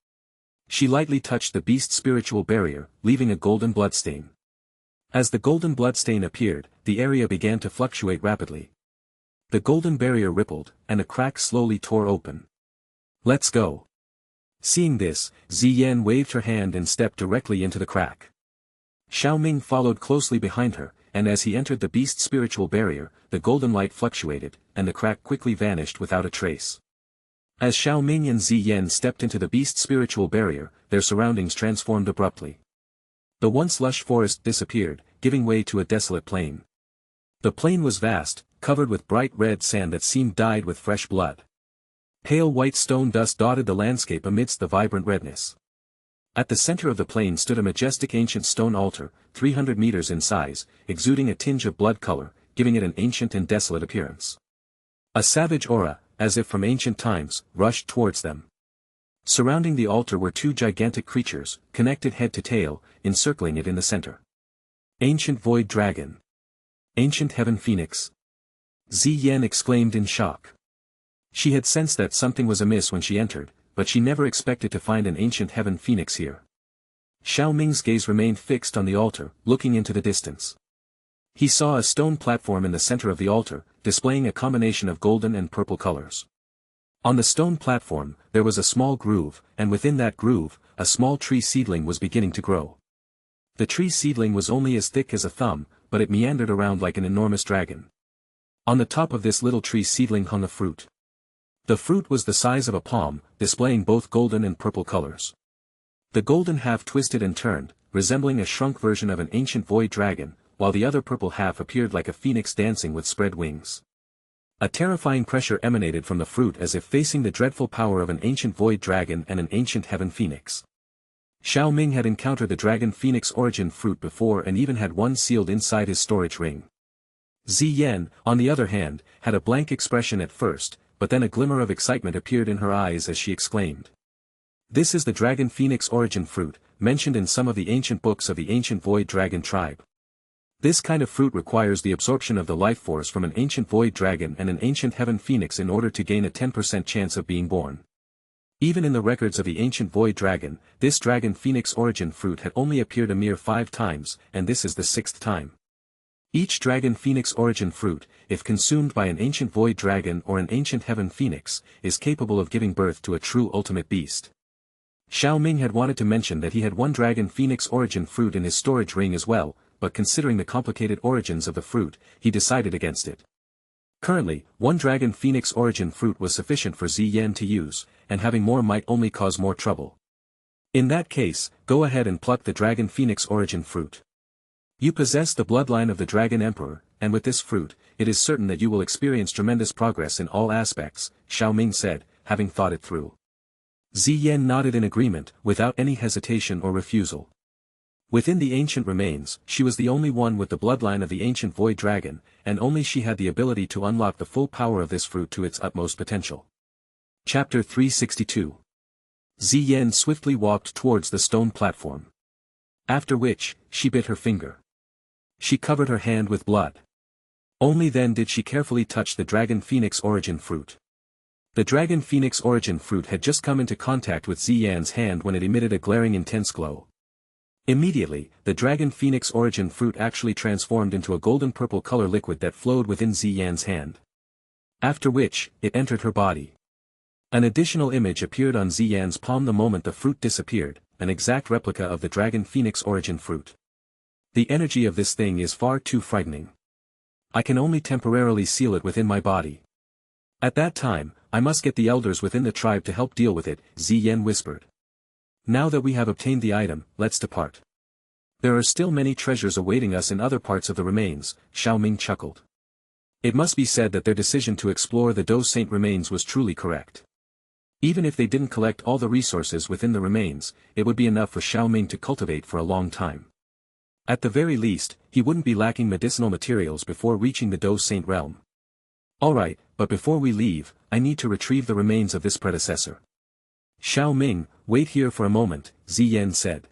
She lightly touched the beast's spiritual barrier, leaving a golden bloodstain. As the golden bloodstain appeared, the area began to fluctuate rapidly. The golden barrier rippled, and a crack slowly tore open. "Let's go." Seeing this, Ziyan waved her hand and stepped directly into the crack. Xiao Ming followed closely behind her, and as he entered the beast's spiritual barrier, the golden light fluctuated, and the crack quickly vanished without a trace. As Xiao Ming and Ziyan stepped into the beast's spiritual barrier, their surroundings transformed abruptly. The once lush forest disappeared, giving way to a desolate plain. The plain was vast, covered with bright red sand that seemed dyed with fresh blood. Pale white stone dust dotted the landscape amidst the vibrant redness. At the center of the plain stood a majestic ancient stone altar, 300 meters in size, exuding a tinge of blood color, giving it an ancient and desolate appearance. A savage aura, as if from ancient times, rushed towards them. Surrounding the altar were two gigantic creatures, connected head to tail, encircling it in the center. Ancient void dragon. Ancient heaven phoenix. Ziyan exclaimed in shock. She had sensed that something was amiss when she entered, but she never expected to find an ancient heaven phoenix here. Xiao Ming's gaze remained fixed on the altar, looking into the distance. He saw a stone platform in the center of the altar, displaying a combination of golden and purple colors. On the stone platform, there was a small groove, and within that groove, a small tree seedling was beginning to grow. The tree seedling was only as thick as a thumb, but it meandered around like an enormous dragon. On the top of this little tree seedling hung a fruit. The fruit was the size of a palm, displaying both golden and purple colors. The golden half twisted and turned, resembling a shrunk version of an ancient void dragon, while the other purple half appeared like a phoenix dancing with spread wings. A terrifying pressure emanated from the fruit as if facing the dreadful power of an ancient void dragon and an ancient heaven phoenix. Xiao Ming had encountered the dragon phoenix origin fruit before and even had one sealed inside his storage ring. Ziyan, on the other hand, had a blank expression at first, but then a glimmer of excitement appeared in her eyes as she exclaimed. "This is the dragon phoenix origin fruit, mentioned in some of the ancient books of the ancient void dragon tribe. This kind of fruit requires the absorption of the life force from an ancient void dragon and an ancient heaven phoenix in order to gain a 10% chance of being born. Even in the records of the ancient void dragon, this dragon phoenix origin fruit had only appeared a mere 5 times, and this is the 6th time. Each dragon phoenix origin fruit, if consumed by an ancient void dragon or an ancient heaven phoenix, is capable of giving birth to a true ultimate beast." Xiao Ming had wanted to mention that he had one dragon phoenix origin fruit in his storage ring as well, but considering the complicated origins of the fruit, he decided against it. Currently, one dragon phoenix origin fruit was sufficient for Ziyan to use, and having more might only cause more trouble. In that case, go ahead and pluck the dragon phoenix origin fruit. You possess the bloodline of the dragon emperor, and with this fruit, it is certain that you will experience tremendous progress in all aspects, Xiao Ming said, having thought it through. Ziyan nodded in agreement, without any hesitation or refusal. Within the ancient remains, she was the only one with the bloodline of the ancient void dragon, and only she had the ability to unlock the full power of this fruit to its utmost potential. Chapter 362. Ziyan swiftly walked towards the stone platform. After which, she bit her finger. She covered her hand with blood. Only then did she carefully touch the dragon phoenix origin fruit. The dragon phoenix origin fruit had just come into contact with Ziyan's hand when it emitted a glaring intense glow. Immediately, the dragon phoenix origin fruit actually transformed into a golden-purple color liquid that flowed within Ziyan's hand. After which, it entered her body. An additional image appeared on Ziyan's palm the moment the fruit disappeared, an exact replica of the dragon phoenix origin fruit. The energy of this thing is far too frightening. I can only temporarily seal it within my body. At that time, I must get the elders within the tribe to help deal with it, Ziyan whispered. Now that we have obtained the item, let's depart. There are still many treasures awaiting us in other parts of the remains, Xiao Ming chuckled. It must be said that their decision to explore the Do Saint remains was truly correct. Even if they didn't collect all the resources within the remains, it would be enough for Xiao Ming to cultivate for a long time. At the very least, he wouldn't be lacking medicinal materials before reaching the Do Saint realm. Alright, but before we leave, I need to retrieve the remains of this predecessor. Xiao Ming, wait here for a moment, Ziyan said.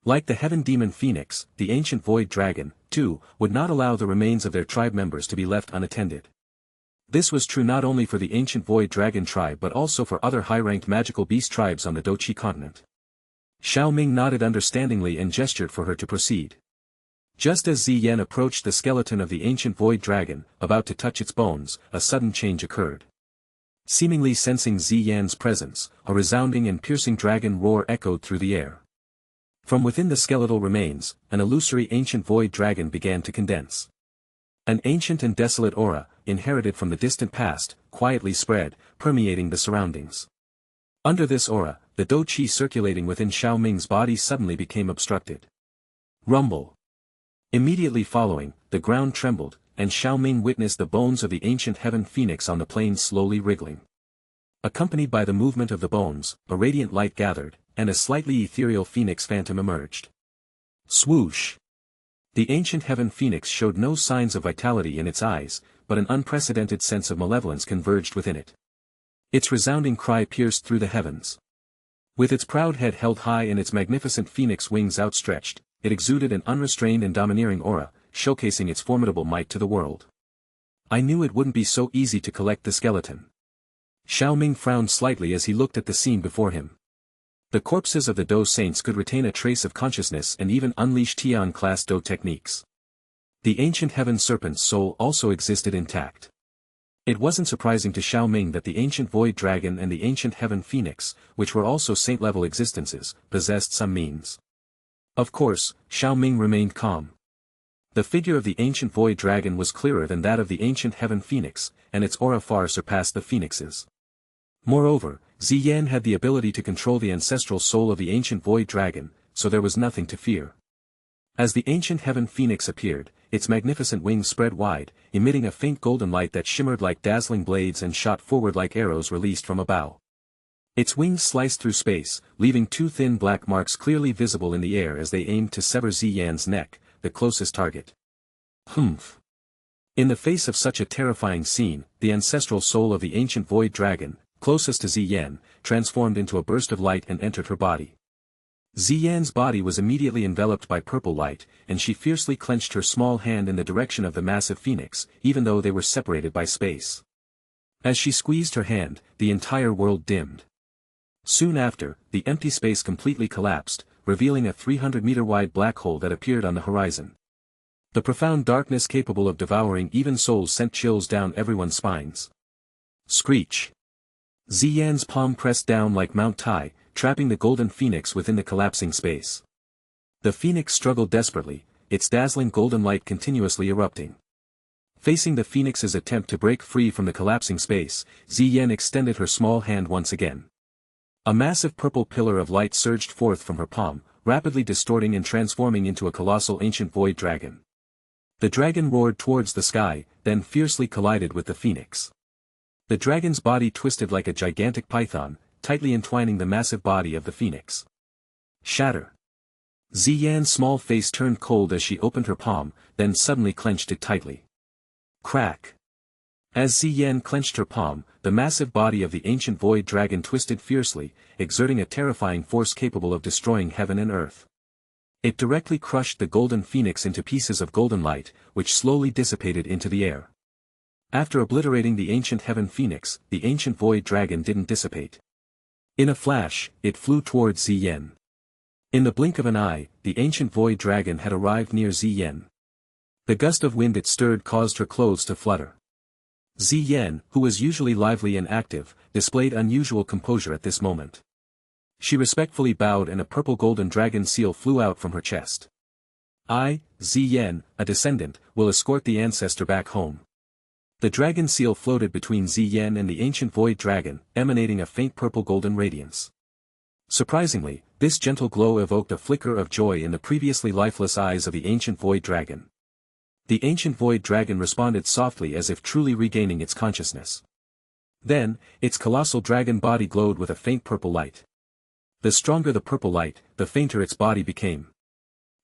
Like the heaven demon phoenix, the ancient void dragon, too, would not allow the remains of their tribe members to be left unattended. This was true not only for the ancient void dragon tribe but also for other high-ranked magical beast tribes on the Dochi continent. Xiao Ming nodded understandingly and gestured for her to proceed. Just as Ziyan approached the skeleton of the ancient void dragon, about to touch its bones, a sudden change occurred. Seemingly sensing Ziyan's presence, a resounding and piercing dragon roar echoed through the air. From within the skeletal remains, an illusory ancient void dragon began to condense. An ancient and desolate aura, inherited from the distant past, quietly spread, permeating the surroundings. Under this aura, the Do Qi circulating within Xiao Ming's body suddenly became obstructed. Rumble. Immediately following, the ground trembled, and Xiao Ming witnessed the bones of the ancient heaven phoenix on the plain slowly wriggling. Accompanied by the movement of the bones, a radiant light gathered, and a slightly ethereal phoenix phantom emerged. Swoosh! The ancient heaven phoenix showed no signs of vitality in its eyes, but an unprecedented sense of malevolence converged within it. Its resounding cry pierced through the heavens. With its proud head held high and its magnificent phoenix wings outstretched, it exuded an unrestrained and domineering aura, showcasing its formidable might to the world. I knew it wouldn't be so easy to collect the skeleton. Xiao Ming frowned slightly as he looked at the scene before him. The corpses of the Do Saints could retain a trace of consciousness and even unleash Tian-class Do techniques. The ancient heaven serpent's soul also existed intact. It wasn't surprising to Xiao Ming that the ancient void dragon and the ancient heaven phoenix, which were also saint-level existences, possessed some means. Of course, Xiao Ming remained calm. The figure of the ancient void dragon was clearer than that of the ancient heaven phoenix, and its aura far surpassed the phoenix's. Moreover, Ziyan had the ability to control the ancestral soul of the ancient void dragon, so there was nothing to fear. As the ancient heaven phoenix appeared, its magnificent wings spread wide, emitting a faint golden light that shimmered like dazzling blades and shot forward like arrows released from a bow. Its wings sliced through space, leaving two thin black marks clearly visible in the air as they aimed to sever Ziyan's neck, the closest target. Humph! In the face of such a terrifying scene, the ancestral soul of the ancient void dragon, closest to Ziyan, transformed into a burst of light and entered her body. Ziyan's body was immediately enveloped by purple light, and she fiercely clenched her small hand in the direction of the massive phoenix, even though they were separated by space. As she squeezed her hand, the entire world dimmed. Soon after, the empty space completely collapsed, revealing a 300-meter-wide black hole that appeared on the horizon. The profound darkness capable of devouring even souls sent chills down everyone's spines. Screech! Ziyan's palm pressed down like Mount Tai, trapping the golden phoenix within the collapsing space. The phoenix struggled desperately, its dazzling golden light continuously erupting. Facing the phoenix's attempt to break free from the collapsing space, Ziyan extended her small hand once again. A massive purple pillar of light surged forth from her palm, rapidly distorting and transforming into a colossal ancient void dragon. The dragon roared towards the sky, then fiercely collided with the phoenix. The dragon's body twisted like a gigantic python, tightly entwining the massive body of the phoenix. Shatter! Ziyan's small face turned cold as she opened her palm, then suddenly clenched it tightly. Crack! As Ziyan clenched her palm, the massive body of the ancient void dragon twisted fiercely, exerting a terrifying force capable of destroying heaven and earth. It directly crushed the golden phoenix into pieces of golden light, which slowly dissipated into the air. After obliterating the ancient heaven phoenix, the ancient void dragon didn't dissipate. In a flash, it flew towards Ziyan. In the blink of an eye, the ancient void dragon had arrived near Ziyan. The gust of wind it stirred caused her clothes to flutter. Ziyan, who was usually lively and active, displayed unusual composure at this moment. She respectfully bowed and a purple golden dragon seal flew out from her chest. I, Ziyan, a descendant, will escort the ancestor back home. The dragon seal floated between Ziyan and the ancient void dragon, emanating a faint purple golden radiance. Surprisingly, this gentle glow evoked a flicker of joy in the previously lifeless eyes of the ancient void dragon. The ancient void dragon responded softly as if truly regaining its consciousness. Then, its colossal dragon body glowed with a faint purple light. The stronger the purple light, the fainter its body became.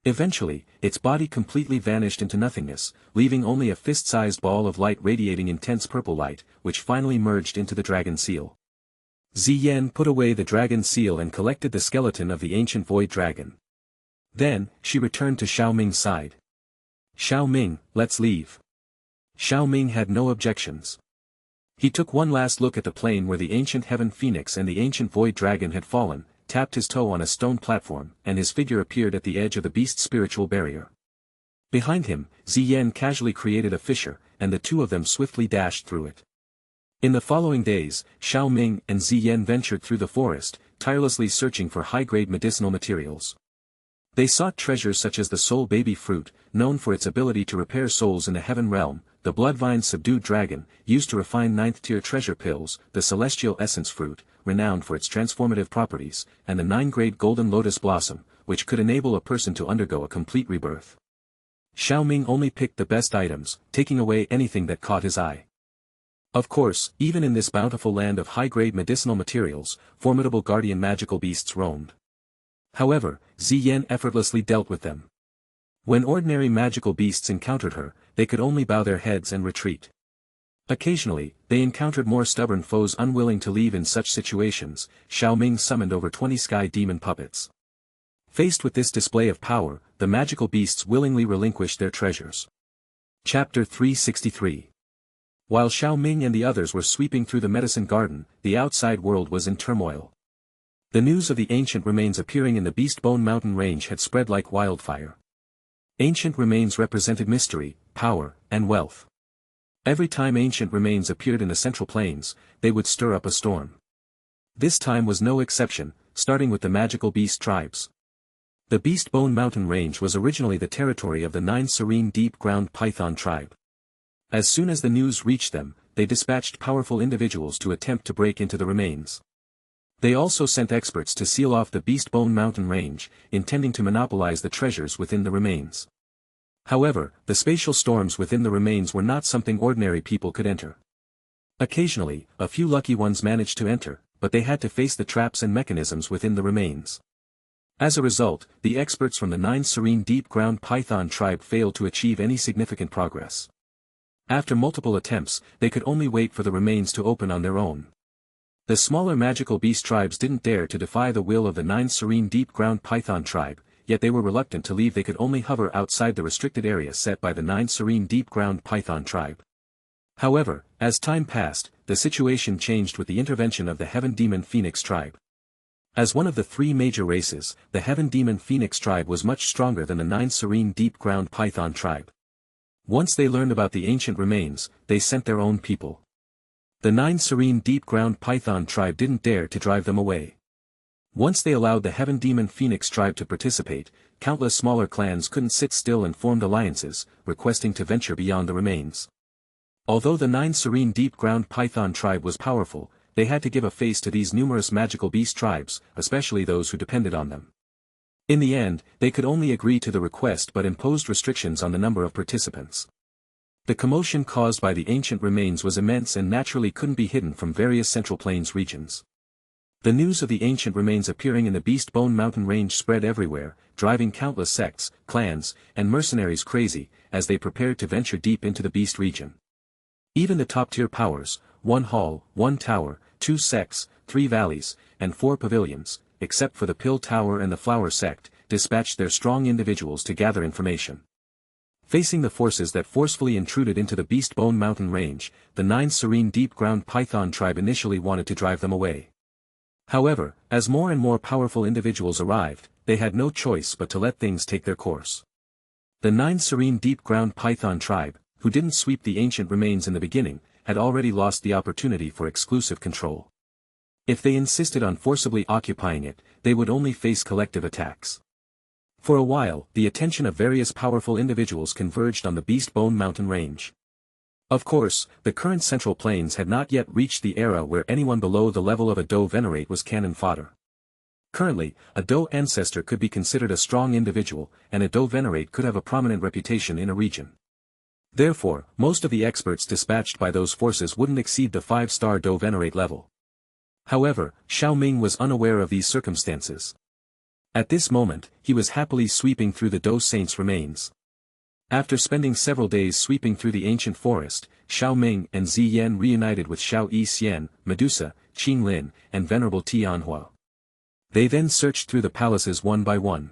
Eventually, its body completely vanished into nothingness, leaving only a fist-sized ball of light radiating intense purple light, which finally merged into the dragon seal. Ziyan put away the dragon seal and collected the skeleton of the ancient void dragon. Then, she returned to Xiao Ming's side. Xiao Ming, let's leave. Xiao Ming had no objections. He took one last look at the plain where the ancient heaven phoenix and the ancient void dragon had fallen, tapped his toe on a stone platform, and his figure appeared at the edge of the beast's spiritual barrier. Behind him, Ziyan casually created a fissure, and the two of them swiftly dashed through it. In the following days, Xiao Ming and Ziyan ventured through the forest, tirelessly searching for high-grade medicinal materials. They sought treasures such as the soul baby fruit, known for its ability to repair souls in the heaven realm, the bloodvine subdued dragon, used to refine ninth-tier treasure pills, the celestial essence fruit, renowned for its transformative properties, and the 9-grade golden lotus blossom, which could enable a person to undergo a complete rebirth. Xiao Ming only picked the best items, taking away anything that caught his eye. Of course, even in this bountiful land of high-grade medicinal materials, formidable guardian magical beasts roamed. However, Ziyan effortlessly dealt with them. When ordinary magical beasts encountered her, they could only bow their heads and retreat. Occasionally, they encountered more stubborn foes unwilling to leave in such situations. Xiao Ming summoned over 20 sky demon puppets. Faced with this display of power, the magical beasts willingly relinquished their treasures. Chapter 363. While Xiao Ming and the others were sweeping through the medicine garden, the outside world was in turmoil. The news of the ancient remains appearing in the Beastbone Mountain range had spread like wildfire. Ancient remains represented mystery, power, and wealth. Every time ancient remains appeared in the central plains, they would stir up a storm. This time was no exception, starting with the magical beast tribes. The Beast Bone Mountain Range was originally the territory of the 9 serene deep-ground python tribe. As soon as the news reached them, they dispatched powerful individuals to attempt to break into the remains. They also sent experts to seal off the Beast Bone Mountain Range, intending to monopolize the treasures within the remains. However, the spatial storms within the remains were not something ordinary people could enter. Occasionally, a few lucky ones managed to enter, but they had to face the traps and mechanisms within the remains. As a result, the experts from the 9 serene deep-ground python tribe failed to achieve any significant progress. After multiple attempts, they could only wait for the remains to open on their own. The smaller magical beast tribes didn't dare to defy the will of the 9 serene deep-ground python tribe, yet they were reluctant to leave. They could only hover outside the restricted area set by the 9 serene deep-ground python tribe. However, as time passed, the situation changed with the intervention of the Heaven Demon Phoenix tribe. As one of the 3 major races, the Heaven Demon Phoenix tribe was much stronger than the 9 serene deep-ground python tribe. Once they learned about the ancient remains, they sent their own people. The 9 serene deep-ground python tribe didn't dare to drive them away. Once they allowed the Heaven Demon Phoenix tribe to participate, countless smaller clans couldn't sit still and formed alliances, requesting to venture beyond the remains. Although the 9 serene deep-ground python tribe was powerful, they had to give a face to these numerous magical beast tribes, especially those who depended on them. In the end, they could only agree to the request but imposed restrictions on the number of participants. The commotion caused by the ancient remains was immense and naturally couldn't be hidden from various Central Plains regions. The news of the ancient remains appearing in the Beast Bone Mountain Range spread everywhere, driving countless sects, clans, and mercenaries crazy, as they prepared to venture deep into the beast region. Even the top-tier powers, 1 hall, 1 tower, 2 sects, 3 valleys, and 4 pavilions, except for the Pill Tower and the Flower Sect, dispatched their strong individuals to gather information. Facing the forces that forcefully intruded into the Beast Bone Mountain Range, the 9 serene deep-ground python tribe initially wanted to drive them away. However, as more and more powerful individuals arrived, they had no choice but to let things take their course. The 9 serene deep-ground python tribe, who didn't sweep the ancient remains in the beginning, had already lost the opportunity for exclusive control. If they insisted on forcibly occupying it, they would only face collective attacks. For a while, the attention of various powerful individuals converged on the Beast Bone Mountain Range. Of course, the current Central Plains had not yet reached the era where anyone below the level of a Doe Venerate was cannon fodder. Currently, a Doe ancestor could be considered a strong individual, and a Doe Venerate could have a prominent reputation in a region. Therefore, most of the experts dispatched by those forces wouldn't exceed the 5-star Doe Venerate level. However, Xiao Ming was unaware of these circumstances. At this moment, he was happily sweeping through the Doe Saints' remains. After spending several days sweeping through the ancient forest, Xiao Ming and Zi Yan reunited with Xiao Yi Xian, Medusa, Qin Lin, and Venerable Tianhua. They then searched through the palaces one by one.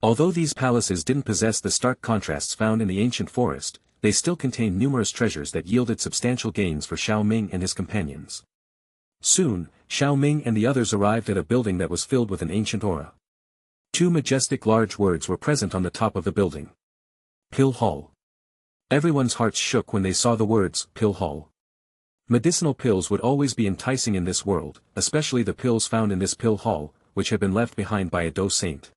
Although these palaces didn't possess the stark contrasts found in the ancient forest, they still contained numerous treasures that yielded substantial gains for Xiao Ming and his companions. Soon, Xiao Ming and the others arrived at a building that was filled with an ancient aura. 2 majestic large words were present on the top of the building. Pill Hall. Everyone's hearts shook when they saw the words, Pill Hall. Medicinal pills would always be enticing in this world, especially the pills found in this Pill Hall, which had been left behind by a Doe Saint.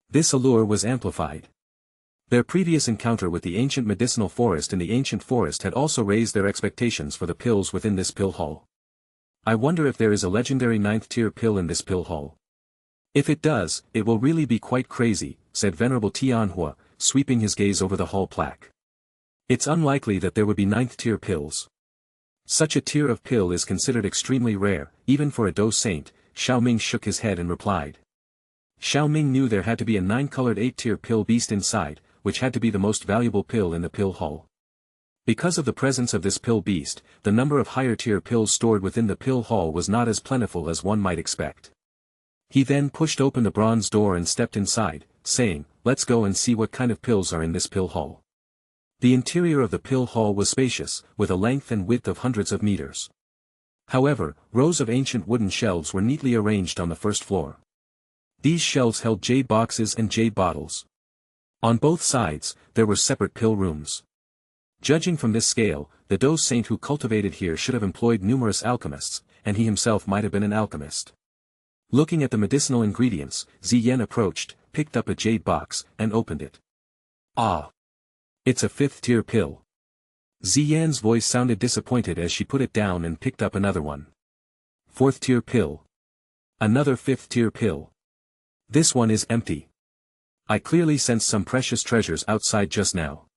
This allure was amplified. Their previous encounter with the ancient medicinal forest in the ancient forest had also raised their expectations for the pills within this Pill Hall. I wonder if there is a legendary 9th-tier pill in this Pill Hall. If it does, it will really be quite crazy, said Venerable Tianhua, sweeping his gaze over the hall plaque. It's unlikely that there would be 9th-tier pills. Such a tier of pill is considered extremely rare, even for a Doe Saint. Xiao Ming shook his head and replied. Xiao Ming knew there had to be a 9-colored 8-tier pill beast inside, which had to be the most valuable pill in the Pill Hall. Because of the presence of this pill beast, the number of higher-tier pills stored within the Pill Hall was not as plentiful as one might expect. He then pushed open the bronze door and stepped inside, saying, "Let's go and see what kind of pills are in this Pill Hall." The interior of the Pill Hall was spacious, with a length and width of hundreds of meters. However, rows of ancient wooden shelves were neatly arranged on the first floor. These shelves held jade boxes and jade bottles. On both sides, there were separate pill rooms. Judging from this scale, the Dou saint who cultivated here should have employed numerous alchemists, and he himself might have been an alchemist. Looking at the medicinal ingredients, Ziyan approached, picked up a jade box, and opened it. Ah! It's a 5th-tier pill. Ziyan's voice sounded disappointed as she put it down and picked up another one. 4th-tier pill. Another 5th-tier pill. This one is empty. I clearly sensed some precious treasures outside just now.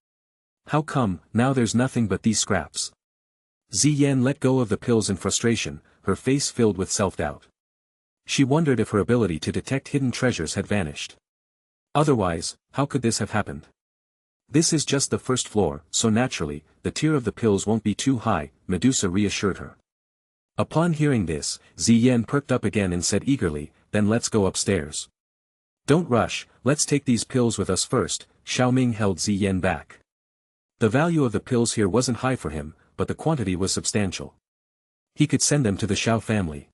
How come, now there's nothing but these scraps? Ziyan let go of the pills in frustration, her face filled with self-doubt. She wondered if her ability to detect hidden treasures had vanished. Otherwise, how could this have happened? This is just the first floor, so naturally, the tier of the pills won't be too high, Medusa reassured her. Upon hearing this, Ziyan perked up again and said eagerly, then let's go upstairs. Don't rush, let's take these pills with us first. Xiao Ming held Ziyan back. The value of the pills here wasn't high for him, but the quantity was substantial. He could send them to the Xiao family.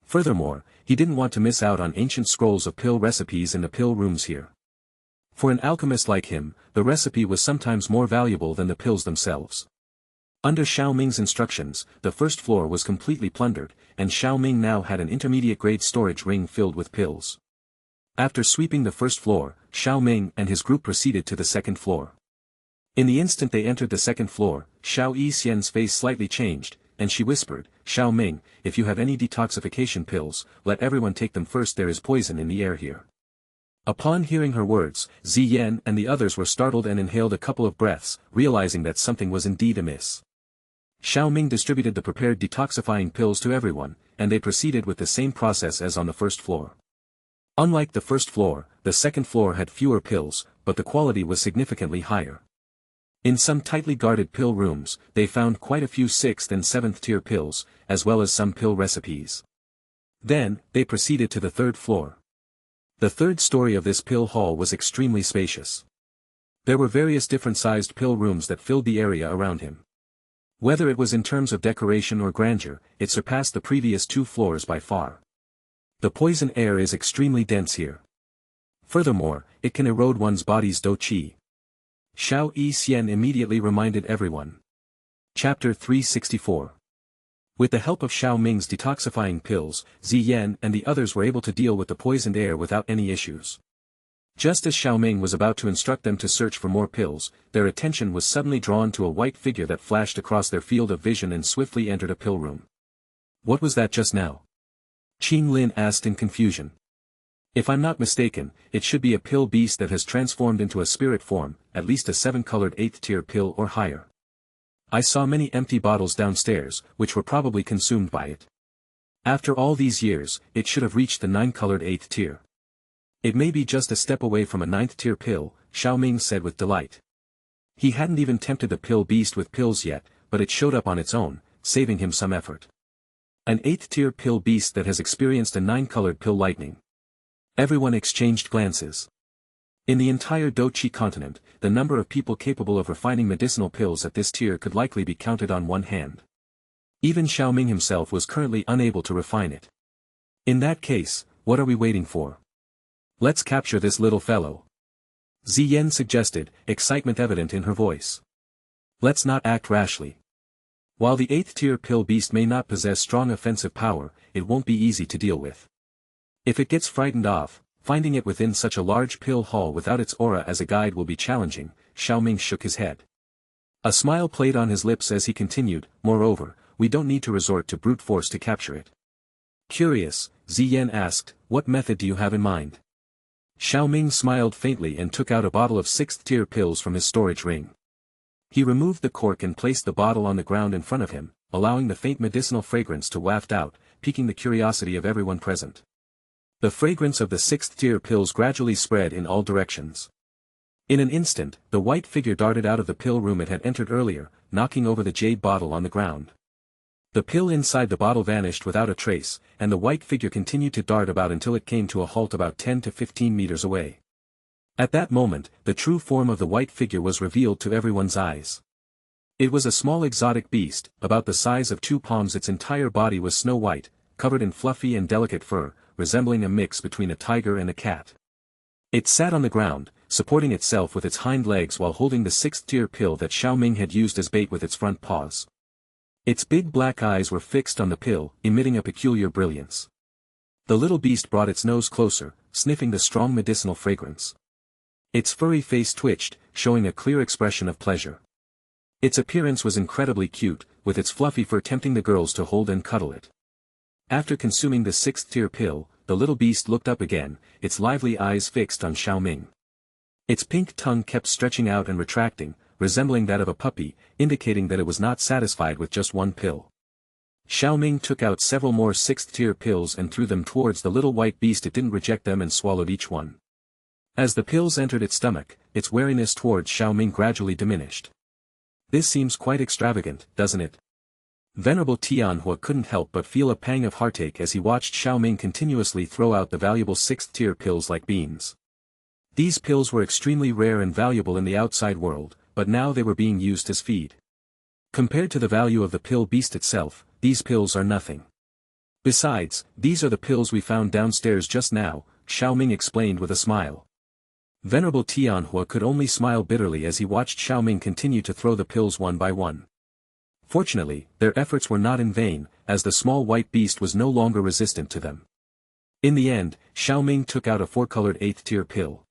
Furthermore, he didn't want to miss out on ancient scrolls of pill recipes in the pill rooms here. For an alchemist like him, the recipe was sometimes more valuable than the pills themselves. Under Xiao Ming's instructions, the first floor was completely plundered, and Xiao Ming now had an intermediate-grade storage ring filled with pills. After sweeping the first floor, Xiao Ming and his group proceeded to the second floor. In the instant they entered the second floor, Xiao Yixian's face slightly changed, and she whispered, Xiao Ming, if you have any detoxification pills, let everyone take them first, there is poison in the air here. Upon hearing her words, Ziyan and the others were startled and inhaled a couple of breaths, realizing that something was indeed amiss. Xiao Ming distributed the prepared detoxifying pills to everyone, and they proceeded with the same process as on the first floor. Unlike the first floor, the second floor had fewer pills, but the quality was significantly higher. In some tightly guarded pill rooms, they found quite a few 6th and 7th tier pills, as well as some pill recipes. Then, they proceeded to the third floor. The third story of this pill hall was extremely spacious. There were various different-sized pill rooms that filled the area around him. Whether it was in terms of decoration or grandeur, it surpassed the previous 2 floors by far. The poison air is extremely dense here. Furthermore, it can erode one's body's dou qi. Xiao Yixian immediately reminded everyone. Chapter 364. With the help of Xiao Ming's detoxifying pills, Ziyan and the others were able to deal with the poisoned air without any issues. Just as Xiao Ming was about to instruct them to search for more pills, their attention was suddenly drawn to a white figure that flashed across their field of vision and swiftly entered a pill room. What was that just now? Qin Lin asked in confusion. If I'm not mistaken, it should be a pill beast that has transformed into a spirit form, at least a 7-colored 8th tier pill or higher. I saw many empty bottles downstairs, which were probably consumed by it. After all these years, it should have reached the 9-colored 8th tier. It may be just a step away from a 9th tier pill, Xiao Ming said with delight. He hadn't even tempted the pill beast with pills yet, but it showed up on its own, saving him some effort. An 8th tier pill beast that has experienced a 9-colored pill lightning. Everyone exchanged glances. In the entire dou qi continent, the number of people capable of refining medicinal pills at this tier could likely be counted on one hand. Even Xiao Ming himself was currently unable to refine it. In that case, what are we waiting for? Let's capture this little fellow. Ziyan suggested, excitement evident in her voice. Let's not act rashly. While the 8th tier pill beast may not possess strong offensive power, it won't be easy to deal with. If it gets frightened off, finding it within such a large pill hall without its aura as a guide will be challenging. Xiao Ming shook his head. A smile played on his lips as he continued, moreover, we don't need to resort to brute force to capture it. Curious, Ziyan asked, what method do you have in mind? Xiao Ming smiled faintly and took out a bottle of 6th tier pills from his storage ring. He removed the cork and placed the bottle on the ground in front of him, allowing the faint medicinal fragrance to waft out, piquing the curiosity of everyone present. The fragrance of the 6th tier pills gradually spread in all directions. In an instant, the white figure darted out of the pill room it had entered earlier, knocking over the jade bottle on the ground. The pill inside the bottle vanished without a trace, and the white figure continued to dart about until it came to a halt about 10 to 15 meters away. At that moment, the true form of the white figure was revealed to everyone's eyes. It was a small exotic beast, about the size of 2 palms. Its entire body was snow white, covered in fluffy and delicate fur, resembling a mix between a tiger and a cat. It sat on the ground, supporting itself with its hind legs while holding the sixth-tier pill that Xiao Ming had used as bait with its front paws. Its big black eyes were fixed on the pill, emitting a peculiar brilliance. The little beast brought its nose closer, sniffing the strong medicinal fragrance. Its furry face twitched, showing a clear expression of pleasure. Its appearance was incredibly cute, with its fluffy fur tempting the girls to hold and cuddle it. After consuming the sixth-tier pill, the little beast looked up again, its lively eyes fixed on Xiao Ming. Its pink tongue kept stretching out and retracting, resembling that of a puppy, indicating that it was not satisfied with just one pill. Xiao Ming took out several more sixth-tier pills and threw them towards the little white beast. It didn't reject them and swallowed each one. As the pills entered its stomach, its wariness towards Xiao Ming gradually diminished. This seems quite extravagant, doesn't it? Venerable Tianhua couldn't help but feel a pang of heartache as he watched Xiao Ming continuously throw out the valuable sixth-tier pills like beans. These pills were extremely rare and valuable in the outside world, but now they were being used as feed. Compared to the value of the pill beast itself, these pills are nothing. Besides, these are the pills we found downstairs just now, Xiao Ming explained with a smile. Venerable Tianhua could only smile bitterly as he watched Xiao Ming continue to throw the pills one by one. Fortunately, their efforts were not in vain, as the small white beast was no longer resistant to them. In the end, Xiao Ming took out a four-colored eighth-tier pill.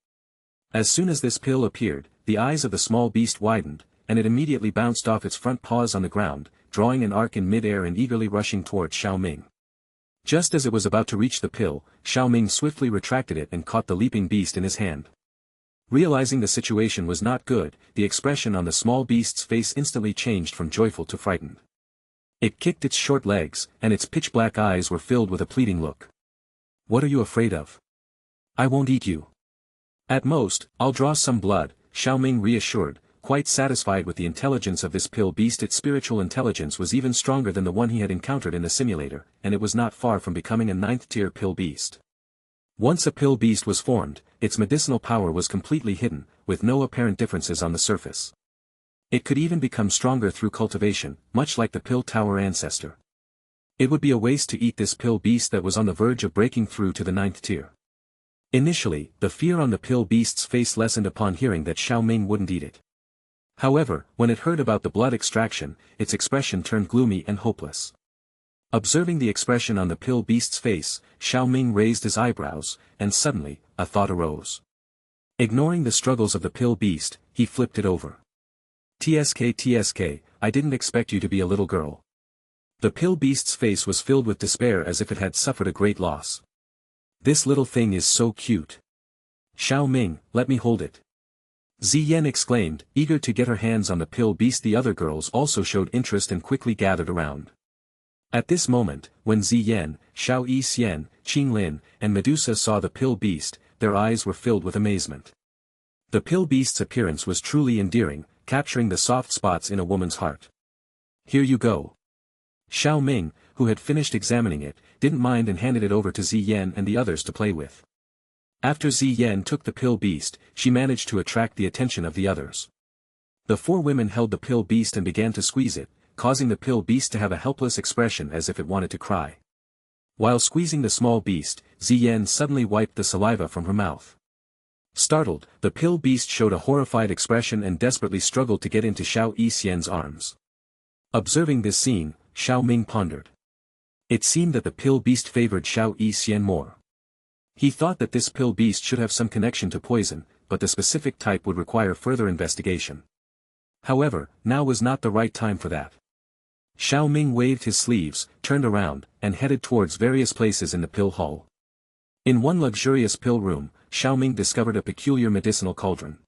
As soon as this pill appeared, the eyes of the small beast widened, and it immediately bounced off its front paws on the ground, drawing an arc in mid-air and eagerly rushing towards Xiao Ming. Just as it was about to reach the pill, Xiao Ming swiftly retracted it and caught the leaping beast in his hand. Realizing the situation was not good, the expression on the small beast's face instantly changed from joyful to frightened. It kicked its short legs, and its pitch-black eyes were filled with a pleading look. "What are you afraid of? I won't eat you. At most, I'll draw some blood," Xiao Ming reassured, quite satisfied with the intelligence of this pill beast. Its spiritual intelligence was even stronger than the one he had encountered in the simulator, and it was not far from becoming a ninth-tier pill beast. Once a pill beast was formed, its medicinal power was completely hidden, with no apparent differences on the surface. It could even become stronger through cultivation, much like the pill tower ancestor. It would be a waste to eat this pill beast that was on the verge of breaking through to the ninth tier. Initially, the fear on the pill beast's face lessened upon hearing that Xiao Ming wouldn't eat it. However, when it heard about the blood extraction, its expression turned gloomy and hopeless. Observing the expression on the pill beast's face, Xiao Ming raised his eyebrows, and suddenly, a thought arose. Ignoring the struggles of the pill beast, he flipped it over. "TSK, I didn't expect you to be a little girl." The pill beast's face was filled with despair as if it had suffered a great loss. "This little thing is so cute. Xiao Ming, let me hold it." Ziyan exclaimed, eager to get her hands on the pill beast. The other girls also showed interest and quickly gathered around. At this moment, when Ziyan, Xiao Yixian, Qinglin, and Medusa saw the pill beast, their eyes were filled with amazement. The pill beast's appearance was truly endearing, capturing the soft spots in a woman's heart. "Here you go." Xiao Ming, who had finished examining it, didn't mind and handed it over to Ziyan and the others to play with. After Ziyan took the pill beast, she managed to attract the attention of the others. The four women held the pill beast and began to squeeze it, causing the pill beast to have a helpless expression as if it wanted to cry. While squeezing the small beast, Ziyan suddenly wiped the saliva from her mouth. Startled, the pill beast showed a horrified expression and desperately struggled to get into Xiao Yixian's arms. Observing this scene, Xiao Ming pondered. It seemed that the pill beast favored Xiao Yixian more. He thought that this pill beast should have some connection to poison, but the specific type would require further investigation. However, now was not the right time for that. Xiao Ming waved his sleeves, turned around, and headed towards various places in the pill hall. In one luxurious pill room, Xiao Ming discovered a peculiar medicinal cauldron.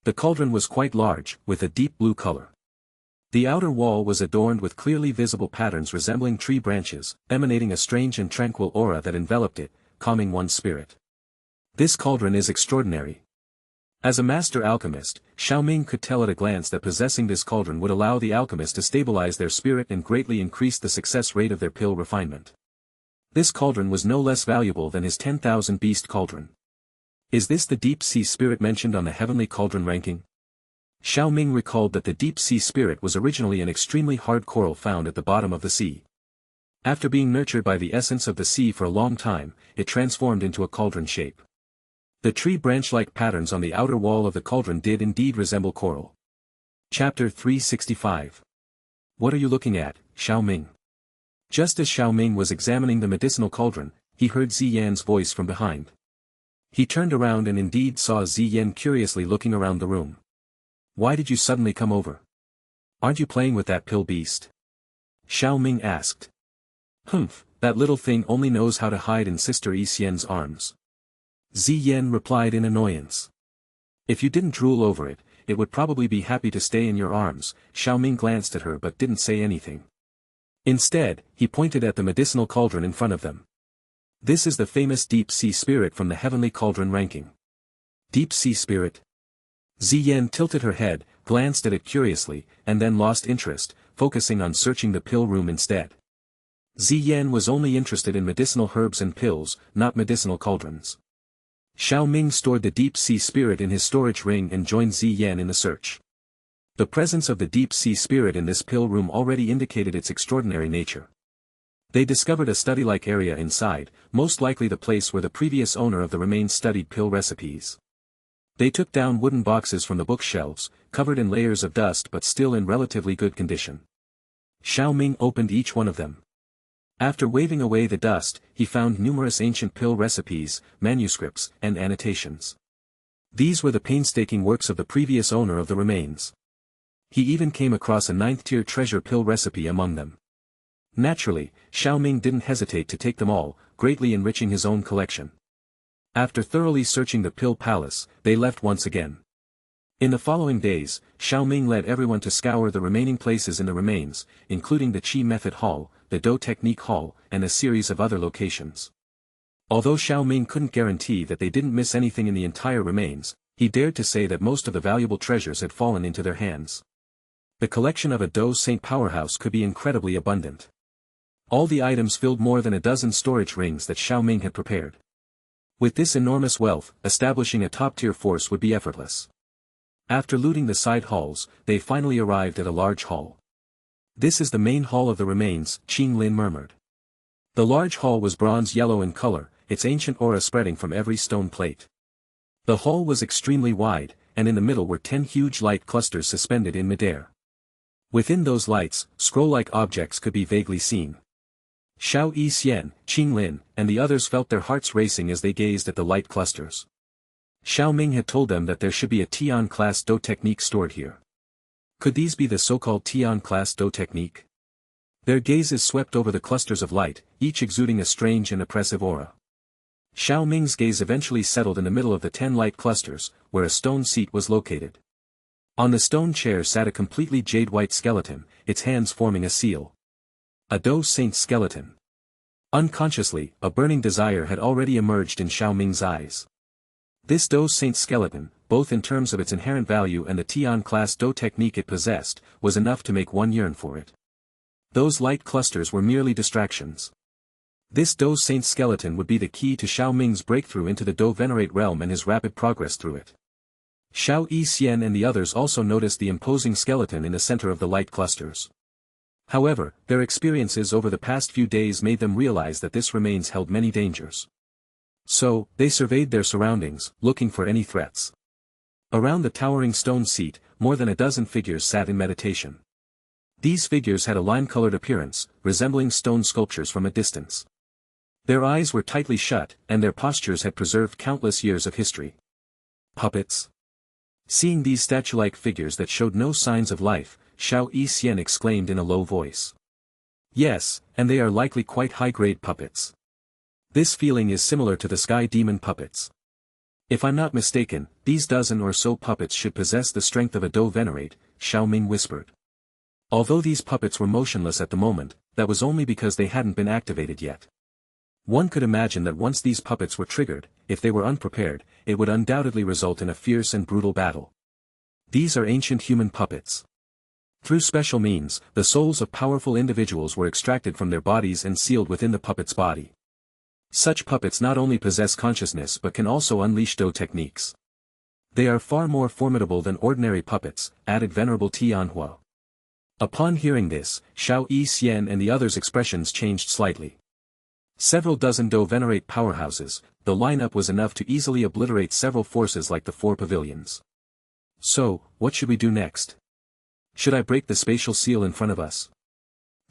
The cauldron was quite large, with a deep blue color. The outer wall was adorned with clearly visible patterns resembling tree branches, emanating a strange and tranquil aura that enveloped it, calming one's spirit. "This cauldron is extraordinary." As a master alchemist, Xiao Ming could tell at a glance that possessing this cauldron would allow the alchemist to stabilize their spirit and greatly increase the success rate of their pill refinement. This cauldron was no less valuable than his 10,000 beast cauldron. Is this the deep sea spirit mentioned on the heavenly cauldron ranking? Xiao Ming recalled that the deep sea spirit was originally an extremely hard coral found at the bottom of the sea. After being nurtured by the essence of the sea for a long time, it transformed into a cauldron shape. The tree branch-like patterns on the outer wall of the cauldron did indeed resemble coral. Chapter 365. What are you looking at, Xiao Ming? Just as Xiao Ming was examining the medicinal cauldron, he heard Ziyan's voice from behind. He turned around and indeed saw Ziyan curiously looking around the room. Why did you suddenly come over? Aren't you playing with that pill beast? Xiao Ming asked. Humph, that little thing only knows how to hide in Sister Xian's arms. Ziyan replied in annoyance. If you didn't drool over it, it would probably be happy to stay in your arms. Xiao Ming glanced at her but didn't say anything. Instead, he pointed at the medicinal cauldron in front of them. This is the famous deep-sea spirit from the heavenly cauldron ranking. Deep-sea spirit? Ziyan tilted her head, glanced at it curiously, and then lost interest, focusing on searching the pill room instead. Ziyan was only interested in medicinal herbs and pills, not medicinal cauldrons. Xiao Ming stored the deep-sea spirit in his storage ring and joined Ziyan in the search. The presence of the deep-sea spirit in this pill room already indicated its extraordinary nature. They discovered a study-like area inside, most likely the place where the previous owner of the remains studied pill recipes. They took down wooden boxes from the bookshelves, covered in layers of dust but still in relatively good condition. Xiao Ming opened each one of them. After waving away the dust, he found numerous ancient pill recipes, manuscripts, and annotations. These were the painstaking works of the previous owner of the remains. He even came across a 9th-tier treasure pill recipe among them. Naturally, Xiao Ming didn't hesitate to take them all, greatly enriching his own collection. After thoroughly searching the pill palace, they left once again. In the following days, Xiao Ming led everyone to scour the remaining places in the remains, including the Qi Method Hall, the Do Technique Hall, and a series of other locations. Although Xiao Ming couldn't guarantee that they didn't miss anything in the entire remains, he dared to say that most of the valuable treasures had fallen into their hands. The collection of a Do Saint powerhouse could be incredibly abundant. All the items filled more than a dozen storage rings that Xiao Ming had prepared. With this enormous wealth, establishing a top-tier force would be effortless. After looting the side halls, they finally arrived at a large hall. This is the main hall of the remains, Qing Lin murmured. The large hall was bronze yellow in color, its ancient aura spreading from every stone plate. The hall was extremely wide, and in the middle were 10 huge light clusters suspended in midair. Within those lights, scroll-like objects could be vaguely seen. Xiao Yixian, Qing Lin, and the others felt their hearts racing as they gazed at the light clusters. Xiao Ming had told them that there should be a Tian-class Do technique stored here. Could these be the so-called Tian-class Do technique? Their gazes swept over the clusters of light, each exuding a strange and oppressive aura. Xiao Ming's gaze eventually settled in the middle of the 10 light clusters, where a stone seat was located. On the stone chair sat a completely jade-white skeleton, its hands forming a seal. A Do Saint skeleton. Unconsciously, a burning desire had already emerged in Xiao Ming's eyes. This Do Saint skeleton, both in terms of its inherent value and the Tian-class Do technique it possessed, was enough to make one yearn for it. Those light clusters were merely distractions. This Do Saint skeleton would be the key to Xiao Ming's breakthrough into the Do Venerate realm and his rapid progress through it. Xiao Yixian and the others also noticed the imposing skeleton in the center of the light clusters. However, their experiences over the past few days made them realize that this remains held many dangers. So, they surveyed their surroundings, looking for any threats. Around the towering stone seat, more than a dozen figures sat in meditation. These figures had a lime-colored appearance, resembling stone sculptures from a distance. Their eyes were tightly shut, and their postures had preserved countless years of history. Puppets? Seeing these statue-like figures that showed no signs of life, Xiao Yixian exclaimed in a low voice. Yes, and they are likely quite high-grade puppets. This feeling is similar to the sky demon puppets. If I'm not mistaken, these dozen or so puppets should possess the strength of a Do Venerate, Xiao Ming whispered. Although these puppets were motionless at the moment, that was only because they hadn't been activated yet. One could imagine that once these puppets were triggered, if they were unprepared, it would undoubtedly result in a fierce and brutal battle. These are ancient human puppets. Through special means, the souls of powerful individuals were extracted from their bodies and sealed within the puppet's body. Such puppets not only possess consciousness but can also unleash Do techniques. They are far more formidable than ordinary puppets, added Venerable Tianhua. Upon hearing this, Xiao Yixian and the others' expressions changed slightly. Several dozen Do Venerate powerhouses, the lineup was enough to easily obliterate several forces like the 4 pavilions. So, what should we do next? Should I break the spatial seal in front of us?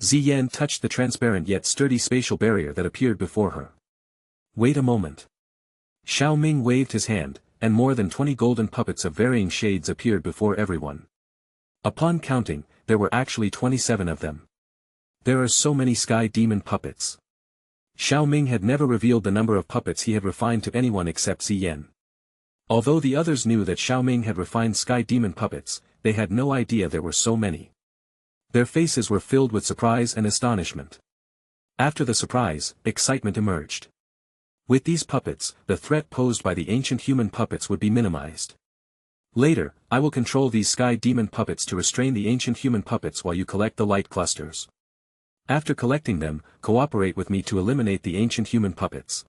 Ziyan touched the transparent yet sturdy spatial barrier that appeared before her. Wait a moment. Xiao Ming waved his hand, and more than 20 golden puppets of varying shades appeared before everyone. Upon counting, there were actually 27 of them. There are so many sky demon puppets. Xiao Ming had never revealed the number of puppets he had refined to anyone except Ziyan. Although the others knew that Xiao Ming had refined sky demon puppets, they had no idea there were so many. Their faces were filled with surprise and astonishment. After the surprise, excitement emerged. With these puppets, the threat posed by the ancient human puppets would be minimized. Later, I will control these sky demon puppets to restrain the ancient human puppets while you collect the light clusters. After collecting them, cooperate with me to eliminate the ancient human puppets.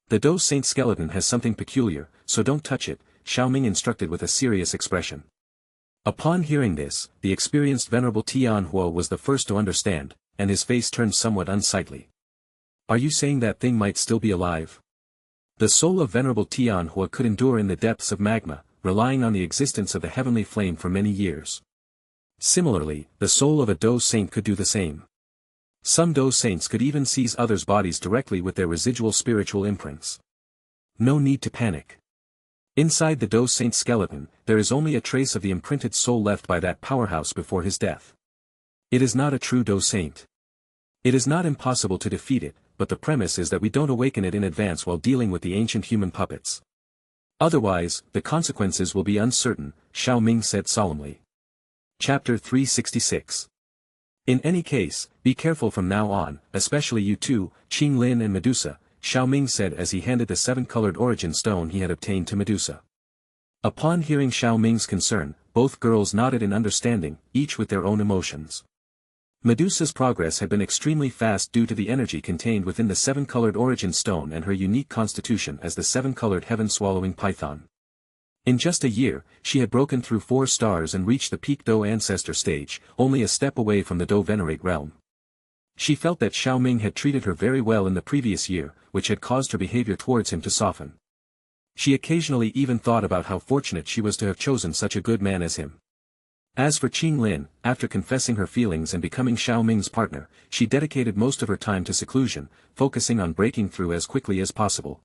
The Do Saint skeleton has something peculiar, so don't touch it, Xiao Ming instructed with a serious expression. Upon hearing this, the experienced Venerable Tianhua was the first to understand, and his face turned somewhat unsightly. Are you saying that thing might still be alive? The soul of Venerable Tianhua could endure in the depths of magma, relying on the existence of the heavenly flame for many years. Similarly, the soul of a Do Saint could do the same. Some Do Saints could even seize others' bodies directly with their residual spiritual imprints. No need to panic. Inside the Do Saint skeleton, there is only a trace of the imprinted soul left by that powerhouse before his death. It is not a true Do Saint. It is not impossible to defeat it, but the premise is that we don't awaken it in advance while dealing with the ancient human puppets. Otherwise, the consequences will be uncertain, Xiao Ming said solemnly. Chapter 366. In any case, be careful from now on, especially you two, Qinglin and Medusa, Xiao Ming said as he handed the 7-colored origin stone he had obtained to Medusa. Upon hearing Xiao Ming's concern, both girls nodded in understanding, each with their own emotions. Medusa's progress had been extremely fast due to the energy contained within the 7-colored origin stone and her unique constitution as the 7-colored heaven-swallowing python. In just a year, she had broken through 4 stars and reached the peak Do ancestor stage, only a step away from the Do Venerate realm. She felt that Xiao Ming had treated her very well in the previous year, which had caused her behavior towards him to soften. She occasionally even thought about how fortunate she was to have chosen such a good man as him. As for Qinglin, after confessing her feelings and becoming Xiao Ming's partner, she dedicated most of her time to seclusion, focusing on breaking through as quickly as possible.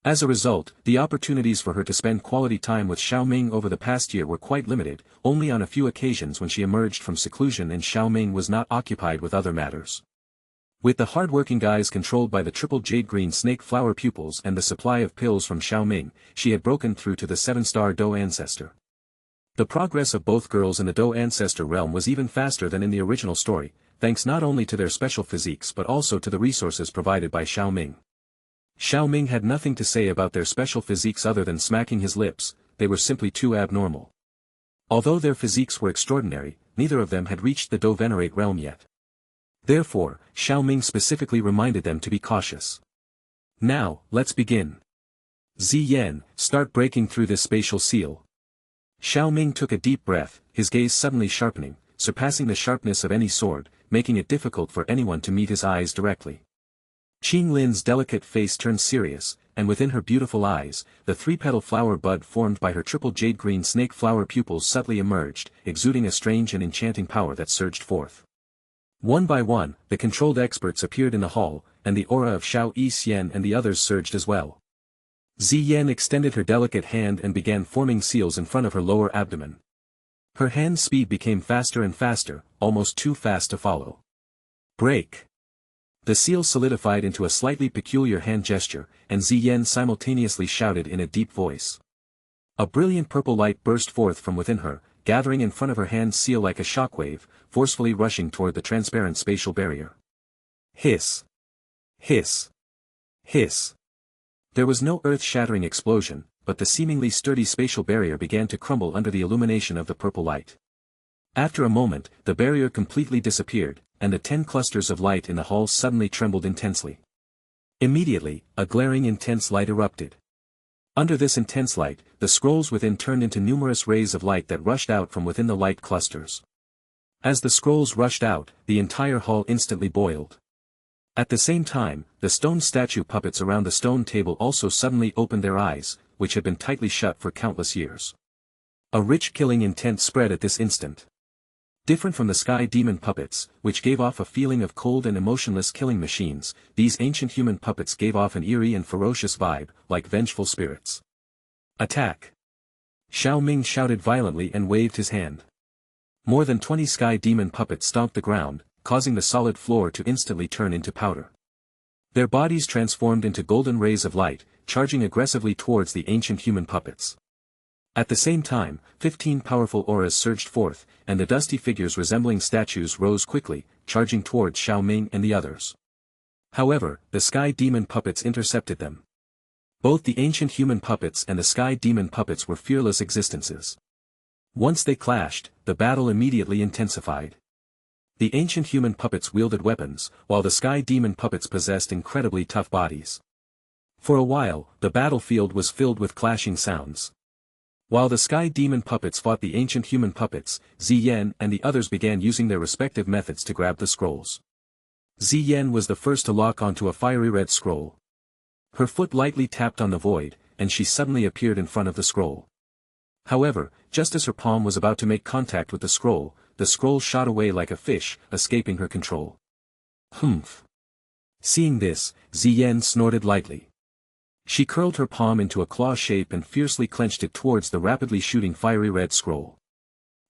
As a result, the opportunities for her to spend quality time with Xiao Ming over the past year were quite limited, only on a few occasions when she emerged from seclusion and Xiao Ming was not occupied with other matters. With the hard-working guys controlled by the triple jade-green snake flower pupils and the supply of pills from Xiao Ming, she had broken through to the 7-star Do ancestor. The progress of both girls in the Do ancestor realm was even faster than in the original story, thanks not only to their special physiques but also to the resources provided by Xiao Ming. Xiao Ming had nothing to say about their special physiques other than smacking his lips, they were simply too abnormal. Although their physiques were extraordinary, neither of them had reached the Do Venerate realm yet. Therefore, Xiao Ming specifically reminded them to be cautious. Now, let's begin. Ziyan, start breaking through this spatial seal. Xiao Ming took a deep breath, his gaze suddenly sharpening, surpassing the sharpness of any sword, making it difficult for anyone to meet his eyes directly. Qinglin's delicate face turned serious, and within her beautiful eyes, the 3-petal flower bud formed by her triple jade-green snake flower pupils subtly emerged, exuding a strange and enchanting power that surged forth. One by one, the controlled experts appeared in the hall, and the aura of Xiao Yixian and the others surged as well. Ziyan extended her delicate hand and began forming seals in front of her lower abdomen. Her hand's speed became faster and faster, almost too fast to follow. Break! The seal solidified into a slightly peculiar hand gesture, and Ziyan simultaneously shouted in a deep voice. A brilliant purple light burst forth from within her, gathering in front of her hand seal like a shockwave, forcefully rushing toward the transparent spatial barrier. Hiss! Hiss! Hiss! There was no earth-shattering explosion, but the seemingly sturdy spatial barrier began to crumble under the illumination of the purple light. After a moment, the barrier completely disappeared, and the 10 clusters of light in the hall suddenly trembled intensely. Immediately, a glaring intense light erupted. Under this intense light, the scrolls within turned into numerous rays of light that rushed out from within the light clusters. As the scrolls rushed out, the entire hall instantly boiled. At the same time, the stone statue puppets around the stone table also suddenly opened their eyes, which had been tightly shut for countless years. A rich killing intent spread at this instant. Different from the sky demon puppets, which gave off a feeling of cold and emotionless killing machines, these ancient human puppets gave off an eerie and ferocious vibe, like vengeful spirits. Attack! Xiao Ming shouted violently and waved his hand. More than 20 sky demon puppets stomped the ground, causing the solid floor to instantly turn into powder. Their bodies transformed into golden rays of light, charging aggressively towards the ancient human puppets. At the same time, 15 powerful auras surged forth, and the dusty figures resembling statues rose quickly, charging towards Xiao Ming and the others. However, the sky demon puppets intercepted them. Both the ancient human puppets and the sky demon puppets were fearless existences. Once they clashed, the battle immediately intensified. The ancient human puppets wielded weapons, while the sky demon puppets possessed incredibly tough bodies. For a while, the battlefield was filled with clashing sounds. While the sky demon puppets fought the ancient human puppets, Ziyan and the others began using their respective methods to grab the scrolls. Ziyan was the first to lock onto a fiery red scroll. Her foot lightly tapped on the void, and she suddenly appeared in front of the scroll. However, just as her palm was about to make contact with the scroll shot away like a fish, escaping her control. Humph! Seeing this, Ziyan snorted lightly. She curled her palm into a claw shape and fiercely clenched it towards the rapidly shooting fiery red scroll.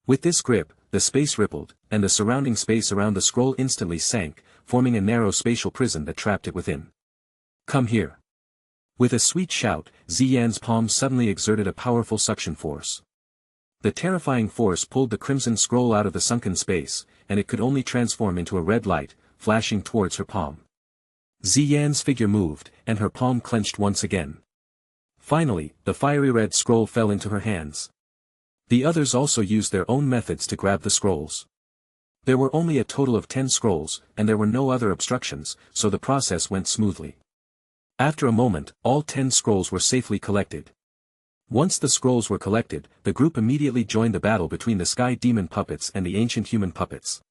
With this grip, the space rippled, and the surrounding space around the scroll instantly sank, forming a narrow spatial prison that trapped it within. Come here! With a sweet shout, Ziyan's palm suddenly exerted a powerful suction force. The terrifying force pulled the crimson scroll out of the sunken space, and it could only transform into a red light, flashing towards her palm. Ziyan's figure moved, and her palm clenched once again. Finally, the fiery red scroll fell into her hands. The others also used their own methods to grab the scrolls. There were only a total of 10 scrolls, and there were no other obstructions, so the process went smoothly. After a moment, all 10 scrolls were safely collected. Once the scrolls were collected, the group immediately joined the battle between the sky demon puppets and the ancient human puppets.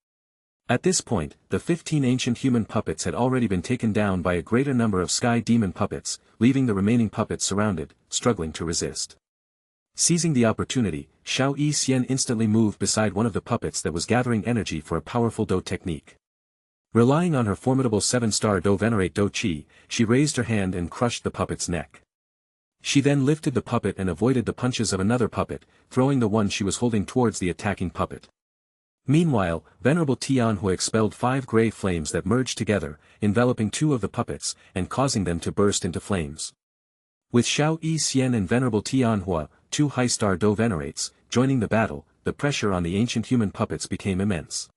At this point, the 15 ancient human puppets had already been taken down by a greater number of sky demon puppets, leaving the remaining puppets surrounded, struggling to resist. Seizing the opportunity, Xiao Xian instantly moved beside one of the puppets that was gathering energy for a powerful Do technique. Relying on her formidable 7-star Do Venerate Do Chi, she raised her hand and crushed the puppet's neck. She then lifted the puppet and avoided the punches of another puppet, throwing the one she was holding towards the attacking puppet. Meanwhile, Venerable Tianhua expelled 5 gray flames that merged together, enveloping 2 of the puppets, and causing them to burst into flames. With Xiao Xian and Venerable Tianhua, 2 high-star Do Venerates, joining the battle, the pressure on the ancient human puppets became immense.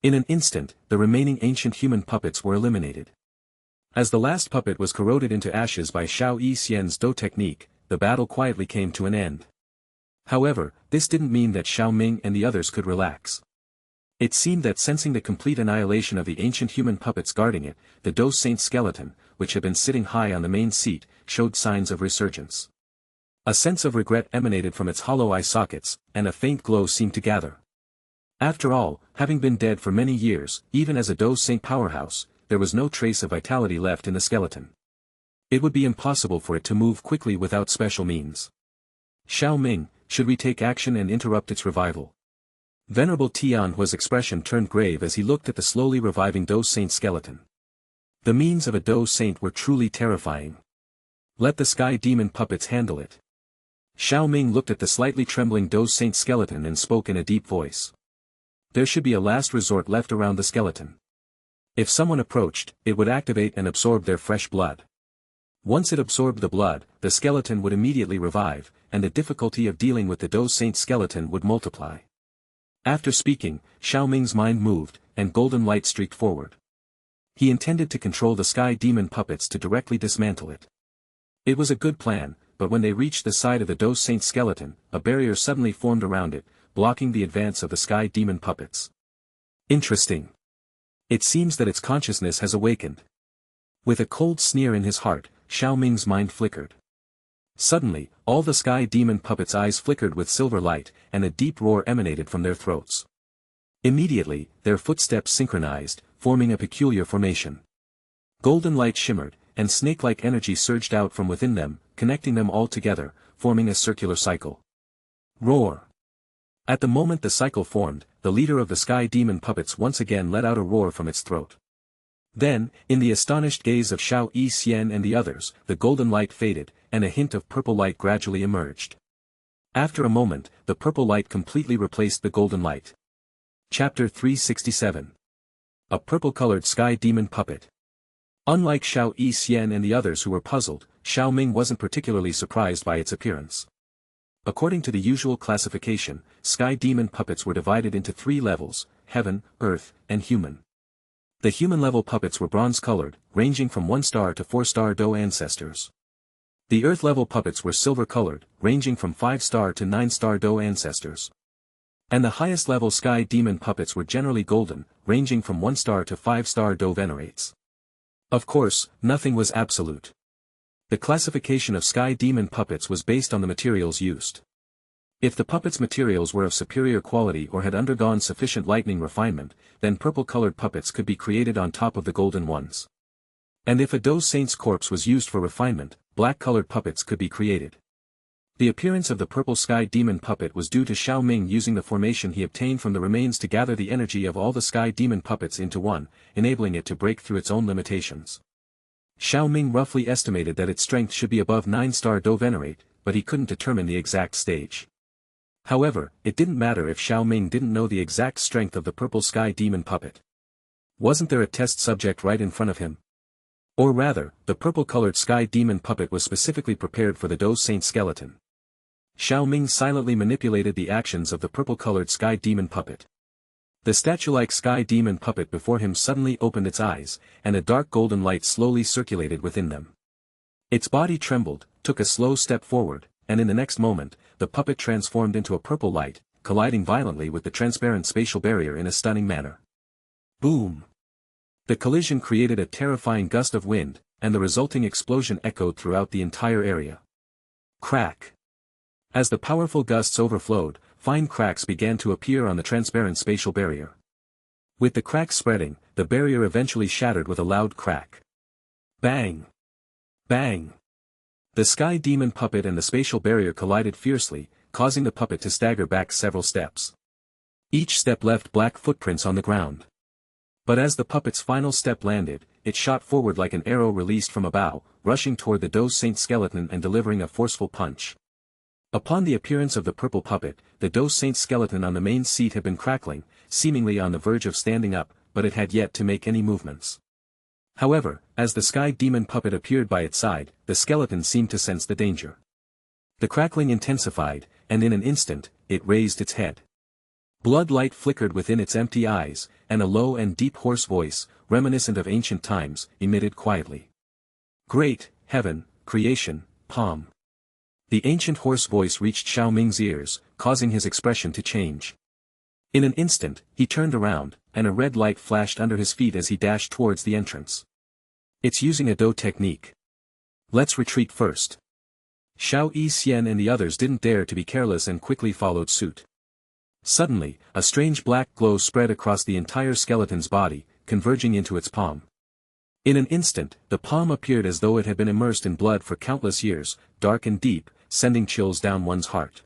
In an instant, the remaining ancient human puppets were eliminated. As the last puppet was corroded into ashes by Xiao Xian's Do technique, the battle quietly came to an end. However, this didn't mean that Xiao Ming and the others could relax. It seemed that sensing the complete annihilation of the ancient human puppets guarding it, the Do Saint skeleton, which had been sitting high on the main seat, showed signs of resurgence. A sense of regret emanated from its hollow eye sockets, and a faint glow seemed to gather. After all, having been dead for many years, even as a Do Saint powerhouse, there was no trace of vitality left in the skeleton. It would be impossible for it to move quickly without special means. Xiao Ming, should we take action and interrupt its revival? Venerable Tianhua's expression turned grave as he looked at the slowly reviving Do Saint skeleton. The means of a Do Saint were truly terrifying. Let the sky demon puppets handle it. Xiao Ming looked at the slightly trembling Do Saint skeleton and spoke in a deep voice. There should be a last resort left around the skeleton. If someone approached, it would activate and absorb their fresh blood. Once it absorbed the blood, the skeleton would immediately revive, and the difficulty of dealing with the Do Saint skeleton would multiply. After speaking, Xiao Ming's mind moved, and golden light streaked forward. He intended to control the sky demon puppets to directly dismantle it. It was a good plan, but when they reached the side of the Do Saint skeleton, a barrier suddenly formed around it, blocking the advance of the sky demon puppets. Interesting. It seems that its consciousness has awakened. With a cold sneer in his heart, Xiao Ming's mind flickered. Suddenly, all the sky demon puppets' eyes flickered with silver light, and a deep roar emanated from their throats. Immediately, their footsteps synchronized, forming a peculiar formation. Golden light shimmered, and snake-like energy surged out from within them, connecting them all together, forming a circular cycle. Roar! At the moment the cycle formed, the leader of the sky demon puppets once again let out a roar from its throat. Then, in the astonished gaze of Xiao Xian and the others, the golden light faded, and a hint of purple light gradually emerged. After a moment, the purple light completely replaced the golden light. Chapter 367. A purple-colored sky demon puppet. Unlike Xiao Xian and the others who were puzzled, Xiao Ming wasn't particularly surprised by its appearance. According to the usual classification, sky demon puppets were divided into 3 levels: heaven, earth, and human. The human-level puppets were bronze-colored, ranging from 1-star to 4-star Do ancestors. The earth-level puppets were silver-colored, ranging from 5-star to 9-star Do ancestors. And the highest-level sky demon puppets were generally golden, ranging from 1-star to 5-star Do venerates. Of course, nothing was absolute. The classification of sky demon puppets was based on the materials used. If the puppets' materials were of superior quality or had undergone sufficient lightning refinement, then purple-colored puppets could be created on top of the golden ones. And if a Do saint's corpse was used for refinement, black-colored puppets could be created. The appearance of the purple sky demon puppet was due to Xiao Ming using the formation he obtained from the remains to gather the energy of all the sky demon puppets into one, enabling it to break through its own limitations. Xiao Ming roughly estimated that its strength should be above 9-star Do venerate, but he couldn't determine the exact stage. However, it didn't matter if Xiao Ming didn't know the exact strength of the purple sky demon puppet. Wasn't there a test subject right in front of him? Or rather, the purple-colored sky demon puppet was specifically prepared for the Do saint skeleton. Xiao Ming silently manipulated the actions of the purple-colored sky demon puppet. The statue-like sky demon puppet before him suddenly opened its eyes, and a dark golden light slowly circulated within them. Its body trembled, took a slow step forward, and in the next moment, the puppet transformed into a purple light, colliding violently with the transparent spatial barrier in a stunning manner. Boom! The collision created a terrifying gust of wind, and the resulting explosion echoed throughout the entire area. Crack! As the powerful gusts overflowed, fine cracks began to appear on the transparent spatial barrier. With the cracks spreading, the barrier eventually shattered with a loud crack. Bang! Bang! The sky demon puppet and the spatial barrier collided fiercely, causing the puppet to stagger back several steps. Each step left black footprints on the ground. But as the puppet's final step landed, it shot forward like an arrow released from a bow, rushing toward the Do saint skeleton and delivering a forceful punch. Upon the appearance of the purple puppet, the Do saint skeleton on the main seat had been crackling, seemingly on the verge of standing up, but it had yet to make any movements. However, as the sky demon puppet appeared by its side, the skeleton seemed to sense the danger. The crackling intensified, and in an instant, it raised its head. Blood light flickered within its empty eyes, and a low and deep hoarse voice, reminiscent of ancient times, emitted quietly. Great, heaven, creation, palm. The ancient hoarse voice reached Xiao Ming's ears, causing his expression to change. In an instant, he turned around, and a red light flashed under his feet as he dashed towards the entrance. It's using a Do technique. Let's retreat first. Xiao Xian and the others didn't dare to be careless and quickly followed suit. Suddenly, a strange black glow spread across the entire skeleton's body, converging into its palm. In an instant, the palm appeared as though it had been immersed in blood for countless years, dark and deep, sending chills down one's heart.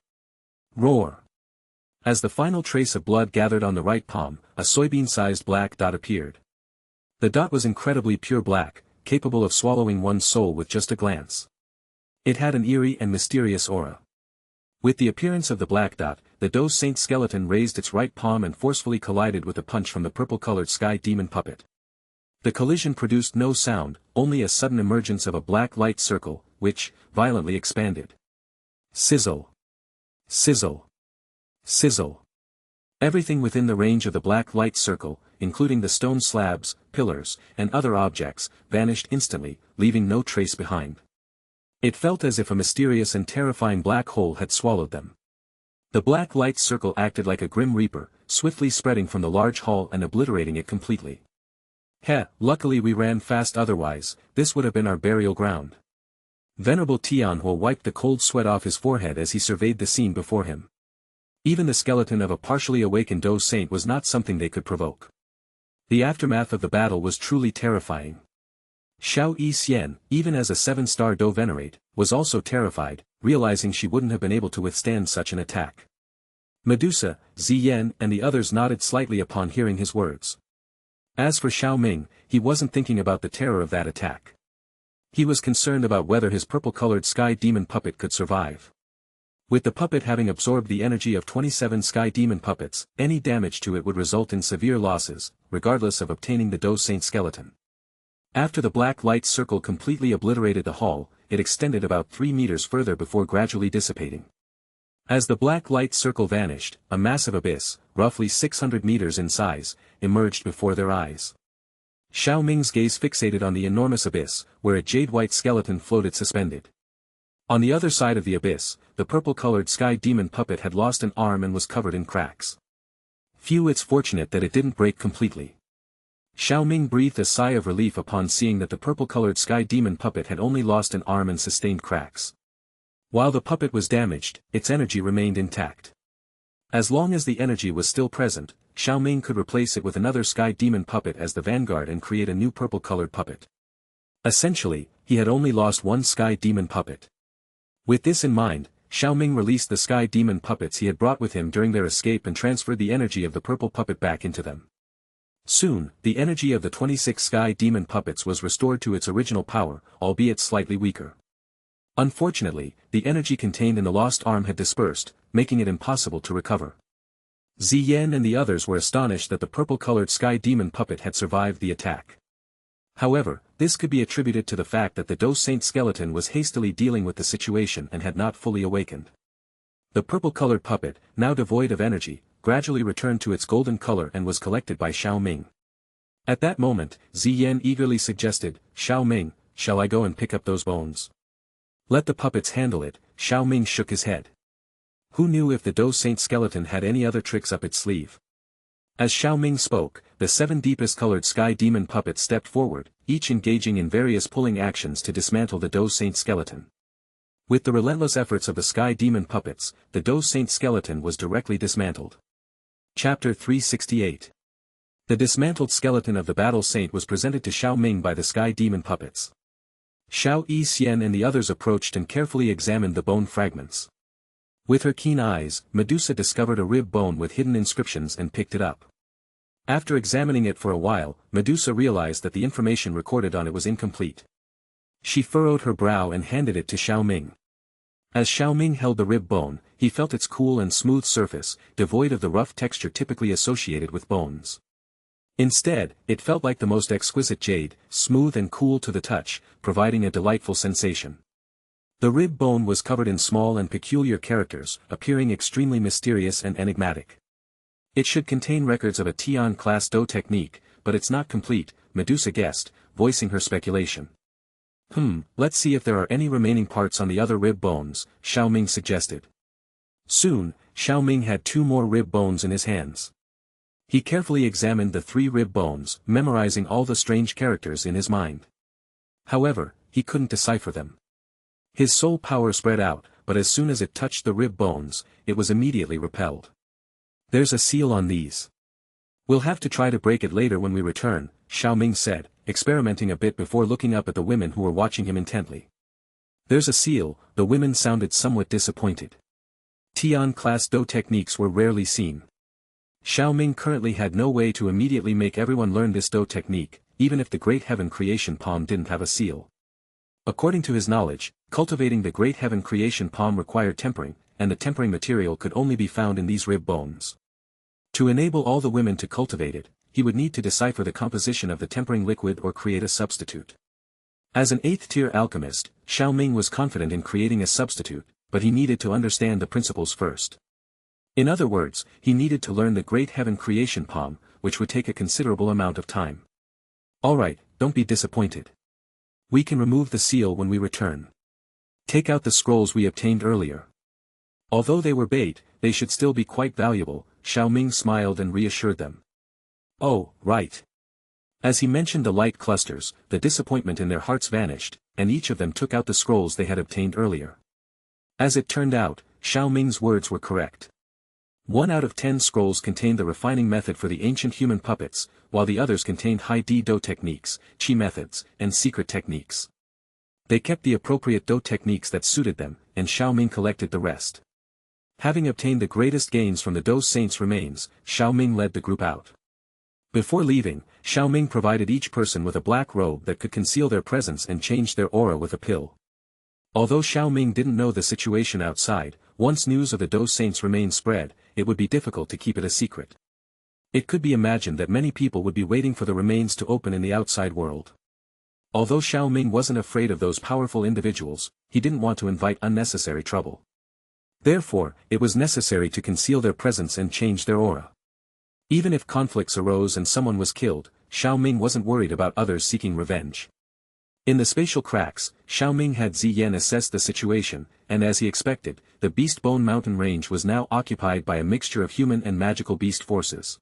Roar! As the final trace of blood gathered on the right palm, a soybean-sized black dot appeared. The dot was incredibly pure black, capable of swallowing one's soul with just a glance. It had an eerie and mysterious aura. With the appearance of the black dot, the Do saint skeleton raised its right palm and forcefully collided with a punch from the purple-colored sky demon puppet. The collision produced no sound, only a sudden emergence of a black light circle, which, violently expanded. Sizzle! Sizzle! Sizzle! Everything within the range of the black light circle, including the stone slabs, pillars, and other objects, vanished instantly, leaving no trace behind. It felt as if a mysterious and terrifying black hole had swallowed them. The black light circle acted like a grim reaper, swiftly spreading from the large hall and obliterating it completely. Luckily we ran fast, otherwise, this would have been our burial ground. Venerable Tianhua wiped the cold sweat off his forehead as he surveyed the scene before him. Even the skeleton of a partially awakened Do saint was not something they could provoke. The aftermath of the battle was truly terrifying. Xiao Xian, even as a 7-star Do Venerate, was also terrified, realizing she wouldn't have been able to withstand such an attack. Medusa, Ziyan and the others nodded slightly upon hearing his words. As for Xiao Ming, he wasn't thinking about the terror of that attack. He was concerned about whether his purple-colored sky demon puppet could survive. With the puppet having absorbed the energy of 27 sky demon puppets, any damage to it would result in severe losses, regardless of obtaining the Do Saint skeleton. After the black light circle completely obliterated the hall, it extended about 3 meters further before gradually dissipating. As the black light circle vanished, a massive abyss, roughly 600 meters in size, emerged before their eyes. Xiao Ming's gaze fixated on the enormous abyss, where a jade-white skeleton floated suspended. On the other side of the abyss, the purple-colored sky demon puppet had lost an arm and was covered in cracks. Phew, it's fortunate that it didn't break completely. Xiao Ming breathed a sigh of relief upon seeing that the purple-colored sky demon puppet had only lost an arm and sustained cracks. While the puppet was damaged, its energy remained intact. As long as the energy was still present, Xiao Ming could replace it with another sky demon puppet as the vanguard and create a new purple-colored puppet. Essentially, he had only lost one sky demon puppet. With this in mind, Xiao Ming released the sky demon puppets he had brought with him during their escape and transferred the energy of the purple puppet back into them. Soon, the energy of the 26 sky demon puppets was restored to its original power, albeit slightly weaker. Unfortunately, the energy contained in the lost arm had dispersed, making it impossible to recover. Ziyan and the others were astonished that the purple-colored sky demon puppet had survived the attack. However, this could be attributed to the fact that the Do Saint skeleton was hastily dealing with the situation and had not fully awakened. The purple-colored puppet, now devoid of energy, gradually returned to its golden color and was collected by Xiao Ming. At that moment, Ziyan eagerly suggested, "Xiao Ming, shall I go and pick up those bones?" "Let the puppets handle it," Xiao Ming shook his head. Who knew if the Do Saint skeleton had any other tricks up its sleeve? As Xiao Ming spoke, the 7 deepest colored sky demon puppets stepped forward, each engaging in various pulling actions to dismantle the Do Saint skeleton. With the relentless efforts of the sky demon puppets, the Do Saint skeleton was directly dismantled. Chapter 368. The dismantled skeleton of the Battle Saint was presented to Xiao Ming by the sky demon puppets. Xiao Xian and the others approached and carefully examined the bone fragments. With her keen eyes, Medusa discovered a rib bone with hidden inscriptions and picked it up. After examining it for a while, Medusa realized that the information recorded on it was incomplete. She furrowed her brow and handed it to Xiao Ming. As Xiao Ming held the rib bone, he felt its cool and smooth surface, devoid of the rough texture typically associated with bones. Instead, it felt like the most exquisite jade, smooth and cool to the touch, providing a delightful sensation. The rib bone was covered in small and peculiar characters, appearing extremely mysterious and enigmatic. It should contain records of a Tian-class Do technique, but it's not complete, Medusa guessed, voicing her speculation. Let's see if there are any remaining parts on the other rib bones, Xiao Ming suggested. Soon, Xiao Ming had 2 more rib bones in his hands. He carefully examined the 3 rib bones, memorizing all the strange characters in his mind. However, he couldn't decipher them. His soul power spread out, but as soon as it touched the rib bones, it was immediately repelled. "There's a seal on these. We'll have to try to break it later when we return," Xiao Ming said, experimenting a bit before looking up at the women who were watching him intently. "There's a seal," the women sounded somewhat disappointed. Tian-class Do techniques were rarely seen. Xiao Ming currently had no way to immediately make everyone learn this Do technique, even if the Great Heaven Creation Palm didn't have a seal. According to his knowledge, cultivating the Great Heaven Creation Palm required tempering, and the tempering material could only be found in these rib bones. To enable all the women to cultivate it, he would need to decipher the composition of the tempering liquid or create a substitute. As an 8th-tier alchemist, Xiao Ming was confident in creating a substitute, but he needed to understand the principles first. In other words, he needed to learn the Great Heaven Creation Palm, which would take a considerable amount of time. "Alright, don't be disappointed. We can remove the seal when we return. Take out the scrolls we obtained earlier." Although they were bait, they should still be quite valuable, Xiao Ming smiled and reassured them. "Oh, right." As he mentioned the light clusters, the disappointment in their hearts vanished, and each of them took out the scrolls they had obtained earlier. As it turned out, Xiao Ming's words were correct. 1 out of 10 scrolls contained the refining method for the ancient human puppets, while the others contained high Do techniques, Qi methods, and secret techniques. They kept the appropriate Do techniques that suited them, and Xiao Ming collected the rest. Having obtained the greatest gains from the Do Saints' remains, Xiao Ming led the group out. Before leaving, Xiao Ming provided each person with a black robe that could conceal their presence and change their aura with a pill. Although Xiao Ming didn't know the situation outside, once news of the Do Saints' remains spread, it would be difficult to keep it a secret. It could be imagined that many people would be waiting for the remains to open in the outside world. Although Xiao Ming wasn't afraid of those powerful individuals, he didn't want to invite unnecessary trouble. Therefore, it was necessary to conceal their presence and change their aura. Even if conflicts arose and someone was killed, Xiao Ming wasn't worried about others seeking revenge. In the spatial cracks, Xiao Ming had Ziyan assess the situation, and as he expected, the Beast Bone Mountain range was now occupied by a mixture of human and magical beast forces.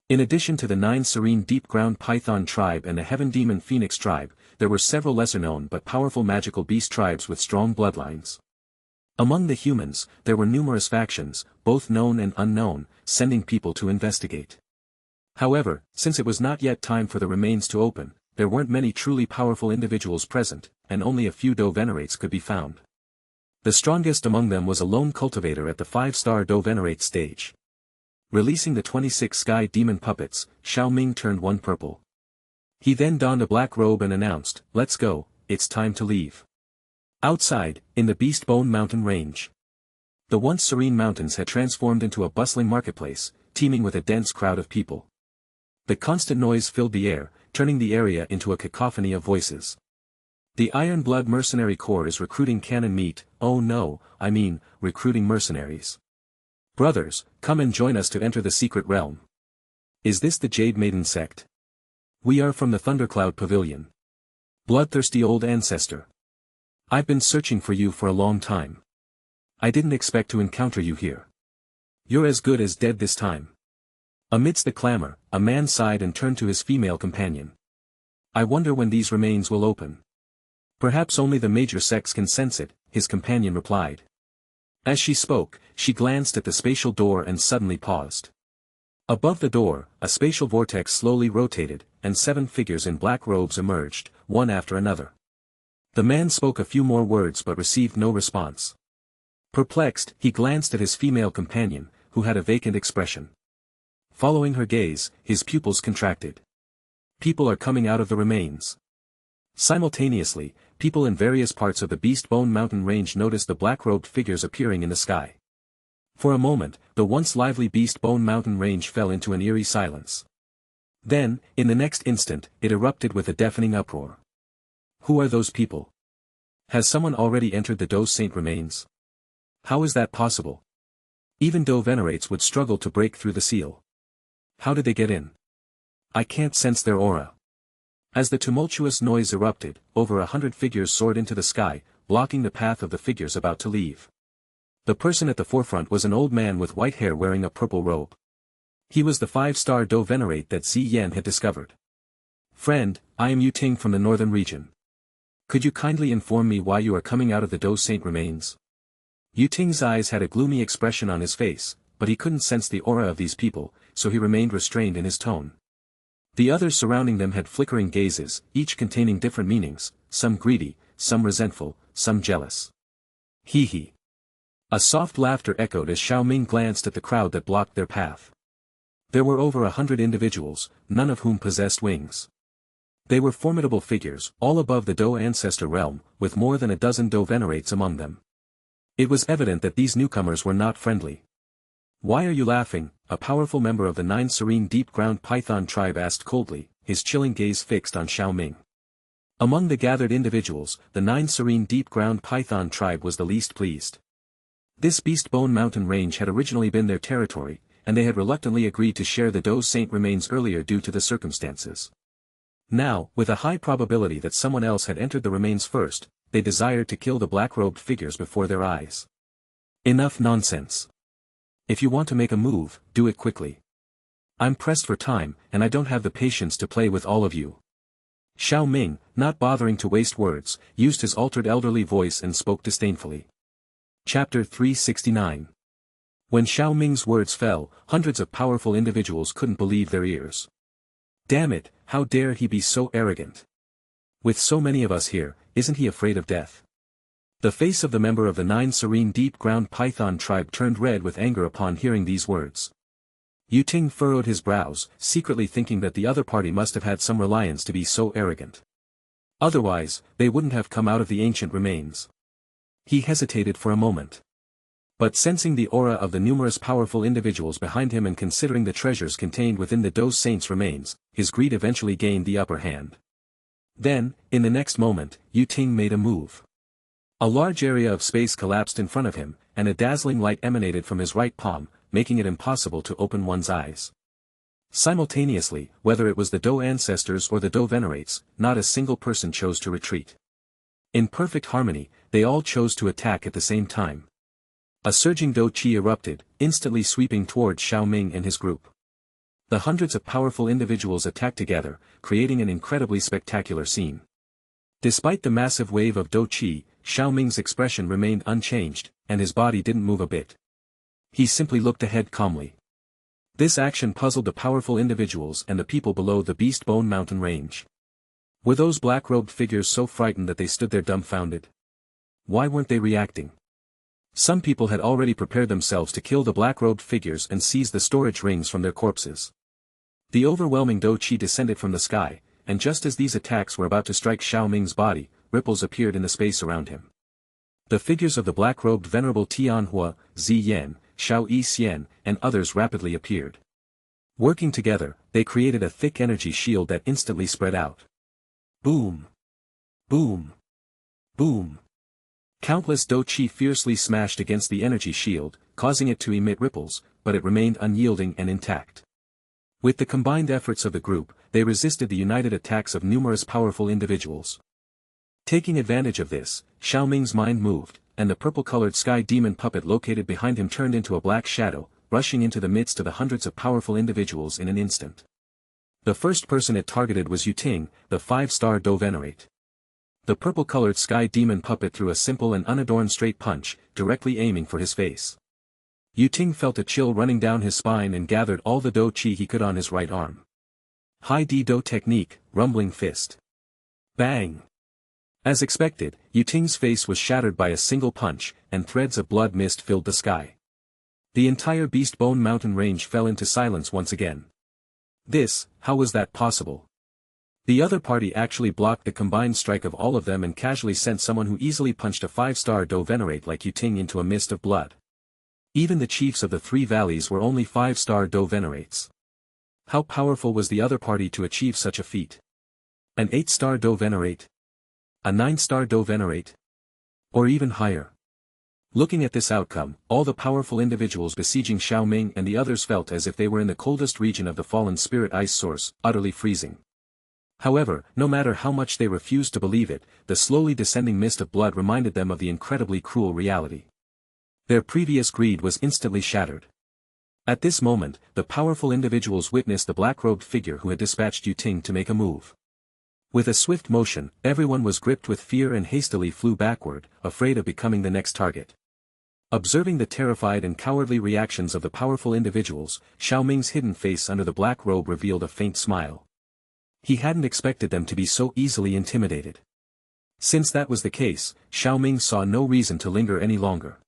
In addition to the 9 serene deep-ground Python tribe and the Heaven Demon Phoenix tribe, there were several lesser-known but powerful magical beast tribes with strong bloodlines. Among the humans, there were numerous factions, both known and unknown, sending people to investigate. However, since it was not yet time for the remains to open, there weren't many truly powerful individuals present, and only a few Do Venerates could be found. The strongest among them was a lone cultivator at the 5-star Do Venerate stage. Releasing the 26 sky demon puppets, Xiao Ming turned one purple. He then donned a black robe and announced, "Let's go, it's time to leave." Outside, in the Beast Bone Mountain range. The once serene mountains had transformed into a bustling marketplace, teeming with a dense crowd of people. The constant noise filled the air, turning the area into a cacophony of voices. The Iron Blood Mercenary Corps is recruiting cannon meat, oh no, I mean, recruiting mercenaries. Brothers, come and join us to enter the secret realm. Is this the Jade Maiden sect? We are from the Thundercloud Pavilion. Bloodthirsty old ancestor. I've been searching for you for a long time. I didn't expect to encounter you here. You're as good as dead this time. Amidst the clamor, a man sighed and turned to his female companion. I wonder when these remains will open. Perhaps only the major sects can sense it, his companion replied. As she spoke, she glanced at the spatial door and suddenly paused. Above the door, a spatial vortex slowly rotated, and 7 figures in black robes emerged, one after another. The man spoke a few more words but received no response. Perplexed, he glanced at his female companion, who had a vacant expression. Following her gaze, his pupils contracted. People are coming out of the remains. Simultaneously, people in various parts of the Beast Bone Mountain range noticed the black-robed figures appearing in the sky. For a moment, the once lively Beast Bone Mountain range fell into an eerie silence. Then, in the next instant, it erupted with a deafening uproar. Who are those people? Has someone already entered the Do Saint remains? How is that possible? Even Do Venerates would struggle to break through the seal. How did they get in? I can't sense their aura. As the tumultuous noise erupted, over 100 figures soared into the sky, blocking the path of the figures about to leave. The person at the forefront was an old man with white hair wearing a purple robe. He was the 5-star Do Venerate that Ziyan had discovered. Friend, I am Yu Ting from the northern region. Could you kindly inform me why you are coming out of the Do Saint remains? Yu Ting's eyes had a gloomy expression on his face, but he couldn't sense the aura of these people, so he remained restrained in his tone. The others surrounding them had flickering gazes, each containing different meanings, some greedy, some resentful, some jealous. Hee hee. A soft laughter echoed as Xiao Ming glanced at the crowd that blocked their path. There were over 100 individuals, none of whom possessed wings. They were formidable figures, all above the Do ancestor realm, with more than a dozen Do Venerates among them. It was evident that these newcomers were not friendly. Why are you laughing? A powerful member of the 9 serene deep-ground Python tribe asked coldly, his chilling gaze fixed on Xiao Ming. Among the gathered individuals, the 9 serene deep-ground Python tribe was the least pleased. This Beast Bone Mountain range had originally been their territory, and they had reluctantly agreed to share the Do Saint remains earlier due to the circumstances. Now, with a high probability that someone else had entered the remains first, they desired to kill the black-robed figures before their eyes. Enough nonsense. If you want to make a move, do it quickly. I'm pressed for time, and I don't have the patience to play with all of you. Xiao Ming, not bothering to waste words, used his altered elderly voice and spoke disdainfully. Chapter 369. When Xiao Ming's words fell, hundreds of powerful individuals couldn't believe their ears. Damn it, how dare he be so arrogant? With so many of us here, isn't he afraid of death? The face of the member of the 9 serene deep-ground python tribe turned red with anger upon hearing these words. Yuting furrowed his brows, secretly thinking that the other party must have had some reliance to be so arrogant. Otherwise, they wouldn't have come out of the ancient remains. He hesitated for a moment. But sensing the aura of the numerous powerful individuals behind him and considering the treasures contained within the Do Saints' remains, his greed eventually gained the upper hand. Then, in the next moment, Yuting made a move. A large area of space collapsed in front of him, and a dazzling light emanated from his right palm, making it impossible to open one's eyes. Simultaneously, whether it was the Do ancestors or the Do venerates, not a single person chose to retreat. In perfect harmony, they all chose to attack at the same time. A surging Do Qi erupted, instantly sweeping towards Xiao Ming and his group. The hundreds of powerful individuals attacked together, creating an incredibly spectacular scene. Despite the massive wave of Do Qi, Xiao Ming's expression remained unchanged, and his body didn't move a bit. He simply looked ahead calmly. This action puzzled the powerful individuals and the people below the Beast Bone Mountain range. Were those black-robed figures so frightened that they stood there dumbfounded? Why weren't they reacting? Some people had already prepared themselves to kill the black-robed figures and seize the storage rings from their corpses. The overwhelming Do Qi descended from the sky, and just as these attacks were about to strike Xiao Ming's body, ripples appeared in the space around him. The figures of the black-robed venerable Tianhua, Ziyan, Xiao Yixian, and others rapidly appeared. Working together, they created a thick energy shield that instantly spread out. Boom! Boom! Boom! Countless Do Qi fiercely smashed against the energy shield, causing it to emit ripples, but it remained unyielding and intact. With the combined efforts of the group, they resisted the united attacks of numerous powerful individuals. Taking advantage of this, Xiao Ming's mind moved, and the purple-colored sky demon puppet located behind him turned into a black shadow, rushing into the midst of the hundreds of powerful individuals in an instant. The first person it targeted was Yuting, the 5-star Do Venerate. The purple-colored sky demon puppet threw a simple and unadorned straight punch, directly aiming for his face. Yuting felt a chill running down his spine and gathered all the Do Qi he could on his right arm. High D-Do technique, rumbling fist. Bang! As expected, Yuting's face was shattered by a single punch, and threads of blood mist filled the sky. The entire Beast Bone Mountain range fell into silence once again. How was that possible? The other party actually blocked the combined strike of all of them and casually sent someone who easily punched a 5-star Do Venerate like Yuting into a mist of blood. Even the chiefs of the 3 valleys were only 5-star Do Venerates. How powerful was the other party to achieve such a feat? An 8-star Do Venerate? A 9-star Do Venerate? Or even higher? Looking at this outcome, all the powerful individuals besieging Xiao Ming and the others felt as if they were in the coldest region of the fallen spirit ice source, utterly freezing. However, no matter how much they refused to believe it, the slowly descending mist of blood reminded them of the incredibly cruel reality. Their previous greed was instantly shattered. At this moment, the powerful individuals witnessed the black-robed figure who had dispatched Yuting to make a move. With a swift motion, everyone was gripped with fear and hastily flew backward, afraid of becoming the next target. Observing the terrified and cowardly reactions of the powerful individuals, Xiao Ming's hidden face under the black robe revealed a faint smile. He hadn't expected them to be so easily intimidated. Since that was the case, Xiao Ming saw no reason to linger any longer.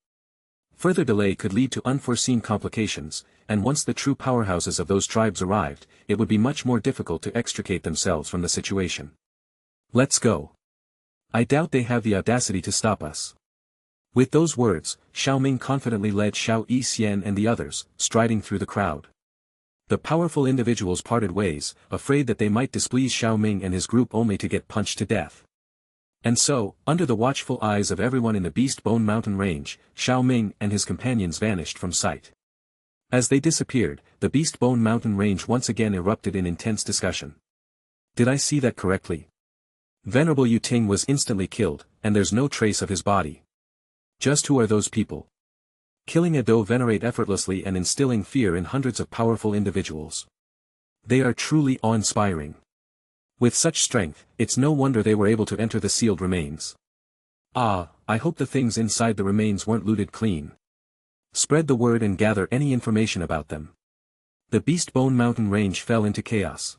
Further delay could lead to unforeseen complications, and once the true powerhouses of those tribes arrived, it would be much more difficult to extricate themselves from the situation. Let's go. I doubt they have the audacity to stop us. With those words, Xiao Ming confidently led Xiao Yixian and the others, striding through the crowd. The powerful individuals parted ways, afraid that they might displease Xiao Ming and his group only to get punched to death. And so, under the watchful eyes of everyone in the Beast Bone Mountain range, Xiao Ming and his companions vanished from sight. As they disappeared, the Beast Bone Mountain range once again erupted in intense discussion. Did I see that correctly? Venerable Yuting was instantly killed, and there's no trace of his body. Just who are those people? Killing a Do Venerate effortlessly and instilling fear in hundreds of powerful individuals. They are truly awe-inspiring. With such strength, it's no wonder they were able to enter the sealed remains. I hope the things inside the remains weren't looted clean. Spread the word and gather any information about them. The Beast Bone Mountain range fell into chaos.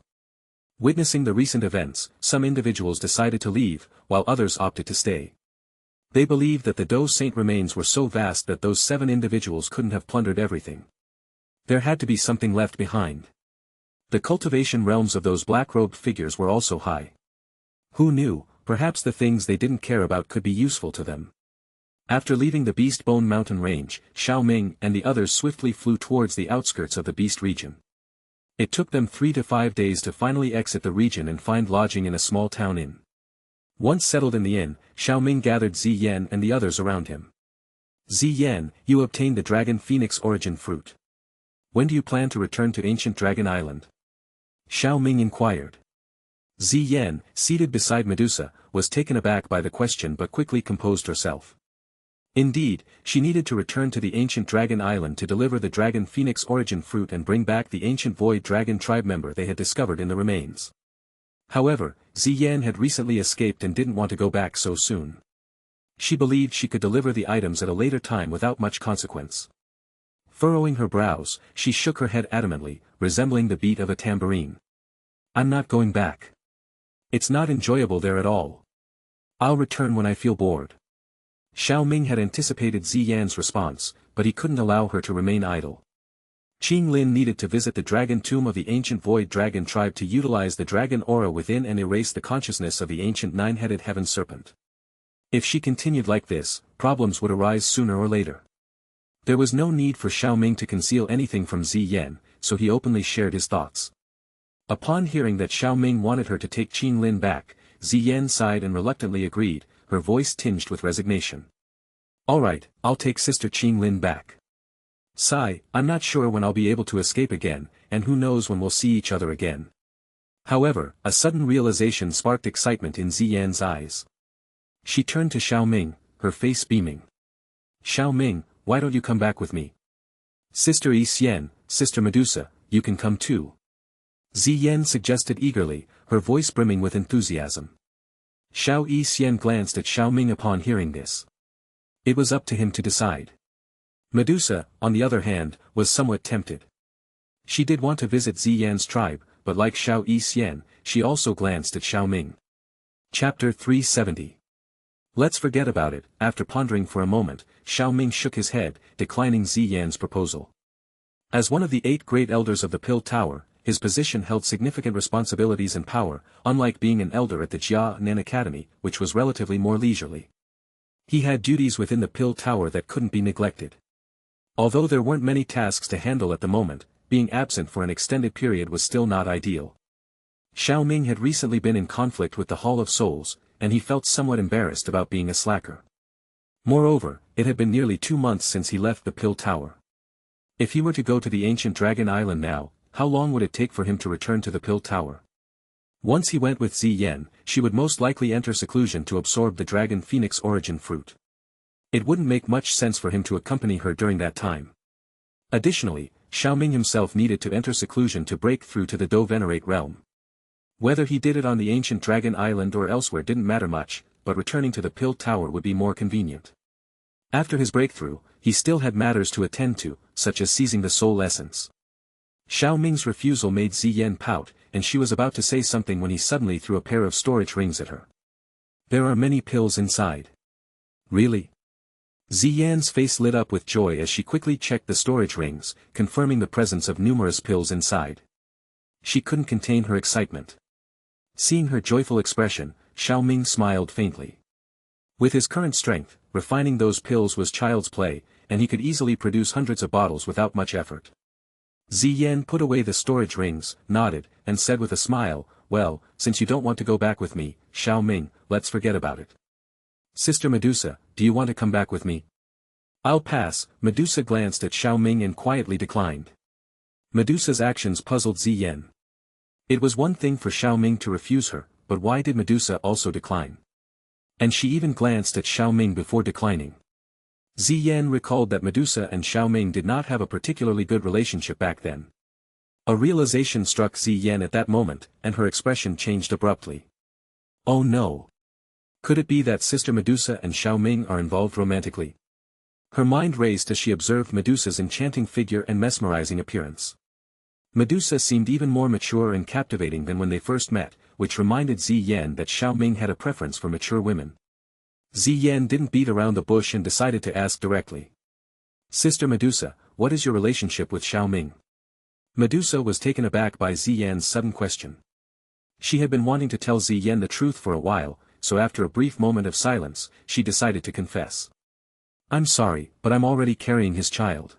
Witnessing the recent events, some individuals decided to leave, while others opted to stay. They believed that the Do Saint remains were so vast that those 7 individuals couldn't have plundered everything. There had to be something left behind. The cultivation realms of those black-robed figures were also high. Who knew, perhaps the things they didn't care about could be useful to them. After leaving the Beast Bone Mountain Range, Xiao Ming and the others swiftly flew towards the outskirts of the Beast region. It took them 3 to 5 days to finally exit the region and find lodging in a small town inn. Once settled in the inn, Xiao Ming gathered Ziyan and the others around him. Ziyan, you obtained the Dragon Phoenix Origin Fruit. When do you plan to return to Ancient Dragon Island? Xiao Ming inquired. Ziyan, seated beside Medusa, was taken aback by the question but quickly composed herself. Indeed, she needed to return to the Ancient Dragon Island to deliver the Dragon Phoenix Origin Fruit and bring back the ancient Void Dragon tribe member they had discovered in the remains. However, Ziyan had recently escaped and didn't want to go back so soon. She believed she could deliver the items at a later time without much consequence. Furrowing her brows, she shook her head adamantly, resembling the beat of a tambourine. I'm not going back. It's not enjoyable there at all. I'll return when I feel bored. Xiao Ming had anticipated Ziyan's response, but he couldn't allow her to remain idle. Qing Lin needed to visit the dragon tomb of the ancient Void Dragon tribe to utilize the dragon aura within and erase the consciousness of the ancient 9-headed heaven serpent. If she continued like this, problems would arise sooner or later. There was no need for Xiao Ming to conceal anything from Ziyan, so he openly shared his thoughts. Upon hearing that Xiao Ming wanted her to take Qing Lin back, Ziyan sighed and reluctantly agreed, her voice tinged with resignation. Alright, I'll take Sister Qing Lin back. Sigh, I'm not sure when I'll be able to escape again, and who knows when we'll see each other again. However, a sudden realization sparked excitement in Ziyan's eyes. She turned to Xiao Ming, her face beaming. Xiao Ming, why don't you come back with me? Sister Yi Xian, Sister Medusa, you can come too. Ziyan suggested eagerly, her voice brimming with enthusiasm. Xiao Yi Xian glanced at Xiao Ming upon hearing this. It was up to him to decide. Medusa, on the other hand, was somewhat tempted. She did want to visit Ziyan's tribe, but like Xiao Yi Xian, she also glanced at Xiao Ming. Chapter 370. Let's forget about it. After pondering for a moment, Xiao Ming shook his head, declining Ziyan's proposal. As one of the 8 great elders of the Pill Tower, his position held significant responsibilities and power, unlike being an elder at the Jianan Academy, which was relatively more leisurely. He had duties within the Pill Tower that couldn't be neglected. Although there weren't many tasks to handle at the moment, being absent for an extended period was still not ideal. Xiao Ming had recently been in conflict with the Hall of Souls, and he felt somewhat embarrassed about being a slacker. Moreover, it had been nearly 2 months since he left the Pill Tower. If he were to go to the ancient Dragon Island now, how long would it take for him to return to the Pill Tower? Once he went with Ziyan, she would most likely enter seclusion to absorb the Dragon Phoenix Origin Fruit. It wouldn't make much sense for him to accompany her during that time. Additionally, Xiao Ming himself needed to enter seclusion to break through to the Do Venerate realm. Whether he did it on the ancient Dragon Island or elsewhere didn't matter much, but returning to the Pill Tower would be more convenient. After his breakthrough, he still had matters to attend to, such as seizing the soul essence. Xiao Ming's refusal made Ziyan pout, and she was about to say something when he suddenly threw a pair of storage rings at her. There are many pills inside. Really? Ziyan's face lit up with joy as she quickly checked the storage rings, confirming the presence of numerous pills inside. She couldn't contain her excitement. Seeing her joyful expression, Xiao Ming smiled faintly. With his current strength, refining those pills was child's play, and he could easily produce hundreds of bottles without much effort. Ziyan put away the storage rings, nodded, and said with a smile, well, since you don't want to go back with me, Xiao Ming, let's forget about it. Sister Medusa, do you want to come back with me? I'll pass. Medusa glanced at Xiao Ming and quietly declined. Medusa's actions puzzled Ziyan. It was one thing for Xiao Ming to refuse her, but why did Medusa also decline? And she even glanced at Xiao Ming before declining. Ziyan recalled that Medusa and Xiao Ming did not have a particularly good relationship back then. A realization struck Ziyan at that moment, and her expression changed abruptly. Oh no! Could it be that Sister Medusa and Xiao Ming are involved romantically? Her mind raced as she observed Medusa's enchanting figure and mesmerizing appearance. Medusa seemed even more mature and captivating than when they first met, which reminded Ziyan that Xiao Ming had a preference for mature women. Ziyan didn't beat around the bush and decided to ask directly. Sister Medusa, what is your relationship with Xiao Ming? Medusa was taken aback by Ziyan's sudden question. She had been wanting to tell Ziyan the truth for a while, so after a brief moment of silence, she decided to confess. I'm sorry, but I'm already carrying his child.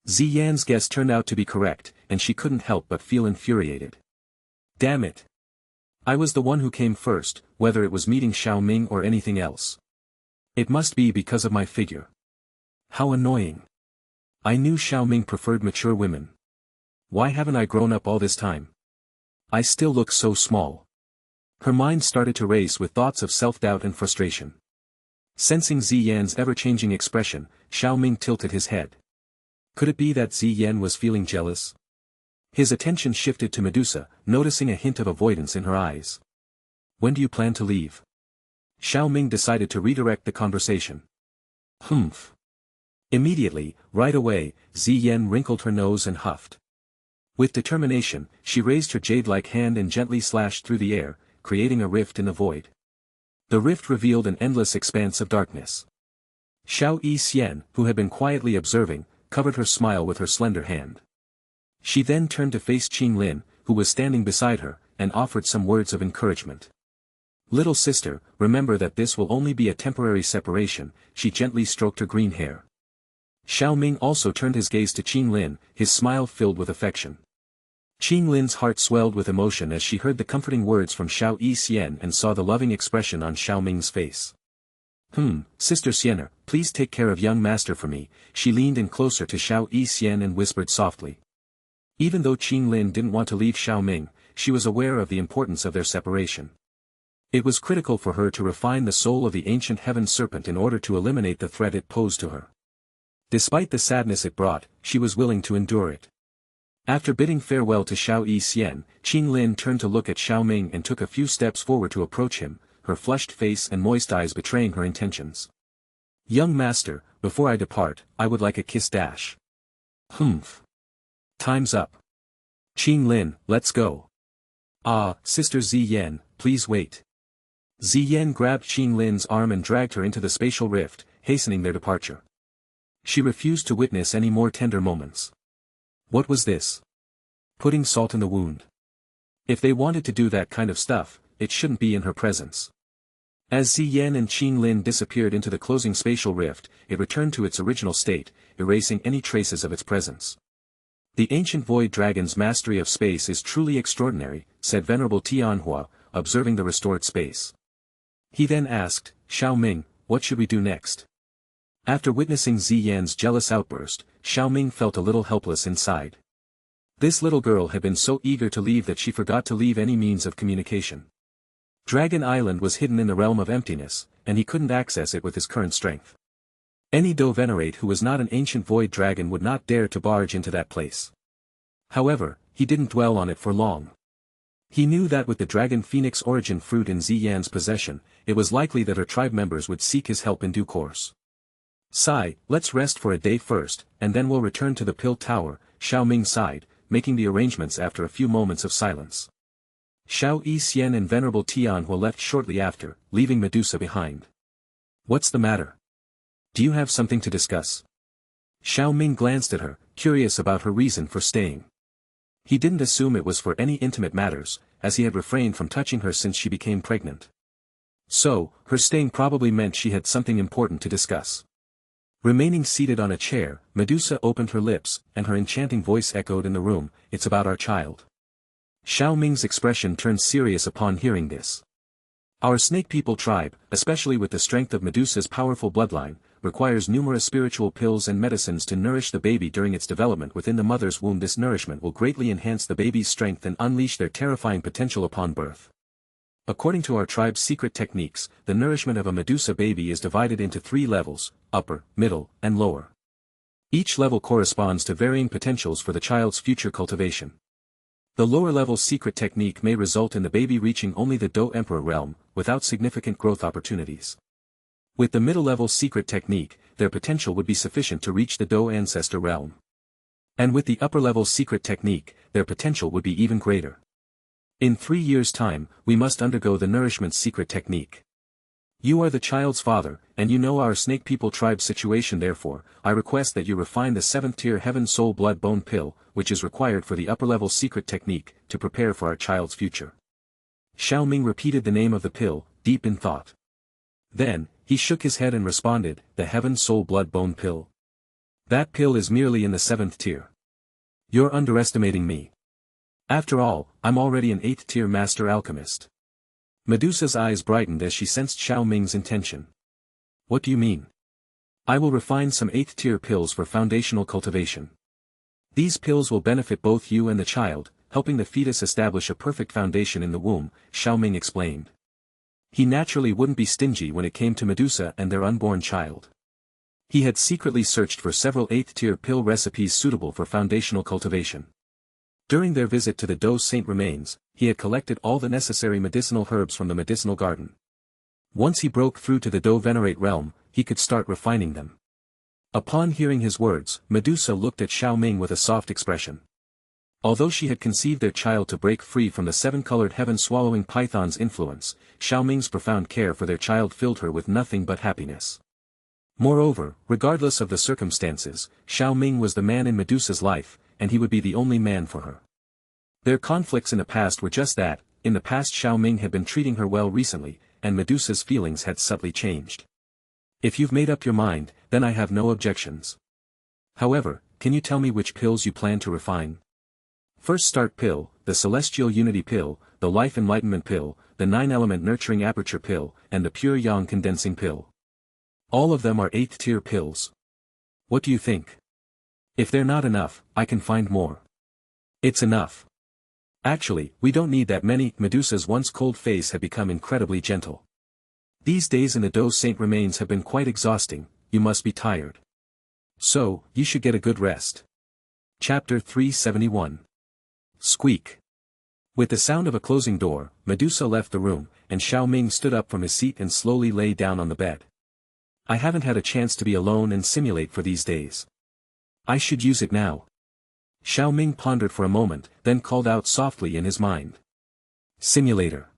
Ziyan's guess turned out to be correct, and she couldn't help but feel infuriated. Damn it! I was the one who came first, whether it was meeting Xiao Ming or anything else. It must be because of my figure. How annoying. I knew Xiao Ming preferred mature women. Why haven't I grown up all this time? I still look so small. Her mind started to race with thoughts of self-doubt and frustration. Sensing Ziyan's ever-changing expression, Xiao Ming tilted his head. Could it be that Ziyan was feeling jealous? His attention shifted to Medusa, noticing a hint of avoidance in her eyes. When do you plan to leave? Xiao Ming decided to redirect the conversation. Humph. Immediately, right away, Ziyan wrinkled her nose and huffed. With determination, she raised her jade-like hand and gently slashed through the air, creating a rift in the void. The rift revealed an endless expanse of darkness. Xiao Yixian, who had been quietly observing, covered her smile with her slender hand. She then turned to face Qing Lin, who was standing beside her, and offered some words of encouragement. Little sister, remember that this will only be a temporary separation, she gently stroked her green hair. Xiao Ming also turned his gaze to Qing Lin, his smile filled with affection. Qing Lin's heart swelled with emotion as she heard the comforting words from Xiao Yixian and saw the loving expression on Xiao Ming's face. Sister Xianer, please take care of young master for me, she leaned in closer to Xiao Yixian and whispered softly. Even though Qing Lin didn't want to leave Xiao Ming, she was aware of the importance of their separation. It was critical for her to refine the soul of the ancient heaven serpent in order to eliminate the threat it posed to her. Despite the sadness it brought, she was willing to endure it. After bidding farewell to Xiao Yixian, Qing Lin turned to look at Xiao Ming and took a few steps forward to approach him, her flushed face and moist eyes betraying her intentions. Young master, before I depart, I would like a kiss dash. Humph. Time's up. Qing Lin, let's go. Ah, Sister Ziyan, please wait. Ziyan grabbed Qing Lin's arm and dragged her into the spatial rift, hastening their departure. She refused to witness any more tender moments. What was this? Putting salt in the wound. If they wanted to do that kind of stuff, it shouldn't be in her presence. As Ziyan and Qing Lin disappeared into the closing spatial rift, it returned to its original state, erasing any traces of its presence. The ancient void dragon's mastery of space is truly extraordinary, said Venerable Tianhua, observing the restored space. He then asked, Xiao Ming, what should we do next? After witnessing Ziyan's jealous outburst, Xiao Ming felt a little helpless inside. This little girl had been so eager to leave that she forgot to leave any means of communication. Dragon Island was hidden in the realm of emptiness, and he couldn't access it with his current strength. Any Do Venerate who was not an ancient void dragon would not dare to barge into that place. However, he didn't dwell on it for long. He knew that with the Dragon Phoenix origin fruit in Ziyan's possession, it was likely that her tribe members would seek his help in due course. Sigh, let's rest for a day first, and then we'll return to the Pill Tower, Xiao Ming sighed, making the arrangements after a few moments of silence. Xiao Yixian and Venerable Tianhua left shortly after, leaving Medusa behind. What's the matter? Do you have something to discuss? Xiao Ming glanced at her, curious about her reason for staying. He didn't assume it was for any intimate matters, as he had refrained from touching her since she became pregnant. So, her staying probably meant she had something important to discuss. Remaining seated on a chair, Medusa opened her lips, and her enchanting voice echoed in the room, it's about our child. Xiao Ming's expression turned serious upon hearing this. Our snake people tribe, especially with the strength of Medusa's powerful bloodline, requires numerous spiritual pills and medicines to nourish the baby during its development within the mother's womb. This nourishment will greatly enhance the baby's strength and unleash their terrifying potential upon birth. According to our tribe's secret techniques, the nourishment of a Medusa baby is divided into 3 levels, upper, middle, and lower. Each level corresponds to varying potentials for the child's future cultivation. The lower-level secret technique may result in the baby reaching only the Do Emperor realm, without significant growth opportunities. With the middle-level secret technique, their potential would be sufficient to reach the Do Ancestor realm. And with the upper-level secret technique, their potential would be even greater. In 3 years' time, we must undergo the nourishment secret technique. You are the child's father, and you know our snake people tribe situation, therefore, I request that you refine the 7th tier Heaven Soul Blood Bone pill, which is required for the upper-level secret technique, to prepare for our child's future. Xiao Ming repeated the name of the pill, deep in thought. Then, he shook his head and responded, the Heaven Soul Blood Bone pill. That pill is merely in the 7th tier. You're underestimating me. After all, I'm already an 8th tier master alchemist. Medusa's eyes brightened as she sensed Xiao Ming's intention. What do you mean? I will refine some 8th tier pills for foundational cultivation. These pills will benefit both you and the child, helping the fetus establish a perfect foundation in the womb, Xiao Ming explained. He naturally wouldn't be stingy when it came to Medusa and their unborn child. He had secretly searched for several 8th tier pill recipes suitable for foundational cultivation. During their visit to the Dos Saint remains, he had collected all the necessary medicinal herbs from the medicinal garden. Once he broke through to the Do Venerate realm, he could start refining them. Upon hearing his words, Medusa looked at Xiao Ming with a soft expression. Although she had conceived their child to break free from the 7-colored heaven-swallowing python's influence, Xiao Ming's profound care for their child filled her with nothing but happiness. Moreover, regardless of the circumstances, Xiao Ming was the man in Medusa's life, and he would be the only man for her. Their conflicts in the past were just that. In the past Xiao Ming had been treating her well recently, and Medusa's feelings had subtly changed. If you've made up your mind, then I have no objections. However, can you tell me which pills you plan to refine? First Start pill, the Celestial Unity pill, the Life Enlightenment pill, the 9-element Nurturing Aperture pill, and the Pure Yang Condensing pill. All of them are 8th tier pills. What do you think? If they're not enough, I can find more. It's enough. Actually, we don't need that many. Medusa's once cold face had become incredibly gentle. These days in the Dos Saint remains have been quite exhausting, you must be tired. So, you should get a good rest. Chapter 371. Squeak. With the sound of a closing door, Medusa left the room, and Xiao Ming stood up from his seat and slowly lay down on the bed. I haven't had a chance to be alone and simulate for these days. I should use it now. Xiao Ming pondered for a moment, then called out softly in his mind. Simulator.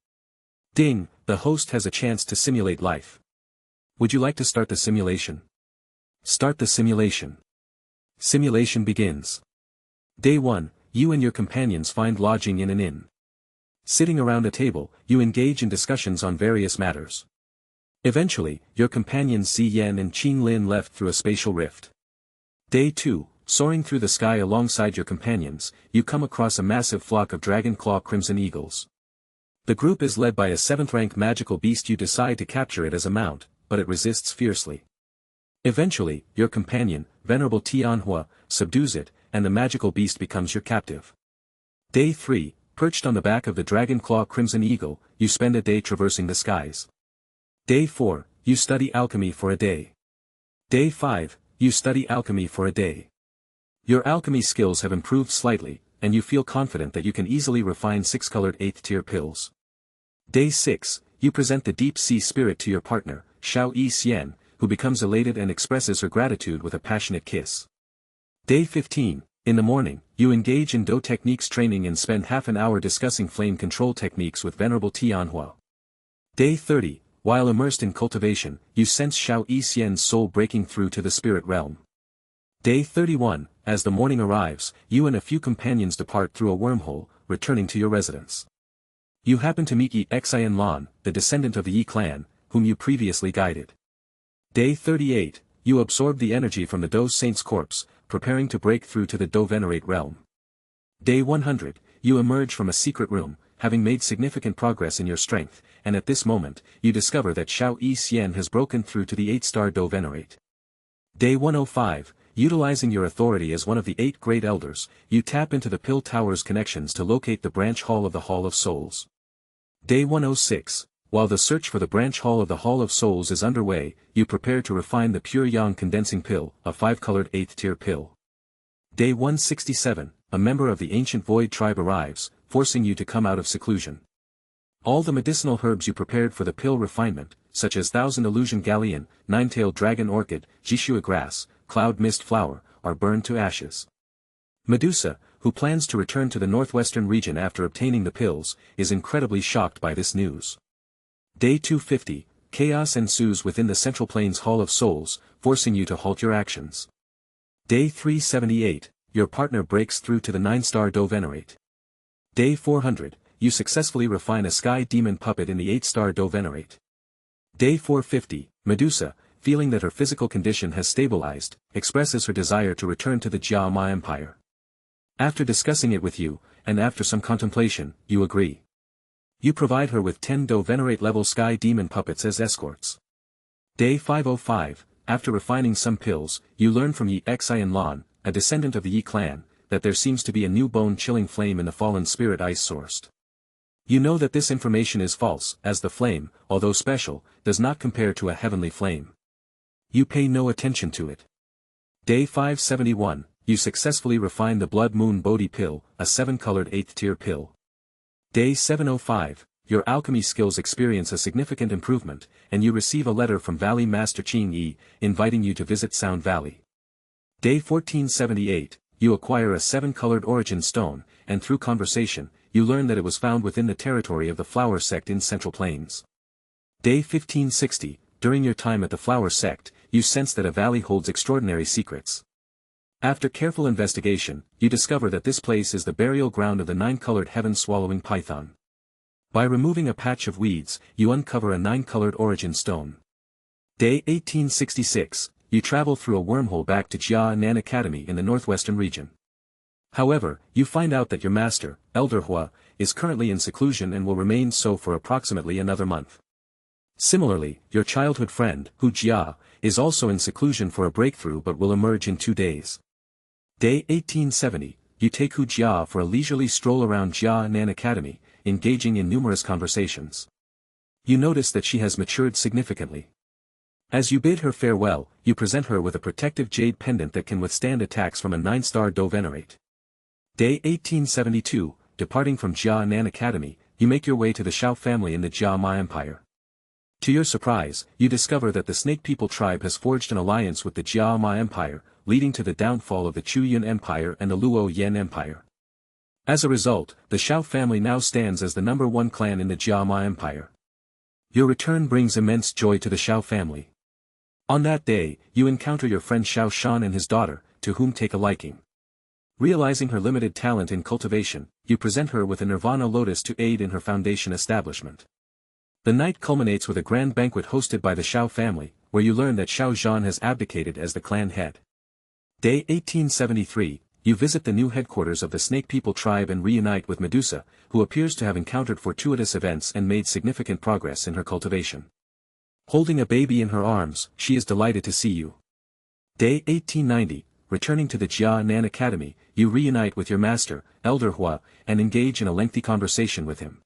Ding, the host has a chance to simulate life. Would you like to start the simulation? Start the simulation. Simulation begins. Day 1, you and your companions find lodging in an inn. Sitting around a table, you engage in discussions on various matters. Eventually, your companions Xi Yan and Qin Lin left through a spatial rift. Day 2, soaring through the sky alongside your companions, you come across a massive flock of dragon claw crimson eagles. The group is led by a 7th-rank magical beast. You decide to capture it as a mount, but it resists fiercely. Eventually, your companion, Venerable Tianhua, subdues it, and the magical beast becomes your captive. Day 3, perched on the back of the dragon claw crimson eagle, you spend a day traversing the skies. Day 4, you study alchemy for a day. Day 5, you study alchemy for a day. Your alchemy skills have improved slightly, and you feel confident that you can easily refine 6-colored 8th tier pills. Day 6, you present the deep sea spirit to your partner, Xiao Yi Xian, who becomes elated and expresses her gratitude with a passionate kiss. Day 15, in the morning, you engage in Do techniques training and spend half an hour discussing flame control techniques with Venerable Tianhua. Day 30, while immersed in cultivation, you sense Xiao Yi Xian's soul breaking through to the spirit realm. Day 31, as the morning arrives, you and a few companions depart through a wormhole, returning to your residence. You happen to meet Yi Xian Lan, the descendant of the Yi clan, whom you previously guided. Day 38, you absorb the energy from the Dos Saint's corpse, preparing to break through to the Do Venerate realm. Day 100, you emerge from a secret room, having made significant progress in your strength, and at this moment, you discover that Xiao Yi Xian has broken through to the 8-star Do Venerate. Day 105, utilizing your authority as one of the 8 Great Elders, you tap into the Pill Tower's connections to locate the branch hall of the Hall of Souls. Day 106, while the search for the branch hall of the Hall of Souls is underway, you prepare to refine the Pure Yang Condensing Pill, a 5-colored 8th tier pill. Day 167, a member of the Ancient Void tribe arrives, forcing you to come out of seclusion. All the medicinal herbs you prepared for the pill refinement, such as Thousand Illusion Galleon, Nine-tailed Dragon Orchid, Jishua Grass, Cloud Mist Flower, are burned to ashes. Medusa, who plans to return to the northwestern region after obtaining the pills, is incredibly shocked by this news. Day 250, chaos ensues within the Central Plains Hall of Souls, forcing you to halt your actions. Day 378, your partner breaks through to the 9-star Do Venerate. Day 400, you successfully refine a sky demon puppet in the 8-star Do Venerate. Day 450, Medusa, feeling that her physical condition has stabilized, expresses her desire to return to the Xiao Ming Empire. After discussing it with you, and after some contemplation, you agree. You provide her with 10 Do Venerate level sky demon puppets as escorts. Day 505, after refining some pills, you learn from Yi Xian Lan, a descendant of the Yi clan, that there seems to be a new bone-chilling flame in the fallen spirit ice-sourced. You know that this information is false, as the flame, although special, does not compare to a heavenly flame. You pay no attention to it. Day 571, you successfully refine the Blood Moon Bodhi pill, a 7-colored 8th-tier pill. Day 705, your alchemy skills experience a significant improvement, and you receive a letter from Valley Master Qing Yi, inviting you to visit Sound Valley. Day 1478, you acquire a 7-colored origin stone, and through conversation, you learn that it was found within the territory of the Flower Sect in Central Plains. Day 1560, during your time at the Flower Sect, you sense that a valley holds extraordinary secrets. After careful investigation, you discover that this place is the burial ground of the 9-colored heaven-swallowing python. By removing a patch of weeds, you uncover a 9-colored origin stone. Day 1866, you travel through a wormhole back to Jia Nan Academy in the northwestern region. However, you find out that your master, Elder Hua, is currently in seclusion and will remain so for approximately another month. Similarly, your childhood friend, Hu Jia, is also in seclusion for a breakthrough but will emerge in 2 days. Day 1870, you take Hu Jia for a leisurely stroll around Jia Nan Academy, engaging in numerous conversations. You notice that she has matured significantly. As you bid her farewell, you present her with a protective jade pendant that can withstand attacks from a 9-star Do Venerate. Day 1872, departing from Jia Nan Academy, you make your way to the Xiao family in the Jia Ming Empire. To your surprise, you discover that the Snake People tribe has forged an alliance with the Jia Ming Empire, leading to the downfall of the Chu Yun Empire and the Luo Yan Empire. As a result, the Xiao family now stands as the #1 clan in the Jia Ming Empire. Your return brings immense joy to the Xiao family. On that day, you encounter your friend Xiao Shan and his daughter, to whom take a liking. Realizing her limited talent in cultivation, you present her with a Nirvana Lotus to aid in her foundation establishment. The night culminates with a grand banquet hosted by the Xiao family, where you learn that Xiao Zhan has abdicated as the clan head. Day 1873, you visit the new headquarters of the Snake People tribe and reunite with Medusa, who appears to have encountered fortuitous events and made significant progress in her cultivation. Holding a baby in her arms, she is delighted to see you. Day 1890, returning to the Jia Nan Academy, you reunite with your master, Elder Hua, and engage in a lengthy conversation with him.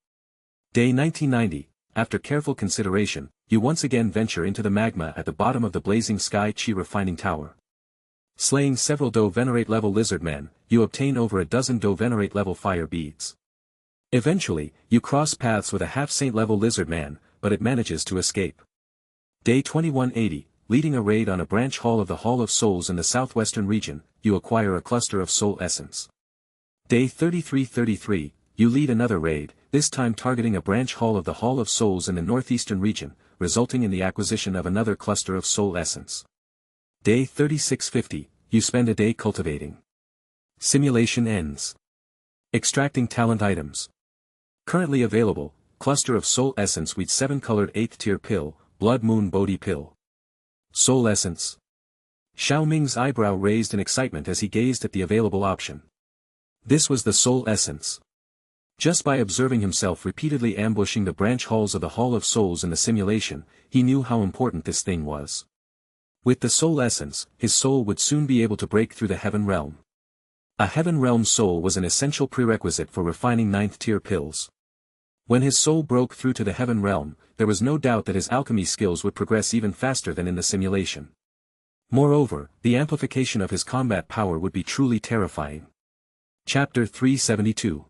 Day 1990, after careful consideration, you once again venture into the magma at the bottom of the blazing Sky Chi refining tower. Slaying several Do Venerate level lizard men, you obtain over a dozen Do Venerate level fire beads. Eventually, you cross paths with a half-saint level lizard man, but it manages to escape. Day 2180, leading a raid on a branch hall of the Hall of Souls in the southwestern region, you acquire a cluster of soul essence. Day 3333, you lead another raid, this time targeting a branch hall of the Hall of Souls in the northeastern region, resulting in the acquisition of another cluster of soul essence. Day 3650, you spend a day cultivating. Simulation ends. Extracting talent items. Currently available, cluster of soul essence with 7-colored 8th-tier pill, Blood Moon Bodhi pill. Soul essence. Xiao Ming's eyebrow raised in excitement as he gazed at the available option. This was the soul essence. Just by observing himself repeatedly ambushing the branch halls of the Hall of Souls in the simulation, he knew how important this thing was. With the soul essence, his soul would soon be able to break through the heaven realm. A heaven realm soul was an essential prerequisite for refining 9th-tier pills. When his soul broke through to the heaven realm, there was no doubt that his alchemy skills would progress even faster than in the simulation. Moreover, the amplification of his combat power would be truly terrifying. Chapter 372.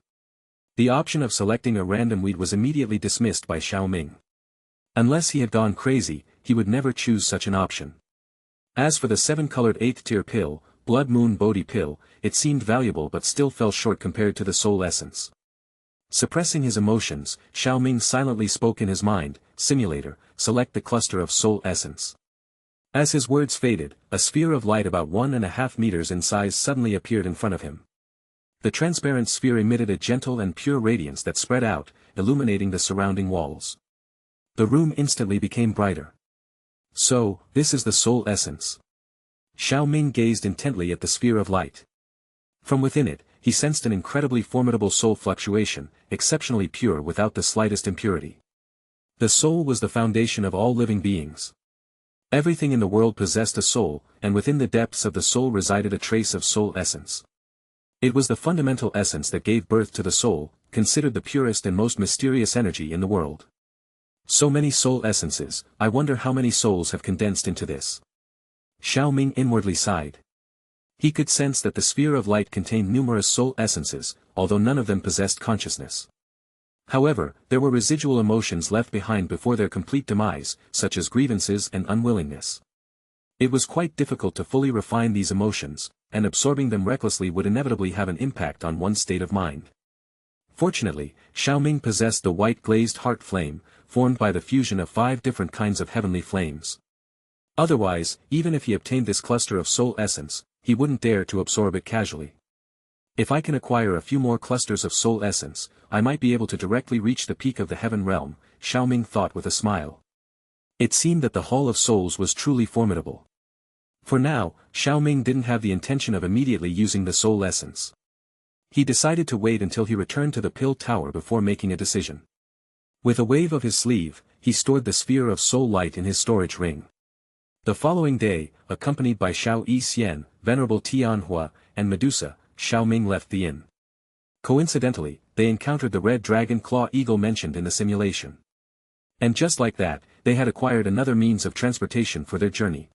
The option of selecting a random weed was immediately dismissed by Xiao Ming. Unless he had gone crazy, he would never choose such an option. As for the 7-colored 8th-tier pill, Blood Moon Bodhi pill, it seemed valuable but still fell short compared to the soul essence. Suppressing his emotions, Xiao Ming silently spoke in his mind, "Simulator, select the cluster of soul essence." As his words faded, a sphere of light about 1.5 meters in size suddenly appeared in front of him. The transparent sphere emitted a gentle and pure radiance that spread out, illuminating the surrounding walls. The room instantly became brighter. So, this is the soul essence. Xiao Ming gazed intently at the sphere of light. From within it, he sensed an incredibly formidable soul fluctuation, exceptionally pure without the slightest impurity. The soul was the foundation of all living beings. Everything in the world possessed a soul, and within the depths of the soul resided a trace of soul essence. It was the fundamental essence that gave birth to the soul, considered the purest and most mysterious energy in the world. So many soul essences, I wonder how many souls have condensed into this. Xiao Ming inwardly sighed. He could sense that the sphere of light contained numerous soul essences, although none of them possessed consciousness. However, there were residual emotions left behind before their complete demise, such as grievances and unwillingness. It was quite difficult to fully refine these emotions, and absorbing them recklessly would inevitably have an impact on one's state of mind. Fortunately, Xiao Ming possessed the white glazed heart flame, formed by the fusion of 5 different kinds of heavenly flames. Otherwise, even if he obtained this cluster of soul essence, he wouldn't dare to absorb it casually. If I can acquire a few more clusters of soul essence, I might be able to directly reach the peak of the heaven realm, Xiao Ming thought with a smile. It seemed that the Hall of Souls was truly formidable. For now, Xiao Ming didn't have the intention of immediately using the soul essence. He decided to wait until he returned to the pill tower before making a decision. With a wave of his sleeve, he stored the sphere of soul light in his storage ring. The following day, accompanied by Xiao Yixian, Venerable Tianhua, and Medusa, Xiao Ming left the inn. Coincidentally, they encountered the red dragon claw eagle mentioned in the simulation. And just like that, they had acquired another means of transportation for their journey.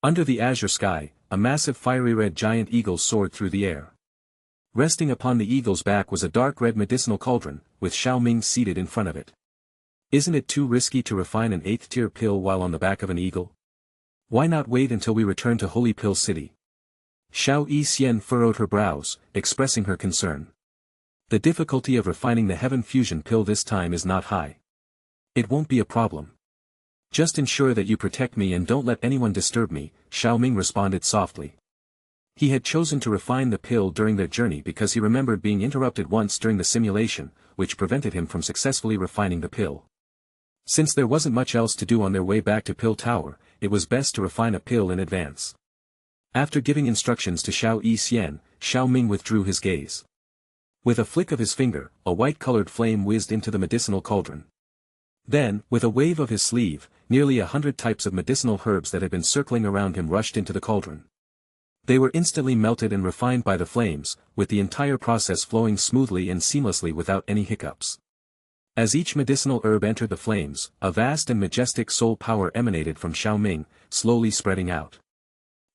Under the azure sky, a massive fiery red giant eagle soared through the air. Resting upon the eagle's back was a dark red medicinal cauldron, with Xiao Ming seated in front of it. Isn't it too risky to refine an 8th-tier pill while on the back of an eagle? Why not wait until we return to Holy Pill City? Xiao Yixian furrowed her brows, expressing her concern. The difficulty of refining the heaven fusion pill this time is not high. It won't be a problem. Just ensure that you protect me and don't let anyone disturb me, Xiao Ming responded softly. He had chosen to refine the pill during their journey because he remembered being interrupted once during the simulation, which prevented him from successfully refining the pill. Since there wasn't much else to do on their way back to Pill Tower, it was best to refine a pill in advance. After giving instructions to Xiao Yixian, Xiao Ming withdrew his gaze. With a flick of his finger, a white-colored flame whizzed into the medicinal cauldron. Then, with a wave of his sleeve, nearly 100 types of medicinal herbs that had been circling around him rushed into the cauldron. They were instantly melted and refined by the flames, with the entire process flowing smoothly and seamlessly without any hiccups. As each medicinal herb entered the flames, a vast and majestic soul power emanated from Xiao Ming, slowly spreading out.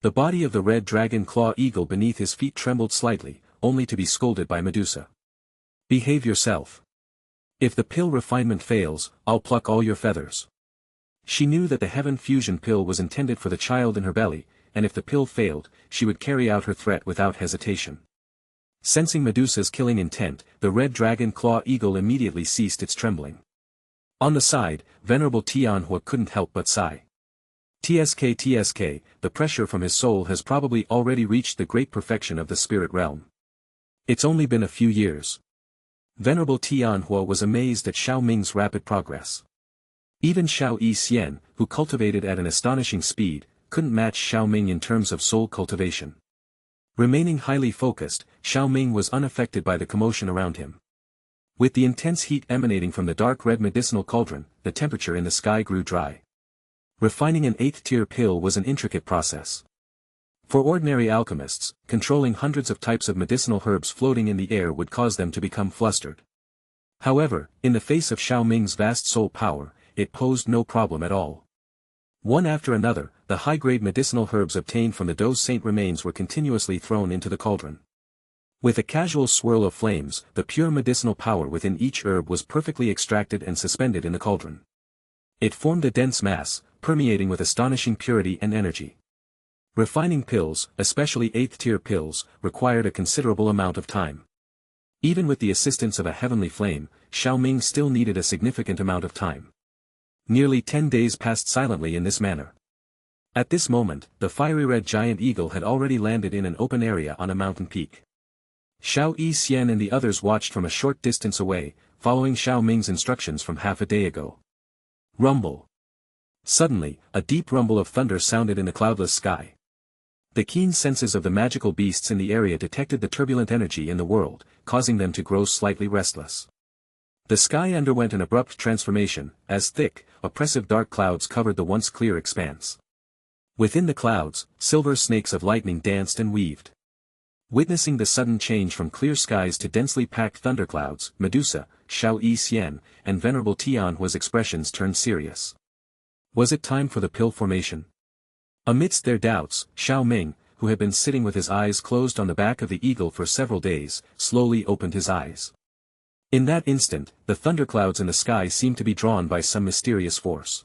The body of the red dragon claw eagle beneath his feet trembled slightly, only to be scolded by Medusa. Behave yourself. If the pill refinement fails, I'll pluck all your feathers. She knew that the heaven fusion pill was intended for the child in her belly, and if the pill failed, she would carry out her threat without hesitation. Sensing Medusa's killing intent, the red dragon claw eagle immediately ceased its trembling. On the side, Venerable Tianhua couldn't help but sigh. TSK, the pressure from his soul has probably already reached the great perfection of the spirit realm. It's only been a few years. Venerable Tianhua was amazed at Xiao Ming's rapid progress. Even Xiao Yixian, who cultivated at an astonishing speed, couldn't match Xiao Ming in terms of soul cultivation. Remaining highly focused, Xiao Ming was unaffected by the commotion around him. With the intense heat emanating from the dark red medicinal cauldron, the temperature in the sky grew dry. Refining an 8th-tier pill was an intricate process. For ordinary alchemists, controlling hundreds of types of medicinal herbs floating in the air would cause them to become flustered. However, in the face of Xiao Ming's vast soul power, it posed no problem at all. One after another, the high-grade medicinal herbs obtained from the Doe's Saint remains were continuously thrown into the cauldron. With a casual swirl of flames, the pure medicinal power within each herb was perfectly extracted and suspended in the cauldron. It formed a dense mass, permeating with astonishing purity and energy. Refining pills, especially 8th tier pills, required a considerable amount of time. Even with the assistance of a heavenly flame, Xiao Ming still needed a significant amount of time. Nearly 10 days passed silently in this manner. At this moment, the fiery red giant eagle had already landed in an open area on a mountain peak. Xiao Yixian and the others watched from a short distance away, following Xiao Ming's instructions from half a day ago. Rumble. Suddenly, a deep rumble of thunder sounded in the cloudless sky. The keen senses of the magical beasts in the area detected the turbulent energy in the world, causing them to grow slightly restless. The sky underwent an abrupt transformation, as thick, oppressive dark clouds covered the once clear expanse. Within the clouds, silver snakes of lightning danced and weaved. Witnessing the sudden change from clear skies to densely packed thunderclouds, Medusa, Xiao Yixian, and Venerable Tianhua's expressions turned serious. Was it time for the pill formation? Amidst their doubts, Xiao Ming, who had been sitting with his eyes closed on the back of the eagle for several days, slowly opened his eyes. In that instant, the thunderclouds in the sky seemed to be drawn by some mysterious force.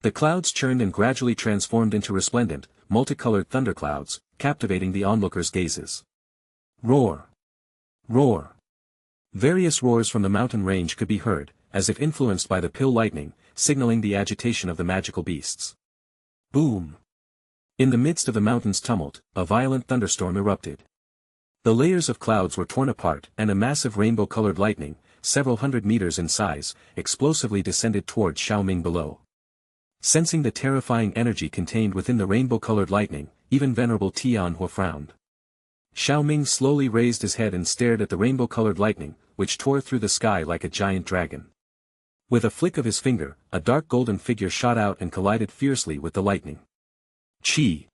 The clouds churned and gradually transformed into resplendent, multicolored thunderclouds, captivating the onlookers' gazes. Roar! Roar! Various roars from the mountain range could be heard, as if influenced by the pill lightning, signaling the agitation of the magical beasts. Boom! In the midst of the mountain's tumult, a violent thunderstorm erupted. The layers of clouds were torn apart and a massive rainbow-colored lightning, several hundred meters in size, explosively descended toward Xiao Ming below. Sensing the terrifying energy contained within the rainbow-colored lightning, even Venerable Tianhua frowned. Xiao Ming slowly raised his head and stared at the rainbow-colored lightning, which tore through the sky like a giant dragon. With a flick of his finger, a dark golden figure shot out and collided fiercely with the lightning. Chi!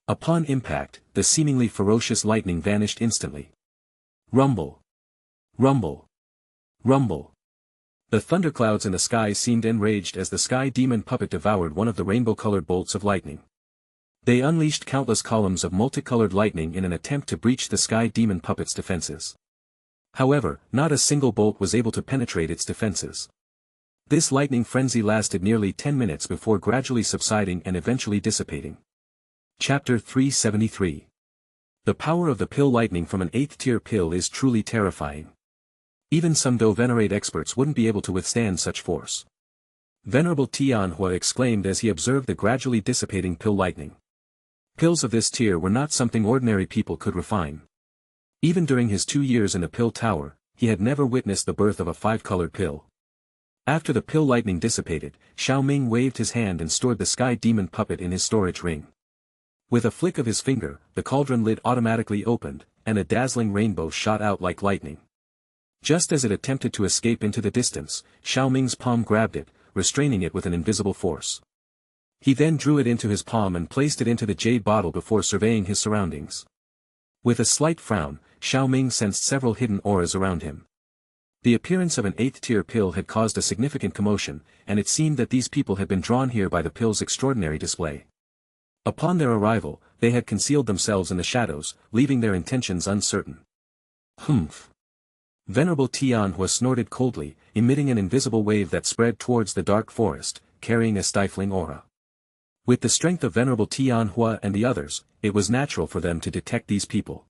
Upon impact, the seemingly ferocious lightning vanished instantly. Rumble! Rumble! Rumble! The thunderclouds in the sky seemed enraged as the sky demon puppet devoured one of the rainbow-colored bolts of lightning. They unleashed countless columns of multicolored lightning in an attempt to breach the sky demon puppet's defenses. However, not a single bolt was able to penetrate its defenses. This lightning frenzy lasted nearly 10 minutes before gradually subsiding and eventually dissipating. Chapter 373. The power of the pill lightning from an 8th tier pill is truly terrifying. Even some Do-venerate experts wouldn't be able to withstand such force. Venerable Tianhua exclaimed as he observed the gradually dissipating pill lightning. Pills of this tier were not something ordinary people could refine. Even during his 2 years in the pill tower, he had never witnessed the birth of a 5-colored pill. After the pill lightning dissipated, Xiao Ming waved his hand and stored the sky demon puppet in his storage ring. With a flick of his finger, the cauldron lid automatically opened, and a dazzling rainbow shot out like lightning. Just as it attempted to escape into the distance, Xiao Ming's palm grabbed it, restraining it with an invisible force. He then drew it into his palm and placed it into the jade bottle before surveying his surroundings. With a slight frown, Xiao Ming sensed several hidden auras around him. The appearance of an 8th tier pill had caused a significant commotion, and it seemed that these people had been drawn here by the pill's extraordinary display. Upon their arrival, they had concealed themselves in the shadows, leaving their intentions uncertain. Humph! Venerable Tianhua snorted coldly, emitting an invisible wave that spread towards the dark forest, carrying a stifling aura. With the strength of Venerable Tianhua and the others, it was natural for them to detect these people.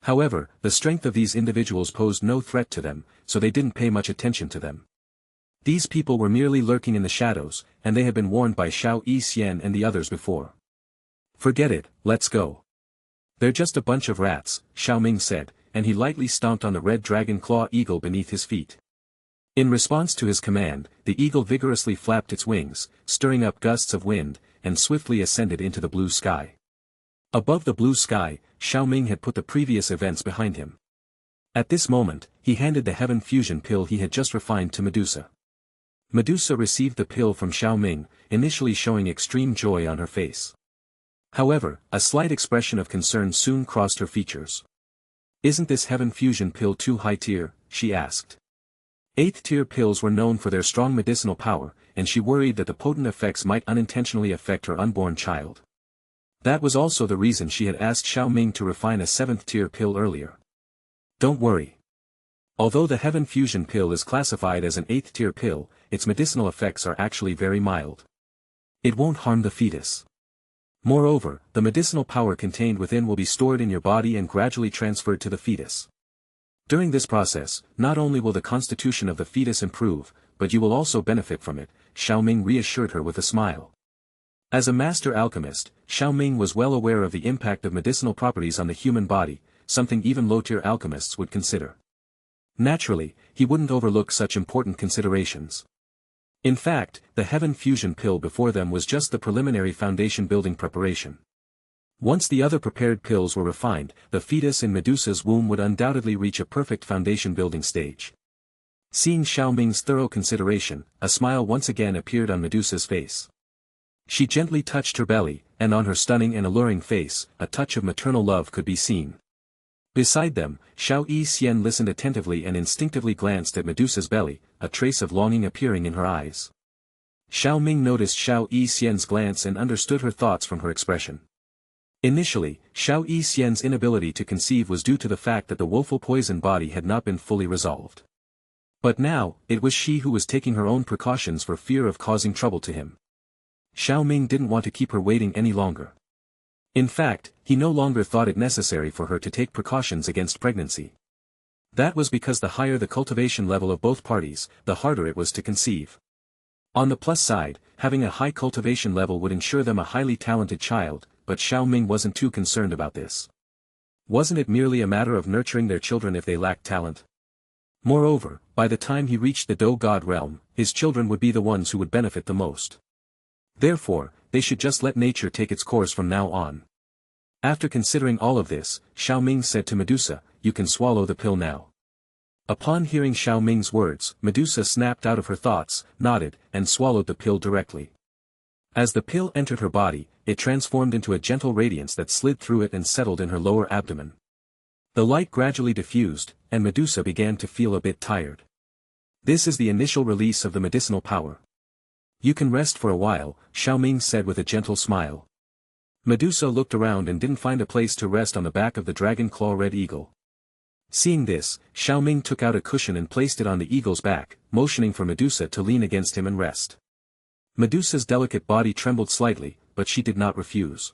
However, the strength of these individuals posed no threat to them, so they didn't pay much attention to them. These people were merely lurking in the shadows, and they had been warned by Xiao Yixian and the others before. Forget it, let's go. They're just a bunch of rats, Xiao Ming said, and he lightly stomped on the red dragon claw eagle beneath his feet. In response to his command, the eagle vigorously flapped its wings, stirring up gusts of wind, and swiftly ascended into the blue sky. Above the blue sky, Xiao Ming had put the previous events behind him. At this moment, he handed the heaven fusion pill he had just refined to Medusa. Medusa received the pill from Xiao Ming, initially showing extreme joy on her face. However, a slight expression of concern soon crossed her features. Isn't this heaven fusion pill too high tier? She asked. 8th tier pills were known for their strong medicinal power, and she worried that the potent effects might unintentionally affect her unborn child. That was also the reason she had asked Xiao Ming to refine a 7th tier pill earlier. Don't worry. Although the heaven fusion pill is classified as an 8th tier pill, its medicinal effects are actually very mild. It won't harm the fetus. Moreover, the medicinal power contained within will be stored in your body and gradually transferred to the fetus. During this process, not only will the constitution of the fetus improve, but you will also benefit from it, Xiao Ming reassured her with a smile. As a master alchemist, Xiao Ming was well aware of the impact of medicinal properties on the human body, something even low-tier alchemists would consider. Naturally, he wouldn't overlook such important considerations. In fact, the heaven fusion pill before them was just the preliminary foundation building preparation. Once the other prepared pills were refined, the fetus in Medusa's womb would undoubtedly reach a perfect foundation building stage. Seeing Xiao Ming's thorough consideration, a smile once again appeared on Medusa's face. She gently touched her belly, and on her stunning and alluring face, a touch of maternal love could be seen. Beside them, Xiao Yixian listened attentively and instinctively glanced at Medusa's belly, a trace of longing appearing in her eyes. Xiao Ming noticed Xiao Yixian's glance and understood her thoughts from her expression. Initially, Xiao Yixian's inability to conceive was due to the fact that the woeful poison body had not been fully resolved. But now, it was she who was taking her own precautions for fear of causing trouble to him. Xiao Ming didn't want to keep her waiting any longer. In fact, he no longer thought it necessary for her to take precautions against pregnancy. That was because the higher the cultivation level of both parties, the harder it was to conceive. On the plus side, having a high cultivation level would ensure them a highly talented child, but Xiao Ming wasn't too concerned about this. Wasn't it merely a matter of nurturing their children if they lacked talent? Moreover, by the time he reached the Do-God realm, his children would be the ones who would benefit the most. Therefore, they should just let nature take its course from now on. After considering all of this, Xiao Ming said to Medusa, "You can swallow the pill now." Upon hearing Xiao Ming's words, Medusa snapped out of her thoughts, nodded, and swallowed the pill directly. As the pill entered her body, it transformed into a gentle radiance that slid through it and settled in her lower abdomen. The light gradually diffused, and Medusa began to feel a bit tired. This is the initial release of the medicinal power. "You can rest for a while," Xiao Ming said with a gentle smile. Medusa looked around and didn't find a place to rest on the back of the dragon claw red eagle. Seeing this, Xiao Ming took out a cushion and placed it on the eagle's back, motioning for Medusa to lean against him and rest. Medusa's delicate body trembled slightly, but she did not refuse.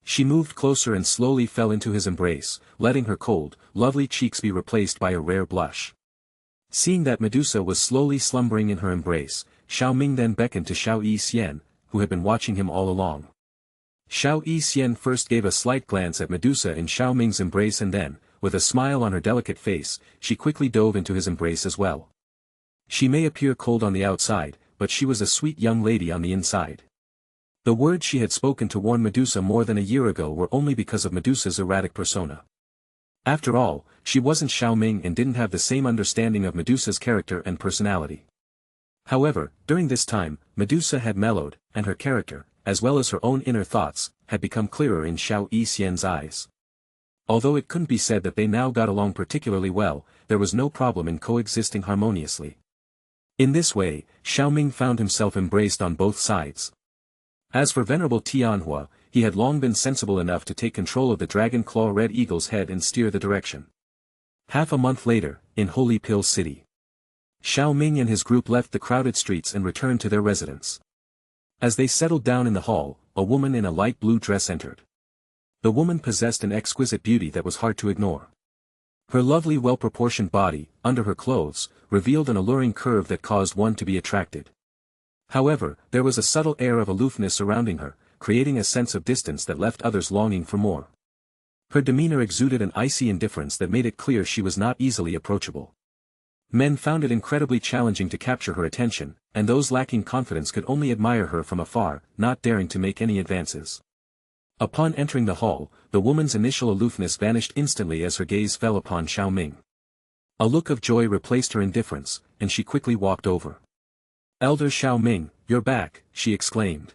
She moved closer and slowly fell into his embrace, letting her cold, lovely cheeks be replaced by a rare blush. Seeing that Medusa was slowly slumbering in her embrace, Xiao Ming then beckoned to Xiao Yixian, who had been watching him all along. Xiao Yixian first gave a slight glance at Medusa in Xiao Ming's embrace and then, with a smile on her delicate face, she quickly dove into his embrace as well. She may appear cold on the outside, but she was a sweet young lady on the inside. The words she had spoken to warn Medusa more than a year ago were only because of Medusa's erratic persona. After all, she wasn't Xiao Ming and didn't have the same understanding of Medusa's character and personality. However, during this time, Medusa had mellowed, and her character, as well as her own inner thoughts, had become clearer in Xiao Yixian's eyes. Although it couldn't be said that they now got along particularly well, there was no problem in coexisting harmoniously. In this way, Xiao Ming found himself embraced on both sides. As for Venerable Tianhua, he had long been sensible enough to take control of the dragon claw red eagle's head and steer the direction. Half a month later, in Holy Pill City, Xiao Ming and his group left the crowded streets and returned to their residence. As they settled down in the hall, a woman in a light blue dress entered. The woman possessed an exquisite beauty that was hard to ignore. Her lovely well-proportioned body, under her clothes, revealed an alluring curve that caused one to be attracted. However, there was a subtle air of aloofness surrounding her, creating a sense of distance that left others longing for more. Her demeanor exuded an icy indifference that made it clear she was not easily approachable. Men found it incredibly challenging to capture her attention, and those lacking confidence could only admire her from afar, not daring to make any advances. Upon entering the hall, the woman's initial aloofness vanished instantly as her gaze fell upon Xiao Ming. A look of joy replaced her indifference, and she quickly walked over. "Elder Xiao Ming, you're back," she exclaimed.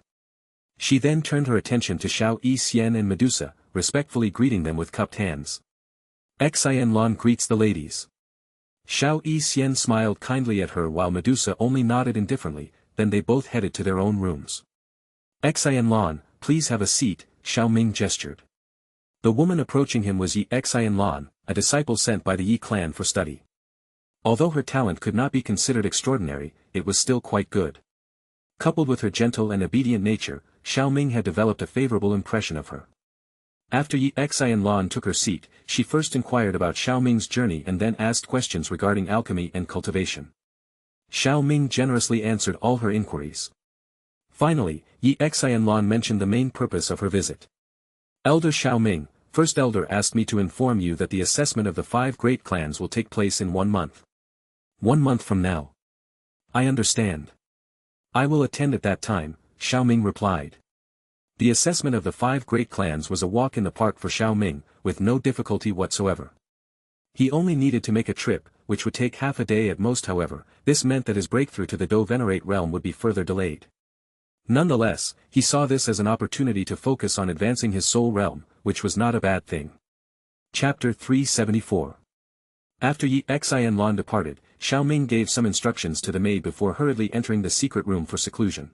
She then turned her attention to Xiao Yixian and Medusa, respectfully greeting them with cupped hands. "Xian Lan greets the ladies." Xiao Yixian smiled kindly at her while Medusa only nodded indifferently, then they both headed to their own rooms. "Xian Lan, please have a seat," Xiao Ming gestured. The woman approaching him was Yi Xian Lan, a disciple sent by the Yi clan for study. Although her talent could not be considered extraordinary, it was still quite good. Coupled with her gentle and obedient nature, Xiao Ming had developed a favorable impression of her. After Yi Xianlan took her seat, she first inquired about Xiao Ming's journey and then asked questions regarding alchemy and cultivation. Xiao Ming generously answered all her inquiries. Finally, Yi Xianlan mentioned the main purpose of her visit. Elder Xiao Ming, First Elder asked me to inform you that the assessment of the 5 great clans will take place in 1 month. 1 month from now. I understand. I will attend at that time, Xiao Ming replied. The assessment of the 5 great clans was a walk in the park for Xiao Ming, with no difficulty whatsoever. He only needed to make a trip, which would take half a day at most. However, this meant that his breakthrough to the Do Venerate realm would be further delayed. Nonetheless, he saw this as an opportunity to focus on advancing his soul realm, which was not a bad thing. Chapter 374. After Yi Xianlan departed, Xiao Ming gave some instructions to the maid before hurriedly entering the secret room for seclusion.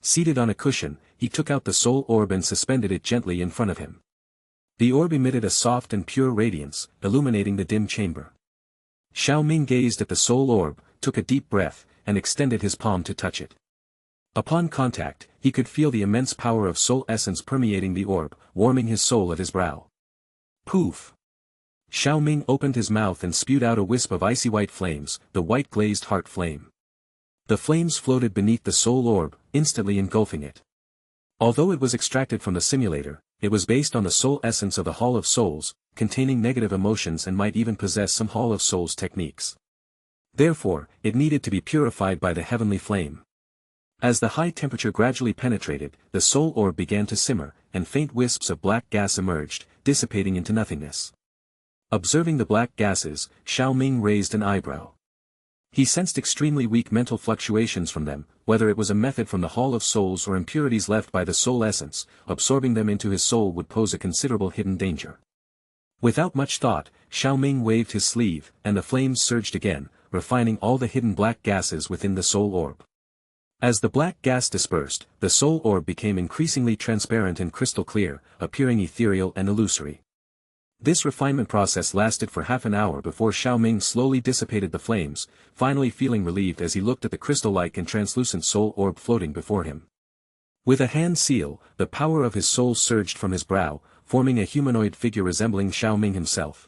Seated on a cushion, he took out the soul orb and suspended it gently in front of him. The orb emitted a soft and pure radiance, illuminating the dim chamber. Xiao Ming gazed at the soul orb, took a deep breath, and extended his palm to touch it. Upon contact, he could feel the immense power of soul essence permeating the orb, warming his soul at his brow. Poof! Xiao Ming opened his mouth and spewed out a wisp of icy white flames, the white glazed heart flame. The flames floated beneath the soul orb, instantly engulfing it. Although it was extracted from the simulator, it was based on the soul essence of the Hall of Souls, containing negative emotions and might even possess some Hall of Souls techniques. Therefore, it needed to be purified by the heavenly flame. As the high temperature gradually penetrated, the soul orb began to simmer, and faint wisps of black gas emerged, dissipating into nothingness. Observing the black gases, Xiao Ming raised an eyebrow. He sensed extremely weak mental fluctuations from them, whether it was a method from the Hall of Souls or impurities left by the soul essence. Absorbing them into his soul would pose a considerable hidden danger. Without much thought, Xiao Ming waved his sleeve, and the flames surged again, refining all the hidden black gases within the soul orb. As the black gas dispersed, the soul orb became increasingly transparent and crystal clear, appearing ethereal and illusory. This refinement process lasted for half an hour before Xiao Ming slowly dissipated the flames, finally feeling relieved as he looked at the crystal-like and translucent soul orb floating before him. With a hand seal, the power of his soul surged from his brow, forming a humanoid figure resembling Xiao Ming himself.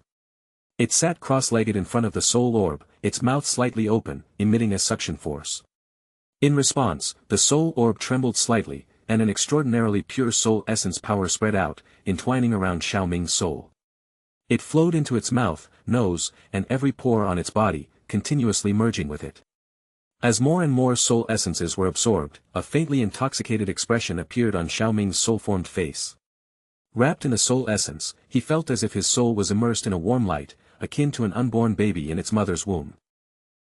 It sat cross-legged in front of the soul orb, its mouth slightly open, emitting a suction force. In response, the soul orb trembled slightly, and an extraordinarily pure soul essence power spread out, entwining around Xiao Ming's soul. It flowed into its mouth, nose, and every pore on its body, continuously merging with it. As more and more soul essences were absorbed, a faintly intoxicated expression appeared on Xiao Ming's soul-formed face. Wrapped in the soul essence, he felt as if his soul was immersed in a warm light, akin to an unborn baby in its mother's womb.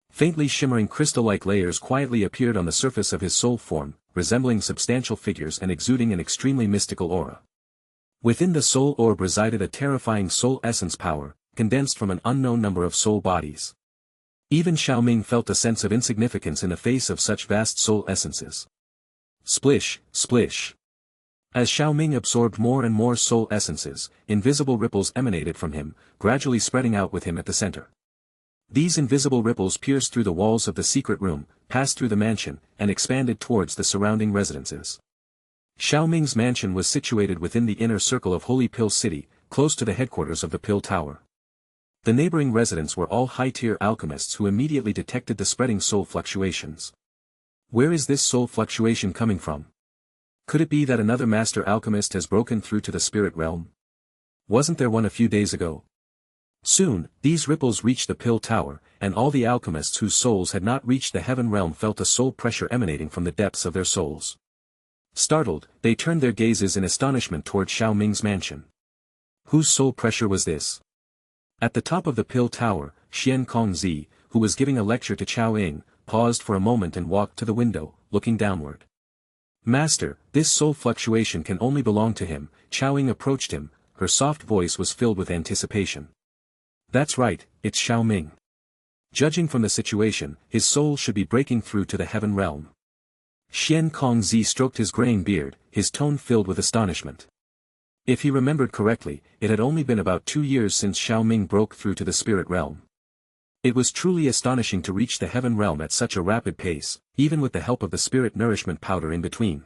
Faintly shimmering crystal-like layers quietly appeared on the surface of his soul form, resembling substantial figures and exuding an extremely mystical aura. Within the soul orb resided a terrifying soul essence power, condensed from an unknown number of soul bodies. Even Xiao Ming felt a sense of insignificance in the face of such vast soul essences. Splish, splish. As Xiao Ming absorbed more and more soul essences, invisible ripples emanated from him, gradually spreading out with him at the center. These invisible ripples pierced through the walls of the secret room, passed through the mansion, and expanded towards the surrounding residences. Xiao Ming's mansion was situated within the inner circle of Holy Pill City, close to the headquarters of the Pill Tower. The neighboring residents were all high-tier alchemists who immediately detected the spreading soul fluctuations. Where is this soul fluctuation coming from? Could it be that another master alchemist has broken through to the spirit realm? Wasn't there one a few days ago? Soon, these ripples reached the Pill Tower, and all the alchemists whose souls had not reached the heaven realm felt a soul pressure emanating from the depths of their souls. Startled, they turned their gazes in astonishment toward Xiao Ming's mansion. Whose soul pressure was this? At the top of the Pill Tower, Xian Kongzi, who was giving a lecture to Chao Ying, paused for a moment and walked to the window, looking downward. Master, this soul fluctuation can only belong to him. Chao Ying approached him, her soft voice was filled with anticipation. That's right, it's Xiao Ming. Judging from the situation, his soul should be breaking through to the heaven realm. Xian Kongzi stroked his graying beard, his tone filled with astonishment. If he remembered correctly, it had only been about 2 years since Xiao Ming broke through to the spirit realm. It was truly astonishing to reach the heaven realm at such a rapid pace, even with the help of the spirit nourishment powder in between.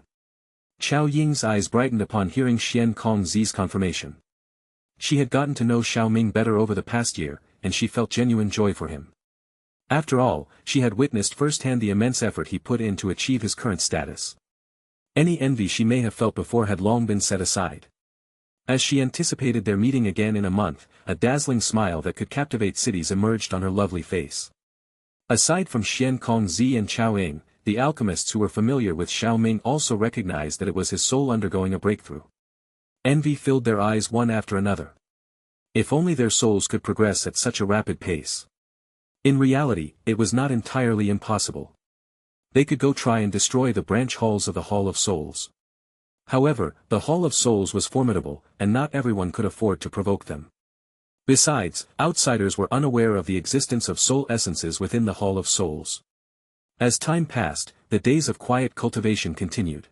Xiao Ying's eyes brightened upon hearing Xian Kongzi's confirmation. She had gotten to know Xiao Ming better over the past year, and she felt genuine joy for him. After all, she had witnessed firsthand the immense effort he put in to achieve his current status. Any envy she may have felt before had long been set aside. As she anticipated their meeting again in a month, a dazzling smile that could captivate cities emerged on her lovely face. Aside from Xian Kongzi and Qiao Ying, the alchemists who were familiar with Xiao Ming also recognized that it was his soul undergoing a breakthrough. Envy filled their eyes one after another. If only their souls could progress at such a rapid pace. In reality, it was not entirely impossible. They could go try and destroy the branch halls of the Hall of Souls. However, the Hall of Souls was formidable, and not everyone could afford to provoke them. Besides, outsiders were unaware of the existence of soul essences within the Hall of Souls. As time passed, the days of quiet cultivation continued.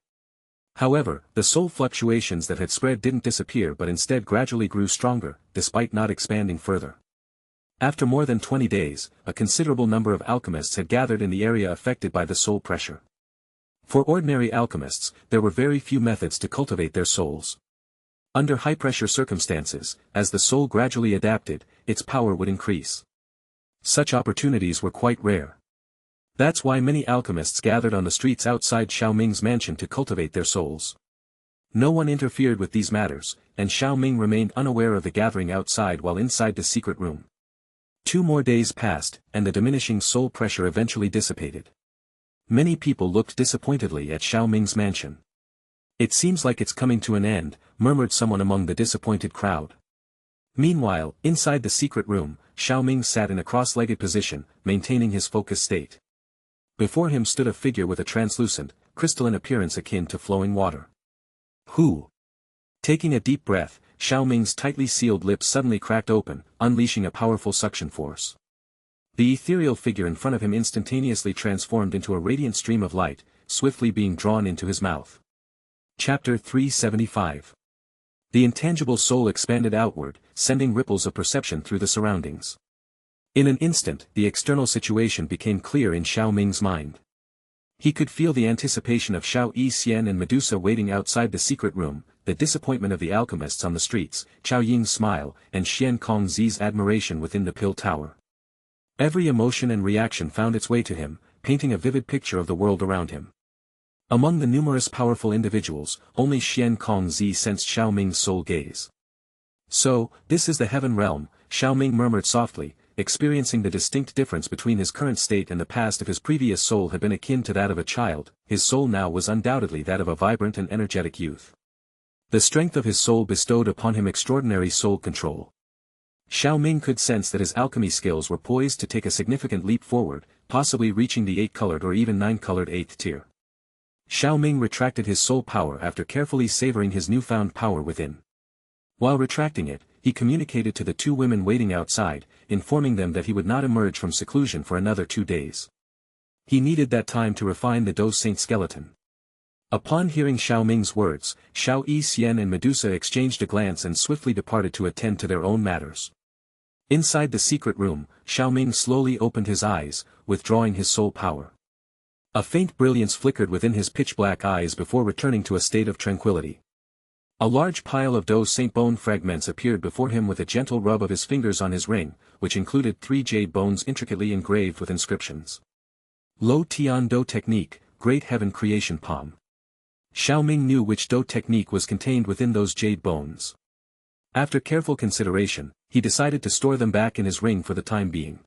However, the soul fluctuations that had spread didn't disappear but instead gradually grew stronger, despite not expanding further. After more than 20 days, a considerable number of alchemists had gathered in the area affected by the soul pressure. For ordinary alchemists, there were very few methods to cultivate their souls. Under high-pressure circumstances, as the soul gradually adapted, its power would increase. Such opportunities were quite rare. That's why many alchemists gathered on the streets outside Xiao Ming's mansion to cultivate their souls. No one interfered with these matters, and Xiao Ming remained unaware of the gathering outside while inside the secret room. 2 more days passed, and the diminishing soul pressure eventually dissipated. Many people looked disappointedly at Xiao Ming's mansion. "It seems like it's coming to an end," murmured someone among the disappointed crowd. Meanwhile, inside the secret room, Xiao Ming sat in a cross-legged position, maintaining his focused state. Before him stood a figure with a translucent, crystalline appearance akin to flowing water. "Who?" Taking a deep breath, Xiao Ming's tightly sealed lips suddenly cracked open, unleashing a powerful suction force. The ethereal figure in front of him instantaneously transformed into a radiant stream of light, swiftly being drawn into his mouth. Chapter 375. The intangible soul expanded outward, sending ripples of perception through the surroundings. In an instant, the external situation became clear in Xiao Ming's mind. He could feel the anticipation of Xiao Yixian and Medusa waiting outside the secret room, the disappointment of the alchemists on the streets, Qiao Ying's smile, and Xian Kongzi's admiration within the pill tower. Every emotion and reaction found its way to him, painting a vivid picture of the world around him. Among the numerous powerful individuals, only Xian Kongzi sensed Xiao Ming's soul gaze. "So, this is the heaven realm," Xiao Ming murmured softly, experiencing the distinct difference between his current state and the past. If his previous soul had been akin to that of a child, his soul now was undoubtedly that of a vibrant and energetic youth. The strength of his soul bestowed upon him extraordinary soul control. Xiao Ming could sense that his alchemy skills were poised to take a significant leap forward, possibly reaching the 8-colored or even 9-colored 8th tier. Xiao Ming retracted his soul power after carefully savoring his newfound power within. While retracting it, he communicated to the 2 women waiting outside, informing them that he would not emerge from seclusion for another 2 days. He needed that time to refine the Dose Saint skeleton. Upon hearing Xiao Ming's words, Xiao Yixian and Medusa exchanged a glance and swiftly departed to attend to their own matters. Inside the secret room, Xiao Ming slowly opened his eyes, withdrawing his soul power. A faint brilliance flickered within his pitch-black eyes before returning to a state of tranquility. A large pile of Dose Saint bone fragments appeared before him with a gentle rub of his fingers on his ring, which included 3 jade bones intricately engraved with inscriptions. Lo Tian Do Technique, Great Heaven Creation Palm. Xiao Ming knew which Do technique was contained within those jade bones. After careful consideration, he decided to store them back in his ring for the time being.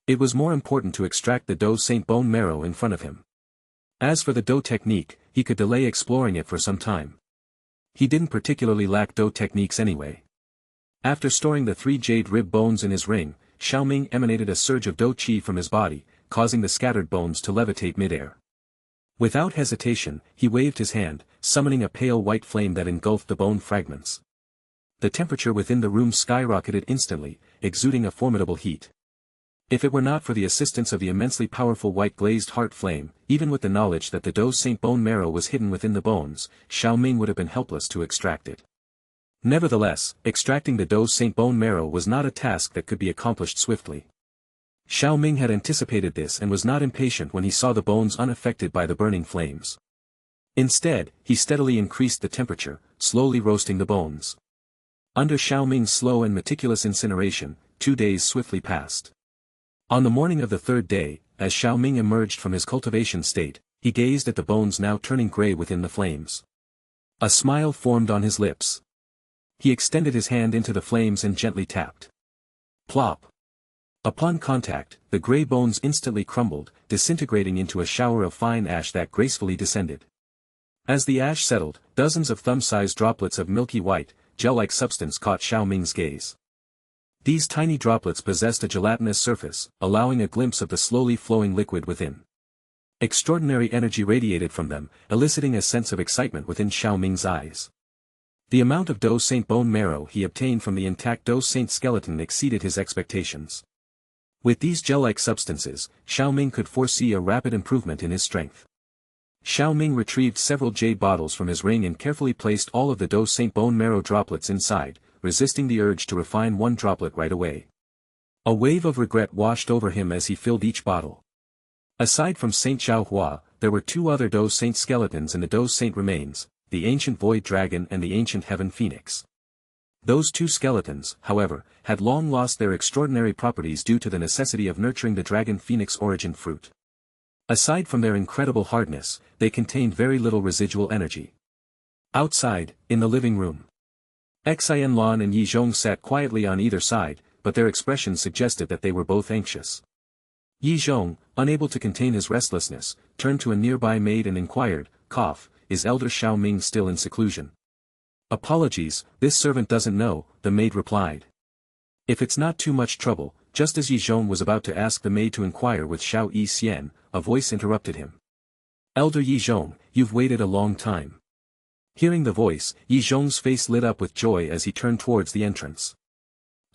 It was more important to extract the Dose Saint bone marrow in front of him. As for the Do technique, he could delay exploring it for some time. He didn't particularly lack Do techniques anyway. After storing the 3 jade rib bones in his ring, Xiao Ming emanated a surge of Do Qi from his body, causing the scattered bones to levitate midair. Without hesitation, he waved his hand, summoning a pale white flame that engulfed the bone fragments. The temperature within the room skyrocketed instantly, exuding a formidable heat. If it were not for the assistance of the immensely powerful white glazed heart flame, even with the knowledge that the Dose Saint bone marrow was hidden within the bones, Xiao Ming would have been helpless to extract it. Nevertheless, extracting the Dose Saint bone marrow was not a task that could be accomplished swiftly. Xiao Ming had anticipated this and was not impatient when he saw the bones unaffected by the burning flames. Instead, he steadily increased the temperature, slowly roasting the bones. Under Xiao Ming's slow and meticulous incineration, 2 days swiftly passed. On the morning of the third day, as Xiao Ming emerged from his cultivation state, he gazed at the bones now turning gray within the flames. A smile formed on his lips. He extended his hand into the flames and gently tapped. Plop! Upon contact, the gray bones instantly crumbled, disintegrating into a shower of fine ash that gracefully descended. As the ash settled, dozens of thumb-sized droplets of milky white, gel-like substance caught Xiao Ming's gaze. These tiny droplets possessed a gelatinous surface, allowing a glimpse of the slowly flowing liquid within. Extraordinary energy radiated from them, eliciting a sense of excitement within Xiao Ming's eyes. The amount of Dou Saint bone marrow he obtained from the intact Dou Saint skeleton exceeded his expectations. With these gel-like substances, Xiao Ming could foresee a rapid improvement in his strength. Xiao Ming retrieved several jade bottles from his ring and carefully placed all of the Dou Saint bone marrow droplets inside, resisting the urge to refine one droplet right away. A wave of regret washed over him as he filled each bottle. Aside from Saint Xiaohua, there were 2 other Dou Saint skeletons in the Dou Saint remains, the ancient void dragon and the ancient heaven phoenix. Those 2 skeletons, however, had long lost their extraordinary properties due to the necessity of nurturing the dragon phoenix origin fruit. Aside from their incredible hardness, they contained very little residual energy. Outside, in the living room, Xianlong and Yizhong sat quietly on either side, but their expressions suggested that they were both anxious. Yizhong, unable to contain his restlessness, turned to a nearby maid and inquired, "Cough, is Elder Xiao Ming still in seclusion?" "Apologies, this servant doesn't know," the maid replied. "If it's not too much trouble," just as Yizhong was about to ask the maid to inquire with Xiao Yixian, a voice interrupted him. "Elder Yizhong, you've waited a long time." Hearing the voice, Yizhong's face lit up with joy as he turned towards the entrance.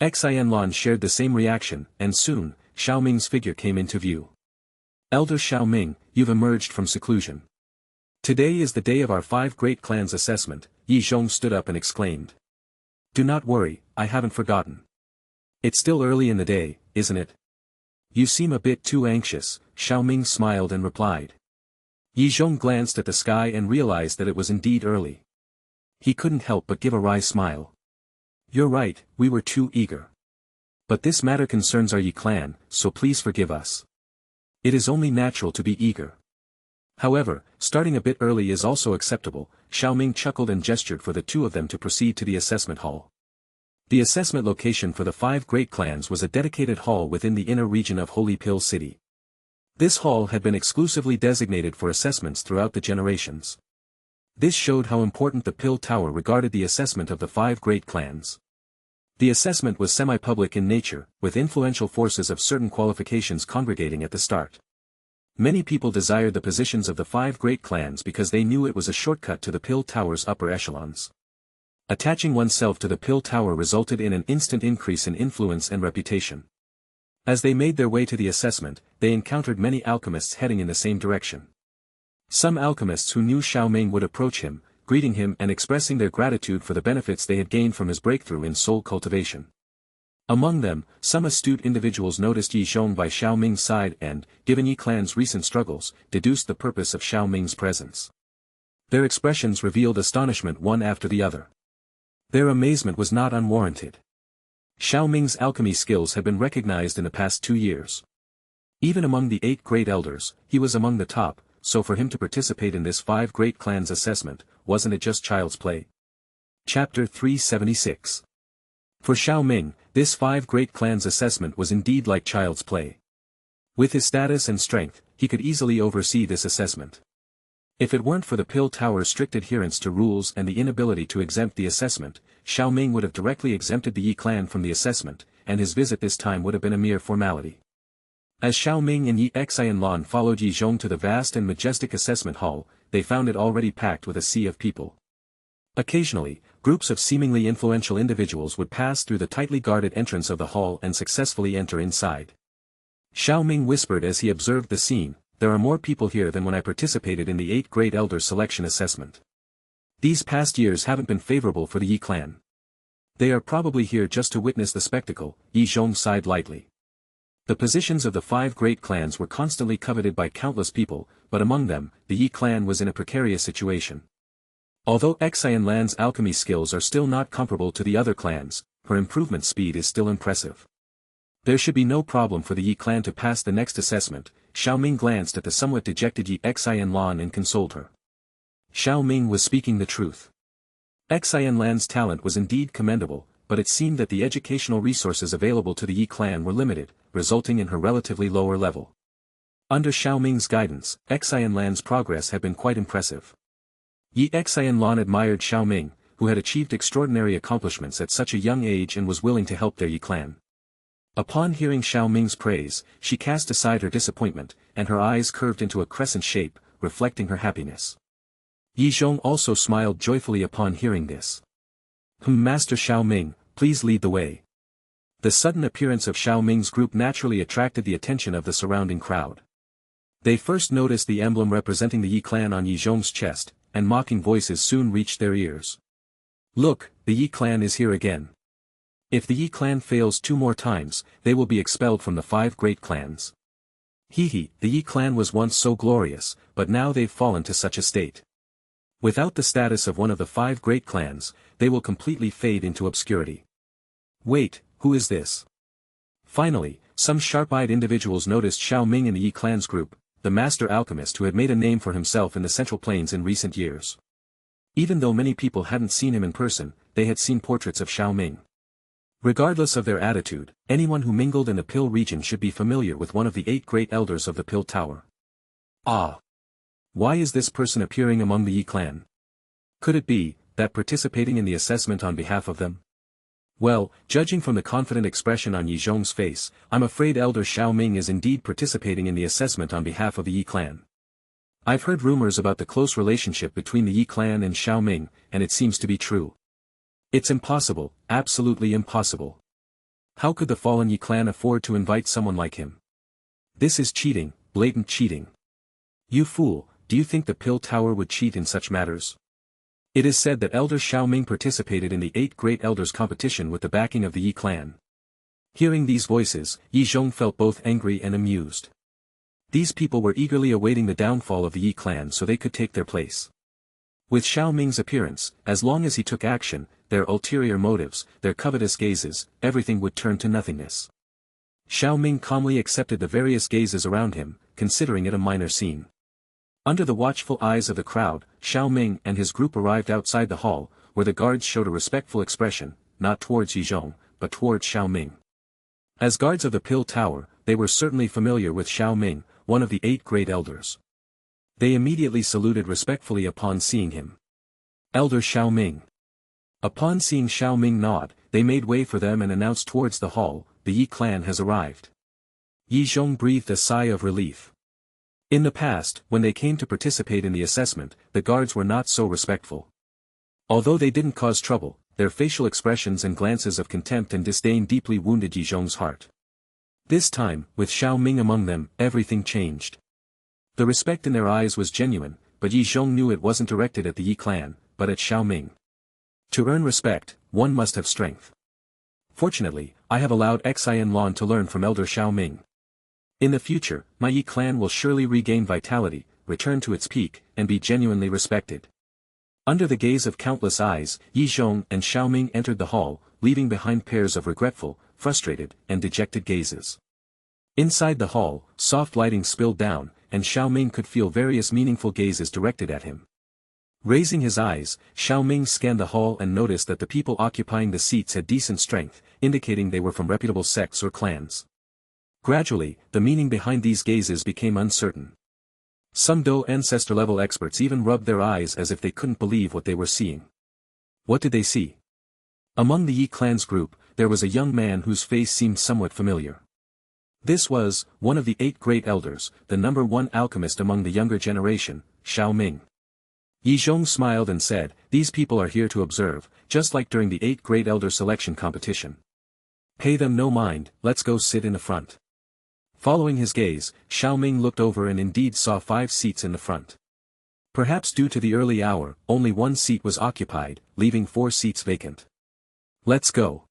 Xianlong shared the same reaction, and soon, Xiao Ming's figure came into view. "Elder Xiao Ming, you've emerged from seclusion. Today is the day of our 5 great clans assessment," Yizhong stood up and exclaimed. "Do not worry, I haven't forgotten. It's still early in the day, isn't it?" "You seem a bit too anxious," Xiao Ming smiled and replied. Yizhong glanced at the sky and realized that it was indeed early. He couldn't help but give a wry smile. "You're right, we were too eager. But this matter concerns our Yi clan, so please forgive us. It is only natural to be eager. However, starting a bit early is also acceptable." Xiao Ming chuckled and gestured for the 2 of them to proceed to the assessment hall. The assessment location for the 5 great clans was a dedicated hall within the inner region of Holy Pill City. This hall had been exclusively designated for assessments throughout the generations. This showed how important the Pill Tower regarded the assessment of the 5 great clans. The assessment was semi-public in nature, with influential forces of certain qualifications congregating at the start. Many people desired the positions of the 5 great clans because they knew it was a shortcut to the Pill Tower's upper echelons. Attaching oneself to the Pill Tower resulted in an instant increase in influence and reputation. As they made their way to the assessment, they encountered many alchemists heading in the same direction. Some alchemists who knew Xiao Ming would approach him, greeting him and expressing their gratitude for the benefits they had gained from his breakthrough in soul cultivation. Among them, some astute individuals noticed Yizhong by Xiao Ming's side and, given Yi clan's recent struggles, deduced the purpose of Xiao Ming's presence. Their expressions revealed astonishment one after the other. Their amazement was not unwarranted. Xiao Ming's alchemy skills had been recognized in the past 2 years. Even among the 8 great elders, he was among the top, so for him to participate in this 5 great clans assessment, wasn't it just child's play? Chapter 376. For Xiao Ming, this 5 great clans assessment was indeed like child's play. With his status and strength, he could easily oversee this assessment. If it weren't for the Pill Tower's strict adherence to rules and the inability to exempt the assessment, Xiao Ming would have directly exempted the Yi clan from the assessment, and his visit this time would have been a mere formality. As Xiao Ming and Yi Xianlong followed Yizhong to the vast and majestic assessment hall, they found it already packed with a sea of people. Occasionally, groups of seemingly influential individuals would pass through the tightly guarded entrance of the hall and successfully enter inside. Xiao Ming whispered as he observed the scene, "There are more people here than when I participated in the 8 great elders selection assessment. These past years haven't been favorable for the Yi clan. They are probably here just to witness the spectacle." Yizhong sighed lightly. The positions of the 5 great clans were constantly coveted by countless people, but among them, the Yi clan was in a precarious situation. Although Xianlan's alchemy skills are still not comparable to the other clans, her improvement speed is still impressive. There should be no problem for the Yi clan to pass the next assessment. Xiao Ming glanced at the somewhat dejected Yi Xianlan and consoled her. Xiao Ming was speaking the truth. Xianlan's talent was indeed commendable, but it seemed that the educational resources available to the Yi clan were limited, resulting in her relatively lower level. Under Xiao Ming's guidance, Xianlan's progress had been quite impressive. Yi Xianlan admired Xiao Ming, who had achieved extraordinary accomplishments at such a young age and was willing to help their Yi clan. Upon hearing Xiao Ming's praise, she cast aside her disappointment, and her eyes curved into a crescent shape, reflecting her happiness. Yi Zhong also smiled joyfully upon hearing this. Master Xiao Ming, please lead the way. The sudden appearance of Xiao Ming's group naturally attracted the attention of the surrounding crowd. They first noticed the emblem representing the Yi clan on Yi Zhong's chest, and mocking voices soon reached their ears. Look, the Yi clan is here again. If the Yi clan fails 2 more times, they will be expelled from the 5 great clans. The Yi clan was once so glorious, but now they've fallen to such a state. Without the status of one of the 5 great clans, they will completely fade into obscurity. Wait, who is this? Finally, some sharp-eyed individuals noticed Xiao Ming in the Yi clan's group, the master alchemist who had made a name for himself in the Central Plains in recent years. Even though many people hadn't seen him in person, they had seen portraits of Xiao Ming. Regardless of their attitude, anyone who mingled in the Pill region should be familiar with one of the 8 great elders of the Pill Tower. Ah! Why is this person appearing among the Yi clan? Could it be that participating in the assessment on behalf of them? Well, judging from the confident expression on Yi Zhong's face, I'm afraid Elder Xiao Ming is indeed participating in the assessment on behalf of the Yi clan. I've heard rumors about the close relationship between the Yi clan and Xiao Ming, and it seems to be true. It's impossible, absolutely impossible. How could the fallen Yi clan afford to invite someone like him? This is cheating, blatant cheating. You fool, do you think the Pill Tower would cheat in such matters? It is said that Elder Xiao Ming participated in the 8 Great Elders competition with the backing of the Yi clan. Hearing these voices, Yi Zhong felt both angry and amused. These people were eagerly awaiting the downfall of the Yi clan so they could take their place. With Xiao Ming's appearance, as long as he took action, their ulterior motives, their covetous gazes, everything would turn to nothingness. Xiao Ming calmly accepted the various gazes around him, considering it a minor scene. Under the watchful eyes of the crowd, Xiao Ming and his group arrived outside the hall, where the guards showed a respectful expression, not towards Yi Zhong, but towards Xiao Ming. As guards of the Pill Tower, they were certainly familiar with Xiao Ming, one of the 8 great elders. They immediately saluted respectfully upon seeing him. Elder Xiao Ming. Upon seeing Xiao Ming nod, they made way for them and announced towards the hall, the Yi clan has arrived. Yi Zhong breathed a sigh of relief. In the past, when they came to participate in the assessment, the guards were not so respectful. Although they didn't cause trouble, their facial expressions and glances of contempt and disdain deeply wounded Yi Zhong's heart. This time, with Xiao Ming among them, everything changed. The respect in their eyes was genuine, but Yi Zhong knew it wasn't directed at the Yi clan, but at Xiao Ming. To earn respect, one must have strength. Fortunately, I have allowed Xianlan to learn from Elder Xiao Ming. In the future, my Yi clan will surely regain vitality, return to its peak, and be genuinely respected. Under the gaze of countless eyes, Yi Zhong and Xiao Ming entered the hall, leaving behind pairs of regretful, frustrated, and dejected gazes. Inside the hall, soft lighting spilled down, and Xiao Ming could feel various meaningful gazes directed at him. Raising his eyes, Xiao Ming scanned the hall and noticed that the people occupying the seats had decent strength, indicating they were from reputable sects or clans. Gradually, the meaning behind these gazes became uncertain. Some Do ancestor-level experts even rubbed their eyes as if they couldn't believe what they were seeing. What did they see? Among the Yi clan's group, there was a young man whose face seemed somewhat familiar. This was one of the 8 great elders, the number 1 alchemist among the younger generation, Xiao Ming. Yi Zhong smiled and said, "These people are here to observe, just like during the 8 great elder selection competition. Pay them no mind, let's go sit in the front." Following his gaze, Xiao Ming looked over and indeed saw 5 seats in the front. Perhaps due to the early hour, only 1 seat was occupied, leaving 4 seats vacant. Let's go.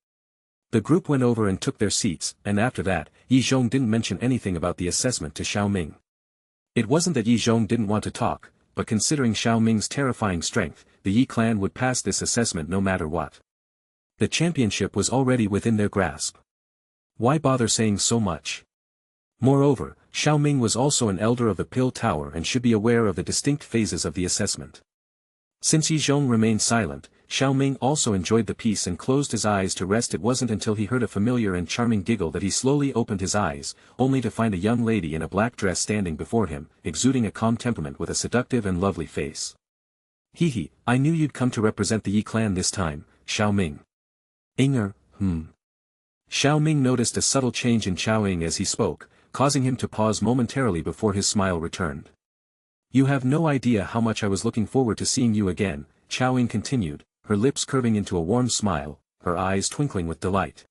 The group went over and took their seats, and after that, Yi Zhong didn't mention anything about the assessment to Xiao Ming. It wasn't that Yi Zhong didn't want to talk, but considering Xiao Ming's terrifying strength, the Yi clan would pass this assessment no matter what. The championship was already within their grasp. Why bother saying so much? Moreover, Xiao Ming was also an elder of the Pill Tower and should be aware of the distinct phases of the assessment. Since Yi Zhong remained silent, Xiao Ming also enjoyed the peace and closed his eyes to rest. It wasn't until he heard a familiar and charming giggle that he slowly opened his eyes, only to find a young lady in a black dress standing before him, exuding a calm temperament with a seductive and lovely face. Hee, I knew you'd come to represent the Yi clan this time, Xiao Ming. Inger, Xiao Ming noticed a subtle change in Xiao Ying as he spoke, causing him to pause momentarily before his smile returned. You have no idea how much I was looking forward to seeing you again, Xiao Ying continued, her lips curving into a warm smile, her eyes twinkling with delight.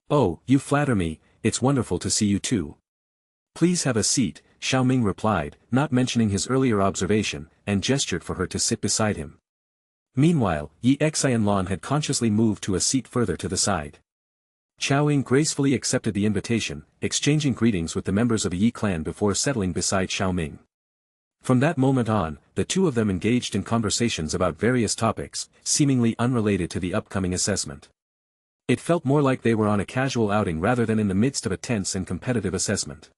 Oh, you flatter me, it's wonderful to see you too. Please have a seat, Xiao Ming replied, not mentioning his earlier observation, and gestured for her to sit beside him. Meanwhile, Yi Xianlong had consciously moved to a seat further to the side. Xiao Ying gracefully accepted the invitation, exchanging greetings with the members of the Yi clan before settling beside Xiao Ming. From that moment on, the two of them engaged in conversations about various topics, seemingly unrelated to the upcoming assessment. It felt more like they were on a casual outing rather than in the midst of a tense and competitive assessment.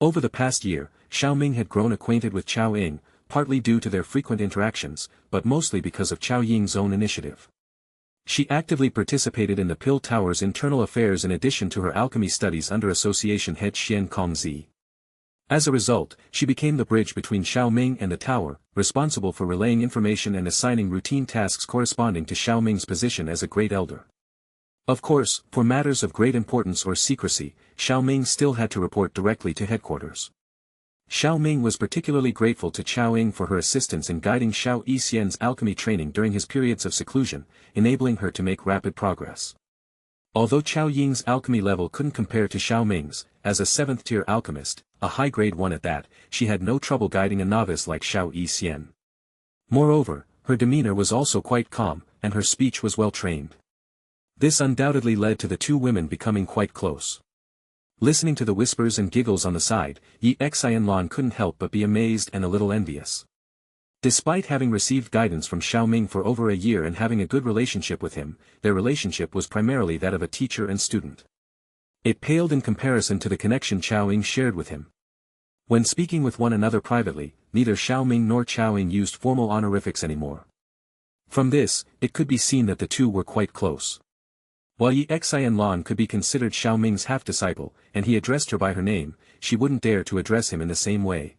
Over the past year, Xiao Ming had grown acquainted with Xiao Ying, partly due to their frequent interactions, but mostly because of Xiao Ying's own initiative. She actively participated in the Pill Tower's internal affairs in addition to her alchemy studies under association head Xian Kongzi. As a result, she became the bridge between Xiao Ming and the tower, responsible for relaying information and assigning routine tasks corresponding to Xiao Ming's position as a great elder. Of course, for matters of great importance or secrecy, Xiao Ming still had to report directly to headquarters. Xiao Ming was particularly grateful to Xiao Ying for her assistance in guiding Xiao Yixian's alchemy training during his periods of seclusion, enabling her to make rapid progress. Although Xiao Ying's alchemy level couldn't compare to Xiao Ming's, as a 7th-tier alchemist, a high-grade one at that, she had no trouble guiding a novice like Xiao Yixian. Moreover, her demeanor was also quite calm, and her speech was well-trained. This undoubtedly led to the two women becoming quite close. Listening to the whispers and giggles on the side, Yi Xianlong couldn't help but be amazed and a little envious. Despite having received guidance from Xiao Ming for over a year and having a good relationship with him, their relationship was primarily that of a teacher and student. It paled in comparison to the connection Xiao Ying shared with him. When speaking with one another privately, neither Xiao Ming nor Xiao Ying used formal honorifics anymore. From this, it could be seen that the two were quite close. While Yi Xianlong could be considered Xiao Ming's half-disciple, and he addressed her by her name, she wouldn't dare to address him in the same way.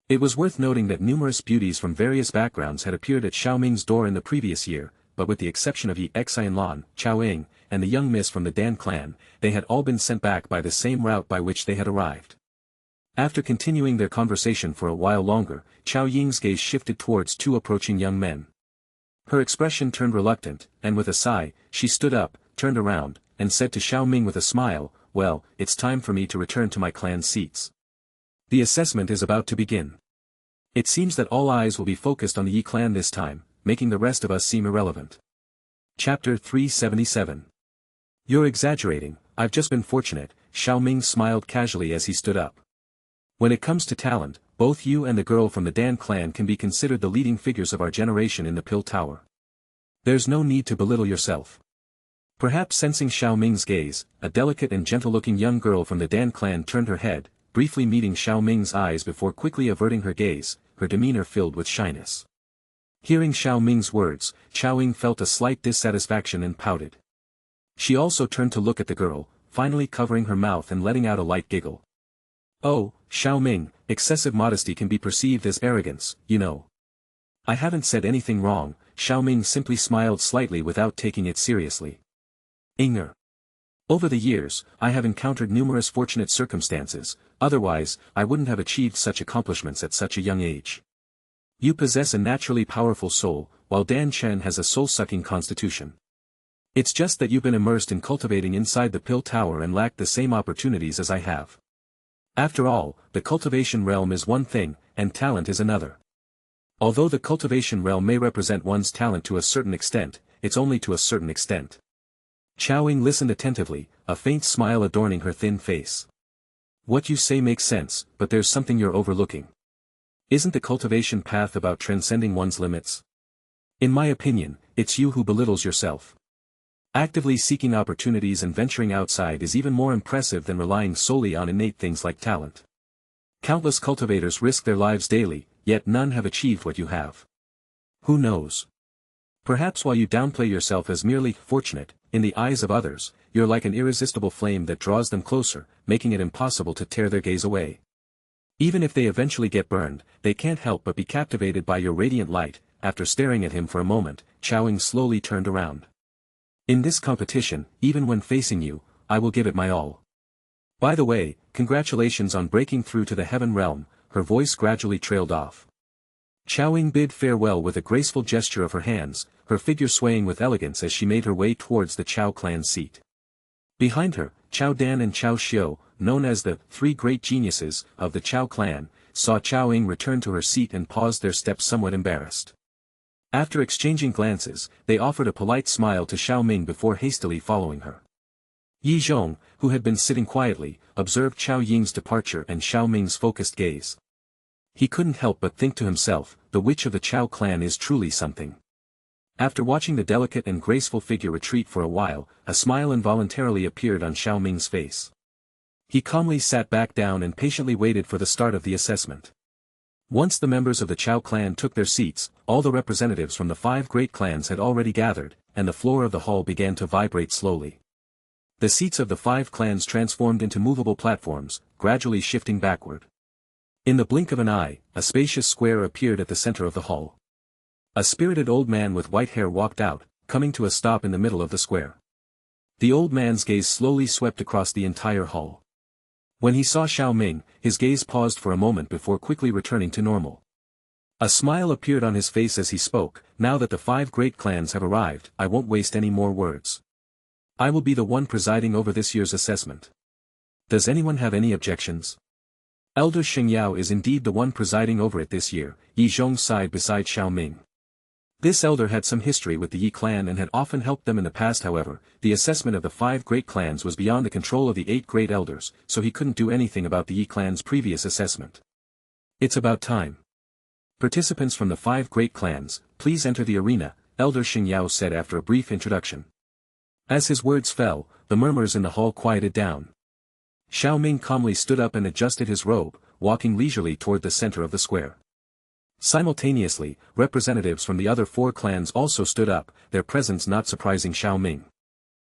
It was worth noting that numerous beauties from various backgrounds had appeared at Xiao Ming's door in the previous year, but with the exception of Yi Xianlong, Xiao Ying, and the young miss from the Dan clan, they had all been sent back by the same route by which they had arrived. After continuing their conversation for a while longer, Xiao Ying's gaze shifted towards two approaching young men. Her expression turned reluctant, and with a sigh, she stood up, turned around, and said to Xiao Ming with a smile, "Well, it's time for me to return to my clan's seats. The assessment is about to begin. It seems that all eyes will be focused on the Yi clan this time, making the rest of us seem irrelevant." Chapter 377. You're exaggerating, I've just been fortunate, Xiao Ming smiled casually as he stood up. When it comes to talent, both you and the girl from the Dan clan can be considered the leading figures of our generation in the Pill Tower. There's no need to belittle yourself. Perhaps sensing Xiao Ming's gaze, a delicate and gentle-looking young girl from the Dan clan turned her head, briefly meeting Xiao Ming's eyes before quickly averting her gaze, her demeanor filled with shyness. Hearing Xiao Ming's words, Xiao Ying felt a slight dissatisfaction and pouted. She also turned to look at the girl, finally covering her mouth and letting out a light giggle. "Oh, Xiao Ming, excessive modesty can be perceived as arrogance, you know." "I haven't said anything wrong," Xiao Ming simply smiled slightly without taking it seriously. "Inger. Over the years, I have encountered numerous fortunate circumstances, otherwise, I wouldn't have achieved such accomplishments at such a young age. You possess a naturally powerful soul, while Dan Chen has a soul-sucking constitution. It's just that you've been immersed in cultivating inside the Pill Tower and lacked the same opportunities as I have. After all, the cultivation realm is one thing, and talent is another. Although the cultivation realm may represent one's talent to a certain extent, it's only to a certain extent." Xiao Ying listened attentively, a faint smile adorning her thin face. What you say makes sense, but there's something you're overlooking. Isn't the cultivation path about transcending one's limits? In my opinion, it's you who belittles yourself. Actively seeking opportunities and venturing outside is even more impressive than relying solely on innate things like talent. Countless cultivators risk their lives daily, yet none have achieved what you have. Who knows? Perhaps while you downplay yourself as merely fortunate, in the eyes of others, you're like an irresistible flame that draws them closer, making it impossible to tear their gaze away. Even if they eventually get burned, they can't help but be captivated by your radiant light. After staring at him for a moment, Xiao Ming slowly turned around. In this competition, even when facing you, I will give it my all. By the way, congratulations on breaking through to the heaven realm. Her voice gradually trailed off. Xiao Ming bid farewell with a graceful gesture of her hands, her figure swaying with elegance as she made her way towards the Qiao clan seat. Behind her, Qiao Dan and Qiao Xiu, known as the three great geniuses of the Qiao clan, saw Xiao Ming return to her seat and paused their steps somewhat embarrassed. After exchanging glances, they offered a polite smile to Xiao Ming before hastily following her. Yi Zhong, who had been sitting quietly, observed Qiao Ying's departure and Xiao Ming's focused gaze. He couldn't help but think to himself, the witch of the Qiao clan is truly something. After watching the delicate and graceful figure retreat for a while, a smile involuntarily appeared on Xiao Ming's face. He calmly sat back down and patiently waited for the start of the assessment. Once the members of the Qiao clan took their seats, all the representatives from the 5 great clans had already gathered, and the floor of the hall began to vibrate slowly. The seats of the 5 clans transformed into movable platforms, gradually shifting backward. In the blink of an eye, a spacious square appeared at the center of the hall. A spirited old man with white hair walked out, coming to a stop in the middle of the square. The old man's gaze slowly swept across the entire hall. When he saw Xiao Ming, his gaze paused for a moment before quickly returning to normal. A smile appeared on his face as he spoke. Now that the 5 great clans have arrived, I won't waste any more words. I will be the one presiding over this year's assessment. Does anyone have any objections? Elder Xingyao is indeed the one presiding over it this year. Yi Zhong sighed beside Xiao Ming. This elder had some history with the Yi clan and had often helped them in the past. However, the assessment of the 5 great clans was beyond the control of the 8 great elders, so he couldn't do anything about the Yi clan's previous assessment. It's about time. Participants from the 5 great clans, please enter the arena, Elder Xingyao said after a brief introduction. As his words fell, the murmurs in the hall quieted down. Xiao Ming calmly stood up and adjusted his robe, walking leisurely toward the center of the square. Simultaneously, representatives from the other 4 clans also stood up, their presence not surprising Xiao Ming.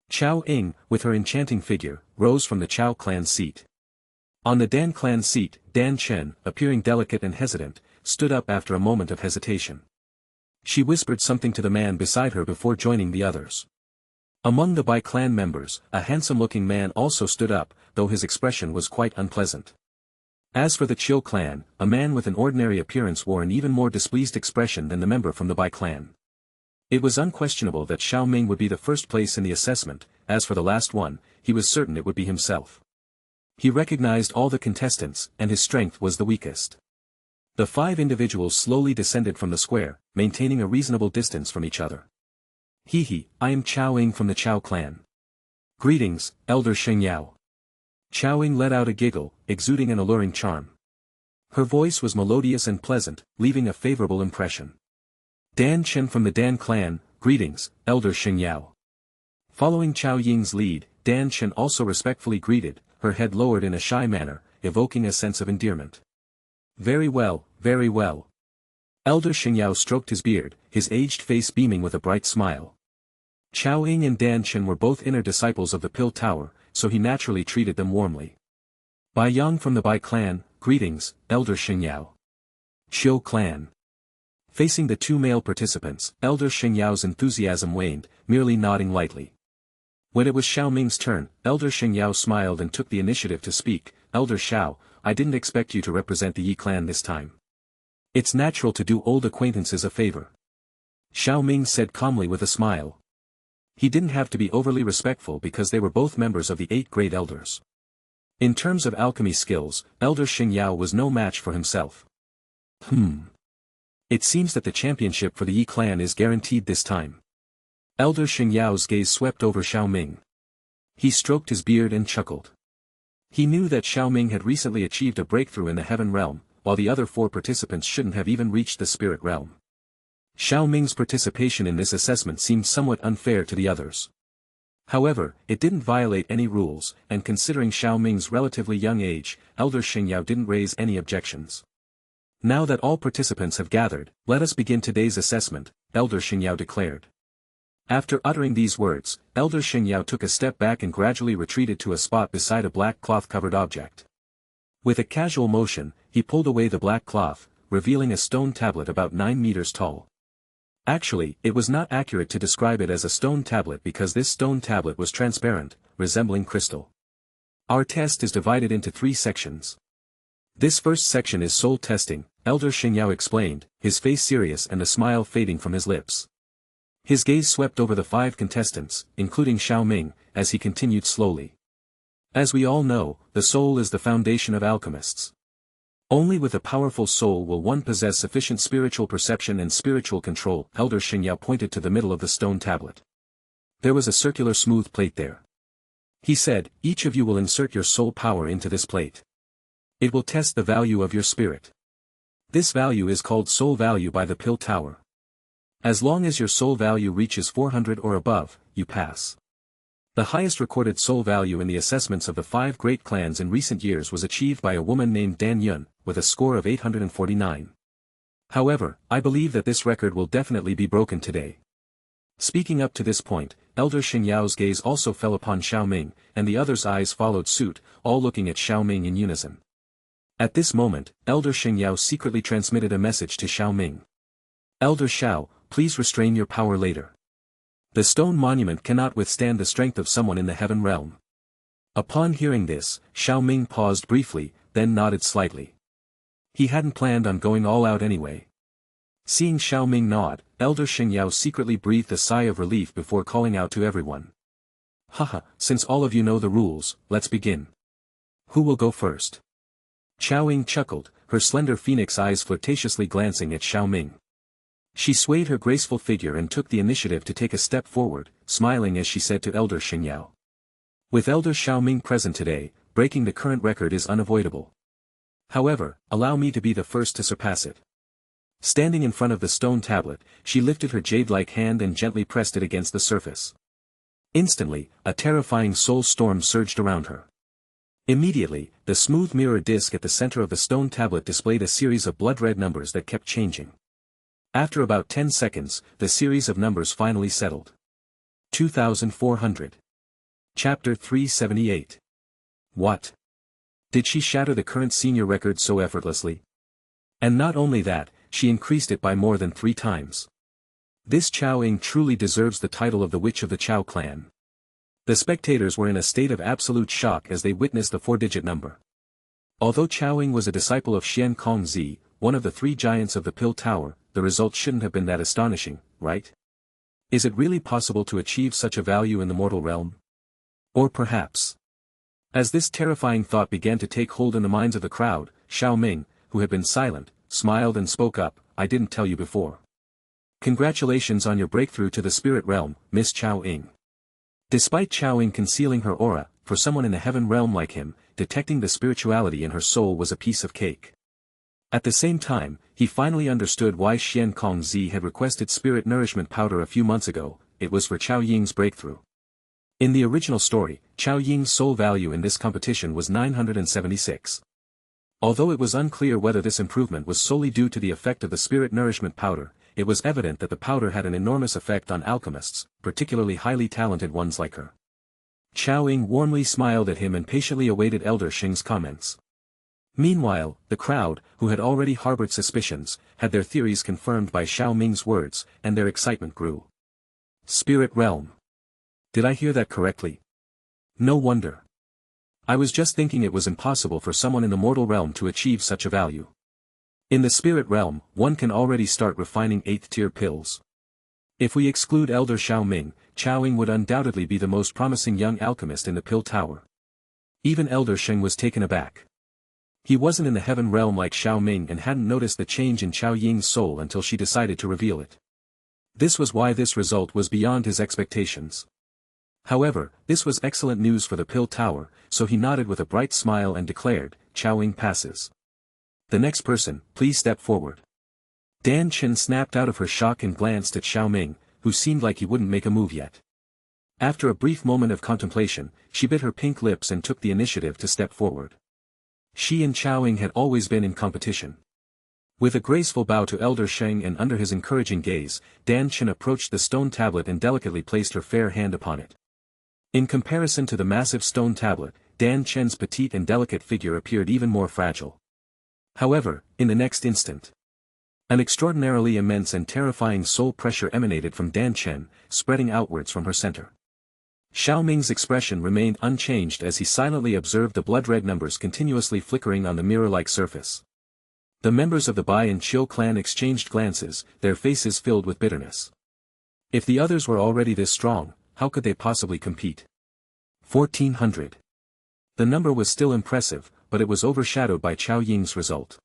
Qiao Ying, with her enchanting figure, rose from the Qiao clan seat. On the Dan clan seat, Dan Chen, appearing delicate and hesitant, stood up after a moment of hesitation. She whispered something to the man beside her before joining the others. Among the Bai clan members, a handsome-looking man also stood up, though his expression was quite unpleasant. As for the Qiu clan, a man with an ordinary appearance wore an even more displeased expression than the member from the Bai clan. It was unquestionable that Xiao Ming would be the first place in the assessment. As for the last one, he was certain it would be himself. He recognized all the contestants, and his strength was the weakest. The 5 individuals slowly descended from the square, maintaining a reasonable distance from each other. I am Qiao Ying from the Qiao clan. Greetings, Elder Xingyao. Qiao Ying let out a giggle, exuding an alluring charm. Her voice was melodious and pleasant, leaving a favorable impression. Dan Chen from the Dan clan, greetings, Elder Xingyao. Following Qiao Ying's lead, Dan Chen also respectfully greeted, her head lowered in a shy manner, evoking a sense of endearment. Very well, very well. Elder Xingyao stroked his beard, his aged face beaming with a bright smile. Qiao Ying and Dan Chen were both inner disciples of the Pill Tower, so he naturally treated them warmly. Bai Yang from the Bai clan, greetings, Elder Xingyao. Qiu clan. Facing the 2 male participants, Elder Xingyao's enthusiasm waned, merely nodding lightly. When it was Xiao Ming's turn, Elder Xingyao smiled and took the initiative to speak. Elder Xiao, I didn't expect you to represent the Yi clan this time. It's natural to do old acquaintances a favor. Xiao Ming said calmly with a smile. He didn't have to be overly respectful because they were both members of the 8 great elders. In terms of alchemy skills, Elder Xingyao was no match for himself. It seems that the championship for the Yi clan is guaranteed this time. Elder Xingyao's gaze swept over Xiao Ming. He stroked his beard and chuckled. He knew that Xiao Ming had recently achieved a breakthrough in the heaven realm, while the other 4 participants shouldn't have even reached the spirit realm. Xiao Ming's participation in this assessment seemed somewhat unfair to the others. However, it didn't violate any rules, and considering Xiao Ming's relatively young age, Elder Xingyao didn't raise any objections. Now that all participants have gathered, let us begin today's assessment, Elder Xingyao declared. After uttering these words, Elder Xingyao took a step back and gradually retreated to a spot beside a black cloth-covered object. With a casual motion, he pulled away the black cloth, revealing a stone tablet about 9 meters tall. Actually, it was not accurate to describe it as a stone tablet because this stone tablet was transparent, resembling crystal. Our test is divided into 3 sections. This first section is soul testing, Elder Xingyao explained, his face serious and a smile fading from his lips. His gaze swept over the 5 contestants, including Xiao Ming, as he continued slowly. As we all know, the soul is the foundation of alchemists. Only with a powerful soul will one possess sufficient spiritual perception and spiritual control. Elder Xingyao pointed to the middle of the stone tablet. There was a circular smooth plate there. He said, each of you will insert your soul power into this plate. It will test the value of your spirit. This value is called soul value by the Pill Tower. As long as your soul value reaches 400 or above, you pass. The highest recorded soul value in the assessments of the 5 great clans in recent years was achieved by a woman named Dan Yun, with a score of 849. However, I believe that this record will definitely be broken today. Speaking up to this point, Elder Xingyao's gaze also fell upon Xiao Ming, and the others' eyes followed suit, all looking at Xiao Ming in unison. At this moment, Elder Xingyao secretly transmitted a message to Xiao Ming. Elder Xiao, please restrain your power later. The stone monument cannot withstand the strength of someone in the heaven realm. Upon hearing this, Xiao Ming paused briefly, then nodded slightly. He hadn't planned on going all out anyway. Seeing Xiao Ming nod, Elder Xingyao secretly breathed a sigh of relief before calling out to everyone. Haha, since all of you know the rules, let's begin. Who will go first? Qiao Ying chuckled, her slender phoenix eyes flirtatiously glancing at Xiao Ming. She swayed her graceful figure and took the initiative to take a step forward, smiling as she said to Elder Xingyao. With Elder Xiao Ming present today, breaking the current record is unavoidable. However, allow me to be the first to surpass it. Standing in front of the stone tablet, she lifted her jade-like hand and gently pressed it against the surface. Instantly, a terrifying soul storm surged around her. Immediately, the smooth mirror disc at the center of the stone tablet displayed a series of blood-red numbers that kept changing. After about 10 seconds, the series of numbers finally settled. 2400. Chapter 378. What? Did she shatter the current senior record so effortlessly? And not only that, she increased it by more than 3 times. This Qiao Ying truly deserves the title of the Witch of the Qiao clan. The spectators were in a state of absolute shock as they witnessed the 4-digit number. Although Qiao Ying was a disciple of Xian Kongzi, one of the 3 giants of the Pill Tower, the result shouldn't have been that astonishing, right? Is it really possible to achieve such a value in the mortal realm? Or perhaps... As this terrifying thought began to take hold in the minds of the crowd, Xiao Ming, who had been silent, smiled and spoke up, I didn't tell you before. Congratulations on your breakthrough to the spirit realm, Miss Qiao Ying. Despite Qiao Ying concealing her aura, for someone in the heaven realm like him, detecting the spirituality in her soul was a piece of cake. At the same time, he finally understood why Xian Kongzi had requested spirit nourishment powder a few months ago, it was for Qiao Ying's breakthrough. In the original story, Qiao Ying's soul value in this competition was 976. Although it was unclear whether this improvement was solely due to the effect of the spirit nourishment powder, it was evident that the powder had an enormous effect on alchemists, particularly highly talented ones like her. Qiao Ying warmly smiled at him and patiently awaited Elder Xing's comments. Meanwhile, the crowd, who had already harbored suspicions, had their theories confirmed by Xiao Ming's words, and their excitement grew. Spirit realm. Did I hear that correctly? No wonder. I was just thinking it was impossible for someone in the mortal realm to achieve such a value. In the spirit realm, one can already start refining 8th-tier pills. If we exclude Elder Xiao Ming, Qiao Ying would undoubtedly be the most promising young alchemist in the Pill Tower. Even Elder Sheng was taken aback. He wasn't in the heaven realm like Xiao Ming and hadn't noticed the change in Qiao Ying's soul until she decided to reveal it. This was why this result was beyond his expectations. However, this was excellent news for the Pill Tower, so he nodded with a bright smile and declared, Xiao Ming passes. The next person, please step forward. Dan Chen snapped out of her shock and glanced at Xiao Ming, who seemed like he wouldn't make a move yet. After a brief moment of contemplation, she bit her pink lips and took the initiative to step forward. She and Xiao Ming had always been in competition. With a graceful bow to Elder Sheng and under his encouraging gaze, Dan Chen approached the stone tablet and delicately placed her fair hand upon it. In comparison to the massive stone tablet, Dan Chen's petite and delicate figure appeared even more fragile. However, in the next instant, an extraordinarily immense and terrifying soul pressure emanated from Dan Chen, spreading outwards from her center. Xiao Ming's expression remained unchanged as he silently observed the blood-red numbers continuously flickering on the mirror-like surface. The members of the Bai and Chiu clan exchanged glances, their faces filled with bitterness. If the others were already this strong, how could they possibly compete? 1400. The number was still impressive, but it was overshadowed by Qiao Ying's result.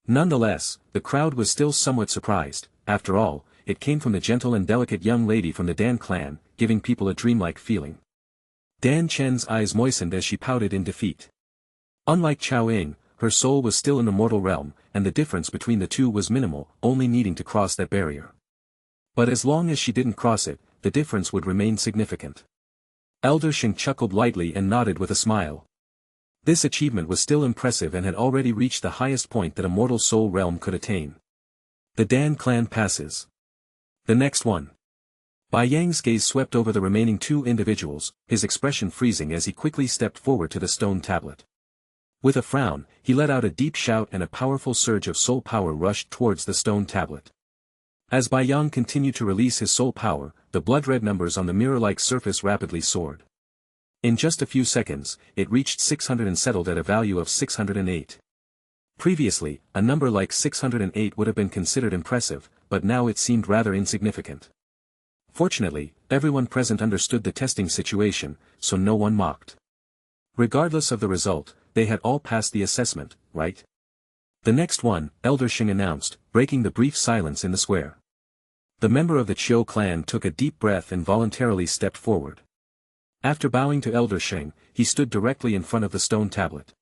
Nonetheless, the crowd was still somewhat surprised. After all, it came from the gentle and delicate young lady from the Dan clan, giving people a dreamlike feeling. Dan Chen's eyes moistened as she pouted in defeat. Unlike Qiao Ying, her soul was still in the mortal realm, and the difference between the two was minimal, only needing to cross that barrier. But as long as she didn't cross it, the difference would remain significant. Elder Sheng chuckled lightly and nodded with a smile. This achievement was still impressive and had already reached the highest point that a mortal soul realm could attain. The Dan clan passes. The next one. Bai Yang's gaze swept over the remaining two individuals, his expression freezing as he quickly stepped forward to the stone tablet. With a frown, he let out a deep shout and a powerful surge of soul power rushed towards the stone tablet. As Bai Yang continued to release his soul power, the blood-red numbers on the mirror-like surface rapidly soared. In just a few seconds, it reached 600 and settled at a value of 608. Previously, a number like 608 would have been considered impressive, but now it seemed rather insignificant. Fortunately, everyone present understood the testing situation, so no one mocked. Regardless of the result, they had all passed the assessment, right? The next one, Elder Sheng announced, breaking the brief silence in the square. The member of the Chiu clan took a deep breath and voluntarily stepped forward. After bowing to Elder Sheng, he stood directly in front of the stone tablet.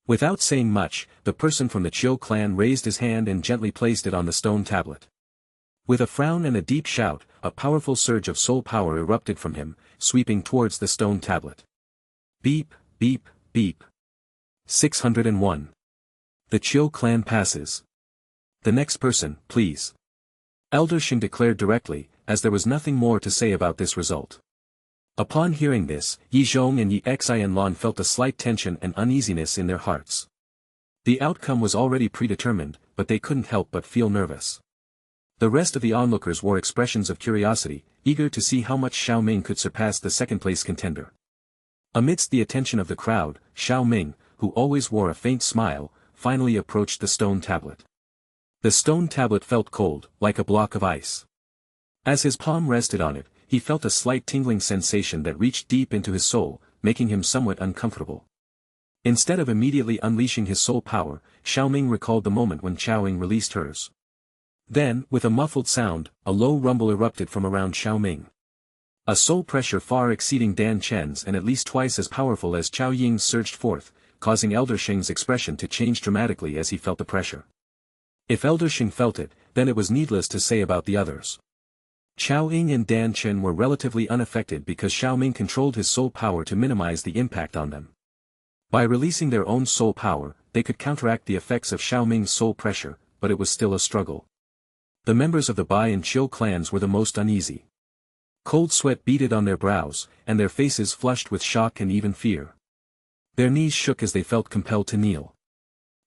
Without saying much, the person from the Chiu clan raised his hand and gently placed it on the stone tablet. With a frown and a deep shout, a powerful surge of soul power erupted from him, sweeping towards the stone tablet. Beep, beep, beep. 601. The Chiu clan passes. The next person, please. Elder Sheng declared directly, as there was nothing more to say about this result. Upon hearing this, Yi Zhong and Yi Xianlon felt a slight tension and uneasiness in their hearts. The outcome was already predetermined, but they couldn't help but feel nervous. The rest of the onlookers wore expressions of curiosity, eager to see how much Xiao Ming could surpass the second-place contender. Amidst the attention of the crowd, Xiao Ming, who always wore a faint smile, finally approached the stone tablet. The stone tablet felt cold, like a block of ice. As his palm rested on it, he felt a slight tingling sensation that reached deep into his soul, making him somewhat uncomfortable. Instead of immediately unleashing his soul power, Xiao Ming recalled the moment when Qiao Ying released hers. Then, with a muffled sound, a low rumble erupted from around Xiao Ming. A soul pressure far exceeding Dan Chen's and at least twice as powerful as Qiao Ying's surged forth, causing Elder Sheng's expression to change dramatically as he felt the pressure. If Elder Sheng felt it, then it was needless to say about the others. Qiao Ying and Dan Chen were relatively unaffected because Xiao Ming controlled his soul power to minimize the impact on them. By releasing their own soul power, they could counteract the effects of Xiao Ming's soul pressure, but it was still a struggle. The members of the Bai and Chiu clans were the most uneasy. Cold sweat beaded on their brows, and their faces flushed with shock and even fear. Their knees shook as they felt compelled to kneel.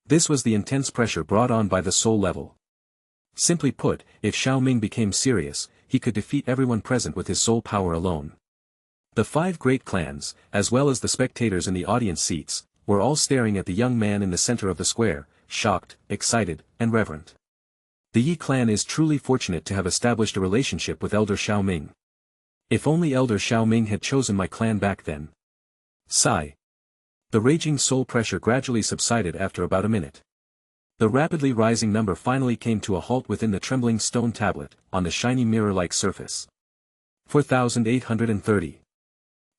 This was the intense pressure brought on by the soul level. Simply put, if Xiao Ming became serious, he could defeat everyone present with his soul power alone. The 5 great clans, as well as the spectators in the audience seats, were all staring at the young man in the center of the square, shocked, excited, and reverent. The Yi clan is truly fortunate to have established a relationship with Elder Xiao Ming. If only Elder Xiao Ming had chosen my clan back then. Sigh. The raging soul pressure gradually subsided after about a minute. The rapidly rising number finally came to a halt within the trembling stone tablet, on the shiny mirror-like surface. 4,830.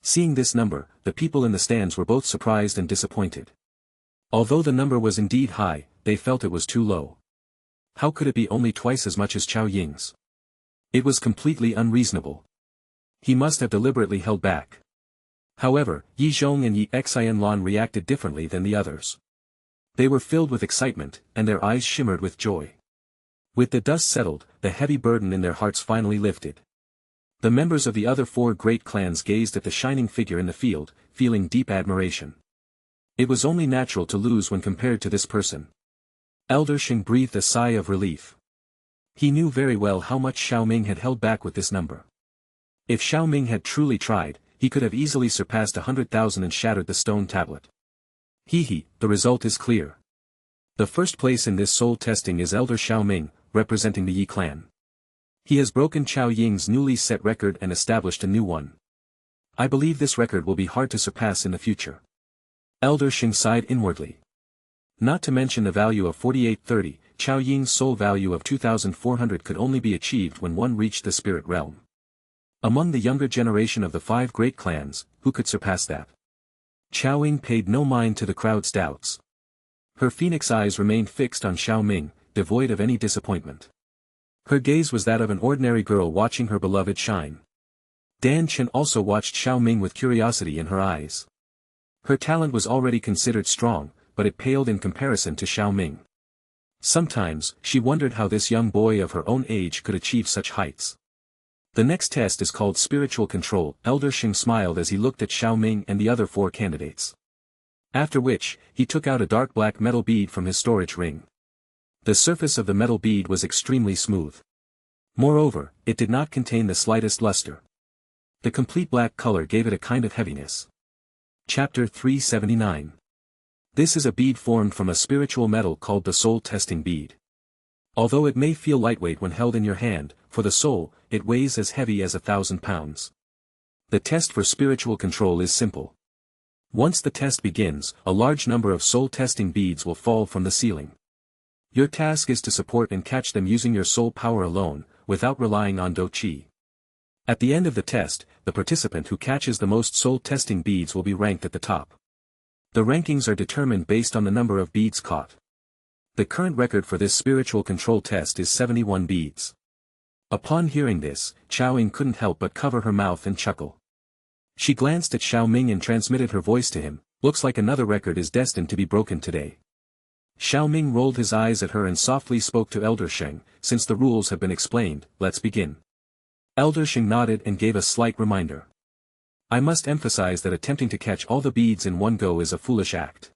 Seeing this number, the people in the stands were both surprised and disappointed. Although the number was indeed high, they felt it was too low. How could it be only twice as much as Xiao Ying's? It was completely unreasonable. He must have deliberately held back. However, Yi Zhong and Yi Xianlan reacted differently than the others. They were filled with excitement, and their eyes shimmered with joy. With the dust settled, the heavy burden in their hearts finally lifted. The members of the other 4 great clans gazed at the shining figure in the field, feeling deep admiration. It was only natural to lose when compared to this person. Elder Shing breathed a sigh of relief. He knew very well how much Xiao Ming had held back with this number. If Xiao Ming had truly tried, he could have easily surpassed 100,000 and shattered the stone tablet. The result is clear. The first place in this soul testing is Elder Xiao Ming, representing the Yi clan. He has broken Xiao Ying's newly set record and established a new one. I believe this record will be hard to surpass in the future. Elder Shing sighed inwardly. Not to mention the value of 4830, Xiao Ying's soul value of 2,400 could only be achieved when one reached the spirit realm. Among the younger generation of the 5 great clans, who could surpass that? Xiao Ying paid no mind to the crowd's doubts. Her phoenix eyes remained fixed on Xiao Ming, devoid of any disappointment. Her gaze was that of an ordinary girl watching her beloved shine. Dan Chen also watched Xiao Ming with curiosity in her eyes. Her talent was already considered strong, but it paled in comparison to Xiao Ming. Sometimes, she wondered how this young boy of her own age could achieve such heights. The next test is called Spiritual Control. Elder Shing smiled as he looked at Xiao Ming and the other 4 candidates. After which, he took out a dark black metal bead from his storage ring. The surface of the metal bead was extremely smooth. Moreover, it did not contain the slightest luster. The complete black color gave it a kind of heaviness. Chapter 379. This is a bead formed from a spiritual metal called the soul testing bead. Although it may feel lightweight when held in your hand, for the soul, it weighs as heavy as 1,000 pounds. The test for spiritual control is simple. Once the test begins, a large number of soul testing beads will fall from the ceiling. Your task is to support and catch them using your soul power alone, without relying on Do Chi. At the end of the test, the participant who catches the most soul testing beads will be ranked at the top. The rankings are determined based on the number of beads caught. The current record for this spiritual control test is 71 beads. Upon hearing this, Xiao Ying couldn't help but cover her mouth and chuckle. She glanced at Xiao Ming and transmitted her voice to him. Looks like another record is destined to be broken today. Xiao Ming rolled his eyes at her and softly spoke to Elder Shing. Since the rules have been explained, let's begin. Elder Shing nodded and gave a slight reminder. I must emphasize that attempting to catch all the beads in one go is a foolish act.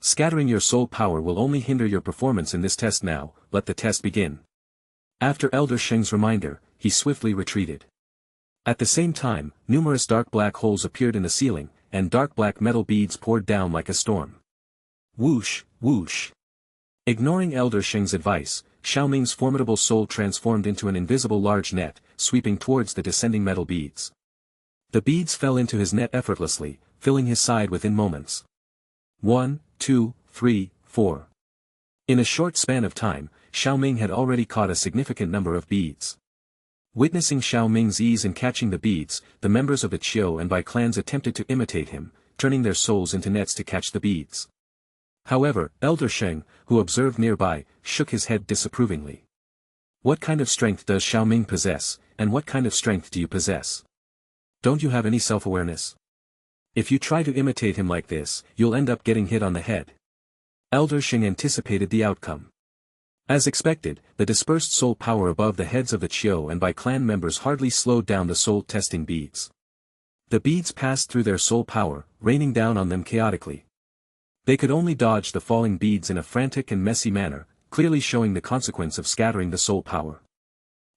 Scattering your soul power will only hinder your performance in this test. Now, let the test begin. After Elder Shing's reminder, he swiftly retreated. At the same time, numerous dark black holes appeared in the ceiling, and dark black metal beads poured down like a storm. Whoosh, whoosh. Ignoring Elder Shing's advice, Xiao Ming's formidable soul transformed into an invisible large net, sweeping towards the descending metal beads. The beads fell into his net effortlessly, filling his side within moments. 1, 2, 3, 4. In a short span of time, Xiao Ming had already caught a significant number of beads. Witnessing Xiao Ming's ease in catching the beads, the members of the Qiu and Bai clans attempted to imitate him, turning their souls into nets to catch the beads. However, Elder Shing, who observed nearby, shook his head disapprovingly. What kind of strength does Xiao Ming possess, and what kind of strength do you possess? Don't you have any self-awareness? If you try to imitate him like this, you'll end up getting hit on the head. Elder Shing anticipated the outcome. As expected, the dispersed soul power above the heads of the Qiu and Bai clan members hardly slowed down the soul-testing beads. The beads passed through their soul power, raining down on them chaotically. They could only dodge the falling beads in a frantic and messy manner, clearly showing the consequence of scattering the soul power.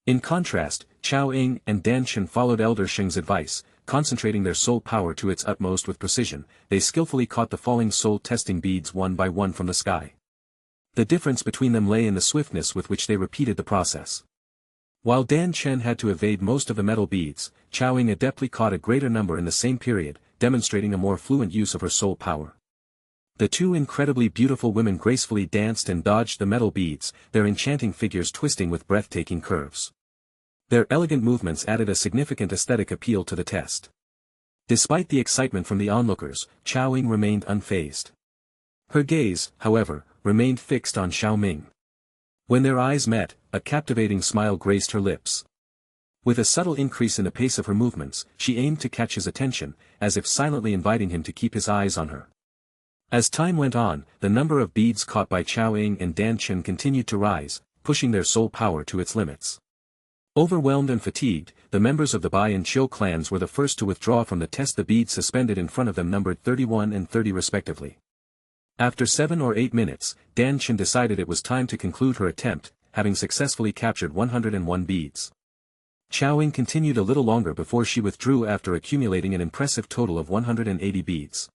In contrast, Xiao Ying and Dan Chen followed Elder Shing's advice, concentrating their soul power to its utmost with precision. They skillfully caught the falling soul-testing beads one by one from the sky. The difference between them lay in the swiftness with which they repeated the process. While Dan Chen had to evade most of the metal beads, Xiao Ying adeptly caught a greater number in the same period, demonstrating a more fluent use of her soul power. The two incredibly beautiful women gracefully danced and dodged the metal beads, their enchanting figures twisting with breathtaking curves. Their elegant movements added a significant aesthetic appeal to the test. Despite the excitement from the onlookers, Xiao Ming remained unfazed. Her gaze, however, remained fixed on Xiao Ming. When their eyes met, a captivating smile graced her lips. With a subtle increase in the pace of her movements, she aimed to catch his attention, as if silently inviting him to keep his eyes on her. As time went on, the number of beads caught by Xiao Ming and Dan Chen continued to rise, pushing their soul power to its limits. Overwhelmed and fatigued, the members of the Bai and Chiu clans were the first to withdraw from the test. The beads suspended in front of them numbered 31 and 30 respectively. After 7 or 8 minutes, Dan Chen decided it was time to conclude her attempt, having successfully captured 101 beads. Xiao Ming continued a little longer before she withdrew after accumulating an impressive total of 180 beads.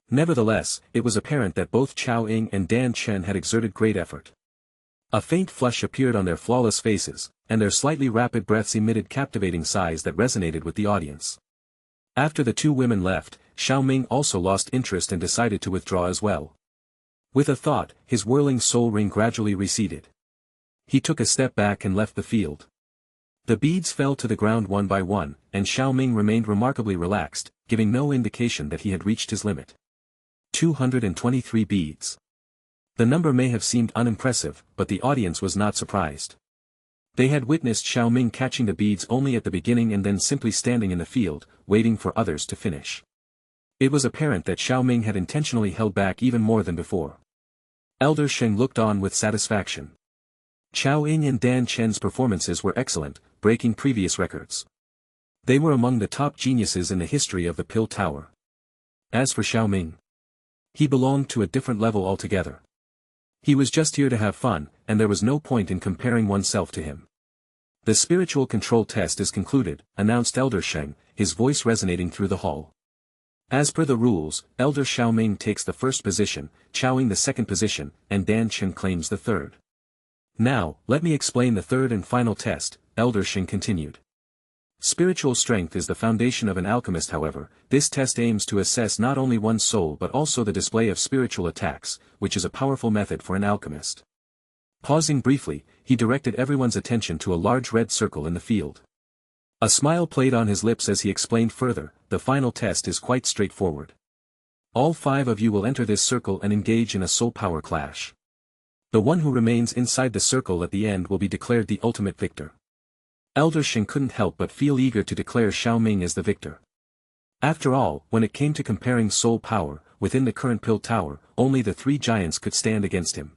Nevertheless, it was apparent that both Xiao Ming and Dan Chen had exerted great effort. A faint flush appeared on their flawless faces, and their slightly rapid breaths emitted captivating sighs that resonated with the audience. After the two women left, Xiao Ming also lost interest and decided to withdraw as well. With a thought, his whirling soul ring gradually receded. He took a step back and left the field. The beads fell to the ground one by one, and Xiao Ming remained remarkably relaxed, giving no indication that he had reached his limit. 223 beads. The number may have seemed unimpressive, but the audience was not surprised. They had witnessed Xiao Ming catching the beads only at the beginning and then simply standing in the field, waiting for others to finish. It was apparent that Xiao Ming had intentionally held back even more than before. Elder Sheng looked on with satisfaction. Xiao Ming and Dan Chen's performances were excellent, breaking previous records. They were among the top geniuses in the history of the Pill Tower. As for Xiao Ming, he belonged to a different level altogether. He was just here to have fun, and there was no point in comparing oneself to him. The spiritual control test is concluded, announced Elder Sheng, his voice resonating through the hall. As per the rules, Elder Xiao Ming takes the first position, Xiao Ming the second position, and Dan Chen claims the third. Now, let me explain the third and final test, Elder Sheng continued. Spiritual strength is the foundation of an alchemist. However, this test aims to assess not only one's soul but also the display of spiritual attacks, which is a powerful method for an alchemist. Pausing briefly, he directed everyone's attention to a large red circle in the field. A smile played on his lips as he explained further, the final test is quite straightforward. All 5 of you will enter this circle and engage in a soul power clash. The one who remains inside the circle at the end will be declared the ultimate victor. Elder Sheng couldn't help but feel eager to declare Xiao Ming as the victor. After all, when it came to comparing soul power, within the current Pill Tower, only the 3 giants could stand against him.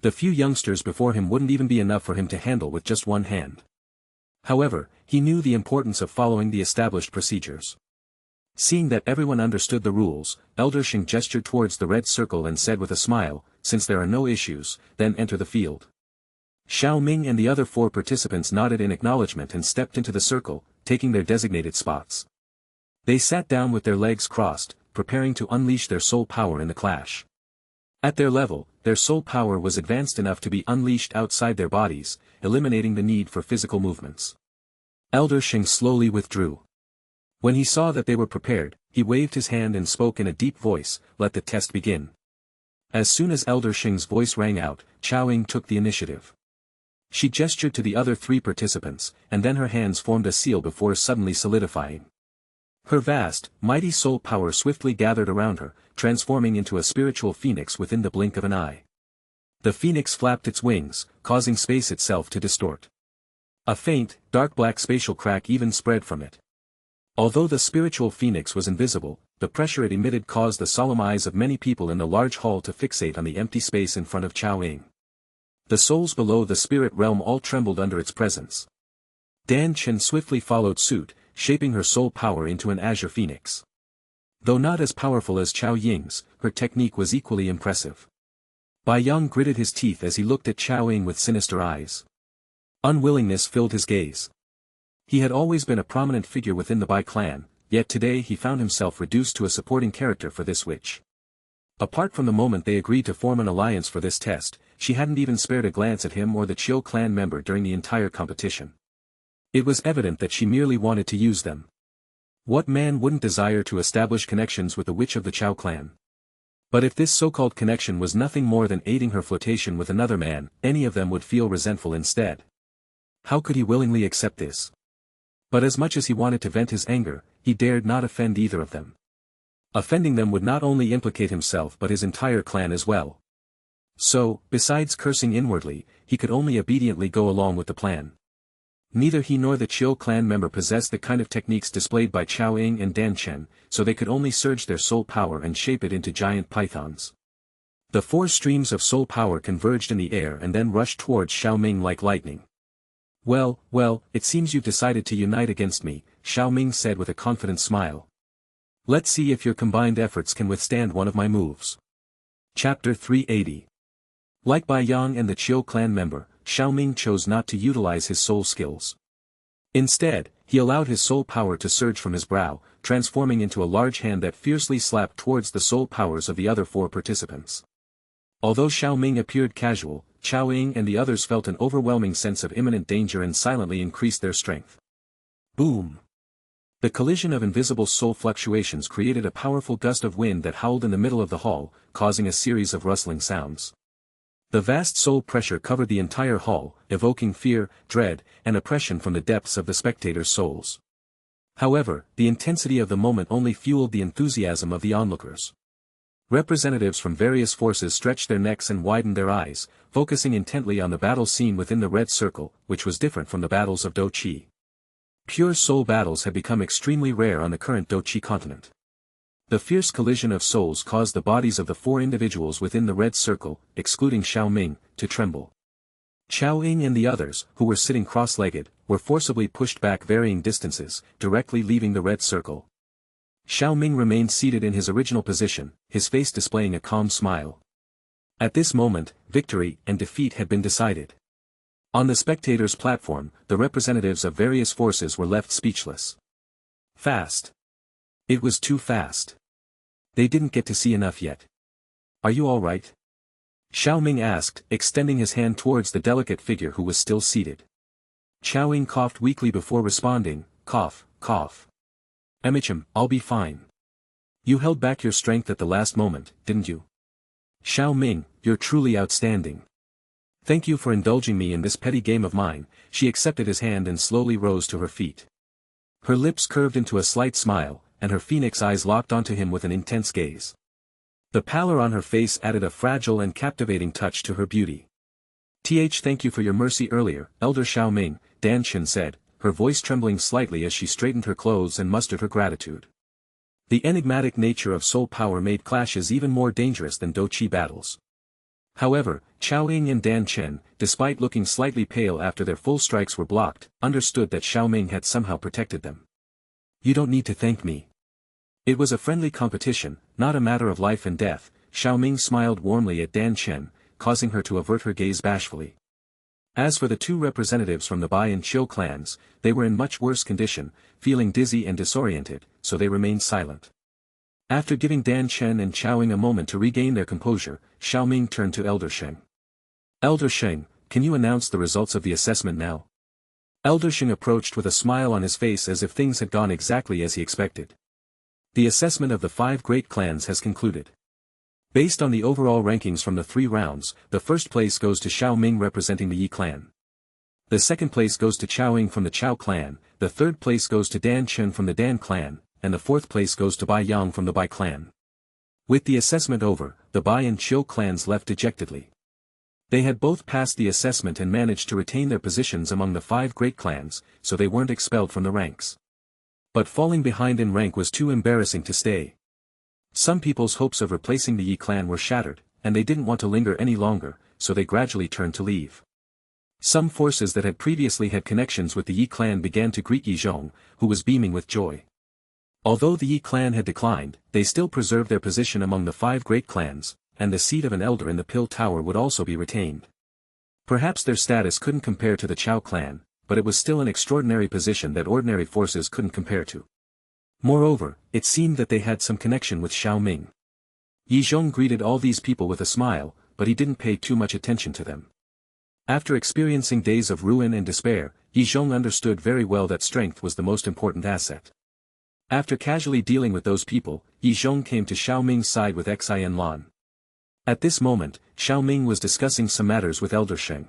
The few youngsters before him wouldn't even be enough for him to handle with just one hand. However, he knew the importance of following the established procedures. Seeing that everyone understood the rules, Elder Sheng gestured towards the red circle and said with a smile, "Since there are no issues, then enter the field." Xiao Ming and the other 4 participants nodded in acknowledgement and stepped into the circle, taking their designated spots. They sat down with their legs crossed, preparing to unleash their soul power in the clash. At their level, their soul power was advanced enough to be unleashed outside their bodies, eliminating the need for physical movements. Elder Sheng slowly withdrew. When he saw that they were prepared, he waved his hand and spoke in a deep voice, "Let the test begin." As soon as Elder Sheng's voice rang out, Xiao Ming took the initiative. She gestured to the other 3 participants, and then her hands formed a seal before suddenly solidifying. Her vast, mighty soul power swiftly gathered around her, transforming into a spiritual phoenix within the blink of an eye. The phoenix flapped its wings, causing space itself to distort. A faint, dark black spatial crack even spread from it. Although the spiritual phoenix was invisible, the pressure it emitted caused the solemn eyes of many people in the large hall to fixate on the empty space in front of Xiao Ming. The souls below the spirit realm all trembled under its presence. Dan Chen swiftly followed suit, shaping her soul power into an azure phoenix. Though not as powerful as Xiao Ying's, her technique was equally impressive. Bai Yang gritted his teeth as he looked at Xiao Ming with sinister eyes. Unwillingness filled his gaze. He had always been a prominent figure within the Bai clan, yet today he found himself reduced to a supporting character for this witch. Apart from the moment they agreed to form an alliance for this test, she hadn't even spared a glance at him or the Chiu clan member during the entire competition. It was evident that she merely wanted to use them. What man wouldn't desire to establish connections with the witch of the Chiu clan? But if this so-called connection was nothing more than aiding her flirtation with another man, any of them would feel resentful instead. How could he willingly accept this? But as much as he wanted to vent his anger, he dared not offend either of them. Offending them would not only implicate himself but his entire clan as well. So, besides cursing inwardly, he could only obediently go along with the plan. Neither he nor the Qiu clan member possessed the kind of techniques displayed by Xiao Ming and Dan Chen, so they could only surge their soul power and shape it into giant pythons. The 4 streams of soul power converged in the air and then rushed towards Xiao Ming like lightning. Well, it seems you've decided to unite against me, Xiao Ming said with a confident smile. Let's see if your combined efforts can withstand one of my moves. Chapter 380. Like Bai Yang and the Qiu clan member, Xiao Ming chose not to utilize his soul skills. Instead, he allowed his soul power to surge from his brow, transforming into a large hand that fiercely slapped towards the soul powers of the other 4 participants. Although Xiao Ming appeared casual, Xiao Ying and the others felt an overwhelming sense of imminent danger and silently increased their strength. Boom! The collision of invisible soul fluctuations created a powerful gust of wind that howled in the middle of the hall, causing a series of rustling sounds. The vast soul pressure covered the entire hall, evoking fear, dread, and oppression from the depths of the spectators' souls. However, the intensity of the moment only fueled the enthusiasm of the onlookers. Representatives from various forces stretched their necks and widened their eyes, focusing intently on the battle scene within the red circle, which was different from the battles of Doqi. Pure soul battles had become extremely rare on the current Doqi continent. The fierce collision of souls caused the bodies of the 4 individuals within the red circle, excluding Xiao Ming, to tremble. Xiao Ying and the others, who were sitting cross-legged, were forcibly pushed back varying distances, directly leaving the red circle. Xiao Ming remained seated in his original position, his face displaying a calm smile. At this moment, victory and defeat had been decided. On the spectators' platform, the representatives of various forces were left speechless. Fast. It was too fast. They didn't get to see enough yet. Are you all right? Xiao Ming asked, extending his hand towards the delicate figure who was still seated. Xiao Ying coughed weakly before responding, cough, cough. Emichim, I'll be fine. You held back your strength at the last moment, didn't you? Xiao Ming, you're truly outstanding. Thank you for indulging me in this petty game of mine. She accepted his hand and slowly rose to her feet. Her lips curved into a slight smile, and her phoenix eyes locked onto him with an intense gaze. The pallor on her face added a fragile and captivating touch to her beauty. Thank you for your mercy earlier, Elder Xiao Ming, Dan Chen said, her voice trembling slightly as she straightened her clothes and mustered her gratitude. The enigmatic nature of soul power made clashes even more dangerous than Doqi battles. However, Xiao Ying and Dan Chen, despite looking slightly pale after their full strikes were blocked, understood that Xiao Ming had somehow protected them. You don't need to thank me. It was a friendly competition, not a matter of life and death. Xiao Ming smiled warmly at Dan Chen, causing her to avert her gaze bashfully. As for the 2 representatives from the Bai and Qiu clans, they were in much worse condition, feeling dizzy and disoriented, so they remained silent. After giving Dan Chen and Xiao Ying a moment to regain their composure, Xiao Ming turned to Elder Sheng. Elder Sheng, can you announce the results of the assessment now? Elder Sheng approached with a smile on his face as if things had gone exactly as he expected. The assessment of the 5 great clans has concluded. Based on the overall rankings from the 3 rounds, the first place goes to Xiao Ming representing the Yi clan. The second place goes to Xiao Ying from the Qiao clan, the third place goes to Dan Chen from the Dan clan, and the fourth place goes to Bai Yang from the Bai clan. With the assessment over, the Bai and Qiu clans left dejectedly. They had both passed the assessment and managed to retain their positions among the 5 great clans, so they weren't expelled from the ranks. But falling behind in rank was too embarrassing to stay. Some people's hopes of replacing the Yi clan were shattered, and they didn't want to linger any longer, so they gradually turned to leave. Some forces that had previously had connections with the Yi clan began to greet Yi Zhong, who was beaming with joy. Although the Yi clan had declined, they still preserved their position among the 5 great clans, and the seat of an elder in the Pill Tower would also be retained. Perhaps their status couldn't compare to the Qiao clan, but it was still an extraordinary position that ordinary forces couldn't compare to. Moreover, it seemed that they had some connection with Xiao Ming. Yi Zhong greeted all these people with a smile, but he didn't pay too much attention to them. After experiencing days of ruin and despair, Yi Zhong understood very well that strength was the most important asset. After casually dealing with those people, Yi Zhong came to Xiao Ming's side with Xin Lan. At this moment, Xiao Ming was discussing some matters with Elder Sheng.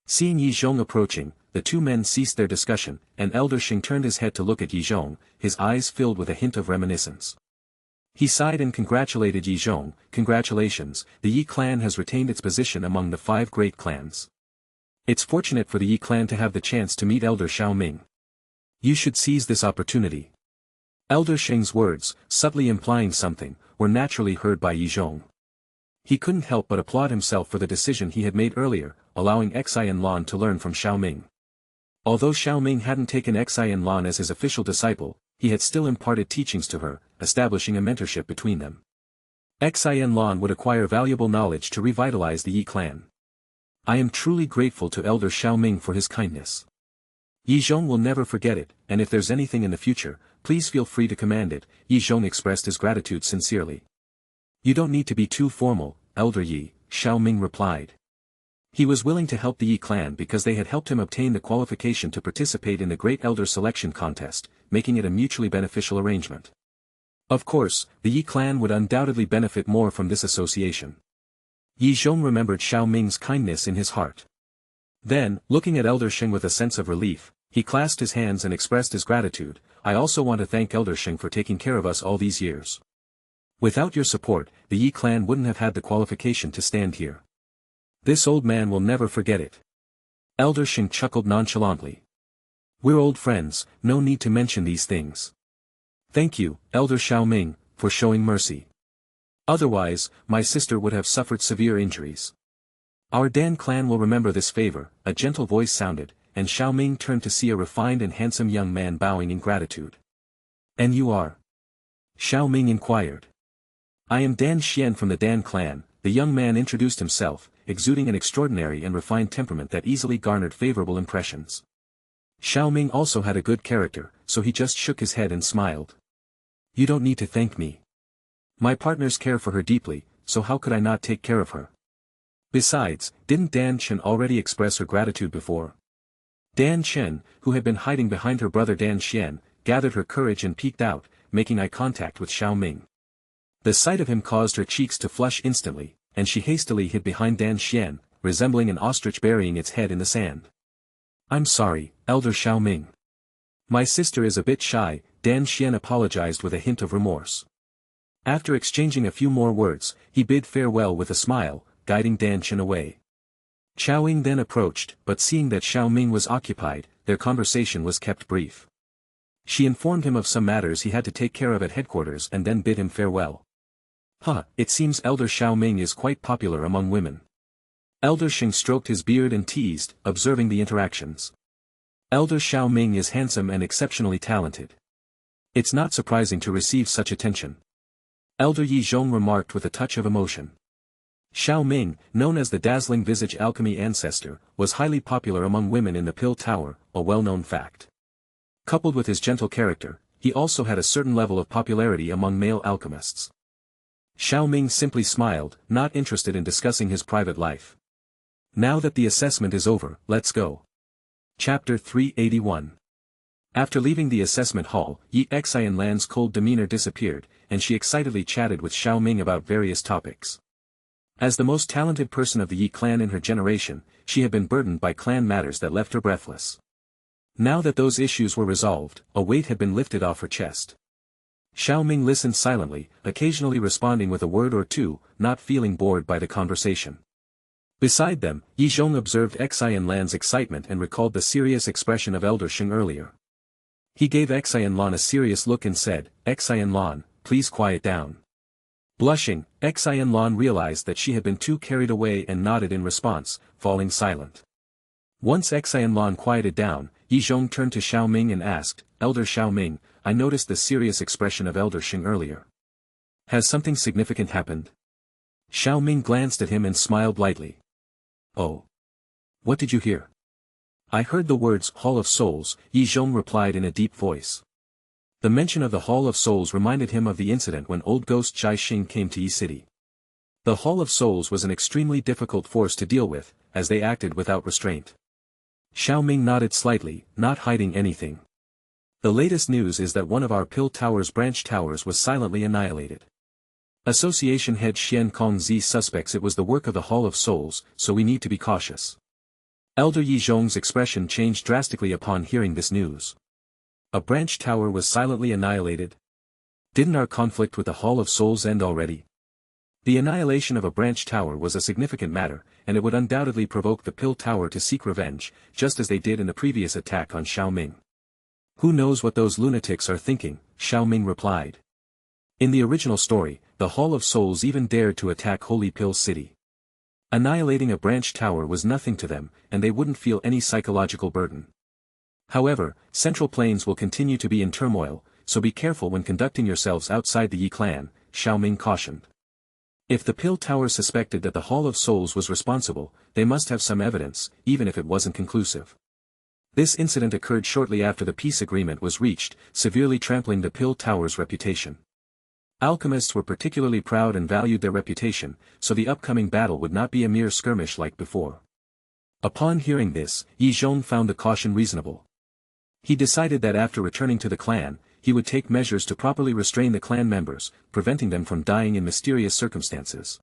Seeing Yi Zhong approaching, the two men ceased their discussion, and Elder Shing turned his head to look at Yi Zhong, his eyes filled with a hint of reminiscence. He sighed and congratulated Yi Zhong. "Congratulations, the Yi clan has retained its position among the 5 great clans. It's fortunate for the Yi clan to have the chance to meet Elder Xiao Ming. You should seize this opportunity." Elder Shing's words, subtly implying something, were naturally heard by Yi Zhong. He couldn't help but applaud himself for the decision he had made earlier, allowing Xian Lan to learn from Xiao Ming. Although Xiao Ming hadn't taken Xian Lan as his official disciple, he had still imparted teachings to her, establishing a mentorship between them. Xian Lan would acquire valuable knowledge to revitalize the Yi clan. "I am truly grateful to Elder Xiao Ming for his kindness. Yi Zhong will never forget it, and if there's anything in the future, please feel free to command it." Yi Zhong expressed his gratitude sincerely. "You don't need to be too formal, Elder Yi," Xiao Ming replied. He was willing to help the Yi clan because they had helped him obtain the qualification to participate in the Great Elder Selection Contest, making it a mutually beneficial arrangement. Of course, the Yi clan would undoubtedly benefit more from this association. Yi Zhong remembered Xiao Ming's kindness in his heart. Then, looking at Elder Shing with a sense of relief, he clasped his hands and expressed his gratitude. "I also want to thank Elder Shing for taking care of us all these years. Without your support, the Yi clan wouldn't have had the qualification to stand here. This old man will never forget it." Elder Shing chuckled nonchalantly. "We're old friends, no need to mention these things. Thank you, Elder Xiao Ming, for showing mercy. Otherwise, my sister would have suffered severe injuries. Our Dan clan will remember this favor." A gentle voice sounded, and Xiao Ming turned to see a refined and handsome young man bowing in gratitude. "And you are?" Xiao Ming inquired. "I am Dan Xian from the Dan clan," the young man introduced himself, exuding an extraordinary and refined temperament that easily garnered favorable impressions. Xiao Ming also had a good character, so he just shook his head and smiled. "You don't need to thank me. My partners care for her deeply, so how could I not take care of her? Besides, didn't Dan Chen already express her gratitude before?" Dan Chen, who had been hiding behind her brother Dan Xian, gathered her courage and peeked out, making eye contact with Xiao Ming. The sight of him caused her cheeks to flush instantly, and she hastily hid behind Dan Xian, resembling an ostrich burying its head in the sand. "I'm sorry, Elder Xiao Ming. My sister is a bit shy," Dan Xian apologized with a hint of remorse. After exchanging a few more words, he bid farewell with a smile, guiding Dan Chen away. Qiao Ying then approached, but seeing that Xiao Ming was occupied, their conversation was kept brief. She informed him of some matters he had to take care of at headquarters and then bid him farewell. It seems Elder Xiao Ming is quite popular among women." Elder Shing stroked his beard and teased, observing the interactions. "Elder Xiao Ming is handsome and exceptionally talented. It's not surprising to receive such attention." Elder Yi Zhong remarked with a touch of emotion. Xiao Ming, known as the dazzling visage alchemy ancestor, was highly popular among women in the Pill Tower, a well-known fact. Coupled with his gentle character, he also had a certain level of popularity among male alchemists. Xiao Ming simply smiled, not interested in discussing his private life. "Now that the assessment is over, let's go." Chapter 381. After leaving the assessment hall, Yi Xian Lan's cold demeanor disappeared, and she excitedly chatted with Xiao Ming about various topics. As the most talented person of the Yi clan in her generation, she had been burdened by clan matters that left her breathless. Now that those issues were resolved, a weight had been lifted off her chest. Xiao Ming listened silently, occasionally responding with a word or two, not feeling bored by the conversation. Beside them, Yi Zhong observed Xian Lan's excitement and recalled the serious expression of Elder Shing earlier. He gave Xian Lan a serious look and said, "Xian Lan, please quiet down." Blushing, Xian Lan realized that she had been too carried away and nodded in response, falling silent. Once Xian Lan quieted down, Yi Zhong turned to Xiao Ming and asked, "Elder Xiao Ming, I noticed the serious expression of Elder Shing earlier. Has something significant happened?" Xiao Ming glanced at him and smiled lightly. "Oh. What did you hear?" "I heard the words Hall of Souls," Yi Zhong replied in a deep voice. The mention of the Hall of Souls reminded him of the incident when old ghost Jai Xing came to Yi City. The Hall of Souls was an extremely difficult force to deal with, as they acted without restraint. Xiao Ming nodded slightly, not hiding anything. "The latest news is that one of our Pill Tower's branch towers was silently annihilated. Association head Xian Kongzi suspects it was the work of the Hall of Souls, so we need to be cautious." Elder Yi Zhong's expression changed drastically upon hearing this news. A branch tower was silently annihilated? Didn't our conflict with the Hall of Souls end already? The annihilation of a branch tower was a significant matter, and it would undoubtedly provoke the Pill Tower to seek revenge, just as they did in the previous attack on Xiao Ming. Who knows what those lunatics are thinking, Xiao Ming replied. In the original story, the Hall of Souls even dared to attack Holy Pill City. Annihilating a branch tower was nothing to them, and they wouldn't feel any psychological burden. However, Central Plains will continue to be in turmoil, so be careful when conducting yourselves outside the Yi clan, Xiao Ming cautioned. If the Pill Tower suspected that the Hall of Souls was responsible, they must have some evidence, even if it wasn't conclusive. This incident occurred shortly after the peace agreement was reached, severely trampling the Pill Tower's reputation. Alchemists were particularly proud and valued their reputation, so the upcoming battle would not be a mere skirmish like before. Upon hearing this, Yi Zhong found the caution reasonable. He decided that after returning to the clan, he would take measures to properly restrain the clan members, preventing them from dying in mysterious circumstances.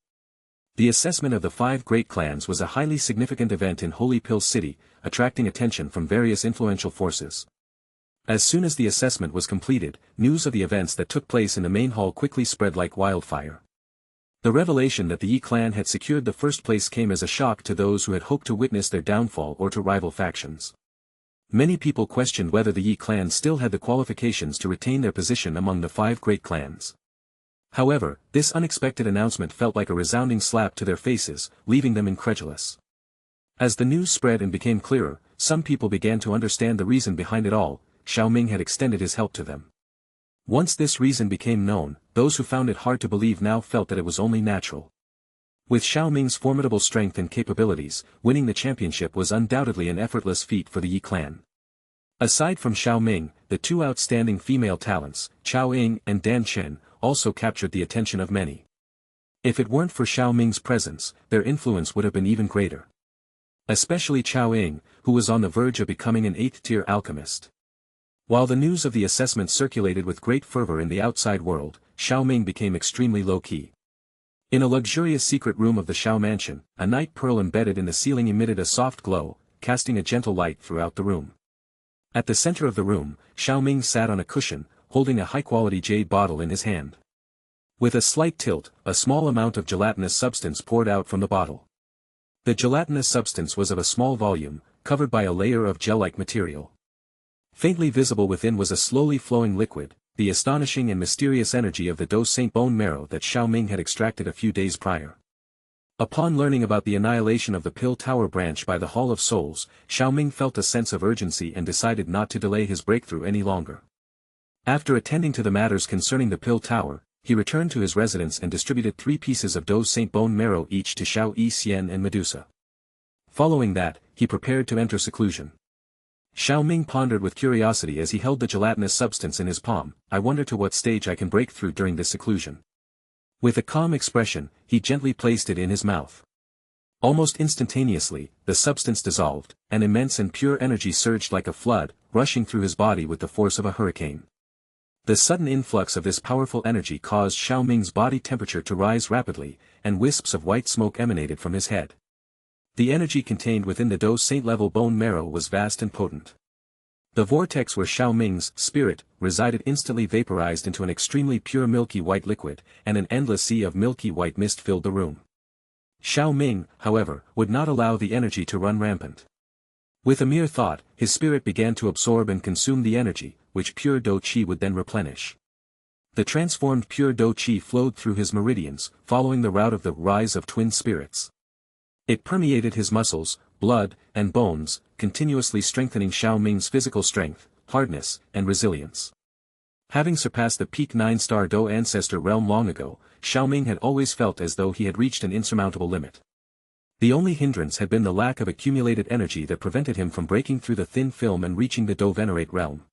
The assessment of the 5 great clans was a highly significant event in Holy Pill City, attracting attention from various influential forces. As soon as the assessment was completed, news of the events that took place in the main hall quickly spread like wildfire. The revelation that the Yi clan had secured the first place came as a shock to those who had hoped to witness their downfall or to rival factions. Many people questioned whether the Yi clan still had the qualifications to retain their position among the 5 great clans. However, this unexpected announcement felt like a resounding slap to their faces, leaving them incredulous. As the news spread and became clearer, some people began to understand the reason behind it all. Xiao Ming had extended his help to them. Once this reason became known, those who found it hard to believe now felt that it was only natural. With Xiao Ming's formidable strength and capabilities, winning the championship was undoubtedly an effortless feat for the Yi clan. Aside from Xiao Ming, the 2 outstanding female talents, Chao Ying and Dan Chen, also captured the attention of many. If it weren't for Xiao Ming's presence, their influence would have been even greater. Especially Chao Ying, who was on the verge of becoming an 8th-tier alchemist. While the news of the assessment circulated with great fervor in the outside world, Xiao Ming became extremely low-key. In a luxurious secret room of the Xiao mansion, a night pearl embedded in the ceiling emitted a soft glow, casting a gentle light throughout the room. At the center of the room, Xiao Ming sat on a cushion, holding a high-quality jade bottle in his hand. With a slight tilt, a small amount of gelatinous substance poured out from the bottle. The gelatinous substance was of a small volume, covered by a layer of gel-like material. Faintly visible within was a slowly flowing liquid, the astonishing and mysterious energy of the Dose Saint bone marrow that Xiao Ming had extracted a few days prior. Upon learning about the annihilation of the Pill Tower branch by the Hall of Souls, Xiao Ming felt a sense of urgency and decided not to delay his breakthrough any longer. After attending to the matters concerning the Pill Tower, he returned to his residence and distributed 3 pieces of Dose Saint bone marrow each to Xiao Yi Xian and Medusa. Following that, he prepared to enter seclusion. Xiao Ming pondered with curiosity as he held the gelatinous substance in his palm. I wonder to what stage I can break through during this seclusion. With a calm expression, he gently placed it in his mouth. Almost instantaneously, the substance dissolved, and immense and pure energy surged like a flood, rushing through his body with the force of a hurricane. The sudden influx of this powerful energy caused Xiao Ming's body temperature to rise rapidly, and wisps of white smoke emanated from his head. The energy contained within the Dose Saint level bone marrow was vast and potent. The vortex where Xiao Ming's spirit resided instantly vaporized into an extremely pure milky white liquid, and an endless sea of milky white mist filled the room. Xiao Ming, however, would not allow the energy to run rampant. With a mere thought, his spirit began to absorb and consume the energy, which pure Do Qi would then replenish. The transformed pure Do Qi flowed through his meridians, following the route of the rise of twin spirits. It permeated his muscles, blood, and bones, continuously strengthening Xiao Ming's physical strength, hardness, and resilience. Having surpassed the peak 9-star Do ancestor realm long ago, Xiao Ming had always felt as though he had reached an insurmountable limit. The only hindrance had been the lack of accumulated energy that prevented him from breaking through the thin film and reaching the Do Venerate realm.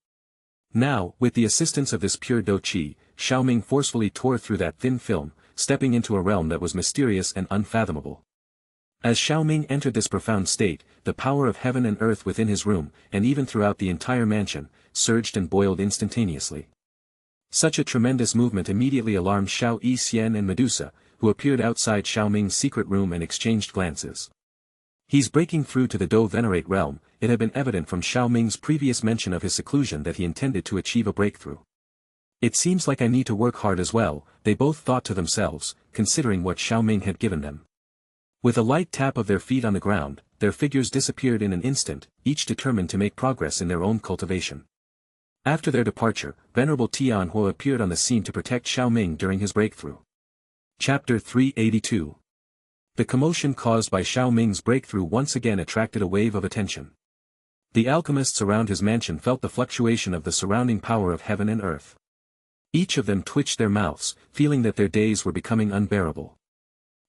Now, with the assistance of this pure Do Qi, Xiao Ming forcefully tore through that thin film, stepping into a realm that was mysterious and unfathomable. As Xiao Ming entered this profound state, the power of heaven and earth within his room, and even throughout the entire mansion, surged and boiled instantaneously. Such a tremendous movement immediately alarmed Xiao Yi Xian and Medusa, who appeared outside Xiao Ming's secret room and exchanged glances. He's breaking through to the Do Venerate realm. It had been evident from Xiao Ming's previous mention of his seclusion that he intended to achieve a breakthrough. It seems like I need to work hard as well, they both thought to themselves, considering what Xiao Ming had given them. With a light tap of their feet on the ground, their figures disappeared in an instant, each determined to make progress in their own cultivation. After their departure, Venerable Tianhuo appeared on the scene to protect Xiao Ming during his breakthrough. Chapter 382. The commotion caused by Xiao Ming's breakthrough once again attracted a wave of attention. The alchemists around his mansion felt the fluctuation of the surrounding power of heaven and earth. Each of them twitched their mouths, feeling that their days were becoming unbearable.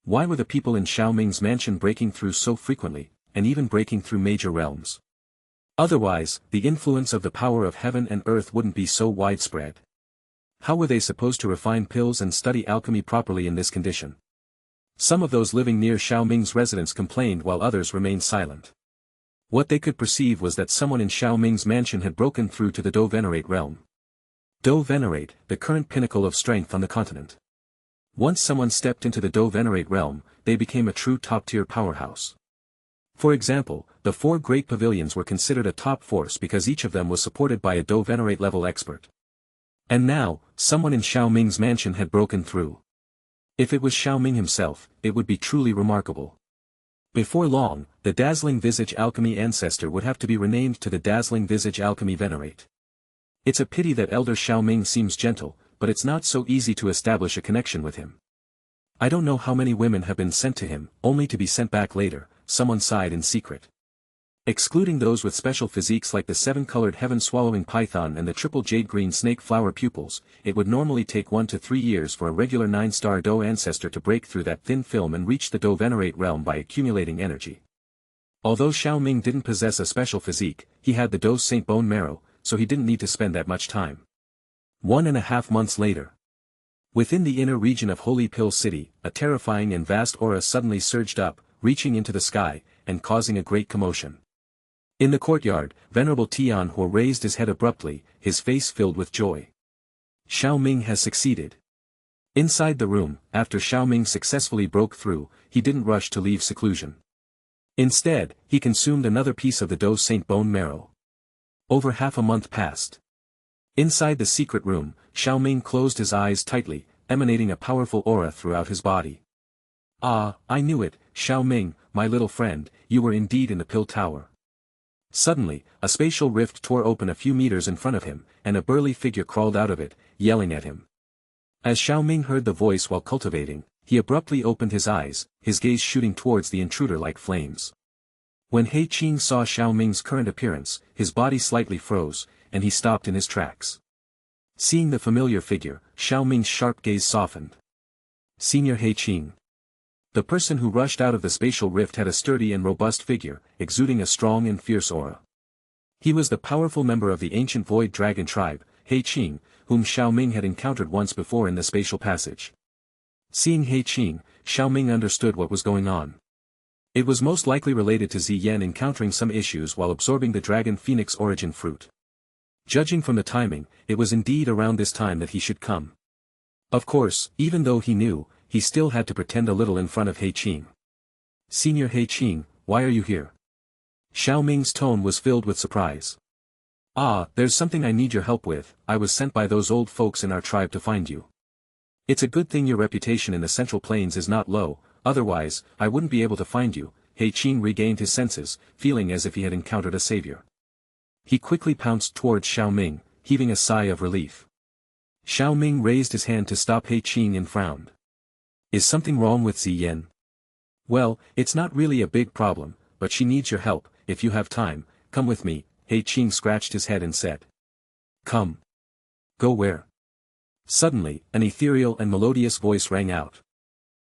Why were the people in Xiao Ming's mansion breaking through so frequently, and even breaking through major realms? Otherwise, the influence of the power of heaven and earth wouldn't be so widespread. How were they supposed to refine pills and study alchemy properly in this condition? Some of those living near Xiao Ming's residence complained while others remained silent. What they could perceive was that someone in Xiao Ming's mansion had broken through to the Do Venerate realm. Do Venerate, the current pinnacle of strength on the continent. Once someone stepped into the Do Venerate realm, they became a true top-tier powerhouse. For example, the 4 great pavilions were considered a top force because each of them was supported by a Do Venerate level expert. And now, someone in Xiao Ming's mansion had broken through. If it was Xiao Ming himself, it would be truly remarkable. Before long, the Dazzling Visage Alchemy ancestor would have to be renamed to the Dazzling Visage Alchemy Venerate. It's a pity that Elder Xiao Ming seems gentle, but it's not so easy to establish a connection with him. I don't know how many women have been sent to him, only to be sent back later, someone sighed in secret. Excluding those with special physiques like the 7-colored heaven-swallowing python and the triple jade-green snake flower pupils, it would normally take 1 to 3 years for a regular 9-star Do ancestor to break through that thin film and reach the Do Venerate realm by accumulating energy. Although Xiao Ming didn't possess a special physique, he had the Do Saint bone marrow, so he didn't need to spend that much time. 1.5 months later. Within the inner region of Holy Pill City, a terrifying and vast aura suddenly surged up, reaching into the sky, and causing a great commotion. In the courtyard, Venerable Tianhuo raised his head abruptly, his face filled with joy. Xiao Ming has succeeded. Inside the room, after Xiao Ming successfully broke through, he didn't rush to leave seclusion. Instead, he consumed another piece of the Do Saint bone marrow. Over half a month passed. Inside the secret room, Xiao Ming closed his eyes tightly, emanating a powerful aura throughout his body. Ah, I knew it, Xiao Ming, my little friend, you were indeed in the Pill Tower. Suddenly, a spatial rift tore open a few meters in front of him, and a burly figure crawled out of it, yelling at him. As Xiao Ming heard the voice while cultivating, he abruptly opened his eyes, his gaze shooting towards the intruder like flames. When He Qing saw Xiao Ming's current appearance, his body slightly froze, and he stopped in his tracks. Seeing the familiar figure, Xiao Ming's sharp gaze softened. Senior He Qing. The person who rushed out of the spatial rift had a sturdy and robust figure, exuding a strong and fierce aura. He was the powerful member of the ancient Void Dragon tribe, He Qing, whom Xiao Ming had encountered once before in the spatial passage. Seeing He Qing, Xiao Ming understood what was going on. It was most likely related to Ziyan encountering some issues while absorbing the Dragon Phoenix origin fruit. Judging from the timing, it was indeed around this time that he should come. Of course, even though he knew, he still had to pretend a little in front of He Qing. Senior He Qing, why are you here? Xiao Ming's tone was filled with surprise. Ah, there's something I need your help with. I was sent by those old folks in our tribe to find you. It's a good thing your reputation in the Central Plains is not low, otherwise, I wouldn't be able to find you. He Qing regained his senses, feeling as if he had encountered a savior. He quickly pounced towards Xiao Ming, heaving a sigh of relief. Xiao Ming raised his hand to stop He Qing and frowned. Is something wrong with Ziyan? Well, it's not really a big problem, but she needs your help. If you have time, come with me. He Qing scratched his head and said. Come. Go where? Suddenly, an ethereal and melodious voice rang out.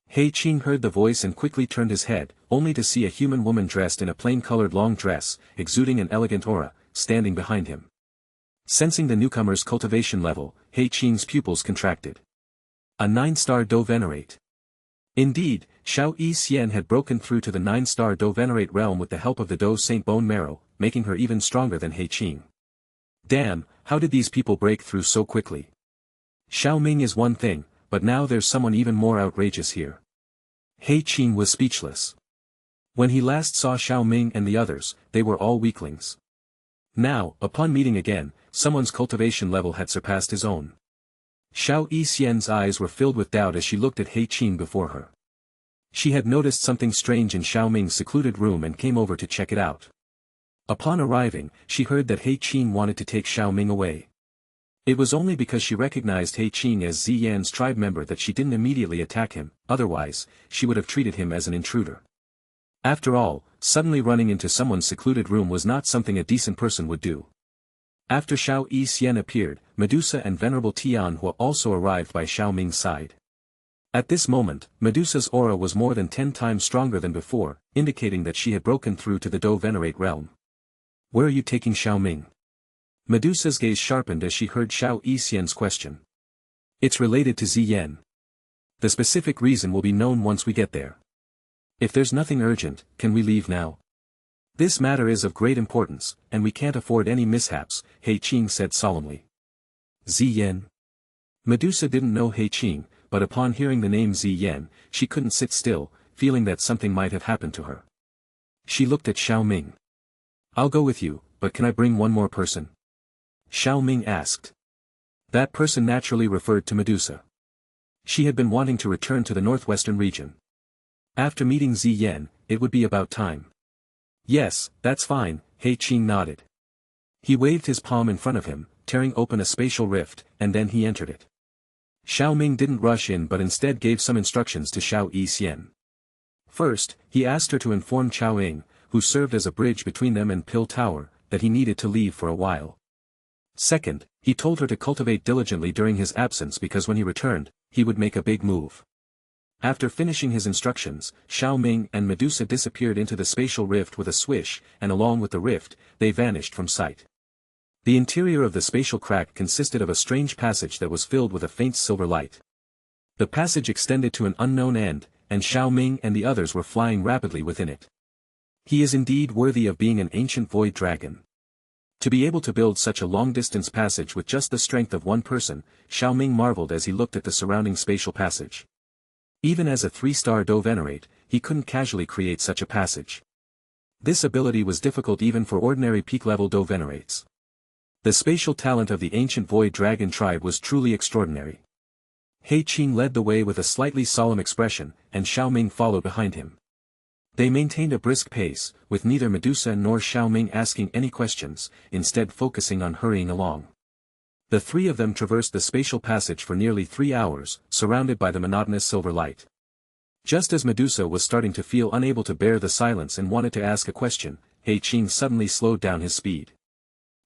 He Qing heard the voice and quickly turned his head, only to see a human woman dressed in a plain-colored long dress, exuding an elegant aura, standing behind him. Sensing the newcomer's cultivation level, He Qing's pupils contracted. A 9-star Do Venerate. Indeed, Xiao Yixian had broken through to the 9-star Do Venerate realm with the help of the Do Saint bone marrow, making her even stronger than He Qing. Damn, how did these people break through so quickly? Xiao Ming is one thing, but now there's someone even more outrageous here. He Qing was speechless. When he last saw Xiao Ming and the others, they were all weaklings. Now, upon meeting again, someone's cultivation level had surpassed his own. Xiao Yixian's eyes were filled with doubt as she looked at He Qing before her. She had noticed something strange in Xiao Ming's secluded room and came over to check it out. Upon arriving, she heard that He Qing wanted to take Xiao Ming away. It was only because she recognized He Qing as Ziyan's tribe member that she didn't immediately attack him, otherwise, she would have treated him as an intruder. After all, suddenly running into someone's secluded room was not something a decent person would do. After Xiao Yixian appeared, Medusa and Venerable Tianhua also arrived by Xiao Ming's side. At this moment, Medusa's aura was more than 10 times stronger than before, indicating that she had broken through to the Do Venerate realm. "Where are you taking Xiao Ming?" Medusa's gaze sharpened as she heard Xiao Yixian's question. "It's related to Ziyan. The specific reason will be known once we get there. If there's nothing urgent, can we leave now? This matter is of great importance, and we can't afford any mishaps," He Qing said solemnly. Ziyan. Medusa didn't know He Qing, but upon hearing the name Ziyan, she couldn't sit still, feeling that something might have happened to her. She looked at Xiao Ming. "I'll go with you, but can I bring one more person?" Xiao Ming asked. That person naturally referred to Medusa. She had been wanting to return to the northwestern region. After meeting Ziyan, it would be about time. "Yes, that's fine," He Qing nodded. He waved his palm in front of him, tearing open a spatial rift, and then he entered it. Xiao Ming didn't rush in but instead gave some instructions to Xiao Yixian. First, he asked her to inform Qiao Ying, who served as a bridge between them and Pill Tower, that he needed to leave for a while. Second, he told her to cultivate diligently during his absence because when he returned, he would make a big move. After finishing his instructions, Xiao Ming and Medusa disappeared into the spatial rift with a swish, and along with the rift, they vanished from sight. The interior of the spatial crack consisted of a strange passage that was filled with a faint silver light. The passage extended to an unknown end, and Xiao Ming and the others were flying rapidly within it. He is indeed worthy of being an ancient void dragon. To be able to build such a long-distance passage with just the strength of one person, Xiao Ming marveled as he looked at the surrounding spatial passage. Even as a 3-star Do Venerate, he couldn't casually create such a passage. This ability was difficult even for ordinary peak-level Do Venerates. The spatial talent of the ancient void dragon tribe was truly extraordinary. He Qing led the way with a slightly solemn expression, and Xiao Ming followed behind him. They maintained a brisk pace, with neither Medusa nor Xiao Ming asking any questions, instead focusing on hurrying along. The three of them traversed the spatial passage for nearly 3 hours, surrounded by the monotonous silver light. Just as Medusa was starting to feel unable to bear the silence and wanted to ask a question, He Qing suddenly slowed down his speed.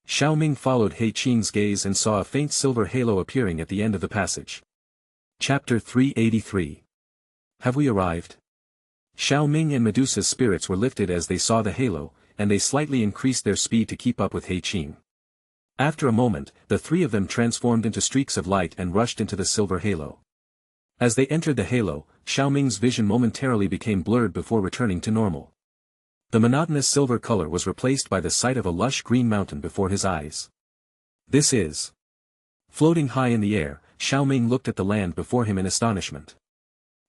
Xiao Ming followed He Qing's gaze and saw a faint silver halo appearing at the end of the passage. Chapter 383. Have we arrived? Xiao Ming and Medusa's spirits were lifted as they saw the halo, and they slightly increased their speed to keep up with He Qing. After a moment, the three of them transformed into streaks of light and rushed into the silver halo. As they entered the halo, Xiao Ming's vision momentarily became blurred before returning to normal. The monotonous silver color was replaced by the sight of a lush green mountain before his eyes. This is... Floating high in the air, Xiao Ming looked at the land before him in astonishment.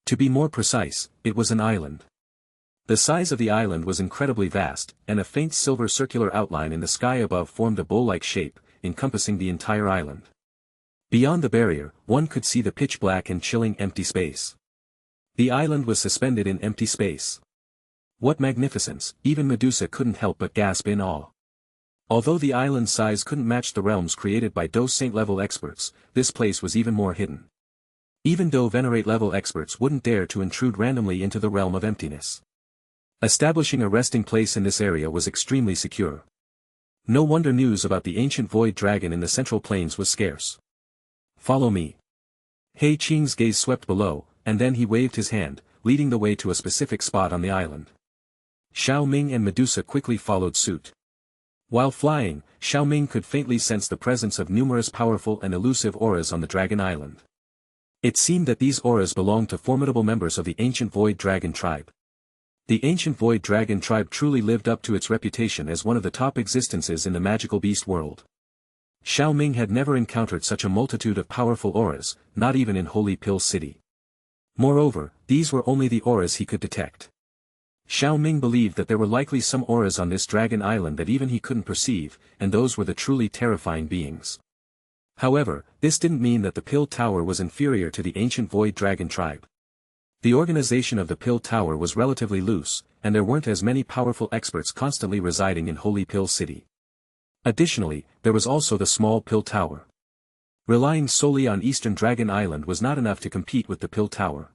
To be more precise, it was an island. The size of the island was incredibly vast, and a faint silver circular outline in the sky above formed a bowl-like shape, encompassing the entire island. Beyond the barrier, one could see the pitch-black and chilling empty space. The island was suspended in empty space. What magnificence, even Medusa couldn't help but gasp in awe. Although the island's size couldn't match the realms created by Do Saint-level experts, this place was even more hidden. Even Do Venerate-level experts wouldn't dare to intrude randomly into the realm of emptiness. Establishing a resting place in this area was extremely secure. No wonder news about the ancient void dragon in the central plains was scarce. Follow me. He Qing's gaze swept below, and then he waved his hand, leading the way to a specific spot on the island. Xiao Ming and Medusa quickly followed suit. While flying, Xiao Ming could faintly sense the presence of numerous powerful and elusive auras on the Dragon Island. It seemed that these auras belonged to formidable members of the ancient void dragon tribe. The ancient void dragon tribe truly lived up to its reputation as one of the top existences in the magical beast world. Xiao Ming had never encountered such a multitude of powerful auras, not even in Holy Pill City. Moreover, these were only the auras he could detect. Xiao Ming believed that there were likely some auras on this dragon island that even he couldn't perceive, and those were the truly terrifying beings. However, this didn't mean that the Pill Tower was inferior to the ancient Void Dragon tribe. The organization of the Pill Tower was relatively loose, and there weren't as many powerful experts constantly residing in Holy Pill City. Additionally, there was also the small Pill Tower. Relying solely on Eastern Dragon Island was not enough to compete with the Pill Tower.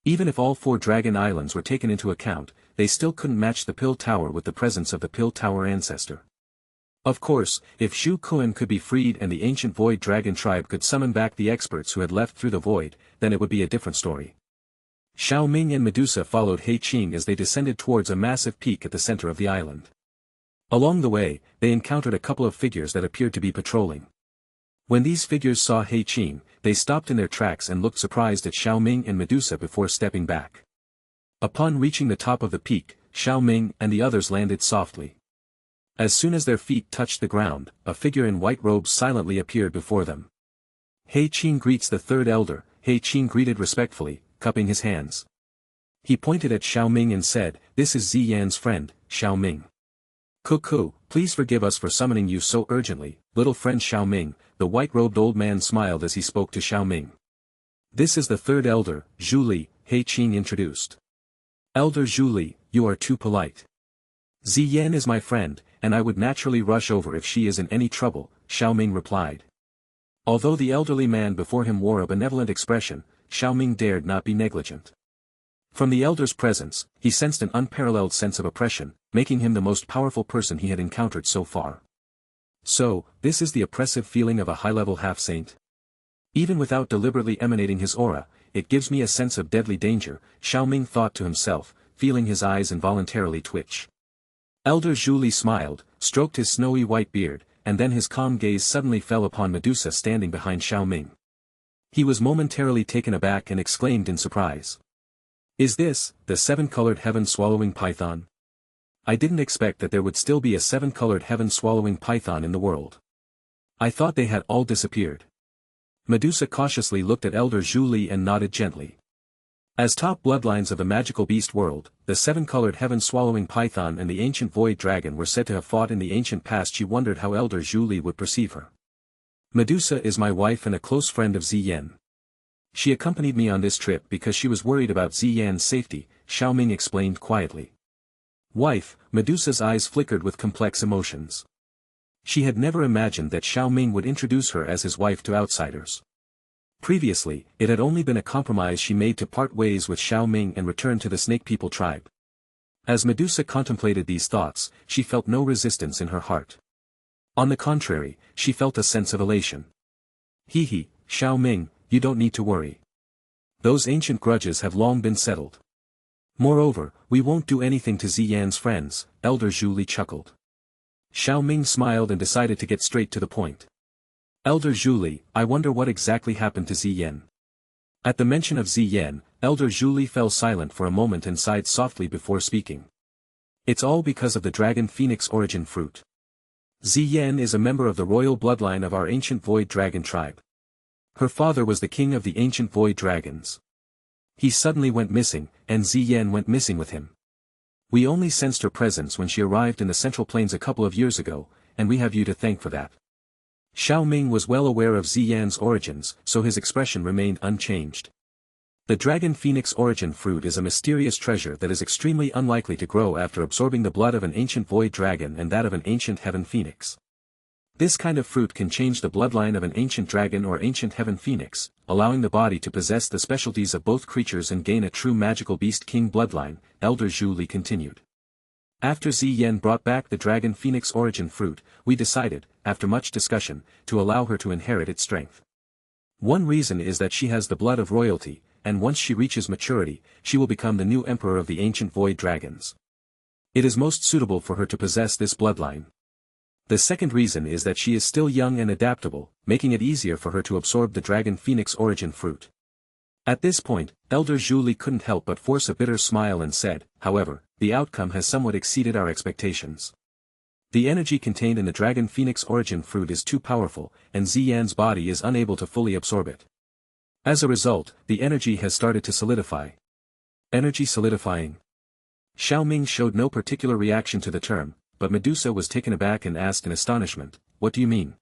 Even if all 4 Dragon Islands were taken into account, they still couldn't match the Pill Tower with the presence of the Pill Tower ancestor. Of course, if Shu Kuan could be freed and the ancient Void Dragon tribe could summon back the experts who had left through the void, then it would be a different story. Xiao Ming and Medusa followed He Qing as they descended towards a massive peak at the center of the island. Along the way, they encountered a couple of figures that appeared to be patrolling. When these figures saw He Qing, they stopped in their tracks and looked surprised at Xiao Ming and Medusa before stepping back. Upon reaching the top of the peak, Xiao Ming and the others landed softly. As soon as their feet touched the ground, a figure in white robes silently appeared before them. He Qing greets the third elder. He Qing greeted respectfully, cupping his hands. He pointed at Xiao Ming and said, "This is Ziyan's friend, Xiao Ming. Cuckoo, please forgive us for summoning you so urgently, little friend Xiao Ming." The white-robed old man smiled as he spoke to Xiao Ming. "This is the third elder, Zhu Li," He Qing introduced. "Elder Zhu Li, you are too polite. Ziyan is my friend, and I would naturally rush over if she is in any trouble," Xiao Ming replied. Although the elderly man before him wore a benevolent expression, Xiao Ming dared not be negligent. From the elder's presence, he sensed an unparalleled sense of oppression, making him the most powerful person he had encountered so far. So, this is the oppressive feeling of a high-level half-saint? Even without deliberately emanating his aura, it gives me a sense of deadly danger, Xiao Ming thought to himself, feeling his eyes involuntarily twitch. Elder Zhu Li smiled, stroked his snowy white beard, and then his calm gaze suddenly fell upon Medusa standing behind Xiao Ming. He was momentarily taken aback and exclaimed in surprise. "Is this, the 7-colored heaven-swallowing python? I didn't expect that there would still be a 7-colored heaven-swallowing python in the world. I thought they had all disappeared." Medusa cautiously looked at Elder Zhu Li and nodded gently. As top bloodlines of the magical beast world, the 7-colored heaven-swallowing python and the ancient void dragon were said to have fought in the ancient past. She wondered how Elder Zhu Li would perceive her. "Medusa is my wife and a close friend of Ziyan. She accompanied me on this trip because she was worried about Ziyan's safety," Xiao Ming explained quietly. Wife, Medusa's eyes flickered with complex emotions. She had never imagined that Xiao Ming would introduce her as his wife to outsiders. Previously, it had only been a compromise she made to part ways with Xiao Ming and return to the Snake People tribe. As Medusa contemplated these thoughts, she felt no resistance in her heart. On the contrary, she felt a sense of elation. "Hee, Xiao Ming, you don't need to worry. Those ancient grudges have long been settled. Moreover, we won't do anything to Ziyan's friends," Elder Zhu Li chuckled. Xiao Ming smiled and decided to get straight to the point. "Elder Zhu Li, I wonder what exactly happened to Ziyan." At the mention of Ziyan, Elder Zhu Li fell silent for a moment and sighed softly before speaking. "It's all because of the Dragon Phoenix origin fruit. Ziyan is a member of the royal bloodline of our ancient Void Dragon tribe. Her father was the king of the ancient Void Dragons. He suddenly went missing, and Ziyan went missing with him. We only sensed her presence when she arrived in the Central Plains a couple of years ago, and we have you to thank for that." Xiao Ming was well aware of Ziyan's origins, so his expression remained unchanged. The Dragon Phoenix origin fruit is a mysterious treasure that is extremely unlikely to grow after absorbing the blood of an ancient void dragon and that of an ancient heaven phoenix. This kind of fruit can change the bloodline of an ancient dragon or ancient heaven phoenix, allowing the body to possess the specialties of both creatures and gain a true magical beast king bloodline, Elder Zhu Li continued. "After Ziyan brought back the Dragon Phoenix origin fruit, we decided, after much discussion, to allow her to inherit its strength. One reason is that she has the blood of royalty, and once she reaches maturity, she will become the new emperor of the ancient void dragons. It is most suitable for her to possess this bloodline. The second reason is that she is still young and adaptable, making it easier for her to absorb the Dragon Phoenix origin fruit." At this point, Elder Zhu Li couldn't help but force a bitter smile and said, "However, the outcome has somewhat exceeded our expectations. The energy contained in the Dragon Phoenix origin fruit is too powerful, and Ziyan's body is unable to fully absorb it. As a result, the energy has started to solidify." "Energy solidifying?" Xiao Ming showed no particular reaction to the term, but Medusa was taken aback and asked in astonishment, "What do you mean?"